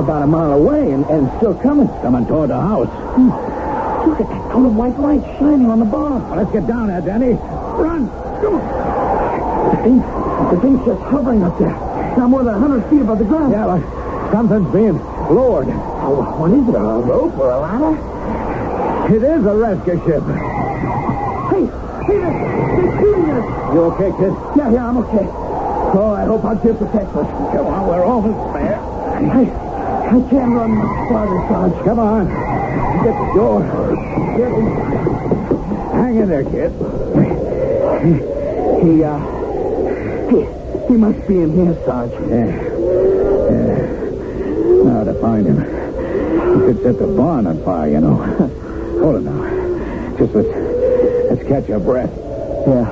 About a mile away and still coming. Coming toward the house. Look at that cone of white light shining on the bar. Well, let's get down there, Danny. Run! Go! The thing's just hovering up there. Not more than 100 feet above the ground. Yeah, but something's being lowered. Oh, what is it, a rope or a ladder? It is a rescue ship. Hey, they're shooting us. You okay, kid? Yeah, I'm okay. Oh, I hope our ship protects us. Come on, we're almost there. I can't run much farther, Sarge. Come on. Get the door. Get hang in there, kid. He must be in here, Sarge. Yeah. Now to find him. He could set the barn on fire, you know. Hold it now. Just let's catch our breath. Yeah.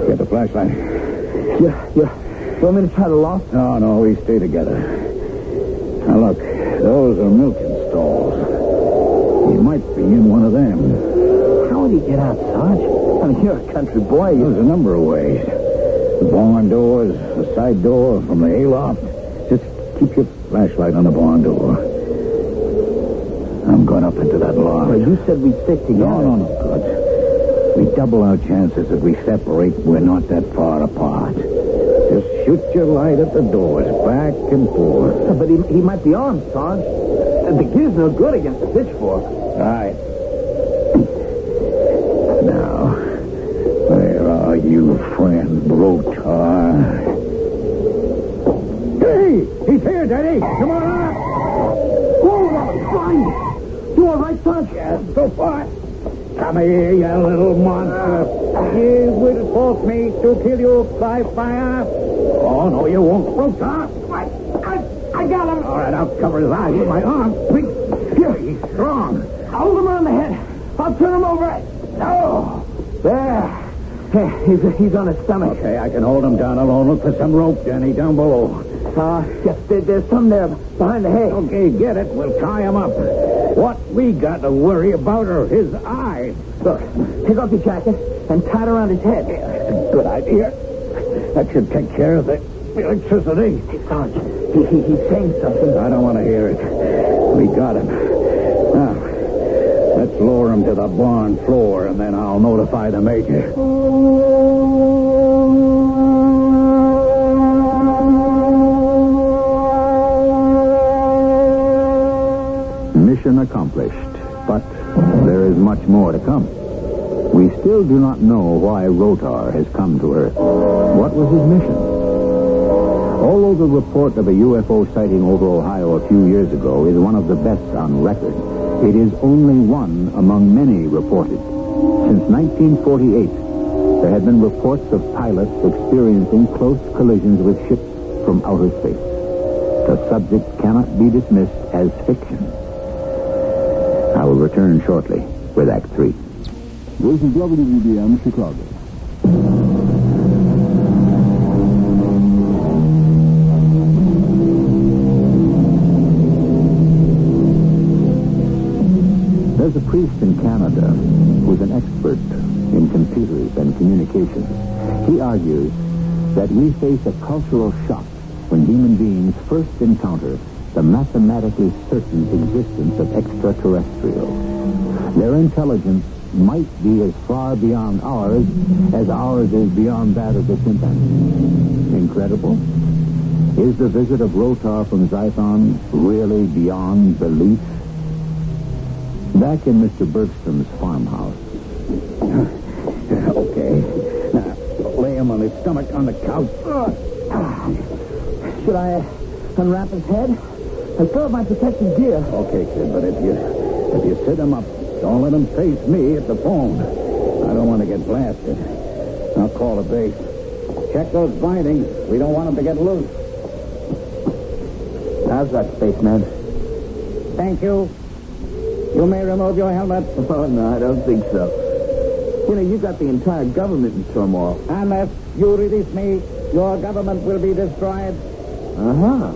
Get the flashlight. You want me to try the loft? No, we stay together. Now look, those are milking stalls. He might be in one of them. How would he get out, Sarge? I mean, you're a country boy. There's a number of ways. The barn doors, the side door from the hayloft. Just keep your flashlight on the barn door. I'm going up into that loft. Well, you said we'd stick together. No, good. We double our chances if we separate. We're not that far apart. Just shoot your light at the doors, back and forth. But he might be armed, Sarge. The gear's no good against the pitchfork. All right. Now, where are you, friend Rotar? Hey, he's here, Daddy. Come on up. Whoa, fine. You all right, Sarge? Yes, so far. Come here, you little monster. You will force me to kill you by fire. Oh, no, you won't. Rotar. I got him. All right, I'll cover his eyes with my arm. Here, he's strong. Hold him on the head. I'll turn him over. Oh, there. He's on his stomach. Okay, I can hold him down alone. Look for some rope, Danny, down below. Yes, there's some there behind the hay. Okay, get it. We'll tie him up. What we got to worry about are his eyes. Look, take off your jacket and tie it around his head. Yeah, that's a good idea. That should take care of the electricity. Hey, Sarge, he's saying something. I don't want to hear it. We got him. Now, let's lower him to the barn floor, and then I'll notify the major. Mission accomplished, but there is much more to come. We still do not know why Rotar has come to Earth. What was his mission? Although the report of a UFO sighting over Ohio a few years ago is one of the best on record, it is only one among many reported. Since 1948, there have been reports of pilots experiencing close collisions with ships from outer space. The subject cannot be dismissed as fiction. I will return shortly with Act 3. This is WBBM Chicago. There's a priest in Canada who's an expert in computers and communications. He argues that we face a cultural shock when human beings first encounter the mathematically certain existence of extraterrestrials. Their intelligence might be as far beyond ours as ours is beyond that of the chimpanzee. Incredible? Is the visit of Rotar from Zython really beyond belief? Back in Mr. Bergstrom's farmhouse. Okay. Now, lay him on his stomach on the couch. Should I unwrap his head? I still have my protective gear. Okay, kid, but if you sit him up, don't let him face me at the phone. I don't want to get blasted. I'll call the base. Check those bindings. We don't want them to get loose. How's that, spaceman? Thank you. You may remove your helmet. Oh, no, I don't think so. You know, you got the entire government in turmoil. Unless you release me, your government will be destroyed. Uh-huh.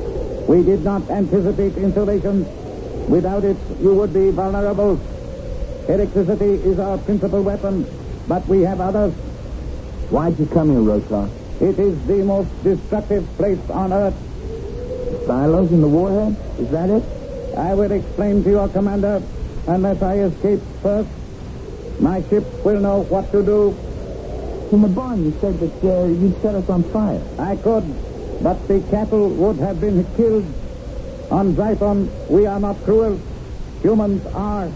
We did not anticipate insulation. Without it, you would be vulnerable. Electricity is our principal weapon, but we have others. Why'd you come here, Rotar? It is the most destructive place on Earth. Silos in the warhead? Is that it? I will explain to your commander. Unless I escape first, my ship will know what to do. In the barn, you said that you'd set us on fire. I could, but the cattle would have been killed. On Zython, we are not cruel. Humans are.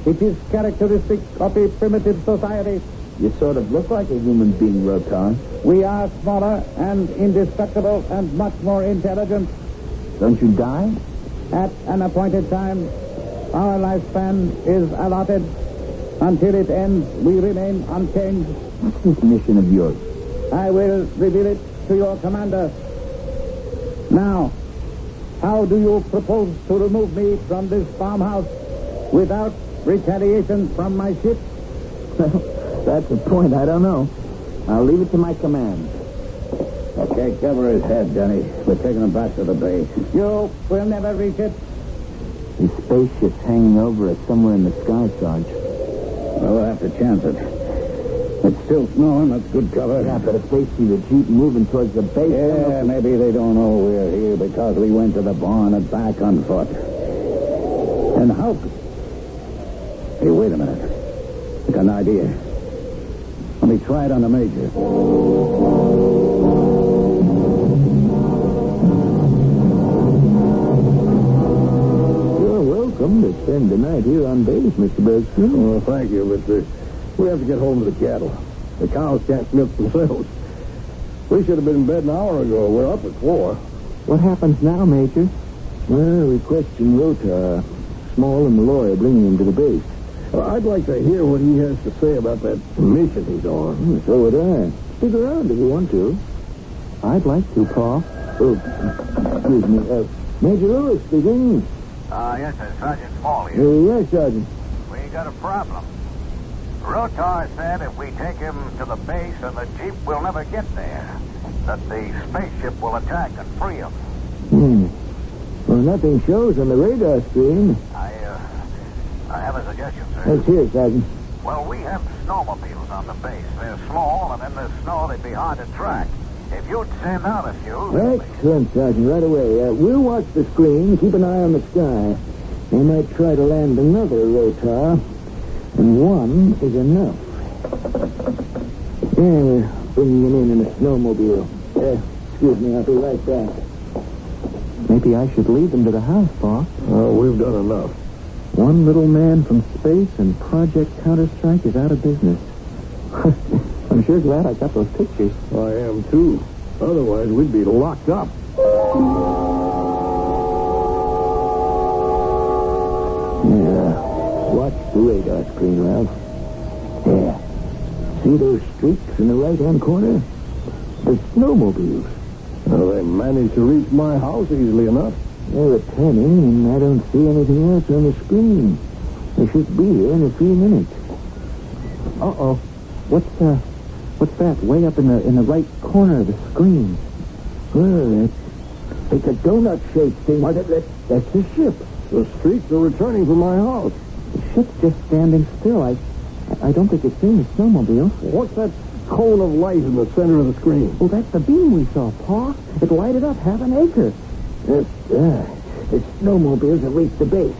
It is characteristic of a primitive society. You sort of look like a human being, Rotar. We are smaller and indestructible and much more intelligent. Don't you die? At an appointed time, our lifespan is allotted. Until it ends, we remain unchanged. What's this mission of yours? I will reveal it to your commander. Now, how do you propose to remove me from this farmhouse without retaliation from my ship? That's the point. I don't know. I'll leave it to my command. Okay, cover his head, Denny. We're taking him back to the base. You will never reach it. The spaceship's hanging over us somewhere in the sky, Sarge. Well, we'll have to chance it. It's still snowing. That's good cover. Yeah, but if they see the Jeep moving towards the base... Yeah, maybe they don't know we're here because we went to the barn and back on foot. And how... Hey, wait a minute. I got an idea. Let me try it on the major. You're welcome to spend the night here on base, Mr. Bergstrom. Oh, thank you, but we have to get home to the cattle. The cows can't milk themselves. We should have been in bed an hour ago. We're up at 4. What happens now, Major? Well, we question Rotar. Small and Malloy are bringing him to the base. Well, I'd like to hear what he has to say about that mission he's on. So would I. Stick around if you want to. I'd like to, Pa. Oh, excuse me. Major Lewis speaking. Yes, sir. Sergeant Small here. Yes, Sergeant. We got a problem. Rotar said if we take him to the base and the Jeep will never get there, that the spaceship will attack and free him. Well, nothing shows on the radar screen. I have a suggestion, sir. Let's hear it, Sergeant. Well, we have snowmobiles on the base. They're small, and in the snow they'd be hard to track. If you'd send out a few... Excellent, Sergeant. Right away. We'll watch the screen. Keep an eye on the sky. They might try to land another rotar. And one is enough. Yeah, we're bringing him in a snowmobile. Excuse me, I'll be right back. Maybe I should lead them to the house, Pa. Oh, we've done enough. One little man from space and Project Counter-Strike is out of business. I'm sure glad I got those pictures. I am, too. Otherwise, we'd be locked up. Yeah. Watch the radar screen, Ralph. Yeah. See those streaks in the right-hand corner? The snowmobiles. Well, they managed to reach my house easily enough. They're returning, and I don't see anything else on the screen. They should be here in a few minutes. Uh-oh. What's that way up in the right corner of the screen? Well, it's a donut-shaped thing. Why, that's the ship. The streaks are returning from my house. The ship's just standing still. I don't think it's seen the snowmobile. What's that cone of light in the center of the screen? Well, that's the beam we saw, Pa. It lighted up half an acre. The snowmobiles have reached the base.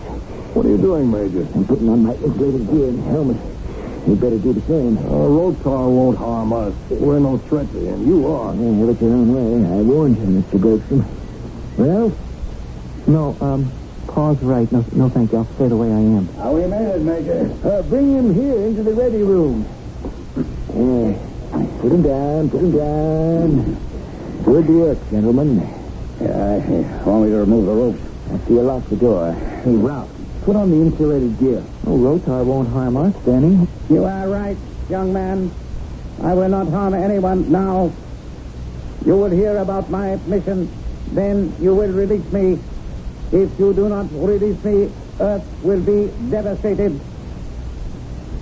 What are you doing, Major? I'm putting on my insulated gear and helmet. You better do the same. Rotar won't harm us. We're no threat to him. You are. Yeah, look your own way. I warned you, Mr. Bergstrom. Well? No, Pa's right. No, thank you. I'll stay the way I am. How we made it, Major? Bring him here into the ready room. Put him down. Good work, gentlemen. Want me to remove the ropes? After you lock the door. Hey, Ralph, put on the insulated gear. Oh, Rotar won't harm us, Danny. You are right, young man. I will not harm anyone now. You will hear about my mission. Then you will release me. If you do not release me, Earth will be devastated.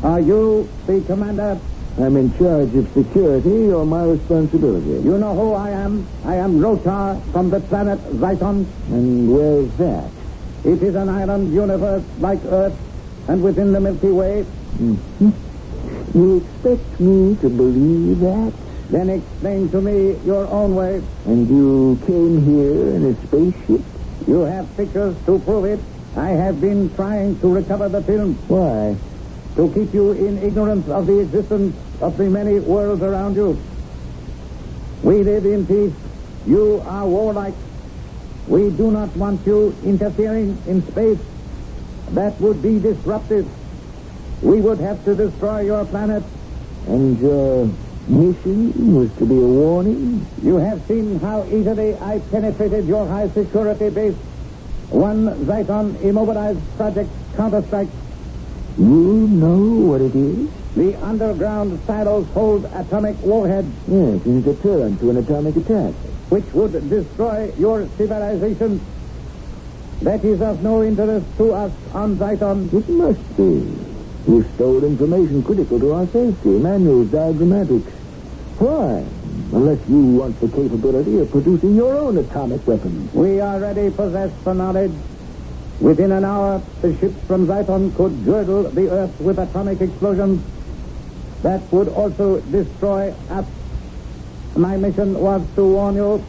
Are you the commander? I'm in charge of security, or my responsibility. You know who I am. I am Rotar from the planet Zyton. And where's that? It is an island universe like Earth, and within the Milky Way. Mm-hmm. You expect me to believe that? Then explain to me your own way. And you came here in a spaceship? You have pictures to prove it. I have been trying to recover the film. Why? To keep you in ignorance of the existence of the many worlds around you. We live in peace. You are warlike. We do not want you interfering in space. That would be disruptive. We would have to destroy your planet. And your mission was to be a warning? You have seen how easily I penetrated your high-security base. One Zyton immobilized Project Counter-Strike. You know what it is? The underground silos hold atomic warheads. Yes, it is a deterrent to an atomic attack. Which would destroy your civilization. That is of no interest to us on Zyton. It must be. You stole information critical to our safety, manuals, diagrammatics. Why? Unless you want the capability of producing your own atomic weapons. We already possess the knowledge. Within an hour, the ships from Zyton could girdle the Earth with atomic explosions. That would also destroy us. My mission was to warn you.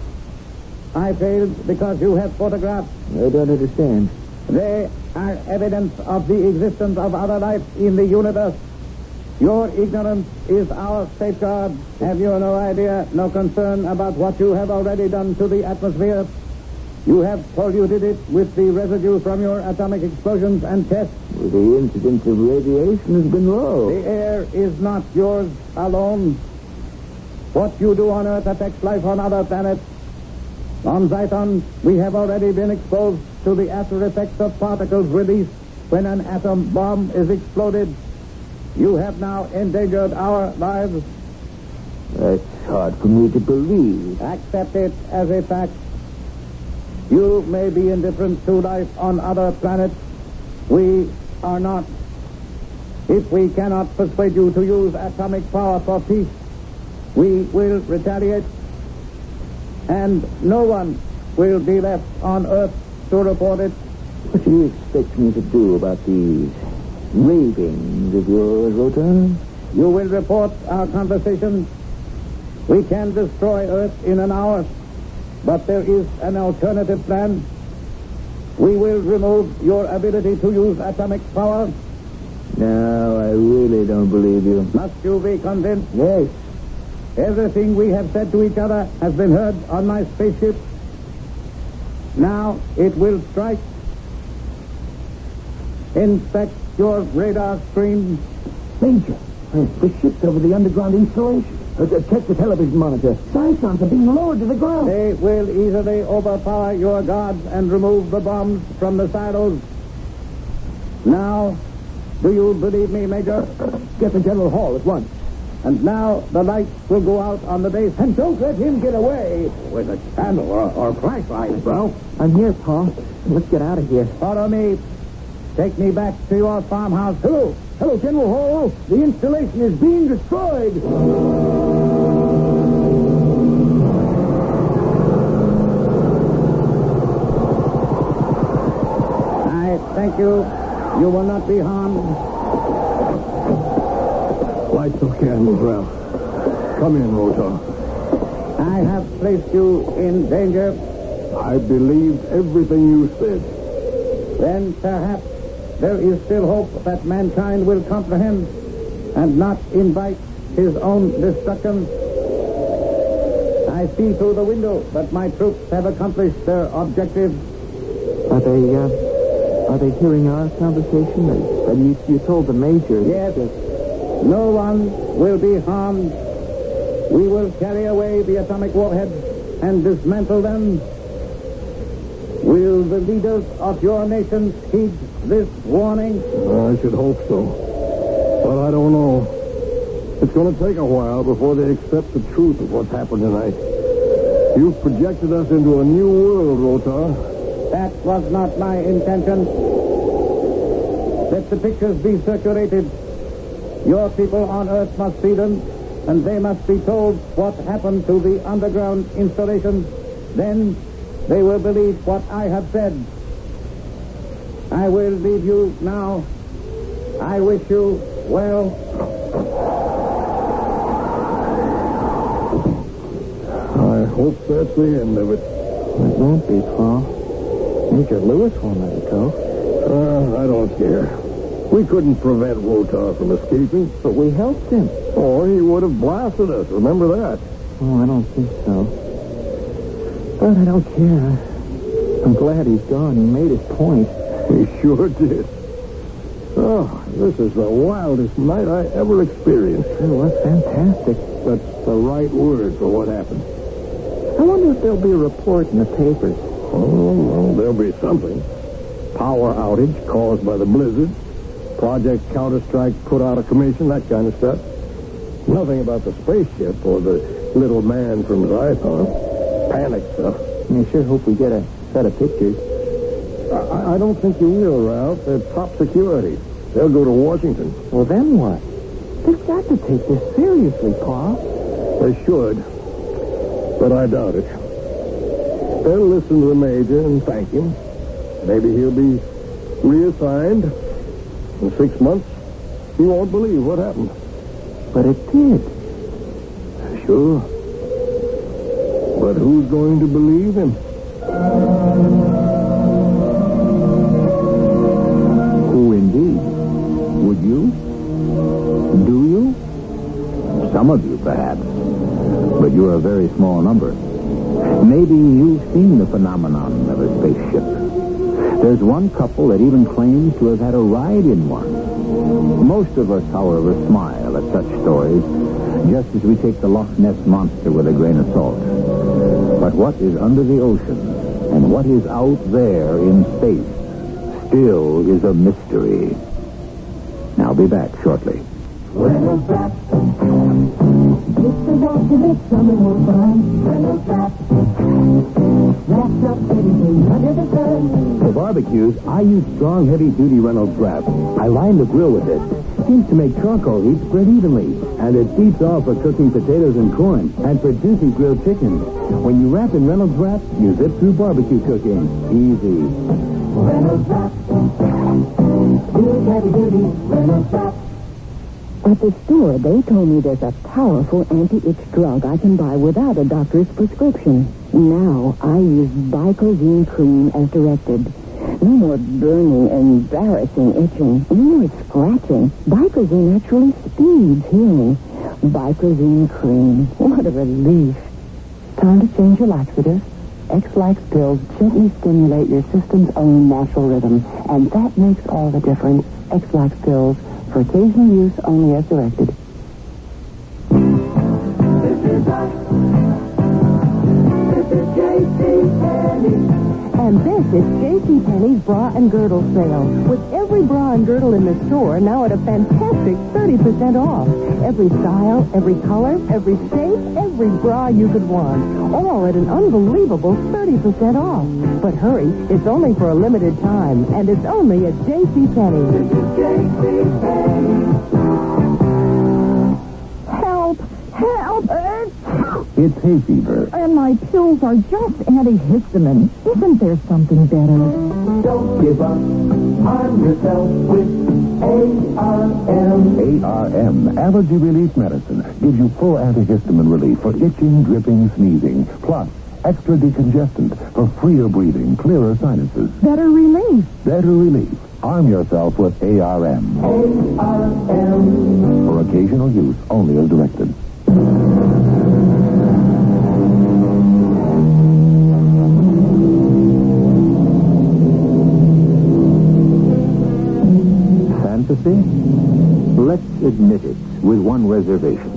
I failed because you have photographs. I don't understand. They are evidence of the existence of other life in the universe. Your ignorance is our safeguard. Have you no idea, no concern about what you have already done to the atmosphere? You have polluted it with the residue from your atomic explosions and tests. Well, the incidence of radiation has been low. The air is not yours alone. What you do on Earth affects life on other planets. On Zyton, we have already been exposed to the after effects of particles released when an atom bomb is exploded. You have now endangered our lives. That's hard for me to believe. Accept it as a fact. You may be indifferent to life on other planets. We are not. If we cannot persuade you to use atomic power for peace, we will retaliate. And no one will be left on Earth to report it. What do you expect me to do about these ravings of yours, Rotar? You will report our conversation. We can destroy Earth in an hour, but there is an alternative plan. We will remove your ability to use atomic power. No, I really don't believe you. Must you be convinced? Yes. Everything we have said to each other has been heard on my spaceship. Now it will strike. Inspect your radar screen. Major, the ship's over the underground installation. Check the television monitor. Scions are being lowered to the ground. They will easily overpower your guards and remove the bombs from the silos. Now, do you believe me, Major? Get to General Hall at once. And now the lights will go out on the base. And don't let him get away. With a candle or flashlight, bro. I'm here, Paul. Let's get out of here. Follow me. Take me back to your farmhouse. Hello, General Hall. The installation is being destroyed. I thank you. You will not be harmed. Light those candles, Ralph. Come in, Rotar. I have placed you in danger. I believed everything you said. Then perhaps there is still hope that mankind will comprehend and not invite his own destruction. I see through the window that my troops have accomplished their objective. Are they hearing our conversation? You told the Major. Yes. No one will be harmed. We will carry away the atomic warheads and dismantle them. Will the leaders of your nations heed this warning? I should hope so. But I don't know. It's going to take a while before they accept the truth of what's happened tonight. You've projected us into a new world, Rotar. That was not my intention. Let the pictures be circulated. Your people on Earth must see them, and they must be told what happened to the underground installation. Then they will believe what I have said. I will leave you now. I wish you well. I hope that's the end of it. It won't be, Paul. Major Lewis won't let it go. I don't care. We couldn't prevent Rotar from escaping. But we helped him. Or he would have blasted us. Remember that? Oh, I don't think so. But I don't care. I'm glad he's gone. He made his point. He sure did. Oh, this is the wildest night I ever experienced. It was fantastic. That's the right word for what happened. I wonder if there'll be a report in the papers. Oh, well, there'll be something. Power outage caused by the blizzard. Project Counter-Strike put out of commission, that kind of stuff. Nothing about the spaceship or the little man from Zython. Panic stuff. I sure hope we get a set of pictures. I don't think you will, Ralph. They're top security. They'll go to Washington. Well, then what? They've got to take this seriously, Pa. They should. But I doubt it. They'll listen to the Major and thank him. Maybe he'll be reassigned. In 6 months, he won't believe what happened. But it did. Sure. But who's going to believe him? Who indeed? Would you? Do you? Some of you, perhaps. But you're a very small number. Maybe you've seen the phenomenon of a spaceship. There's one couple that even claims to have had a ride in one. Most of us, however, smile at such stories, just as we take the Loch Ness Monster with a grain of salt. But what is under the ocean and what is out there in space still is a mystery. Now, be back shortly. For barbecues, I use strong, heavy-duty Reynolds wrap. I line the grill with it. Seems to make charcoal heat spread evenly. And it beats off for cooking potatoes and corn and for juicy grilled chicken. When you wrap in Reynolds wrap, you zip through barbecue cooking. Easy. Reynolds wrap. Use heavy-duty Reynolds wrap. At the store, they told me there's a powerful anti-itch drug I can buy without a doctor's prescription. Now, I use Bicozine cream as directed. No more burning, embarrassing itching. No more scratching. Bicozine actually speeds healing. Bicozine cream. What a relief. Time to change your laxative. X-Lax pills gently stimulate your system's own natural rhythm, and that makes all the difference. X-Lax pills, for occasional use only as directed. This is JCPenney. And this is JCPenney's Bra and Girdle Sale. With every bra and girdle in the store now at a fantastic 30% off. Every style, every color, every shape, every bra you could want. All at an unbelievable 30% off. But hurry, it's only for a limited time, and it's only at JCPenney. This is JCPenney. Help! Help! It's hay fever. And my pills are just antihistamine. Isn't there something better? Don't give up. Arm yourself with ARM. ARM, Allergy Relief Medicine, gives you full antihistamine relief for itching, dripping, sneezing, plus extra decongestant for freer breathing, clearer sinuses. Better relief. Better relief. Arm yourself with ARM. ARM. For occasional use, only as directed. Fantasy? Let's admit it, with one reservation.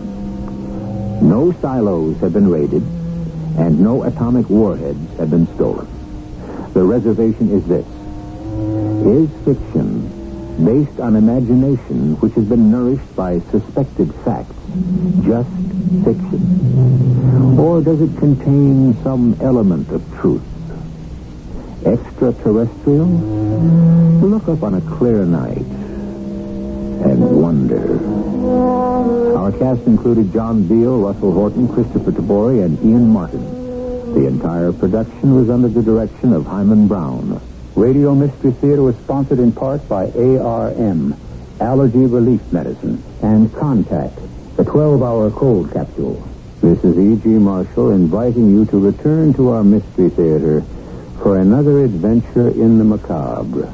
No silos have been raided, and no atomic warheads have been stolen. The reservation is this. Is fiction, based on imagination which has been nourished by suspected facts, just fiction? Or does it contain some element of truth? Extraterrestrial? Look up on a clear night and wonder. Our cast included John Beale, Russell Horton, Christopher Tabori, and Ian Martin. The entire production was under the direction of Hyman Brown. Radio Mystery Theater was sponsored in part by ARM, Allergy Relief Medicine, and Contact, the 12-hour cold capsule. This is E.G. Marshall inviting you to return to our Mystery Theater for another adventure in the macabre.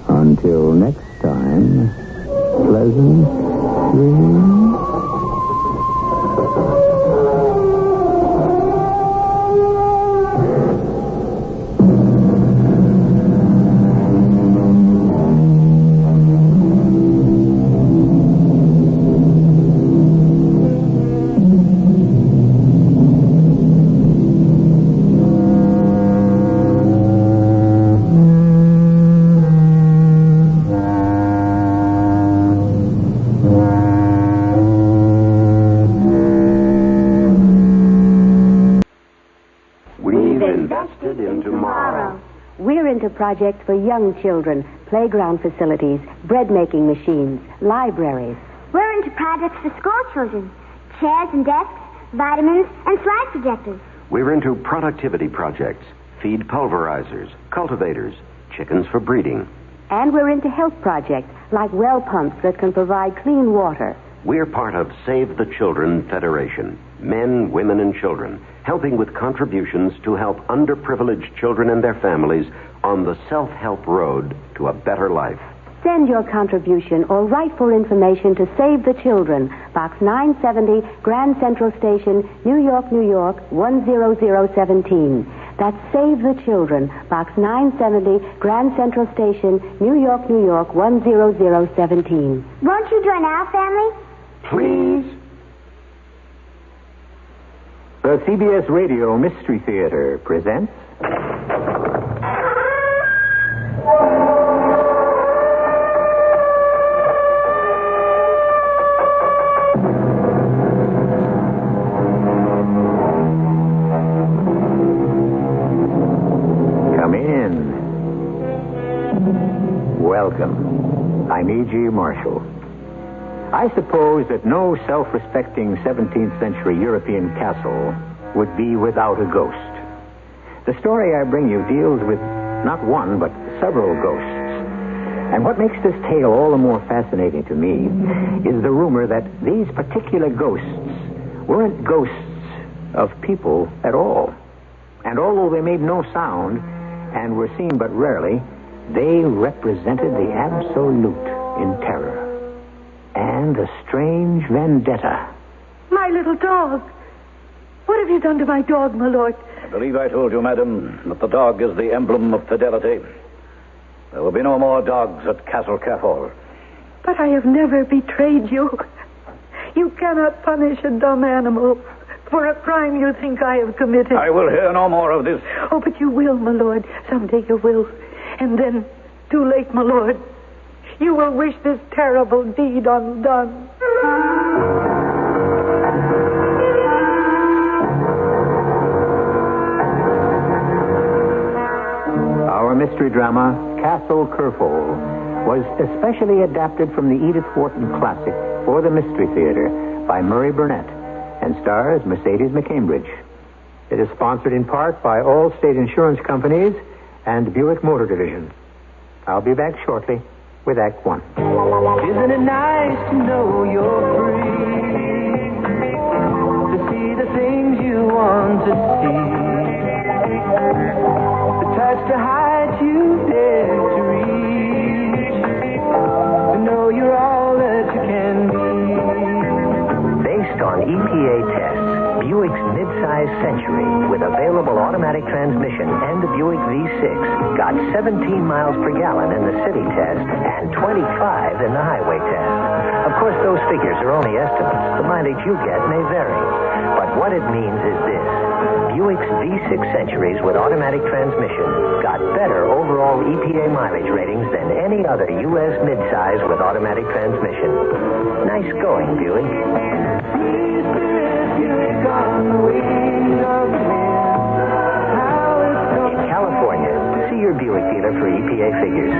Until next time, pleasant dreams. Projects for young children, playground facilities, bread-making machines, libraries. We're into projects for school children. Chairs and desks, vitamins, and slide projectors. We're into productivity projects, feed pulverizers, cultivators, chickens for breeding. And we're into health projects, like well pumps that can provide clean water. We're part of Save the Children Federation. Men, women, and children, helping with contributions to help underprivileged children and their families on the self-help road to a better life. Send your contribution or write for information to Save the Children, Box 970, Grand Central Station, New York, New York, 10017. That's Save the Children, Box 970, Grand Central Station, New York, New York, 10017. Won't you join our family? Please. The CBS Radio Mystery Theater presents... Come in. Welcome. I'm E.G. Marshall. I suppose that no self-respecting 17th century European castle would be without a ghost. The story I bring you deals with not one, but several ghosts. And what makes this tale all the more fascinating to me is the rumor that these particular ghosts weren't ghosts of people at all. And although they made no sound and were seen but rarely, they represented the absolute in terror and a strange vendetta. My little dog. What have you done to my dog, my lord? I believe I told you, madam, that the dog is the emblem of fidelity. There will be no more dogs at Castle Carefall. But I have never betrayed you. You cannot punish a dumb animal for a crime you think I have committed. I will hear no more of this. Oh, but you will, my lord. Someday you will. And then, too late, my lord. You will wish this terrible deed undone. Our mystery drama, Castle Kerfol, was especially adapted from the Edith Wharton classic for the Mystery Theater by Murray Burnett and stars Mercedes McCambridge. It is sponsored in part by Allstate Insurance Companies and Buick Motor Division. I'll be back shortly with Act One. Isn't it nice to know you're free? To see the things you want to see. The touch to heights you dare to reach. To know you're all that you can be. Based on EPA tests, Buick's midsize Century with available automatic transmission and the Buick V6 got 17 miles per gallon in the city test and 25 in the highway test. Of course, those figures are only estimates. The mileage you get may vary. But what it means is this. Buick's V6 Centuries with automatic transmission got better overall EPA mileage ratings than any other U.S. midsize with automatic transmission. Nice going, Buick. In California, see your Buick dealer for EPA figures.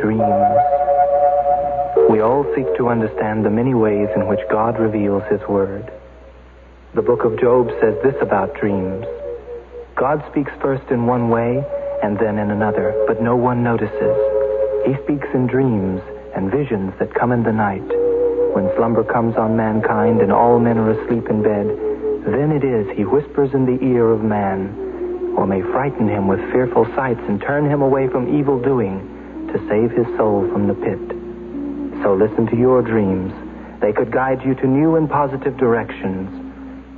Dreams. We all seek to understand the many ways in which God reveals His Word. The book of Job says this about dreams. God speaks first in one way and then in another, but no one notices. He speaks in dreams and visions that come in the night. When slumber comes on mankind and all men are asleep in bed, then it is He whispers in the ear of man, or may frighten him with fearful sights and turn him away from evil doing to save his soul from the pit. So listen to your dreams. They could guide you to new and positive directions.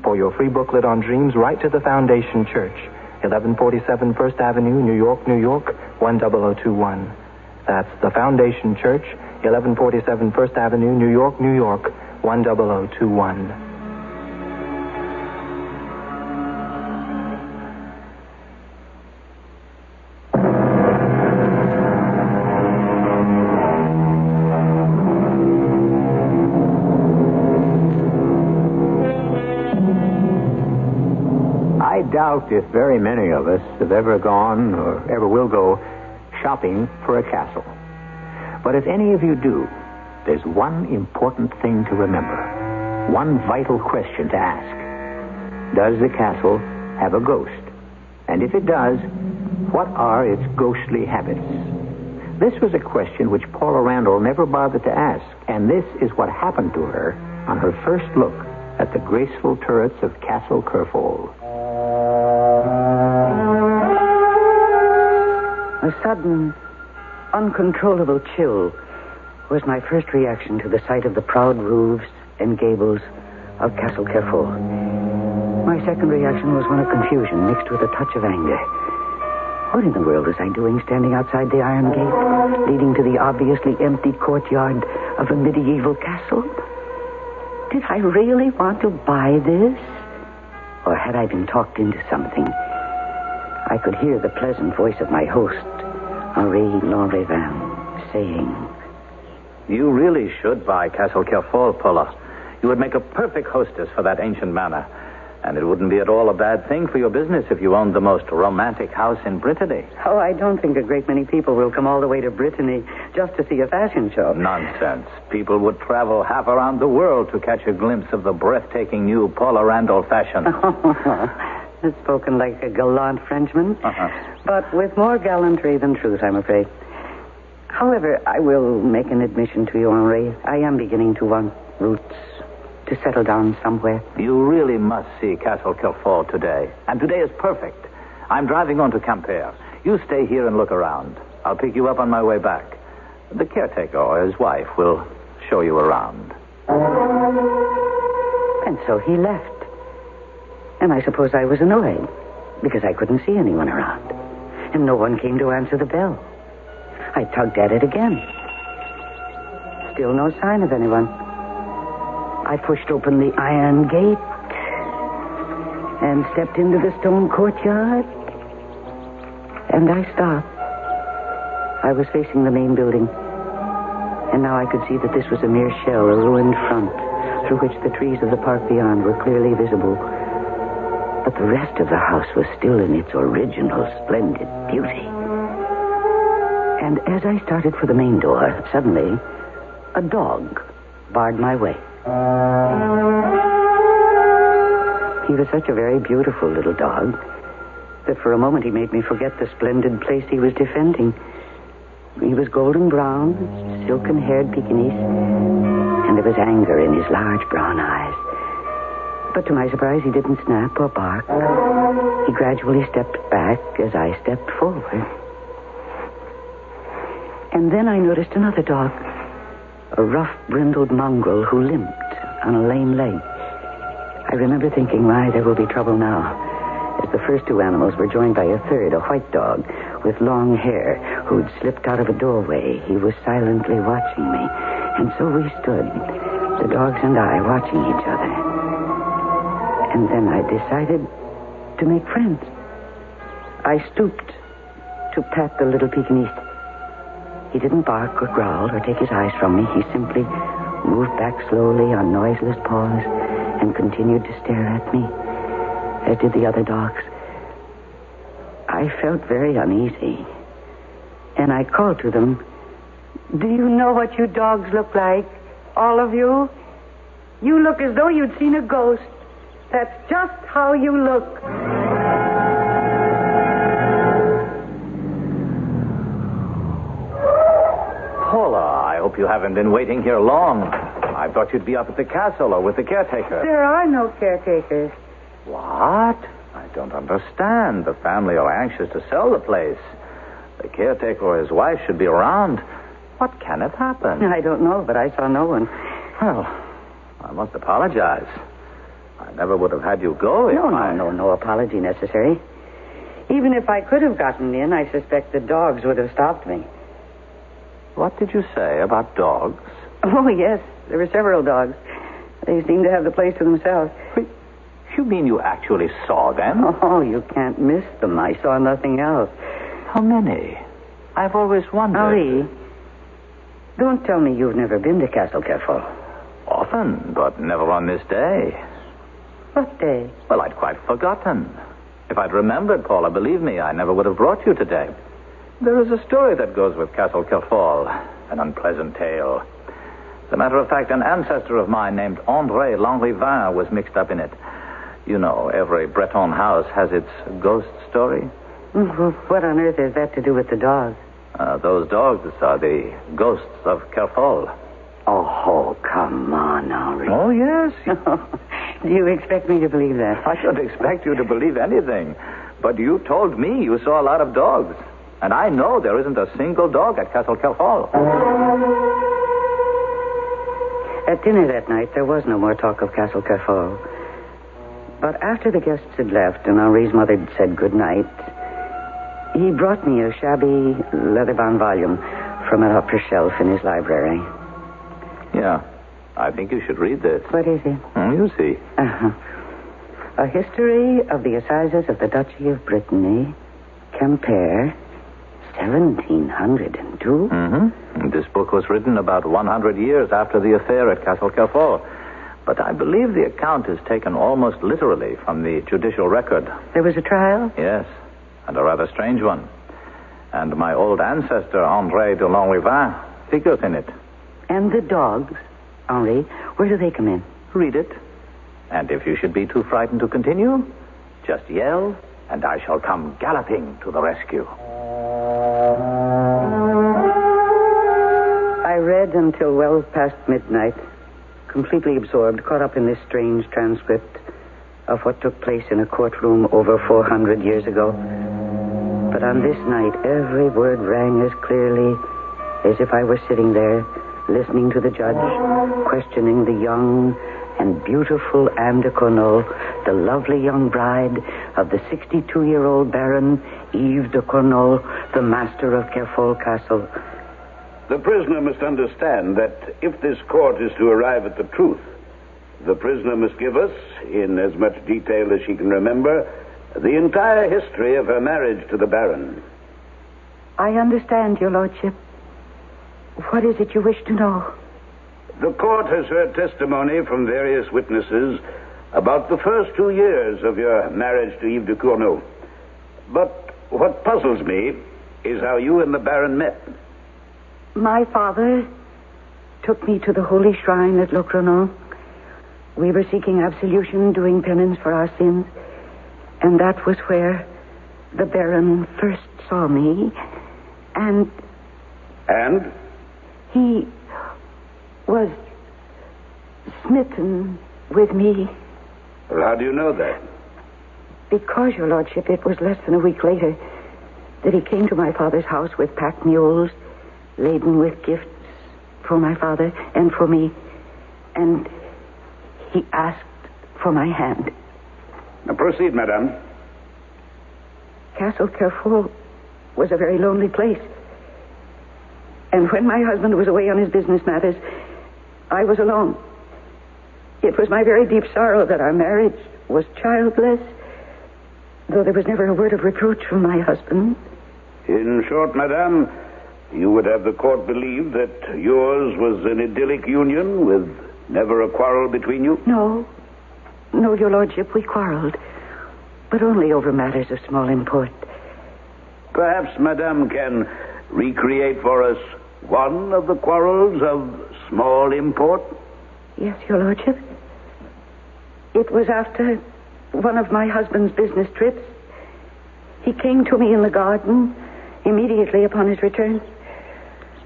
For your free booklet on dreams, write to the Foundation Church, 1147 First Avenue, New York, New York, 10021. That's the Foundation Church, 1147 First Avenue, New York, New York, 10021. I doubt if very many of us have ever gone or ever will go shopping for a castle. But if any of you do, there's one important thing to remember. One vital question to ask. Does the castle have a ghost? And if it does, what are its ghostly habits? This was a question which Paula Randall never bothered to ask, and this is what happened to her on her first look at the graceful turrets of Castle Kerfol. A sudden, uncontrollable chill was my first reaction to the sight of the proud roofs and gables of Castle Kerfol. My second reaction was one of confusion mixed with a touch of anger. What in the world was I doing standing outside the iron gate, leading to the obviously empty courtyard of a medieval castle? Did I really want to buy this? Or had I been talked into something? I could hear the pleasant voice of my host, Henri Unraveling, saying, You really should buy Castle Kerfol, Paula. You would make a perfect hostess for that ancient manor. And it wouldn't be at all a bad thing for your business if you owned the most romantic house in Brittany. Oh, I don't think a great many people will come all the way to Brittany just to see a fashion show. Nonsense. People would travel half around the world to catch a glimpse of the breathtaking new Paula Randall fashion. Spoken like a gallant Frenchman. Uh-huh. But with more gallantry than truth, I'm afraid. However, I will make an admission to you, Henri. I am beginning to want roots, to settle down somewhere. You really must see Castle Kerfol today. And today is perfect. I'm driving on to Quimper. You stay here and look around. I'll pick you up on my way back. The caretaker or his wife will show you around. And so he left. And I suppose I was annoyed, because I couldn't see anyone around. And no one came to answer the bell. I tugged at it again. Still no sign of anyone. I pushed open the iron gate and stepped into the stone courtyard. And I stopped. I was facing the main building. And now I could see that this was a mere shell, a ruined front, through which the trees of the park beyond were clearly visible. But the rest of the house was still in its original splendid beauty. And as I started for the main door, suddenly, a dog barred my way. He was such a very beautiful little dog that for a moment he made me forget the splendid place he was defending. He was golden brown, silken-haired Pekingese, and there was anger in his large brown eyes. But to my surprise, he didn't snap or bark. He gradually stepped back as I stepped forward. And then I noticed another dog, a rough, brindled mongrel who limped on a lame leg. I remember thinking, my, there will be trouble now, as the first two animals were joined by a third, a white dog with long hair who'd slipped out of a doorway. He was silently watching me. And so we stood, the dogs and I, watching each other. And then I decided to make friends. I stooped to pat the little Pekingese. He didn't bark or growl or take his eyes from me. He simply moved back slowly on noiseless paws and continued to stare at me, as did the other dogs. I felt very uneasy, and I called to them, "Do you know what you dogs look like? All of you? You look as though you'd seen a ghost. That's just how you look." Paula, I hope you haven't been waiting here long. I thought you'd be up at the castle or with the caretaker. There are no caretakers. What? I don't understand. The family are anxious to sell the place. The caretaker or his wife should be around. What can have happened? I don't know, but I saw no one. Well, I must apologize. I never would have had you go if No apology necessary. Even if I could have gotten in, I suspect the dogs would have stopped me. What did you say about dogs? Oh, yes. There were several dogs. They seemed to have the place to themselves. Wait, you mean you actually saw them? Oh, you can't miss them. I saw nothing else. How many? I've always wondered. Ali, don't tell me you've never been to Castle Kerfol. Often, but never on this day. What day? Well, I'd quite forgotten. If I'd remembered, Paula, believe me, I never would have brought you today. There is a story that goes with Castle Kerfol, an unpleasant tale. As a matter of fact, an ancestor of mine named André Lanrivin was mixed up in it. You know, every Breton house has its ghost story. What on earth has that to do with the dogs? Those dogs are the ghosts of Kerfol. Oh, come on, Henri. Oh, yes. Do you expect me to believe that? I don't expect you to believe anything. But you told me you saw a lot of dogs. And I know there isn't a single dog at Castle Kerfol. At dinner that night, there was no more talk of Castle Kerfol. But after the guests had left and Henri's mother had said good night, he brought me a shabby leather-bound volume from an upper shelf in his library. Yeah, I think you should read this. What is it? You see. A history of the assizes of the Duchy of Brittany, Quimper, 1702. Mm-hmm. This book was written about 100 years after the affair at Castle Kerfol. But I believe the account is taken almost literally from the judicial record. There was a trial? Yes, and a rather strange one. And my old ancestor, André de Lanrivin, figures in it. And the dogs, Henri, where do they come in? Read it. And if you should be too frightened to continue, Just yell, and I shall come galloping to the rescue. I read until well past midnight, completely absorbed, caught up in this strange transcript of what took place in a courtroom over 400 years ago. But on this night, every word rang as clearly as if I were sitting there, listening to the judge, questioning the young and beautiful Anne de Cornol, the lovely young bride of the 62-year-old Baron Yves de Cornol, the master of Kerfol Castle. The prisoner must understand that if this court is to arrive at the truth, the prisoner must give us, in as much detail as she can remember, the entire history of her marriage to the Baron. I understand, Your Lordship. What is it you wish to know? The court has heard testimony from various witnesses about the first 2 years of your marriage to Yves de Cornol. But what puzzles me is how you and the Baron met. My father took me to the holy shrine at Locronan. We were seeking absolution, doing penance for our sins. And that was where the Baron first saw me. And? He was smitten with me. Well, how do you know that? Because, Your Lordship, it was less than a week later that he came to my father's house with packed mules laden with gifts for my father and for me. And he asked for my hand. Now proceed, madame. Castle Kerfol was a very lonely place. And when my husband was away on his business matters, I was alone. It was my very deep sorrow that our marriage was childless, though there was never a word of reproach from my husband. In short, madame, you would have the court believe that yours was an idyllic union with never a quarrel between you? No, Your Lordship, we quarreled, but only over matters of small import. Perhaps madame can recreate for us one of the quarrels of small import? Yes, Your Lordship. It was after one of my husband's business trips. He came to me in the garden immediately upon his return.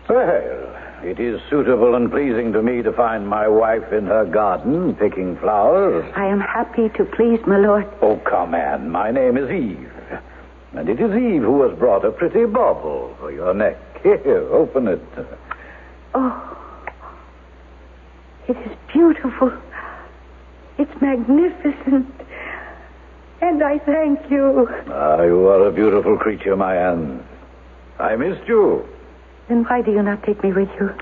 Well, it is suitable and pleasing to me to find my wife in her garden picking flowers. I am happy to please my lord. Oh, come, Anne. My name is Eve. And it is Eve who has brought a pretty bauble for your neck. Here, open it. Oh, it is beautiful. It's magnificent. And I thank you. Ah, you are a beautiful creature, my Anne. I missed you. Then why do you not take me with you?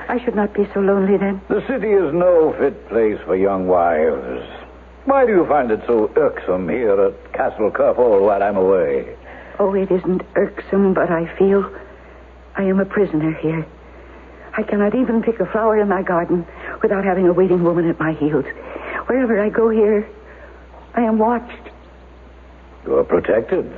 I should not be so lonely then. The city is no fit place for young wives. Why do you find it so irksome here at Castle Kerfol while I'm away? Oh, it isn't irksome, but I feel I am a prisoner here. I cannot even pick a flower in my garden without having a waiting woman at my heels. Wherever I go here, I am watched. You are protected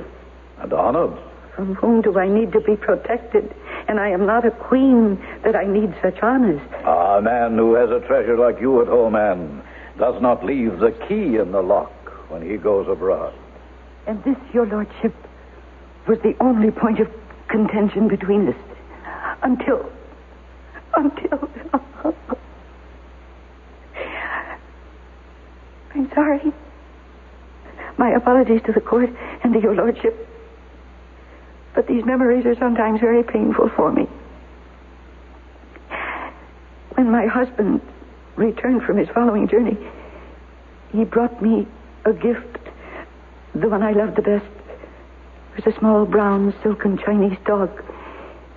and honored. From whom do I need to be protected? And I am not a queen that I need such honors. A man who has a treasure like you at home, Anne, does not leave the key in the lock when he goes abroad. And this, Your Lordship, was the only point of contention between us. Until... I'm sorry. My apologies to the court and to Your Lordship. But these memories are sometimes very painful for me. When my husband returned from his following journey, he brought me a gift, the one I loved the best. It was a small brown silken Chinese dog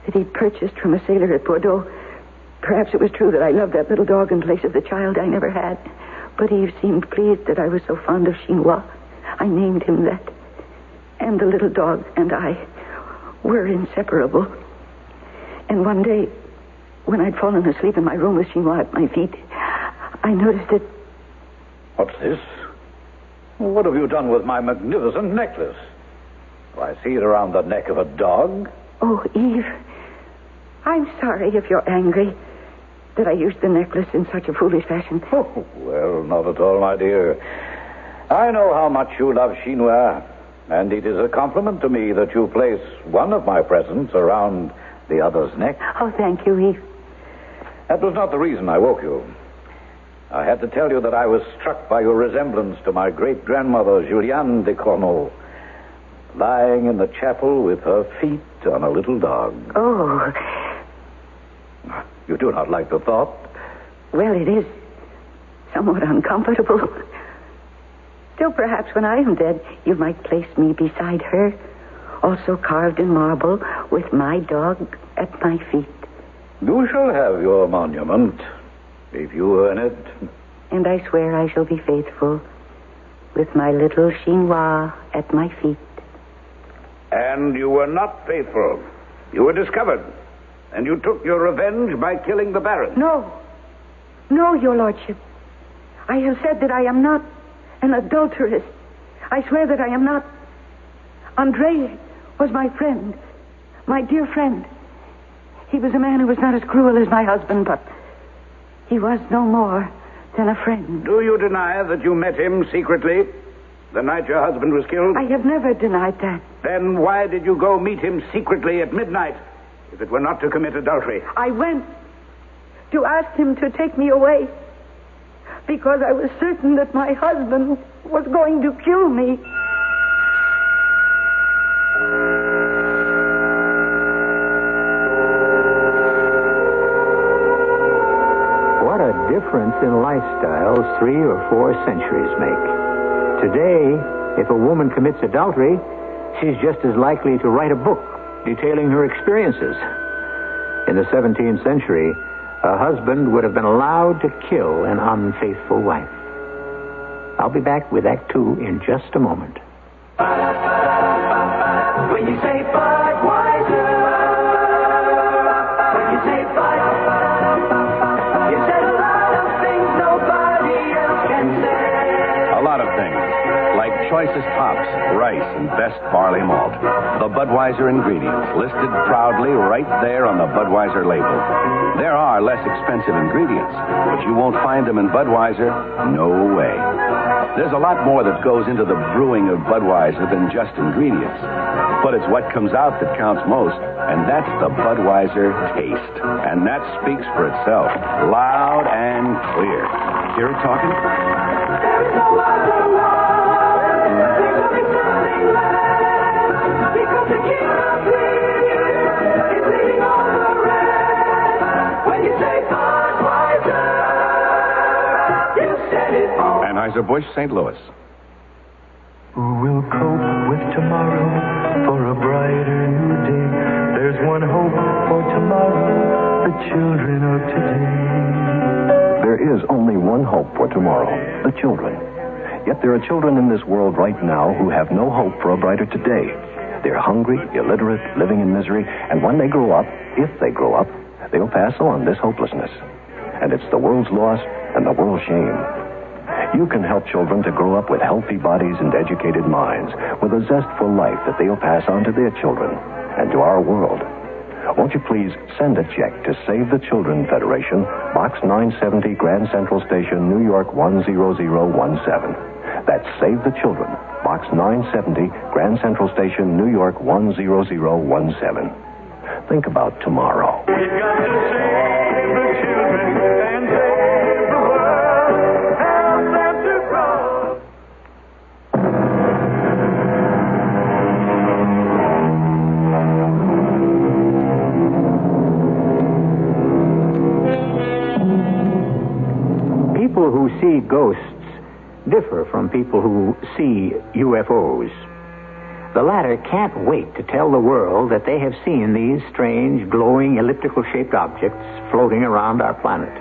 that he purchased from a sailor at Bordeaux. Perhaps it was true that I loved that little dog in place of the child I never had. But Eve seemed pleased that I was so fond of Chinois. I named him that. And the little dog and I were inseparable. And one day, when I'd fallen asleep in my room with Chinois at my feet, I noticed it. What's this? What have you done with my magnificent necklace? Do I see it around the neck of a dog? Oh, Eve, I'm sorry if you're angry that I used the necklace in such a foolish fashion. Oh, well, not at all, my dear. I know how much you love Chinois, and it is a compliment to me that you place one of my presents around the other's neck. Oh, thank you, Eve. That was not the reason I woke you. I had to tell you that I was struck by your resemblance to my great-grandmother, Juliane de Corneau, lying in the chapel with her feet on a little dog. Oh. You do not like the thought? Well, it is somewhat uncomfortable. Still, perhaps when I am dead, you might place me beside her, also carved in marble, with my dog at my feet. You shall have your monument, if you earn it. And I swear I shall be faithful, with my little Chinois at my feet. And you were not faithful. You were discovered. And you took your revenge by killing the Baron. No. No, your lordship. I have said that I am not an adulteress. I swear that I am not. André was my friend. My dear friend. He was a man who was not as cruel as my husband, but he was no more than a friend. Do you deny that you met him secretly the night your husband was killed? I have never denied that. Then why did you go meet him secretly at midnight, if it were not to commit adultery? I went to ask him to take me away because I was certain that my husband was going to kill me. What a difference in lifestyles 3 or 4 centuries make. Today, if a woman commits adultery, she's just as likely to write a book detailing her experiences. In the 17th century, a husband would have been allowed to kill an unfaithful wife. I'll be back with Act 2 in just a moment. When you say Budweiser, when you say Bud, you said a lot of things nobody else can say. A lot of things, like choicest hops, rice, and best barley malt. The Budweiser ingredients, listed proudly right there on the Budweiser label. There are less expensive ingredients, but you won't find them in Budweiser. No way. There's a lot more that goes into the brewing of Budweiser than just ingredients. But it's what comes out that counts most, and that's the Budweiser taste. And that speaks for itself, loud and clear. Hear it talking? There is no other one. There's only something left. Because the king of beer is leading all the rest. When you say Budweiser, you said it all. Anheuser-Busch, St. Louis. Who will cope with tomorrow for a brighter new day? There's one hope for tomorrow, the children of today. There is only one hope for tomorrow, the children. Yet there are children in this world right now who have no hope for a brighter today. They're hungry, illiterate, living in misery, and when they grow up, if they grow up, they'll pass on this hopelessness. And it's the world's loss and the world's shame. You can help children to grow up with healthy bodies and educated minds, with a zest for life that they'll pass on to their children and to our world. Won't you please send a check to Save the Children Federation, Box 970, Grand Central Station, New York 10017. That's Save the Children, Box 970, Grand Central Station, New York 10017. Think about tomorrow. We've got to save the children and save the world. Help them to grow. People who see ghosts differ from people who see UFOs. The latter can't wait to tell the world that they have seen these strange, glowing, elliptical-shaped objects floating around our planet,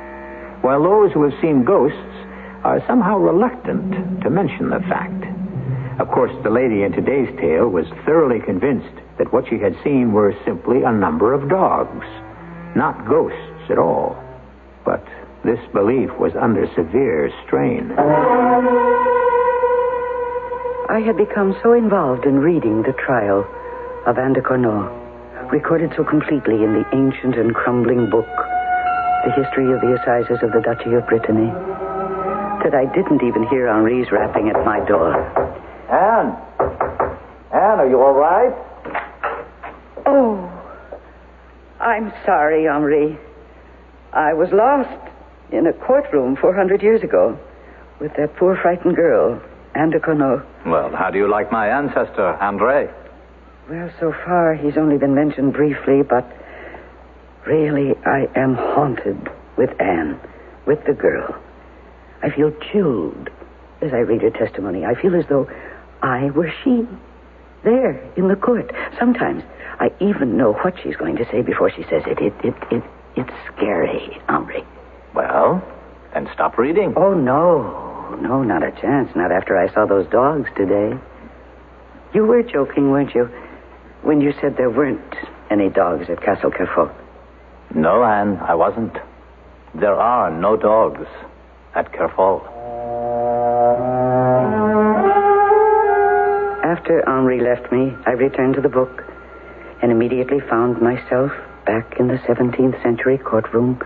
while those who have seen ghosts are somehow reluctant to mention the fact. Of course, the lady in today's tale was thoroughly convinced that what she had seen were simply a number of dogs, not ghosts at all. But this belief was under severe strain. I had become so involved in reading the trial of Anne de Corneau, recorded so completely in the ancient and crumbling book, The History of the Assizes of the Duchy of Brittany, that I didn't even hear Henri's rapping at my door. Anne, are you all right? Oh, I'm sorry, Henri. I was lost in a courtroom 400 years ago with that poor frightened girl, Anne de Corneau. Well, how do you like my ancestor, André? Well, so far he's only been mentioned briefly, but really I am haunted with Anne, with the girl. I feel chilled as I read her testimony. I feel as though I were she, there in the court. Sometimes I even know what she's going to say before she says it. It's scary, Henri. Well, then stop reading. Oh, no, not a chance. Not after I saw those dogs today. You were joking, weren't you, when you said there weren't any dogs at Castle Carrefour? No, Anne, I wasn't. There are no dogs at Carrefour. After Henri left me, I returned to the book and immediately found myself back in the 17th century courtroom,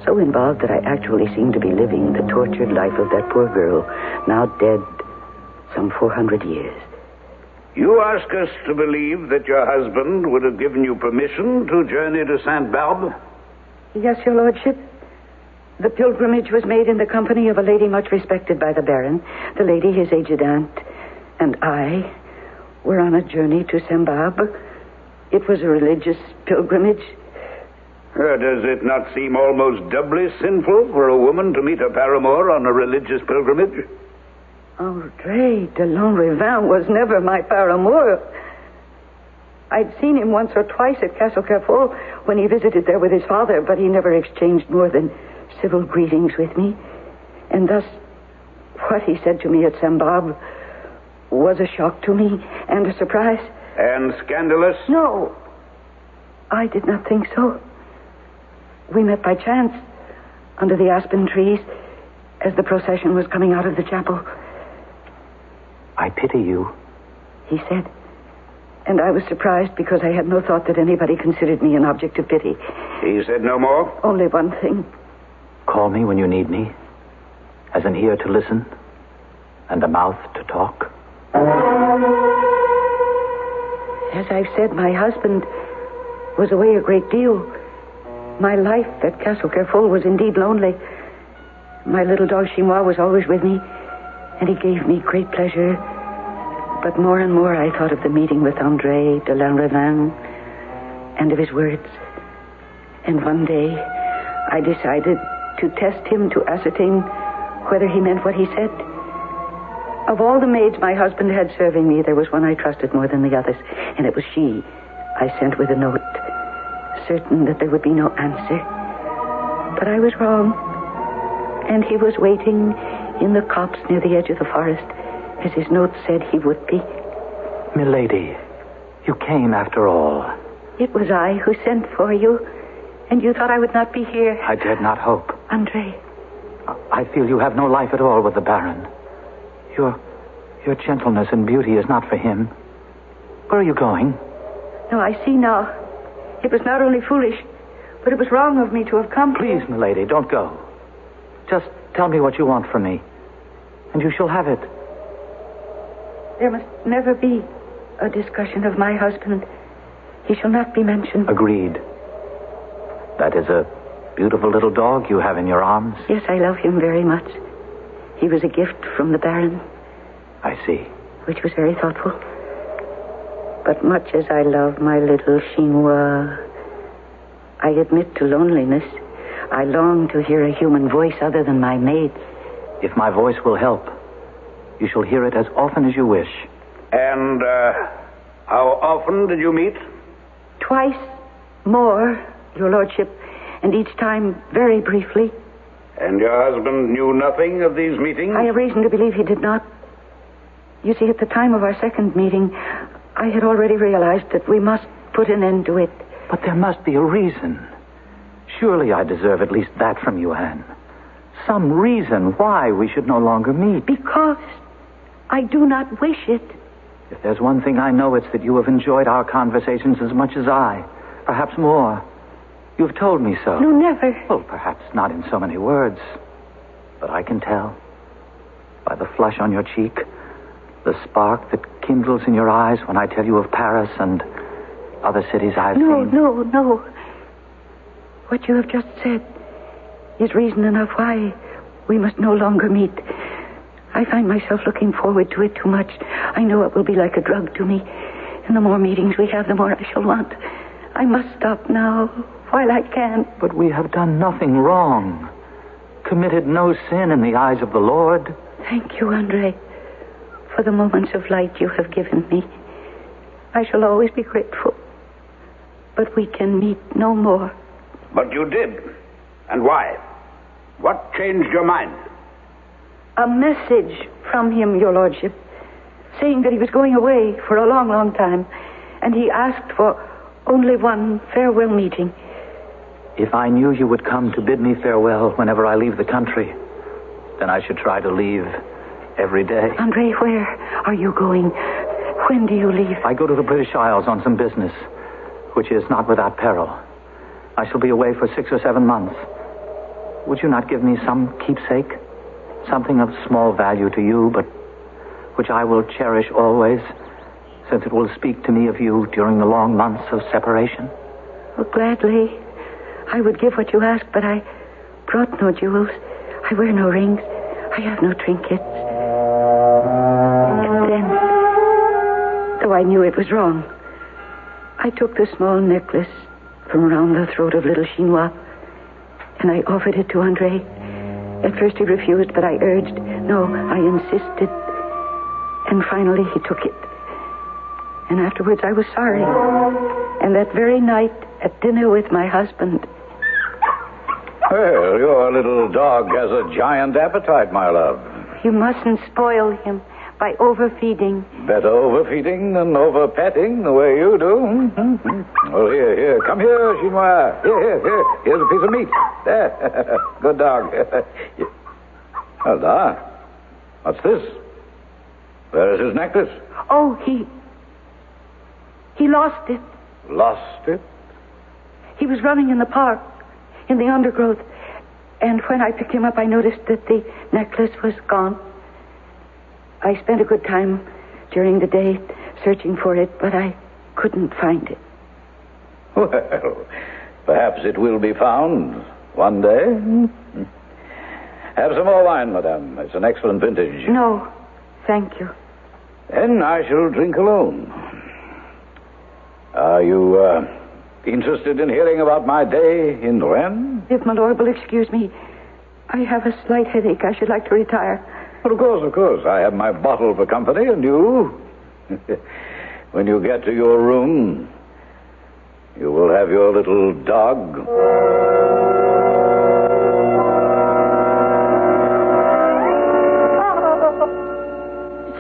so involved that I actually seemed to be living the tortured life of that poor girl, now dead some 400 years. You ask us to believe that your husband would have given you permission to journey to Saint Barbe? Yes, your lordship. The pilgrimage was made in the company of a lady much respected by the Baron. The lady, his aged aunt, and I were on a journey to Saint Barbe. It was a religious pilgrimage. Does it not seem almost doubly sinful for a woman to meet her paramour on a religious pilgrimage? André de Unraveling was never my paramour. I'd seen him once or twice at Castle Carrefour when he visited there with his father, but he never exchanged more than civil greetings with me. And thus, what he said to me at Saint Barbe was a shock to me and a surprise. And scandalous? No, I did not think so. We met by chance under the aspen trees as the procession was coming out of the chapel. I pity you, he said. And I was surprised because I had no thought that anybody considered me an object of pity. He said no more? Only one thing. Call me when you need me, as an ear to listen and a mouth to talk. As I've said, my husband was away a great deal. My life at Castle Carrefour was indeed lonely. My little dog Chinois was always with me, and he gave me great pleasure. But more and more I thought of the meeting with André de Unraveling and of his words. And one day I decided to test him to ascertain whether he meant what he said. Of all the maids my husband had serving me, there was one I trusted more than the others, and it was she I sent with a note, certain that there would be no answer. But I was wrong, and he was waiting in the copse near the edge of the forest, as his note said he would be. Milady, you came after all. It was I who sent for you, and you thought I would not be here. I dared not hope. André. I feel you have no life at all with the Baron. Your gentleness and beauty is not for him. Where are you going? No, I see now. It was not only foolish, but it was wrong of me to have come. Please, milady, don't go. Just tell me what you want from me, and you shall have it. There must never be a discussion of my husband. He shall not be mentioned. Agreed. That is a beautiful little dog you have in your arms. Yes, I love him very much. He was a gift from the Baron. I see. Which was very thoughtful. But much as I love my little Chinois, I admit to loneliness. I long to hear a human voice other than my maid's. If my voice will help, you shall hear it as often as you wish. And how often did you meet? Twice more, your lordship, and each time very briefly. And your husband knew nothing of these meetings? I have reason to believe he did not. You see, at the time of our second meeting, I had already realized that we must put an end to it. But there must be a reason. Surely I deserve at least that from you, Anne. Some reason why we should no longer meet. Because I do not wish it. If there's one thing I know, it's that you have enjoyed our conversations as much as I. Perhaps more. You've told me so. No, never. Well, perhaps not in so many words. But I can tell. By the flush on your cheek, the spark that kindles in your eyes when I tell you of Paris and other cities I've seen. No. What you have just said is reason enough why we must no longer meet. I find myself looking forward to it too much. I know it will be like a drug to me. And the more meetings we have, the more I shall want. I must stop now while I can. But we have done nothing wrong. Committed no sin in the eyes of the Lord. Thank you, Andre, for the moments of light you have given me. I shall always be grateful. But we can meet no more. But you did. And why? What changed your mind? A message from him, Your Lordship, saying that he was going away for a long, long time, and he asked for only one farewell meeting. If I knew you would come to bid me farewell whenever I leave the country, then I should try to leave every day. Andre, where are you going? When do you leave? I go to the British Isles on some business, which is not without peril. I shall be away for 6 or 7 months. Would you not give me some keepsake? Something of small value to you, but which I will cherish always, since it will speak to me of you during the long months of separation? Well, gladly. I would give what you ask, but I brought no jewels. I wear no rings. I have no trinkets. And then, though I knew it was wrong, I took the small necklace from around the throat of little Chinois, and I offered it to Andre. At first he refused, but I urged. No, I insisted. And finally he took it. And afterwards I was sorry. And that very night, at dinner with my husband... Well, your little dog has a giant appetite, my love. You mustn't spoil him by overfeeding. Better overfeeding than over-petting the way you do. Mm-hmm. Well, here. Come here, Chinois. Here. Here's a piece of meat. There. Good dog. Well, what's this? Where is his necklace? Oh, he lost it. Lost it? He was running in the park, in the undergrowth. And when I picked him up, I noticed that the necklace was gone. I spent a good time during the day searching for it, but I couldn't find it. Well, perhaps it will be found one day. Have some more wine, madame. It's an excellent vintage. No, thank you. Then I shall drink alone. Are you interested in hearing about my day in Rennes? If my lord will excuse me, I have a slight headache. I should like to retire. Well, of course. I have my bottle for company, and you... When you get to your room, you will have your little dog.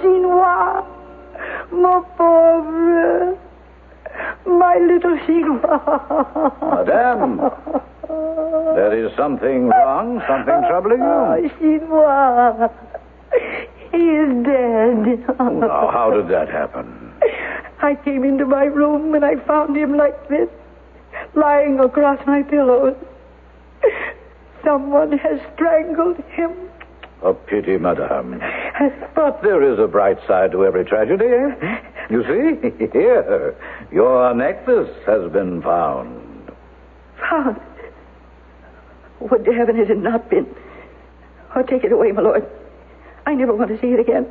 Chinois, mon pauvre, my little Chinois. Madame, there is something wrong, something troubling you. Oh, Chinois, he is dead. Now, how did that happen? I came into my room and I found him like this, lying across my pillows. Someone has strangled him. A pity, madame. But there is a bright side to every tragedy, eh? You see, here, your necklace has been found. Found? Would to heaven it had not been. Oh, take it away, my lord. I never want to see it again.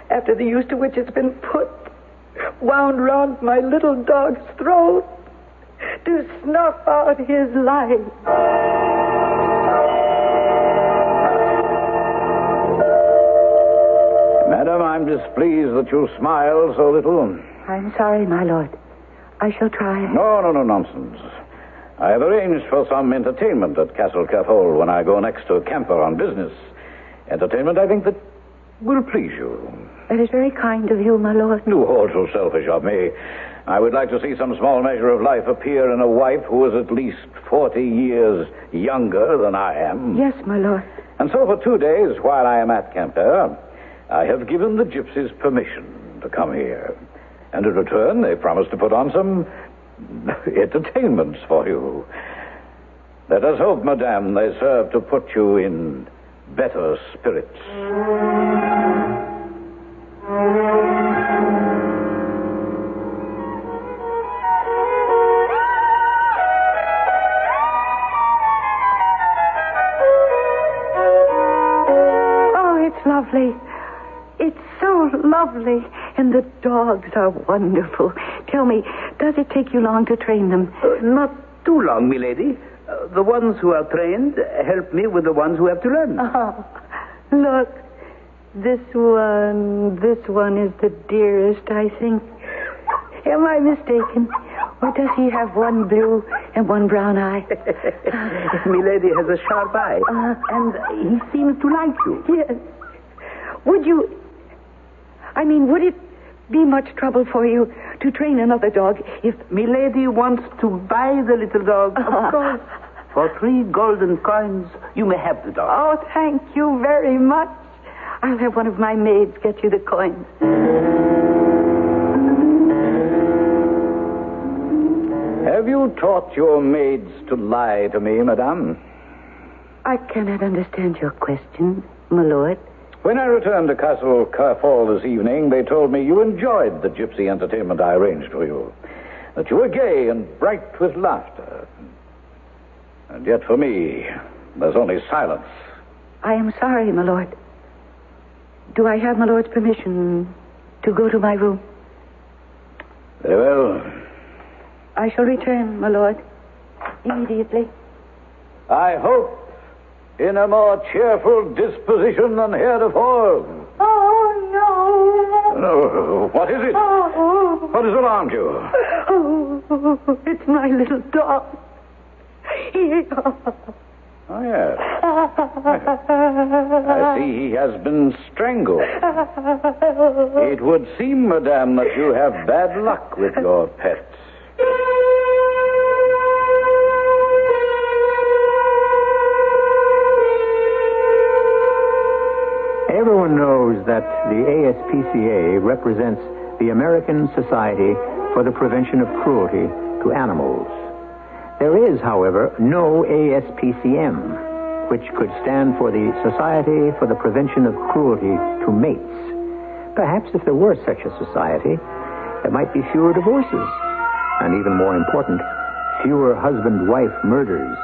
After the use to which it's been put, wound round my little dog's throat to snuff out his life. Madam, I'm displeased that you smile so little. I'm sorry, my lord. I shall try. No, nonsense. I have arranged for some entertainment at Castle Carfol when I go next to a camper on business. Entertainment, I think, that will please you. That is very kind of you, my lord. You hold so selfish of me. I would like to see some small measure of life appear in a wife who is at least 40 years younger than I am. Yes, my lord. And so for 2 days, while I am at Quimper, I have given the gypsies permission to come here. And in return, they promised to put on some entertainments for you. Let us hope, madame, they serve to put you in better spirits. Lovely. It's so lovely. And the dogs are wonderful. Tell me, does it take you long to train them? Not too long, milady. The ones who are trained help me with the ones who have to learn. Oh, look. This one is the dearest, I think. Am I mistaken? Or does he have one blue and one brown eye? Milady has a sharp eye. And he seems to like you. Yes. Would it be much trouble for you to train another dog if... Milady wants to buy the little dog, of course. For 3 golden coins, you may have the dog. Oh, thank you very much. I'll have one of my maids get you the coins. Have you taught your maids to lie to me, madame? I cannot understand your question, my lord. When I returned to Castle Carfall this evening, they told me you enjoyed the gypsy entertainment I arranged for you. That you were gay and bright with laughter. And yet for me, there's only silence. I am sorry, my lord. Do I have my lord's permission to go to my room? Very well. I shall return, my lord, immediately. I hope in a more cheerful disposition than heretofore. Oh, no. No, what is it? Oh. What has alarmed you? Oh, it's my little dog. Oh, yes. I see he has been strangled. It would seem, madame, that you have bad luck with your pets. Everyone knows that the ASPCA represents the American Society for the Prevention of Cruelty to Animals. There is, however, no ASPCM, which could stand for the Society for the Prevention of Cruelty to Mates. Perhaps if there were such a society, there might be fewer divorces, and even more important, fewer husband-wife murders.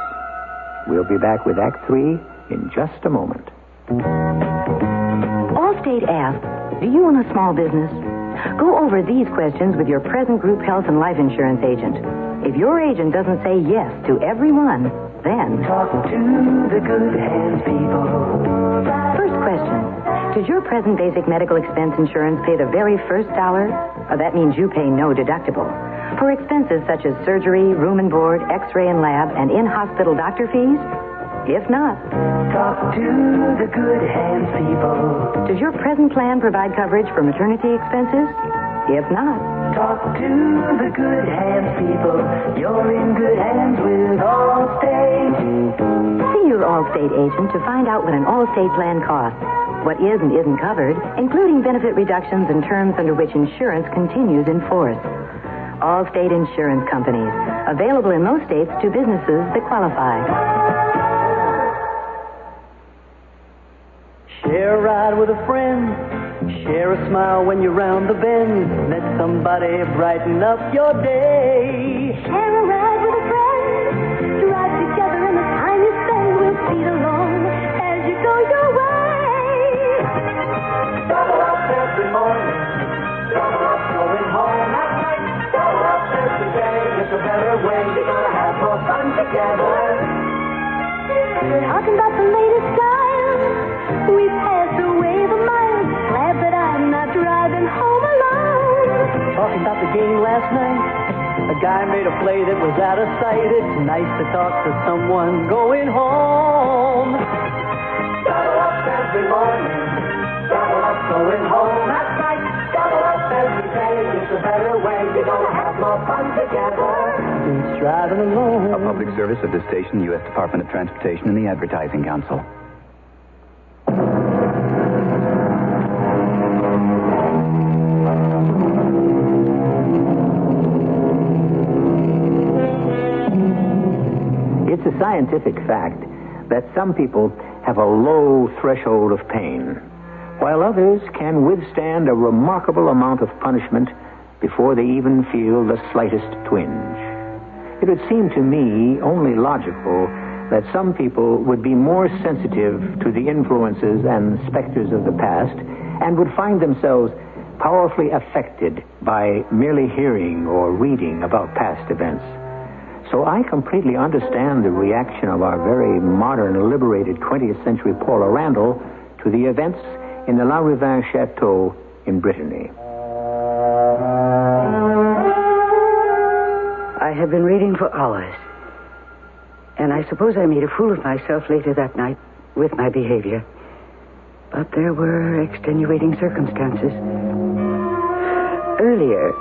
We'll be back with Act 3 in just a moment. Allstate asks, do you own a small business? Go over these questions with your present group health and life insurance agent. If your agent doesn't say yes to every one, then... Talk to the good hands people. First question. Does your present basic medical expense insurance pay the very first dollar? Or that means you pay no deductible. For expenses such as surgery, room and board, x-ray and lab, and in-hospital doctor fees? If not... Talk to the good hands people. Does your present plan provide coverage for maternity expenses? If not... Talk to the good hands people. You're in good hands with Allstate. See your Allstate agent to find out what an Allstate plan costs, what is and isn't covered, including benefit reductions and terms under which insurance continues in force. Allstate Insurance Companies. Available in most states to businesses that qualify. Share a ride with a friend. Share a smile when you're round the bend. Let somebody brighten up your day. Share a ride with a friend. Drive together and the time you spend will speed along as you go your way. Double up every morning. Double up going home at night. Double up every day. It's a better way. You're gonna have more fun together. Talking about the latest style. We've passed away the miles. Glad that I'm not driving home alone. Talking about the game last night. A guy made a play that was out of sight. It's nice to talk to someone going home. Double up every morning. Double up going home at night. Double up every day. It's a better way. You're gonna have more fun together. It's driving alone. A public service of this station, U.S. Department of Transportation, and the Advertising Council. It's a scientific fact that some people have a low threshold of pain, while others can withstand a remarkable amount of punishment before they even feel the slightest twinge. It would seem to me only logical that some people would be more sensitive to the influences and specters of the past and would find themselves powerfully affected by merely hearing or reading about past events. So I completely understand the reaction of our very modern, liberated 20th century Paula Randall to the events in the La Ravin Chateau in Brittany. I have been reading for hours, and I suppose I made a fool of myself later that night with my behavior. But there were extenuating circumstances. Earlier,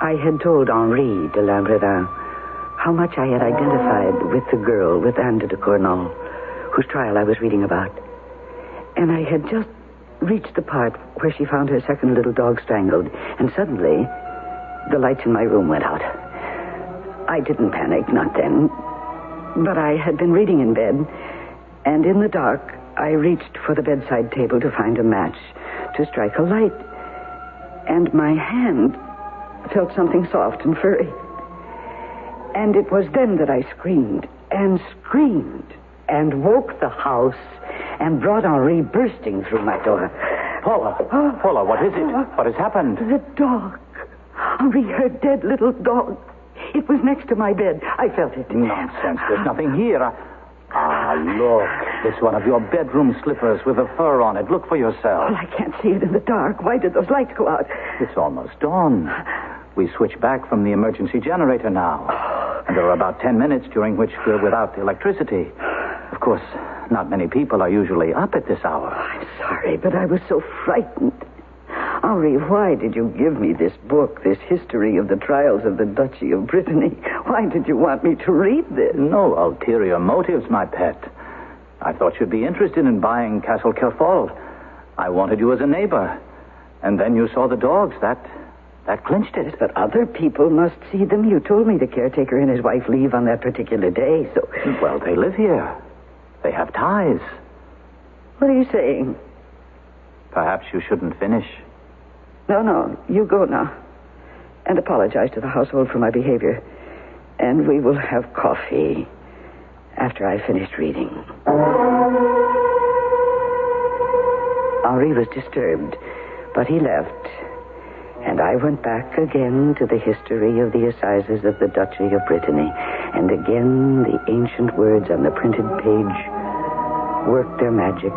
I had told Henri de Lambrevin how much I had identified with the girl with Anne de Cournal, whose trial I was reading about. And I had just reached the part where she found her second little dog strangled, and suddenly the lights in my room went out. I didn't panic, not then, but I had been reading in bed, and in the dark, I reached for the bedside table to find a match to strike a light, and my hand felt something soft and furry. And it was then that I screamed and woke the house and brought Henri bursting through my door. Paula, what is it? What has happened? The dog. Henri, her dead little dog. It was next to my bed. I felt it. Nonsense. There's nothing here. Look. It's one of your bedroom slippers with a fur on it. Look for yourself. Oh, I can't see it in the dark. Why did those lights go out? It's almost dawn. We switch back from the emergency generator now. And there are about 10 minutes during which we're without electricity. Of course, not many people are usually up at this hour. I'm sorry, but I was so frightened. Henri, why did you give me this book, this history of the trials of the Duchy of Brittany? Why did you want me to read this? No ulterior motives, my pet. I thought you'd be interested in buying Castle Kerfol. I wanted you as a neighbor. And then you saw the dogs. That clinched it. But other people must see them. You told me the caretaker and his wife leave on that particular day, so... Well, they live here. They have ties. What are you saying? Perhaps you shouldn't finish. No, you go now. And apologize to the household for my behavior. And we will have coffee after I finished reading. Henri was disturbed, but he left. And I went back again to the history of the assizes of the Duchy of Brittany. And again the ancient words on the printed page worked their magic.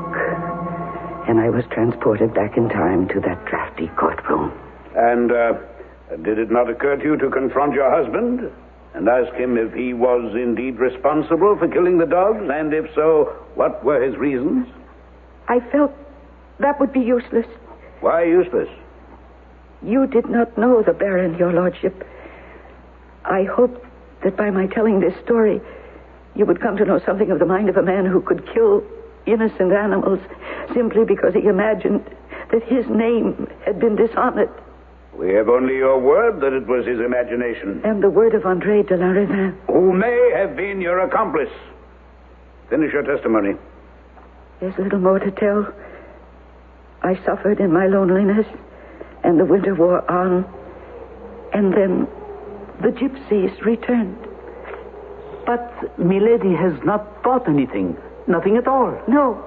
And I was transported back in time to that drafty courtroom. And did it not occur to you to confront your husband and ask him if he was indeed responsible for killing the dogs? And if so, what were his reasons? I felt that would be useless. Why useless? You did not know the Baron, your lordship. I hoped that by my telling this story, you would come to know something of the mind of a man who could kill innocent animals simply because he imagined that his name had been dishonored. We have only your word that it was his imagination. And the word of André de la Ravin. Who may have been your accomplice. Finish your testimony. There's little more to tell. I suffered in my loneliness, and the winter wore on. And then the gypsies returned. But Milady has not bought anything. Nothing at all. No.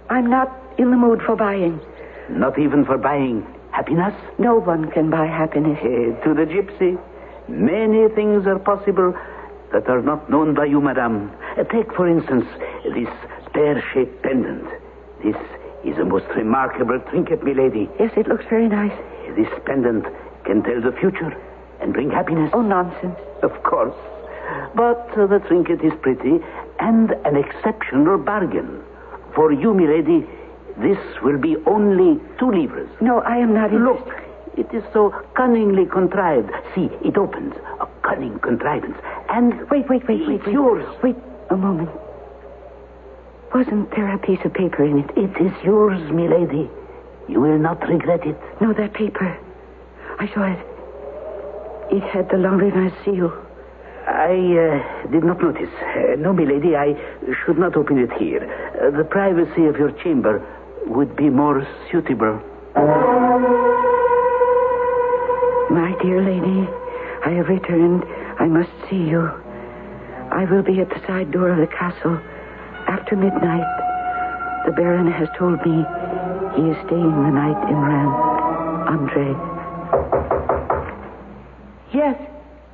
I'm not in the mood for buying. Not even for buying happiness? No one can buy happiness. To the gypsy, many things are possible that are not known by you, madame. Take, for instance, this pear-shaped pendant. This is a most remarkable trinket, milady. Yes, it looks very nice. This pendant can tell the future and bring happiness. Oh, nonsense. Of course. But the trinket is pretty and an exceptional bargain. For you, milady, this will be only 2 livres. No, I am not interested. Look, it is so cunningly contrived. See, it opens. A cunning contrivance. And... Wait. It's yours. Wait a moment. Wasn't there a piece of paper in it? It is yours, milady. You will not regret it. No, that paper. I saw it. It had the Unraveling seal. I did not notice. No, milady, I should not open it here. The privacy of your chamber would be more suitable. My dear lady, I have returned. I must see you. I will be at the side door of the castle after midnight. The Baron has told me he is staying the night in Rennes. Andre. Yes.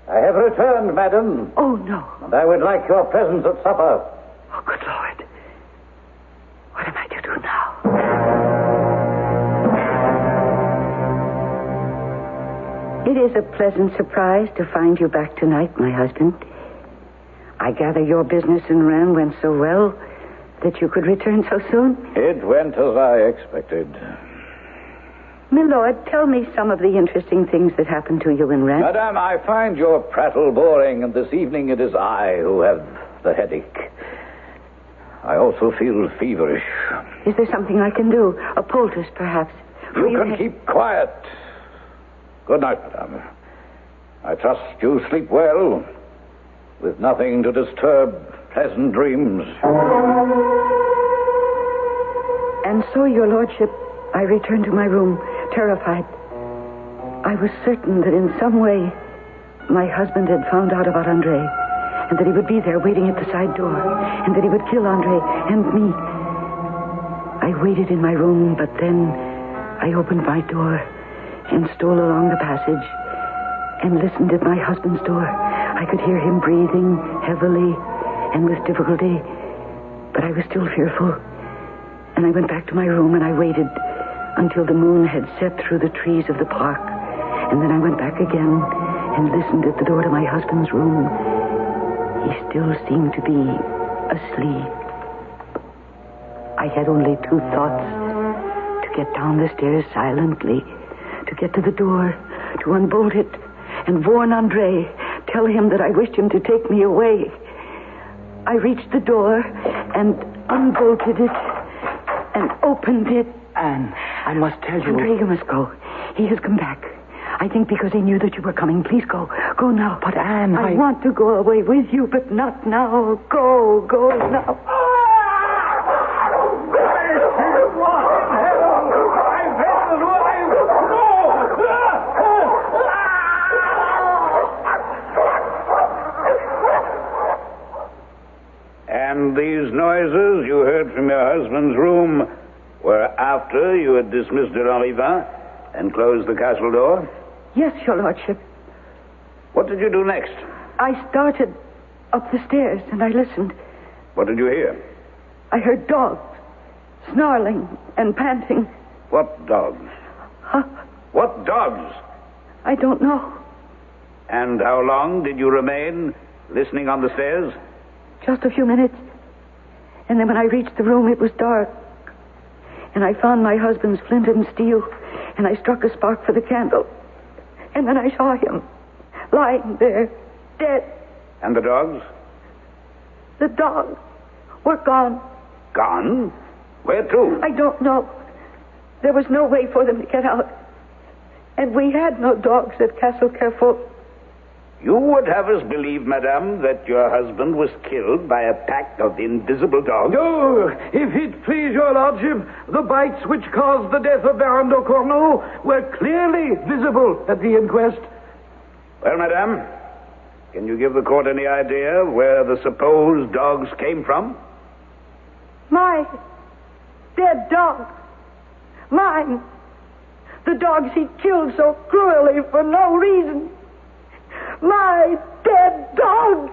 I have returned, madam. Oh, no. And I would like your presence at supper. Oh, good Lord. What am I to do now? It is a pleasant surprise to find you back tonight, my husband. I gather your business in Rennes went so well that you could return so soon? It went as I expected. Milord, tell me some of the interesting things that happened to you in Rennes. Madame, I find your prattle boring, and this evening it is I who have the headache. I also feel feverish. Is there something I can do? A poultice, perhaps? You can keep quiet. Good night, madame. I trust you sleep well, with nothing to disturb pleasant dreams. And so, your lordship, I returned to my room, terrified. I was certain that in some way my husband had found out about Andre, and that he would be there waiting at the side door, and that he would kill Andre and me. I waited in my room, but then I opened my door and stole along the passage and listened at my husband's door. I could hear him breathing heavily and with difficulty, but I was still fearful. And I went back to my room and I waited until the moon had set through the trees of the park. And then I went back again and listened at the door to my husband's room. He still seemed to be asleep. I had only two thoughts: to get down the stairs silently, to get to the door, to unbolt it, and warn Andre, tell him that I wished him to take me away. I reached the door and unbolted it and opened it. Anne, I must tell you... Andre, you must go. He has come back. I think because he knew that you were coming. Please go. Go now. But Anne, I want to go away with you, but not now. Go now. And these noises you heard from your husband's room were after you had dismissed de Lanrivain and closed the castle door? Yes, your lordship. What did you do next? I started up the stairs and I listened. What did you hear? I heard dogs snarling and panting. What dogs? Huh? What dogs? I don't know. And how long did you remain listening on the stairs? Just a few minutes. And then when I reached the room, it was dark. And I found my husband's flint and steel, and I struck a spark for the candle. And then I saw him lying there, dead. And the dogs? The dogs were gone. Gone? Where to? I don't know. There was no way for them to get out. And we had no dogs at Castle Carrefour. You would have us believe, madame, that your husband was killed by a pack of invisible dogs? No, if it please your lordship, the bites which caused the death of Baron de Corneau were clearly visible at the inquest. Well, madame, can you give the court any idea where the supposed dogs came from? My dead dogs. Mine. The dogs he killed so cruelly for no reason. My dead dogs!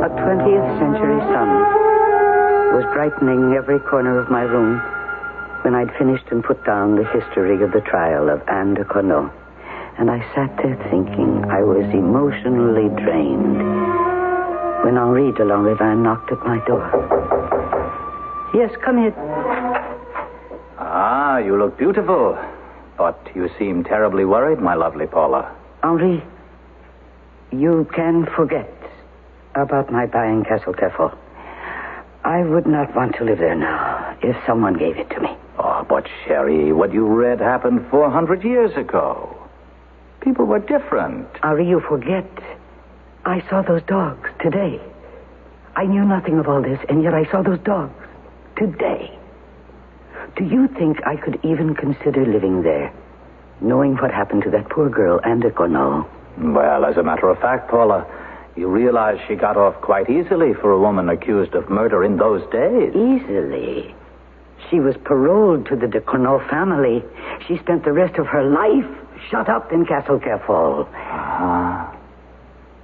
A 20th century sun was brightening every corner of my room when I'd finished and put down the history of the trial of Anne de Corneau. And I sat there thinking I was emotionally drained when Henri de Lanrivain knocked at my door. Yes, come in. Ah, you look beautiful. But you seem terribly worried, my lovely Paula. Henri, you can forget about my buying Castle Carrefour. I would not want to live there now if someone gave it to me. Oh, but But, Sherry, what you read happened 400 years ago. People were different. Ari, you forget. I saw those dogs today. I knew nothing of all this, and yet I saw those dogs today. Do you think I could even consider living there, knowing what happened to that poor girl, Anne Cornell? Well, as a matter of fact, Paula, you realize she got off quite easily for a woman accused of murder in those days. Easily? She was paroled to the de Cornell family. She spent the rest of her life shut up in Castle Carefall.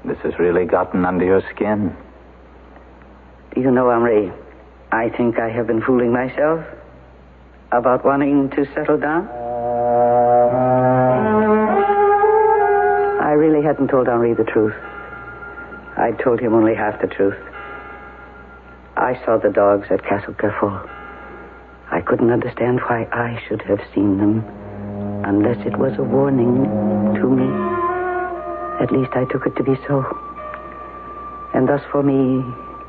This has really gotten under your skin. Do you know, Henri, I think I have been fooling myself about wanting to settle down. I really hadn't told Henri the truth. I'd told him only half the truth. I saw the dogs at Castle Carefall. I couldn't understand why I should have seen them unless it was a warning to me. At least I took it to be so. And thus for me,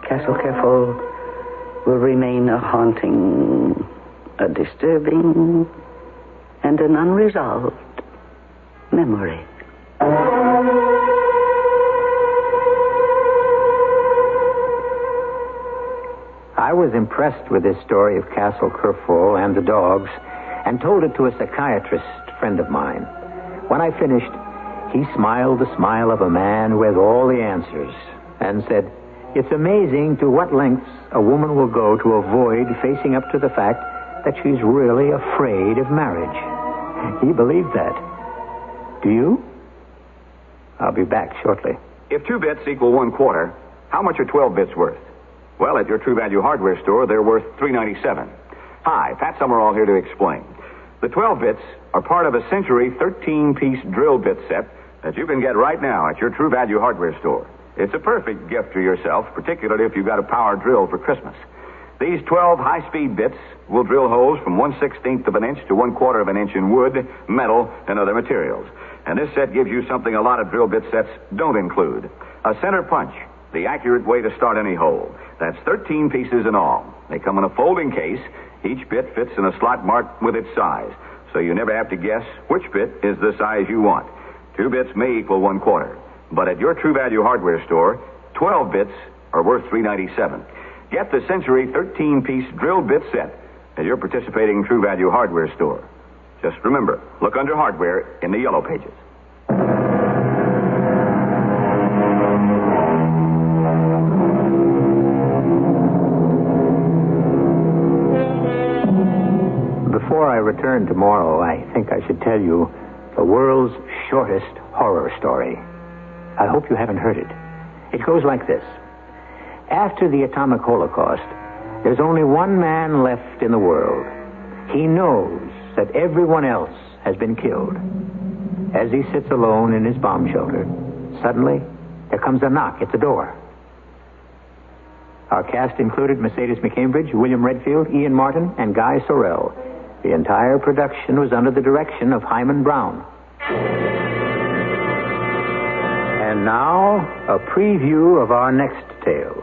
Castle Carefall will remain a haunting, a disturbing, and an unresolved memory. I was impressed with this story of Castle Carefall and the dogs and told it to a psychiatrist friend of mine. When I finished, he smiled the smile of a man with all the answers and said, "It's amazing to what lengths a woman will go to avoid facing up to the fact that she's really afraid of marriage." He believed that. Do you? I'll be back shortly. If 2 bits equal 1/4, how much are 12 bits worth? Well, at your True Value hardware store, they're worth $3.97. Hi, Pat Summerall here to explain. The 12 bits are part of a Century 13-piece drill bit set that you can get right now at your True Value hardware store. It's a perfect gift to yourself, particularly if you've got a power drill for Christmas. These 12 high-speed bits will drill holes from 1/16 of an inch to 1/4 of an inch in wood, metal, and other materials. And this set gives you something a lot of drill bit sets don't include. A center punch, the accurate way to start any hole. That's 13 pieces in all. They come in a folding case. Each bit fits in a slot marked with its size, so you never have to guess which bit is the size you want. 2 bits may equal 1/4, but at your True Value hardware store, 12 bits are worth $3.97. Get the Century 13-piece drill bit set at your participating True Value hardware store. Just remember, look under hardware in the yellow pages. Before I return tomorrow, I think I should tell you the world's shortest horror story. I hope you haven't heard it. It goes like this. After the atomic holocaust, there's only one man left in the world. He knows that everyone else has been killed. As he sits alone in his bomb shelter, suddenly there comes a knock at the door. Our cast included Mercedes McCambridge, William Redfield, Ian Martin, and Guy Sorrell. The entire production was under the direction of Hyman Brown. And now, a preview of our next tale.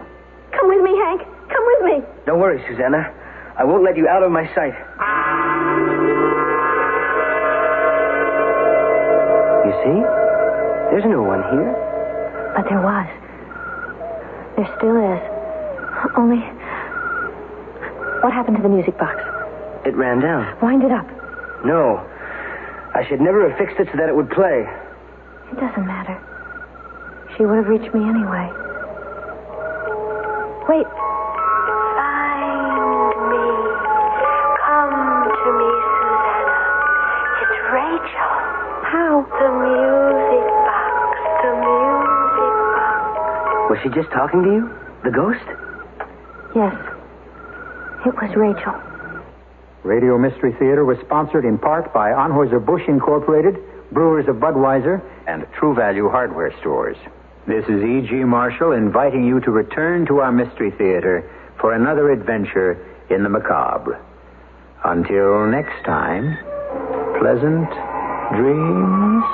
Come with me, Hank. Come with me. Don't worry, Susanna. I won't let you out of my sight. You see? There's no one here. But there was. There still is. Only... What happened to the music box? It ran down. Wind it up. No. I should never have fixed it so that it would play. It doesn't matter. She would have reached me anyway. Wait. Find me. Come to me, Susanna. It's Rachel. How? The music box. The music box. Was she just talking to you? The ghost? Yes. It was Rachel. Radio Mystery Theater was sponsored in part by Anheuser-Busch Incorporated, Brewers of Budweiser, and True Value hardware stores. This is E.G. Marshall inviting you to return to our Mystery Theater for another adventure in the macabre. Until next time, pleasant dreams.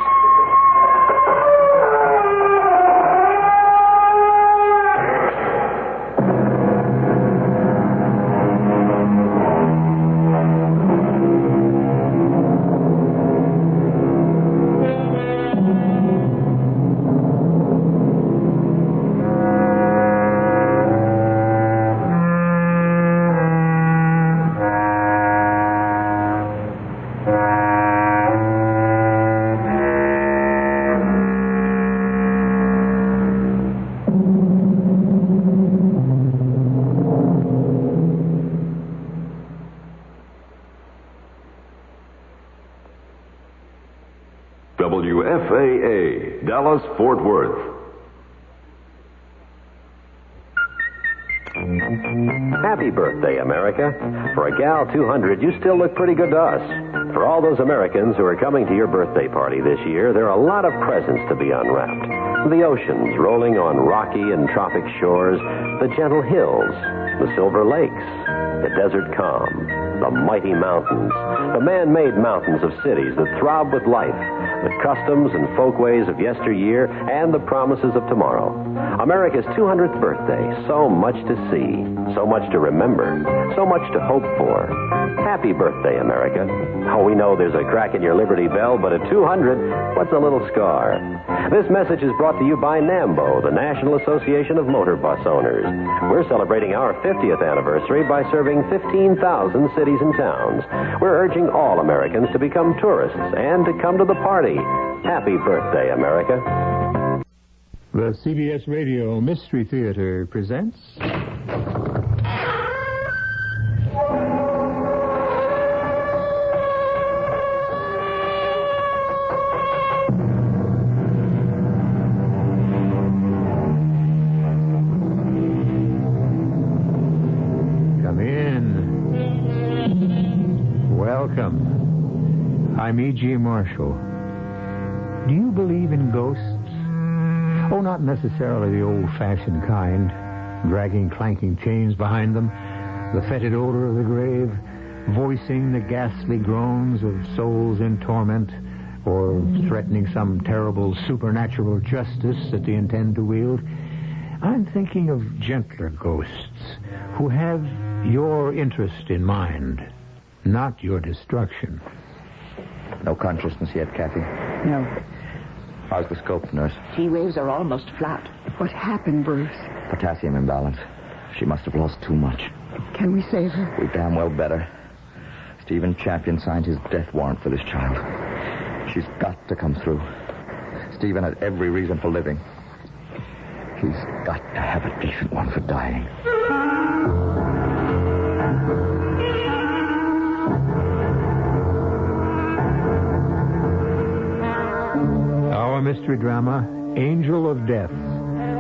WFAA, Dallas-Fort Worth. Happy birthday, America. For a gal 200, you still look pretty good to us. For all those Americans who are coming to your birthday party this year, there are a lot of presents to be unwrapped. The oceans rolling on rocky and tropic shores, the gentle hills, the silver lakes, the desert calm, the mighty mountains, the man-made mountains of cities that throb with life, the customs and folkways of yesteryear, and the promises of tomorrow. America's 200th birthday, so much to see, so much to remember, so much to hope for. Happy birthday, America. Oh, we know there's a crack in your Liberty Bell, but at 200, what's a little scar? This message is brought to you by NAMBO, the National Association of Motor Bus Owners. We're celebrating our 50th anniversary by serving 15,000 cities and towns. We're urging all Americans to become tourists and to come to the party. Happy birthday, America. The CBS Radio Mystery Theater presents... Come in. Welcome. I'm E.G. Marshall. Do you believe in ghosts? Oh, not necessarily the old-fashioned kind, dragging clanking chains behind them, the fetid odor of the grave, voicing the ghastly groans of souls in torment, or threatening some terrible supernatural justice that they intend to wield. I'm thinking of gentler ghosts who have your interest in mind, not your destruction. No consciousness yet, Kathy? No. How's the scope, nurse? T-waves are almost flat. What happened, Bruce? Potassium imbalance. She must have lost too much. Can we save her? We damn well better. Stephen Champion signed his death warrant for this child. She's got to come through. Stephen had every reason for living. He's got to have a decent one for dying. Our mystery drama, Angel of Death,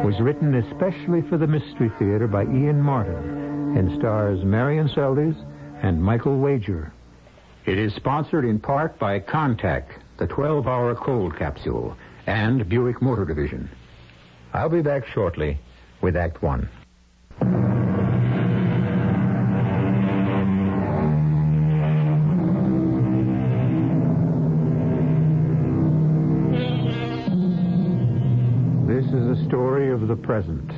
was written especially for the Mystery Theater by Ian Martin and stars Marion Seldes and Michael Wager. It is sponsored in part by Contact, the 12-hour cold capsule, and Buick Motor Division. I'll be back shortly with Act One. This is a story of the present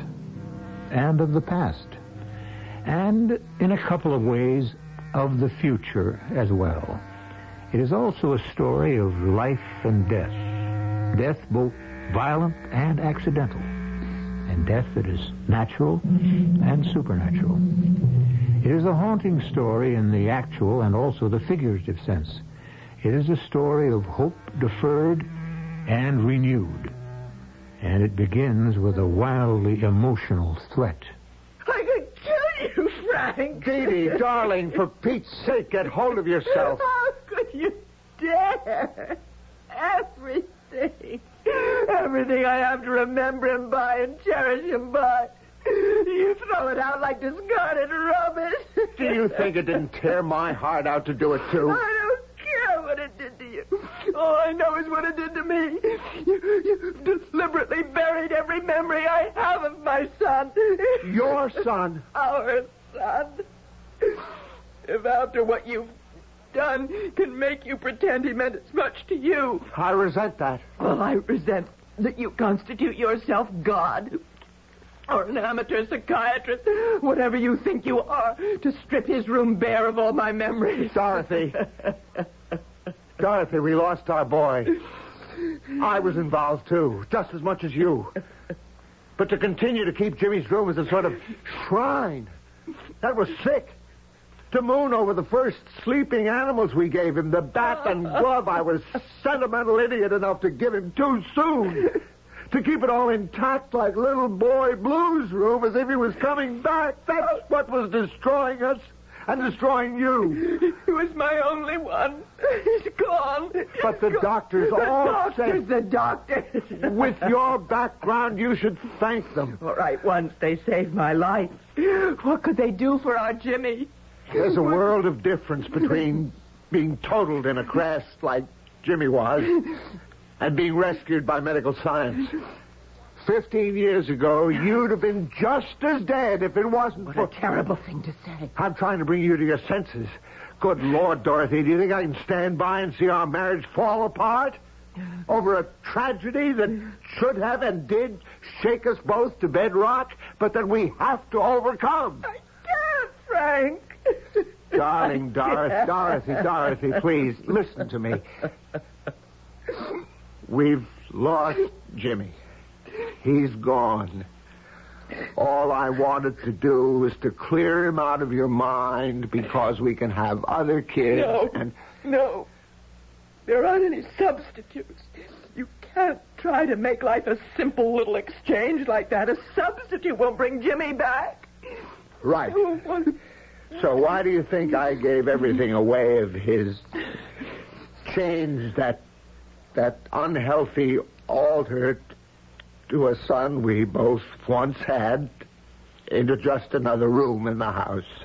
and of the past, and in a couple of ways of the future as well. It is also a story of life and death. Death both violent and accidental, and death that is natural and supernatural. It is a haunting story in the actual and also the figurative sense. It is a story of hope deferred and renewed. And it begins with a wildly emotional threat. I could kill you, Frank. Dee Dee, darling, for Pete's sake, get hold of yourself. How could you dare? Everything. Everything I have to remember him by and cherish him by. You throw it out like discarded rubbish. Do you think it didn't tear my heart out to do it, too? I don't care what it did to you. All I know is what it did to me. You deliberately buried every memory I have of my son. Your son? Our son. If after what you've done can make you pretend he meant as much to you. I resent that. Well, I resent that you constitute yourself God. Or an amateur psychiatrist, whatever you think you are, to strip his room bare of all my memories. Dorothy. Dorothy, we lost our boy. I was involved, too, just as much as you. But to continue to keep Jimmy's room as a sort of shrine, that was sick. To moon over the first sleeping animals we gave him, the bat and glove, I was sentimental idiot enough to give him too soon. To keep it all intact like little boy Blue's room as if he was coming back. That's what was destroying us. and destroying you. He was my only one. He's gone. But the doctors all say... The doctors. With your background, you should thank them. All right, once they saved my life. What could they do for our Jimmy? There's a world of difference between being totaled in a crash like Jimmy was and being rescued by medical science. 15 years ago, you'd have been just as dead if it wasn't for... What a terrible thing to say. I'm trying to bring you to your senses. Good Lord, Dorothy, do you think I can stand by and see our marriage fall apart? Over a tragedy that should have and did shake us both to bedrock, but that we have to overcome. I can't, Frank. Darling, Dorothy, please, listen to me. We've lost Jimmy. He's gone. All I wanted to do was to clear him out of your mind because we can have other kids. No. There aren't any substitutes. You can't try to make life a simple little exchange like that. A substitute won't bring Jimmy back. Right. So why do you think I gave everything away of his? Changed that unhealthy altar to a son we both once had into just another room in the house.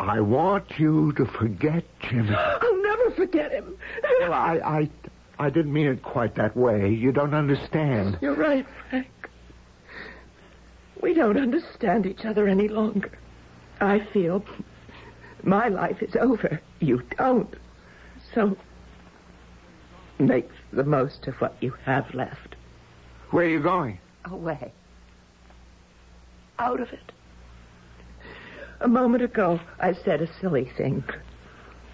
I want you to forget Jimmy. I'll never forget him. Well, I didn't mean it quite that way. You don't understand. You're right, Frank. We don't understand each other any longer. I feel my life is over. You don't. So make the most of what you have left. Where are you going? Away. Out of it. A moment ago, I said a silly thing.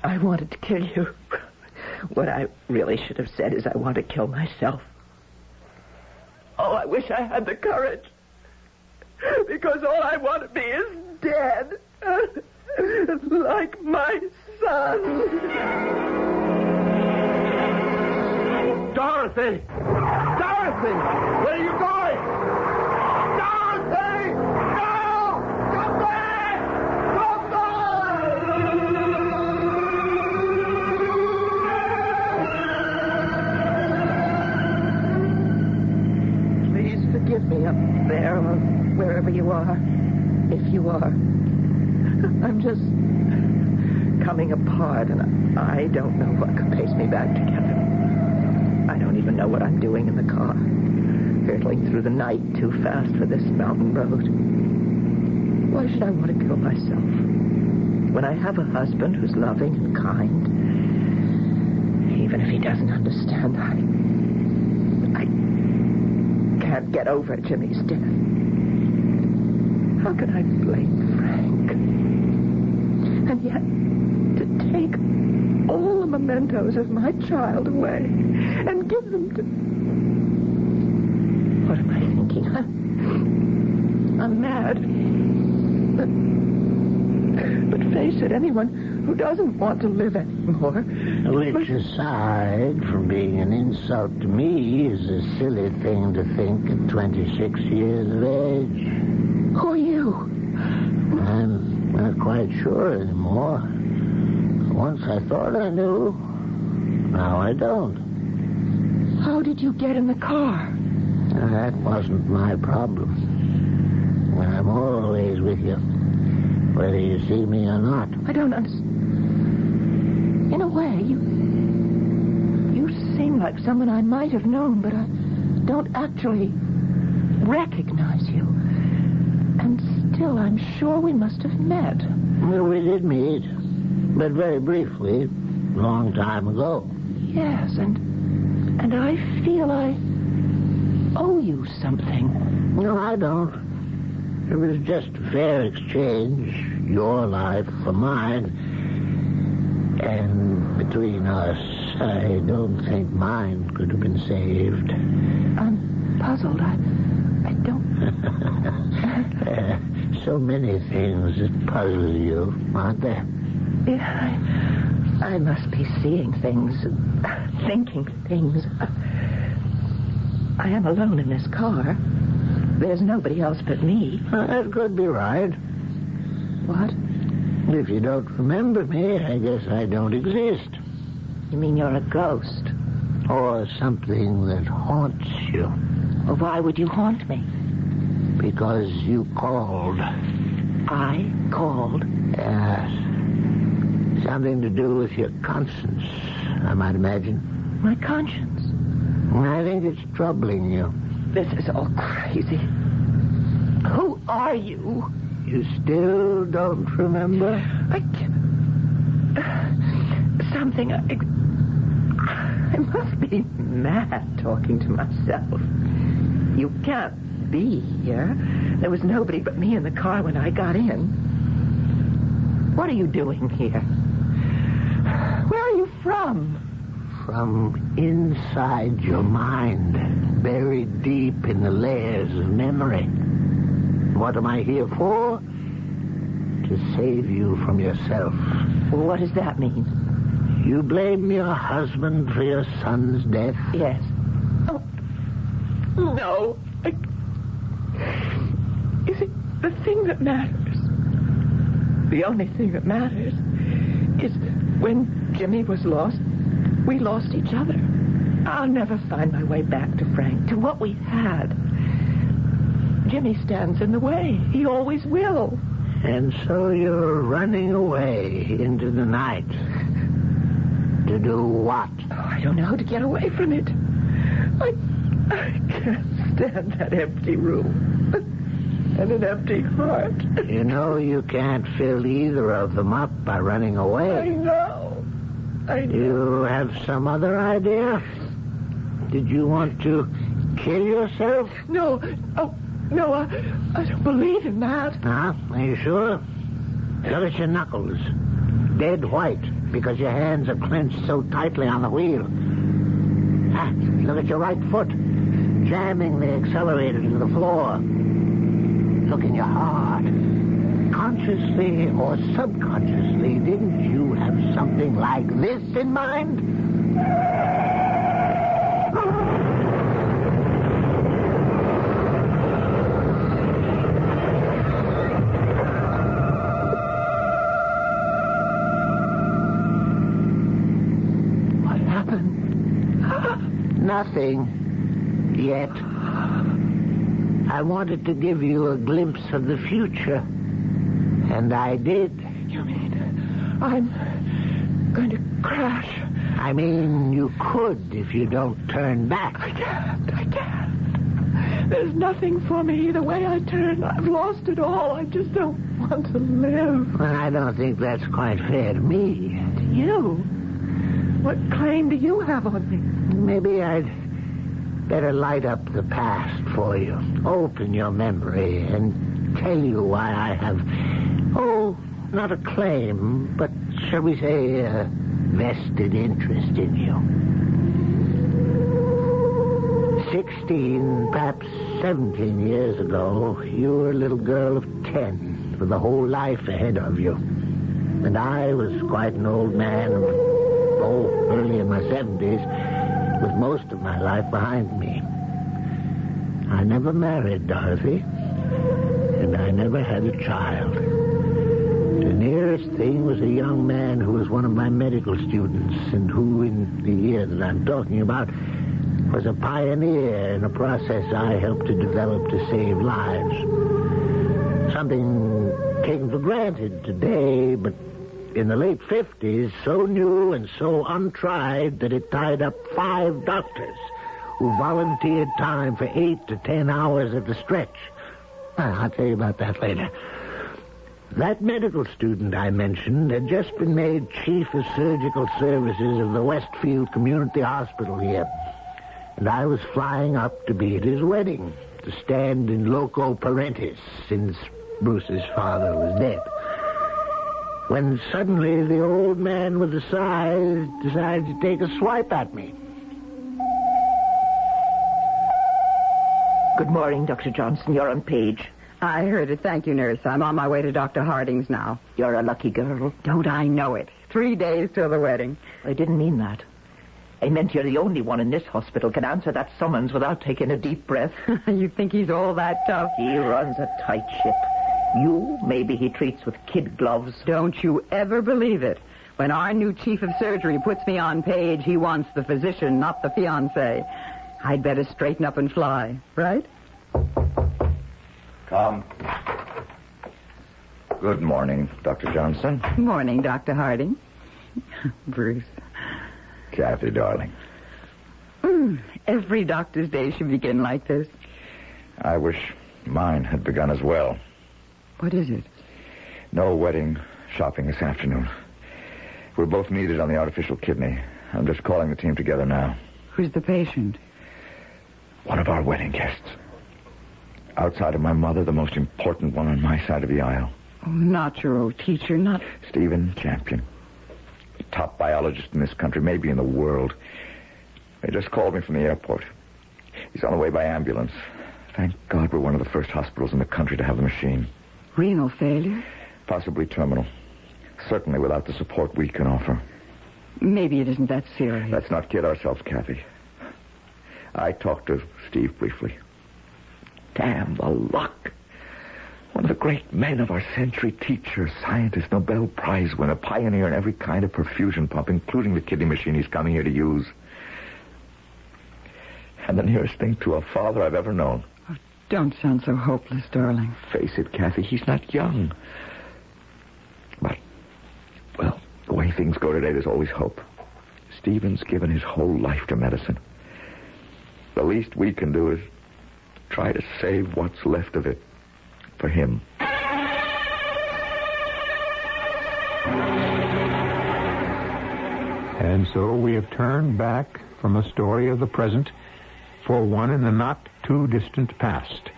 I wanted to kill you. What I really should have said is I want to kill myself. Oh, I wish I had the courage. Because all I want to be is dead. Like my son. Dorothy! Dorothy! Where are you going? Dorothy! No! Come back! Come back! Please forgive me up there or wherever you are. If you are. I'm just coming apart, and I don't know what could pace me back together. I don't even know what I'm doing in the car. Hurtling through the night too fast for this mountain road. Why should I want to kill myself? When I have a husband who's loving and kind, even if he doesn't understand, I can't get over Jimmy's death. How can I blame Frank? And yet, to take all the mementos of my child away and give them to... What am I thinking? I'm mad. But face it, anyone who doesn't want to live anymore... Which, aside from being an insult to me, is a silly thing to think at 26 years of age. Who are you? I'm not quite sure anymore. Once I thought I knew. Now I don't. How did you get in the car? That wasn't my problem. I'm always with you, whether you see me or not. I don't understand. In a way, you seem like someone I might have known, but I don't actually recognize you. And still, I'm sure we must have met. Well, we did meet, but very briefly, a long time ago. Yes, and I feel I owe you something. No, I don't. It was just a fair exchange, your life for mine. And between us, I don't think mine could have been saved. I'm puzzled. I don't... So many things that puzzle you, aren't there? Yeah, I must be seeing things, thinking things. I am alone in this car. There's nobody else but me. That could be right. What? If you don't remember me, I guess I don't exist. You mean you're a ghost? Or something that haunts you. Well, why would you haunt me? Because you called. I called? Yes. Something to do with your conscience, I might imagine. My conscience? I think it's troubling you. This is all crazy. Who are you? You still don't remember? I must be mad talking to myself. You can't be here. There was nobody but me in the car when I got in. What are you doing here? Where are you from? From inside your mind, buried deep in the layers of memory. What am I here for? To save you from yourself. Well, what does that mean? You blame your husband for your son's death? Yes. Oh, no. Is it the thing that matters? The only thing that matters is when Jimmy was lost, we lost each other. I'll never find my way back to Frank, to what we had. Jimmy stands in the way. He always will. And so you're running away into the night. To do what? Oh, I don't know how to get away from it. I can't stand that empty room. And an empty heart. You know you can't fill either of them up by running away. I know. You have some other idea? Did you want to kill yourself? No. Oh, no, I don't believe in that. Are you sure? Look at your knuckles. Dead white because your hands are clenched so tightly on the wheel. Look at your right foot. Jamming the accelerator to the floor. Look in your heart. Consciously or subconsciously, didn't you have something like this in mind? What happened? Nothing. Yet. I wanted to give you a glimpse of the future. And I did. You mean I'm going to crash? I mean, you could if you don't turn back. I can't. There's nothing for me either way I turn. I've lost it all. I just don't want to live. Well, I don't think that's quite fair to me. To you? What claim do you have on me? Maybe I'd better light up the past for you. Open your memory and tell you why I have, not a claim, but shall we say a vested interest in you. 16, perhaps 17 years ago, you were a little girl of 10 with a whole life ahead of you. And I was quite an old man, early in my 70s, with most of my life behind me. I never married Dorothy, and I never had a child. The nearest thing was a young man who was one of my medical students, and who, in the year that I'm talking about, was a pioneer in a process I helped to develop to save lives. Something taken for granted today, but in the late 50s, so new and so untried that it tied up 5 doctors who volunteered time for 8 to 10 hours at a stretch. I'll tell you about that later. That medical student I mentioned had just been made chief of surgical services of the Westfield Community Hospital here. And I was flying up to be at his wedding, to stand in loco parentis, since Bruce's father was dead. When suddenly the old man with the size decided to take a swipe at me. Good morning, Dr. Johnson. You're on page. I heard it. Thank you, nurse. I'm on my way to Dr. Harding's now. You're a lucky girl. Don't I know it? 3 days till the wedding. I didn't mean that. I meant you're the only one in this hospital can answer that summons without taking a deep breath. You think he's all that tough? He runs a tight ship. You, maybe he treats with kid gloves. Don't you ever believe it. When our new chief of surgery puts me on page, he wants the physician, not the fiancé. I'd better straighten up and fly, right? Come. Good morning, Dr. Johnson. Morning, Dr. Harding. Bruce. Kathy, darling. Every doctor's day should begin like this. I wish mine had begun as well. What is it? No wedding shopping this afternoon. We're both needed on the artificial kidney. I'm just calling the team together now. Who's the patient? One of our wedding guests. Outside of my mother, the most important one on my side of the aisle. Oh, not your old teacher, not... Stephen Champion. The top biologist in this country, maybe in the world. They just called me from the airport. He's on the way by ambulance. Thank God we're one of the first hospitals in the country to have the machine. Renal failure? Possibly terminal. Certainly without the support we can offer. Maybe it isn't that serious. Let's not kid ourselves, Kathy. I talked to Steve briefly. Damn the luck. One of the great men of our century, teacher, scientist, Nobel Prize winner, pioneer in every kind of perfusion pump, including the kidney machine he's coming here to use. And the nearest thing to a father I've ever known. Oh, don't sound so hopeless, darling. Face it, Kathy, he's not young. But, well, the way things go today, there's always hope. Stephen's given his whole life to medicine. The least we can do is try to save what's left of it for him. And so we have turned back from a story of the present for one in the not-too-distant past,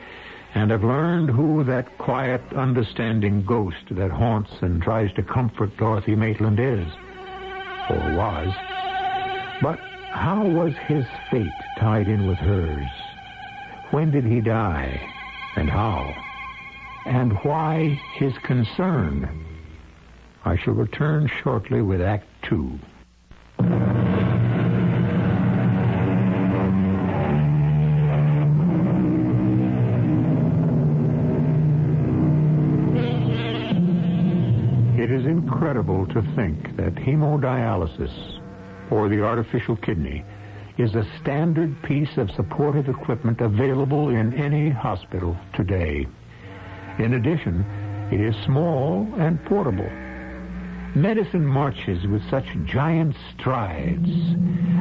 and have learned who that quiet, understanding ghost that haunts and tries to comfort Dorothy Maitland is, or was. But how was his fate tied in with hers? When did he die, and how? And why his concern? I shall return shortly with Act 2. It is incredible to think that hemodialysis, or the artificial kidney, is a standard piece of supportive equipment available in any hospital today. In addition, it is small and portable. Medicine marches with such giant strides.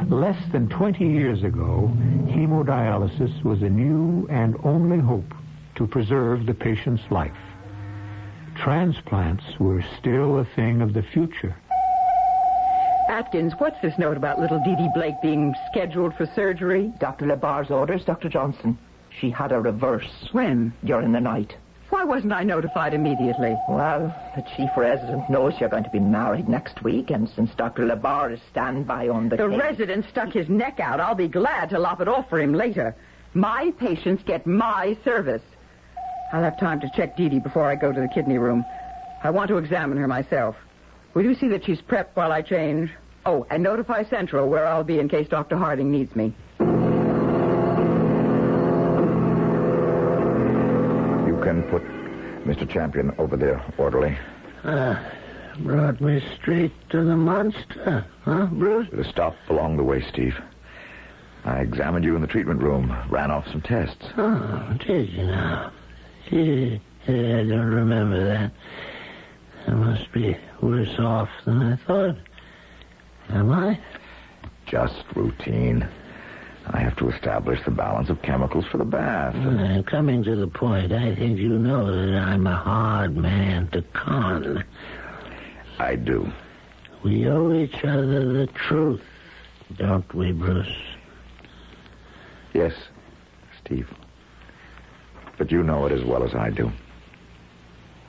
Less than 20 years ago, hemodialysis was a new and only hope to preserve the patient's life. Transplants were still a thing of the future. Atkins, what's this note about little Dee Dee Blake being scheduled for surgery? Dr. LeBar's orders, Dr. Johnson. She had a reverse. When? During the night. Why wasn't I notified immediately? Well, the chief resident knows you're going to be married next week, and since Dr. LeBar is standby on the The case... resident stuck his neck out. I'll be glad to lop it off for him later. My patients get my service. I'll have time to check Dee Dee before I go to the kidney room. I want to examine her myself. Will you see that she's prepped while I change? Oh, and notify Central where I'll be in case Dr. Harding needs me. You can put Mr. Champion over there, orderly. Brought me straight to the monster, huh, Bruce? With a stop along the way, Steve. I examined you in the treatment room, ran off some tests. Oh, did you now? I don't remember that. I must be worse off than I thought. Am I? Just routine. I have to establish the balance of chemicals for the bath. Coming to the point, I think you know that I'm a hard man to con. I do. We owe each other the truth, don't we, Bruce? Yes, Steve. But you know it as well as I do.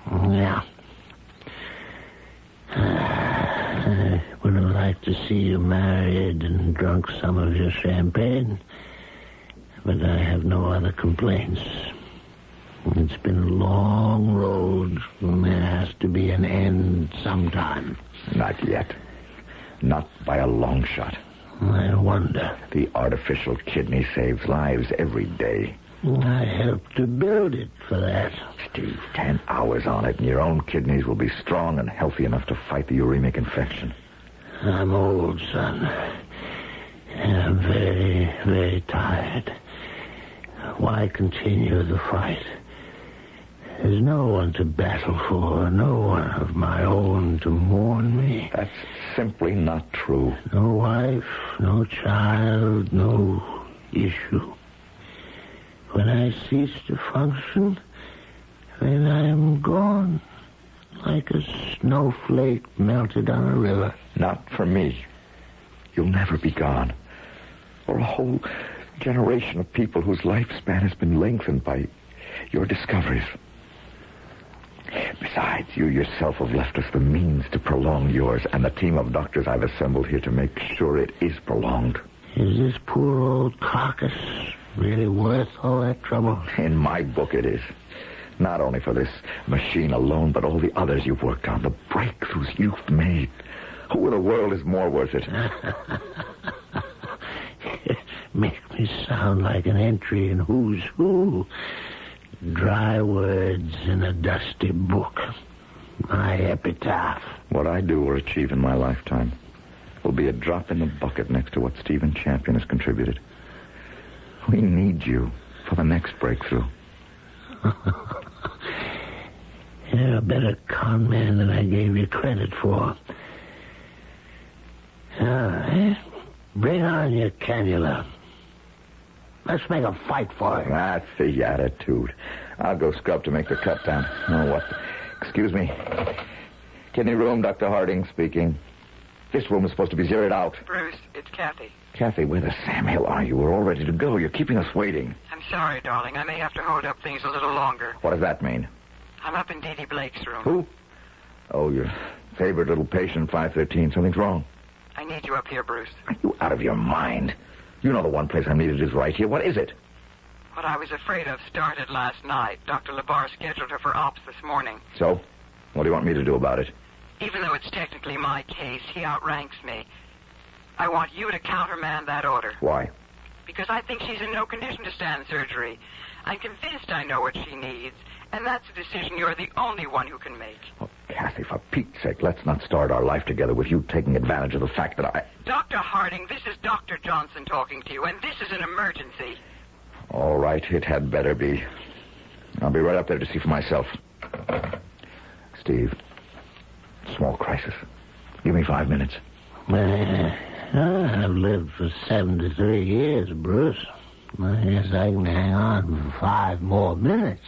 Yeah. I would have liked to see you married and drunk some of your champagne, but I have no other complaints. It's been a long road, and there has to be an end sometime. Not yet. Not by a long shot. I wonder. The artificial kidney saves lives every day. I helped to build it for that. Steve, 10 hours on it, and your own kidneys will be strong and healthy enough to fight the uremic infection. I'm old, son. And I'm very, very tired. Why continue the fight? There's no one to battle for, no one of my own to mourn me. That's simply not true. No wife, no child, no issue. When I cease to function, then I am gone, like a snowflake melted on a river. Not for me. You'll never be gone. Or a whole generation of people whose lifespan has been lengthened by your discoveries. Besides, you yourself have left us the means to prolong yours and the team of doctors I've assembled here to make sure it is prolonged. Is this poor old carcass really worth all that trouble? In my book, it is. Not only for this machine alone, but all the others you've worked on, the breakthroughs you've made. Who in the world is more worth it? Make me sound like an entry in Who's Who. Dry words in a dusty book. My epitaph. What I do or achieve in my lifetime will be a drop in the bucket next to what Stephen Champion has contributed. We need you for the next breakthrough. You're a better con man than I gave you credit for. Bring on your cannula. Let's make a fight for it. That's the attitude. I'll go scrub to make the cut down. Oh, what? Excuse me. Kidney room, Dr. Harding speaking. This room is supposed to be zeroed out. Bruce, it's Kathy. Kathy, where the Sam Hill are you? We're all ready to go. You're keeping us waiting. I'm sorry, darling. I may have to hold up things a little longer. What does that mean? I'm up in Dee Dee Blake's room. Who? Oh, your favorite little patient, 513. Something's wrong. I need you up here, Bruce. Are you out of your mind? You know the one place I'm needed is right here. What is it? What I was afraid of started last night. Dr. Labar scheduled her for ops this morning. So? What do you want me to do about it? Even though it's technically my case, he outranks me. I want you to countermand that order. Why? Because I think she's in no condition to stand surgery. I'm convinced I know what she needs, and that's a decision you're the only one who can make. Oh, Kathy, for Pete's sake, let's not start our life together with you taking advantage of the fact that I... Dr. Harding, this is Dr. Johnson talking to you, and this is an emergency. All right, it had better be. I'll be right up there to see for myself. Steve, small crisis. Give me 5 minutes. I've lived for 73 years, Bruce. I guess I can hang on for 5 more minutes.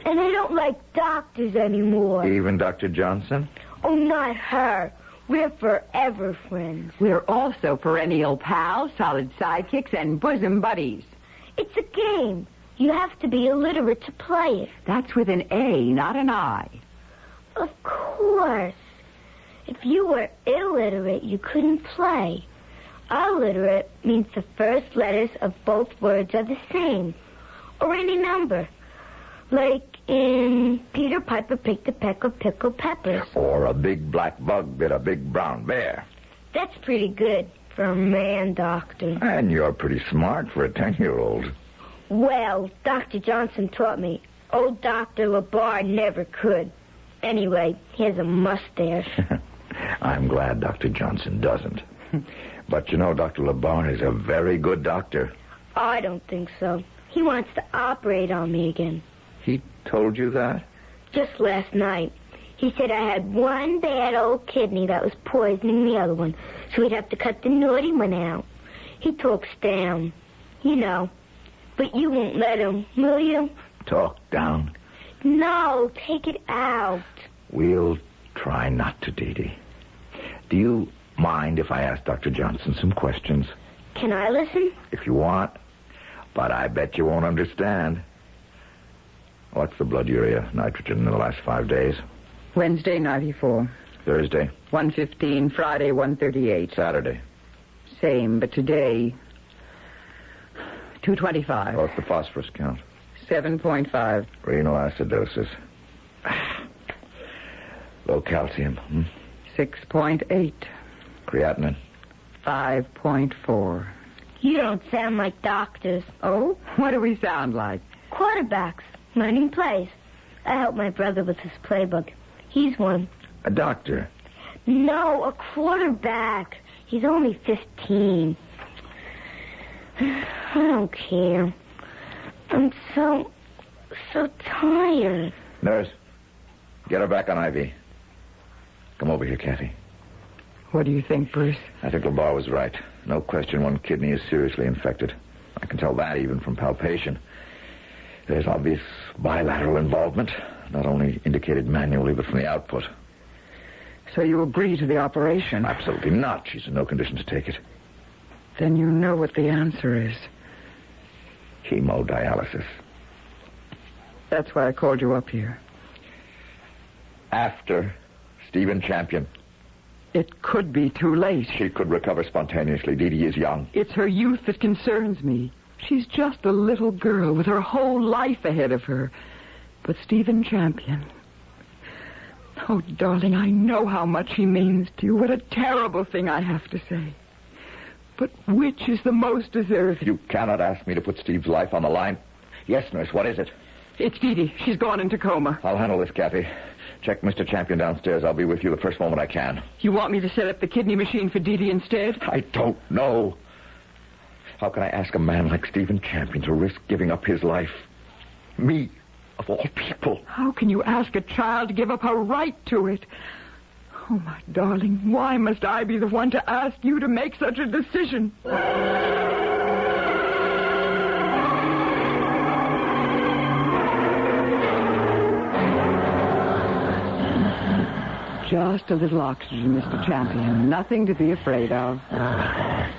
And I don't like doctors anymore. Even Dr. Johnson? Oh, not her. We're forever friends. We're also perennial pals, solid sidekicks, and bosom buddies. It's a game. You have to be illiterate to play it. That's with an A, not an I. Of course. If you were illiterate, you couldn't play. Illiterate means the first letters of both words are the same. Or any number. Like in Peter Piper picked a peck of pickled peppers. Or a big black bug bit a big brown bear. That's pretty good for a man doctor. And you're pretty smart for a 10-year-old. Well, Dr. Johnson taught me. Old Dr. Labar never could. Anyway, he has a mustache. I'm glad Dr. Johnson doesn't. But you know, Dr. Labar is a very good doctor. I don't think so. He wants to operate on me again. He told you that? Just last night. He said I had one bad old kidney that was poisoning the other one, so he'd have to cut the naughty one out. He talks down. You know. But you won't let him, will you? Talk down? No, take it out. We'll try not to, Dee Dee. Do you mind if I ask Dr. Johnson some questions? Can I listen? If you want. But I bet you won't understand. What's the blood urea nitrogen in the last 5 days? Wednesday, 94. Thursday? 115. Friday, 138. Saturday? Same, but today, 225. What's the phosphorus count? 7.5. Renal acidosis. Low calcium. 6.8. Creatinine? 5.4. You don't sound like doctors. Oh? What do we sound like? Quarterbacks, learning plays. I helped my brother with his playbook. He's one. A doctor. No, a quarterback. He's only 15. I don't care. I'm so tired. Nurse, get her back on IV. Come over here, Kathy. What do you think, Bruce? I think LeBar was right. No question one kidney is seriously infected. I can tell that even from palpation. There's obvious bilateral involvement, not only indicated manually, but from the output. So you agree to the operation? Absolutely not. She's in no condition to take it. Then you know what the answer is. Hemodialysis. That's why I called you up here. After Stephen Champion. It could be too late. She could recover spontaneously. Dee Dee is young. It's her youth that concerns me. She's just a little girl with her whole life ahead of her. But Stephen Champion... Oh, darling, I know how much he means to you. What a terrible thing I have to say. But which is the most deserving? You cannot ask me to put Steve's life on the line. Yes, nurse, what is it? It's Dee Dee. She's gone into coma. I'll handle this, Kathy. Check Mr. Champion downstairs. I'll be with you the first moment I can. You want me to set up the kidney machine for Dee Dee instead? I don't know. How can I ask a man like Stephen Champion to risk giving up his life? Me, of all people. How can you ask a child to give up her right to it? Oh, my darling, why must I be the one to ask you to make such a decision? Just a little oxygen, Mr. Champion. Nothing to be afraid of. I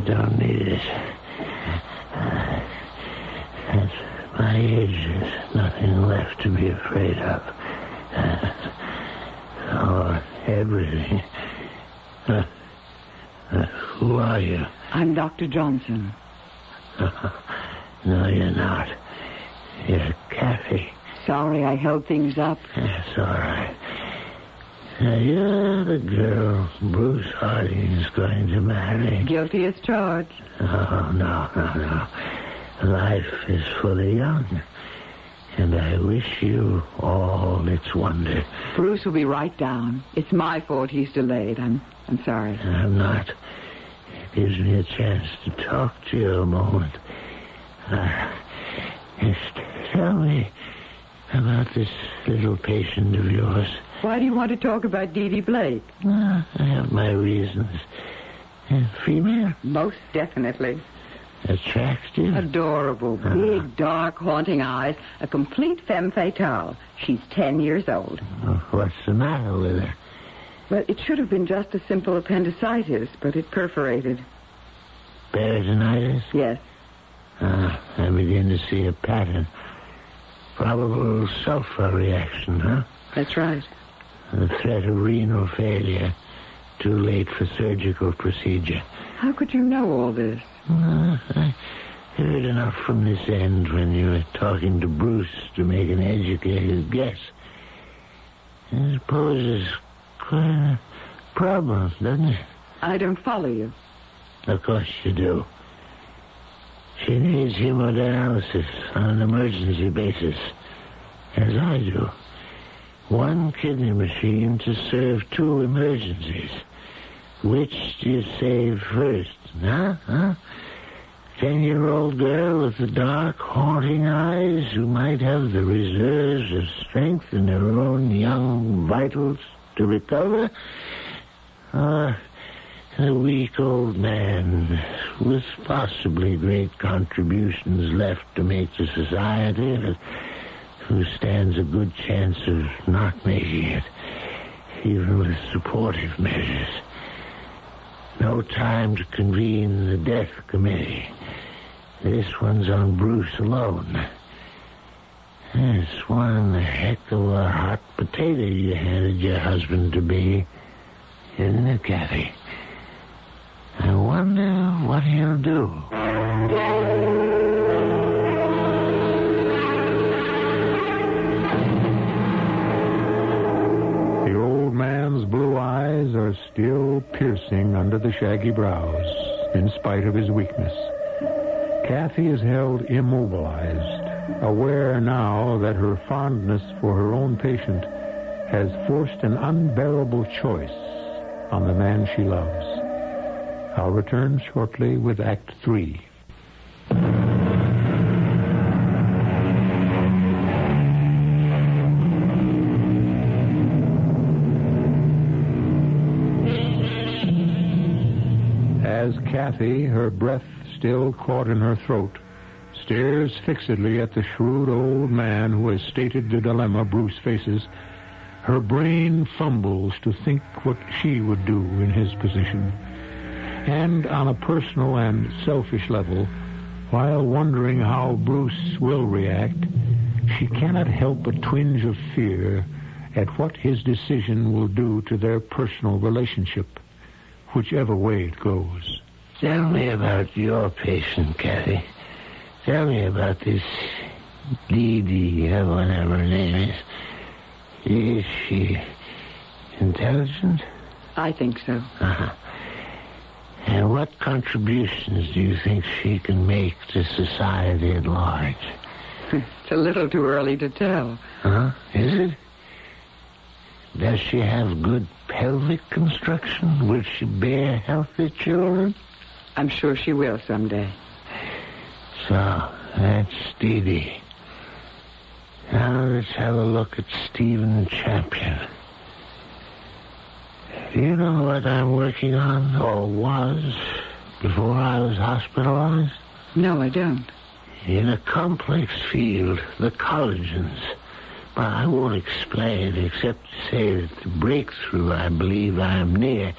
don't need it. At my age, there's nothing left to be afraid of. Or everything. Who are you? I'm Dr. Johnson. No, you're not. You're Kathy. Sorry I held things up. That's all right. Now, you're the girl Bruce Harding's going to marry. Guilty as charged. Oh, no. Life is for the young. And I wish you all its wonder. Bruce will be right down. It's my fault he's delayed. I'm sorry. I'm not. It gives me a chance to talk to you a moment. Just tell me about this little patient of yours. Why do you want to talk about Dee Dee Blake? I have my reasons. Female? Most definitely. Attractive? Adorable. Big, dark, haunting eyes. A complete femme fatale. She's 10 years old. What's the matter with her? Well, it should have been just a simple appendicitis, but it perforated. Peritonitis? Yes. I begin to see a pattern. Probable sulfur reaction, huh? That's right. The threat of renal failure. Too late for surgical procedure. How could you know all this? I heard enough from this end when you were talking to Bruce to make an educated guess. I suppose it's quite a problem, doesn't it? I don't follow you. Of course you do. She needs hemodialysis on an emergency basis, as I do. One kidney machine to serve two emergencies. Which do you save first? Huh? 10-year-old girl with the dark, haunting eyes who might have the reserves of strength in her own young vitals to recover? Or a weak old man with possibly great contributions left to make to society, but who stands a good chance of not making it, even with supportive measures. No time to convene the death committee. This one's on Bruce alone. It's one heck of a hot potato you handed your husband to be, isn't it, Kathy? I wonder what he'll do. The old man's blue eyes are was still piercing under the shaggy brows, in spite of his weakness. Kathy is held immobilized, aware now that her fondness for her own patient has forced an unbearable choice on the man she loves. I'll return shortly with Act 3. As Kathy, her breath still caught in her throat, stares fixedly at the shrewd old man who has stated the dilemma Bruce faces, her brain fumbles to think what she would do in his position. And on a personal and selfish level, while wondering how Bruce will react, she cannot help a twinge of fear at what his decision will do to their personal relationship, whichever way it goes. Tell me about your patient, Kathy. Tell me about this Dee, whatever her name is. Is she intelligent? I think so. Uh-huh. And what contributions do you think she can make to society at large? It's a little too early to tell. Huh? Is it? Does she have good pelvic construction? Will she bear healthy children? I'm sure she will someday. So, that's Dee. Now let's have a look at Stephen Champion. Do you know what I'm working on, or was, before I was hospitalized? No, I don't. In a complex field, the collagens. But I won't explain, except to say that the breakthrough I believe I am near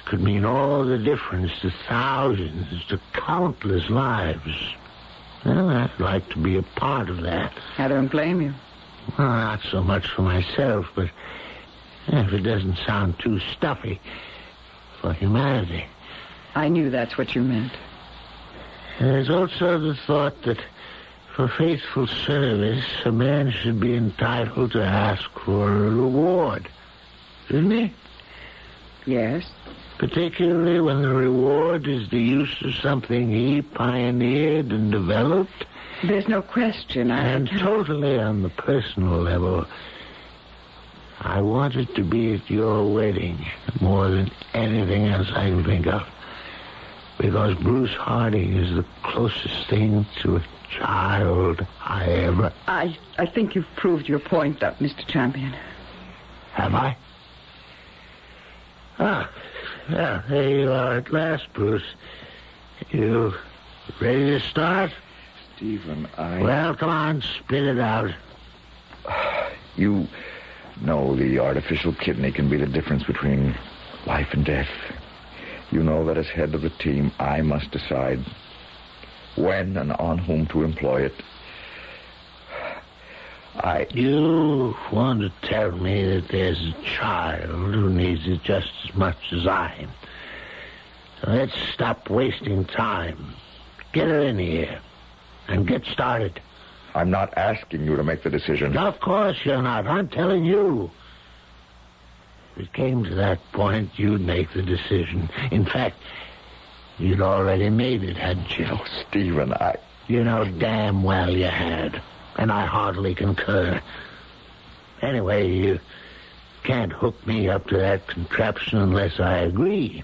could mean all the difference to thousands, to countless lives. Well, I'd like to be a part of that. I don't blame you. Well, not so much for myself, but if it doesn't sound too stuffy, for humanity. I knew that's what you meant. There's also the thought that for faithful service, a man should be entitled to ask for a reward. Shouldn't he? Yes. Particularly when the reward is the use of something he pioneered and developed. There's no question. And totally on the personal level, I wanted to be at your wedding more than anything else I can think of. Because Bruce Harding is the closest thing to a child I ever... I think you've proved your point, Mr. Champion. Have I? Ah, well, there you are at last, Bruce. You ready to start? Stephen, Well, come on, spit it out. You know the artificial kidney can be the difference between life and death. You know that as head of the team, I must decide when and on whom to employ it. You want to tell me that there's a child who needs it just as much as I. So let's stop wasting time. Get her in here and get started. I'm not asking you to make the decision. Of course you're not. I'm telling you. If it came to that point, you'd make the decision. In fact, you'd already made it, hadn't you? Oh, Stephen, You know damn well you had. And I heartily concur. Anyway, you can't hook me up to that contraption unless I agree.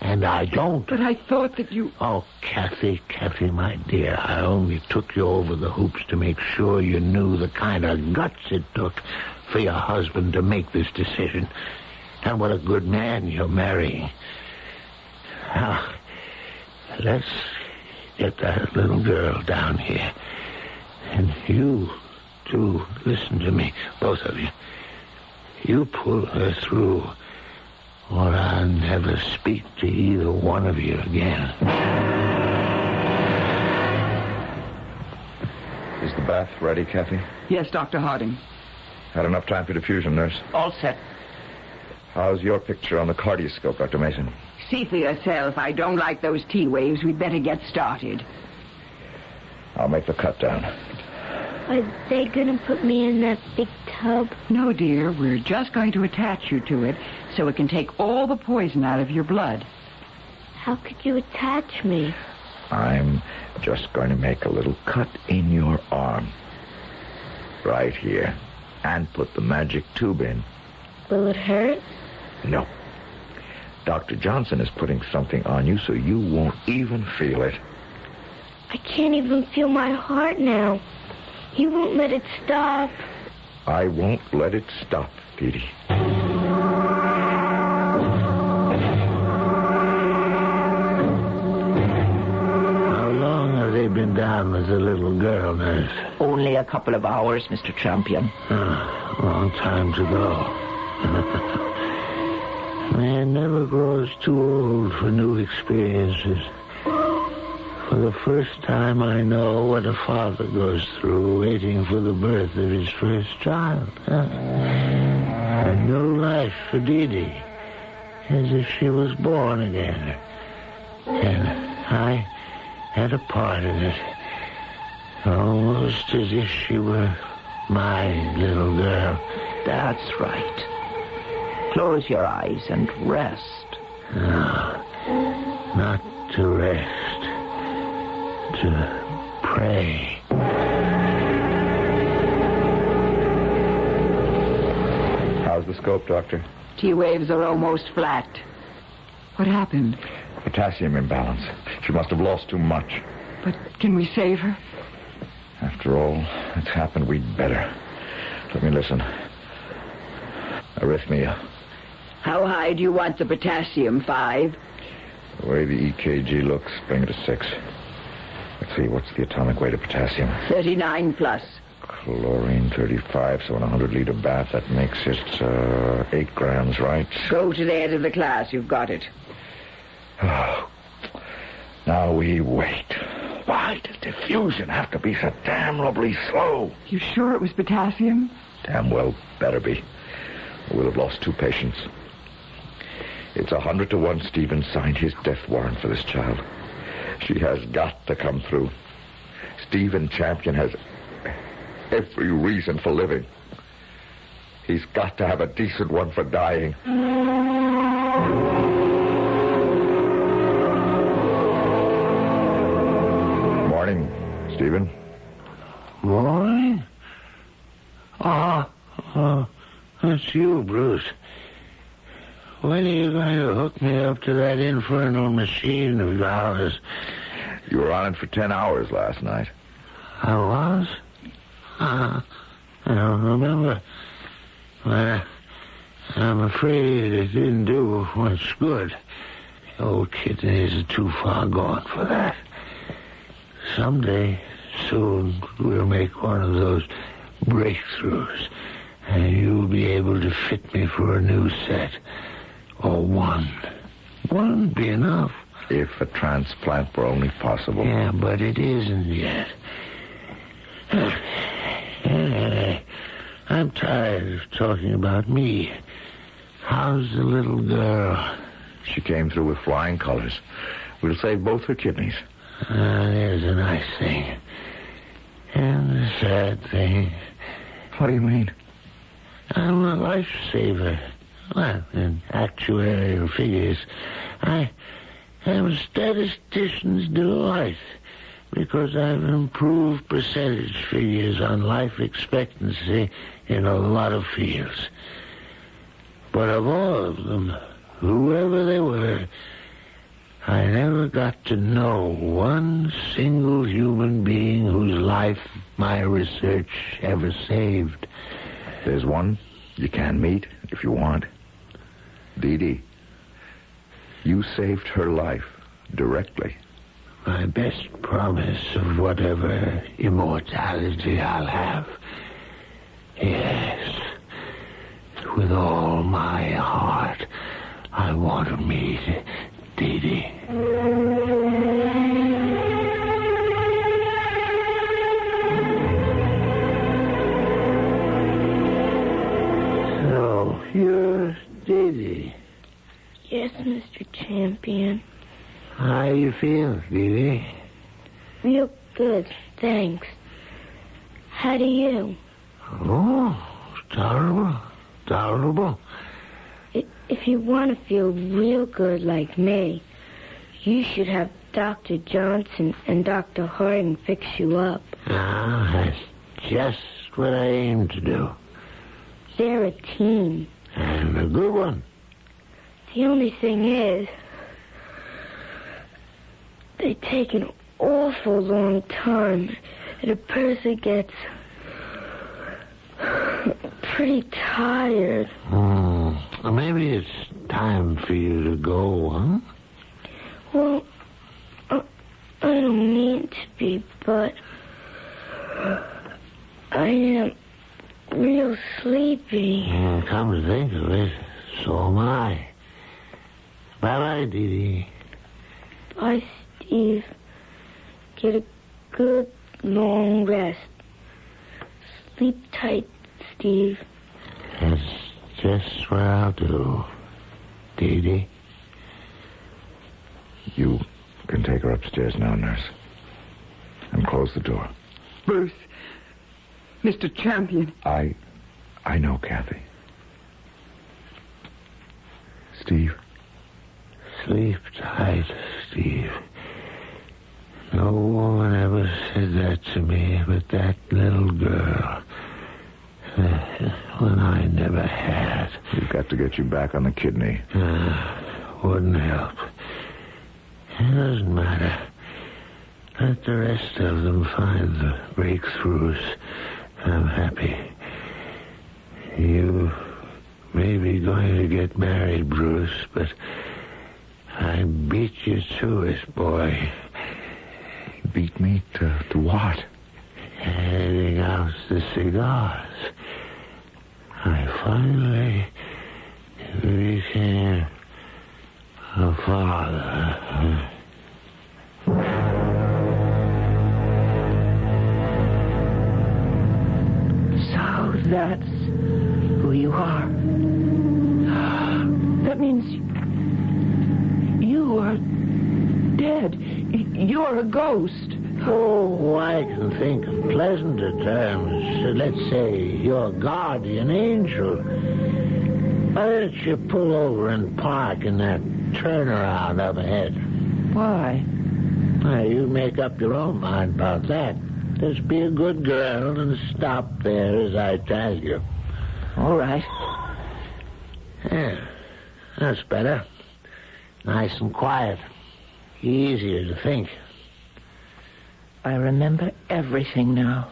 And I don't. But I thought that you... Oh, Kathy, my dear, I only took you over the hoops to make sure you knew the kind of guts it took for your husband to make this decision. And what a good man you're marrying. Now, let's get that little girl down here. And you, too, listen to me, both of you. You pull her through, or I'll never speak to either one of you again. Is the bath ready, Kathy? Yes, Dr. Harding. Had enough time for diffusion, nurse? All set. How's your picture on the cardioscope, Dr. Mason? See for yourself. I don't like those T waves. We'd better get started. I'll make the cut down. Are they going to put me in that big tub? No, dear. We're just going to attach you to it so it can take all the poison out of your blood. How could you attach me? I'm just going to make a little cut in your arm. Right here. And put the magic tube in. Will it hurt? No. Dr. Johnson is putting something on you so you won't even feel it. I can't even feel my heart now. He won't let it stop. I won't let it stop, Petey. How long have they been down with the little girl, nurse? Only a couple of hours, Mr. Champion. A long time to go. Man never grows too old for new experiences. For the first time, I know what a father goes through waiting for the birth of his first child. A new life for Dee Dee, as if she was born again. And I had a part in it, almost as if she were my little girl. That's right. Close your eyes and rest. No, not to rest. To pray. How's the scope, Doctor? T waves are almost flat. What happened? Potassium imbalance. She must have lost too much. But can we save her? After all that's happened, we'd better. Let me listen. Arrhythmia. How high do you want the potassium? 5? The way the EKG looks, bring it to 6. Let's see, what's the atomic weight of potassium? 39 plus. Chlorine 35, so in a 100-liter bath, that makes it 8 grams, right? Go to the head of the class. You've got it. Now we wait. Why does diffusion have to be so damnably slow? You sure it was potassium? Damn well better be. We'll have lost 2 patients. It's 100 to 1 Stephen signed his death warrant for this child. She has got to come through. Stephen Champion has every reason for living. He's got to have a decent one for dying. Morning, Stephen. Morning? That's you, Bruce. When are you going to hook me up to that infernal machine of yours? You were on it for 10 hours last night. I was? I don't remember. But I'm afraid it didn't do much good. The old kidneys are too far gone for that. Someday, soon, we'll make one of those breakthroughs, and you'll be able to fit me for a new set. Or one. One'd be enough. If a transplant were only possible. Yeah, but it isn't yet. I'm tired of talking about me. How's the little girl? She came through with flying colors. We'll save both her kidneys. There's a nice thing. And the sad thing. What do you mean? I'm a lifesaver. Well, in actuarial figures, I am a statistician's delight because I've improved percentage figures on life expectancy in a lot of fields. But of all of them, whoever they were, I never got to know one single human being whose life my research ever saved. There's one you can meet if you want. Dee Dee. You saved her life directly. My best promise of whatever immortality I'll have. Yes. With all my heart, I want to meet Dee Dee. So, you're Dee Dee. Yes, Mr. Champion. How you feel, Dee Dee? Real good, thanks. How do you? Oh, tolerable. If you want to feel real good like me, you should have Dr. Johnson and Dr. Horton fix you up. That's just what I aim to do. They're a team. And a good one. The only thing is, they take an awful long time, and a person gets pretty tired. Maybe it's time for you to go, huh? Well, I don't mean to be, but I am real sleepy. Come to think of it, so am I. Bye-bye, Dee Dee. Bye, Steve. Get a good long rest. Sleep tight, Steve. That's just what I'll do, Dee Dee. You can take her upstairs now, nurse. And close the door. Bruce. Mr. Champion. I know, Kathy. Steve. Sleep tight, Steve. No woman ever said that to me but that little girl. When I never had. We've got to get you back on the kidney. Wouldn't help. It doesn't matter. Let the rest of them find the breakthroughs. I'm happy. You may be going to get married, Bruce, but I beat you to it, boy. Beat me to what? Handing out the cigars. I finally became a father. So that's who you are. That means you are dead. You're a ghost. Oh, I can think of pleasanter terms. Let's say your guardian angel. Why don't you pull over and park in that turnaround up ahead? Why? Well, you make up your own mind about that. Just be a good girl and stop there as I tell you. All right. Yeah, that's better. Nice and quiet. Easier to think. I remember everything now.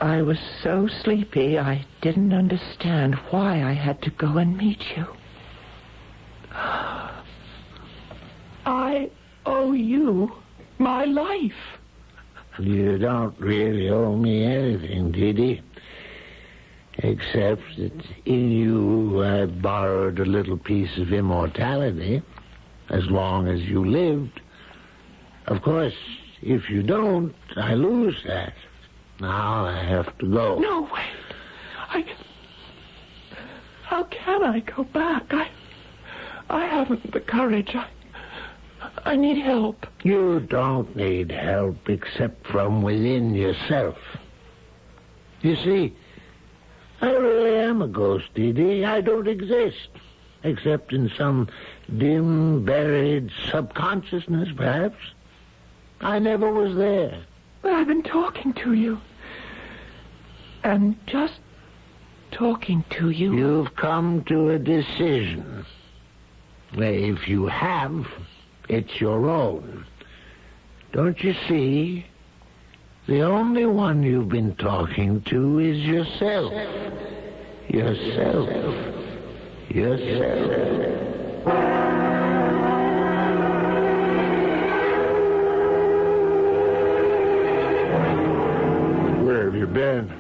I was so sleepy I didn't understand why I had to go and meet you. I owe you my life. You don't really owe me anything, Dee Dee. Except that in you I borrowed a little piece of immortality as long as you lived. Of course, if you don't, I lose that. Now I have to go. No, wait. How can I go back? I haven't the courage. I need help. You don't need help except from within yourself. You see, I really am a ghost, Dee Dee. I don't exist. Except in some dim, buried subconsciousness, perhaps. I never was there. But I've been talking to you. And just talking to you. You've come to a decision. Well, if you have, it's your own. Don't you see? The only one you've been talking to is yourself. Yourself. Where have you been?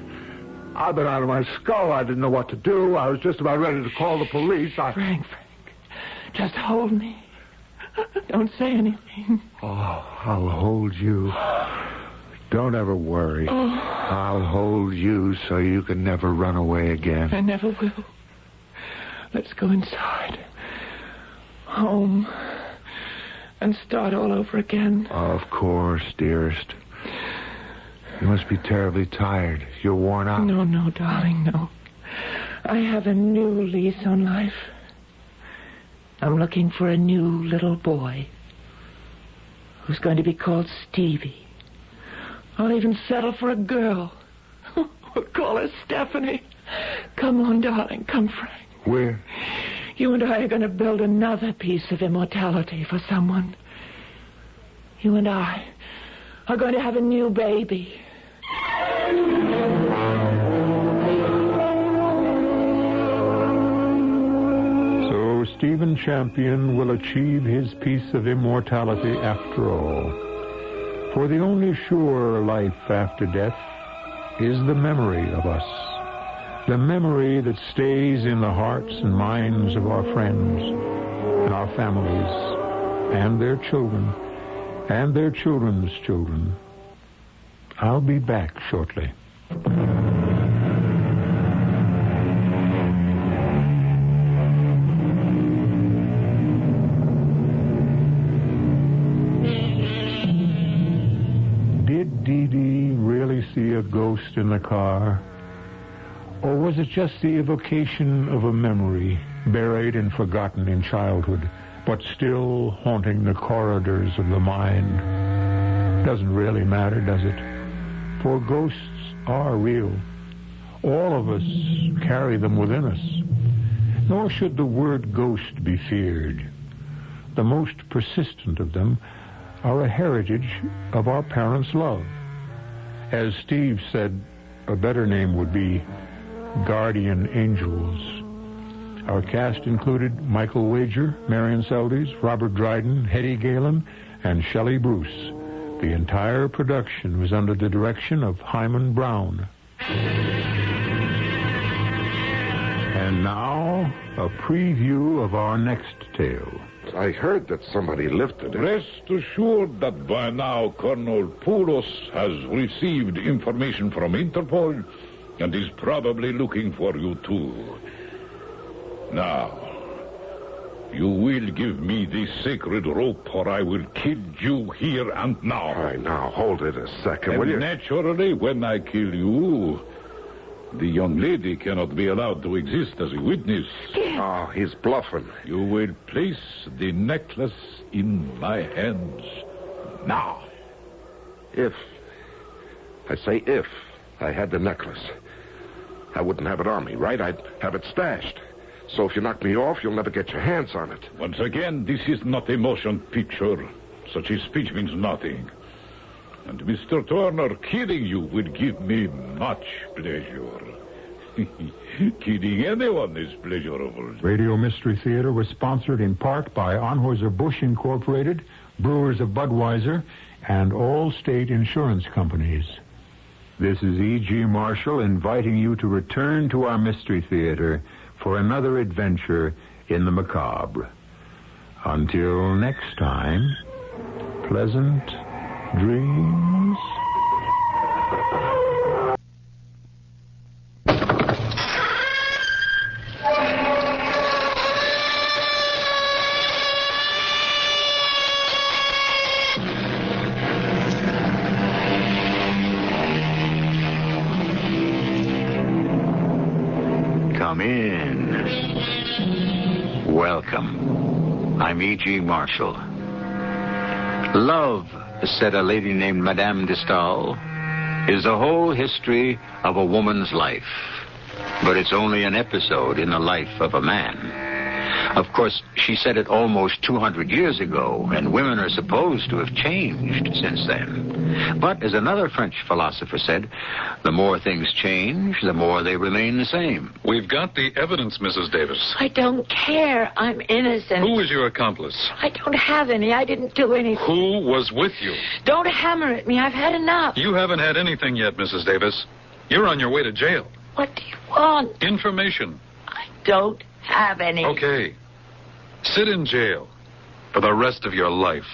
I've been out of my skull. I didn't know what to do. I was just about ready to call the police. Frank, just hold me. Don't say anything. Oh, I'll hold you. Don't ever worry. Oh. I'll hold you so you can never run away again. I never will. Let's go inside. Home. And start all over again. Of course, dearest. You must be terribly tired. You're worn out. No, darling, no. I have a new lease on life. I'm looking for a new little boy who's going to be called Stevie. I'll even settle for a girl. We'll call her Stephanie. Come on, darling. Come, Frank. Where? You and I are going to build another piece of immortality for someone. You and I are going to have a new baby. So Stephen Champion will achieve his piece of immortality after all. For the only sure life after death is the memory of us. The memory that stays in the hearts and minds of our friends and our families and their children and their children's children. I'll be back shortly. Did Dee Dee really see a ghost in the car? Or was it just the evocation of a memory buried and forgotten in childhood, but still haunting the corridors of the mind? Doesn't really matter, does it? For ghosts are real. All of us carry them within us. Nor should the word ghost be feared. The most persistent of them are a heritage of our parents' love. As Steve said, a better name would be guardian angels. Our cast included Michael Wager, Marion Seldes, Robert Dryden, Hetty Galen, and Shelley Bruce. The entire production was under the direction of Hyman Brown. And now, a preview of our next tale. I heard that somebody lifted it. Rest assured that by now Colonel Poulos has received information from Interpol and is probably looking for you too. Now, you will give me this sacred rope or I will kill you here and now. All right, now, hold it a second, will you? Naturally, when I kill you, the young lady cannot be allowed to exist as a witness. Oh, he's bluffing. You will place the necklace in my hands now. If I had the necklace, I wouldn't have it on me, right? I'd have it stashed. So if you knock me off, you'll never get your hands on it. Once again, this is not a motion picture. Such a speech means nothing. And Mr. Turner, killing you would give me much pleasure. Killing anyone is pleasurable. Radio Mystery Theater was sponsored in part by Anheuser-Busch Incorporated, Brewers of Budweiser, and all state insurance companies. This is E.G. Marshall inviting you to return to our Mystery Theater for another adventure in the macabre. Until next time, pleasant dreams. Come in. Welcome. I'm E.G. Marshall. Love, said a lady named Madame de Stael, is the whole history of a woman's life. But it's only an episode in the life of a man. Of course, she said it almost 200 years ago, and women are supposed to have changed since then. But, as another French philosopher said, the more things change, the more they remain the same. We've got the evidence, Mrs. Davis. I don't care. I'm innocent. Who was your accomplice? I don't have any. I didn't do anything. Who was with you? Don't hammer at me. I've had enough. You haven't had anything yet, Mrs. Davis. You're on your way to jail. What do you want? Information. I don't have any. Okay. Sit in jail for the rest of your life.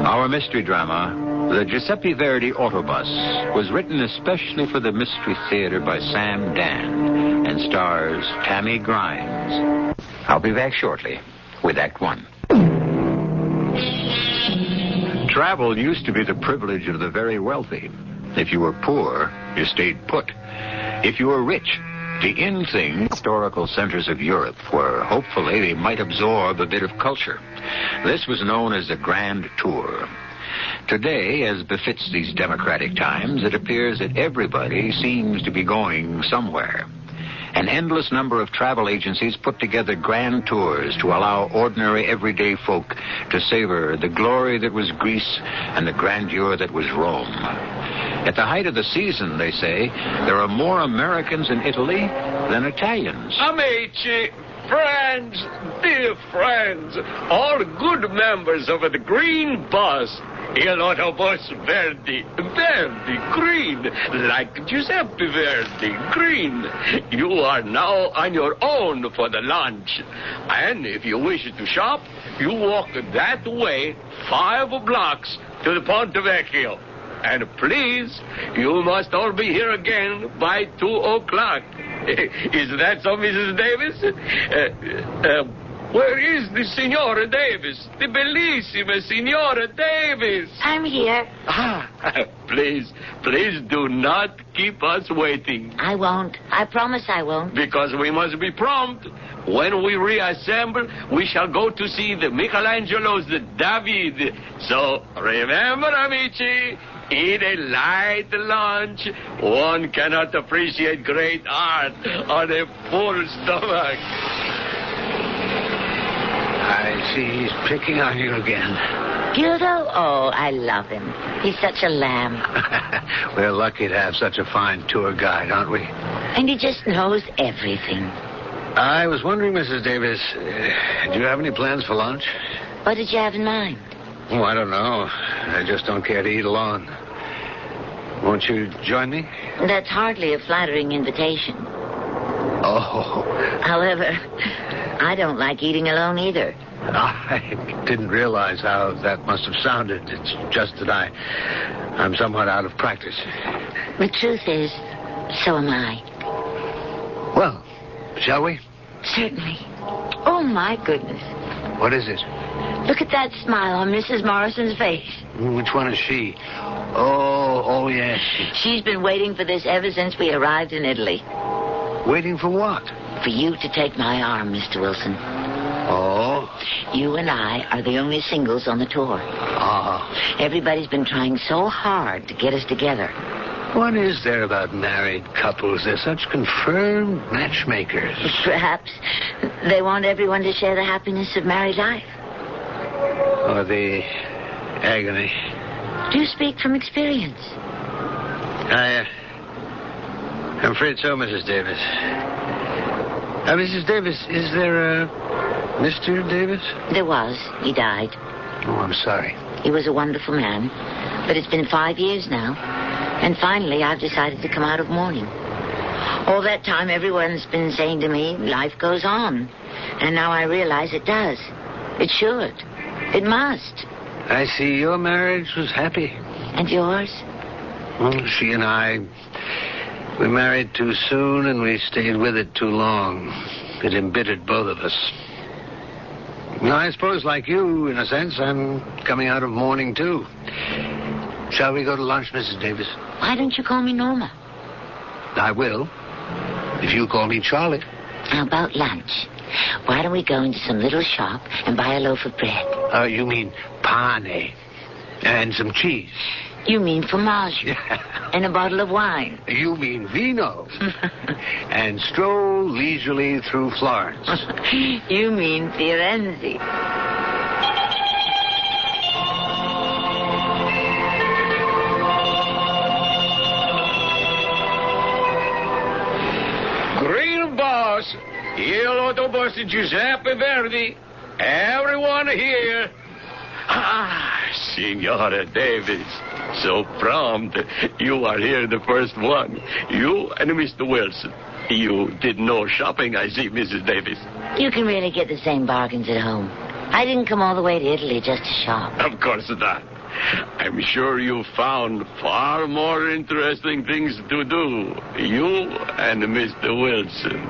Our mystery drama, The Giuseppe Verdi Autobus, was written especially for the Mystery Theater by Sam Dan and stars Tammy Grimes. I'll be back shortly with Act One. Travel used to be the privilege of the very wealthy. If you were poor, you stayed put. If you were rich, the in-thing historical centers of Europe, where hopefully they might absorb a bit of culture. This was known as the Grand Tour. Today, as befits these democratic times, it appears that everybody seems to be going somewhere. An endless number of travel agencies put together grand tours to allow ordinary, everyday folk to savor the glory that was Greece and the grandeur that was Rome. At the height of the season, they say, there are more Americans in Italy than Italians. Amici, friends, dear friends, all good members of the Green Bus. Il autobus Verdi, green, like Giuseppe Verdi, green. You are now on your own for the lunch. And if you wish to shop, you walk that way 5 blocks to the Ponte Vecchio. And please, you must all be here again by 2 o'clock. Is that so, Mrs. Davis? Where is the Signora Davis? The bellissima Signora Davis. I'm here. Please do not keep us waiting. I won't. I promise I won't. Because we must be prompt. When we reassemble, we shall go to see the Michelangelo's David. So remember, amici, eat a light lunch. One cannot appreciate great art on a full stomach. I see he's picking on you again. Gildo? Oh, I love him. He's such a lamb. We're lucky to have such a fine tour guide, aren't we? And he just knows everything. I was wondering, Mrs. Davis, do you have any plans for lunch? What did you have in mind? Oh, I don't know. I just don't care to eat alone. Won't you join me? That's hardly a flattering invitation. Oh. However, I don't like eating alone either. I didn't realize how that must have sounded. It's just that I'm somewhat out of practice. The truth is, so am I. Well, shall we? Certainly. Oh, my goodness. What is it? Look at that smile on Mrs. Morrison's face. Which one is she? Oh, yes. She's been waiting for this ever since we arrived in Italy. Waiting for what? For you to take my arm, Mr. Wilson. Oh? You and I are the only singles on the tour. Oh. Everybody's been trying so hard to get us together. What is there about married couples? They're such confirmed matchmakers. Perhaps they want everyone to share the happiness of married life. Or the agony. Do you speak from experience? I'm afraid so, Mrs. Davis. Mrs. Davis, is there a Mr. Davis? There was. He died. Oh, I'm sorry. He was a wonderful man. But it's been 5 years now. And finally, I've decided to come out of mourning. All that time, everyone's been saying to me, life goes on. And now I realize it does. It should. It must. I see your marriage was happy. And yours? Well, she and I, we married too soon and we stayed with it too long. It embittered both of us. Now, I suppose, like you, in a sense, I'm coming out of mourning, too. Shall we go to lunch, Mrs. Davis? Why don't you call me Norma? I will, if you call me Charlie. How about lunch? Why don't we go into some little shop and buy a loaf of bread? You mean pane and some cheese. You mean fromage and a bottle of wine. You mean vino. And stroll leisurely through Florence. You mean Firenze. Green Bus, Il Autobus Giuseppe Verdi. Everyone here. Signora Davis. So prompt. You are here the first one. You and Mr. Wilson. You did no shopping, I see, Mrs. Davis. You can really get the same bargains at home. I didn't come all the way to Italy just to shop. Of course not. I'm sure you found far more interesting things to do. You and Mr. Wilson.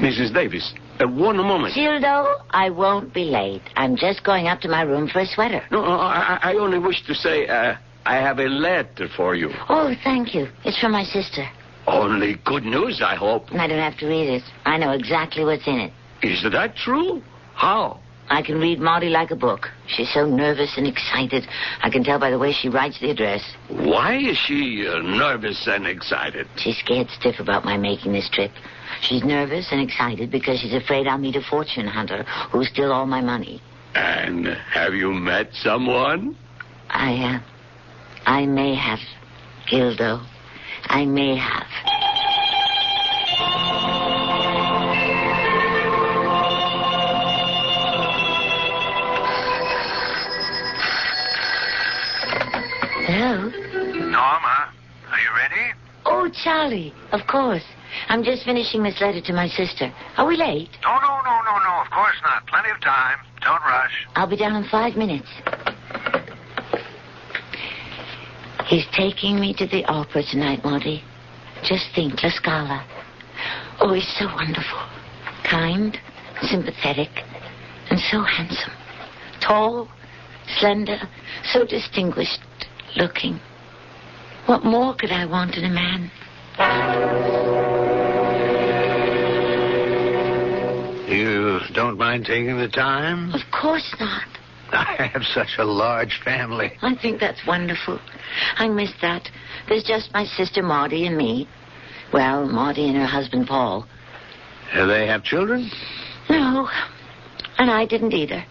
Mrs. Davis, one moment. Gildo, I won't be late. I'm just going up to my room for a sweater. No, I only wish to say I have a letter for you. Oh, thank you. It's from my sister. Only good news, I hope. I don't have to read it. I know exactly what's in it. Is that true? How? I can read Maudie like a book. She's so nervous and excited. I can tell by the way she writes the address. Why is she nervous and excited? She's scared stiff about my making this trip. She's nervous and excited because she's afraid I'll meet a fortune hunter who'll steal all my money. And have you met someone? I may have, Gildo. I may have. Hello? Norma, are you ready? Oh, Charlie, of course. I'm just finishing this letter to my sister. Are we late? Oh, no, of course not. Plenty of time. Don't rush. I'll be down in 5 minutes. He's taking me to the opera tonight, Maudie. Just think, La Scala. Oh, he's so wonderful. Kind, sympathetic, and so handsome. Tall, slender, so distinguished looking. What more could I want in a man? You don't mind taking the time? Of course not. I have such a large family. I think that's wonderful. I miss that. There's just my sister Maudie and me. Well, Maudie and her husband Paul. Do they have children? No. And I didn't either.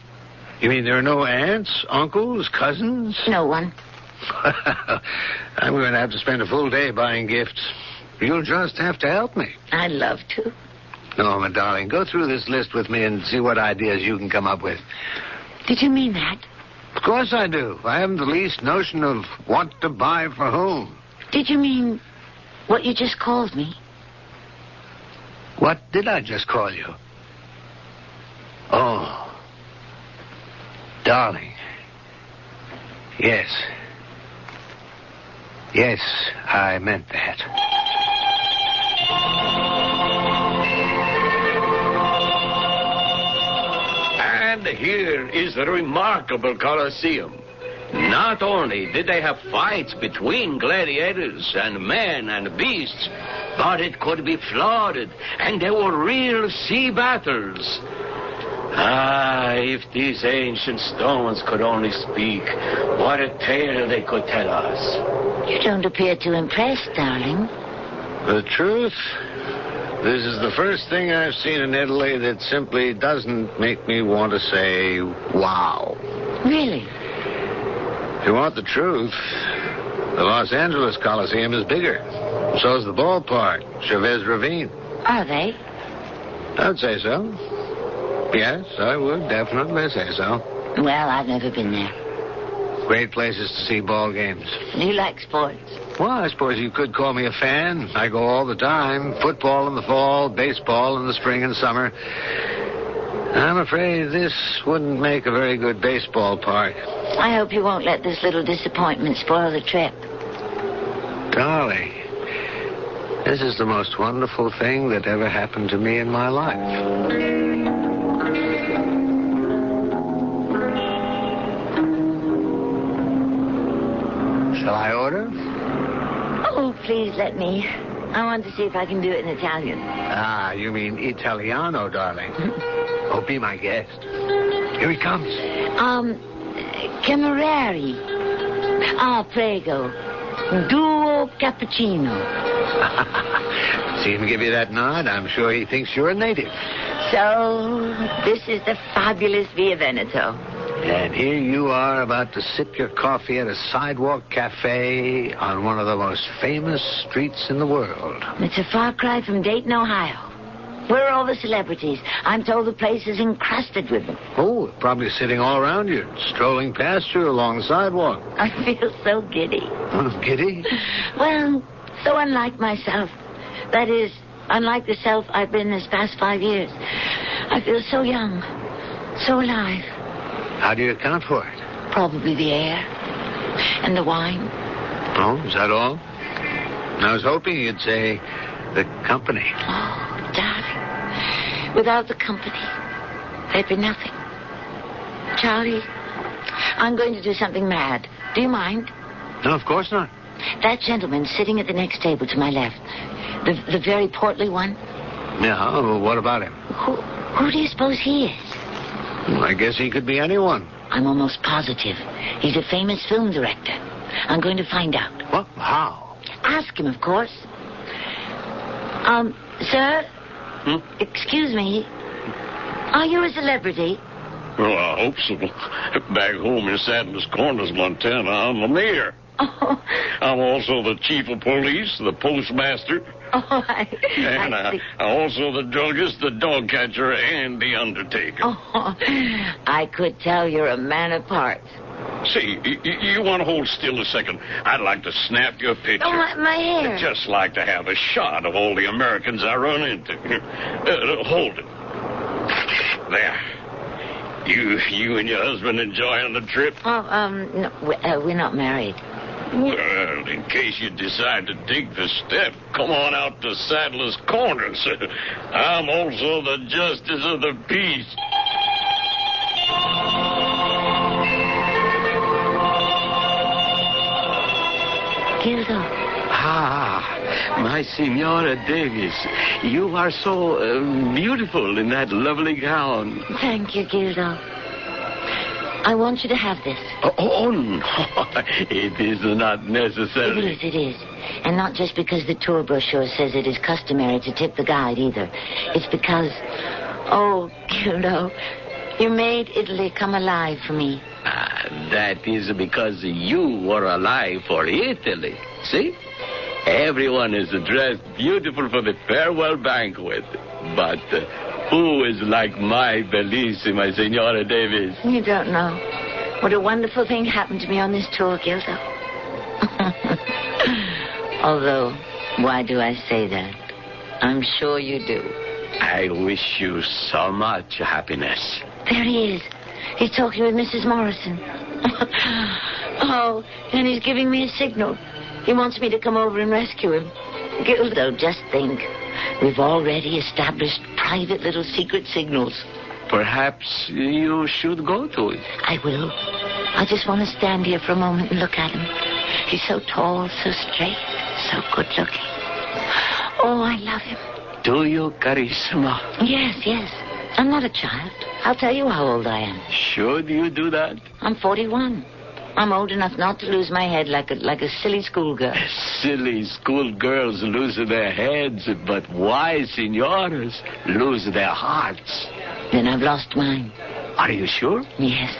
You mean there are no aunts, uncles, cousins? No one. I'm going to have to spend a full day buying gifts. You'll just have to help me. I'd love to. No, my darling, go through this list with me and see what ideas you can come up with. Did you mean that? Of course I do. I haven't the least notion of what to buy for whom. Did you mean what you just called me? What did I just call you? Oh. Darling. Yes. Yes, I meant that. And here is the remarkable Colosseum. Not only did they have fights between gladiators and men and beasts, but it could be flooded, and there were real sea battles. Ah, if these ancient stones could only speak, what a tale they could tell us. You don't appear too impressed, darling. The truth? This is the first thing I've seen in Italy that simply doesn't make me want to say, wow. Really? If you want the truth, the Los Angeles Coliseum is bigger. So's the ballpark, Chavez Ravine. Are they? I'd say so. Yes, I would definitely say so. Well, I've never been there. Great places to see ball games. You like sports? Well, I suppose you could call me a fan. I go all the time. Football in the fall, baseball in the spring and summer. I'm afraid this wouldn't make a very good baseball park. I hope you won't let this little disappointment spoil the trip. Darling, this is the most wonderful thing that ever happened to me in my life. Shall I order? Oh, please let me. I want to see if I can do it in Italian. Ah, you mean Italiano, darling. Oh, be my guest. Here he comes. Camerari. Ah, prego. Duo cappuccino. See him give you that nod? I'm sure he thinks you're a native. So, this is the fabulous Via Veneto. And here you are about to sip your coffee at a sidewalk cafe on one of the most famous streets in the world. It's a far cry from Dayton, Ohio. Where are all the celebrities? I'm told the place is encrusted with them. Oh, probably sitting all around you, strolling past you along the sidewalk. I feel so giddy. Giddy? Well, so unlike myself. That is, unlike the self I've been this past 5 years. I feel so young, so alive. How do you account for it? Probably the air and the wine. Oh, is that all? I was hoping you'd say the company. Oh, darling. Without the company, there'd be nothing. Charlie, I'm going to do something mad. Do you mind? No, of course not. That gentleman sitting at the next table to my left, the very portly one. Yeah, well, what about him? Who do you suppose he is? Well, I guess he could be anyone. I'm almost positive. He's a famous film director. I'm going to find out. What? How? Ask him, of course. Sir? Excuse me. Are you a celebrity? Well, I hope so. Back home in Sadler's Corners, Montana, I'm the mayor. Oh. I'm also the chief of police, the postmaster. Oh, And I'm also the druggist, the dog catcher, and the undertaker. Oh, I could tell you're a man of parts. See, you want to hold still a second? I'd like to snap your picture. Oh, my hair. I'd just like to have a shot of all the Americans I run into. Hold it. There. You and your husband enjoying the trip? No, we're not married. Well, in case you decide to take the step, come on out to Sadler's Corners. I'm also the justice of the peace. Gildo. Ah, my Signora Davis. You are so beautiful in that lovely gown. Thank you, Gildo. I want you to have this. Oh, no. It is not necessary. It is. And not just because the tour brochure says it is customary to tip the guide, either. It's because, oh, Gildo, you made Italy come alive for me. That is because you were alive for Italy. See? Everyone is dressed beautiful for the farewell banquet. But who is like my bellissima Signora Davis? You don't know. What a wonderful thing happened to me on this tour, Gildo. Although, why do I say that? I'm sure you do. I wish you so much happiness. There he is. He's talking with Mrs. Morrison. Oh, and he's giving me a signal. He wants me to come over and rescue him. Gildo, just think. We've already established private little secret signals. Perhaps you should go to it. I will. I just want to stand here for a moment and look at him. He's so tall, so straight, so good-looking. Oh, I love him. Do you, Carissima? Yes. I'm not a child. I'll tell you how old I am. Should you do that? I'm 41. I'm old enough not to lose my head like a silly schoolgirl. Silly schoolgirls lose their heads, but wise signoras lose their hearts. Then I've lost mine. Are you sure? Yes.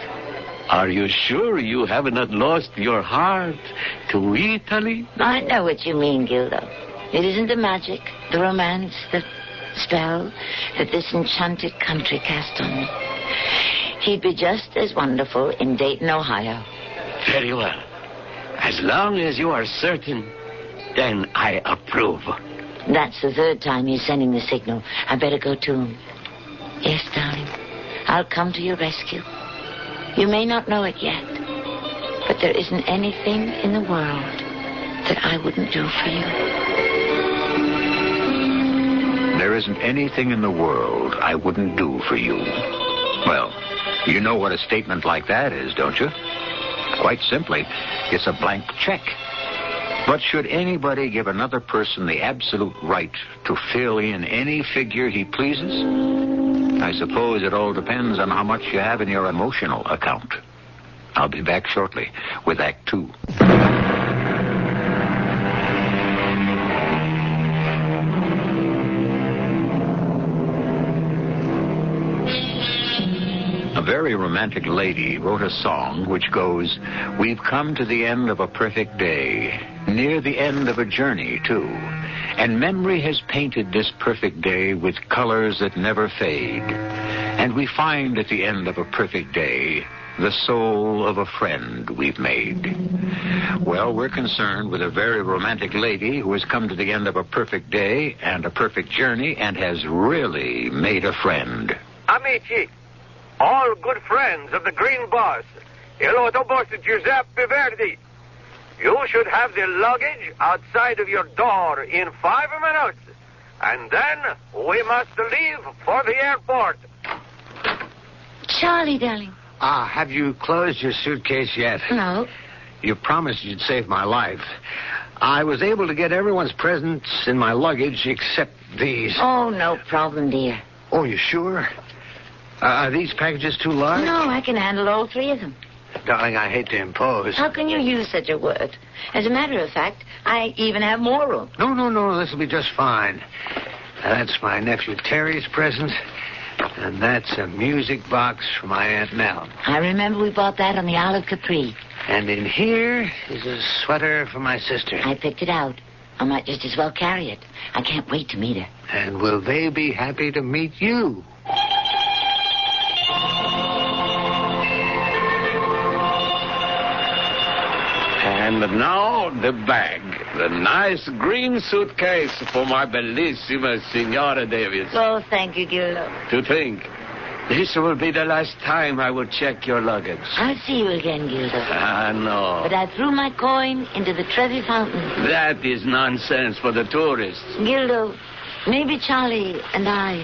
Are you sure you have not lost your heart to Italy? I know what you mean, Gildo. It isn't the magic, the romance, the spell that this enchanted country cast on me. He'd be just as wonderful in Dayton, Ohio. Very well. As long as you are certain, then I approve. That's the third time he's sending the signal. I better go to him. Yes, darling. I'll come to your rescue. You may not know it yet, but there isn't anything in the world that I wouldn't do for you. There isn't anything in the world I wouldn't do for you. Well, you know what a statement like that is, don't you? Quite simply, it's a blank check. But should anybody give another person the absolute right to fill in any figure he pleases? I suppose it all depends on how much you have in your emotional account. I'll be back shortly with Act 2. A very romantic lady wrote a song which goes, "We've come to the end of a perfect day, near the end of a journey, too. And memory has painted this perfect day with colors that never fade. And we find at the end of a perfect day the soul of a friend we've made." Well, we're concerned with a very romantic lady who has come to the end of a perfect day and a perfect journey and has really made a friend. Amici, all good friends of the Green Boss, il autobus Giuseppe Verdi. You should have the luggage outside of your door in 5 minutes. And then we must leave for the airport. Charlie, darling. Have you closed your suitcase yet? No. You promised you'd save my life. I was able to get everyone's presents in my luggage except these. Oh, no problem, dear. Oh, you sure? Are these packages too large? No, I can handle all three of them. Darling, I hate to impose. How can you use such a word? As a matter of fact, I even have more room. No. This will be just fine. That's my nephew Terry's present. And that's a music box for my Aunt Nell. I remember we bought that on the Isle of Capri. And in here is a sweater for my sister. I picked it out. I might just as well carry it. I can't wait to meet her. And will they be happy to meet you? And now the bag. The nice green suitcase for my bellissima Signora Davis. Oh, thank you, Gildo. To think, this will be the last time I will check your luggage. I'll see you again, Gildo. No. But I threw my coin into the Trevi fountain. That is nonsense for the tourists. Gildo, maybe Charlie and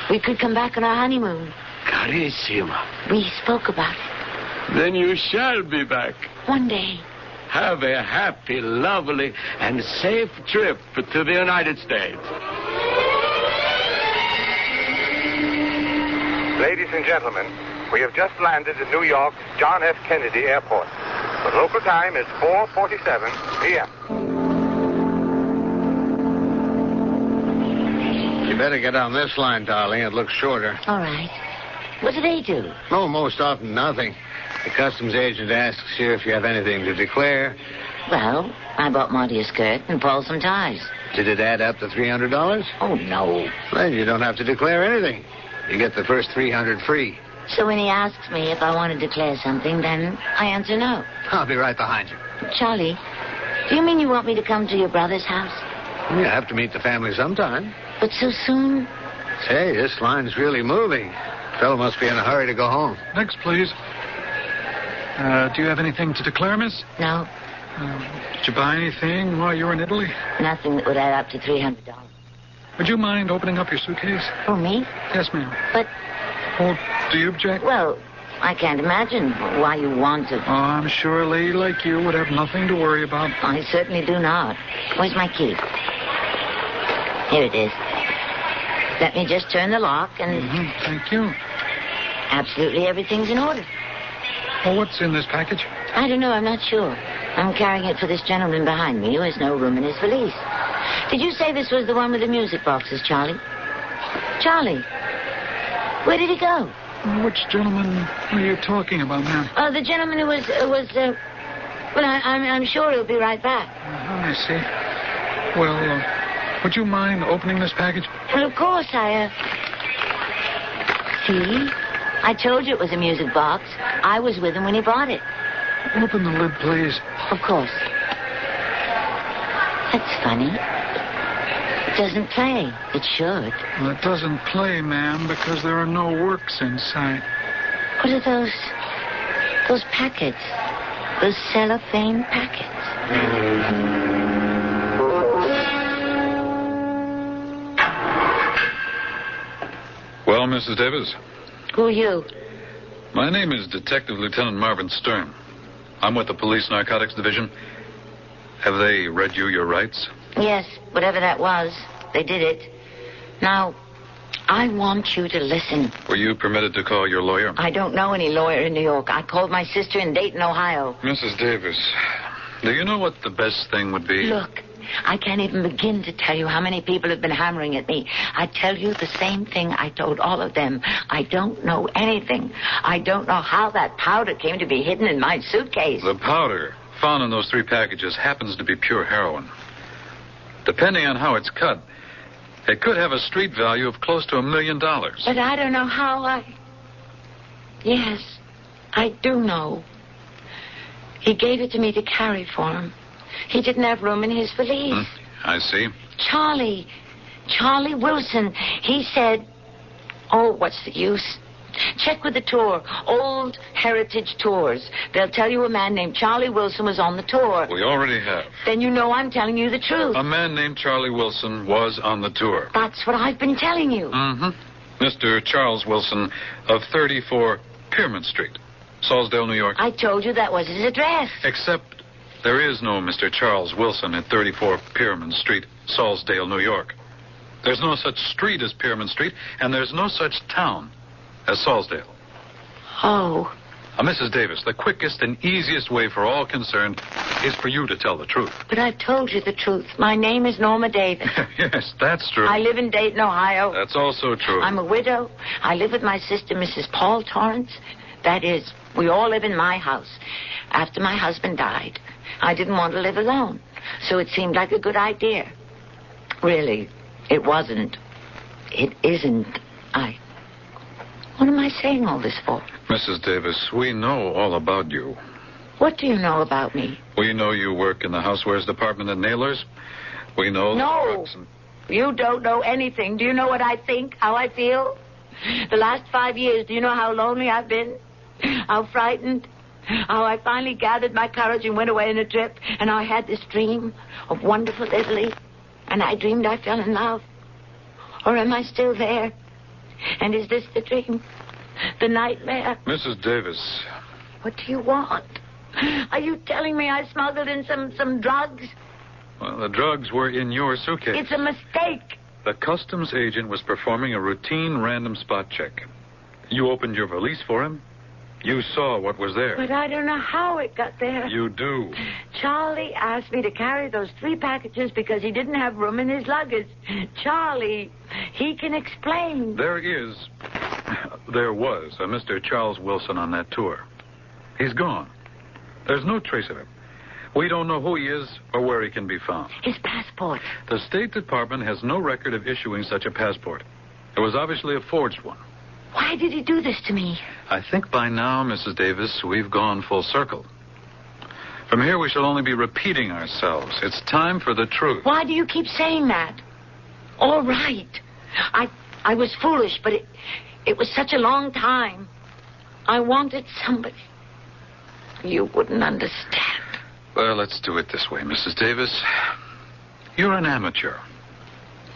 we could come back on our honeymoon. Carissima. We spoke about it. Then you shall be back. One day. Have a happy, lovely, and safe trip to the United States. Ladies and gentlemen, we have just landed at New York's John F. Kennedy Airport. The local time is 4:47 p.m. You better get on this line, darling. It looks shorter. All right. What do they do? Oh, most often nothing. The customs agent asks you if you have anything to declare. Well, I bought Monty a skirt and Paul some ties. Did it add up to $300? Oh, no. Then you don't have to declare anything. You get the first $300 free. So when he asks me if I want to declare something, then I answer no. I'll be right behind you. Charlie, do you mean you want me to come to your brother's house? You have to meet the family sometime. But so soon? Say, this line's really moving. Fellow must be in a hurry to go home. Next, please. Do you have anything to declare, miss? No. Did you buy anything while you were in Italy? Nothing that would add up to $300. Would you mind opening up your suitcase? Oh, me? Yes, ma'am. But... Oh, do you object? Well, I can't imagine why you want to. Oh, I'm sure a lady like you would have nothing to worry about. I certainly do not. Where's my key? Here it is. Let me just turn the lock and... Thank you. Absolutely everything's in order. Well, what's in this package? I don't know. I'm not sure. I'm carrying it for this gentleman behind me who has no room in his valise. Did you say this was the one with the music boxes, Charlie? Charlie, where did he go? Which gentleman are you talking about, ma'am? The gentleman who was well, I'm sure he'll be right back. I see. Well, would you mind opening this package? Well, of course, See? I told you it was a music box. I was with him when he bought it. Open the lid, please. Of course. That's funny. It doesn't play. It should. Well, it doesn't play, ma'am, because there are no works inside. What are those packets? Those cellophane packets? Well, Mrs. Davis? Who are you? My name is Detective Lieutenant Marvin Stern. I'm with the Police Narcotics Division. Have they read you your rights? Yes, whatever that was. They did it. Now, I want you to listen. Were you permitted to call your lawyer? I don't know any lawyer in New York. I called my sister in Dayton, Ohio. Mrs. Davis, do you know what the best thing would be? Look, I can't even begin to tell you how many people have been hammering at me. I tell you the same thing I told all of them. I don't know anything. I don't know how that powder came to be hidden in my suitcase. The powder found in those 3 packages happens to be pure heroin. Depending on how it's cut, it could have a street value of close to $1 million. But I don't know how Yes, I do know. He gave it to me to carry for him. He didn't have room in his valise. I see. Charlie Wilson, he said... Oh, what's the use? Check with the tour. Old Heritage Tours. They'll tell you a man named Charlie Wilson was on the tour. We already have. Then you know I'm telling you the truth. A man named Charlie Wilson was on the tour. That's what I've been telling you. Mm-hmm. Mr. Charles Wilson of 34 Piermont Street, Salisdale, New York. I told you that was his address. Except there is no Mr. Charles Wilson at 34 Piermont Street, Salisdale, New York. There's no such street as Piermont Street, and there's no such town as Salisdale. Oh. Mrs. Davis, the quickest and easiest way for all concerned is for you to tell the truth. But I've told you the truth. My name is Norma Davis. Yes, that's true. I live in Dayton, Ohio. That's also true. I'm a widow. I live with my sister, Mrs. Paul Torrance. That is, we all live in my house. After my husband died, I didn't want to live alone, so it seemed like a good idea. Really, it wasn't. It isn't. What am I saying all this for? Mrs. Davis, we know all about you. What do you know about me? We know you work in the housewares department at Naylor's. We know... No. You don't know anything. Do you know what I think, how I feel? The last 5 years, do you know how lonely I've been? How frightened? How I finally gathered my courage and went away on a trip, and I had this dream of wonderful Italy, and I dreamed I fell in love. Or am I still there? And is this the dream? The nightmare? Mrs. Davis. What do you want? Are you telling me I smuggled in some drugs? Well, the drugs were in your suitcase. It's a mistake. The customs agent was performing a routine random spot check. You opened your valise for him. You saw what was there. But I don't know how it got there. You do. Charlie asked me to carry those 3 packages because he didn't have room in his luggage. Charlie, he can explain. There was a Mr. Charles Wilson on that tour. He's gone. There's no trace of him. We don't know who he is or where he can be found. His passport. The State Department has no record of issuing such a passport. It was obviously a forged one. Why did he do this to me? I think by now, Mrs. Davis, we've gone full circle. From here, we shall only be repeating ourselves. It's time for the truth. Why do you keep saying that? All right. I was foolish, but it was such a long time. I wanted somebody. You wouldn't understand. Well, let's do it this way, Mrs. Davis. You're an amateur.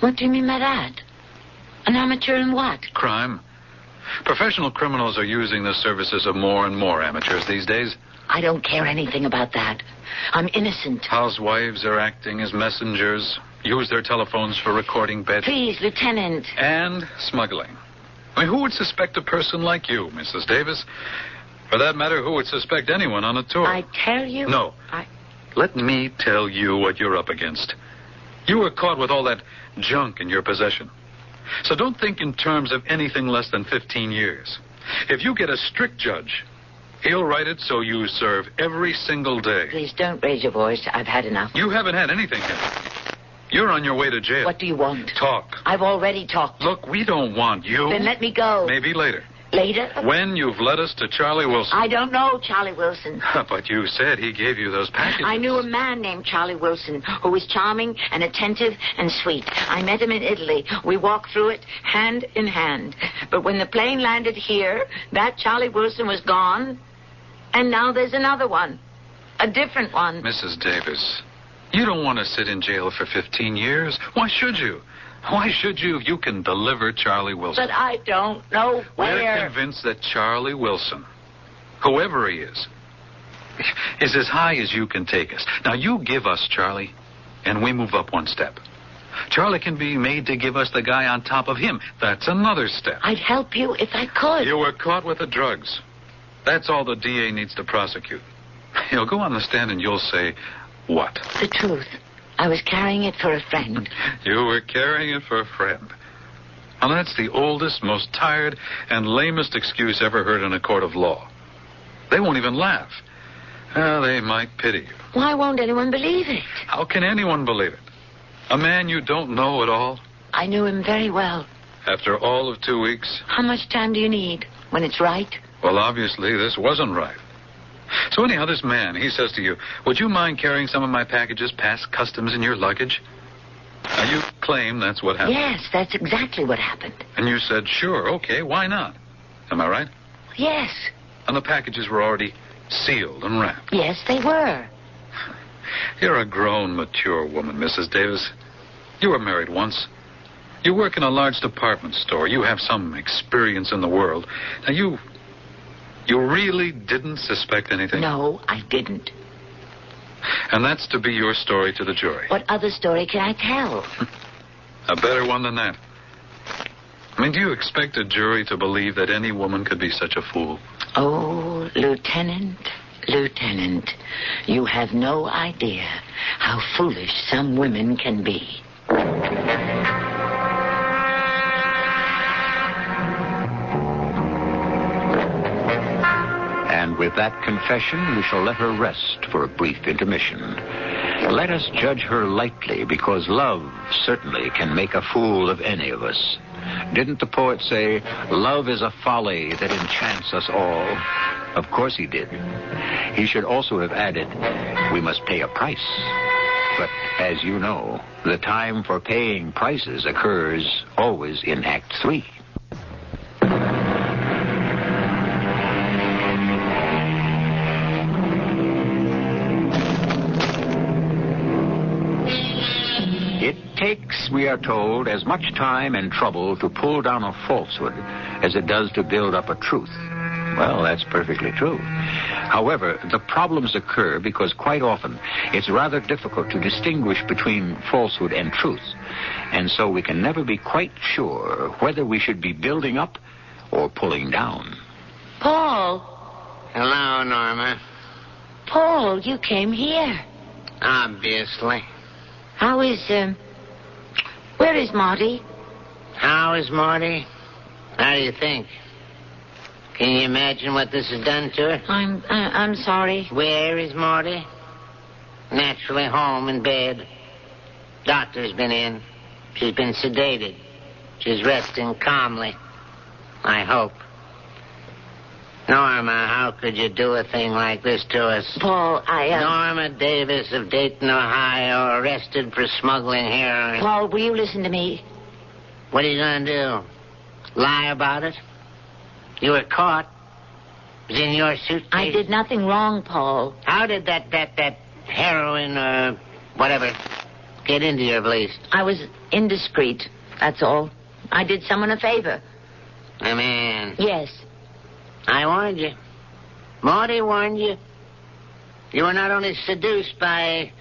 What do you mean by that? An amateur in what? Crime. Professional criminals are using the services of more and more amateurs these days. I don't care anything about that. I'm innocent. Housewives are acting as messengers, use their telephones for recording beds. Please, Lieutenant. And smuggling. I mean, who would suspect a person like you, Mrs. Davis? For that matter, who would suspect anyone on a tour? I tell you... No. Let me tell you what you're up against. You were caught with all that junk in your possession. So don't think in terms of anything less than 15 years. If you get a strict judge, he'll write it so you serve every single day. Please don't raise your voice. I've had enough. You haven't had anything yet. You're on your way to jail. What do you want? Talk. I've already talked. Look, we don't want you. Then let me go. Maybe later. Later? When you've led us to Charlie Wilson. I don't know Charlie Wilson. But you said he gave you those packages. I knew a man named Charlie Wilson who was charming and attentive and sweet. I met him in Italy. We walked through it hand in hand. But when the plane landed here, that Charlie Wilson was gone. And now there's another one. A different one. Mrs. Davis, you don't want to sit in jail for 15 years. Why should you? Why should you if you can deliver Charlie Wilson? But I don't know where. We're convinced that Charlie Wilson, whoever he is as high as you can take us. Now, you give us Charlie, and we move up one step. Charlie can be made to give us the guy on top of him. That's another step. I'd help you if I could. You were caught with the drugs. That's all the DA needs to prosecute. He'll go on the stand and you'll say, what? The truth. I was carrying it for a friend. You were carrying it for a friend. Well, that's the oldest, most tired, and lamest excuse ever heard in a court of law. They won't even laugh. They might pity you. Why won't anyone believe it? How can anyone believe it? A man you don't know at all? I knew him very well. After all of 2 weeks? How much time do you need? When it's right? Well, obviously, this wasn't right. So anyhow, this man, he says to you, would you mind carrying some of my packages past customs in your luggage? Now, you claim that's what happened. Yes, that's exactly what happened. And you said, sure, okay, why not? Am I right? Yes. And the packages were already sealed and wrapped. Yes, they were. You're a grown, mature woman, Mrs. Davis. You were married once. You work in a large department store. You have some experience in the world. Now, you really didn't suspect anything? No, I didn't. And that's to be your story to the jury. What other story can I tell? A better one than that. I mean, do you expect a jury to believe that any woman could be such a fool? Oh, Lieutenant, you have no idea how foolish some women can be. And with that confession, we shall let her rest for a brief intermission. Let us judge her lightly, because love certainly can make a fool of any of us. Didn't the poet say, love is a folly that enchants us all? Of course he did. He should also have added, we must pay a price. But as you know, the time for paying prices occurs always in Act 3. It takes, we are told, as much time and trouble to pull down a falsehood as it does to build up a truth. Well, that's perfectly true. However, the problems occur because quite often it's rather difficult to distinguish between falsehood and truth. And so we can never be quite sure whether we should be building up or pulling down. Paul. Hello, Norma. Paul, you came here. Obviously. How is, where is Marty? How is Marty? How do you think? Can you imagine what this has done to her? I'm sorry. Where is Marty? Naturally home in bed. Doctor's been in. She's been sedated. She's resting calmly. I hope. Norma, how could you do a thing like this to us? Paul, Norma Davis of Dayton, Ohio, arrested for smuggling heroin. Paul, will you listen to me? What are you going to do? Lie about it? You were caught. It was in your suitcase. I did nothing wrong, Paul. How did that heroin, whatever, get into your valise? I was indiscreet, that's all. I did someone a favor. A man? Yes. I warned you. Marty warned you. You were not only seduced by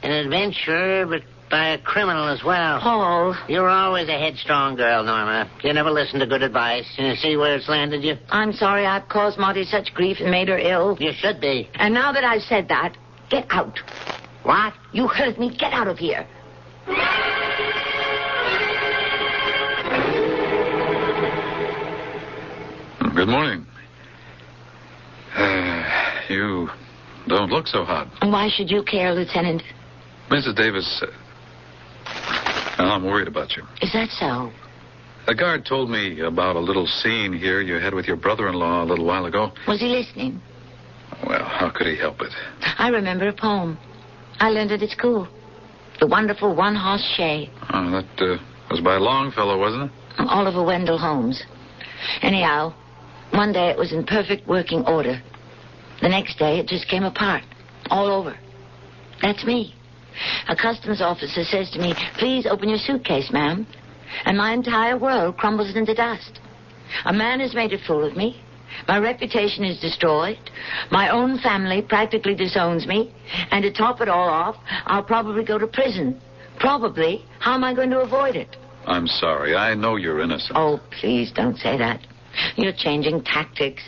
an adventurer, but by a criminal as well. Paul. You were always a headstrong girl, Norma. You never listened to good advice. You see where it's landed you? I'm sorry I've caused Marty such grief and made her ill. You should be. And now that I've said that, get out. What? You heard me. Get out of here. Good morning. You don't look so hot. Why should you care, Lieutenant? Mrs. Davis, I'm worried about you. Is that so? The guard told me about a little scene here you had with your brother-in-law a little while ago. Was he listening? Well, how could he help it? I remember a poem. I learned it at school. The Wonderful One-Horse Shay. Oh, that was by Longfellow, wasn't it? Oliver Wendell Holmes. Anyhow, one day it was in perfect working order. The next day it just came apart. All over. That's me. A customs officer says to me, please open your suitcase, ma'am. And my entire world crumbles into dust. A man has made a fool of me. My reputation is destroyed. My own family practically disowns me. And to top it all off, I'll probably go to prison. Probably. How am I going to avoid it? I'm sorry. I know you're innocent. Oh, please don't say that. You're changing tactics.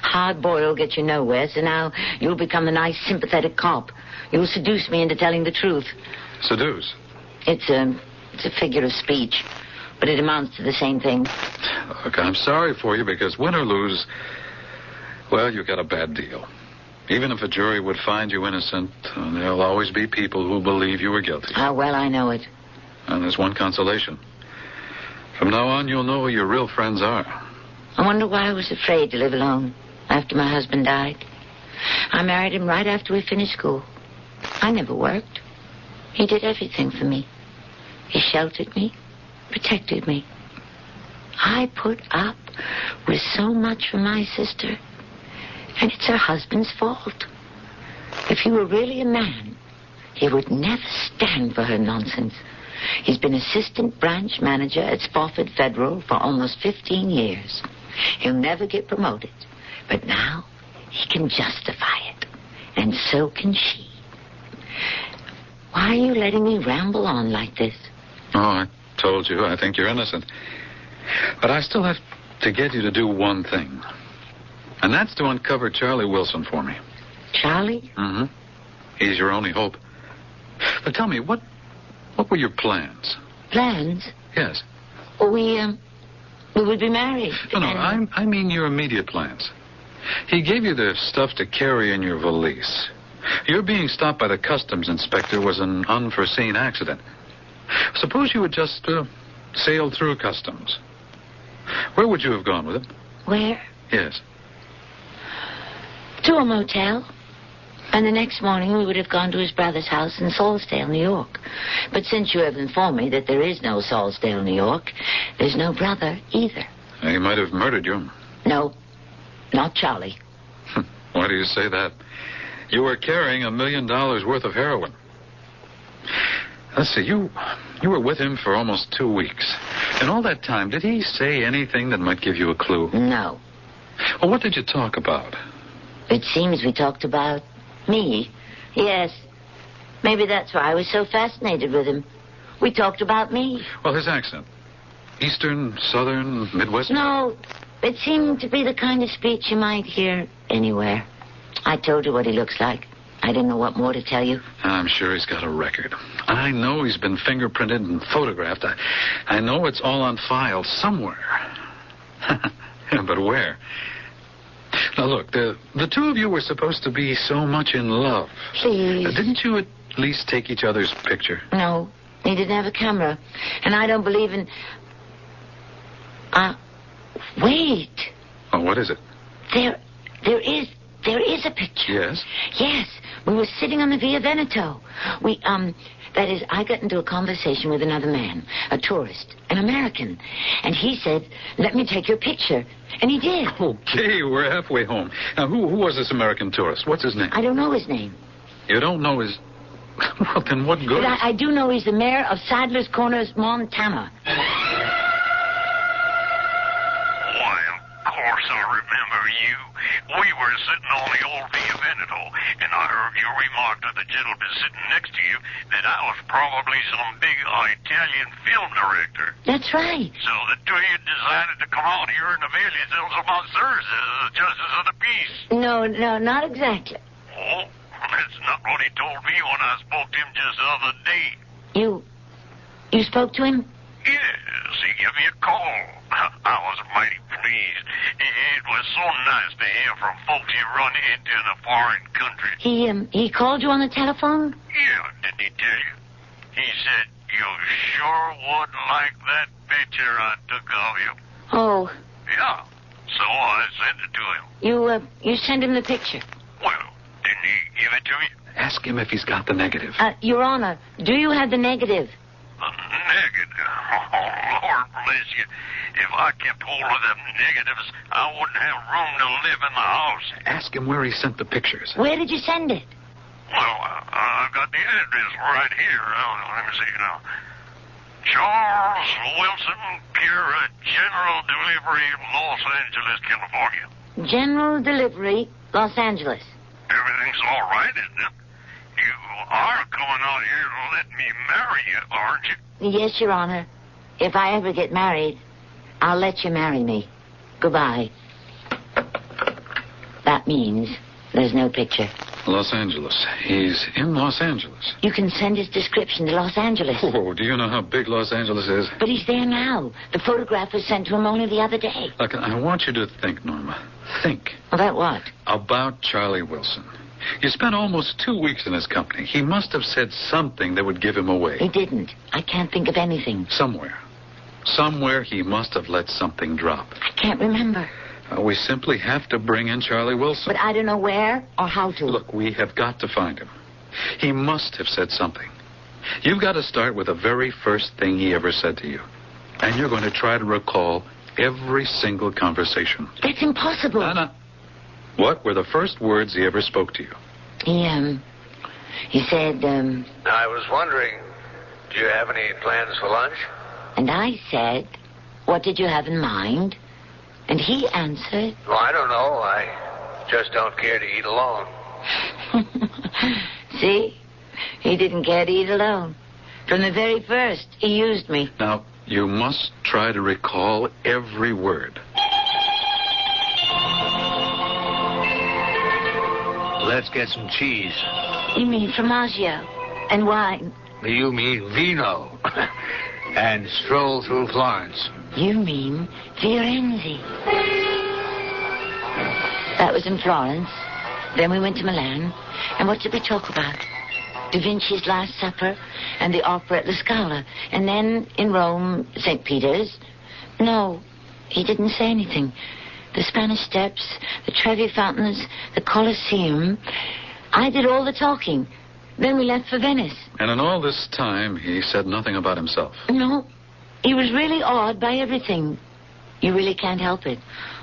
Hard boil gets you nowhere, so now you'll become the nice, sympathetic cop. You'll seduce me into telling the truth. Seduce? It's a figure of speech, but it amounts to the same thing. Look, I'm sorry for you because win or lose, well, you got a bad deal. Even if a jury would find you innocent, there'll always be people who believe you were guilty. Ah, well, I know it. And there's one consolation. From now on, you'll know who your real friends are. I wonder why I was afraid to live alone after my husband died. I married him right after we finished school. I never worked. He did everything for me. He sheltered me, protected me. I put up was so much for my sister. And it's her husband's fault. If he were really a man, he would never stand for her nonsense. He's been assistant branch manager at Spofford Federal for almost 15 years. He'll never get promoted. But now he can justify it. And so can she. Why are you letting me ramble on like this? Oh, I told you, I think you're innocent. But I still have to get you to do one thing. And that's to uncover Charlie Wilson for me. Charlie? Mm-hmm. He's your only hope. But tell me, what were your plans? Plans? Yes. Well, we would be married. No, I mean your immediate plans. He gave you the stuff to carry in your valise. Your being stopped by the customs inspector was an unforeseen accident. Suppose you had just sailed through customs. Where would you have gone with him? Where? Yes. To a motel. And the next morning we would have gone to his brother's house in Salisdale, New York. But since you have informed me that there is no Salisdale, New York, there's no brother either. He might have murdered you. No, not Charlie. Why do you say that? You were carrying $1 million worth of heroin. Let's see, you were with him for almost 2 weeks. In all that time, did he say anything that might give you a clue? No. Well, what did you talk about? It seems we talked about me. Yes. Maybe that's why I was so fascinated with him. We talked about me. Well, his accent. Eastern, Southern, Midwest? No, it seemed to be the kind of speech you might hear anywhere. I told you what he looks like. I didn't know what more to tell you. I'm sure he's got a record. I know he's been fingerprinted and photographed. I know it's all on file somewhere. But where? Now, look, the two of you were supposed to be so much in love. Please. Didn't you at least take each other's picture? No, he didn't have a camera. And I don't believe in... Wait. Oh, what is it? There is a picture. Yes? Yes. We were sitting on the Via Veneto. That is, I got into a conversation with another man, a tourist, an American. And he said, let me take your picture. And he did. Okay, we're halfway home. Now, who was this American tourist? What's his name? I don't know his name. You don't know his... Well, then what good? But I do know he's the mayor of Sadler's Corners, Montana. I remember you. We were sitting on the old Via Veneto, and I heard you remark to the gentleman sitting next to you that I was probably some big Italian film director. That's right. So the two of you decided to come out here and avail yourselves of my services as a justice of the peace. No, not exactly. Oh, that's not what he told me when I spoke to him just the other day. You spoke to him? Yes, he gave me a call. I was mighty pleased. It was so nice to hear from folks you run into in a foreign country. He called you on the telephone? Yeah, didn't he tell you? He said, you sure would like that picture I took of you. Oh. Yeah, so I sent it to him. You sent him the picture? Well, didn't he give it to me? Ask him if he's got the negative. Your Honor, do you have the negative? The negative? Oh, Lord bless you. If I kept hold of them negatives, I wouldn't have room to live in the house. Ask him where he sent the pictures. Where did you send it? Well, I've got the address right here. Let me see now. Charles Wilson, Kira, General Delivery, Los Angeles, California. General Delivery, Los Angeles. Everything's all right, isn't it? You are coming out here to let me marry you, aren't you? Yes, Your Honor. If I ever get married, I'll let you marry me. Goodbye. That means there's no picture. Los Angeles. He's in Los Angeles. You can send his description to Los Angeles. Oh, do you know how big Los Angeles is? But he's there now. The photograph was sent to him only the other day. Look, I want you to think, Norma. Think. About what? About Charlie Wilson. You spent almost 2 weeks in his company. He must have said something that would give him away. He didn't. I can't think of anything. Somewhere he must have let something drop. I can't remember. We simply have to bring in Charlie Wilson. But I don't know where or how to. Look, we have got to find him. He must have said something. You've got to start with the very first thing he ever said to you. And you're going to try to recall every single conversation. That's impossible. No. What were the first words he ever spoke to you? He said, I was wondering, do you have any plans for lunch? And I said, what did you have in mind? And he answered, Well, I don't know. I just don't care to eat alone. See? He didn't care to eat alone. From the very first, he used me. Now, you must try to recall every word. Let's get some cheese. You mean formaggio and wine? You mean vino. And stroll through Florence. You mean Firenze. That was in Florence. Then we went to Milan. And what did we talk about? Da Vinci's Last Supper and the opera at La Scala. And then in Rome, St. Peter's. No, he didn't say anything. The Spanish Steps, the Trevi Fountains, the Colosseum. I did all the talking. Then we left for Venice. And in all this time, he said nothing about himself. No, he was really awed by everything. You really can't help it.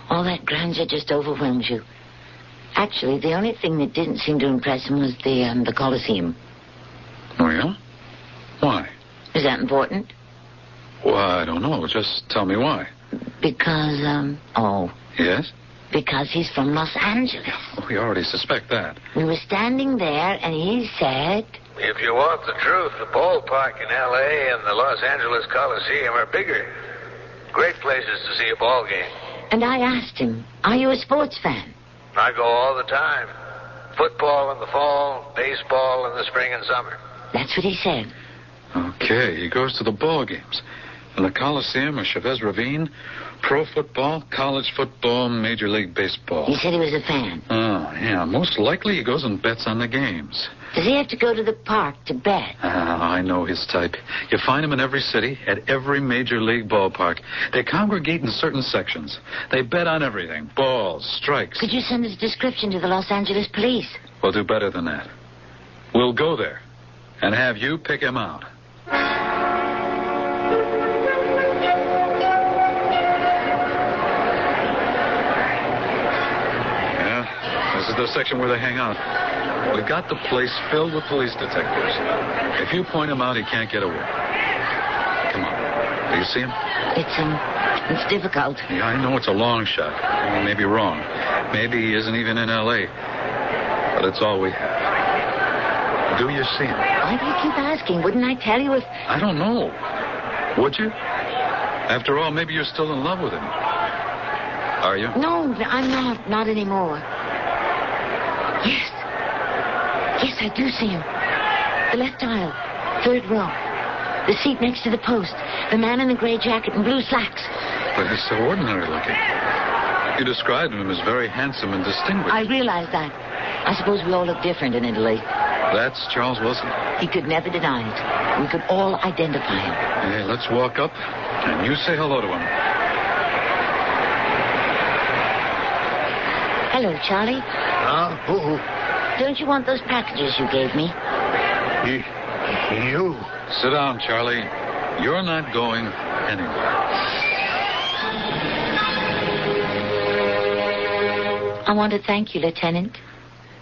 All that grandeur just overwhelms you. Actually, the only thing that didn't seem to impress him was the Colosseum. Oh, yeah? Why? Is that important? Well, I don't know. Just tell me why. Because, Yes? Because he's from Los Angeles. Oh, we already suspect that. We were standing there, and he said... If you want the truth, the ballpark in L.A. and the Los Angeles Coliseum are bigger. Great places to see a ball game. And I asked him, are you a sports fan? I go all the time. Football in the fall, baseball in the spring and summer. That's what he said. Okay, he goes to the ball games. In the Coliseum or Chavez Ravine, pro football, college football, Major League Baseball. He said he was a fan. Oh, yeah. Most likely he goes and bets on the games. Does he have to go to the park to bet? I know his type. You find him in every city, at every Major League ballpark. They congregate in certain sections. They bet on everything. Balls, strikes. Could you send us a description to the Los Angeles police? We'll do better than that. We'll go there and have you pick him out. This is the section where they hang out. We've got the place filled with police detectives. If you point him out, he can't get away. Come on. Do you see him? It's difficult. Yeah, I know it's a long shot. You may be wrong. Maybe he isn't even in L.A. But it's all we have. Do you see him? Why do you keep asking? Wouldn't I tell you if... I don't know. Would you? After all, maybe you're still in love with him. Are you? No, I'm not. Not anymore. Yes. Yes, I do see him. The left aisle. Third row. The seat next to the post. The man in the gray jacket and blue slacks. But he's so ordinary looking. You described him as very handsome and distinguished. I realize that. I suppose we all look different in Italy. That's Charles Wilson. He could never deny it. We could all identify him. Hey, let's walk up and you say hello to him. Hello, Charlie. Who? Don't you want those packages you gave me? You? Sit down, Charlie. You're not going anywhere. I want to thank you, Lieutenant,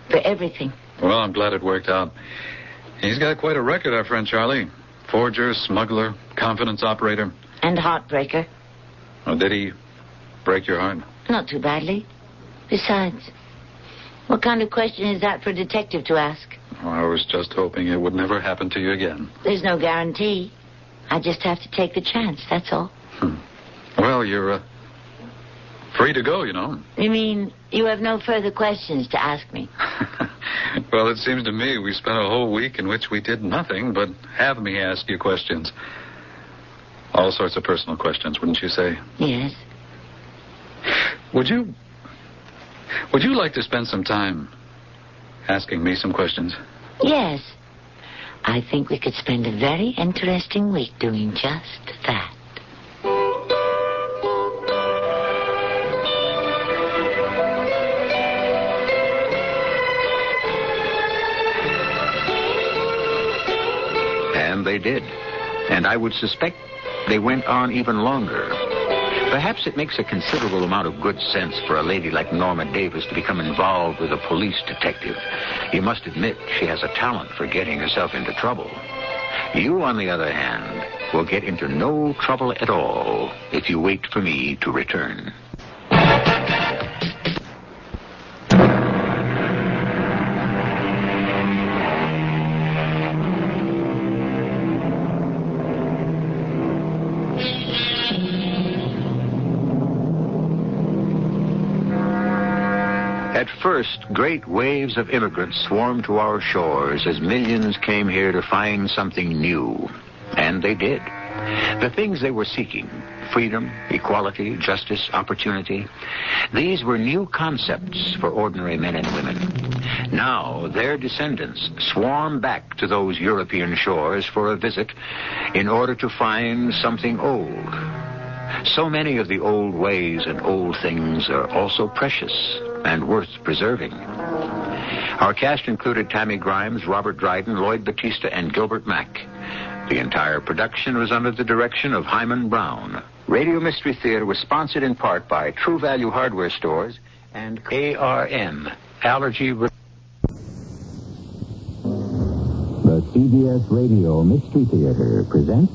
for everything. Well, I'm glad it worked out. He's got quite a record, our friend Charlie. Forger, smuggler, confidence operator. And heartbreaker. Oh, did he break your heart? Not too badly. Besides, what kind of question is that for a detective to ask? Oh, I was just hoping it would never happen to you again. There's no guarantee. I just have to take the chance, that's all. Well, you're free to go, you know. You mean you have no further questions to ask me? Well, it seems to me we spent a whole week in which we did nothing but have me ask you questions. All sorts of personal questions, wouldn't you say? Yes. Would you like to spend some time asking me some questions? Yes. I think we could spend a very interesting week doing just that. And they did. And I would suspect they went on even longer. Perhaps it makes a considerable amount of good sense for a lady like Norma Davis to become involved with a police detective. You must admit she has a talent for getting herself into trouble. You, on the other hand, will get into no trouble at all if you wait for me to return. At first, great waves of immigrants swarmed to our shores as millions came here to find something new. And they did. The things they were seeking, freedom, equality, justice, opportunity, these were new concepts for ordinary men and women. Now, their descendants swarm back to those European shores for a visit in order to find something old. So many of the old ways and old things are also precious and worth preserving. Our cast included Tammy Grimes, Robert Dryden, Lloyd Batista, and Gilbert Mack. The entire production was under the direction of Hyman Brown. Radio Mystery Theater was sponsored in part by True Value Hardware Stores and ARM, Allergy... The CBS Radio Mystery Theater presents...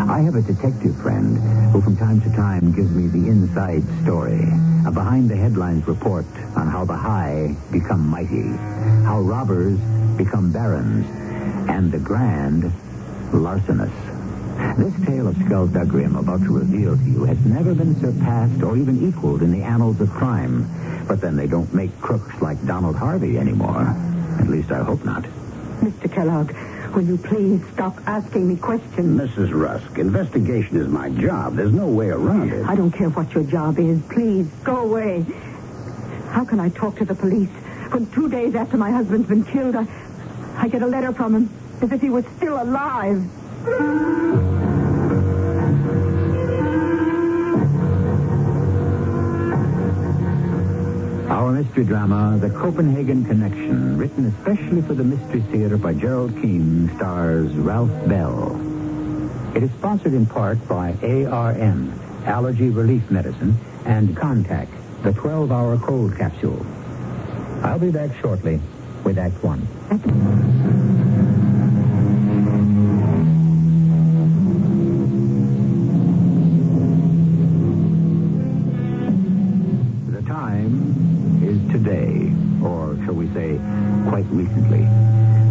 I have a detective friend who from time to time gives me the inside story, a behind-the-headlines report on how the high become mighty, how robbers become barons, and the grand larcenous. This tale of skullduggery I'm about to reveal to you has never been surpassed or even equaled in the annals of crime. But then they don't make crooks like Donald Harvey anymore. At least I hope not. Mr. Kellogg, will you please stop asking me questions? Mrs. Rusk, investigation is my job. There's no way around it. I don't care what your job is. Please, go away. How can I talk to the police when 2 days after my husband's been killed, I get a letter from him as if he was still alive? Our mystery drama, The Copenhagen Connection, written especially for the Mystery Theater by Gerald Keane, stars Ralph Bell. It is sponsored in part by ARM, Allergy Relief Medicine, and Contact, the 12-hour cold capsule. I'll be back shortly with Act One. Today, or shall we say, quite recently.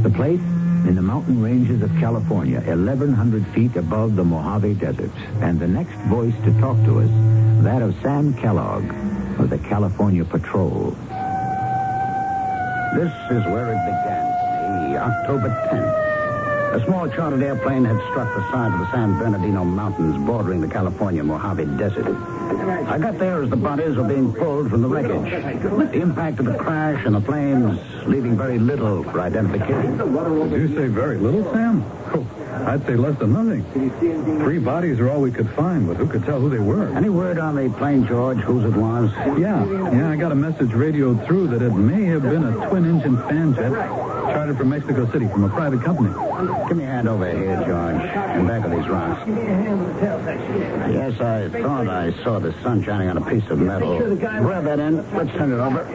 The place in the mountain ranges of California, 1,100 feet above the Mojave Desert. And the next voice to talk to us, that of Sam Kellogg of the California Patrol. This is where it began for me, October 10th. A small chartered airplane had struck the side of the San Bernardino Mountains bordering the California Mojave Desert. I got there as the bodies were being pulled from the wreckage. The impact of the crash and the flames leaving very little for identification. Did you say very little, Sam? Oh, I'd say less than nothing. 3 bodies are all we could find, but who could tell who they were? Any word on the plane, George, whose it was? Yeah, I got a message radioed through that it may have been a twin-engine fan jet chartered from Mexico City from a private company. Give me a hand over here, George, in back of these rocks. Yes, I thought I saw the sun shining on a piece of metal. Grab that end. Let's turn it over.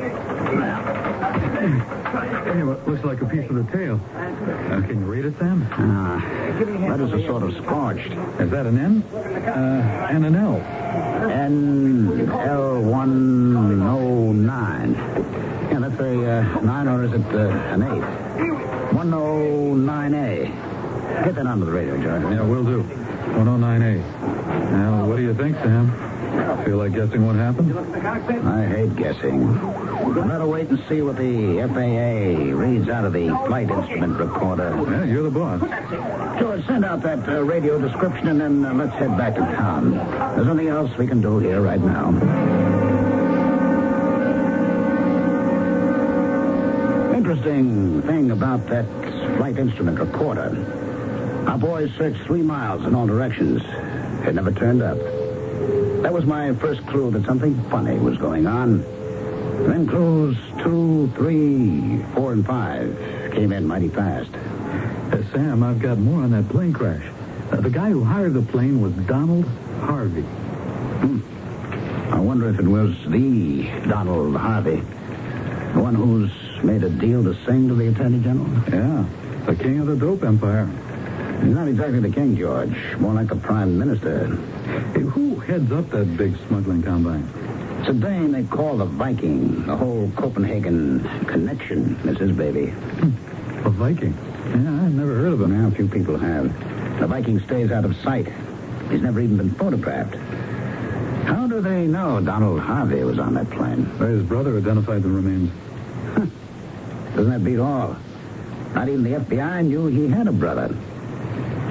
Hey, what looks like a piece of the tail. Can you read it, Sam? Letters are sort of scorched. Is that an N? And an L. NL109. Yeah, that's a 9, or is it an 8? 109A. Get that onto the radio, George. Yeah, will do. 109A. Now, what do you think, Sam? Feel like guessing what happened? I hate guessing. Better wait and see what the FAA reads out of the flight instrument recorder. Yeah, you're the boss. George, send out that radio description, and then let's head back to town. There's nothing else we can do here right now. Interesting thing about that flight instrument recorder. Our boys searched 3 miles in all directions. It never turned up. That was my first clue that something funny was going on. Then clues 2, 3, 4, and 5 came in mighty fast. Sam, I've got more on that plane crash. The guy who hired the plane was Donald Harvey. I wonder if it was the Donald Harvey. The one who's made a deal to sing to the Attorney General? Yeah, the king of the dope empire. He's not exactly the king, George. More like the prime minister. Hey, who heads up that big smuggling combine? It's a dame they call the Viking. The whole Copenhagen connection is his baby. A Viking? Yeah, I've never heard of him. Yeah, a few people have. The Viking stays out of sight. He's never even been photographed. How do they know Donald Harvey was on that plane? His brother identified the remains. Doesn't that beat all? Not even the FBI knew he had a brother.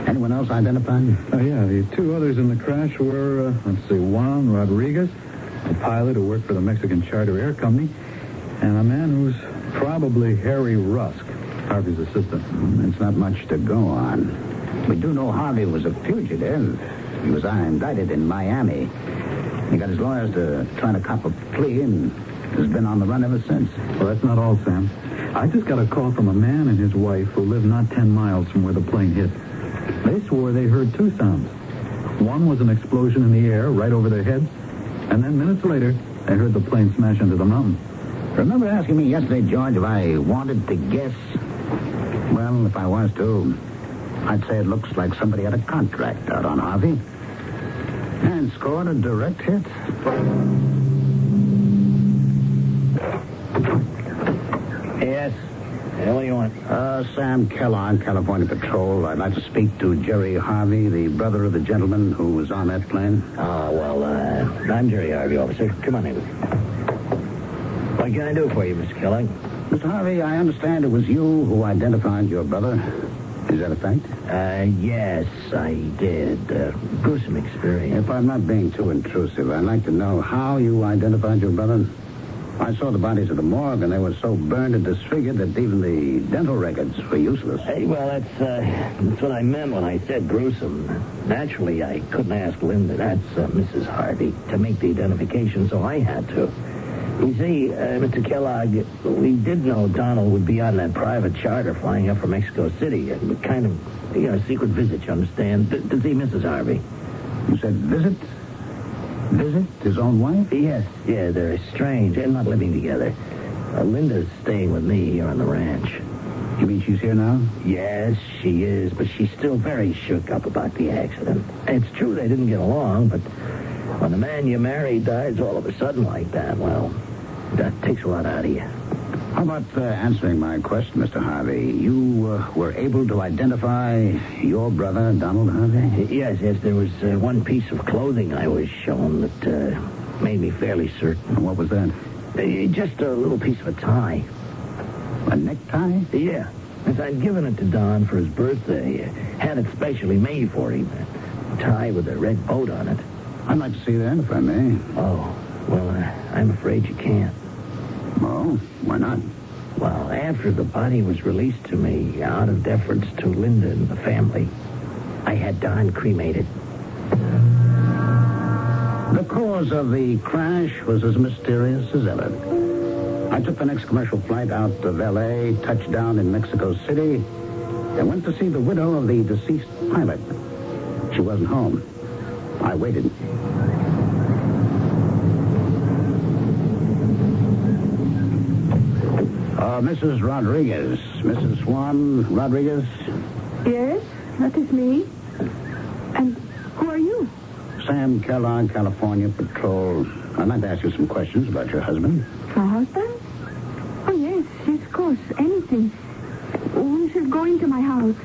Anyone else identified? Oh, yeah, the 2 others in the crash were, Juan Rodriguez, a pilot who worked for the Mexican Charter Air Company, and a man who's probably Harry Rusk, Harvey's assistant. That's not much to go on. We do know Harvey was a fugitive. He was indicted in Miami. He got his lawyers to try to cop a plea and has been on the run ever since. Well, that's not all, Sam. I just got a call from a man and his wife who live not 10 miles from where the plane hit. They swore they heard 2 sounds. One was an explosion in the air right over their heads, and then minutes later, they heard the plane smash into the mountain. Remember asking me yesterday, George, if I wanted to guess? Well, if I was to, I'd say it looks like somebody had a contract out on Harvey and scored a direct hit. Yes? What do you want? Sam Kellogg, California Patrol. I'd like to speak to Jerry Harvey, the brother of the gentleman who was on that plane. I'm Jerry Harvey, officer. Come on in. What can I do for you, Mr. Kellogg? Mr. Harvey, I understand it was you who identified your brother. Is that a fact? Yes, I did. Gruesome experience. If I'm not being too intrusive, I'd like to know how you identified your brother. I saw the bodies at the morgue, and they were so burned and disfigured that even the dental records were useless. Hey, well, that's what I meant when I said gruesome. Naturally, I couldn't ask Linda, that's Mrs. Harvey, to make the identification, so I had to. You see, Mr. Kellogg, we did know Donald would be on that private charter flying up from Mexico City. A kind of, a secret visit, you understand, to see Mrs. Harvey. You said visit? Visit his own wife? Yes, yeah, they're estranged. They're not living together. Linda's staying with me here on the ranch. You mean she's here now? Yes, she is, but she's still very shook up about the accident. It's true they didn't get along, but when the man you married dies all of a sudden like that, well, that takes a lot out of you. How about answering my question, Mr. Harvey? You were able to identify your brother, Donald Harvey? Yes, there was one piece of clothing I was shown that made me fairly certain. What was that? Just a little piece of a tie. A necktie? Yeah. As I'd given it to Don for his birthday. Had it specially made for him. A tie with a red boat on it. I'd like to see that, if I may. Oh, well, I'm afraid you can't. Oh, why not? Well, after the body was released to me, out of deference to Linda and the family, I had Don cremated. The cause of the crash was as mysterious as ever. I took the next commercial flight out of L.A., touched down in Mexico City, and went to see the widow of the deceased pilot. She wasn't home. I waited. Mrs. Rodriguez. Mrs. Juan Rodriguez? Yes, that is me. And who are you? Sam Kellogg, California Patrol. I'd like to ask you some questions about your husband. My husband? Oh, yes, of course. Anything. We should go into my house.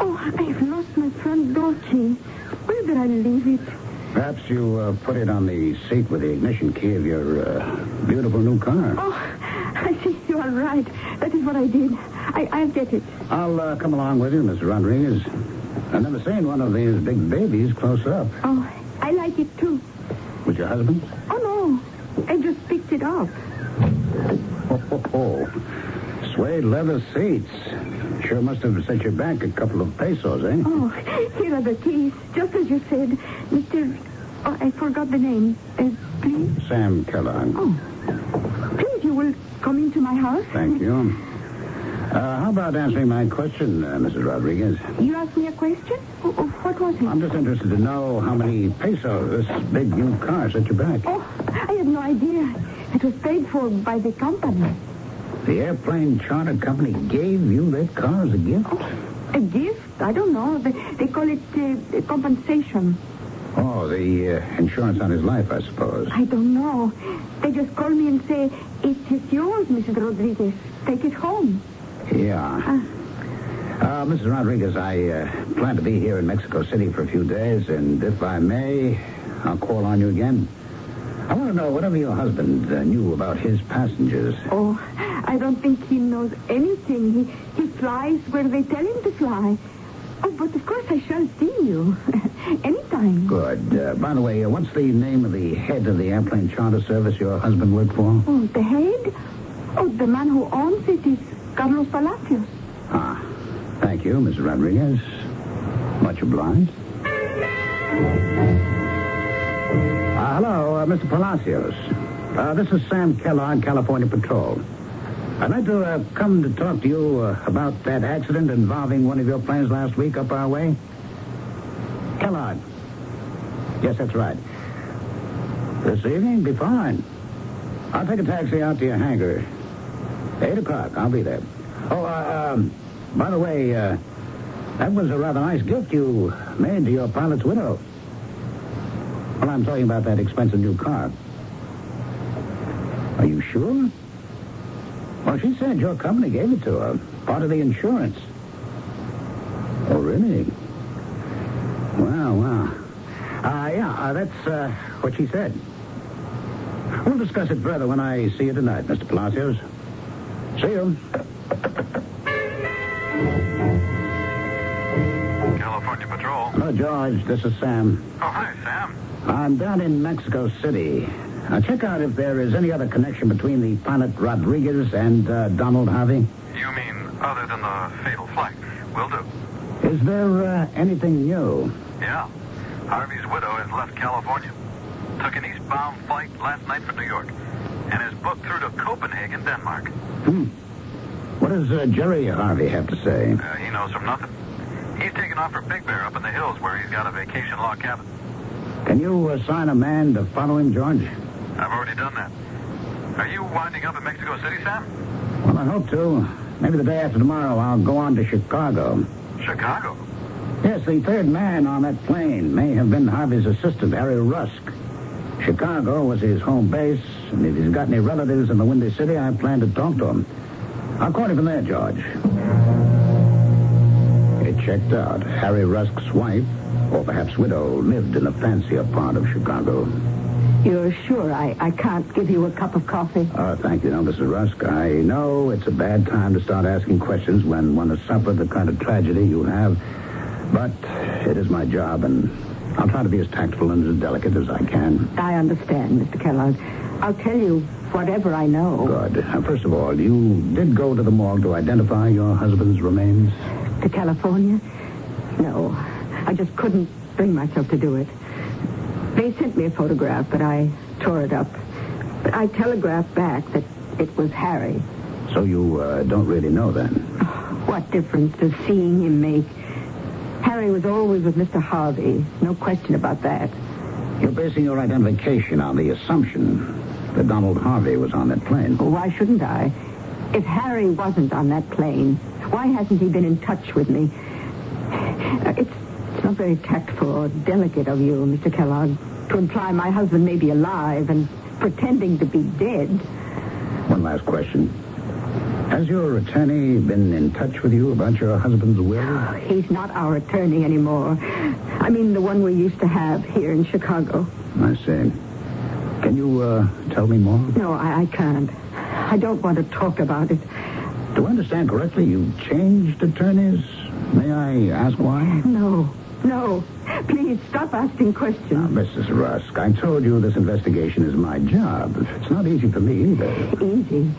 Oh, I've lost my front door key. Where did I leave it? Perhaps you put it on the seat with the ignition key of your beautiful new car. Oh, I see. You are right. That is what I did. I'll get it. I'll come along with you, Mr. Rodriguez. I've never seen one of these big babies close up. Oh, I like it, too. With your husband? Oh, no. I just picked it up. Oh. Suede leather seats. Sure must have set you back a couple of pesos, eh? Oh, here are the keys. Just as you said. Mr. Oh, I forgot the name. Please? Sam Kellogg. Oh. Please, you will come into my house? Thank you. How about answering my question, Mrs. Rodriguez? You asked me a question? What was it? I'm just interested to know how many pesos this big new car set you back. Oh, I have no idea. It was paid for by the company. The airplane charter company gave you that car as a gift? Oh, a gift? I don't know. They call it compensation. Oh, the insurance on his life, I suppose. I don't know. They just call me and say, it is yours, Mrs. Rodriguez. Take it home. Yeah. Mrs. Rodriguez, I plan to be here in Mexico City for a few days, and if I may, I'll call on you again. I want to know whatever your husband knew about his passengers. Oh, I don't think he knows anything. He flies where they tell him to fly. Oh, but of course I shall see you. Anytime. Good. By the way, what's the name of the head of the airplane charter service your husband worked for? Oh, the head? Oh, the man who owns it is Carlos Palacios. Ah, thank you, Mrs. Rodriguez. Much obliged. Hello, Mr. Palacios. This is Sam Kellogg, California Patrol. I'd like to come to talk to you about that accident involving one of your planes last week up our way. Kellogg. Yes, that's right. This evening? Be fine. I'll take a taxi out to your hangar. 8 o'clock. I'll be there. Oh, by the way, that was a rather nice gift you made to your pilot's widow. Well, I'm talking about that expensive new car. Are you sure? Well, she said your company gave it to her. Part of the insurance. Oh, really? Well. Yeah, that's what she said. We'll discuss it further when I see you tonight, Mr. Palacios. See you. California Patrol. Hello, George. This is Sam. Oh, hi, Sam. I'm down in Mexico City. Check out if there is any other connection between the pilot Rodriguez and Donald Harvey. You mean other than the fatal flight? Will do. Is there anything new? Yeah. Harvey's widow has left California. Took an eastbound flight last night for New York and is booked through to Copenhagen, Denmark. What does Jerry Harvey have to say? He knows from nothing. He's taken off for Big Bear up in the hills where he's got a vacation log cabin. Can you assign a man to follow him, George? I've already done that. Are you winding up in Mexico City, Sam? Well, I hope to. Maybe the day after tomorrow I'll go on to Chicago. Chicago? Yes, the third man on that plane may have been Harvey's assistant, Harry Rusk. Chicago was his home base, and if he's got any relatives in the Windy City, I plan to talk to him. I'll call you from there, George. It checked out. Harry Rusk's wife, or perhaps widow, lived in a fancier part of Chicago. You're sure I can't give you a cup of coffee? Thank you, no, Mrs. Rusk. I know it's a bad time to start asking questions when one has suffered the kind of tragedy you have. But it is my job, and I'll try to be as tactful and as delicate as I can. I understand, Mr. Kellogg. I'll tell you whatever I know. Good. First of all, you did go to the morgue to identify your husband's remains? To California? No. I just couldn't bring myself to do it. They sent me a photograph, but I tore it up. But I telegraphed back that it was Harry. So you don't really know then? What difference does seeing him make? Harry was always with Mr. Harvey. No question about that. You're basing your identification on the assumption that Donald Harvey was on that plane. Well, why shouldn't I? If Harry wasn't on that plane, why hasn't he been in touch with me? It's not very tactful or delicate of you, Mr. Kellogg, to imply my husband may be alive and pretending to be dead. One last question. Has your attorney been in touch with you about your husband's will? He's not our attorney anymore. I mean, the one we used to have here in Chicago. I see. Can you tell me more? No, I can't. I don't want to talk about it. Do I understand correctly? You changed attorneys? May I ask why? No. Please, stop asking questions. Now, Mrs. Rusk, I told you this investigation is my job. It's not easy for me either. Easy?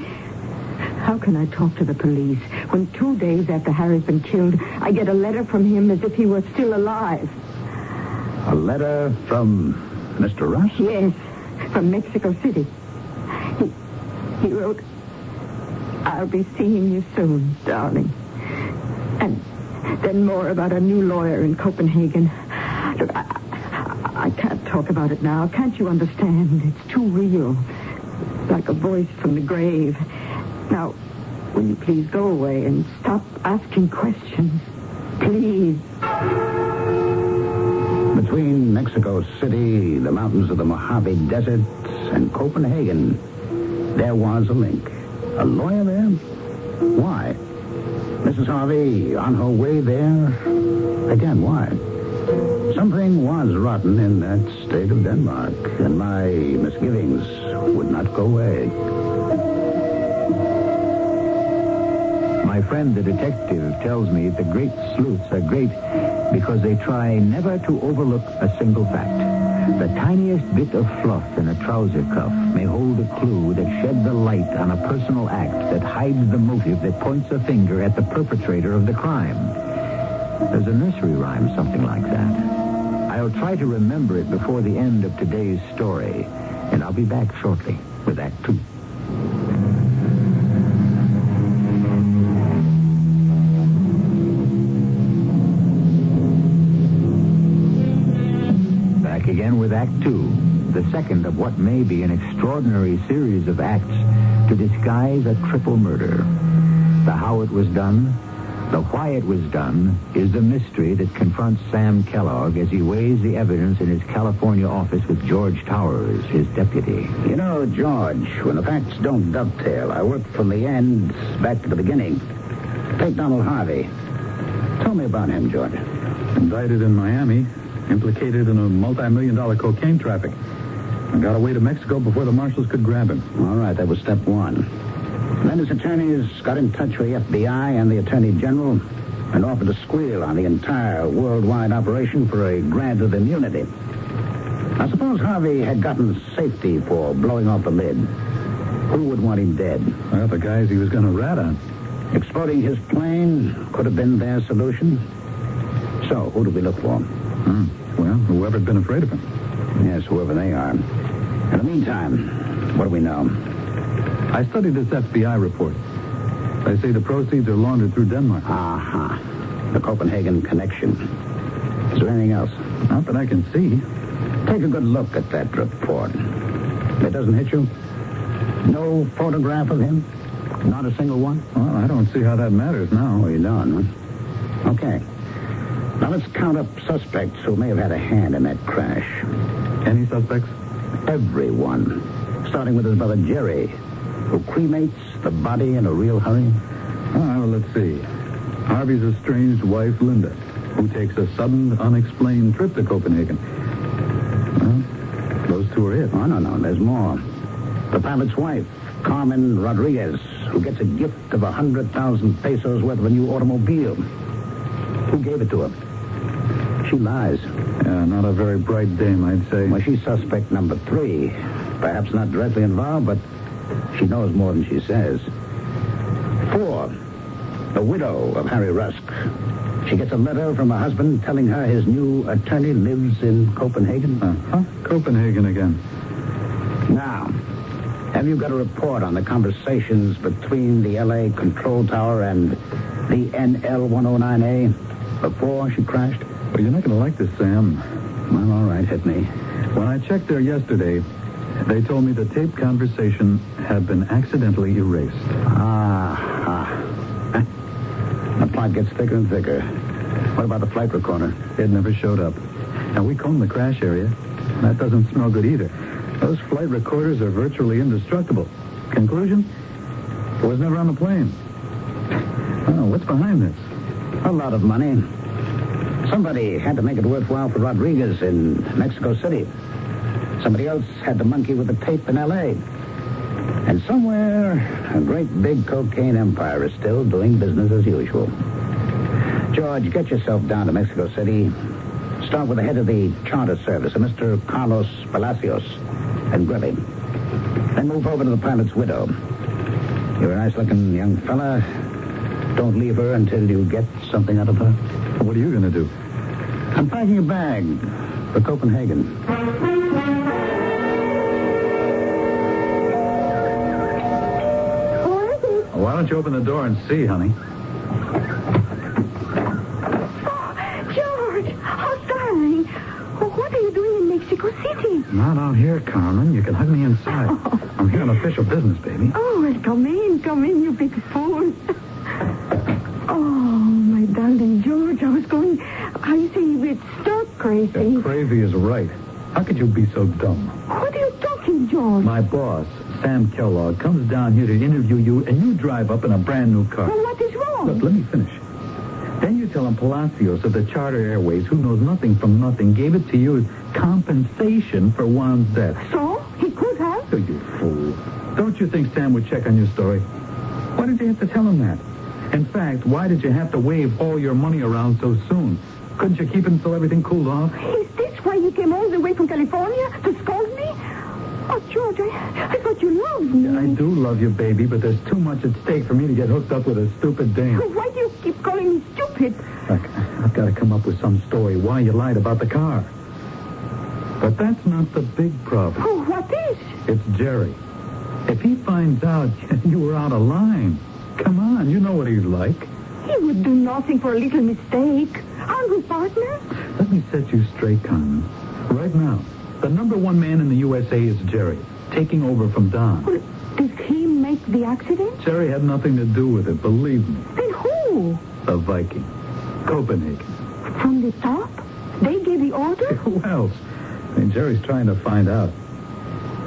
How can I talk to the police when 2 days after Harry's been killed, I get a letter from him as if he were still alive? A letter from Mr. Russ? Yes, from Mexico City. He wrote, "I'll be seeing you soon, darling." And then more about a new lawyer in Copenhagen. Look, I can't talk about it now. Can't you understand? It's too real. Like a voice from the grave. Now, will you please go away and stop asking questions? Please. Between Mexico City, the mountains of the Mojave Desert, and Copenhagen, there was a link. A lawyer there? Why? Mrs. Harvey on her way there? Again, why? Something was rotten in that state of Denmark, and my misgivings would not go away. My friend, the detective, tells me the great sleuths are great because they try never to overlook a single fact. The tiniest bit of fluff in a trouser cuff may hold a clue that sheds a light on a personal act that hides the motive that points a finger at the perpetrator of the crime. There's a nursery rhyme, something like that. I'll try to remember it before the end of today's story, and I'll be back shortly with Act 2. Back again with Act 2, the second of what may be an extraordinary series of acts to disguise a triple murder. The how it was done, the why it was done, is the mystery that confronts Sam Kellogg as he weighs the evidence in his California office with George Towers, his deputy. You know, George, when the facts don't dovetail, I work from the end back to the beginning. Take Donald Harvey. Tell me about him, George. Indicted in Miami, implicated in a multi-million-dollar cocaine traffic. I got away to Mexico before the marshals could grab him. All right, that was step one. Then his attorneys got in touch with the FBI and the Attorney General and offered to squeal on the entire worldwide operation for a grant of immunity. I suppose Harvey had gotten safety for blowing off the lid. Who would want him dead? Well, the guys he was going to rat on. Exploding his plane could have been their solution. So, who do we look for? Well, whoever's been afraid of him. Yes, whoever they are. In the meantime, what do we know? I studied this FBI report. They say the proceeds are laundered through Denmark. Uh-huh. The Copenhagen connection. Is there anything else? Not that I can see. Take a good look at that report. It doesn't hit you? No photograph of him? Not a single one? Well, I don't see how that matters now. Oh, you don't, huh? Okay. Now let's count up suspects who may have had a hand in that crash. Any suspects? Everyone. Starting with his brother Jerry, who cremates the body in a real hurry. Well, let's see. Harvey's estranged wife, Linda, who takes a sudden, unexplained trip to Copenhagen. Well, those two are it. Oh, no, there's more. The pilot's wife, Carmen Rodriguez, who gets a gift of 100,000 pesos worth of a new automobile. Who gave it to her? She lies. Yeah, not a very bright dame, I'd say. Well, she's suspect number 3. Perhaps not directly involved, but she knows more than she says. 4, the widow of Harry Rusk. She gets a letter from her husband telling her his new attorney lives in Copenhagen. Copenhagen again. Now, have you got a report on the conversations between the L.A. control tower and the NL-109A before she crashed? Well, you're not going to like this, Sam. Well, all right, hit me. When I checked there yesterday, they told me the tape conversation had been accidentally erased. The plot gets thicker and thicker. What about the flight recorder? It never showed up. And we combed the crash area. That doesn't smell good either. Those flight recorders are virtually indestructible. Conclusion? It was never on the plane. Oh, what's behind this? A lot of money. Somebody had to make it worthwhile for Rodriguez in Mexico City. Somebody else had to monkey with the tape in L.A. And somewhere, a great big cocaine empire is still doing business as usual. George, get yourself down to Mexico City. Start with the head of the charter service, a Mr. Carlos Palacios, and grab him. Then move over to the pilot's widow. You're a nice-looking young fella. Don't leave her until you get something out of her. What are you going to do? I'm packing a bag for Copenhagen. Why don't you open the door and see, honey? George! Oh, darling. What are you doing in Mexico City? Not out here, Carmen. You can hug me inside. I'm here on official business, baby. Oh, well, come in, you big fool. Oh, my darling George, I see it's stark crazy. Yeah, crazy is right. How could you be so dumb? What are you talking, George? My boss, Sam Kellogg, comes down here to interview you, and you drive up in a brand new car. Well, what is wrong? Look, let me finish. Then you tell him Palacios of the Charter Airways, who knows nothing from nothing, gave it to you as compensation for Juan's death. So? He could have? Oh, you fool. Don't you think Sam would check on your story? Why did you have to tell him that? In fact, why did you have to wave all your money around so soon? Couldn't you keep it until everything cooled off? Is this why you came all the way from California to scold me? Oh, George, I thought you loved me. Yeah, I do love you, baby, but there's too much at stake for me to get hooked up with a stupid dame. Why do you keep calling me stupid? Look, I've got to come up with some story why you lied about the car. But that's not the big problem. Oh, what is? It's Jerry. If he finds out you were out of line, come on, you know what he's like. He would do nothing for a little mistake. Aren't we partners? Let me set you straight, Carmen. Right now, the number one man in the USA is Jerry, taking over from Don. Well, did he make the accident? Jerry had nothing to do with it, believe me. Then who? The Viking. Copenhagen. From the top? They gave the order? Who else? I mean, Jerry's trying to find out.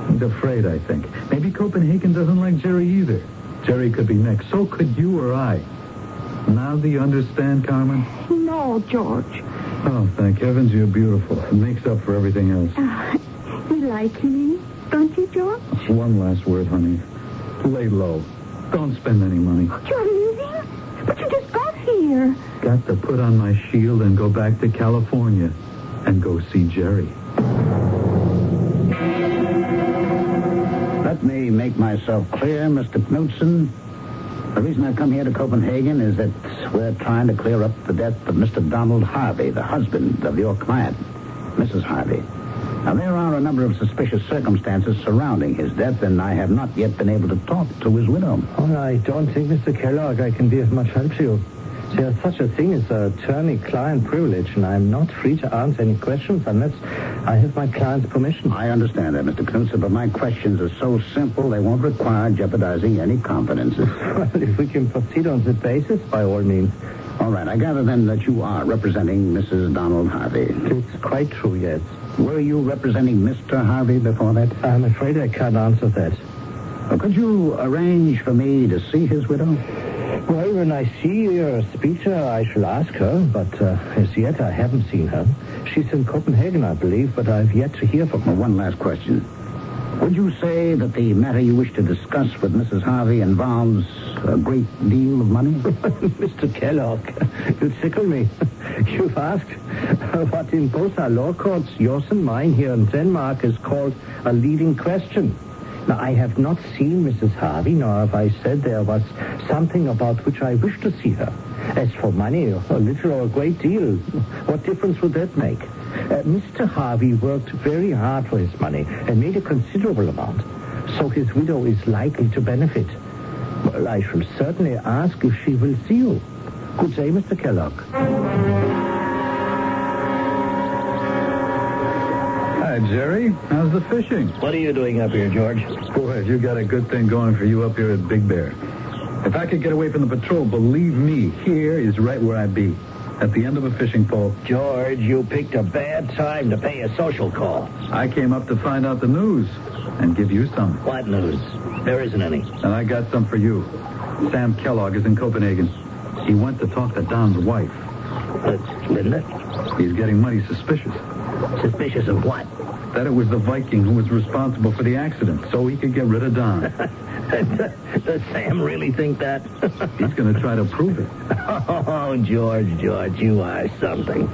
He's afraid, I think. Maybe Copenhagen doesn't like Jerry either. Jerry could be next. So could you or I. Now do you understand, Carmen? No, George. Oh, thank heavens you're beautiful. It makes up for everything else. You like me, don't you, George? One last word, honey. Lay low. Don't spend any money. You're leaving? But you just got here. Got to put on my shield and go back to California and go see Jerry. Let me make myself clear, Mr. Knudsen. The reason I've come here to Copenhagen is that we're trying to clear up the death of Mr. Donald Harvey, the husband of your client, Mrs. Harvey. Now, there are a number of suspicious circumstances surrounding his death, and I have not yet been able to talk to his widow. Oh, I don't think, Mr. Kellogg, I can be of much help to you. There's such a thing as attorney-client privilege, and I'm not free to answer any questions unless I have my client's permission. I understand that, Mr. Knudsen, but my questions are so simple they won't require jeopardizing any confidences. Well, if we can proceed on that basis, by all means. All right, I gather then that you are representing Mrs. Donald Harvey. It's quite true, yes. Were you representing Mr. Harvey before that? I'm afraid I can't answer that. Well, could you arrange for me to see his widow? Well, when I see your speaker, I shall ask her, but as yet I haven't seen her. She's in Copenhagen, I believe, but I've yet to hear from her. Well, one last question. Would you say that the matter you wish to discuss with Mrs. Harvey involves a great deal of money? Mr. Kellogg, you tickle me. You've asked what in both our law courts, yours and mine here in Denmark, is called a leading question. Now, I have not seen Mrs. Harvey, nor have I said there was something about which I wish to see her. As for money, a little or a great deal, what difference would that make? Mr. Harvey worked very hard for his money and made a considerable amount, so his widow is likely to benefit. Well, I shall certainly ask if she will see you. Good day, Mr. Kellogg. Hi, Jerry. How's the fishing? What are you doing up here, George? Boy, have you got a good thing going for you up here at Big Bear. If I could get away from the patrol, believe me, here is right where I'd be. At the end of a fishing pole. George, you picked a bad time to pay a social call. I came up to find out the news and give you some. What news? There isn't any. And I got some for you. Sam Kellogg is in Copenhagen. He went to talk to Don's wife. That's Linda? He's getting mighty suspicious. Suspicious of what? That it was the Viking who was responsible for the accident, so he could get rid of Don. Does Sam really think that? He's going to try to prove it. Oh, George, you are something.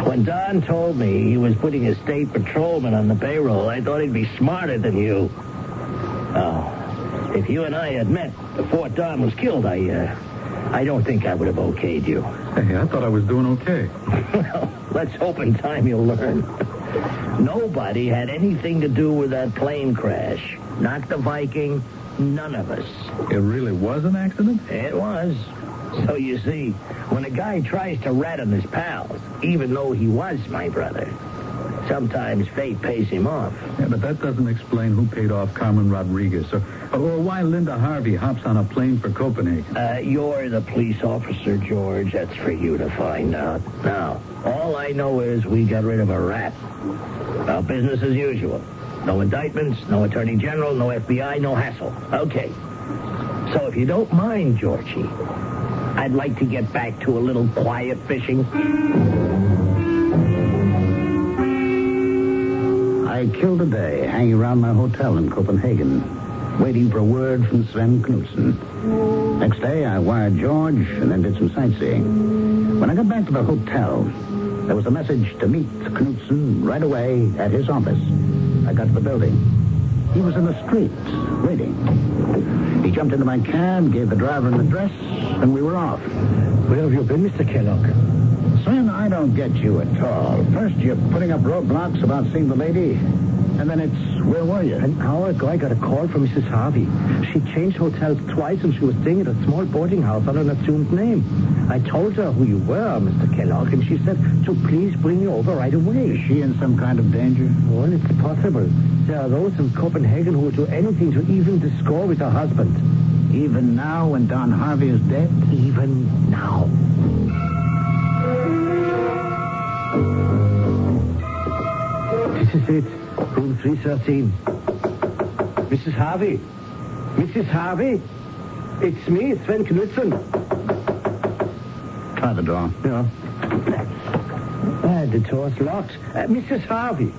When Don told me he was putting a state patrolman on the payroll, I thought he'd be smarter than you. Oh, If you and I had met before Don was killed, I don't think I would have okayed you. Hey, I thought I was doing okay. Well, let's hope in time you'll learn. Nobody had anything to do with that plane crash. Not the Viking, none of us. It really was an accident? It was. So you see, when a guy tries to rat on his pals, even though he was my brother, sometimes fate pays him off. Yeah, but that doesn't explain who paid off Carmen Rodriguez or why Linda Harvey hops on a plane for Copenhagen. You're the police officer, George. That's for you to find out. Now, all I know is we got rid of a rat. Now, business as usual. No indictments, no attorney general, no FBI, no hassle. Okay. So if you don't mind, Georgie, I'd like to get back to a little quiet fishing. I killed a day hanging around my hotel in Copenhagen, waiting for a word from Sven Knudsen. Next day, I wired George and then did some sightseeing. When I got back to the hotel, there was a message to meet Knudsen right away at his office. I got to the building. He was in the street, waiting. He jumped into my cab, gave the driver an address, and we were off. Where have you been, Mr. Kellogg? Sven, I don't get you at all. First, you're putting up roadblocks about seeing the lady, and then it's, where were you? An hour ago, I got a call from Mrs. Harvey. She changed hotels twice, and she was staying at a small boarding house under an assumed name. I told her who you were, Mr. Kellogg, and she said to please bring you over right away. Is she in some kind of danger? Well, it's possible. There are those in Copenhagen who will do anything to even the score with her husband. Even now, when Don Harvey is dead? Even now. This is it. Room 313. Mrs. Harvey. Mrs. Harvey. It's me, Sven Knudsen. Try the door. Yeah. The door's locked. Mrs. Harvey.